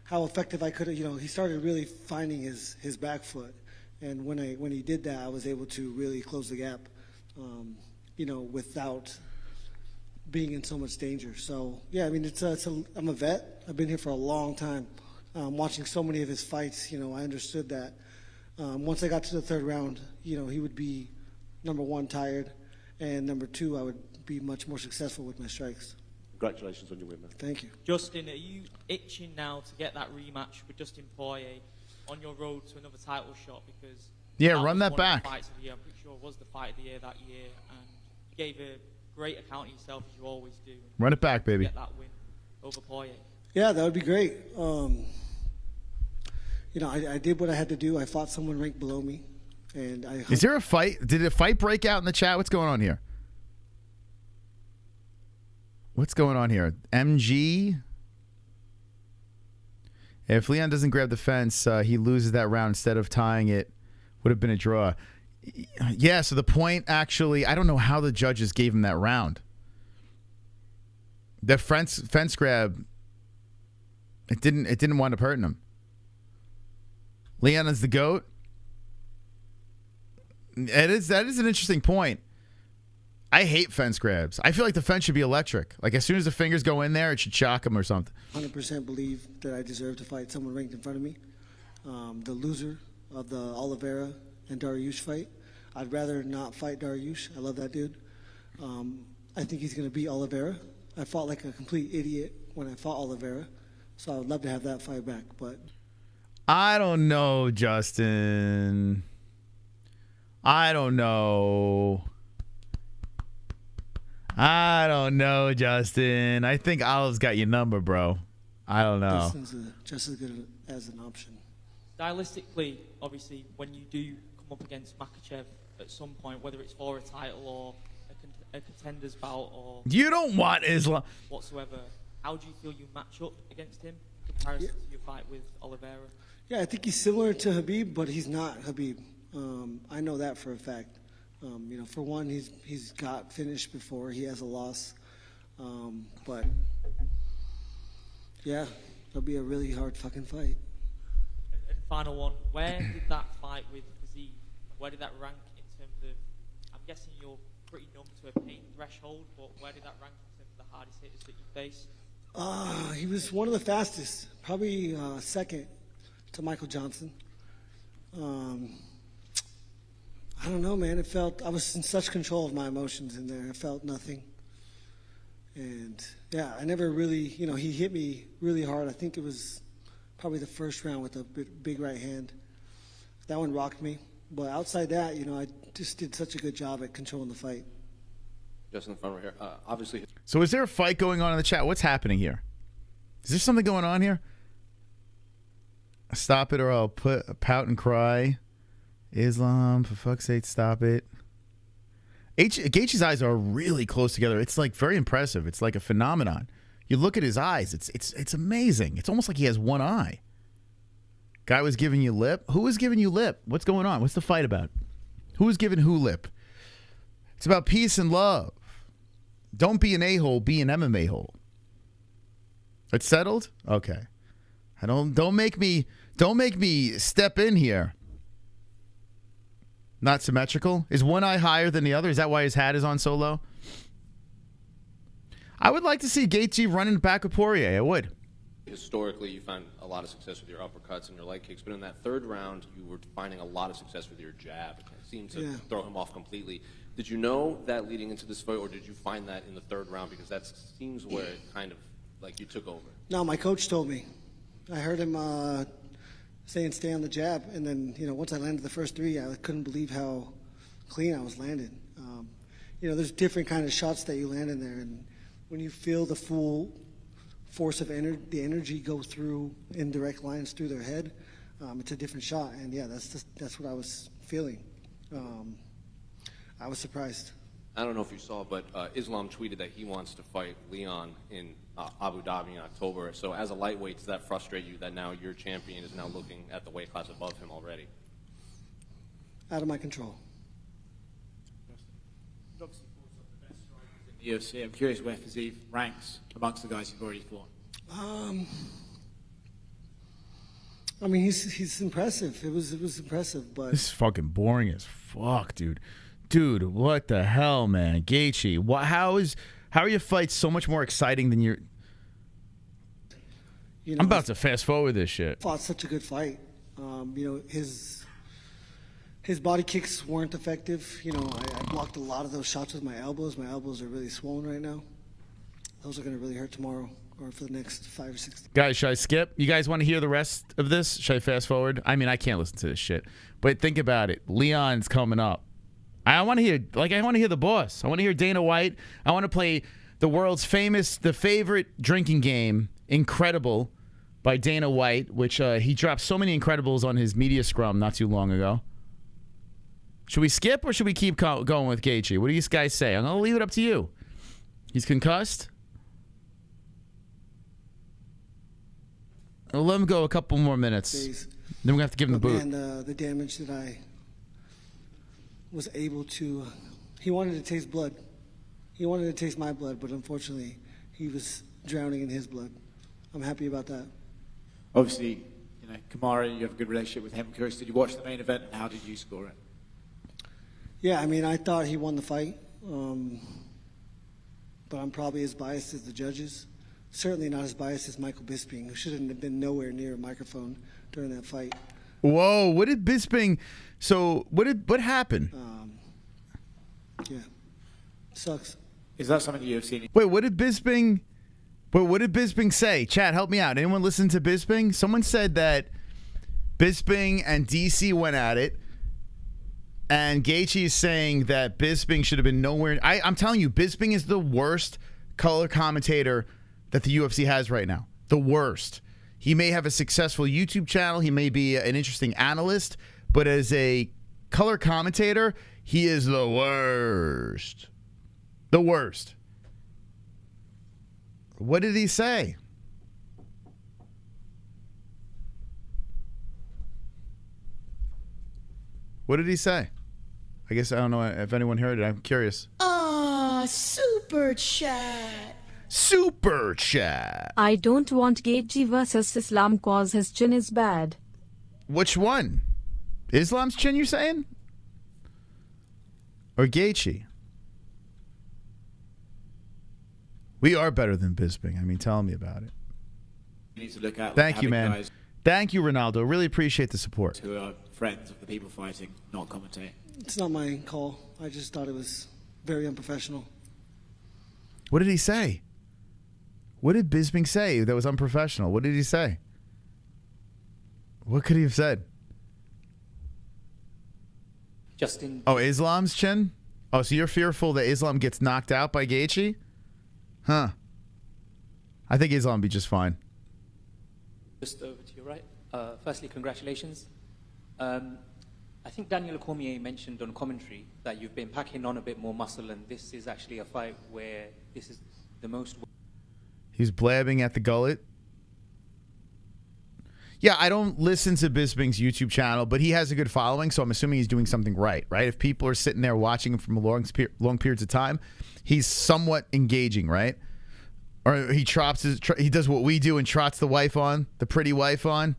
how effective I could have. You know, he started really finding his back foot. And when he did that, I was able to really close the gap, you know, without being in so much danger. So yeah, I mean, I'm a vet. I've been here for a long time. Watching so many of his fights, you know, I understood that. Once I got to the third round, you know, he would be number one tired, and number two, I would be much more successful with my strikes. Congratulations on your win, man. Thank you. Justin, are you itching now to get that rematch with Dustin Poirier on your road to another title shot? Because run that back. I'm pretty sure it was the fight of the year that year, and you gave a great account of yourself as you always do. Run it back, baby. Get that win over Poirier. Yeah, that would be great. You know, I did what I had to do. I fought someone ranked below me, and Is there a fight? Did a fight break out in the chat? What's going on here? What's going on here? MG. If Leon doesn't grab the fence, he loses that round. Instead of tying it, would have been a draw. Yeah. So the point, actually, I don't know how the judges gave him that round. The fence grab. It didn't wind up hurting him. Leon is the GOAT. That is an interesting point. I hate fence grabs. I feel like the fence should be electric. Like as soon as the fingers go in there, it should shock him or something. 100% believe that I deserve to fight someone ranked in front of me. The loser of the Oliveira and Dariush fight, I'd rather not fight Dariush. I love that dude. I think he's going to beat Oliveira. I fought like a complete idiot when I fought Oliveira, so I would love to have that fight back. But I don't know, Justin. I don't know, Justin. I think Olive's got your number, bro. I don't know. Justin's just as good as an option. Stylistically, obviously, when you do come up against Makhachev at some point, whether it's for a title or a contender's bout or you don't want Islam whatsoever, how do you feel you match up against him in comparison to your fight with Oliveira? Yeah, I think he's similar to Khabib, but he's not Khabib. I know that for a fact. You know, for one, he's got finished before. He has a loss. But, yeah, it'll be a really hard fucking fight. And final one, where did that fight with Fiziv, where did that rank in terms of, I'm guessing you're pretty numb to a pain threshold, but where did that rank in terms of the hardest hitters that you faced? He was one of the fastest, probably second to Michael Johnson. I don't know, man. I was in such control of my emotions in there. I felt nothing. And, yeah, I never really, you know, he hit me really hard. I think it was probably the first round with a big right hand. That one rocked me. But outside that, you know, I just did such a good job at controlling the fight. Just in the front right here. Obviously. So is there a fight going on in the chat? What's happening here? Is there something going on here? Stop it or I'll pout and cry. Islam, for fuck's sake, stop it. Gaethje's eyes are really close together. It's like very impressive. It's like a phenomenon. You look at his eyes. It's amazing. It's almost like he has one eye. Guy was giving you lip. Who was giving you lip? What's going on? What's the fight about? Who was giving who lip? It's about peace and love. Don't be an a-hole. Be an MMA hole. It's settled? Okay. Don't make me step in here. Not symmetrical? Is one eye higher than the other? Is that why his hat is on so low? I would like to see Gaethje running back with Poirier. I would. Historically, you found a lot of success with your uppercuts and your leg kicks, but in that third round, you were finding a lot of success with your jab. It seemed to throw him off completely. Did you know that leading into this fight, or did you find that in the third round? Because that seems where it kind of, like, you took over. No, my coach told me. I heard him saying stay on the jab, and then, you know, once I landed the first three, I couldn't believe how clean I was landing. You know, there's different kind of shots that you land in there, and when you feel the full force of the energy go through in direct lines through their head, it's a different shot, and yeah, that's what I was feeling. I was surprised. I don't know if you saw, but Islam tweeted that he wants to fight Leon in Abu Dhabi in October. So as a lightweight, does that frustrate you that now your champion is now looking at the weight class above him already? Out of my control. The UFC. I'm curious where Fiziv ranks amongst the guys you've already fought. I mean, he's impressive. It was impressive, but this is fucking boring as fuck, dude. Dude, what the hell, man? Gaethje, how are your fights so much more exciting than your? You know, I'm about to fast forward this shit. Fought such a good fight. You know, his body kicks weren't effective. You know, I blocked a lot of those shots with my elbows. My elbows are really swollen right now. Those are going to really hurt tomorrow or for the next 5 or 6 days. Guys, should I skip? You guys want to hear the rest of this? Should I fast forward? I mean, I can't listen to this shit. But think about it. Leon's coming up. I want to hear the boss. I want to hear Dana White. I want to play the world's the favorite drinking game, Incredible, by Dana White, which he dropped so many Incredibles on his media scrum not too long ago. Should we skip or should we keep going with Gaethje? What do you guys say? I'm going to leave it up to you. He's concussed. I'll let him go a couple more minutes. Then we're going to have to give him the boot. And the damage that I was able to... He wanted to taste blood. He wanted to taste my blood, but unfortunately, he was drowning in his blood. I'm happy about that. Obviously, you know, KAMARU, you have a good relationship with him. I'm curious, did you watch the main event and how did you score it? Yeah, I mean, I thought he won the fight, but I'm probably as biased as the judges. Certainly not as biased as Michael Bisping, who shouldn't have been nowhere near a microphone during that fight. Whoa, what did Bisping... So, what happened? Yeah, sucks. Is that something you've seen? Wait, what did Bisping say? Chat, help me out. Anyone listen to Bisping? Someone said that Bisping and DC went at it, and Gaethje is saying that Bisping should have been nowhere. I'm telling you, Bisping is the worst color commentator that the UFC has right now. The worst. He may have a successful YouTube channel. He may be an interesting analyst, but as a color commentator, he is the worst. The worst. What did he say? What did he say? I guess I don't know if anyone heard it. I'm curious. Super chat. Super chat. I don't want Gaethje versus Islam cause his chin is bad. Which one? Islam's chin, you saying? Or Gaethje? We are better than Bisping. I mean, tell me about it. You need to look at Thank you, man. Guys Thank you, Ronaldo. Really appreciate the support. who are friends of the people fighting, not commentate. It's not my call. I just thought it was very unprofessional. What did he say? What did Bisping say that was unprofessional? What did he say? What could he have said? Justin. Oh, Islam's chin? Oh, so you're fearful that Islam gets knocked out by Gaethje? Huh. I think Islam will be just fine. Just over to your right. Firstly, congratulations. I think Daniel Cormier mentioned on commentary that you've been packing on a bit more muscle, and this is actually a fight where this is the most... He's blabbing at the gullet. Yeah, I don't listen to Bisping's YouTube channel, but he has a good following, so I'm assuming he's doing something right? If people are sitting there watching him from long periods of time, he's somewhat engaging, right? Or he he does what we do and trots the wife on, the pretty wife on.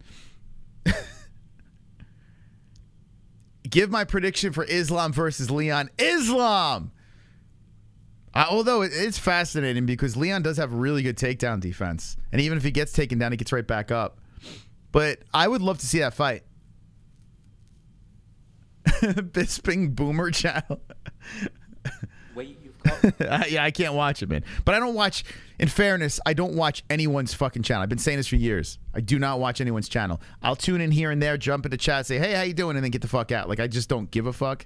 Give my prediction for Islam versus Leon. Islam! Although it's fascinating because Leon does have really good takedown defense. And even if he gets taken down, he gets right back up. But I would love to see that fight. Bisping Boomer channel. Yeah, I can't watch it, man. But I don't watch, in fairness, I don't watch anyone's fucking channel. I've been saying this for years. I do not watch anyone's channel. I'll tune in here and there, jump into chat, say, hey, how you doing? And then get the fuck out. Like, I just don't give a fuck.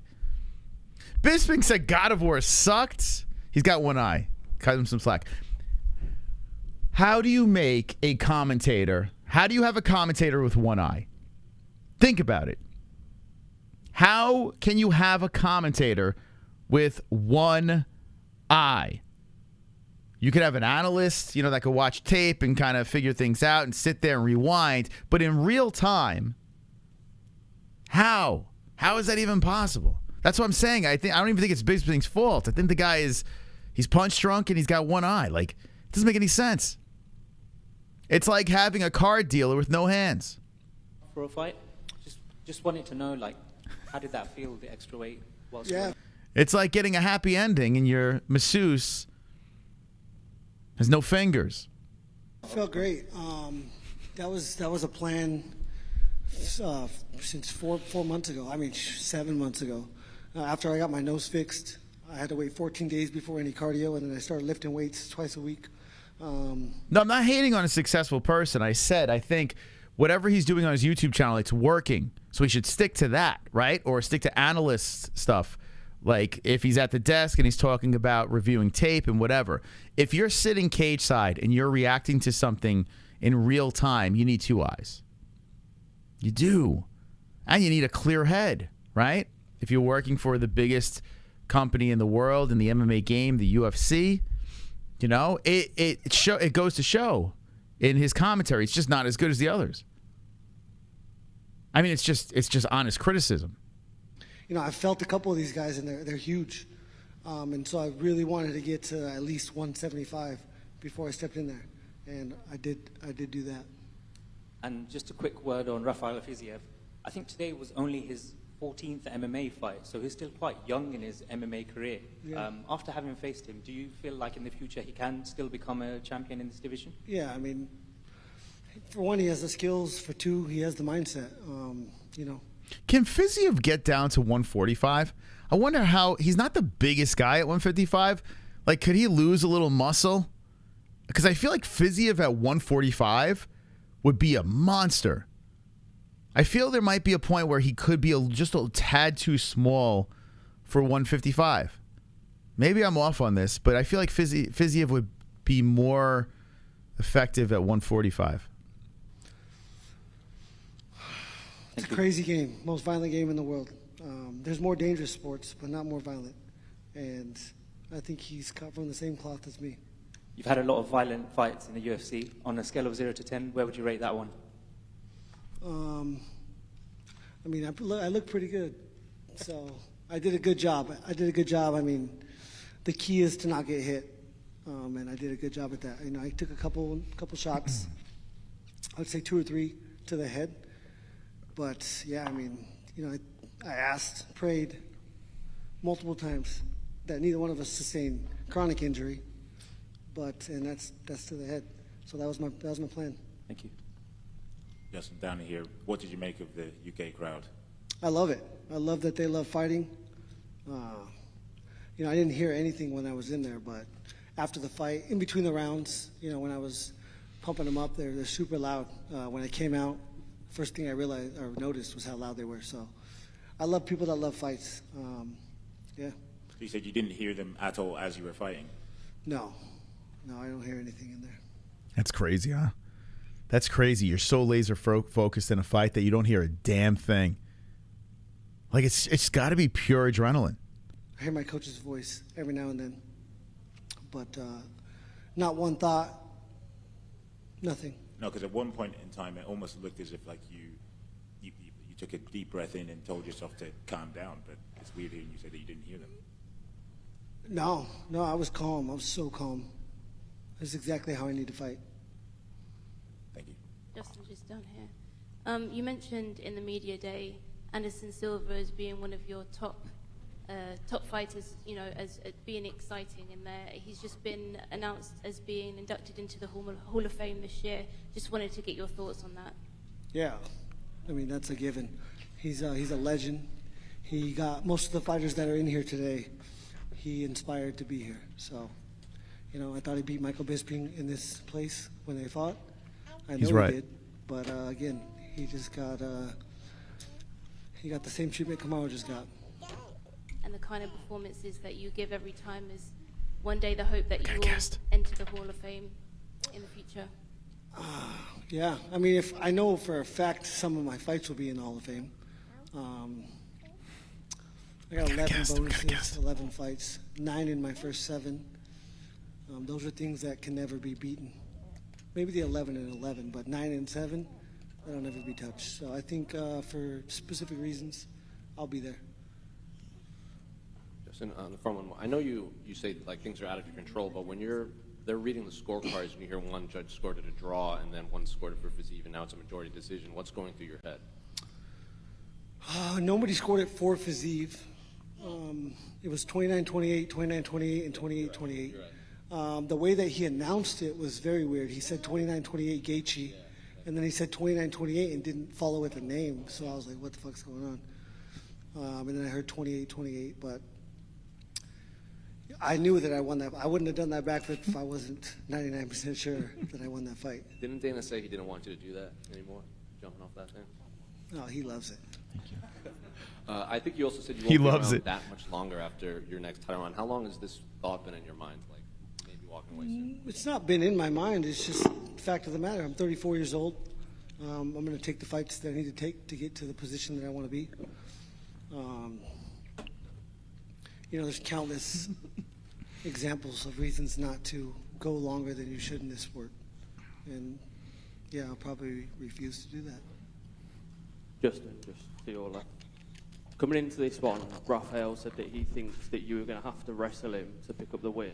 Bisping said God of War sucked. He's got one eye. Cut him some slack. How do you make a commentator? How do you have a commentator with one eye? Think about it. How can you have a commentator with one eye? You could have an analyst, that could watch tape and kind of figure things out and sit there and rewind. But in real time, how? How is that even possible? That's what I'm saying. I don't even think it's Bisping's fault. I think the guy he's punch drunk and he's got one eye. Like, it doesn't make any sense. It's like having a card dealer with no hands. for a fight. Just wanted to know, like, how did that feel, the extra weight? Whilst It's like getting a happy ending and your masseuse has no fingers. Felt great. That was a plan since four months ago. I mean, 7 months ago. After I got my nose fixed, I had to wait 14 days before any cardio, and then I started lifting weights twice a week. No, I'm not hating on a successful person. I said I think whatever he's doing on his YouTube channel, it's working. So he should stick to that, right? Or stick to analyst stuff. Like if he's at the desk and he's talking about reviewing tape and whatever. If you're sitting cage side and you're reacting to something in real time, you need two eyes. You do. And you need a clear head, right? If you're working for the biggest company in the world in the MMA game, the UFC, you know, it goes to show in his commentary. It's just not as good as the others. I mean, it's just honest criticism. You know, I felt a couple of these guys, and they're huge. And so I really wanted to get to at least 175 before I stepped in there. And I did do that. And just a quick word on RAFAEL FIZIEV. I think today was only his 14th MMA fight, so he's still quite young in his MMA career. Yeah. After having faced him, do you feel like in the future he can still become a champion in this division? Yeah, I mean, for one, he has the skills. For two, he has the mindset. You know. Can Fiziev get down to 145? I wonder how. He's not the biggest guy at 155. Like, could he lose a little muscle? Because I feel like Fiziev at 145 would be a monster. I feel there might be a point where he could be just a tad too small for 155. Maybe I'm off on this, but I feel like Fiziev would be more effective at 145. It's a crazy game, most violent game in the world. There's more dangerous sports, but not more violent. And I think he's cut from the same cloth as me. You've had a lot of violent fights in the UFC. On a scale of 0 to 10, where would you rate that one? I mean, I look pretty good, so I did a good job. I mean, the key is to not get hit, and I did a good job at that. You know, I took a couple shots. I would say 2 or 3 to the head, but yeah, I mean, you know, I asked, prayed multiple times that neither one of us sustained chronic injury, and that's to the head. So that was my plan. Thank you. Justin, down here, what did you make of the UK crowd? I love it. I love that they love fighting. You know, I didn't hear anything when I was in there, but after the fight, in between the rounds, you know, when I was pumping them up, they're super loud. When I came out, first thing I realized or noticed was how loud they were. So I love people that love fights. Yeah. So you said you didn't hear them at all as you were fighting? No, I don't hear anything in there. That's crazy, huh? That's crazy. You're so laser focused in a fight that you don't hear a damn thing. Like, it's got to be pure adrenaline. I hear my coach's voice every now and then, but not one thought, nothing. No, because at one point in time, it almost looked as if like you took a deep breath in and told yourself to calm down, but it's weird hearing you say that you didn't hear them. No, I was calm. I was so calm. That's exactly how I need to fight. Thank you. Justin, just down here. You mentioned in the media day Anderson Silva as being one of your top fighters, you know, as being exciting in there. He's just been announced as being inducted into the Hall of Fame this year. Just wanted to get your thoughts on that. Yeah, I mean, that's a given. He's a legend. He got most of the fighters that are in here today, he inspired to be here. So, you know, I thought he beat Michael Bisping in this place when they fought. I know he did, but again, he just got the same treatment KAMARU just got. And the kind of performances that you give every time is one day the hope that you will enter the Hall of Fame in the future. Yeah, I mean, if I know for a fact some of my fights will be in the Hall of Fame. I got 11 bonuses, 11 fights, 9 in my first 7. Those are things that can never be beaten. Maybe the 11 and 11, but 9 and 7, that'll never be touched. So I think for specific reasons, I'll be there. Justin, on the front one, I know you say like things are out of your control, but when you're they're reading the scorecards and you hear one judge scored it a draw and then one scored it for Fiziv and now it's a majority decision. What's going through your head? Nobody scored it for Fiziv. It was 29-28, 29-28, and 28-28. The way that he announced it was very weird. He said 29-28 Gaethje, and then he said 29-28 and didn't follow with the name. So I was like, what the fuck's going on? And then I heard 28-28, but I knew that I won that. I wouldn't have done that backflip if I wasn't 99% sure that I won that fight. Didn't Dana say he didn't want you to do that anymore, jumping off that thing? No, he loves it. Thank you. I think you also said you He won't loves be around it. that much longer after your next title run. How long has this thought been in your mind, like maybe walking away soon? It's not been in my mind. It's just the fact of the matter. I'm 34 years old. I'm going to take the fights that I need to take to get to the position that I want to be. There's countless examples of reasons not to go longer than you should in this sport. And, yeah, I'll probably refuse to do that. Just for your luck. Coming into this one, Rafael said that he thinks that you were going to have to wrestle him to pick up the win.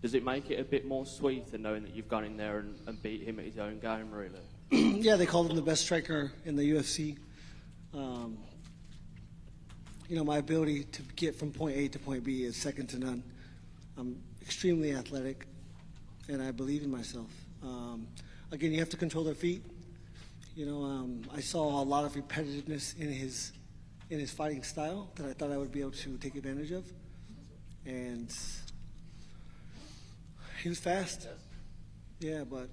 Does it make it a bit more sweeter knowing that you've gone in there and beat him at his own game, really? Yeah, they called him the best striker in the UFC. My ability to get from point A to point B is second to none. I'm extremely athletic, and I believe in myself. Again, you have to control their feet. I saw a lot of repetitiveness in his fighting style that I thought I would be able to take advantage of. And he was fast. Yeah, but,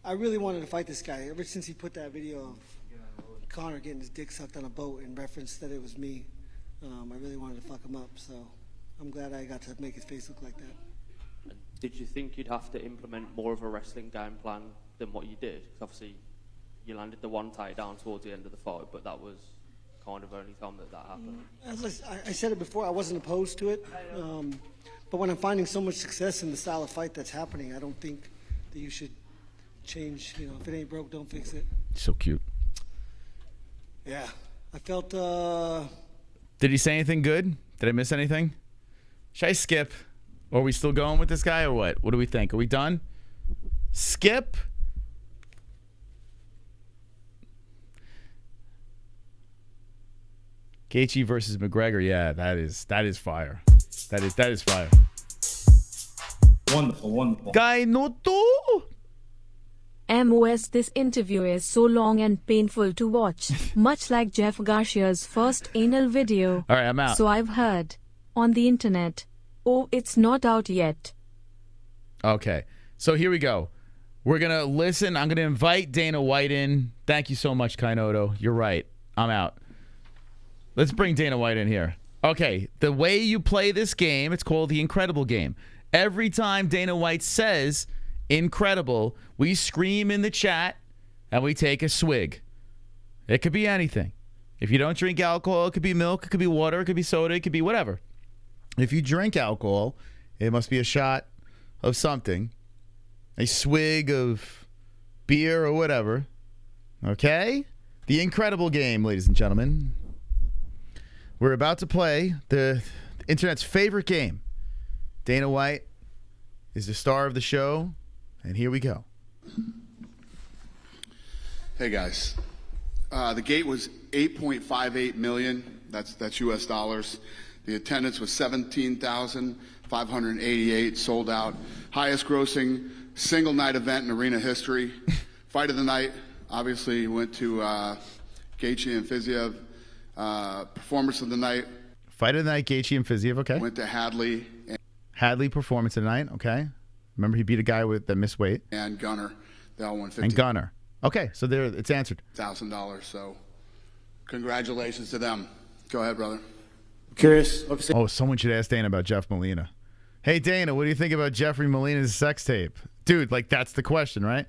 I really wanted to fight this guy. Ever since he put that video of Connor getting his dick sucked on a boat and referenced that it was me, I really wanted to fuck him up. So I'm glad I got to make his face look like that. Did you think you'd have to implement more of a wrestling game plan than what you did? 'Cause obviously, you landed the one takedown towards the end of the fight, but that was kind of only time that happened. As I said it before, I wasn't opposed to it. But when I'm finding so much success in the style of fight that's happening, I don't think that you should change. If it ain't broke, don't fix it. So cute. Yeah. I felt... Did he say anything good? Did I miss anything? Should I skip? Or are we still going with this guy or what? What do we think? Are we done? Skip? Gaethje versus McGregor. Yeah, that is fire. That is fire. Wonderful. Guy Noto. MOS, this interview is so long and painful to watch, much like Jeff Garcia's first anal video. All right, I'm out. So I've heard on the internet. Oh, it's not out yet. Okay, so here we go. We're going to listen. I'm going to invite Dana White in. Thank you so much, Kainoto. You're right. I'm out. Let's bring Dana White in here. Okay, the way you play this game, it's called the Incredible Game. Every time Dana White says incredible, we scream in the chat and we take a swig. It could be anything. If you don't drink alcohol, it could be milk, it could be water, it could be soda, it could be whatever. If you drink alcohol, it must be a shot of something, a swig of beer or whatever. Okay? The Incredible Game, ladies and gentlemen. We're about to play the internet's favorite game. Dana White is the star of the show, and here we go. Hey guys, the gate was 8.58 million. That's U.S. dollars. The attendance was 17,588, sold out. Highest grossing single night event in arena history. Fight of the night, obviously, went to Gaethje and Fiziev. Performance of the night. Fight of the night, Gaethje and Fiziev, okay. Went to Hadley. Hadley performance of the night, okay. Remember he beat a guy that missed weight. And Gunnar. They all won $50,000. And Gunnar. Okay, so there it's answered. $1,000. So congratulations to them. Go ahead, brother. Curious, obviously. Oh, someone should ask Dana about Jeff Molina. Hey, Dana, what do you think about Jeffrey Molina's sex tape? Dude, that's the question, right?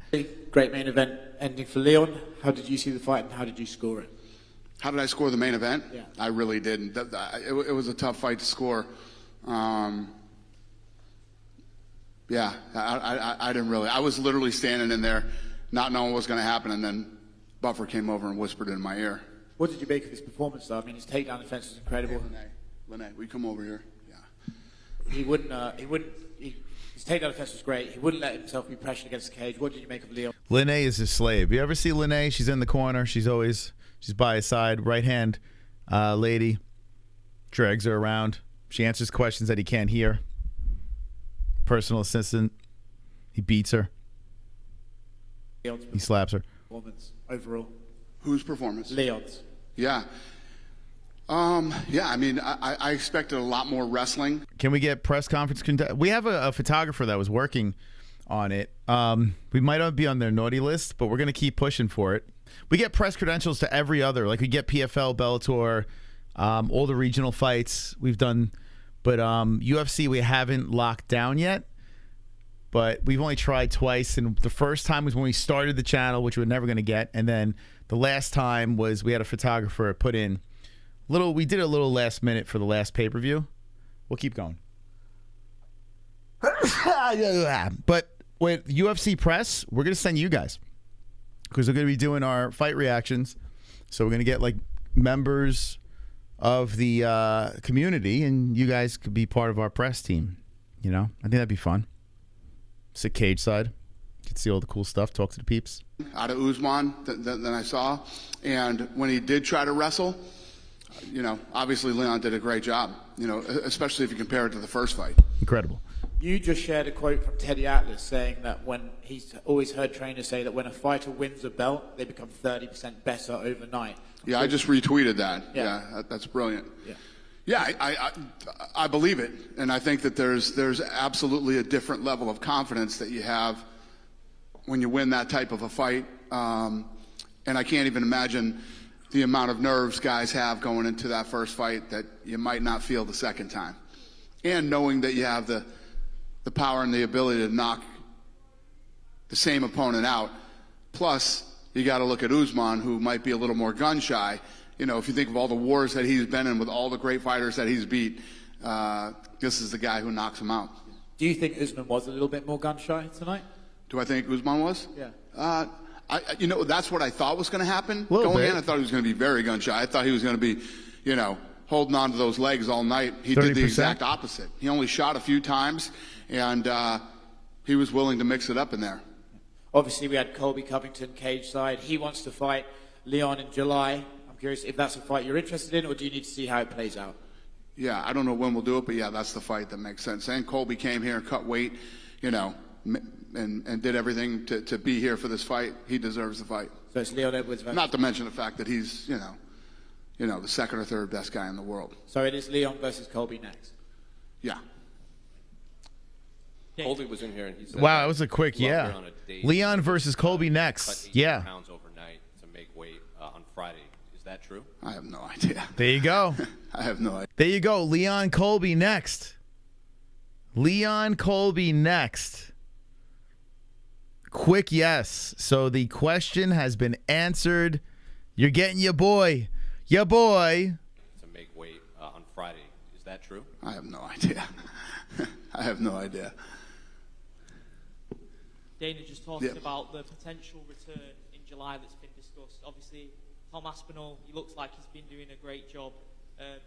Great main event ending for Leon. How did you see the fight and how did you score it? How did I score the main event? Yeah. I really didn't. It was a tough fight to score. Yeah, I didn't really. I was literally standing in there, not knowing what was going to happen, and then Buffer came over and whispered in my ear. What did you make of his performance, though? I mean, his takedown defense was incredible. Hey, Lene, will you come over here? Yeah. He His takedown defense was great. He wouldn't let himself be pressured against the cage. What did you make of Leon? Lene is his slave. You ever see Lene? She's in the corner. She's by his side. Right hand lady. Drags her around. She answers questions that he can't hear. Personal assistant. He beats her. He slaps her. Performance overall. Whose performance? Leon's. Yeah. I mean, I expected a lot more wrestling. Can we get press conference? We have a photographer that was working on it. We might not be on their naughty list, but we're going to keep pushing for it. We get press credentials to every other. Like, we get PFL, Bellator, all the regional fights we've done. But UFC we haven't locked down yet. But we've only tried twice. And the first time was when we started the channel, which we're never going to get. And then the last time was we had a photographer put in we did a little last minute for the last pay-per-view. We'll keep going. But with UFC press, we're going to send you guys because we're going to be doing our fight reactions. So we're going to get like members of the community, and you guys could be part of our press team. You know, I think that'd be fun. Sit cage side. You can see all the cool stuff, talk to the peeps. Out of Usman than I saw. And when he did try to wrestle, you know, obviously Leon did a great job, you know, especially if you compare it to the first fight. Incredible. You just shared a quote from Teddy Atlas saying that when he's always heard trainers say that when a fighter wins a belt, they become 30% better overnight. Yeah, I just retweeted that. Yeah, that's brilliant. Yeah, I believe it. And I think that there's absolutely a different level of confidence that you have when you win that type of a fight. And I can't even imagine the amount of nerves guys have going into that first fight that you might not feel the second time. And knowing that you have the power and the ability to knock the same opponent out. Plus, you got to look at Usman, who might be a little more gun shy. You know, if you think of all the wars that he's been in with all the great fighters that he's beat, this is the guy who knocks him out. Do you think Usman was a little bit more gun shy tonight? Do I think Usman was? Yeah. You know, that's what I thought was going to happen. Going in, I thought he was going to be very gun shy. I thought he was going to be, you know, holding on to those legs all night. He 30%? Did the exact opposite. He only shot a few times, and he was willing to mix it up in there. Obviously, we had Colby Covington cage side. He wants to fight Leon in July. I'm curious if that's a fight you're interested in, or do you need to see how it plays out? Yeah, I don't know when we'll do it, but yeah, that's the fight that makes sense. And Colby came here and cut weight, you know, and did everything to be here for this fight. He deserves the fight. So it's Leon Edwards. Not to mention the fact that he's, you know, the second or third best guy in the world. So it is Leon versus Colby next. Yeah. Colby was in here and he said, wow, that was a quick Leon versus Colby next. Yeah. Pounds overnight to make weight on Friday. Is that true? I have no idea. There you go. I have no idea. There you go. Leon Colby next. Leon Colby next. Quick yes. So the question has been answered. You're getting your boy. Your boy. To make weight on Friday. Is that true? I have no idea. I have no idea. Dana just talked about the potential return in July that's been discussed. Obviously, Tom Aspinall, he looks like he's been doing a great job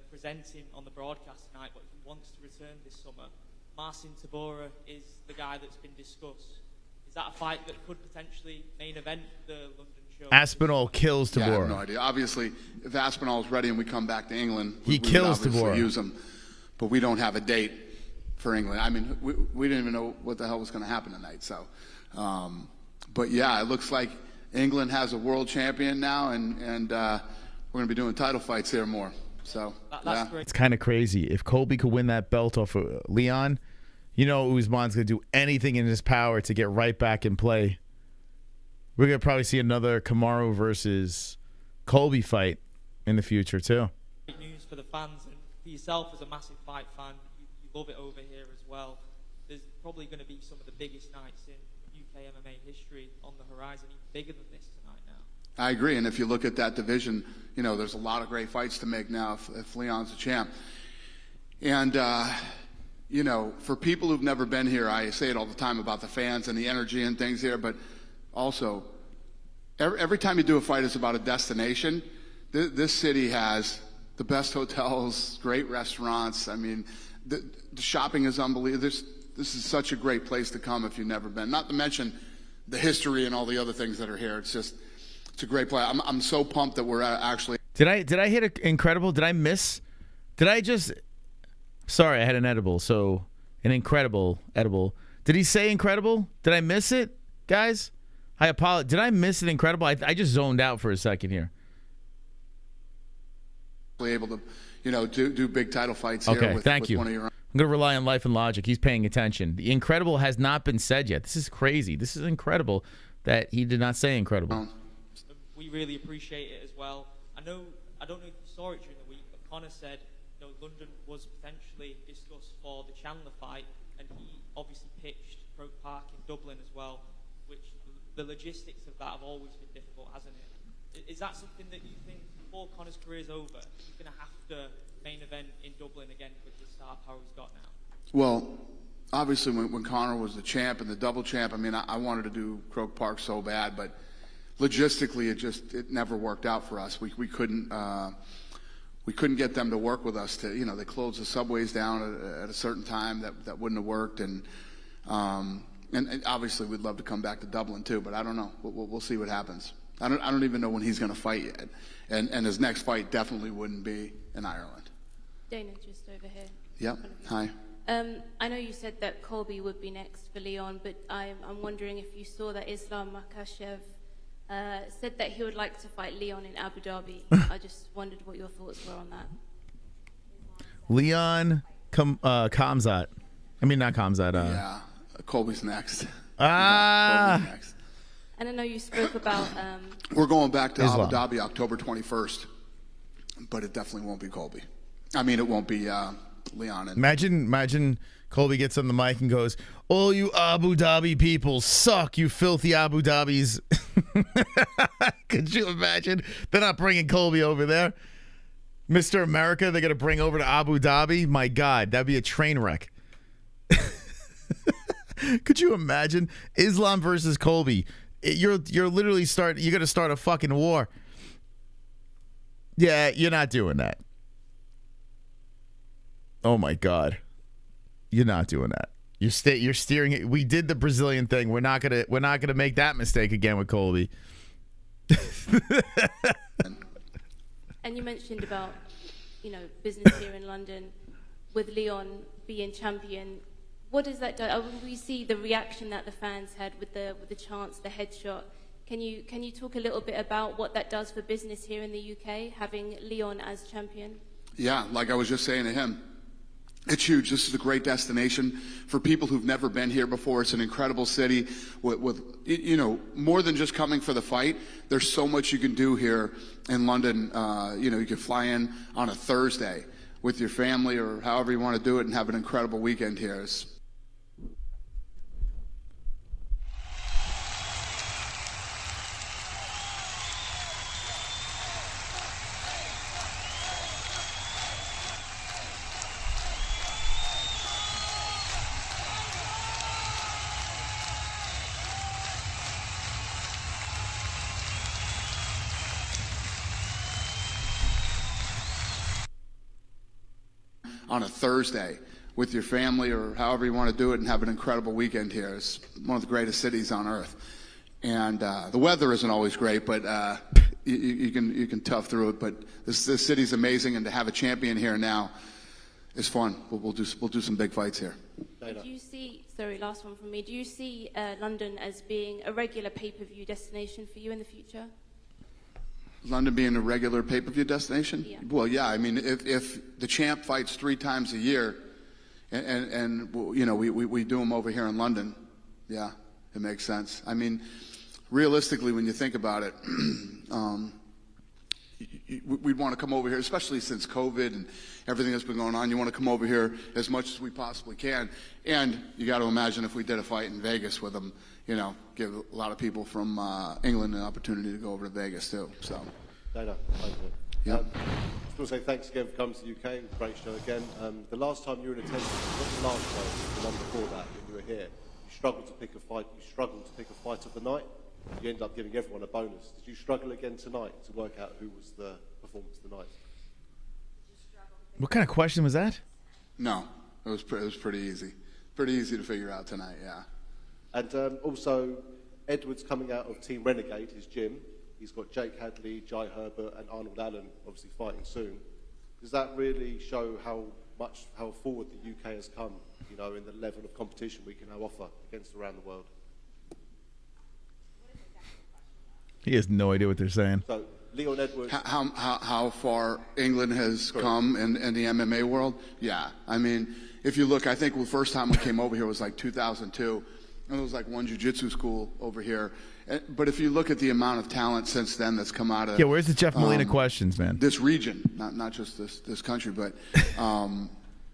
presenting on the broadcast tonight, but he wants to return this summer. Marcin Tybura is the guy that's been discussed. Is that a fight that could potentially main event the London show? Aspinall kills Tybura. Yeah, I have no idea. Obviously, if Aspinall's ready and we come back to England, he kills Tybura. Use him, but we don't have a date for England. I mean, we didn't even know what the hell was going to happen tonight. So, but yeah, it looks like England has a world champion now, and we're going to be doing title fights here more. So that's great. It's kind of crazy. If Colby could win that belt off of Leon, you know Usman's going to do anything in his power to get right back in play. We're going to probably see another KAMARU versus Colby fight in the future too. Great news for the fans and for yourself as a massive fight fan. You love it over here as well. There's probably going to be some of the biggest nights in UK MMA history on the horizon, even bigger than this tonight now. I agree, and if you look at that division, you know, there's a lot of great fights to make now if Leon's a champ. And, you know, for people who've never been here, I say it all the time about the fans and the energy and things here, but also, every time you do a fight, it's about a destination. This city has the best hotels, great restaurants. I mean, the shopping is unbelievable. This is such a great place to come if you've never been. Not to mention the history and all the other things that are here. It's a great place. I'm so pumped that we're actually. Did I hit an incredible? Did I miss? Did I just? Sorry, I had an edible. So an incredible edible. Did he say incredible? Did I miss it, guys? I apologize. Did I miss an incredible? I just zoned out for a second here. Able to, do big title fights here. Okay, with thank you. One of your own. I'm going to rely on life and logic. He's paying attention. The incredible has not been said yet. This is crazy. This is incredible that he did not say incredible. We really appreciate it as well. I don't know if you saw it during the week, but Conor said, London was potentially discussed for the Chandler fight, and he obviously pitched Croke Park in Dublin as well, which the logistics of that have always been difficult, hasn't it? Is that something that you think before Conor's career is over, he's going to have to main event in Dublin again with the star power he's got now? Well, obviously when Conor was the champ and the double champ, I wanted to do Croke Park so bad, but logistically it never worked out for us. We couldn't get them to work with us. They closed the subways down at a certain time that wouldn't have worked, and obviously we'd love to come back to Dublin too, but I don't know. We'll see what happens. I don't even know when he's going to fight yet, and his next fight definitely wouldn't be in Ireland. Dana, just over here. Yep. Hi. I know you said that Colby would be next for Leon, but I'm wondering if you saw that Islam Makhachev said that he would like to fight Leon in Abu Dhabi. I just wondered what your thoughts were on that. Leon Kamzat. I mean, not Kamzat. Yeah, Colby's next. Colby's next. And I know you spoke about... We're going back to Islam. Abu Dhabi October 21st, but it definitely won't be Colby. It won't be Leon. Imagine Colby gets on the mic and goes, "All you Abu Dhabi people suck, you filthy Abu Dhabis." Could you imagine? They're not bringing Colby over there. Mr. America, they're going to bring over to Abu Dhabi. My God, that'd be a train wreck. Could you imagine Islam versus Colby? You're literally you're going to start a fucking war. Yeah, you're not doing that. Oh my God, you're not doing that. You're steering it. We did the Brazilian thing. We're not gonna make that mistake again with Colby. And you mentioned about, business here in London with Leon being champion. What does that do? We see the reaction that the fans had with the chants, the headshot. Can you talk a little bit about what that does for business here in the UK, having Leon as champion? Yeah, like I was just saying to him, it's huge. This is a great destination for people who've never been here before. It's an incredible city with more than just coming for the fight. There's so much you can do here in London. You can fly in on a Thursday with your family or however you want to do it and have an incredible weekend here. On a Thursday with your family or however you want to do it and have an incredible weekend here. It's one of the greatest cities on earth. And the weather isn't always great, but you can tough through it. But this city's amazing, and to have a champion here now is fun. We'll do some big fights here. Do you see, sorry, last one from me. Do you see London as being a regular pay-per-view destination for you in the future? London being a regular pay-per-view destination? Yeah. Well, yeah. If the champ fights 3 times a year, and we do them over here in London, yeah, it makes sense. Realistically, when you think about it, we'd want to come over here, especially since COVID and everything that's been going on. You want to come over here as much as we possibly can, and you got to imagine if we did a fight in Vegas with them. Give a lot of people from England an opportunity to go over to Vegas too. So, Dana, thank you. Yeah. Just want to say thanks again for coming to the UK. Great show again. The last time you were in attendance, not the last time, the one before that, when you were here, you struggled to pick a fight. You struggled to pick a fight of the night. You ended up giving everyone a bonus. Did you struggle again tonight to work out who was the performance of the night? What kind of question was that? No, it was pretty easy. pretty easy to figure out tonight, yeah. And also, Edwards coming out of Team Renegade, his gym. He's got Jake Hadley, Jai Herbert, and Arnold Allen obviously fighting soon. Does that really show how forward the UK has come, you know, in the level of competition we can now offer against around the world? He has no idea what they're saying. So, Leon Edwards. How far England has come in the MMA world? Yeah. I mean, if you look, I think the first time we came over here was like 2002. And it was like one jiu-jitsu school over here. But if you look at the amount of talent since then that's come out of... Yeah, where's the Jeff Molina questions, man? This region, not just this country, but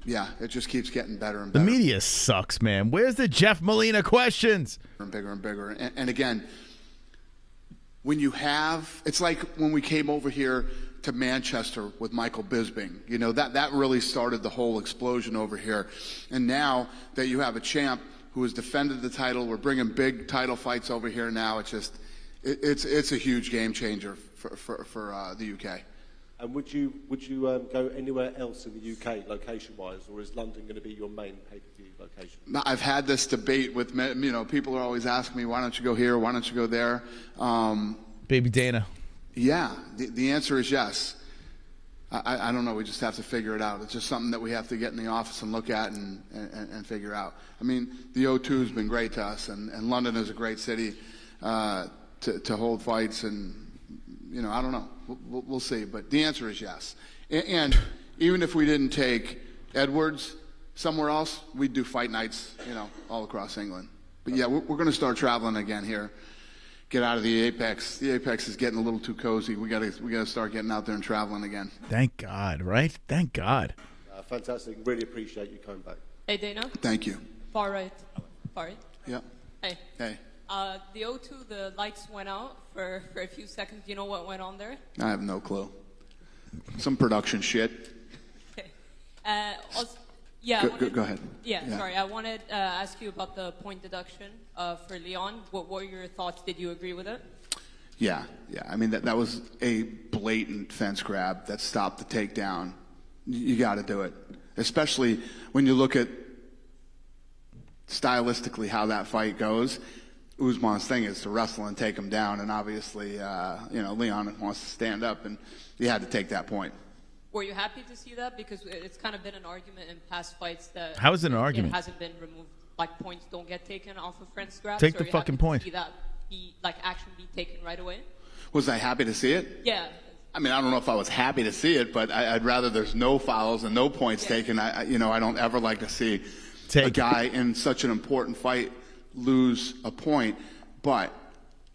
yeah, it just keeps getting better and The better. media sucks, man. Where's the Jeff Molina questions? And bigger and bigger. And again, when you have... It's like when we came over here to Manchester with Michael Bisping. You know, that really started the whole explosion over here. And now that you have a champ who has defended the title, we're bringing big title fights over here now. It's just, it's a huge game changer for the UK. And would you go anywhere else in the UK location-wise, or is London going to be your main pay-per-view location? I've had this debate with, you know, people are always asking me, why don't you go here, why don't you go there? Baby Dana. Yeah, the answer is yes. I don't know, we just have to figure it out. It's just something that we have to get in the office and look at and figure out. I mean, the O2 has been great to us, and London is a great city to hold fights, and, you know, I don't know. We'll see, but the answer is yes. And even if we didn't take Edwards somewhere else, we'd do fight nights, you know, all across England. But yeah, we're going to start traveling again here. Get out of the Apex. The Apex is getting a little too cozy. We got to start getting out there and traveling again. Thank God, right? Thank God. Fantastic. Really appreciate you coming back. Hey, Dana. Thank you. Far right. Far right. Yep. Hey. Hey. The O2, the lights went out for a few seconds. Do you know what went on there? I have no clue. Some production shit. Okay. Yeah. Go ahead. Yeah, sorry. I wanted to ask you about the point deduction for Leon. What were your thoughts? Did you agree with it? Yeah. I mean, that was a blatant fence grab that stopped the takedown. You got to do it, especially when you look at stylistically how that fight goes. Usman's thing is to wrestle and take him down, and obviously, you know, Leon wants to stand up, and you had to take that point. Were you happy to see that? Because it's kind of been an argument in past fights that... How is it an argument? It hasn't been removed. Like, points don't get taken off of fence grabs. Take the fucking point. See that action be taken right away? Was I happy to see it? Yeah. I mean, I don't know if I was happy to see it, but I'd rather there's no fouls and no points taken. I don't ever like to see a guy in such an important fight lose a point, but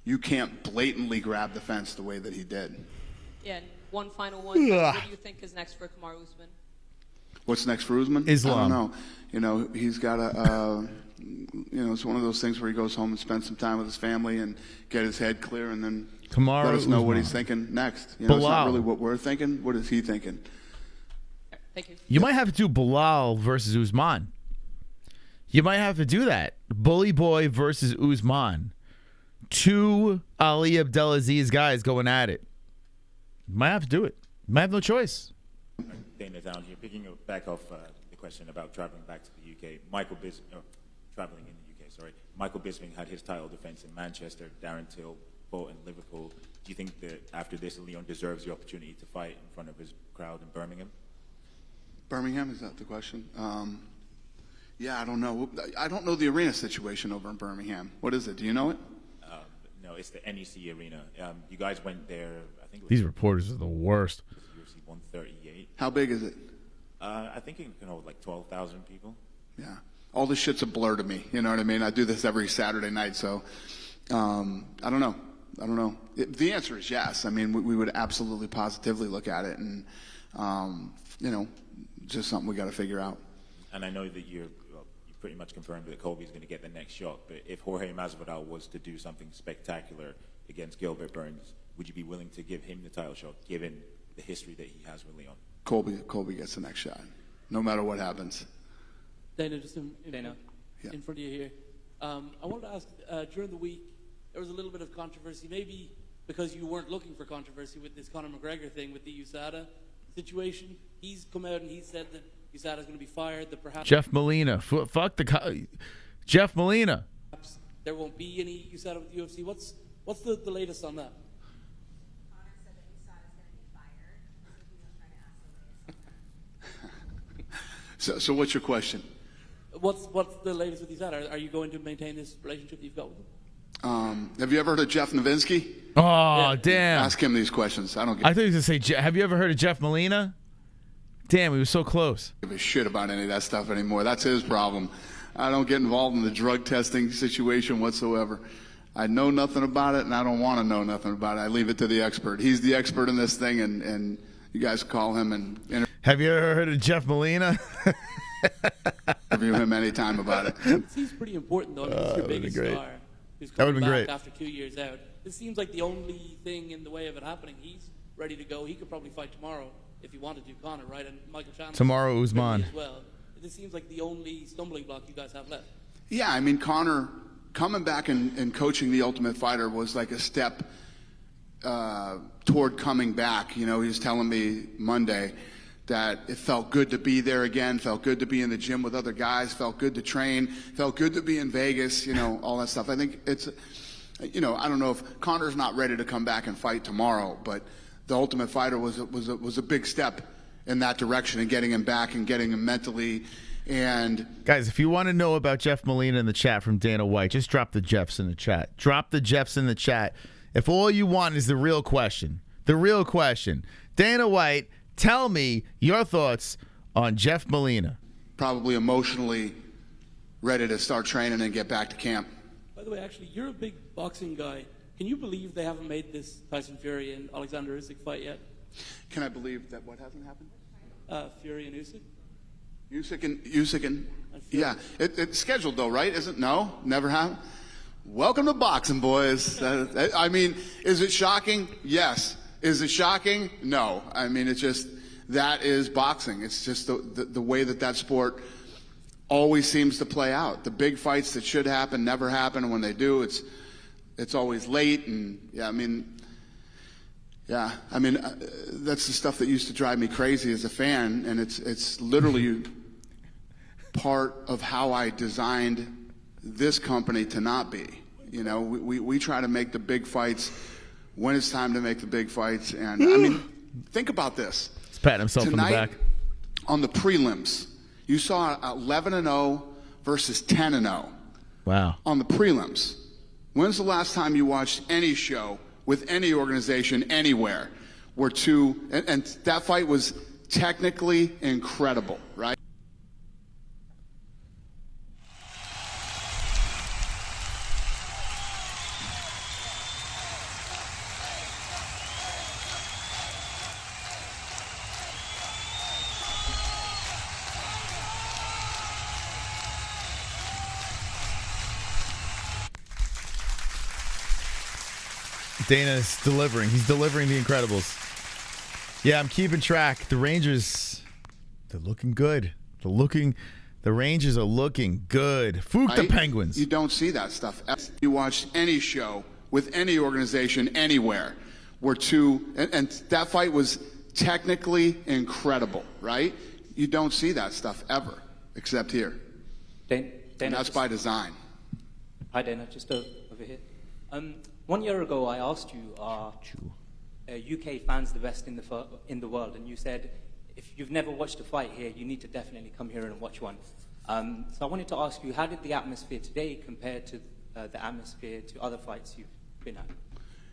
you can't blatantly grab the fence the way that he did. Yeah, and one final one. What do you think is next for KAMARU Usman? What's next for Usman? Islam. I don't know. You know, he's got a, you know, it's one of those things where he goes home and spends some time with his family and get his head clear, and then KAMARU let us know what Usman. he's thinking next. You know, it's not Bilal. really what we're thinking. What is he thinking? Thank you. You might have to do Bilal versus Usman. You might have to do that. Bully Boy versus Usman. Two Ali Abdelaziz guys going at it. You might have to do it. You might have no choice. Dana down here, picking back off the question about traveling back to the UK. Traveling in the UK, sorry. Michael Bisping had his title defense in Manchester. Darren Till fought in Liverpool. Do you think that after this, Leon deserves the opportunity to fight in front of his crowd in Birmingham? Birmingham, is that the question? Yeah, I don't know. I don't know the arena situation over in Birmingham. What is it? Do you know it? No, it's the NEC Arena. You guys went there, I think it was These reporters are the worst. UFC 138. How big is it? I think it can hold like 12,000 people. Yeah. All this shit's a blur to me. You know what I mean? I do this every Saturday night, so I don't know. The answer is yes. I mean, we would absolutely, positively look at it, and you know, just something we got to figure out. And I know that you pretty much confirmed that Colby's going to get the next shot, but if Jorge Masvidal was to do something spectacular against Gilbert Burns, would you be willing to give him the title shot, given the history that he has with Leon? Colby gets the next shot, no matter what happens. Dana, just in front of you here. I wanted to ask, during the week, there was a little bit of controversy, maybe because you weren't looking for controversy with this Conor McGregor thing with the USADA situation. He's come out and he said that USADA is going to be fired. That perhaps Jeff Molina. Fuck Jeff Molina. There won't be any USADA with UFC. What's the latest on that? So what's your question? What's the latest with USADA? Are you going to maintain this relationship that you've got with them? Have you ever heard of Jeff Novinsky? Oh, damn. Ask him these questions. I don't I thought he was going to say, have you ever heard of Jeff Molina? Damn, he was so close. Give a shit about any of that stuff anymore. That's his problem. I don't get involved in the drug testing situation whatsoever. I know nothing about it, and I don't want to know nothing about it. I leave it to the expert. He's the expert in this thing, and you guys call him and have you ever heard of Jeff Molina? Interview him anytime about it. He's pretty important, though. I mean, he's your biggest star. Who's That would have been back great. After 2 years out. This seems like the only thing in the way of it happening. He's ready to go. He could probably fight tomorrow if he wanted to, Gunnar, right? And Michael Chandler. KAMARU USMAN. As well. This seems like the only stumbling block you guys have left. Yeah, I mean, Conor coming back and coaching the Ultimate Fighter was like a step toward coming back. You know, he was telling me Monday that it felt good to be there again, felt good to be in the gym with other guys, felt good to train, felt good to be in Vegas, you know, all that stuff. I think it's, you know, I don't know if Conor's not ready to come back and fight tomorrow, but the Ultimate Fighter was a big step in that direction and getting him back and getting him mentally. And guys, if you want to know about Jeff Molina in the chat from Dana White, just drop the Jeffs in the chat. Drop the Jeffs in the chat. If all you want is the real question, Dana White, tell me your thoughts on Jeff Molina. Probably emotionally ready to start training and get back to camp. By the way, actually, you're a big boxing guy. Can you believe they haven't made this Tyson Fury and Alexander Usyk fight yet? Can I believe that what hasn't happened? Fury and Usyk? Usyk and yeah. It's scheduled though, right? Isn't? No? Never happened? Welcome to boxing, boys. I mean, is it shocking? Yes. Is it shocking? No. I mean, it's just, that is boxing. It's just the way that sport always seems to play out. The big fights that should happen never happen, and when they do, it's always late. And yeah, I mean, that's the stuff that used to drive me crazy as a fan, and it's literally part of how I designed this company to not be. You know, we try to make the big fights when it's time to make the big fights. And I mean, think about this. He's patting himself Tonight, in the back. On the prelims, you saw 11-0 versus 10-0. Wow. On the prelims. When's the last time you watched any show with any organization anywhere where and that fight was technically incredible, right? Dana's delivering. He's delivering the Incredibles. Yeah, I'm keeping track. The Rangers, they're looking good. The Rangers are looking good. Fook the Penguins. You don't see that stuff. You watch any show with any organization anywhere where and that fight was technically incredible, right? You don't see that stuff ever, except here. Dana, and that's by design. Hi, Dana. Just over here. 1 year ago, I asked you, are UK fans the best in the world? And you said, if you've never watched a fight here, you need to definitely come here and watch one. So I wanted to ask you, how did the atmosphere today compare to the atmosphere to other fights you've been at?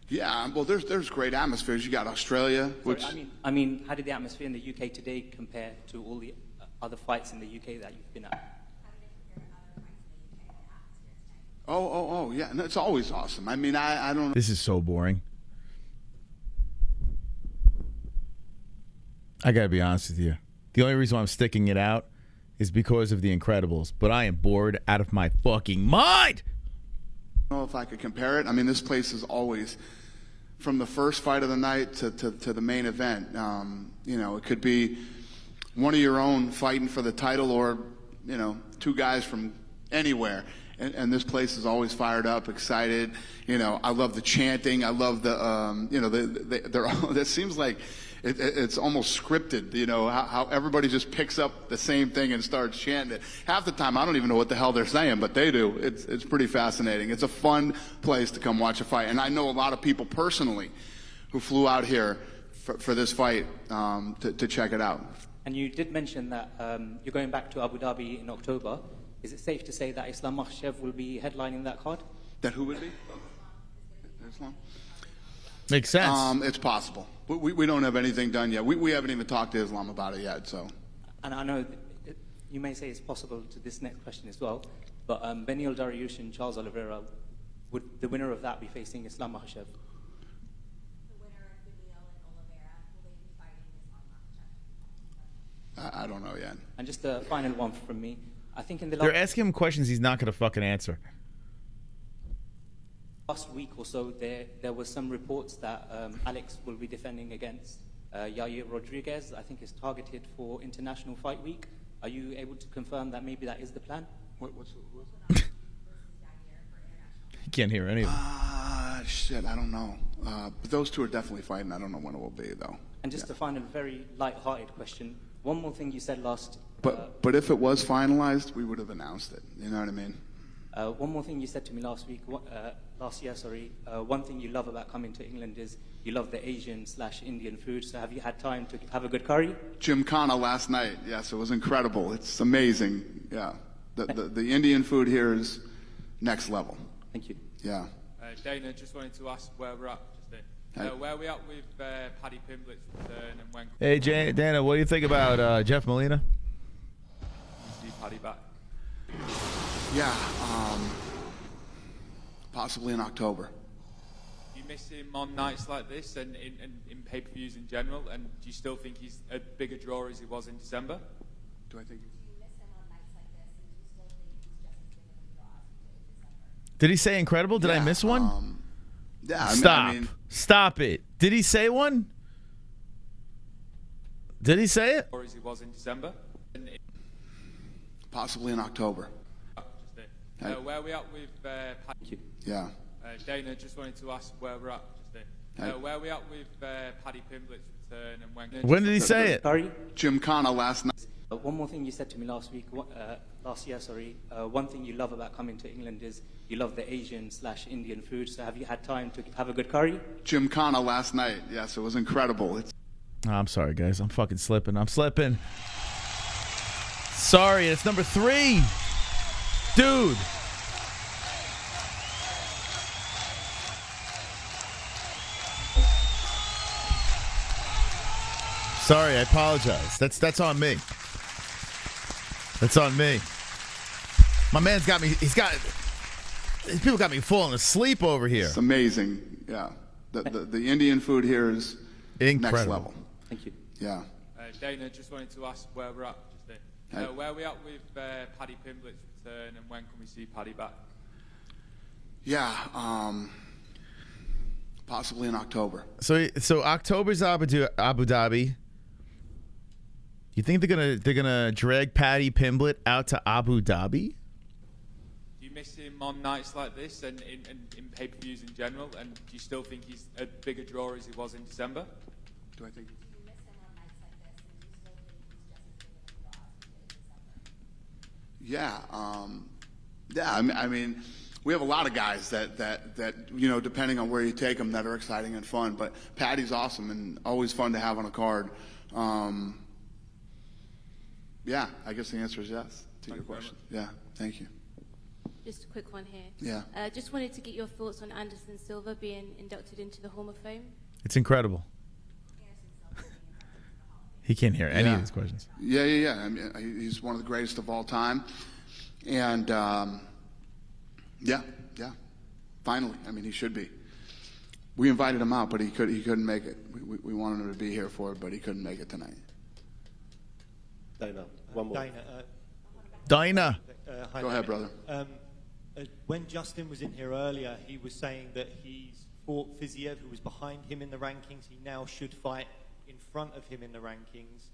Yeah, well, there's great atmospheres. You got Australia, which I mean, how did the atmosphere in the UK today compare to all the other fights in the UK that you've been at? Oh, yeah. No, it's always awesome. I mean, I don't know. This is so boring. I got to be honest with you. The only reason why I'm sticking it out is because of The Incredibles. But I am bored out of my fucking mind. I don't know if I could compare it. I mean, this place is always, from the first fight of the night to the main event. You know, it could be one of your own fighting for the title or, you know, two guys from anywhere. And this place is always fired up, excited. You know, I love the chanting. I love the, you know, that seems like it's almost scripted, you know, how everybody just picks up the same thing and starts chanting it. Half the time, I don't even know what the hell they're saying, but they do. It's pretty fascinating. It's a fun place to come watch a fight. And I know a lot of people personally who flew out here for this fight to check it out. And you did mention that you're going back to Abu Dhabi in October. Is it safe to say that Islam Makhachev will be headlining that card? That who would be? Islam? Makes sense. It's possible. We don't have anything done yet. We haven't even talked to Islam about it yet. So. And I know you may say it's possible to this next question as well, but Beneil Dariush and Charles Oliveira, would the winner of that be facing Islam Makhachev? I don't know yet. And just a final one from me. I think in the They're asking him questions he's not going to fucking answer. last week or so, there was some reports that Alex will be defending against Yair Rodriguez. I think is targeted for International Fight Week. Are you able to confirm that maybe that is the plan? What's You can't hear any of it. Shit, I don't know. But those two are definitely fighting. I don't know when it will be, though. And just a final, very light-hearted question. One more thing you said last... But if it was finalized, we would have announced it. You know what I mean? One more thing you said to me last year. One thing you love about coming to England is you love the Asian/Indian food. So have you had time to have a good curry? Gymkhana last night. Yes, it was incredible. It's amazing. Yeah. The Indian food here is next level. Thank you. Yeah. Dana, just wanted to ask where we're at. Where are we at with Paddy Pimblett's return and when? Hey, Dana, what do you think about Jeff Molina? See Paddy back. Yeah, possibly in October. You miss him on nights like this and in pay-per-views in general, and do you still think he's a bigger draw as he was in December? Do I think? Did he say incredible? Did I miss one? Yeah. Stop. Stop it. Did he say one? Did he say it? Or as he was in December? Possibly in October. Where are we at with Paddy? Yeah. Dana, just wanted to ask where we're at. Where are we at with Paddy Pimblett's return and when? When did he say it? Sorry? Gymkhana last night. One more thing you said to me last year. One thing you love about coming to England is you love the Asian/Indian food. So have you had time to have a good curry? Gymkhana last night. Yes, it was incredible. I'm sorry, guys. I'm fucking slipping. I'm slipping. Sorry, it's number 3. Dude. Sorry, I apologize. That's on me. That's on me. My man's got me. These people got me falling asleep over here. It's amazing. Yeah. The Indian food here is incredible. Next level. Thank you. Yeah. Dana, just wanted to ask where we're at. Where are we at with Paddy Pimblett's return and when can we see Paddy back? Yeah. Possibly in October. So October's Abu Dhabi. You think they're gonna drag Paddy Pimblett out to Abu Dhabi? Do you miss him on nights like this and in pay-per-views in general? And do you still think he's a bigger draw as he was in December? Do I think? Yeah. I mean, we have a lot of guys that you know, depending on where you take them, that are exciting and fun. But Paddy's awesome and always fun to have on a card. Yeah, I guess the answer is yes to your question. Yeah, thank you. Just a quick one here. Yeah. Just wanted to get your thoughts on Anderson Silva being inducted into the Hall of Fame. It's incredible. He can't hear any of these questions. Yeah. I mean, he's one of the greatest of all time. And, yeah. Finally. I mean, he should be. We invited him out, but he couldn't make it. We wanted him to be here for it, but he couldn't make it tonight. Dana, one more. Dana. Hi, Go ahead, brother. When Justin was in here earlier, he was saying that he's fought Fiziev, who was behind him in the rankings. He now should fight in front of him in the rankings.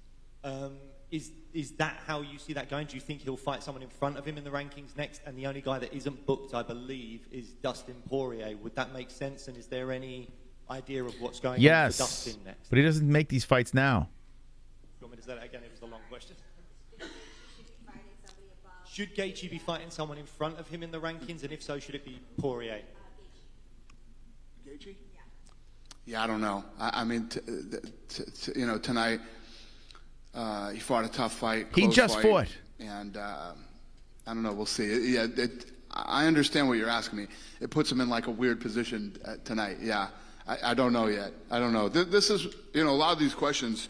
Is that how you see that going? Do you think he'll fight someone in front of him in the rankings next? And the only guy that isn't booked, I believe, is Dustin Poirier. Would that make sense? And is there any idea of what's going on Yes, for Dustin next. but he doesn't make these fights now. You want me to say that again? It was a long question. Should Gaethje be fighting someone in front of him in the rankings, and if so, should it be Poirier? Gaethje? Yeah, I don't know. I mean, you know, tonight he fought a tough fight. He just fight, fought, and I don't know. We'll see. Yeah, I understand what you're asking me. It puts him in like a weird position tonight. Yeah, I don't know yet. I don't know. This is, you know, a lot of these questions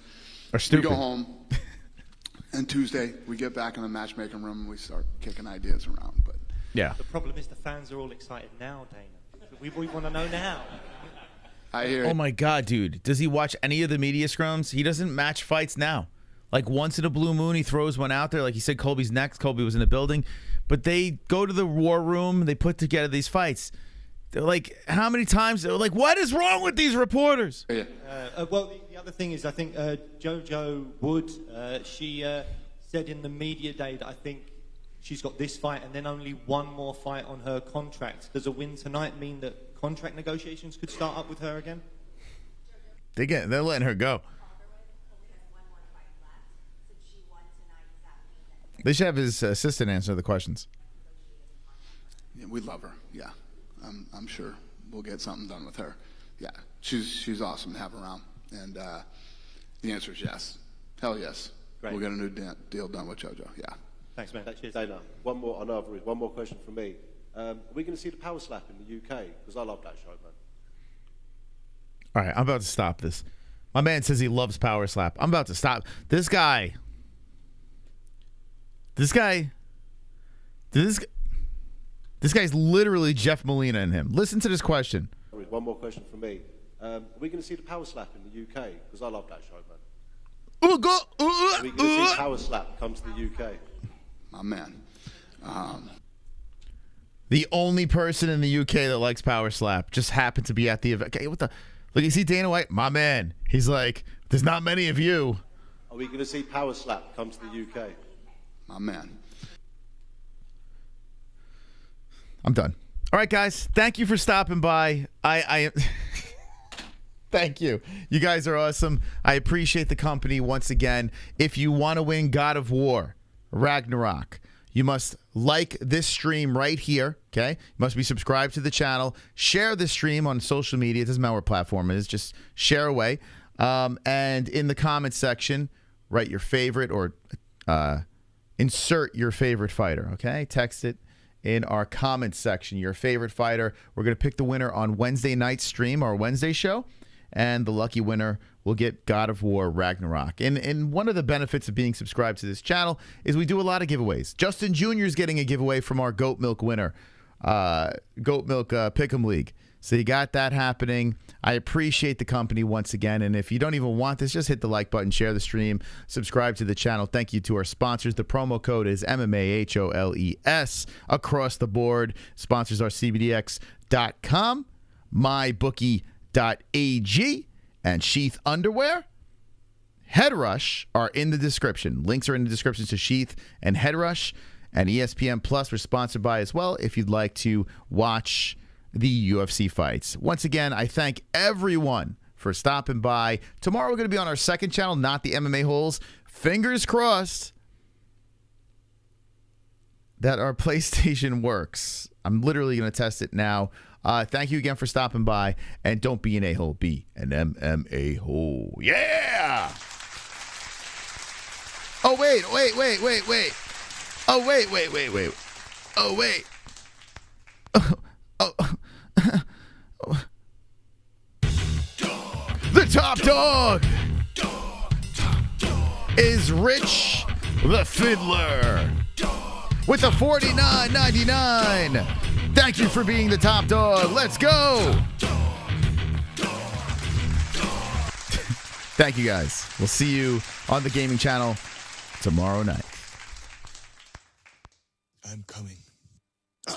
are stupid. We go home. And Tuesday, we get back in the matchmaking room and we start kicking ideas around. But yeah, the problem is the fans are all excited now, Dana. We want to know now. I hear. Oh my God, dude! Does he watch any of the media scrums? He doesn't match fights now. Like once in a blue moon, he throws one out there. Like he said, Colby's next. Colby was in the building, but they go to the war room. They put together these fights. They're like, how many times? They're like, what is wrong with these reporters? Yeah. Well, the other thing is, I think JoJo Wood, she said in the media day that I think she's got this fight and then only one more fight on her contract. Does a win tonight mean that contract negotiations could start up with her again? They're letting her go. They should have his assistant answer the questions. Yeah, we love her. Yeah. I'm sure we'll get something done with her. Yeah, she's awesome to have around, and the answer is yes. Hell yes. Great. We'll get a new deal done with JoJo. Yeah. Thanks, man. Cheers. Dana, one more question from me. Are we going to see the power slap in the UK? Because I love that show, man. All right, I'm about to stop this. My man says he loves power slap. I'm about to stop. This guy's literally Jeff Molina in him. Listen to this question. One more question from me. Are we going to see the power slap in the UK? Because I love that show, man. Are we going to see power slap come to the UK? My man. The only person in the UK that likes power slap just happened to be at the event. Okay, what the? Look, you see Dana White? My man. He's like, there's not many of you. Are we going to see power slap come to the UK? My man. I'm done. All right, guys. Thank you for stopping by. I thank you. You guys are awesome. I appreciate the company once again. If you want to win God of War, Ragnarok, you must like this stream right here, okay? You must be subscribed to the channel. Share this stream on social media. It doesn't matter what platform it is. Just share away. And in the comments section, write your favorite or insert your favorite fighter, okay? Text it in our comments section, your favorite fighter. We're going to pick the winner on Wednesday night's stream, our Wednesday show, and the lucky winner will get God of War Ragnarok. And one of the benefits of being subscribed to this channel is we do a lot of giveaways. Justin Jr. is getting a giveaway from our Goat Milk winner, Goat Milk Pick'em League. So you got that happening. I appreciate the company once again. And if you don't even want this, just hit the like button, share the stream, subscribe to the channel. Thank you to our sponsors. The promo code is MMAHOLES across the board. Sponsors are CBDX.com, MyBookie.ag, and Sheath Underwear. Head Rush are in the description. Links are in the description to Sheath and Head Rush. And ESPN Plus we're sponsored by as well if you'd like to watch the UFC fights. Once again, I thank everyone for stopping by. Tomorrow we're going to be on our second channel, not the MMA-Holes. Fingers crossed that our PlayStation works. I'm literally going to test it now. Thank you again for stopping by. And don't be an a-hole, be an MMA-hole. Yeah! Oh, wait. Oh, wait. Oh, wait. The top dog is Rich the Fiddler with the $49.99. Thank you for being the top dog. Let's go. Thank you, guys. We'll see you on the gaming channel tomorrow night. I'm coming. A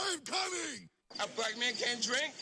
black man can't drink?